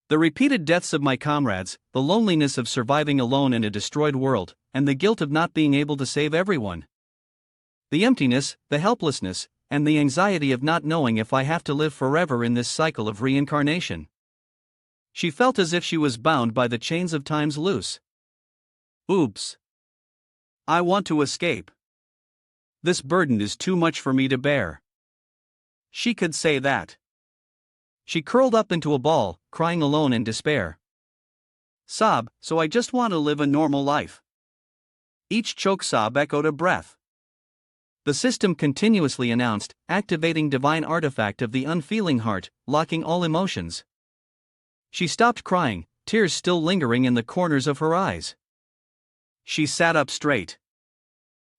The repeated deaths of my comrades, the loneliness of surviving alone in a destroyed world, and the guilt of not being able to save everyone. The emptiness, the helplessness, and the anxiety of not knowing if I have to live forever in this cycle of reincarnation. She felt as if she was bound by the chains of time's loose. Oops. I want to escape. This burden is too much for me to bear. She could say that. She curled up into a ball, crying alone in despair. Sob, so I just want to live a normal life. Each choke sob echoed a breath. The system continuously announced, activating divine artifact of the unfeeling heart, locking all emotions. She stopped crying, tears still lingering in the corners of her eyes. She sat up straight.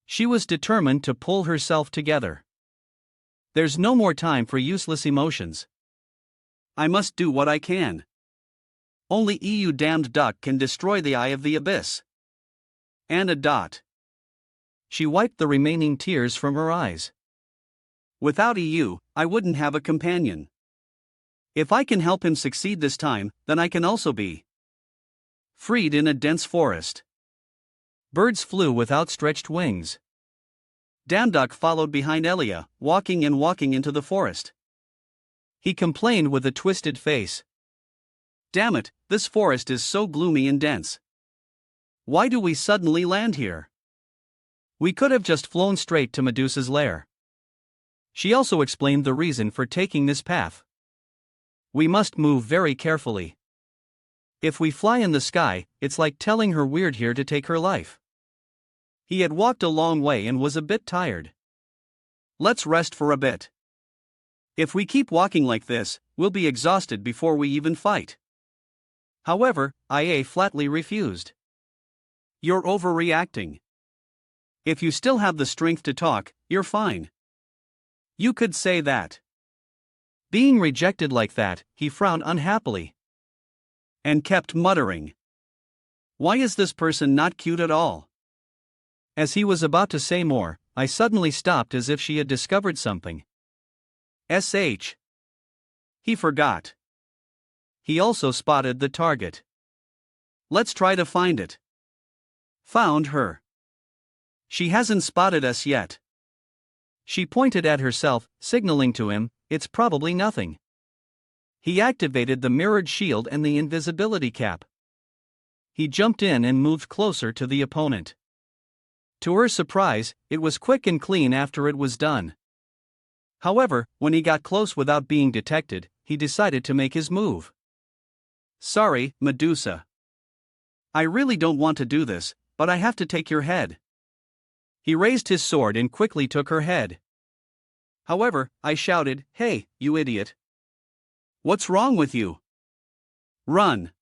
She was determined to pull herself together. There's no more time for useless emotions. I must do what I can. Only you damned duck can destroy the eye of the abyss. And a dot. She wiped the remaining tears from her eyes. Without you, I wouldn't have a companion. If I can help him succeed this time, then I can also be freed in a dense forest. Birds flew with outstretched wings. Damduck followed behind Elia, walking into the forest. He complained with a twisted face. Damn it, this forest is so gloomy and dense. Why do we suddenly land here? We could have just flown straight to Medusa's lair. She also explained the reason for taking this path. We must move very carefully. If we fly in the sky, it's like telling her we're here to take her life. He had walked a long way and was a bit tired. Let's rest for a bit. If we keep walking like this, we'll be exhausted before we even fight. However, IA flatly refused. You're overreacting. If you still have the strength to talk, you're fine. You could say that. Being rejected like that, he frowned unhappily. And kept muttering. Why is this person not cute at all? As he was about to say more, I suddenly stopped as if she had discovered something. SH. He forgot. He also spotted the target. Let's try to find it. Found her. She hasn't spotted us yet. She pointed at herself, signaling to him, it's probably nothing. He activated the mirrored shield and the invisibility cap. He jumped in and moved closer to the opponent. To her surprise, it was quick and clean after it was done. However, when he got close without being detected, he decided to make his move. Sorry, Medusa. I really don't want to do this, but I have to take your head. He raised his sword and quickly took her head. However, I shouted, Hey, you idiot. What's wrong with you? Run.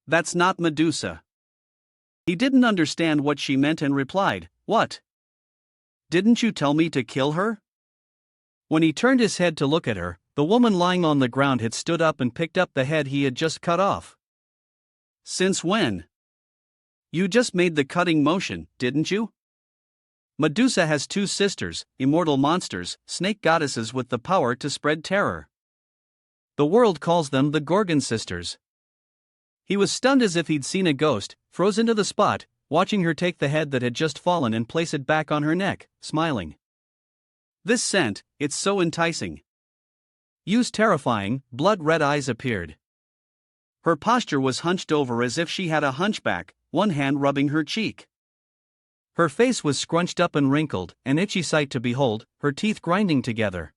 That's not Medusa. He didn't understand what she meant and replied, What? Didn't you tell me to kill her? When he turned his head to look at her, the woman lying on the ground had stood up and picked up the head he had just cut off. Since when? You just made the cutting motion, didn't you? Medusa has two sisters, immortal monsters, snake goddesses with the power to spread terror. The world calls them the Gorgon sisters. He was stunned as if he'd seen a ghost, frozen to the spot, watching her take the head that had just fallen and place it back on her neck, smiling. This scent, it's so enticing. Yu's terrifying, blood-red eyes appeared. Her posture was hunched over as if she had a hunchback, one hand rubbing her cheek. Her face was scrunched up and wrinkled, an itchy sight to behold, her teeth grinding together.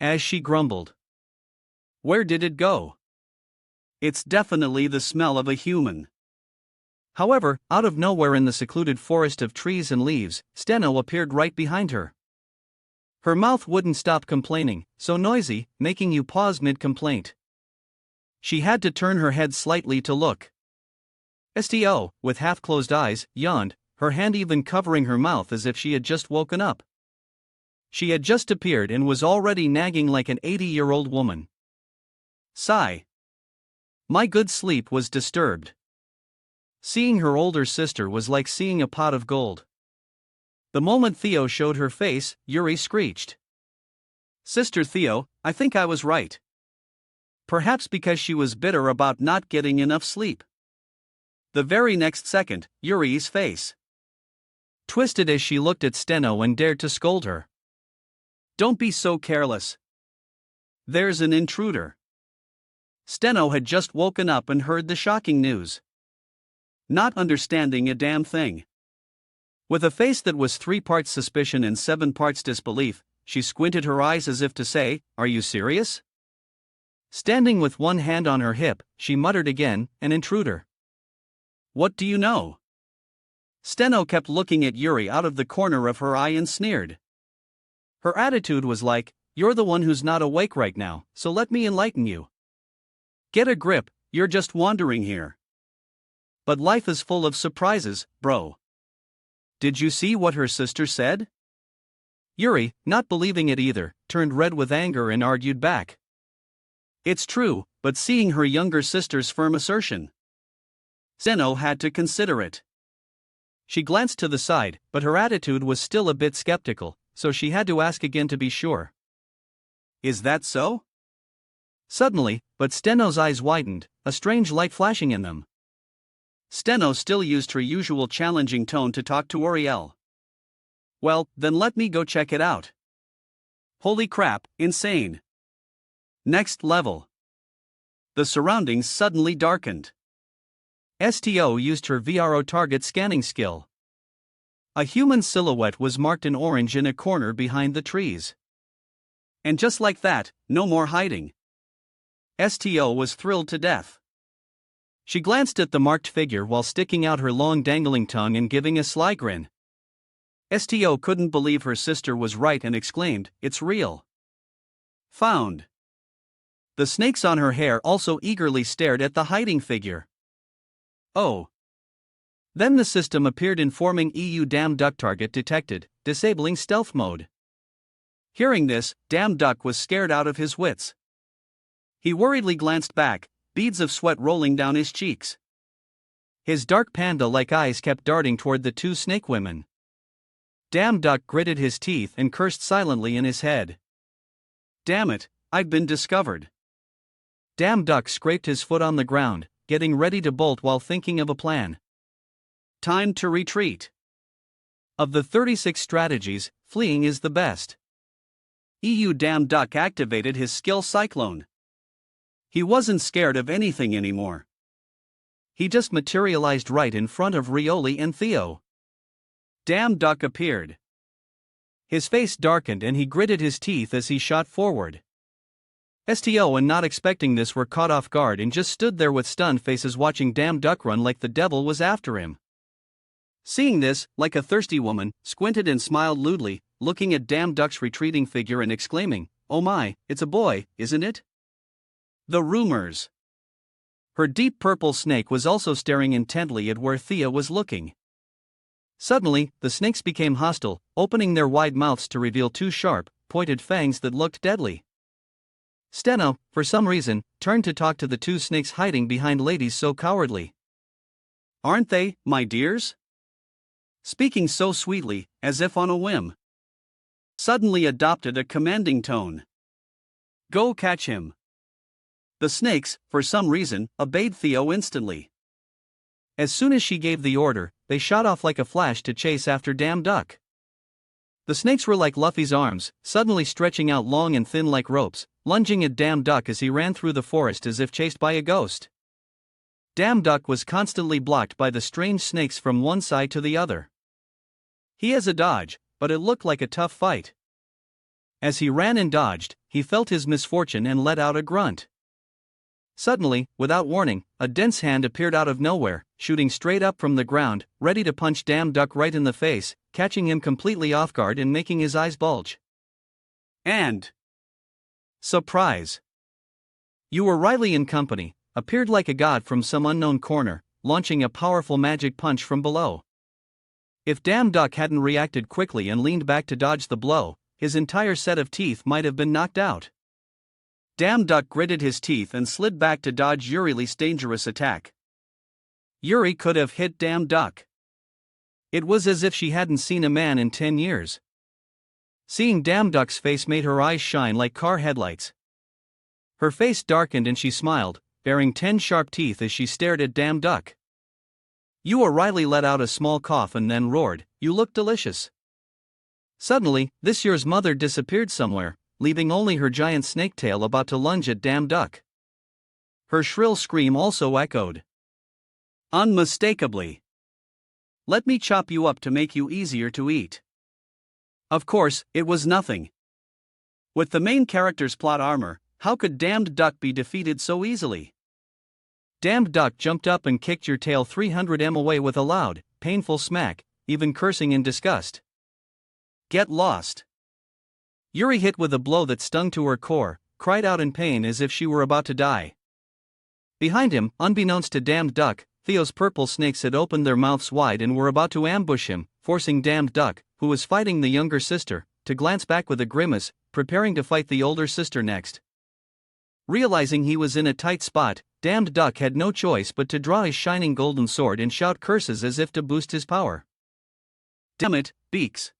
As she grumbled. Where did it go? It's definitely the smell of a human. However, out of nowhere in the secluded forest of trees and leaves, Steno appeared right behind her. Her mouth wouldn't stop complaining, so noisy, making you pause mid-complaint. She had to turn her head slightly to look. Sto, with half-closed eyes, yawned, her hand even covering her mouth as if she had just woken up. She had just appeared and was already nagging like an 80-year-old woman. Sigh. My good sleep was disturbed. Seeing her older sister was like seeing a pot of gold. The moment Theo showed her face, Yuri screeched. Sister Theo, I think I was right. Perhaps because she was bitter about not getting enough sleep. The very next second, Yuri's face twisted as she looked at Steno and dared to scold her. Don't be so careless. There's an intruder. Steno had just woken up and heard the shocking news. Not understanding a damn thing. With a face that was 3 parts suspicion and 7 parts disbelief, she squinted her eyes as if to say, "Are you serious?" Standing with one hand on her hip, she muttered again, "An intruder. What do you know?" Steno kept looking at Yuri out of the corner of her eye and sneered. Her attitude was like, "You're the one who's not awake right now, so let me enlighten you. Get a grip, you're just wandering here. But life is full of surprises, bro." Did you see what her sister said? Yuri, not believing it either, turned red with anger and argued back. It's true, but seeing her younger sister's firm assertion, Steno had to consider it. She glanced to the side, but her attitude was still a bit skeptical, so she had to ask again to be sure. Is that so? Suddenly, but Steno's eyes widened, a strange light flashing in them. Steno still used her usual challenging tone to talk to Oriel. Well, then let me go check it out. Holy crap, insane. Next level. The surroundings suddenly darkened. STO used her VRO target scanning skill. A human silhouette was marked in orange in a corner behind the trees. And just like that, no more hiding. STO was thrilled to death. She glanced at the marked figure while sticking out her long dangling tongue and giving a sly grin. STO couldn't believe her sister was right and exclaimed, "It's real." Found. The snakes on her hair also eagerly stared at the hiding figure. Oh. Then the system appeared informing EU damn duck target detected, disabling stealth mode. Hearing this, damn duck was scared out of his wits. He worriedly glanced back, beads of sweat rolling down his cheeks. His dark panda-like eyes kept darting toward the 2 snake women. Damn duck gritted his teeth and cursed silently in his head. Damn it, I've been discovered. Damn duck scraped his foot on the ground, getting ready to bolt while thinking of a plan. Time to retreat. Of the 36 strategies, fleeing is the best. EU damn duck activated his skill Cyclone. He wasn't scared of anything anymore. He just materialized right in front of Rioli and Theo. Damn duck appeared. His face darkened and he gritted his teeth as he shot forward. STO and not expecting this were caught off guard and just stood there with stunned faces watching damn duck run like the devil was after him. Seeing this, like a thirsty woman, squinted and smiled lewdly, looking at damn duck's retreating figure and exclaiming, "Oh my, it's a boy, isn't it?" The rumors. Her deep purple snake was also staring intently at where Thea was looking. Suddenly, the snakes became hostile, opening their wide mouths to reveal 2 sharp, pointed fangs that looked deadly. Steno, for some reason, turned to talk to the 2 snakes hiding behind ladies so cowardly. Aren't they, my dears? Speaking so sweetly, as if on a whim. Suddenly adopted a commanding tone. Go catch him. The snakes, for some reason, obeyed Theo instantly. As soon as she gave the order, they shot off like a flash to chase after damn duck. The snakes were like Luffy's arms, suddenly stretching out long and thin like ropes, lunging at damn duck as he ran through the forest as if chased by a ghost. Damn duck was constantly blocked by the strange snakes from one side to the other. He has a dodge, but it looked like a tough fight. As he ran and dodged, he felt his misfortune and let out a grunt. Suddenly, without warning, a dense hand appeared out of nowhere, shooting straight up from the ground, ready to punch damn duck right in the face, catching him completely off guard and making his eyes bulge. And surprise! You were Riley and company, appeared like a god from some unknown corner, launching a powerful magic punch from below. If damn duck hadn't reacted quickly and leaned back to dodge the blow, his entire set of teeth might have been knocked out. Damn duck gritted his teeth and slid back to dodge Yuri's dangerous attack. Yuri could have hit damn duck. It was as if she hadn't seen a man in 10 years. Seeing damn duck's face made her eyes shine like car headlights. Her face darkened and she smiled, baring 10 sharp teeth as she stared at damn duck. You O'Reilly let out a small cough and then roared, you look delicious. Suddenly, this year's mother disappeared somewhere, leaving only her giant snake tail about to lunge at damn duck. Her shrill scream also echoed. Unmistakably. Let me chop you up to make you easier to eat. Of course, it was nothing. With the main character's plot armor, how could damned duck be defeated so easily? Damned duck jumped up and kicked your tail 300 m away with a loud, painful smack, even cursing in disgust. Get lost. Yuri, hit with a blow that stung to her core, cried out in pain as if she were about to die. Behind him, unbeknownst to damned duck, Theo's purple snakes had opened their mouths wide and were about to ambush him, forcing damned duck, who was fighting the younger sister, to glance back with a grimace, preparing to fight the older sister next. Realizing he was in a tight spot, damned duck had no choice but to draw his shining golden sword and shout curses as if to boost his power. Damn it, beaks.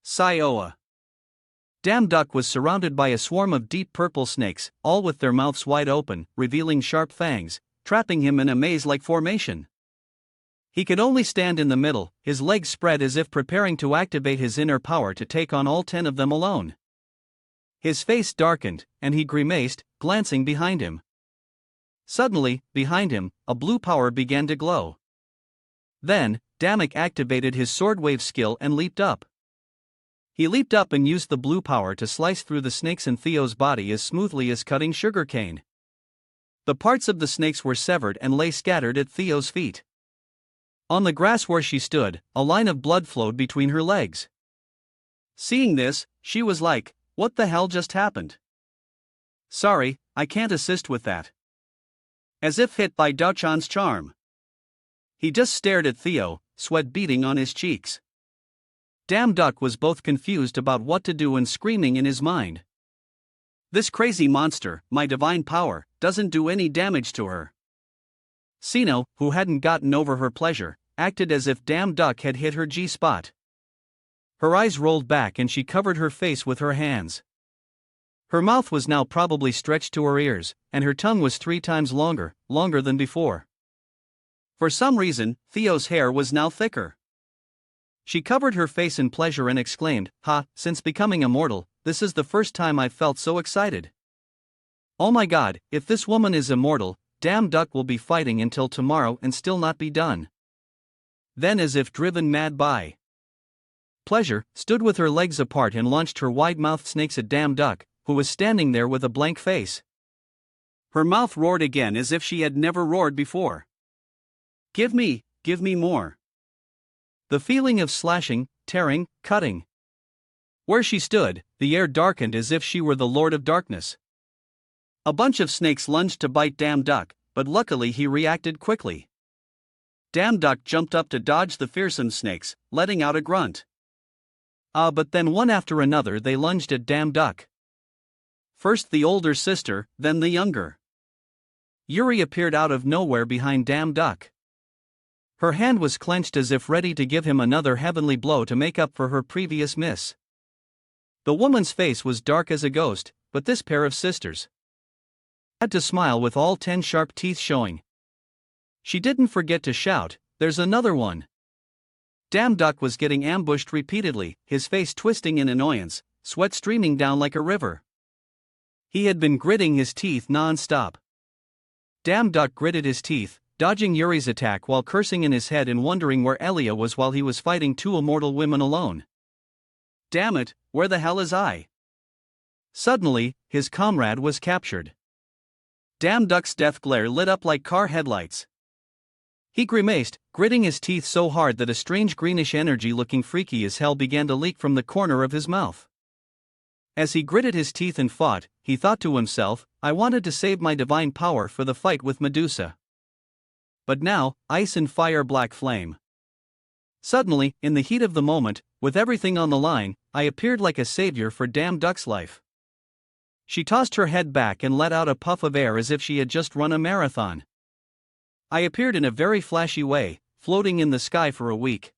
Sioa. Damned duck was surrounded by a swarm of deep purple snakes, all with their mouths wide open, revealing sharp fangs, trapping him in a maze-like formation. He could only stand in the middle, his legs spread as if preparing to activate his inner power to take on all 10 of them alone. His face darkened, and he grimaced, glancing behind him. Suddenly, behind him, a blue power began to glow. Then, Damek activated his sword wave skill and leaped up. He leaped up and used the blue power to slice through the snakes in Theo's body as smoothly as cutting sugarcane. The parts of the snakes were severed and lay scattered at Theo's feet. On the grass where she stood, a line of blood flowed between her legs. Seeing this, she was like, "What the hell just happened?" "Sorry, I can't assist with that." As if hit by Dachan's charm. He just stared at Theo, sweat beading on his cheeks. Damn duck was both confused about what to do and screaming in his mind. This crazy monster, my divine power, doesn't do any damage to her. Sino, who hadn't gotten over her pleasure, acted as if damn duck had hit her G-spot. Her eyes rolled back and she covered her face with her hands. Her mouth was now probably stretched to her ears, and her tongue was 3 times longer than before. For some reason, Theo's hair was now thicker. She covered her face in pleasure and exclaimed, "Ha, since becoming immortal, this is the first time I've felt so excited. Oh my god, if this woman is immortal, damn duck will be fighting until tomorrow and still not be done." Then, as if driven mad by pleasure, stood with her legs apart and launched her wide-mouthed snakes at damn duck, who was standing there with a blank face. Her mouth roared again as if she had never roared before. Give me more." The feeling of slashing, tearing, cutting. Where she stood, the air darkened as if she were the Lord of Darkness. A bunch of snakes lunged to bite damn duck, but luckily he reacted quickly. Damn duck jumped up to dodge the fearsome snakes, letting out a grunt. But then one after another they lunged at damn duck. First the older sister, then the younger. Yuri appeared out of nowhere behind damn duck. Her hand was clenched as if ready to give him another heavenly blow to make up for her previous miss. The woman's face was dark as a ghost, but this pair of sisters had to smile with all 10 sharp teeth showing. She didn't forget to shout, "There's another one!" Damn duck was getting ambushed repeatedly, his face twisting in annoyance, sweat streaming down like a river. He had been gritting his teeth non-stop. Damn duck gritted his teeth, dodging Yuri's attack while cursing in his head and wondering where Elia was while he was fighting 2 immortal women alone. Damn it, where the hell is I? Suddenly, his comrade was captured. Damn duck's death glare lit up like car headlights. He grimaced, gritting his teeth so hard that a strange greenish energy looking freaky as hell began to leak from the corner of his mouth. As he gritted his teeth and fought, he thought to himself, "I wanted to save my divine power for the fight with Medusa. But now, ice and fire black flame." Suddenly, in the heat of the moment, with everything on the line, I appeared like a savior for damn duck's life. She tossed her head back and let out a puff of air as if she had just run a marathon. I appeared in a very flashy way, floating in the sky for a week.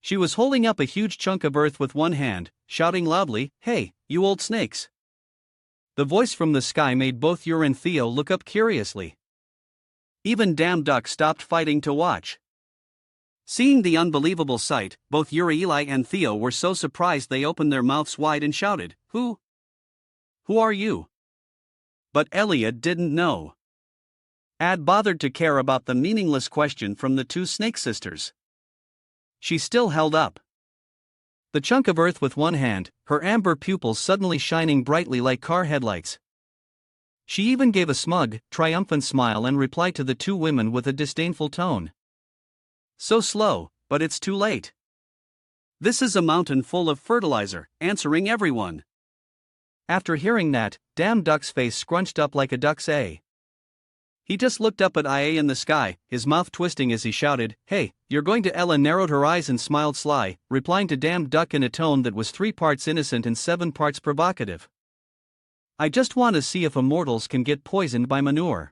She was holding up a huge chunk of earth with one hand, shouting loudly, "Hey, you old snakes." The voice from the sky made both Yuri and Theo look up curiously. Even damn duck stopped fighting to watch. Seeing the unbelievable sight, both Eli and Theo were so surprised they opened their mouths wide and shouted, Who are you? But Elia didn't know. Ad bothered to care about the meaningless question from the two snake sisters. She still held up the chunk of earth with one hand, her amber pupils suddenly shining brightly like car headlights. She even gave a smug, triumphant smile and replied to the two women with a disdainful tone. So slow, but it's too late. This is a mountain full of fertilizer, answering everyone. After hearing that, damn duck's face scrunched up like a duck's A. He just looked up at IA in the sky, his mouth twisting as he shouted, Hey, you're going to Ella narrowed her eyes and smiled sly, replying to damn duck in a tone that was 3 parts innocent and 7 parts provocative. I just want to see if immortals can get poisoned by manure.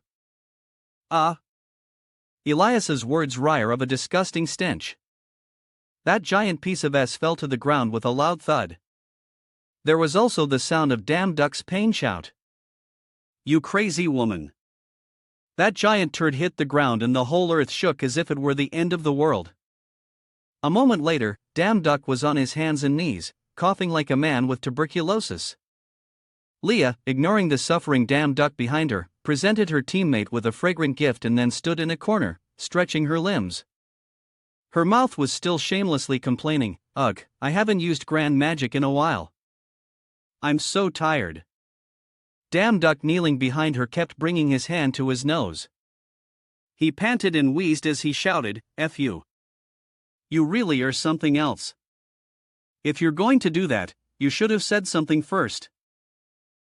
Elias's words were of a disgusting stench. That giant piece of S fell to the ground with a loud thud. There was also the sound of damn duck's pain shout. You crazy woman. That giant turd hit the ground and the whole earth shook as if it were the end of the world. A moment later, damn duck was on his hands and knees, coughing like a man with tuberculosis. Leah, ignoring the suffering damn duck behind her, presented her teammate with a fragrant gift and then stood in a corner, stretching her limbs. Her mouth was still shamelessly complaining, Ugh, I haven't used grand magic in a while. I'm so tired. Damn duck kneeling behind her kept bringing his hand to his nose. He panted and wheezed as he shouted, F you. You really are something else. If you're going to do that, you should have said something first.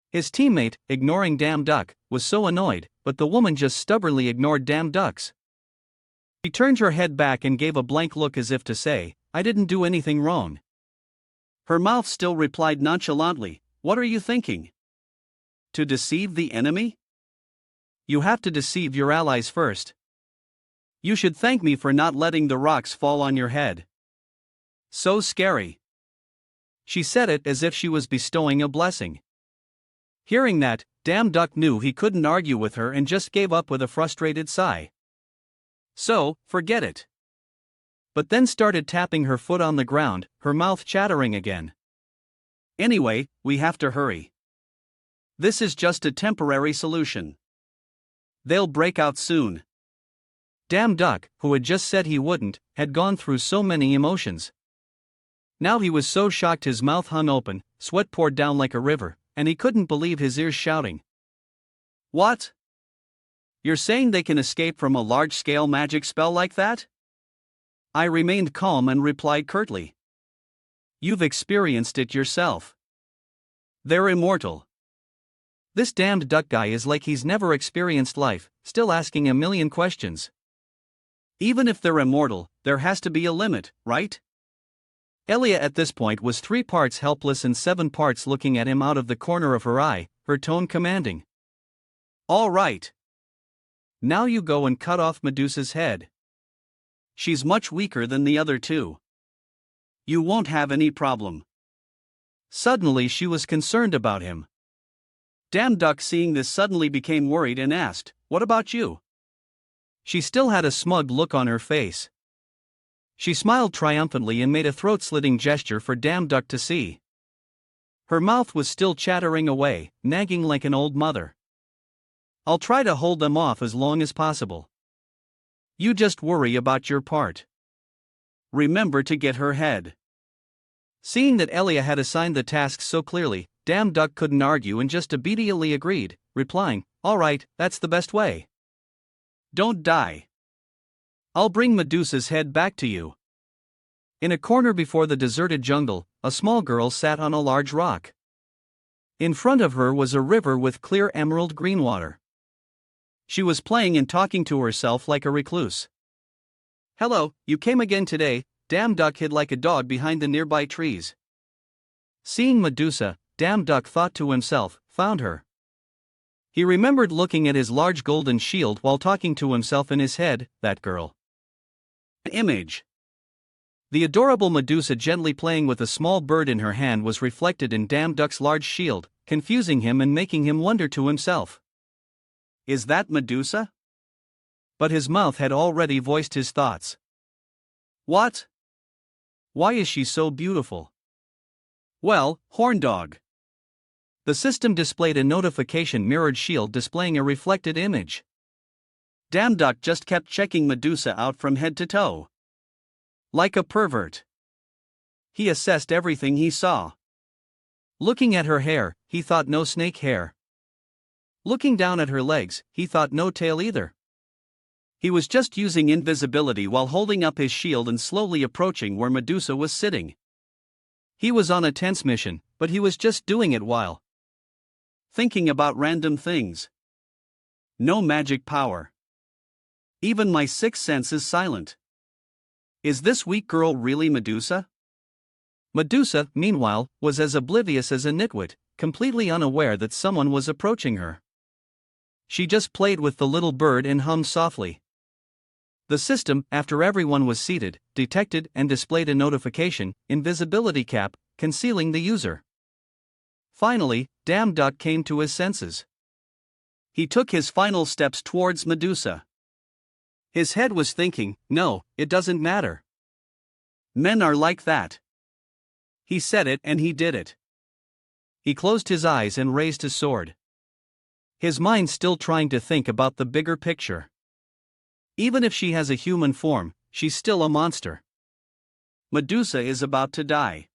His teammate, ignoring damn duck, was so annoyed, but the woman just stubbornly ignored damn ducks. She turned her head back and gave a blank look as if to say, I didn't do anything wrong. Her mouth still replied nonchalantly, What are you thinking? To deceive the enemy? You have to deceive your allies first. You should thank me for not letting the rocks fall on your head. So scary. She said it as if she was bestowing a blessing. Hearing that, damn duck knew he couldn't argue with her and just gave up with a frustrated sigh. So, forget it. But then started tapping her foot on the ground, her mouth chattering again. Anyway, we have to hurry. This is just a temporary solution. They'll break out soon. Damn duck, who had just said he wouldn't, had gone through so many emotions. Now he was so shocked his mouth hung open, sweat poured down like a river, and he couldn't believe his ears shouting. What? You're saying they can escape from a large-scale magic spell like that? I remained calm and replied curtly. You've experienced it yourself. They're immortal. This damned duck guy is like he's never experienced life, still asking a million questions. Even if they're immortal, there has to be a limit, right? Elia at this point was 3 parts helpless and 7 parts looking at him out of the corner of her eye, her tone commanding. All right. Now you go and cut off Medusa's head. She's much weaker than the other two. You won't have any problem. Suddenly she was concerned about him. Damn duck seeing this suddenly became worried and asked, What about you? She still had a smug look on her face. She smiled triumphantly and made a throat-slitting gesture for damn duck to see. Her mouth was still chattering away, nagging like an old mother. I'll try to hold them off as long as possible. You just worry about your part. Remember to get her head. Seeing that Elia had assigned the task so clearly, damn duck couldn't argue and just obediently agreed, replying, All right, that's the best way. Don't die. I'll bring Medusa's head back to you. In a corner before the deserted jungle, a small girl sat on a large rock. In front of her was a river with clear emerald green water. She was playing and talking to herself like a recluse. Hello, you came again today, damn duck hid like a dog behind the nearby trees. Seeing Medusa, damn duck thought to himself, found her. He remembered looking at his large golden shield while talking to himself in his head, that girl. Image. The adorable Medusa gently playing with a small bird in her hand was reflected in damn duck's large shield, confusing him and making him wonder to himself. Is that Medusa? But his mouth had already voiced his thoughts. What? Why is she so beautiful? Well, horn dog. The system displayed a notification mirrored shield displaying a reflected image. Damn duck just kept checking Medusa out from head to toe. Like a pervert. He assessed everything he saw. Looking at her hair, he thought no snake hair. Looking down at her legs, he thought no tail either. He was just using invisibility while holding up his shield and slowly approaching where Medusa was sitting. He was on a tense mission, but he was just doing it while thinking about random things. No magic power. Even my sixth sense is silent. Is this weak girl really Medusa? Medusa, meanwhile, was as oblivious as a nitwit, completely unaware that someone was approaching her. She just played with the little bird and hummed softly. The system, after everyone was seated, detected and displayed a notification, invisibility cap, concealing the user. Finally, Damn Duck came to his senses. He took his final steps towards Medusa. His head was thinking, no, it doesn't matter. Men are like that. He said it and he did it. He closed his eyes and raised his sword. His mind still trying to think about the bigger picture. Even if she has a human form, she's still a monster. Medusa is about to die.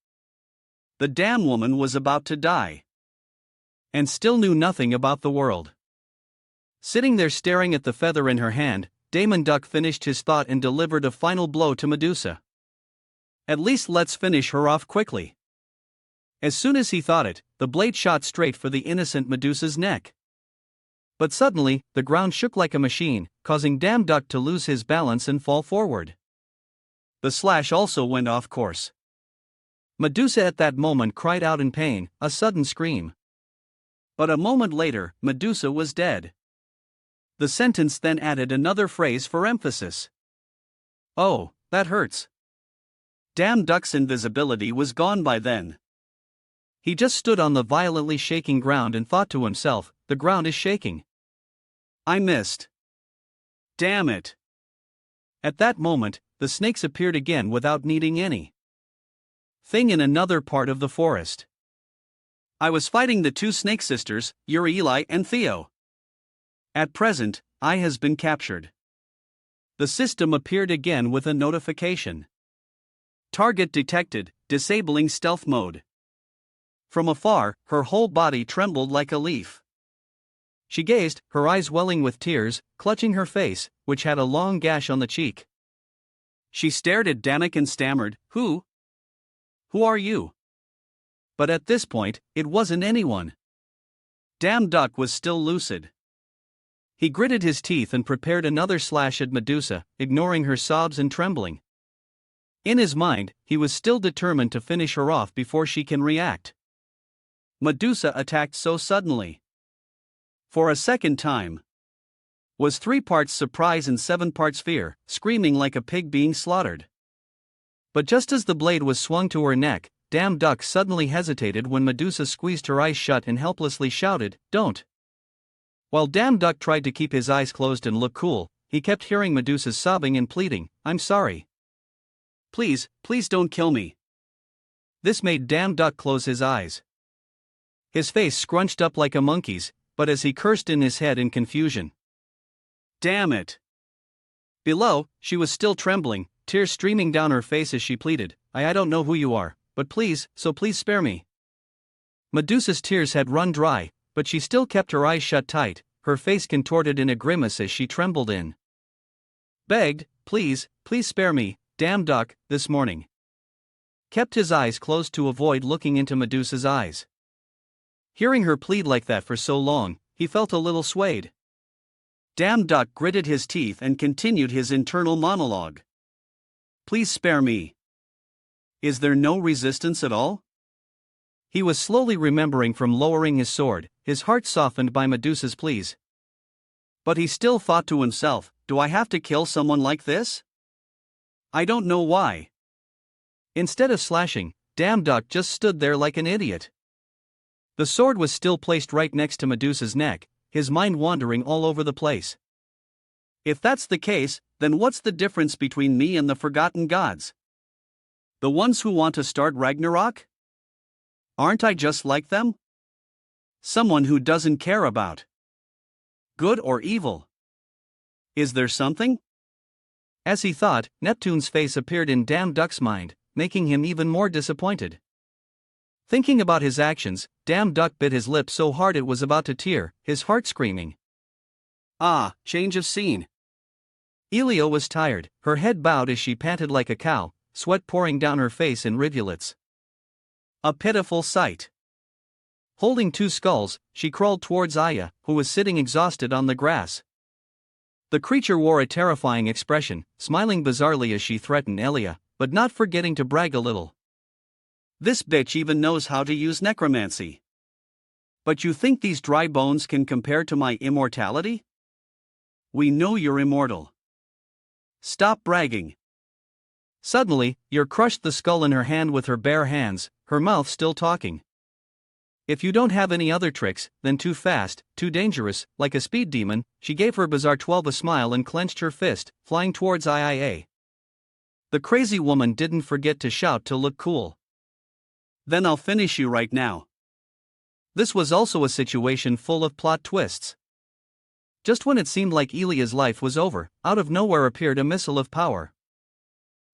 The damn woman was about to die. And still knew nothing about the world. Sitting there staring at the feather in her hand, Damon Duck finished his thought and delivered a final blow to Medusa. At least let's finish her off quickly. As soon as he thought it, the blade shot straight for the innocent Medusa's neck. But suddenly, the ground shook like a machine, causing Damn Duck to lose his balance and fall forward. The slash also went off course. Medusa at that moment cried out in pain, a sudden scream. But a moment later, Medusa was dead. The sentence then added another phrase for emphasis. Oh, that hurts. Damn Duck's invisibility was gone by then. He just stood on the violently shaking ground and thought to himself, the ground is shaking. I missed. Damn it. At that moment, the snakes appeared again without needing any thing in another part of the forest. I was fighting the two snake sisters, Eli and Theo. At present, I has been captured. The system appeared again with a notification. Target detected, disabling stealth mode. From afar, her whole body trembled like a leaf. She gazed, her eyes welling with tears, clutching her face, which had a long gash on the cheek. She stared at Danik and stammered, Who are you? But at this point, it wasn't anyone. Damn Duck was still lucid. He gritted his teeth and prepared another slash at Medusa, ignoring her sobs and trembling. In his mind, he was still determined to finish her off before she can react. Medusa attacked so suddenly. For a second time. Was 3 parts surprise and 7 parts fear, screaming like a pig being slaughtered. But just as the blade was swung to her neck, Damn Duck suddenly hesitated when Medusa squeezed her eyes shut and helplessly shouted, Don't! While Damn Duck tried to keep his eyes closed and look cool, he kept hearing Medusa's sobbing and pleading, I'm sorry. Please, please don't kill me. This made Damn Duck close his eyes. His face scrunched up like a monkey's, but as he cursed in his head in confusion. Damn it! Below, she was still trembling, tears streaming down her face as she pleaded, I don't know who you are, but please, so please spare me. Medusa's tears had run dry, but she still kept her eyes shut tight, her face contorted in a grimace as she trembled in. Begged, please, please spare me, Damn Duck, this morning. Kept his eyes closed to avoid looking into Medusa's eyes. Hearing her plead like that for so long, he felt a little swayed. Damn Duck gritted his teeth and continued his internal monologue. Please spare me. Is there no resistance at all? He was slowly remembering from lowering his sword, his heart softened by Medusa's pleas. But he still thought to himself, do I have to kill someone like this? I don't know why. Instead of slashing, Damn Duck just stood there like an idiot. The sword was still placed right next to Medusa's neck, his mind wandering all over the place. If that's the case, Then what's the difference between me and the forgotten gods? The ones who want to start Ragnarok? Aren't I just like them? Someone who doesn't care about good or evil. Is there something? As he thought, Neptune's face appeared in Damn Duck's mind, making him even more disappointed. Thinking about his actions, Damn Duck bit his lip so hard it was about to tear, his heart screaming. Ah, change of scene. Elia was tired, her head bowed as she panted like a cow, sweat pouring down her face in rivulets. A pitiful sight. Holding two skulls, she crawled towards Aya, who was sitting exhausted on the grass. The creature wore a terrifying expression, smiling bizarrely as she threatened Elia, but not forgetting to brag a little. This bitch even knows how to use necromancy. But you think these dry bones can compare to my immortality? We know you're immortal. Stop bragging. Suddenly, Yer crushed the skull in her hand with her bare hands, her mouth still talking. If you don't have any other tricks, then too fast, too dangerous, like a speed demon, she gave her bizarre 12 a smile and clenched her fist, flying towards IIA. The crazy woman didn't forget to shout to look cool. Then I'll finish you right now. This was also a situation full of plot twists. Just when it seemed like Elia's life was over, out of nowhere appeared a missile of power.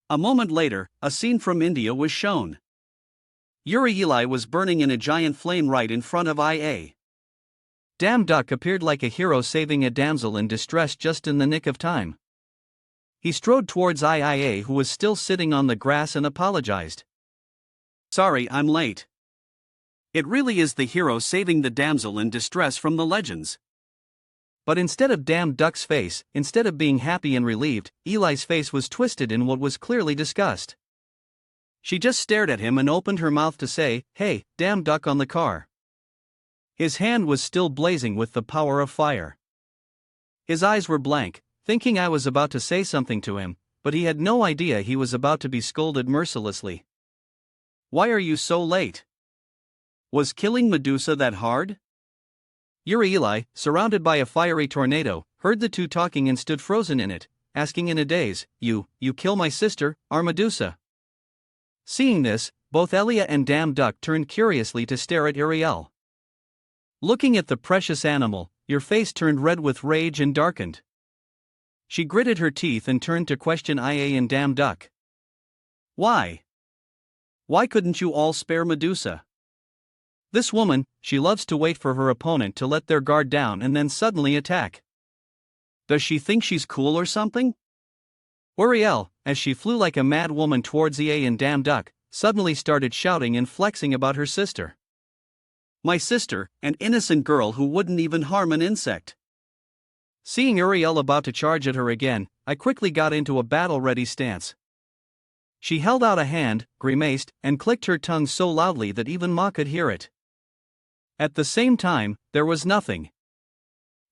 A moment later, a scene from India was shown. Yuri Eli was burning in a giant flame right in front of IA. Damn Duck appeared like a hero saving a damsel in distress just in the nick of time. He strode towards IIA, who was still sitting on the grass, and apologized. Sorry, I'm late. It really is the hero saving the damsel in distress from the legends. But instead of Damn Duck's face, instead of being happy and relieved, Eli's face was twisted in what was clearly disgust. She just stared at him and opened her mouth to say, "Hey, Damn Duck on the car." His hand was still blazing with the power of fire. His eyes were blank, thinking I was about to say something to him, but he had no idea he was about to be scolded mercilessly. Why are you so late? Was killing Medusa that hard? Yuri Eli, surrounded by a fiery tornado, heard the two talking and stood frozen in it, asking in a daze, You kill my sister, our Medusa. Seeing this, both Elia and Damn Duck turned curiously to stare at Uriel. Looking at the precious animal, your face turned red with rage and darkened. She gritted her teeth and turned to question IA and Damn Duck. Why? Why couldn't you all spare Medusa? This woman, she loves to wait for her opponent to let their guard down and then suddenly attack. Does she think she's cool or something? Uriel, as she flew like a mad woman towards EA and Damn Duck, suddenly started shouting and flexing about her sister. My sister, an innocent girl who wouldn't even harm an insect. Seeing Uriel about to charge at her again, I quickly got into a battle-ready stance. She held out a hand, grimaced, and clicked her tongue so loudly that even Ma could hear it. At the same time, there was nothing.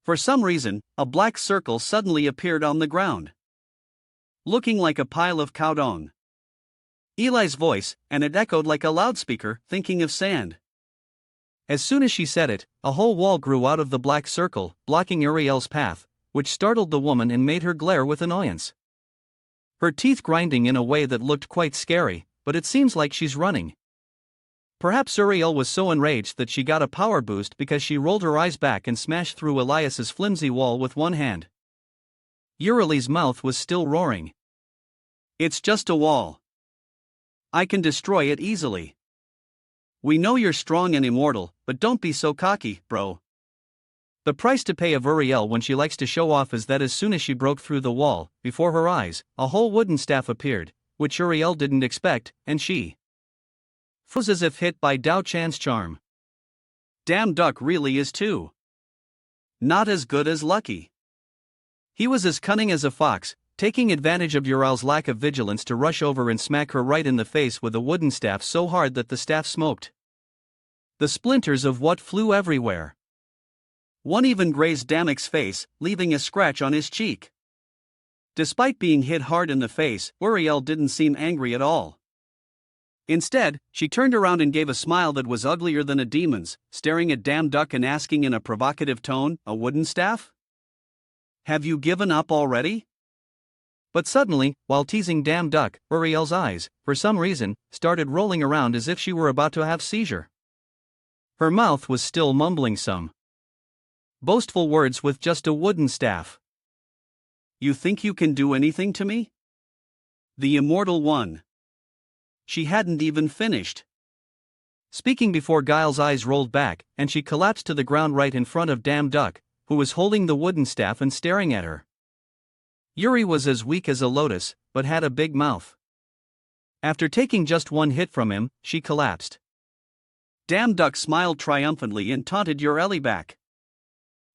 For some reason, a black circle suddenly appeared on the ground, looking like a pile of cow dung. Eli's voice, and it echoed like a loudspeaker, thinking of sand. As soon as she said it, a whole wall grew out of the black circle, blocking Uriel's path, which startled the woman and made her glare with annoyance. Her teeth grinding in a way that looked quite scary, but it seems like she's running. Perhaps Uriel was so enraged that she got a power boost because she rolled her eyes back and smashed through Elias's flimsy wall with one hand. Uriel's mouth was still roaring. It's just a wall. I can destroy it easily. We know you're strong and immortal, but don't be so cocky, bro. The price to pay of Uriel when she likes to show off is that as soon as she broke through the wall, before her eyes, a whole wooden staff appeared, which Uriel didn't expect, and she froze as if hit by Dao Chan's charm. Damn Duck really is too. Not as good as Lucky. He was as cunning as a fox, taking advantage of Uriel's lack of vigilance to rush over and smack her right in the face with a wooden staff so hard that the staff smoked. The splinters of what flew everywhere. One even grazed Damok's face, leaving a scratch on his cheek. Despite being hit hard in the face, Uriel didn't seem angry at all. Instead, she turned around and gave a smile that was uglier than a demon's, staring at Damn Duck and asking in a provocative tone, "A wooden staff? Have you given up already?" But suddenly, while teasing damn duck, Uriel's eyes, for some reason, started rolling around as if she were about to have seizure. Her mouth was still mumbling some boastful words with just a wooden staff. "You think you can do anything to me? The immortal one." She hadn't even finished speaking before Giles' eyes rolled back, and she collapsed to the ground right in front of damn duck, who was holding the wooden staff and staring at her. Yuri was as weak as a lotus, but had a big mouth. After taking just one hit from him, she collapsed. Damn duck smiled triumphantly and taunted Uri back.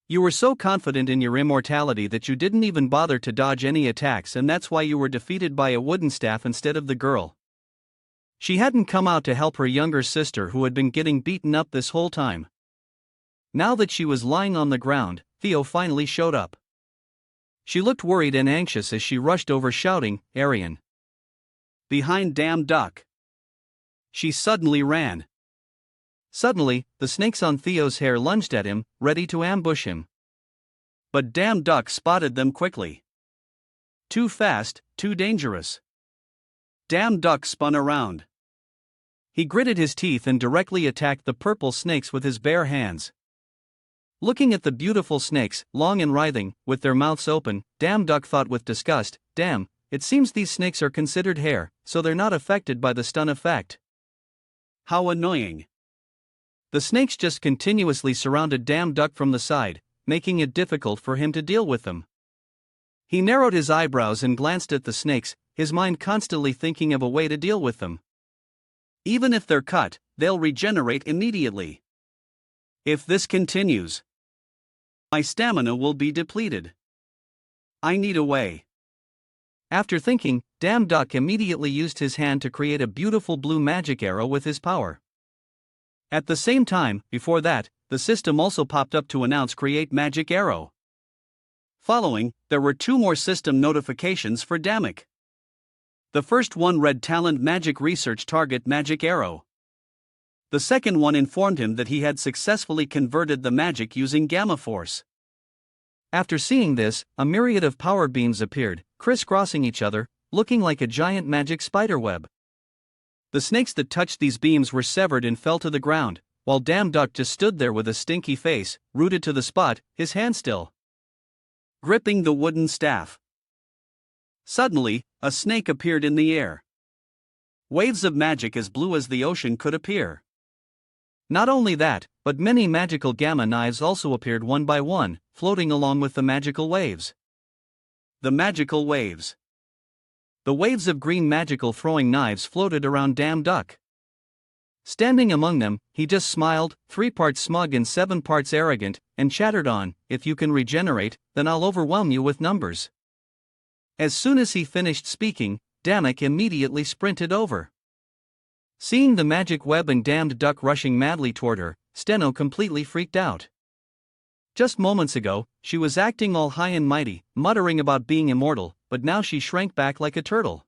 "You were so confident in your immortality that you didn't even bother to dodge any attacks, and that's why you were defeated by a wooden staff instead of the girl." She hadn't come out to help her younger sister who had been getting beaten up this whole time. Now that she was lying on the ground, Theo finally showed up. She looked worried and anxious as she rushed over shouting, "Arian!" Behind damn duck. She suddenly ran. Suddenly, the snakes on Theo's hair lunged at him, ready to ambush him. But damn duck spotted them quickly. Too fast, too dangerous. Damn duck spun around. He gritted his teeth and directly attacked the purple snakes with his bare hands. Looking at the beautiful snakes, long and writhing, with their mouths open, damn duck thought with disgust, "Damn, it seems these snakes are considered hair, so they're not affected by the stun effect. How annoying." The snakes just continuously surrounded damn duck from the side, making it difficult for him to deal with them. He narrowed his eyebrows and glanced at the snakes, his mind constantly thinking of a way to deal with them. Even if they're cut, they'll regenerate immediately. If this continues, my stamina will be depleted. I need a way. After thinking, damn duck immediately used his hand to create a beautiful blue magic arrow with his power. At the same time, before that, the system also popped up to announce "Create Magic Arrow." Following, there were two more system notifications for Damek. The first one read Talent Magic Research Target Magic Arrow. The second one informed him that he had successfully converted the magic using Gamma Force. After seeing this, a myriad of power beams appeared, crisscrossing each other, looking like a giant magic spiderweb. The snakes that touched these beams were severed and fell to the ground, while damn duck just stood there with a stinky face, rooted to the spot, his hand still gripping the wooden staff. Suddenly, a snake appeared in the air. Waves of magic as blue as the ocean could appear. Not only that, but many magical gamma knives also appeared one by one, floating along with the magical waves. The magical waves. The waves of green magical throwing knives floated around damn duck. Standing among them, he just smiled, 3 parts smug and 7 parts arrogant, and chattered on, "If you can regenerate, then I'll overwhelm you with numbers." As soon as he finished speaking, Damek immediately sprinted over. Seeing the magic web and damned duck rushing madly toward her, Steno completely freaked out. Just moments ago, she was acting all high and mighty, muttering about being immortal, but now she shrank back like a turtle.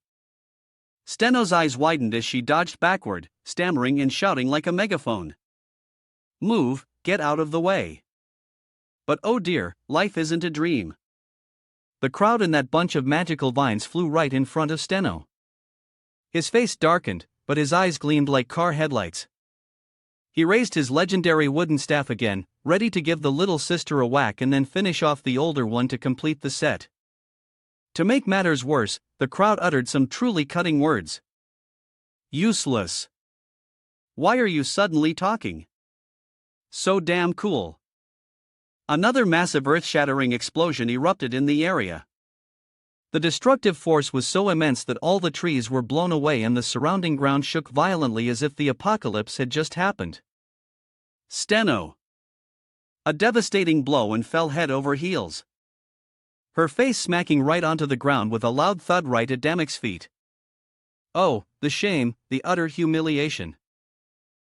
Steno's eyes widened as she dodged backward, stammering and shouting like a megaphone. "Move, get out of the way." But oh dear, life isn't a dream. The crowd and that bunch of magical vines flew right in front of Steno. His face darkened, but his eyes gleamed like car headlights. He raised his legendary wooden staff again, ready to give the little sister a whack and then finish off the older one to complete the set. To make matters worse, the crowd uttered some truly cutting words. "Useless. Why are you suddenly talking? So damn cool." Another massive earth-shattering explosion erupted in the area. The destructive force was so immense that all the trees were blown away and the surrounding ground shook violently as if the apocalypse had just happened. Steno. A devastating blow and fell head over heels. Her face smacking right onto the ground with a loud thud right at Damek's feet. Oh, the shame, the utter humiliation.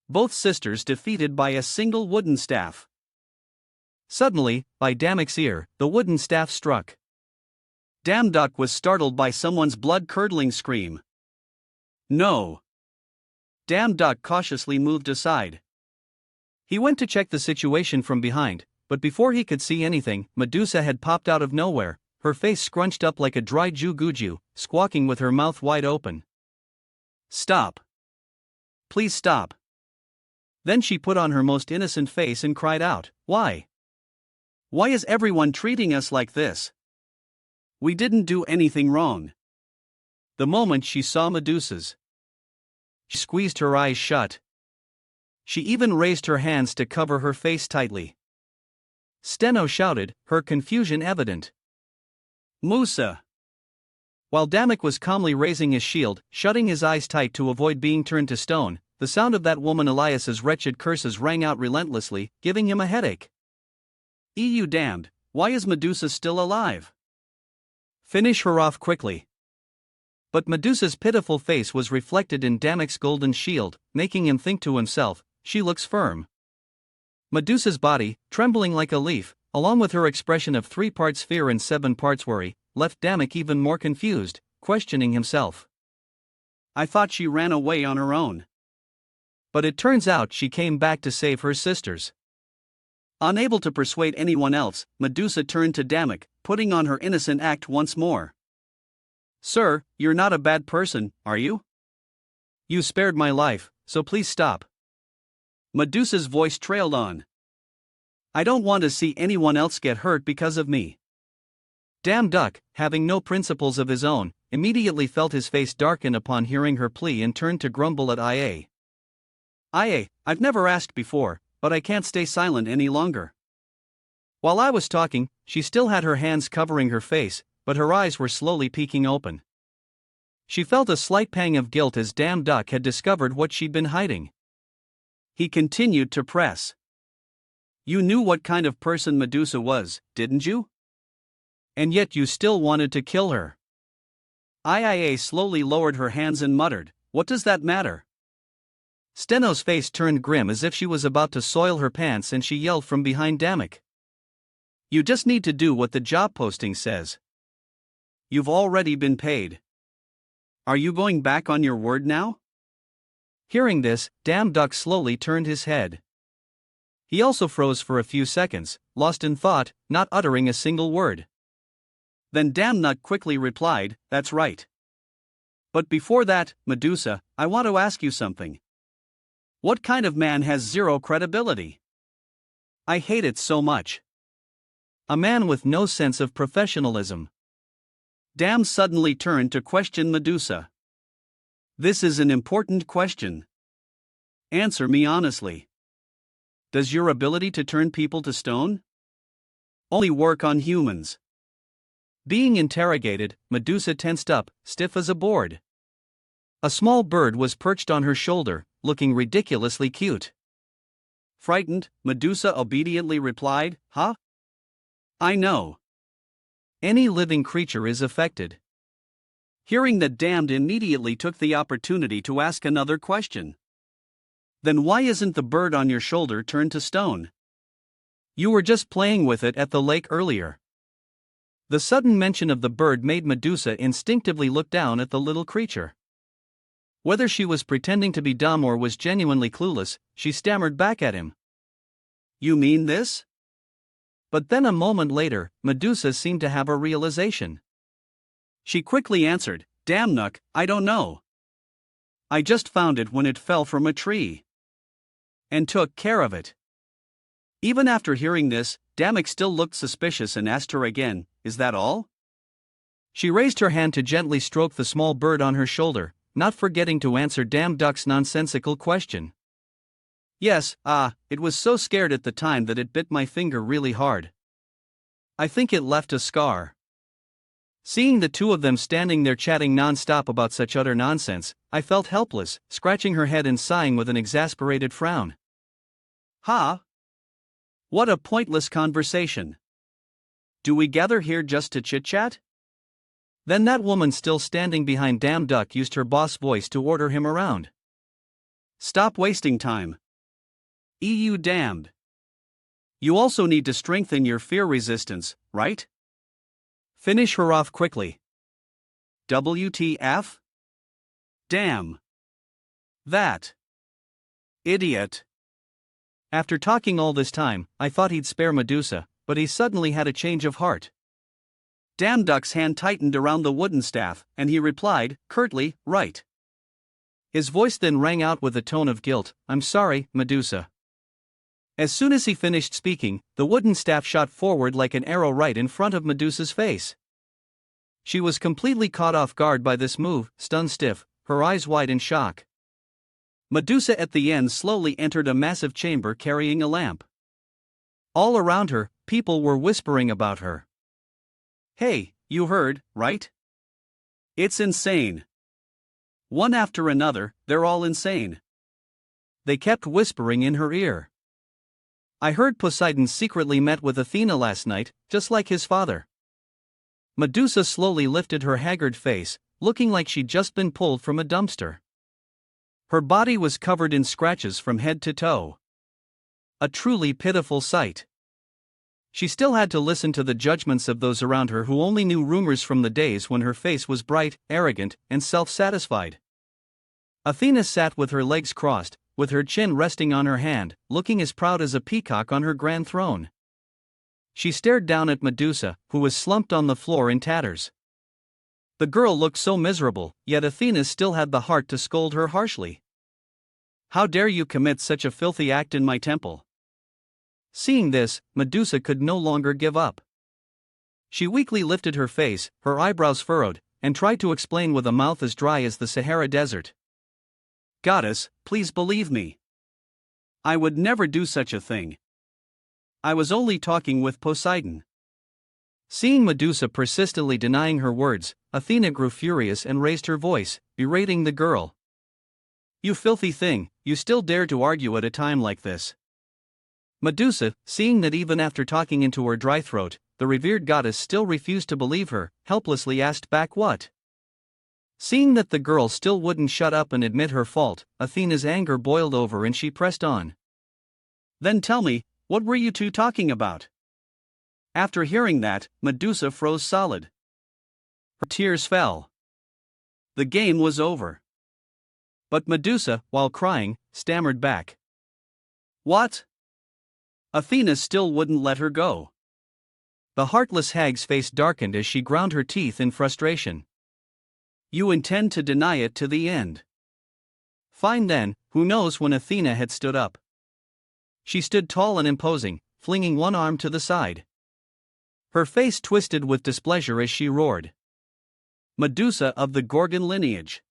Both sisters defeated by a single wooden staff. Suddenly, by Damek's ear, the wooden staff struck. Damn duck was startled by someone's blood-curdling scream. No. Damn duck cautiously moved aside. He went to check the situation from behind, but before he could see anything, Medusa had popped out of nowhere, her face scrunched up like a dry juguju, squawking with her mouth wide open. Stop. Please stop. Then she put on her most innocent face and cried out, Why? Why is everyone treating us like this? We didn't do anything wrong. The moment she saw Medusa's, she squeezed her eyes shut. She even raised her hands to cover her face tightly. Steno shouted, her confusion evident. Musa! While Damek was calmly raising his shield, shutting his eyes tight to avoid being turned to stone, the sound of that woman Elias's wretched curses rang out relentlessly, giving him a headache. You damned, why is Medusa still alive? Finish her off quickly. But Medusa's pitiful face was reflected in Damek's golden shield, making him think to himself, she looks firm. Medusa's body, trembling like a leaf, along with her expression of 3 parts fear and 7 parts worry, left Damek even more confused, questioning himself. I thought she ran away on her own. But it turns out she came back to save her sisters. Unable to persuade anyone else, Medusa turned to Damek, putting on her innocent act once more. Sir, you're not a bad person, are you? You spared my life, so please stop. Medusa's voice trailed on. I don't want to see anyone else get hurt because of me. Damn Duck, having no principles of his own, immediately felt his face darken upon hearing her plea and turned to grumble at IA. IA, I've never asked before, but I can't stay silent any longer. While I was talking, she still had her hands covering her face, but her eyes were slowly peeking open. She felt a slight pang of guilt as Damn Duck had discovered what she'd been hiding. He continued to press. You knew what kind of person Medusa was, didn't you? And yet you still wanted to kill her. IIA slowly lowered her hands and muttered, What does that matter? Steno's face turned grim as if she was about to soil her pants and she yelled from behind Damek. You just need to do what the job posting says. You've already been paid. Are you going back on your word now? Hearing this, Damn Duck slowly turned his head. He also froze for a few seconds, lost in thought, not uttering a single word. Then Damn Duck quickly replied, That's right. But before that, Medusa, I want to ask you something. What kind of man has zero credibility? I hate it so much. A man with no sense of professionalism. Damn suddenly turned to question Medusa. This is an important question. Answer me honestly. Does your ability to turn people to stone only work on humans? Being interrogated, Medusa tensed up, stiff as a board. A small bird was perched on her shoulder, looking ridiculously cute. Frightened, Medusa obediently replied, Huh? I know. Any living creature is affected. Hearing that, Damned immediately took the opportunity to ask another question. Then why isn't the bird on your shoulder turned to stone? You were just playing with it at the lake earlier. The sudden mention of the bird made Medusa instinctively look down at the little creature. Whether she was pretending to be dumb or was genuinely clueless, she stammered back at him. You mean this? But then a moment later, Medusa seemed to have a realization. She quickly answered, Damn Nuck, I don't know. I just found it when it fell from a tree. And took care of it. Even after hearing this, Damek still looked suspicious and asked her again, Is that all? She raised her hand to gently stroke the small bird on her shoulder, not forgetting to answer Damn Duck's nonsensical question. Yes, it was so scared at the time that it bit my finger really hard. I think it left a scar. Seeing the two of them standing there chatting non-stop about such utter nonsense, I felt helpless, scratching her head and sighing with an exasperated frown. Ha! What a pointless conversation. Do we gather here just to chit-chat? Then that woman still standing behind Damn Duck used her boss voice to order him around. Stop wasting time. EU damned. You also need to strengthen your fear resistance, right? Finish her off quickly. WTF? Damn. That. Idiot. After talking all this time, I thought he'd spare Medusa, but he suddenly had a change of heart. Damn Duck's hand tightened around the wooden staff, and he replied, curtly, right. His voice then rang out with a tone of guilt, I'm sorry, Medusa. As soon as he finished speaking, the wooden staff shot forward like an arrow right in front of Medusa's face. She was completely caught off guard by this move, stunned stiff, her eyes wide in shock. Medusa at the end slowly entered a massive chamber carrying a lamp. All around her, people were whispering about her. Hey, you heard, right? It's insane. One after another, they're all insane. They kept whispering in her ear. I heard Poseidon secretly met with Athena last night, just like his father. Medusa slowly lifted her haggard face, looking like she'd just been pulled from a dumpster. Her body was covered in scratches from head to toe. A truly pitiful sight. She still had to listen to the judgments of those around her who only knew rumors from the days when her face was bright, arrogant, and self-satisfied. Athena sat with her legs crossed, with her chin resting on her hand, looking as proud as a peacock on her grand throne. She stared down at Medusa, who was slumped on the floor in tatters. The girl looked so miserable, yet Athena still had the heart to scold her harshly. How dare you commit such a filthy act in my temple? Seeing this, Medusa could no longer give up. She weakly lifted her face, her eyebrows furrowed, and tried to explain with a mouth as dry as the Sahara Desert. Goddess, please believe me. I would never do such a thing. I was only talking with Poseidon. Seeing Medusa persistently denying her words, Athena grew furious and raised her voice, berating the girl. You filthy thing, you still dare to argue at a time like this. Medusa, seeing that even after talking into her dry throat, the revered goddess still refused to believe her, helplessly asked back what? Seeing that the girl still wouldn't shut up and admit her fault, Athena's anger boiled over and she pressed on. Then tell me, what were you two talking about? After hearing that, Medusa froze solid. Her tears fell. The game was over. But Medusa, while crying, stammered back. What? Athena still wouldn't let her go. The heartless hag's face darkened as she ground her teeth in frustration. You intend to deny it to the end. Fine then, who knows when Athena had stood up. She stood tall and imposing, flinging one arm to the side. Her face twisted with displeasure as she roared. Medusa of the Gorgon lineage.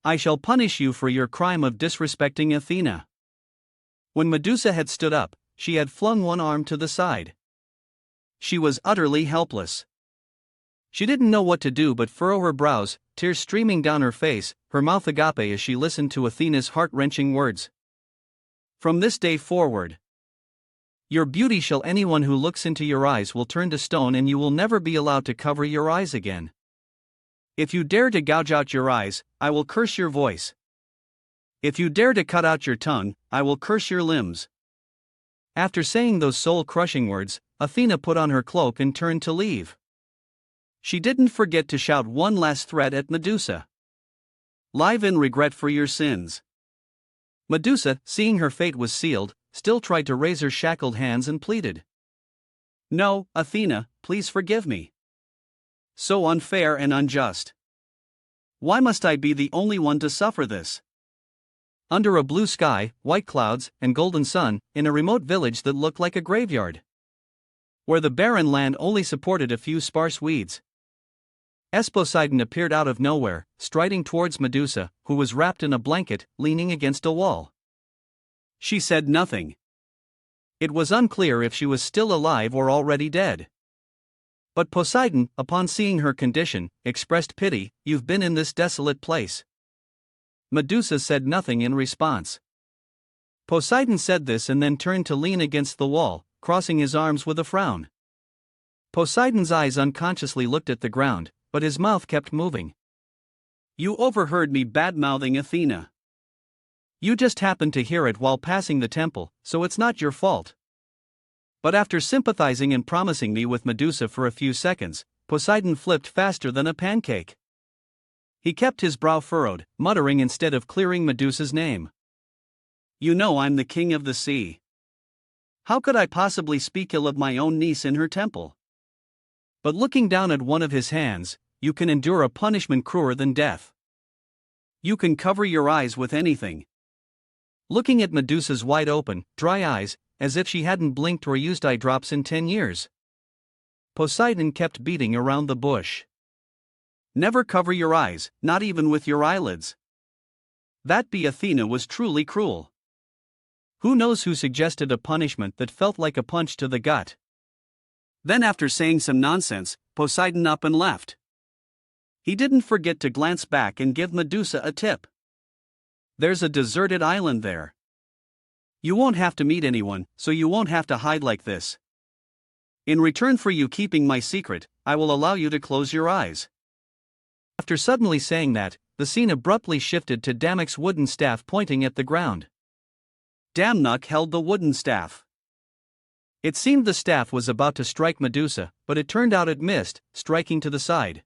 I shall punish you for your crime of disrespecting Athena. When Medusa had stood up, she had flung one arm to the side. She was utterly helpless. She didn't know what to do but furrow her brows, tears streaming down her face, her mouth agape as she listened to Athena's heart-wrenching words. From this day forward, your beauty shall anyone who looks into your eyes will turn to stone and you will never be allowed to cover your eyes again. If you dare to gouge out your eyes, I will curse your voice. If you dare to cut out your tongue, I will curse your limbs. After saying those soul-crushing words, Athena put on her cloak and turned to leave. She didn't forget to shout one last threat at Medusa. Live in regret for your sins. Medusa, seeing her fate was sealed, still tried to raise her shackled hands and pleaded. No, Athena, please forgive me. So unfair and unjust. Why must I be the only one to suffer this? Under a blue sky, white clouds, and golden sun, in a remote village that looked like a graveyard, where the barren land only supported a few sparse weeds, Poseidon appeared out of nowhere, striding towards Medusa, who was wrapped in a blanket, leaning against a wall. She said nothing. It was unclear if she was still alive or already dead. But Poseidon, upon seeing her condition, expressed pity. You've been in this desolate place. Medusa said nothing in response. Poseidon said this and then turned to lean against the wall, crossing his arms with a frown. Poseidon's eyes unconsciously looked at the ground, but his mouth kept moving. You overheard me bad-mouthing Athena. You just happened to hear it while passing the temple, so it's not your fault. But after sympathizing and promising me with Medusa for a few seconds, Poseidon flipped faster than a pancake. He kept his brow furrowed, muttering instead of clearing Medusa's name. You know I'm the king of the sea. How could I possibly speak ill of my own niece in her temple? But looking down at one of his hands, you can endure a punishment crueler than death. You can cover your eyes with anything. Looking at Medusa's wide open, dry eyes, as if she hadn't blinked or used eye drops in 10 years. Poseidon kept beating around the bush. Never cover your eyes, not even with your eyelids. That be Athena was truly cruel. Who knows who suggested a punishment that felt like a punch to the gut. Then after saying some nonsense, Poseidon up and left. He didn't forget to glance back and give Medusa a tip. There's a deserted island there. You won't have to meet anyone, so you won't have to hide like this. In return for you keeping my secret, I will allow you to close your eyes. After suddenly saying that, the scene abruptly shifted to Damok's wooden staff pointing at the ground. Damok held the wooden staff. It seemed the staff was about to strike Medusa, but it turned out it missed, striking to the side.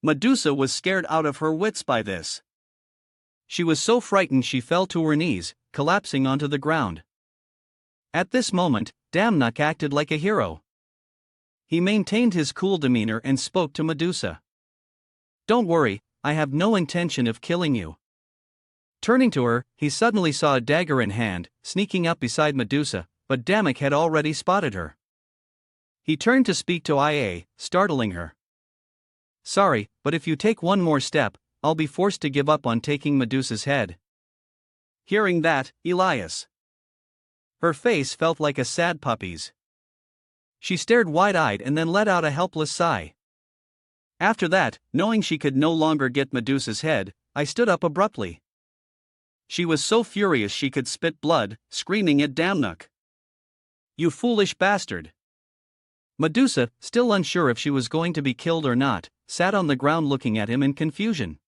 Medusa was scared out of her wits by this. She was so frightened she fell to her knees, collapsing onto the ground. At this moment, Damok acted like a hero. He maintained his cool demeanor and spoke to Medusa. "Don't worry, I have no intention of killing you." Turning to her, he suddenly saw a dagger in hand, sneaking up beside Medusa, but Damok had already spotted her. He turned to speak to Ia, startling her. "Sorry, but if you take one more step, I'll be forced to give up on taking Medusa's head." Hearing that, Elias. Her face felt like a sad puppy's. She stared wide-eyed and then let out a helpless sigh. After that, knowing she could no longer get Medusa's head, I stood up abruptly. She was so furious she could spit blood, screaming at Damok. "You foolish bastard!" Medusa, still unsure if she was going to be killed or not, sat on the ground looking at him in confusion.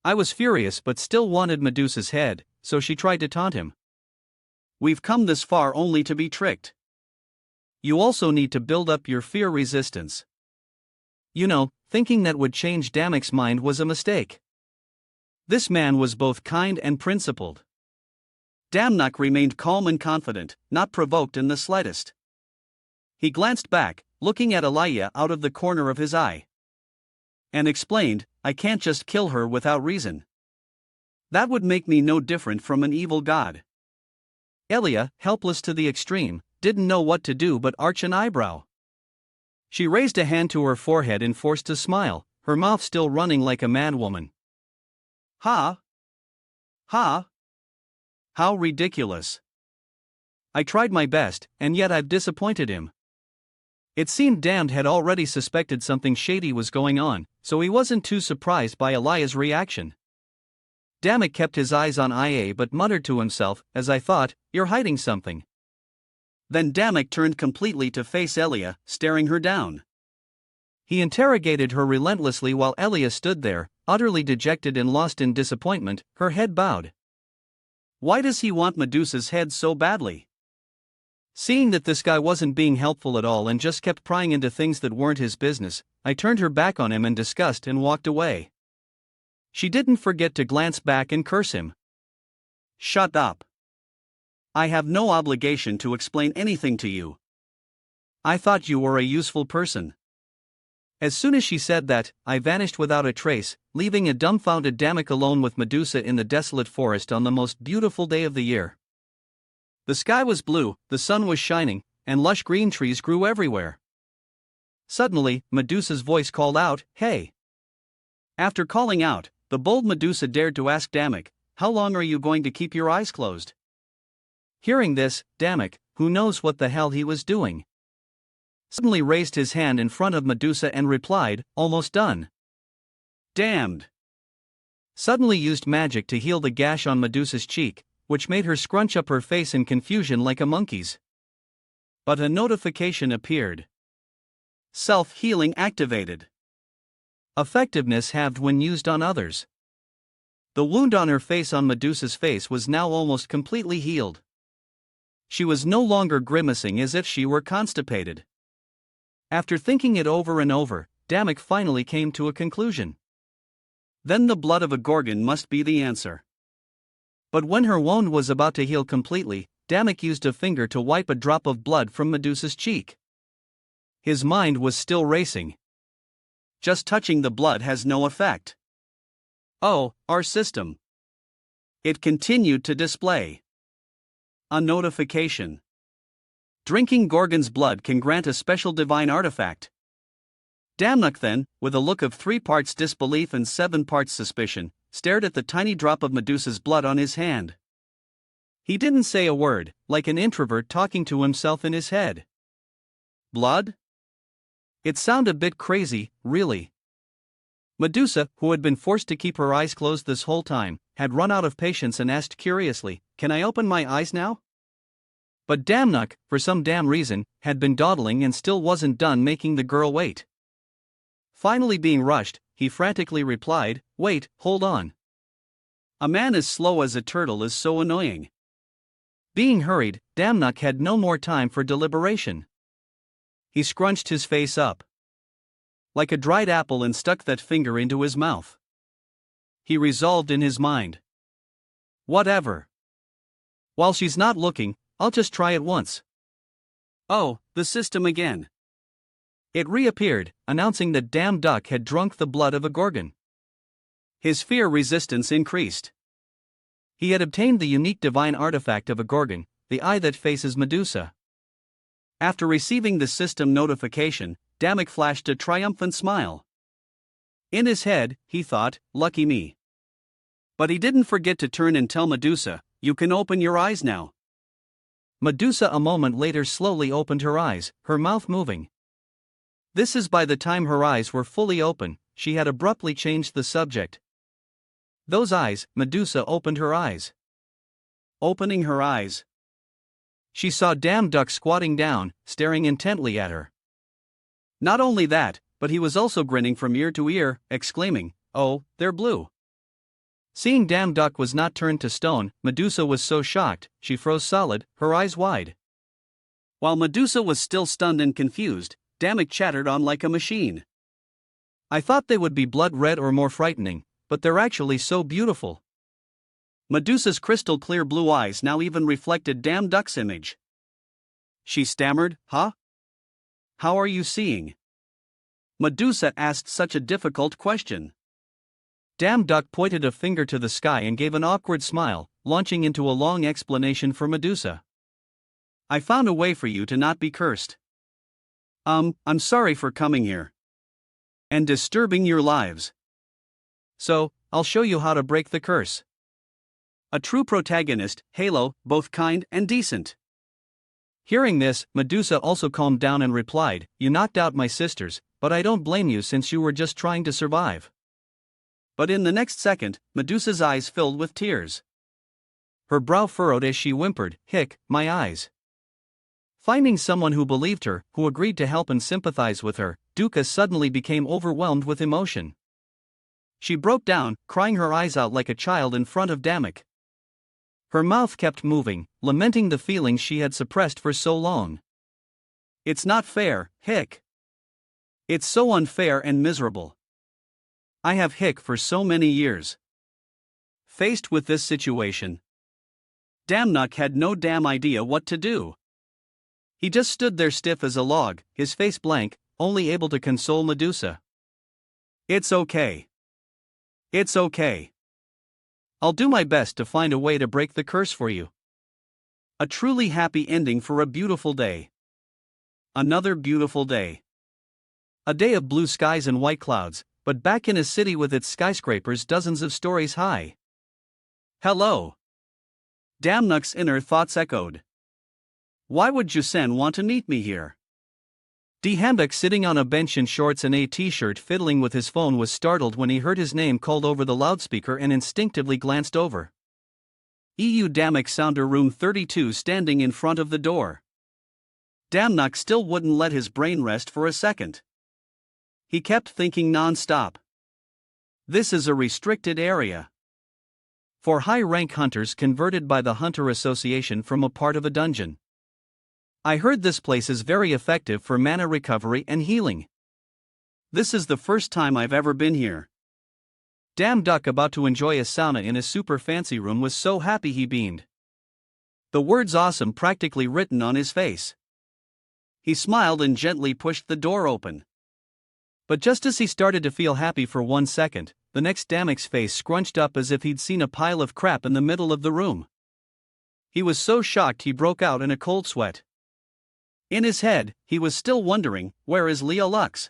I was furious but still wanted Medusa's head, so she tried to taunt him. "We've come this far only to be tricked. You also need to build up your fear resistance." You know, thinking that would change Damok's mind was a mistake. This man was both kind and principled. Damok remained calm and confident, not provoked in the slightest. He glanced back, looking at Elia out of the corner of his eye. And explained, "I can't just kill her without reason. That would make me no different from an evil god." Elia, helpless to the extreme, didn't know what to do but arch an eyebrow. She raised a hand to her forehead and forced a smile, her mouth still running like a madwoman. Ha! Ha! How ridiculous. I tried my best, and yet I've disappointed him. It seemed Damned had already suspected something shady was going on, so he wasn't too surprised by Elia's reaction. Damok kept his eyes on Ia but muttered to himself, as I thought, "You're hiding something." Then Damok turned completely to face Elia, staring her down. He interrogated her relentlessly while Elia stood there, utterly dejected and lost in disappointment, her head bowed. Why does he want Medusa's head so badly? Seeing that this guy wasn't being helpful at all and just kept prying into things that weren't his business, I turned her back on him in disgust and walked away. She didn't forget to glance back and curse him. "Shut up. I have no obligation to explain anything to you. I thought you were a useful person." As soon as she said that, I vanished without a trace, leaving a dumbfounded Damok alone with Medusa in the desolate forest on the most beautiful day of the year. The sky was blue, the sun was shining, and lush green trees grew everywhere. Suddenly, Medusa's voice called out, "Hey!" After calling out, the bold Medusa dared to ask Damok, "How long are you going to keep your eyes closed?" Hearing this, Damok, who knows what the hell he was doing, suddenly raised his hand in front of Medusa and replied, "Almost done." Damned suddenly used magic to heal the gash on Medusa's cheek, which made her scrunch up her face in confusion like a monkey's. But a notification appeared. Self-healing activated. Effectiveness halved when used on others. The wound on her face on Medusa's face was now almost completely healed. She was no longer grimacing as if she were constipated. After thinking it over and over, Damok finally came to a conclusion. Then the blood of a Gorgon must be the answer. But when her wound was about to heal completely, Damok used a finger to wipe a drop of blood from Medusa's cheek. His mind was still racing. Just touching the blood has no effect. Oh, our system. It continued to display a notification. Drinking Gorgon's blood can grant a special divine artifact. Damnuk then, with a look of 3 parts disbelief and 7 parts suspicion, stared at the tiny drop of Medusa's blood on his hand. He didn't say a word, like an introvert talking to himself in his head. Blood? It sounded a bit crazy, really. Medusa, who had been forced to keep her eyes closed this whole time, had run out of patience and asked curiously, "Can I open my eyes now?" But Damnuk, for some damn reason, had been dawdling and still wasn't done making the girl wait. Finally being rushed, he frantically replied, "Wait, hold on. A man as slow as a turtle is so annoying." Being hurried, Damnuk had no more time for deliberation. He scrunched his face up like a dried apple and stuck that finger into his mouth. He resolved in his mind, "Whatever. While she's not looking, I'll just try it once." Oh, the system again. It reappeared, announcing that damn duck had drunk the blood of a gorgon. His fear resistance increased. He had obtained the unique divine artifact of a gorgon, the eye that faces Medusa. After receiving the system notification, Damok flashed a triumphant smile. In his head, he thought, "Lucky me." But he didn't forget to turn and tell Medusa, "You can open your eyes now." Medusa a moment later slowly opened her eyes, her mouth moving. This is by the time her eyes were fully open, she had abruptly changed the subject. Those eyes, Medusa opened her eyes. Opening her eyes, she saw Damn Duck squatting down, staring intently at her. Not only that, but he was also grinning from ear to ear, exclaiming, "Oh, they're blue." Seeing Damn Duck was not turned to stone, Medusa was so shocked, she froze solid, her eyes wide. While Medusa was still stunned and confused, Damok chattered on like a machine. "I thought they would be blood red or more frightening, but they're actually so beautiful." Medusa's crystal clear blue eyes now even reflected Damn Duck's image. She stammered, "Huh? How are you seeing?" Medusa asked such a difficult question. Damn Duck pointed a finger to the sky and gave an awkward smile, launching into a long explanation for Medusa. "I found a way for you to not be cursed. I'm sorry for coming here and disturbing your lives. So, I'll show you how to break the curse. A true protagonist, Halo, both kind and decent." Hearing this, Medusa also calmed down and replied, "You knocked out my sisters, but I don't blame you since you were just trying to survive." But in the next second, Medusa's eyes filled with tears. Her brow furrowed as she whimpered, "Hick, my eyes." Finding someone who believed her, who agreed to help and sympathize with her, Duca suddenly became overwhelmed with emotion. She broke down, crying her eyes out like a child in front of Damok. Her mouth kept moving, lamenting the feelings she had suppressed for so long. "It's not fair, Hick. It's so unfair and miserable. I have Hick for so many years." Faced with this situation, Damnuk had no damn idea what to do. He just stood there stiff as a log, his face blank, only able to console Medusa. "It's okay. It's okay. I'll do my best to find a way to break the curse for you." A truly happy ending for a beautiful day. Another beautiful day. A day of blue skies and white clouds, but back in a city with its skyscrapers dozens of stories high. Hello. Damnuk's inner thoughts echoed. Why would Jusen want to meet me here? D. Hambuk, sitting on a bench in shorts and a t-shirt fiddling with his phone, was startled when he heard his name called over the loudspeaker and instinctively glanced over. EU Damok Sounder Room 32 standing in front of the door. Damnuk still wouldn't let his brain rest for a second. He kept thinking non-stop. This is a restricted area for high-rank hunters converted by the Hunter Association from a part of a dungeon. I heard this place is very effective for mana recovery and healing. This is the first time I've ever been here. Damn Duck, about to enjoy a sauna in a super fancy room, was so happy he beamed. The words awesome practically written on his face. He smiled and gently pushed the door open. But just as he started to feel happy for 1 second, the next Damok's face scrunched up as if he'd seen a pile of crap in the middle of the room. He was so shocked he broke out in a cold sweat. In his head, he was still wondering, where is Leo Lux?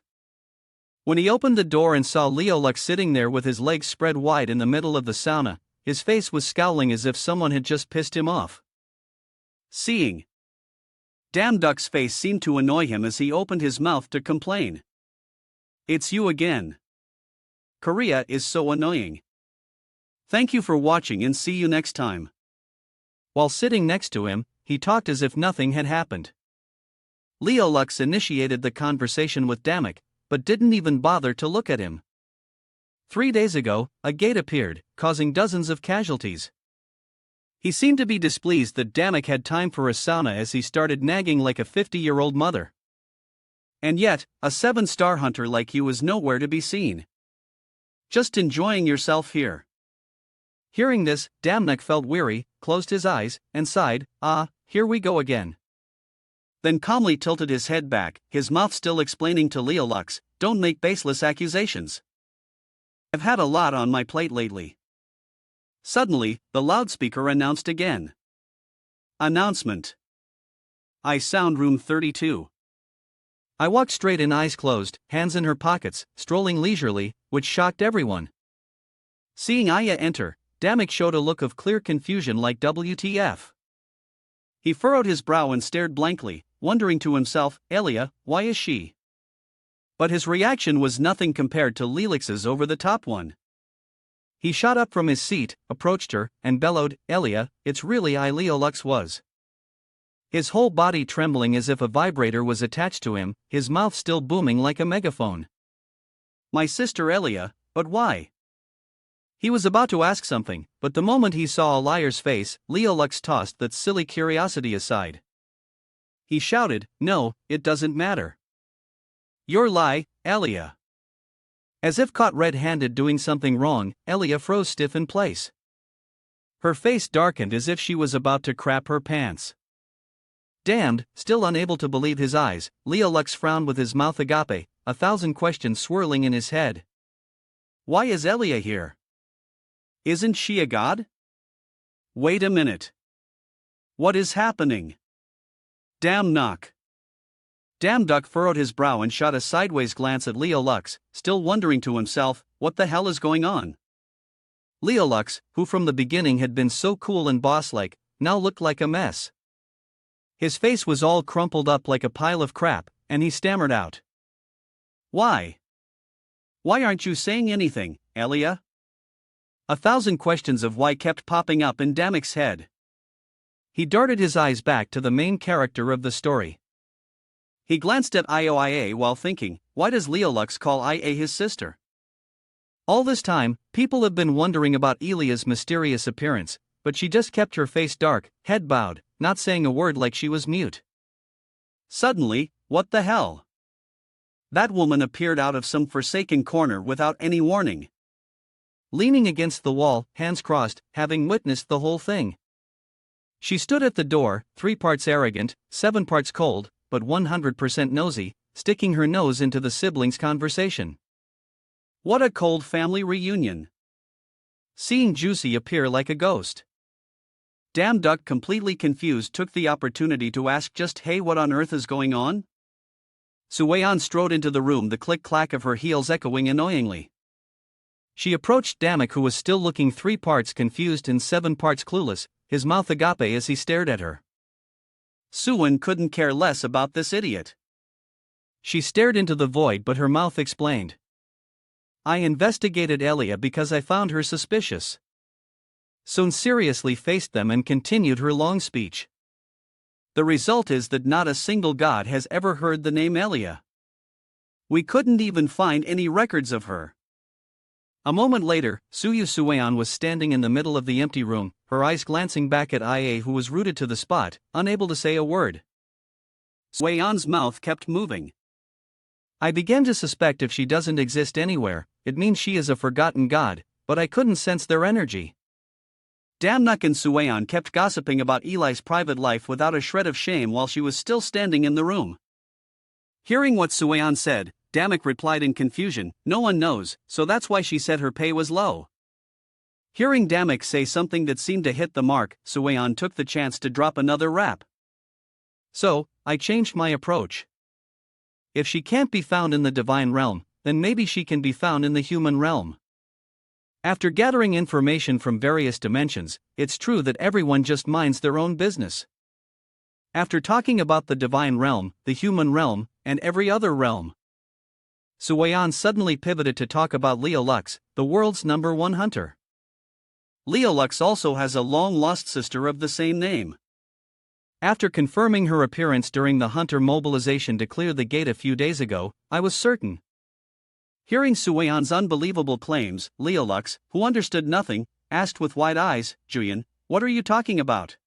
When he opened the door and saw Leo Lux sitting there with his legs spread wide in the middle of the sauna, his face was scowling as if someone had just pissed him off. Seeing Damok's face seemed to annoy him as he opened his mouth to complain. It's you again. Korea is so annoying. Thank you for watching and see you next time. While sitting next to him, he talked as if nothing had happened. Leo Lux initiated the conversation with Damok, but didn't even bother to look at him. 3 days ago, a gate appeared, causing dozens of casualties. He seemed to be displeased that Damok had time for a sauna as he started nagging like a 50-year-old mother. And yet, a 7-star hunter like you is nowhere to be seen. Just enjoying yourself here. Hearing this, Damok felt weary, closed his eyes, and sighed, here we go again. Then calmly tilted his head back, his mouth still explaining to Leo Lux, don't make baseless accusations. I've had a lot on my plate lately. Suddenly, the loudspeaker announced again. Announcement. I sound room 32. I walked straight in, eyes closed, hands in her pockets, strolling leisurely, which shocked everyone. Seeing Aya enter, Damok showed a look of clear confusion like WTF. He furrowed his brow and stared blankly, wondering to himself, Elia, why is she? But his reaction was nothing compared to Lelix's over-the-top one. He shot up from his seat, approached her, and bellowed, Elia, it's really I. Leo Lux was. His whole body trembling as if a vibrator was attached to him, his mouth still booming like a megaphone. My sister Elia, but why? He was about to ask something, but the moment he saw a liar's face, Leo Lux tossed that silly curiosity aside. He shouted, no, it doesn't matter. Your lie, Elia. As if caught red-handed doing something wrong, Elia froze stiff in place. Her face darkened as if she was about to crap her pants. Damned, still unable to believe his eyes, Leo Lux frowned with his mouth agape, 1,000 questions swirling in his head. Why is Elia here? Isn't she a god? Wait a minute. What is happening? Damok. Damok furrowed his brow and shot a sideways glance at Leo Lux, still wondering to himself, what the hell is going on? Leo Lux, who from the beginning had been so cool and boss-like, now looked like a mess. His face was all crumpled up like a pile of crap, and he stammered out. Why? Why aren't you saying anything, Elia? 1,000 questions of why kept popping up in Damok's head. He darted his eyes back to the main character of the story. He glanced at Ioia while thinking, why does Leo Lux call Ia his sister? All this time, people have been wondering about Elia's mysterious appearance, but she just kept her face dark, head bowed, not saying a word like she was mute. Suddenly, what the hell? That woman appeared out of some forsaken corner without any warning. Leaning against the wall, hands crossed, having witnessed the whole thing. She stood at the door, 3 parts arrogant, 7 parts cold, but 100% nosy, sticking her nose into the siblings' conversation. What a cold family reunion. Seeing Juicy appear like a ghost. Damok, completely confused, took the opportunity to ask just hey, what on earth is going on? Sueon strode into the room, the click-clack of her heels echoing annoyingly. She approached Damok, who was still looking 3 parts confused and 7 parts clueless, his mouth agape as he stared at her. Sueon couldn't care less about this idiot. She stared into the void, but her mouth explained. I investigated Elia because I found her suspicious. Sueon seriously faced them and continued her long speech. The result is that not a single god has ever heard the name Elia. We couldn't even find any records of her. A moment later, Sueon was standing in the middle of the empty room, her eyes glancing back at Ia, who was rooted to the spot, unable to say a word. Sueon's mouth kept moving. I began to suspect if she doesn't exist anywhere, it means she is a forgotten god, but I couldn't sense their energy. Damok and Sueon kept gossiping about Eli's private life without a shred of shame while she was still standing in the room. Hearing what Sueon said, Damek replied in confusion, no one knows, so that's why she said her pay was low. Hearing Damek say something that seemed to hit the mark, Sueon took the chance to drop another rap. So, I changed my approach. If she can't be found in the divine realm, then maybe she can be found in the human realm. After gathering information from various dimensions, it's true that everyone just minds their own business. After talking about the divine realm, the human realm, and every other realm, Sueon suddenly pivoted to talk about Leo Lux, the world's #1 hunter. Leo Lux also has a long-lost sister of the same name. After confirming her appearance during the hunter mobilization to clear the gate a few days ago, I was certain. Hearing Sueon's unbelievable claims, Leo Lux, who understood nothing, asked with wide eyes, Juyeon, what are you talking about?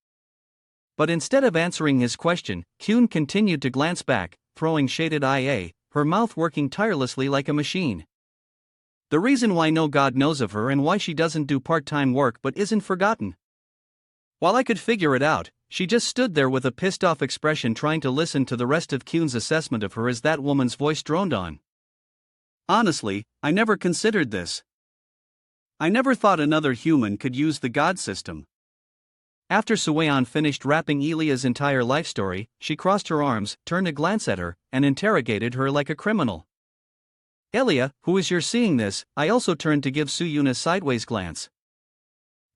But instead of answering his question, Kyun continued to glance back, throwing shaded IA, her mouth working tirelessly like a machine. The reason why no god knows of her and why she doesn't do part-time work but isn't forgotten. While I could figure it out, she just stood there with a pissed-off expression trying to listen to the rest of Kyun's assessment of her as that woman's voice droned on. Honestly, I never considered this. I never thought another human could use the god system. After Sueon finished rapping Elia's entire life story, she crossed her arms, turned a glance at her, and interrogated her like a criminal. Elia, who is you're seeing this, I also turned to give Suyun a sideways glance.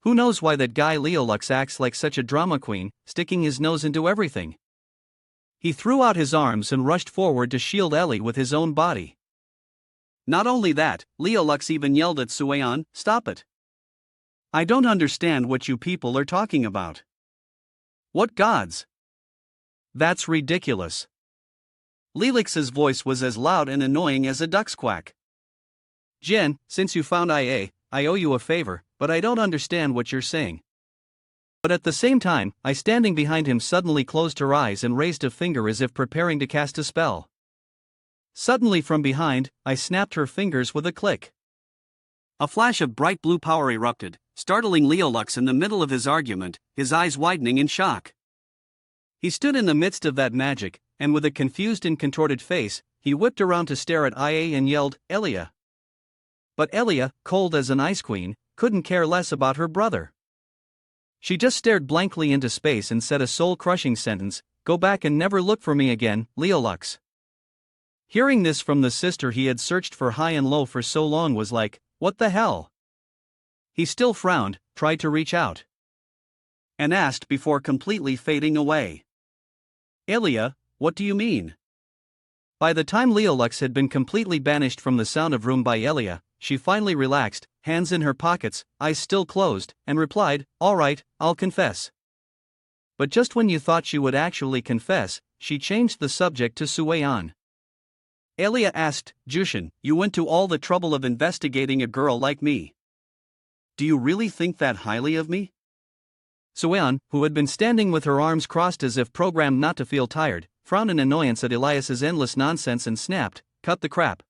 Who knows why that guy Leo Lux acts like such a drama queen, sticking his nose into everything. He threw out his arms and rushed forward to shield Ellie with his own body. Not only that, Leo Lux even yelled at Sueon, stop it. I don't understand what you people are talking about. What gods? That's ridiculous. Lelix's voice was as loud and annoying as a duck's quack. Jin, since you found IA, I owe you a favor, but I don't understand what you're saying. But at the same time, I standing behind him suddenly closed her eyes and raised a finger as if preparing to cast a spell. Suddenly from behind, I snapped her fingers with a click. A flash of bright blue power erupted, startling Leo Lux in the middle of his argument, his eyes widening in shock. He stood in the midst of that magic, and with a confused and contorted face, he whipped around to stare at IA and yelled, Elia. But Elia, cold as an ice queen, couldn't care less about her brother. She just stared blankly into space and said a soul-crushing sentence, go back and never look for me again, Leo Lux. Hearing this from the sister he had searched for high and low for so long was like, what the hell? He still frowned, tried to reach out, and asked before completely fading away. Elia, what do you mean? By the time Leo Lux had been completely banished from the sound of room by Elia, she finally relaxed, hands in her pockets, eyes still closed, and replied, all right, I'll confess. But just when you thought she would actually confess, she changed the subject to Sueon. Elia asked, Jushin, you went to all the trouble of investigating a girl like me. Do you really think that highly of me? Sueon, who had been standing with her arms crossed as if programmed not to feel tired, frowned in annoyance at Elias's endless nonsense and snapped, cut the crap.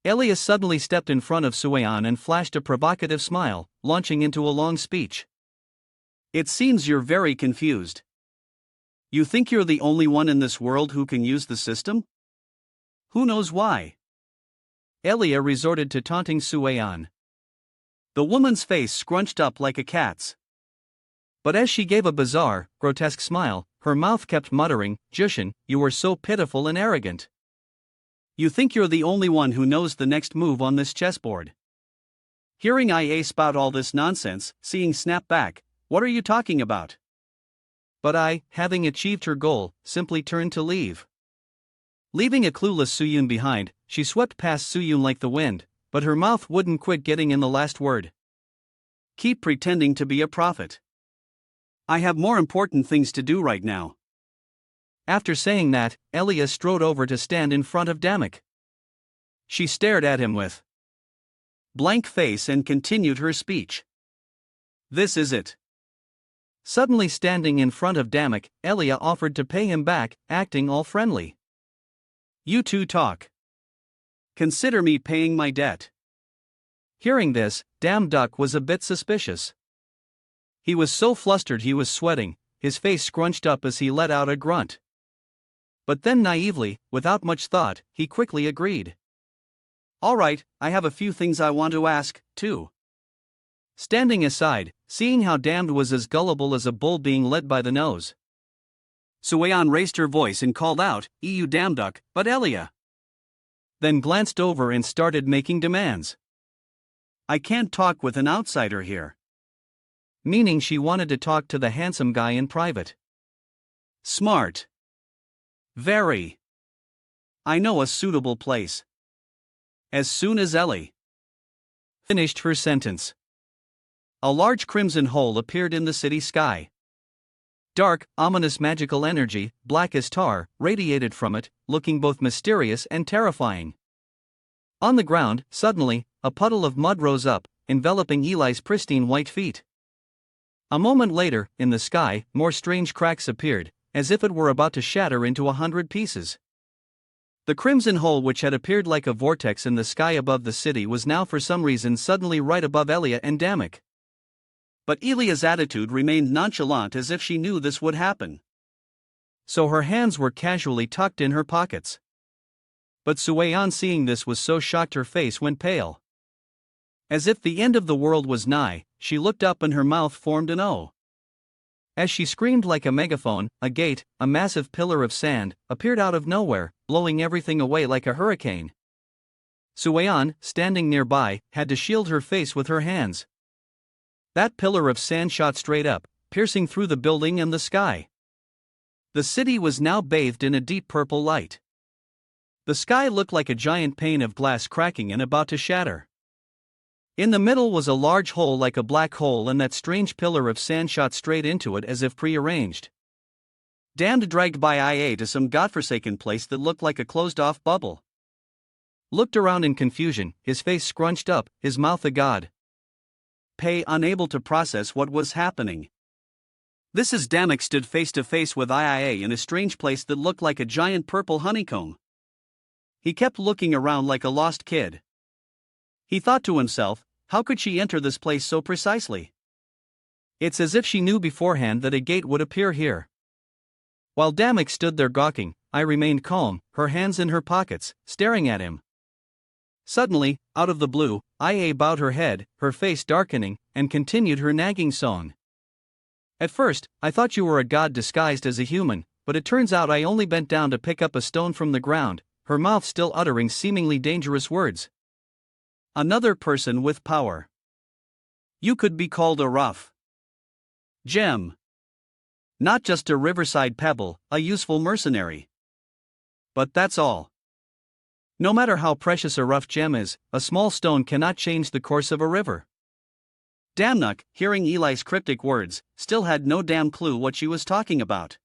Elias suddenly stepped in front of Sueon and flashed a provocative smile, launching into a long speech. It seems you're very confused. You think you're the only one in this world who can use the system? Who knows why? Elia resorted to taunting Sueon. The woman's face scrunched up like a cat's. But as she gave a bizarre, grotesque smile, her mouth kept muttering, Jushin, you are so pitiful and arrogant. You think you're the only one who knows the next move on this chessboard. Hearing IA spout all this nonsense, seeing snap back, what are you talking about? But I, having achieved her goal, simply turned to leave. Leaving a clueless Suyun behind, she swept past Suyun like the wind, but her mouth wouldn't quit getting in the last word. Keep pretending to be a prophet. I have more important things to do right now. After saying that, Elia strode over to stand in front of Damek. She stared at him with blank face and continued her speech. This is it. Suddenly standing in front of Damek, Elia offered to pay him back, acting all friendly. You two talk. Consider me paying my debt. Hearing this, Duck was a bit suspicious. He was so flustered he was sweating, his face scrunched up as he let out a grunt. But then naively, without much thought, he quickly agreed. All right, I have a few things I want to ask, too. Standing aside, seeing how Damned was as gullible as a bull being led by the nose, Sueon raised her voice and called out, "You damn duck, but Elia." Then glanced over and started making demands. I can't talk with an outsider here. Meaning she wanted to talk to the handsome guy in private. Smart. Very. I know a suitable place. As soon as Ellie finished her sentence, a large crimson hole appeared in the city sky. Dark, ominous magical energy, black as tar, radiated from it, looking both mysterious and terrifying. On the ground, suddenly, a puddle of mud rose up, enveloping Eli's pristine white feet. A moment later, in the sky, more strange cracks appeared, as if it were about to shatter into 100 pieces. The crimson hole, which had appeared like a vortex in the sky above the city, was now for some reason suddenly right above Elia and Damek. But Elia's attitude remained nonchalant, as if she knew this would happen. So her hands were casually tucked in her pockets. But Sueon, seeing this, was so shocked her face went pale. As if the end of the world was nigh, she looked up and her mouth formed an O. As she screamed like a megaphone, a gate, a massive pillar of sand, appeared out of nowhere, blowing everything away like a hurricane. Sueon, standing nearby, had to shield her face with her hands. That pillar of sand shot straight up, piercing through the building and the sky. The city was now bathed in a deep purple light. The sky looked like a giant pane of glass cracking and about to shatter. In the middle was a large hole like a black hole, and that strange pillar of sand shot straight into it as if prearranged. Damned dragged by IA to some godforsaken place that looked like a closed-off bubble. Looked around in confusion, his face scrunched up, his mouth agog. Unable to process what was happening. This as Damek stood face to face with IIA in a strange place that looked like a giant purple honeycomb. He kept looking around like a lost kid. He thought to himself, how could she enter this place so precisely? It's as if she knew beforehand that a gate would appear here. While Damek stood there gawking, I remained calm, her hands in her pockets, staring at him. Suddenly, out of the blue, IA bowed her head, her face darkening, and continued her nagging song. At first, I thought you were a god disguised as a human, but it turns out I only bent down to pick up a stone from the ground, her mouth still uttering seemingly dangerous words. Another person with power. You could be called a rough gem. Not just a riverside pebble, a useful mercenary. But that's all. No matter how precious a rough gem is, a small stone cannot change the course of a river. Damnuk, hearing Eli's cryptic words, still had no damn clue what she was talking about.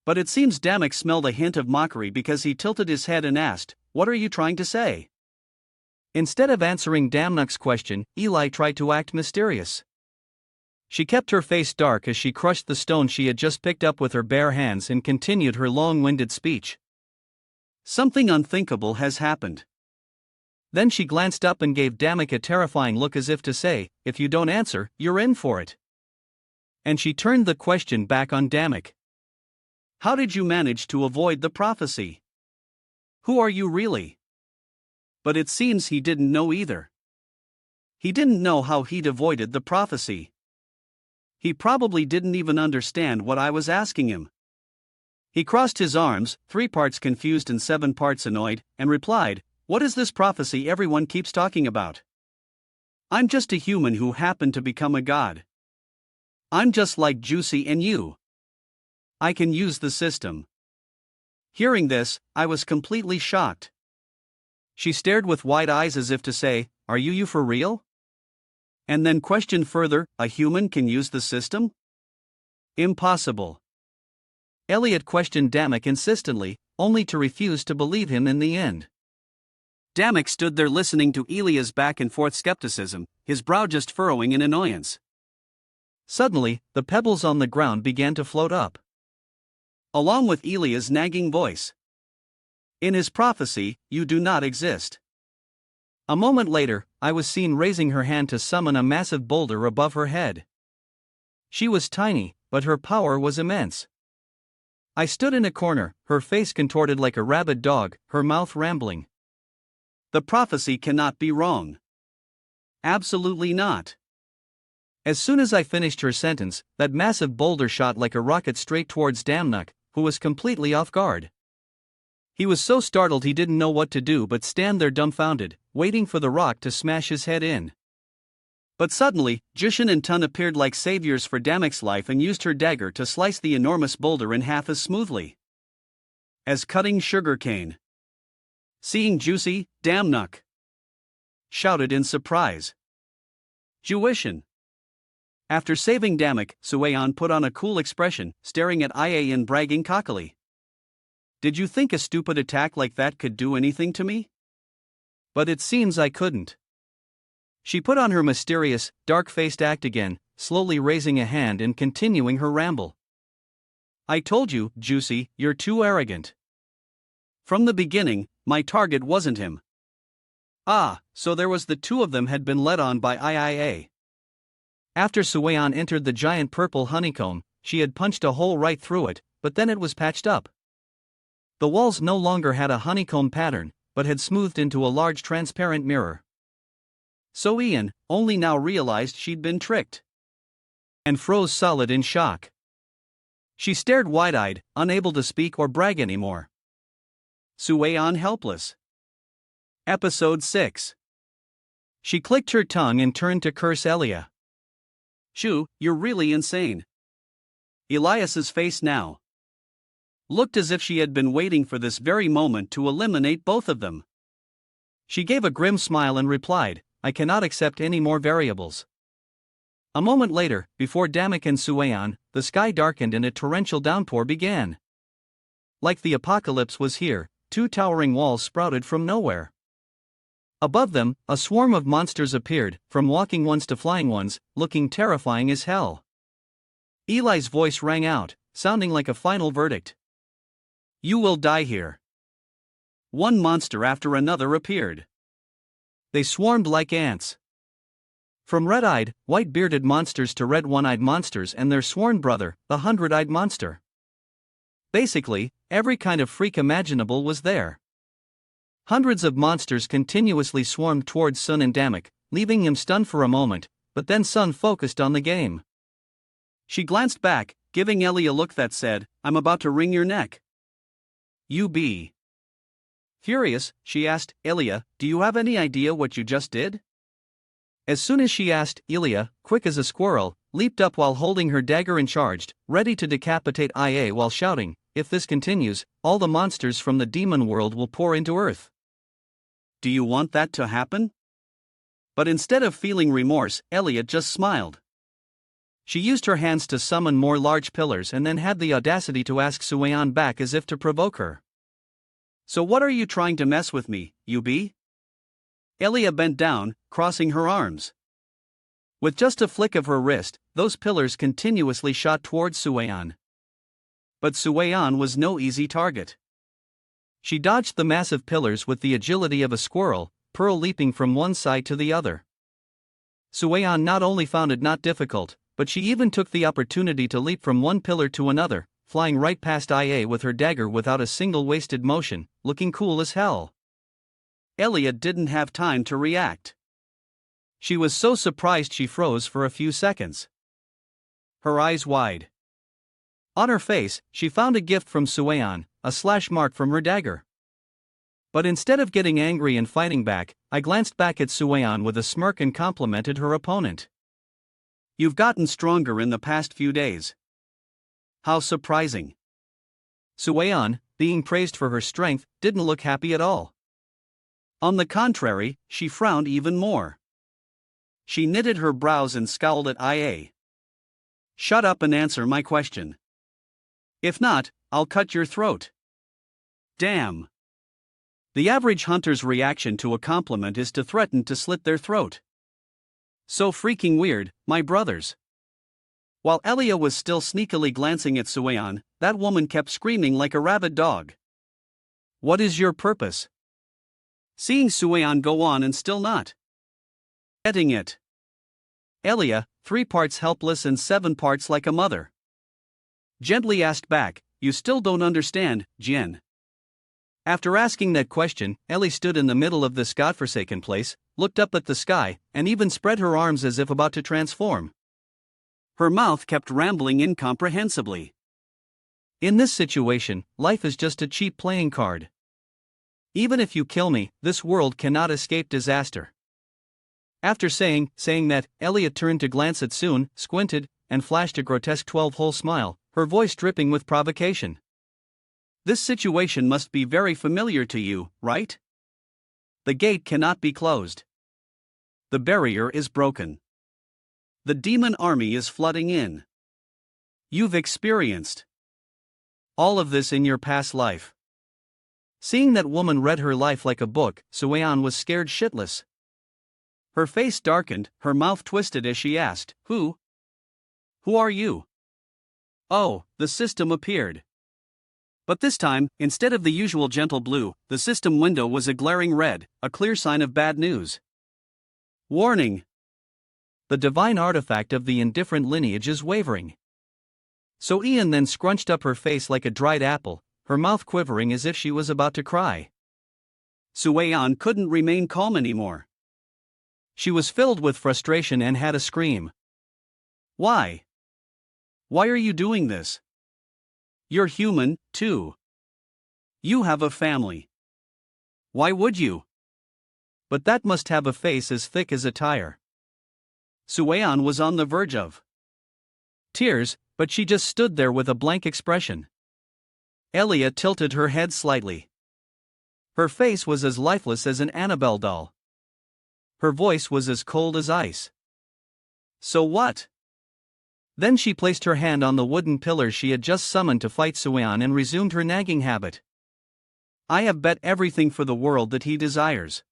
But it seems Damek smelled a hint of mockery, because he tilted his head and asked, "What are you trying to say?" Instead of answering Damnuk's question, Eli tried to act mysterious. She kept her face dark as she crushed the stone she had just picked up with her bare hands and continued her long-winded speech. Something unthinkable has happened. Then she glanced up and gave Damek a terrifying look, as if to say, if you don't answer, you're in for it. And she turned the question back on Damek. How did you manage to avoid the prophecy? Who are you really? But it seems he didn't know either. He didn't know how he'd avoided the prophecy. He probably didn't even understand what I was asking him. He crossed his arms, 3 parts confused and 7 parts annoyed, and replied, "What is this prophecy everyone keeps talking about? I'm just a human who happened to become a god. I'm just like Juicy and you. I can use the system." Hearing this, I was completely shocked. She stared with wide eyes as if to say, "Are you for real?" And then questioned further, "A human can use the system?" Impossible. Elliot questioned Damek insistently, only to refuse to believe him in the end. Damek stood there listening to Elia's back-and-forth skepticism, his brow just furrowing in annoyance. Suddenly, the pebbles on the ground began to float up, along with Elia's nagging voice. In his prophecy, you do not exist. A moment later, I was seen raising her hand to summon a massive boulder above her head. She was tiny, but her power was immense. I stood in a corner, her face contorted like a rabid dog, her mouth rambling. The prophecy cannot be wrong. Absolutely not. As soon as I finished her sentence, that massive boulder shot like a rocket straight towards Damnuk, who was completely off guard. He was so startled he didn't know what to do but stand there dumbfounded, waiting for the rock to smash his head in. But suddenly, Jushin and Tun appeared like saviors for Damnuk's life and used her dagger to slice the enormous boulder in half as smoothly as cutting sugarcane. Seeing Juicy, Damnuk shouted in surprise. Jushin. After saving Damnuk, Sueon put on a cool expression, staring at Ia and bragging cockily. Did you think a stupid attack like that could do anything to me? But it seems I couldn't. She put on her mysterious, dark-faced act again, slowly raising a hand and continuing her ramble. I told you, Juicy, you're too arrogant. From the beginning, my target wasn't him. Ah, so there was the two of them had been led on by IIA. After Sueon entered the giant purple honeycomb, she had punched a hole right through it, but then it was patched up. The walls no longer had a honeycomb pattern, but had smoothed into a large transparent mirror. So Ian only now realized she'd been tricked. And froze solid in shock. She stared wide-eyed, unable to speak or brag anymore. Sueon helpless. Episode 6. She clicked her tongue and turned to curse Elia. Shu, you're really insane. Elias's face now looked as if she had been waiting for this very moment to eliminate both of them. She gave a grim smile and replied, I cannot accept any more variables. A moment later, before Damnuk and Sueon, the sky darkened and a torrential downpour began. Like the apocalypse was here, two towering walls sprouted from nowhere. Above them, a swarm of monsters appeared, from walking ones to flying ones, looking terrifying as hell. Eli's voice rang out, sounding like a final verdict. You will die here. One monster after another appeared. They swarmed like ants. From red-eyed, white-bearded monsters to red one-eyed monsters and their sworn brother, the hundred-eyed monster. Basically, every kind of freak imaginable was there. Hundreds of monsters continuously swarmed towards Sun and Damnuk, leaving him stunned for a moment, but then Sun focused on the game. She glanced back, giving Ellie a look that said, I'm about to wring your neck. You be. Furious, she asked, Elia, do you have any idea what you just did? As soon as she asked, Elia, quick as a squirrel, leaped up while holding her dagger and charged, ready to decapitate IA while shouting, if this continues, all the monsters from the demon world will pour into Earth. Do you want that to happen? But instead of feeling remorse, Elia just smiled. She used her hands to summon more large pillars and then had the audacity to ask Sueon back as if to provoke her. So what are you trying to mess with me, you be? Elia bent down, crossing her arms. With just a flick of her wrist, those pillars continuously shot towards Sueon. But Sueon was no easy target. She dodged the massive pillars with the agility of a squirrel, Pearl leaping from one side to the other. Sueon not only found it not difficult, but she even took the opportunity to leap from one pillar to another, flying right past IA with her dagger without a single wasted motion, looking cool as hell. Elia didn't have time to react. She was so surprised she froze for a few seconds. Her eyes wide. On her face, she found a gift from Sueon, a slash mark from her dagger. But instead of getting angry and fighting back, I glanced back at Sueon with a smirk and complimented her opponent. You've gotten stronger in the past few days. How surprising. Sueon, being praised for her strength, didn't look happy at all. On the contrary, she frowned even more. She knitted her brows and scowled at IA. Shut up and answer my question. If not, I'll cut your throat. Damn. The average hunter's reaction to a compliment is to threaten to slit their throat. So freaking weird, my brothers. While Elia was still sneakily glancing at Sueon, that woman kept screaming like a rabid dog. What is your purpose? Seeing Sueon go on and still not getting it. Elia, 3 parts helpless and 7 parts like a mother, gently asked back, you still don't understand, Jen. After asking that question, Ellie stood in the middle of this godforsaken place, looked up at the sky, and even spread her arms as if about to transform. Her mouth kept rambling incomprehensibly. In this situation, life is just a cheap playing card. Even if you kill me, this world cannot escape disaster. After saying that, Elliot turned to glance at Soon, squinted, and flashed a grotesque 12-hole smile, her voice dripping with provocation. This situation must be very familiar to you, right? The gate cannot be closed. The barrier is broken. The demon army is flooding in. You've experienced all of this in your past life. Seeing that woman read her life like a book, Sueon was scared shitless. Her face darkened, her mouth twisted as she asked, Who are you? Oh, the system appeared. But this time, instead of the usual gentle blue, the system window was a glaring red, a clear sign of bad news. Warning! The divine artifact of the indifferent lineage is wavering. So Ian then scrunched up her face like a dried apple, her mouth quivering as if she was about to cry. Sueon couldn't remain calm anymore. She was filled with frustration and had a scream. Why? Why are you doing this? You're human, too. You have a family. Why would you? But that must have a face as thick as a tire. Sueon was on the verge of tears, but she just stood there with a blank expression. Elia tilted her head slightly. Her face was as lifeless as an Annabelle doll. Her voice was as cold as ice. So what? Then she placed her hand on the wooden pillars she had just summoned to fight Sueon and resumed her nagging habit. I have bet everything for the world that he desires.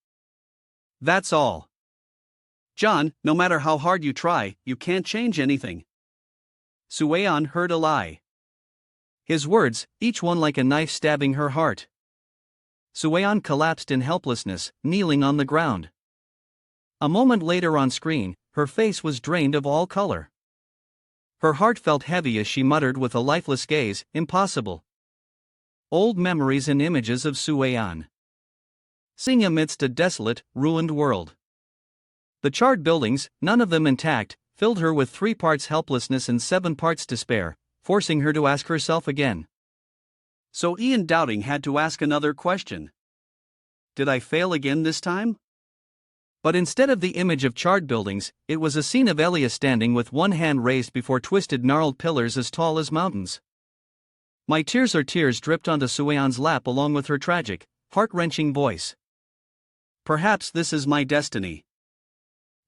That's all. John, no matter how hard you try, you can't change anything. Sueon heard a lie. His words, each one like a knife stabbing her heart. Sueon collapsed in helplessness, kneeling on the ground. A moment later on screen, her face was drained of all color. Her heart felt heavy as she muttered with a lifeless gaze, impossible. Old memories and images of Sueon. Sing amidst a desolate, ruined world. The charred buildings, none of them intact, filled her with 3 parts helplessness and 7 parts despair, forcing her to ask herself again. So Ian doubting had to ask another question. Did I fail again this time? But instead of the image of charred buildings, it was a scene of Elia standing with one hand raised before twisted gnarled pillars as tall as mountains. My tears dripped onto Sueon's lap along with her tragic, heart-wrenching voice. Perhaps this is my destiny.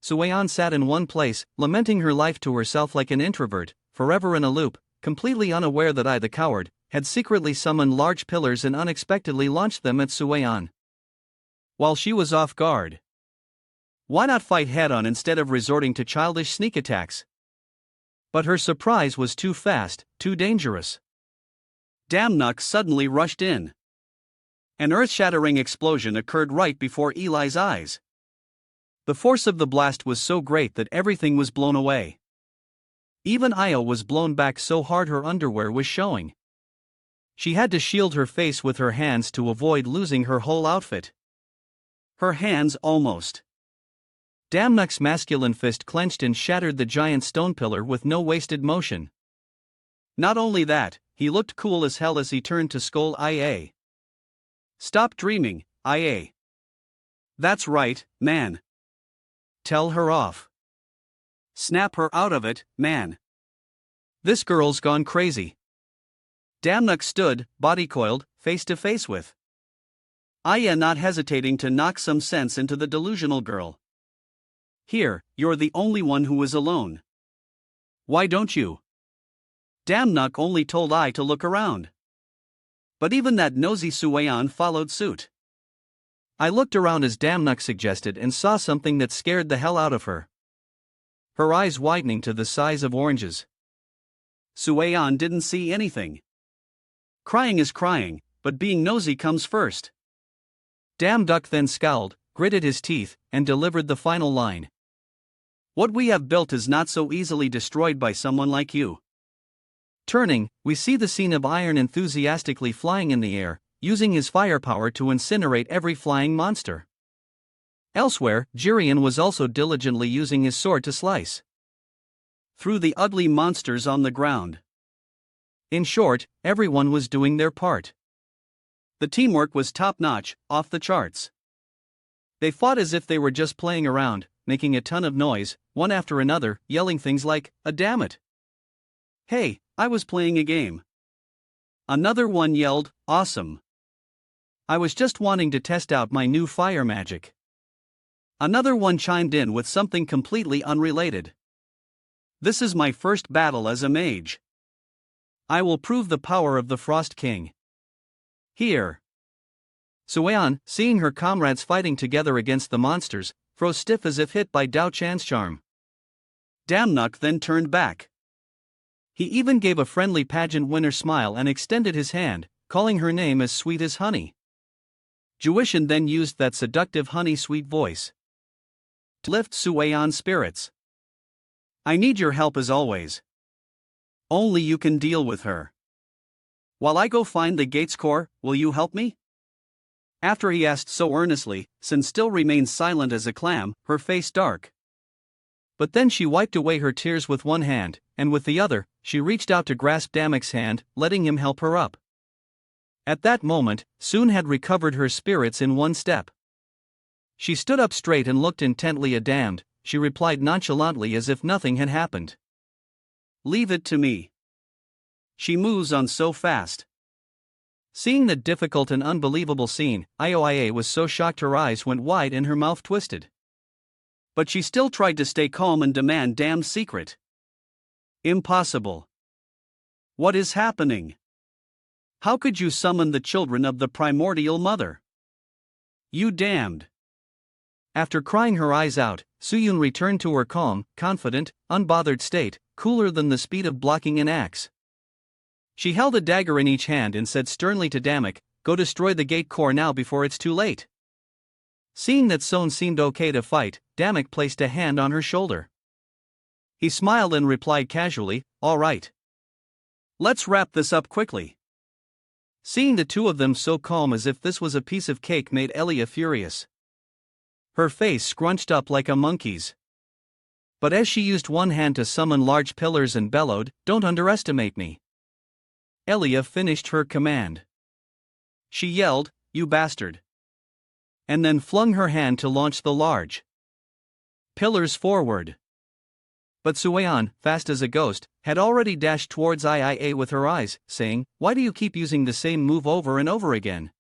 Sueon sat in one place, lamenting her life to herself like an introvert, forever in a loop, completely unaware that I, the coward, had secretly summoned large pillars and unexpectedly launched them at Sueon. While she was off guard. Why not fight head-on instead of resorting to childish sneak attacks? But her surprise was too fast, too dangerous. Damnuk suddenly rushed in. An earth-shattering explosion occurred right before Eli's eyes. The force of the blast was so great that everything was blown away. Even Io was blown back so hard her underwear was showing. She had to shield her face with her hands to avoid losing her whole outfit. Her hands almost. Damnuk's masculine fist clenched and shattered the giant stone pillar with no wasted motion. Not only that, he looked cool as hell as he turned to scold IA. Stop dreaming, IA. That's right, man. Tell her off. Snap her out of it, man. This girl's gone crazy. Damnuk stood, body coiled, face to face with Aya, not hesitating to knock some sense into the delusional girl. Here, you're the only one who is alone. Why don't you? Damnuk only told I to look around. But even that nosy Sueon followed suit. I looked around as Damnuk suggested and saw something that scared the hell out of her. Her eyes widening to the size of oranges. Sueon didn't see anything. Crying is crying, but being nosy comes first. Damnuk then scowled, gritted his teeth, and delivered the final line. What we have built is not so easily destroyed by someone like you. Turning, we see the scene of Iron enthusiastically flying in the air, using his firepower to incinerate every flying monster. Elsewhere, Jirian was also diligently using his sword to slice through the ugly monsters on the ground. In short, everyone was doing their part. The teamwork was top-notch, off the charts. They fought as if they were just playing around, making a ton of noise, one after another, yelling things like, damn it! Hey, I was playing a game. Another one yelled, awesome! I was just wanting to test out my new fire magic. Another one chimed in with something completely unrelated. This is my first battle as a mage. I will prove the power of the Frost King. Here. Sueon, seeing her comrades fighting together against the monsters, froze stiff as if hit by Dao Chan's charm. Damnuk then turned back. He even gave a friendly pageant winner smile and extended his hand, calling her name as sweet as honey. Juishan then used that seductive honey-sweet voice to lift Sueon's spirits. I need your help as always. Only you can deal with her. While I go find the gate's core, will you help me? After he asked so earnestly, Sin still remained silent as a clam, her face dark. But then she wiped away her tears with one hand, and with the other, she reached out to grasp Damok's hand, letting him help her up. At that moment, Sun had recovered her spirits in one step. She stood up straight and looked intently at Damned. She replied nonchalantly as if nothing had happened. Leave it to me. She moves on so fast. Seeing the difficult and unbelievable scene, Ioia was so shocked her eyes went wide and her mouth twisted. But she still tried to stay calm and demand Damned's secret. Impossible. What is happening? How could you summon the children of the primordial mother? You damned. After crying her eyes out, Suyun returned to her calm, confident, unbothered state, cooler than the speed of blocking an axe. She held a dagger in each hand and said sternly to Damok, go destroy the gate core now before it's too late. Seeing that Son seemed okay to fight, Damok placed a hand on her shoulder. He smiled and replied casually, all right. Let's wrap this up quickly. Seeing the two of them so calm as if this was a piece of cake made Elia furious. Her face scrunched up like a monkey's. But as she used one hand to summon large pillars and bellowed, don't underestimate me. Elia finished her command. She yelled, you bastard. And then flung her hand to launch the large pillars forward. But Sueon, fast as a ghost, had already dashed towards Iia with her eyes, saying, why do you keep using the same move over and over again?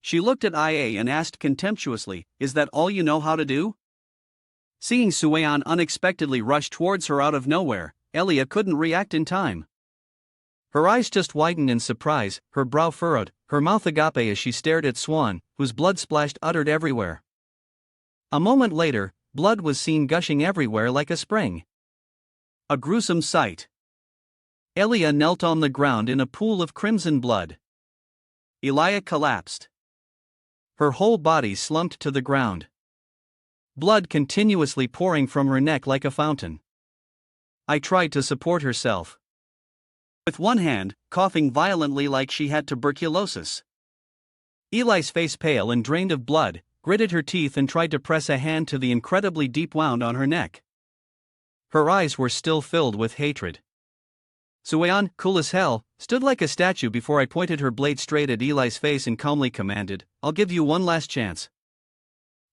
She looked at Ia and asked contemptuously, is that all you know how to do? Seeing Sueon unexpectedly rush towards her out of nowhere, Elia couldn't react in time. Her eyes just widened in surprise, her brow furrowed, her mouth agape as she stared at Swan, whose blood splashed uttered everywhere. A moment later, blood was seen gushing everywhere like a spring. A gruesome sight. Elia knelt on the ground in a pool of crimson blood. Elia collapsed. Her whole body slumped to the ground. Blood continuously pouring from her neck like a fountain. I tried to support herself. With one hand, coughing violently like she had tuberculosis. Eli's face pale and drained of blood, gritted her teeth and tried to press a hand to the incredibly deep wound on her neck. Her eyes were still filled with hatred. Sueon, cool as hell, stood like a statue before I pointed her blade straight at Eli's face and calmly commanded, I'll give you one last chance.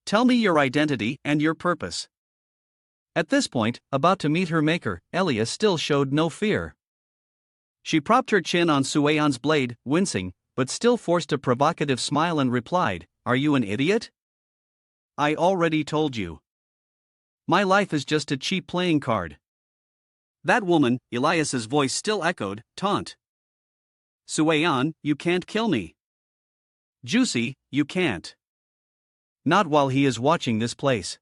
Tell me your identity and your purpose. At this point, about to meet her maker, Elia still showed no fear. She propped her chin on Sueon's blade, wincing, but still forced a provocative smile and replied, are you an idiot? I already told you. My life is just a cheap playing card. That woman, Elias's voice still echoed, taunt. Sueon, you can't kill me. Juicy, you can't. Not while he is watching this place.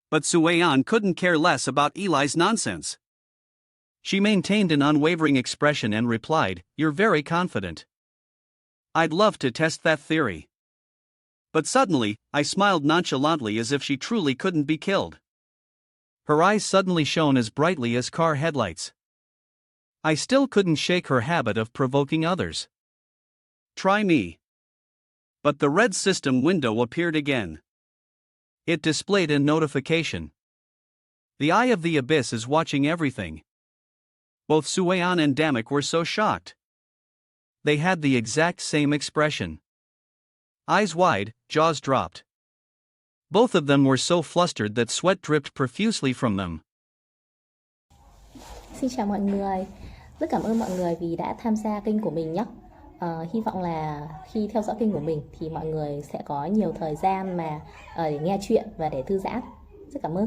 But Sueon couldn't care less about Eli's nonsense. She maintained an unwavering expression and replied, you're very confident. I'd love to test that theory. But suddenly, I smiled nonchalantly as if she truly couldn't be killed. Her eyes suddenly shone as brightly as car headlights. I still couldn't shake her habit of provoking others. Try me. But the red system window appeared again. It displayed a notification. The eye of the abyss is watching everything. Both Sueon and Damek were so shocked. They had the exact same expression. Eyes wide, jaws dropped. Both of them were so flustered that sweat dripped profusely from them. Xin chào mọi người. Rất cảm ơn mọi người vì đã tham gia kênh của mình nhé. Hy vọng là khi theo dõi kênh của mình thì mọi người sẽ có nhiều thời gian mà để nghe chuyện và để thư giãn. Rất cảm ơn.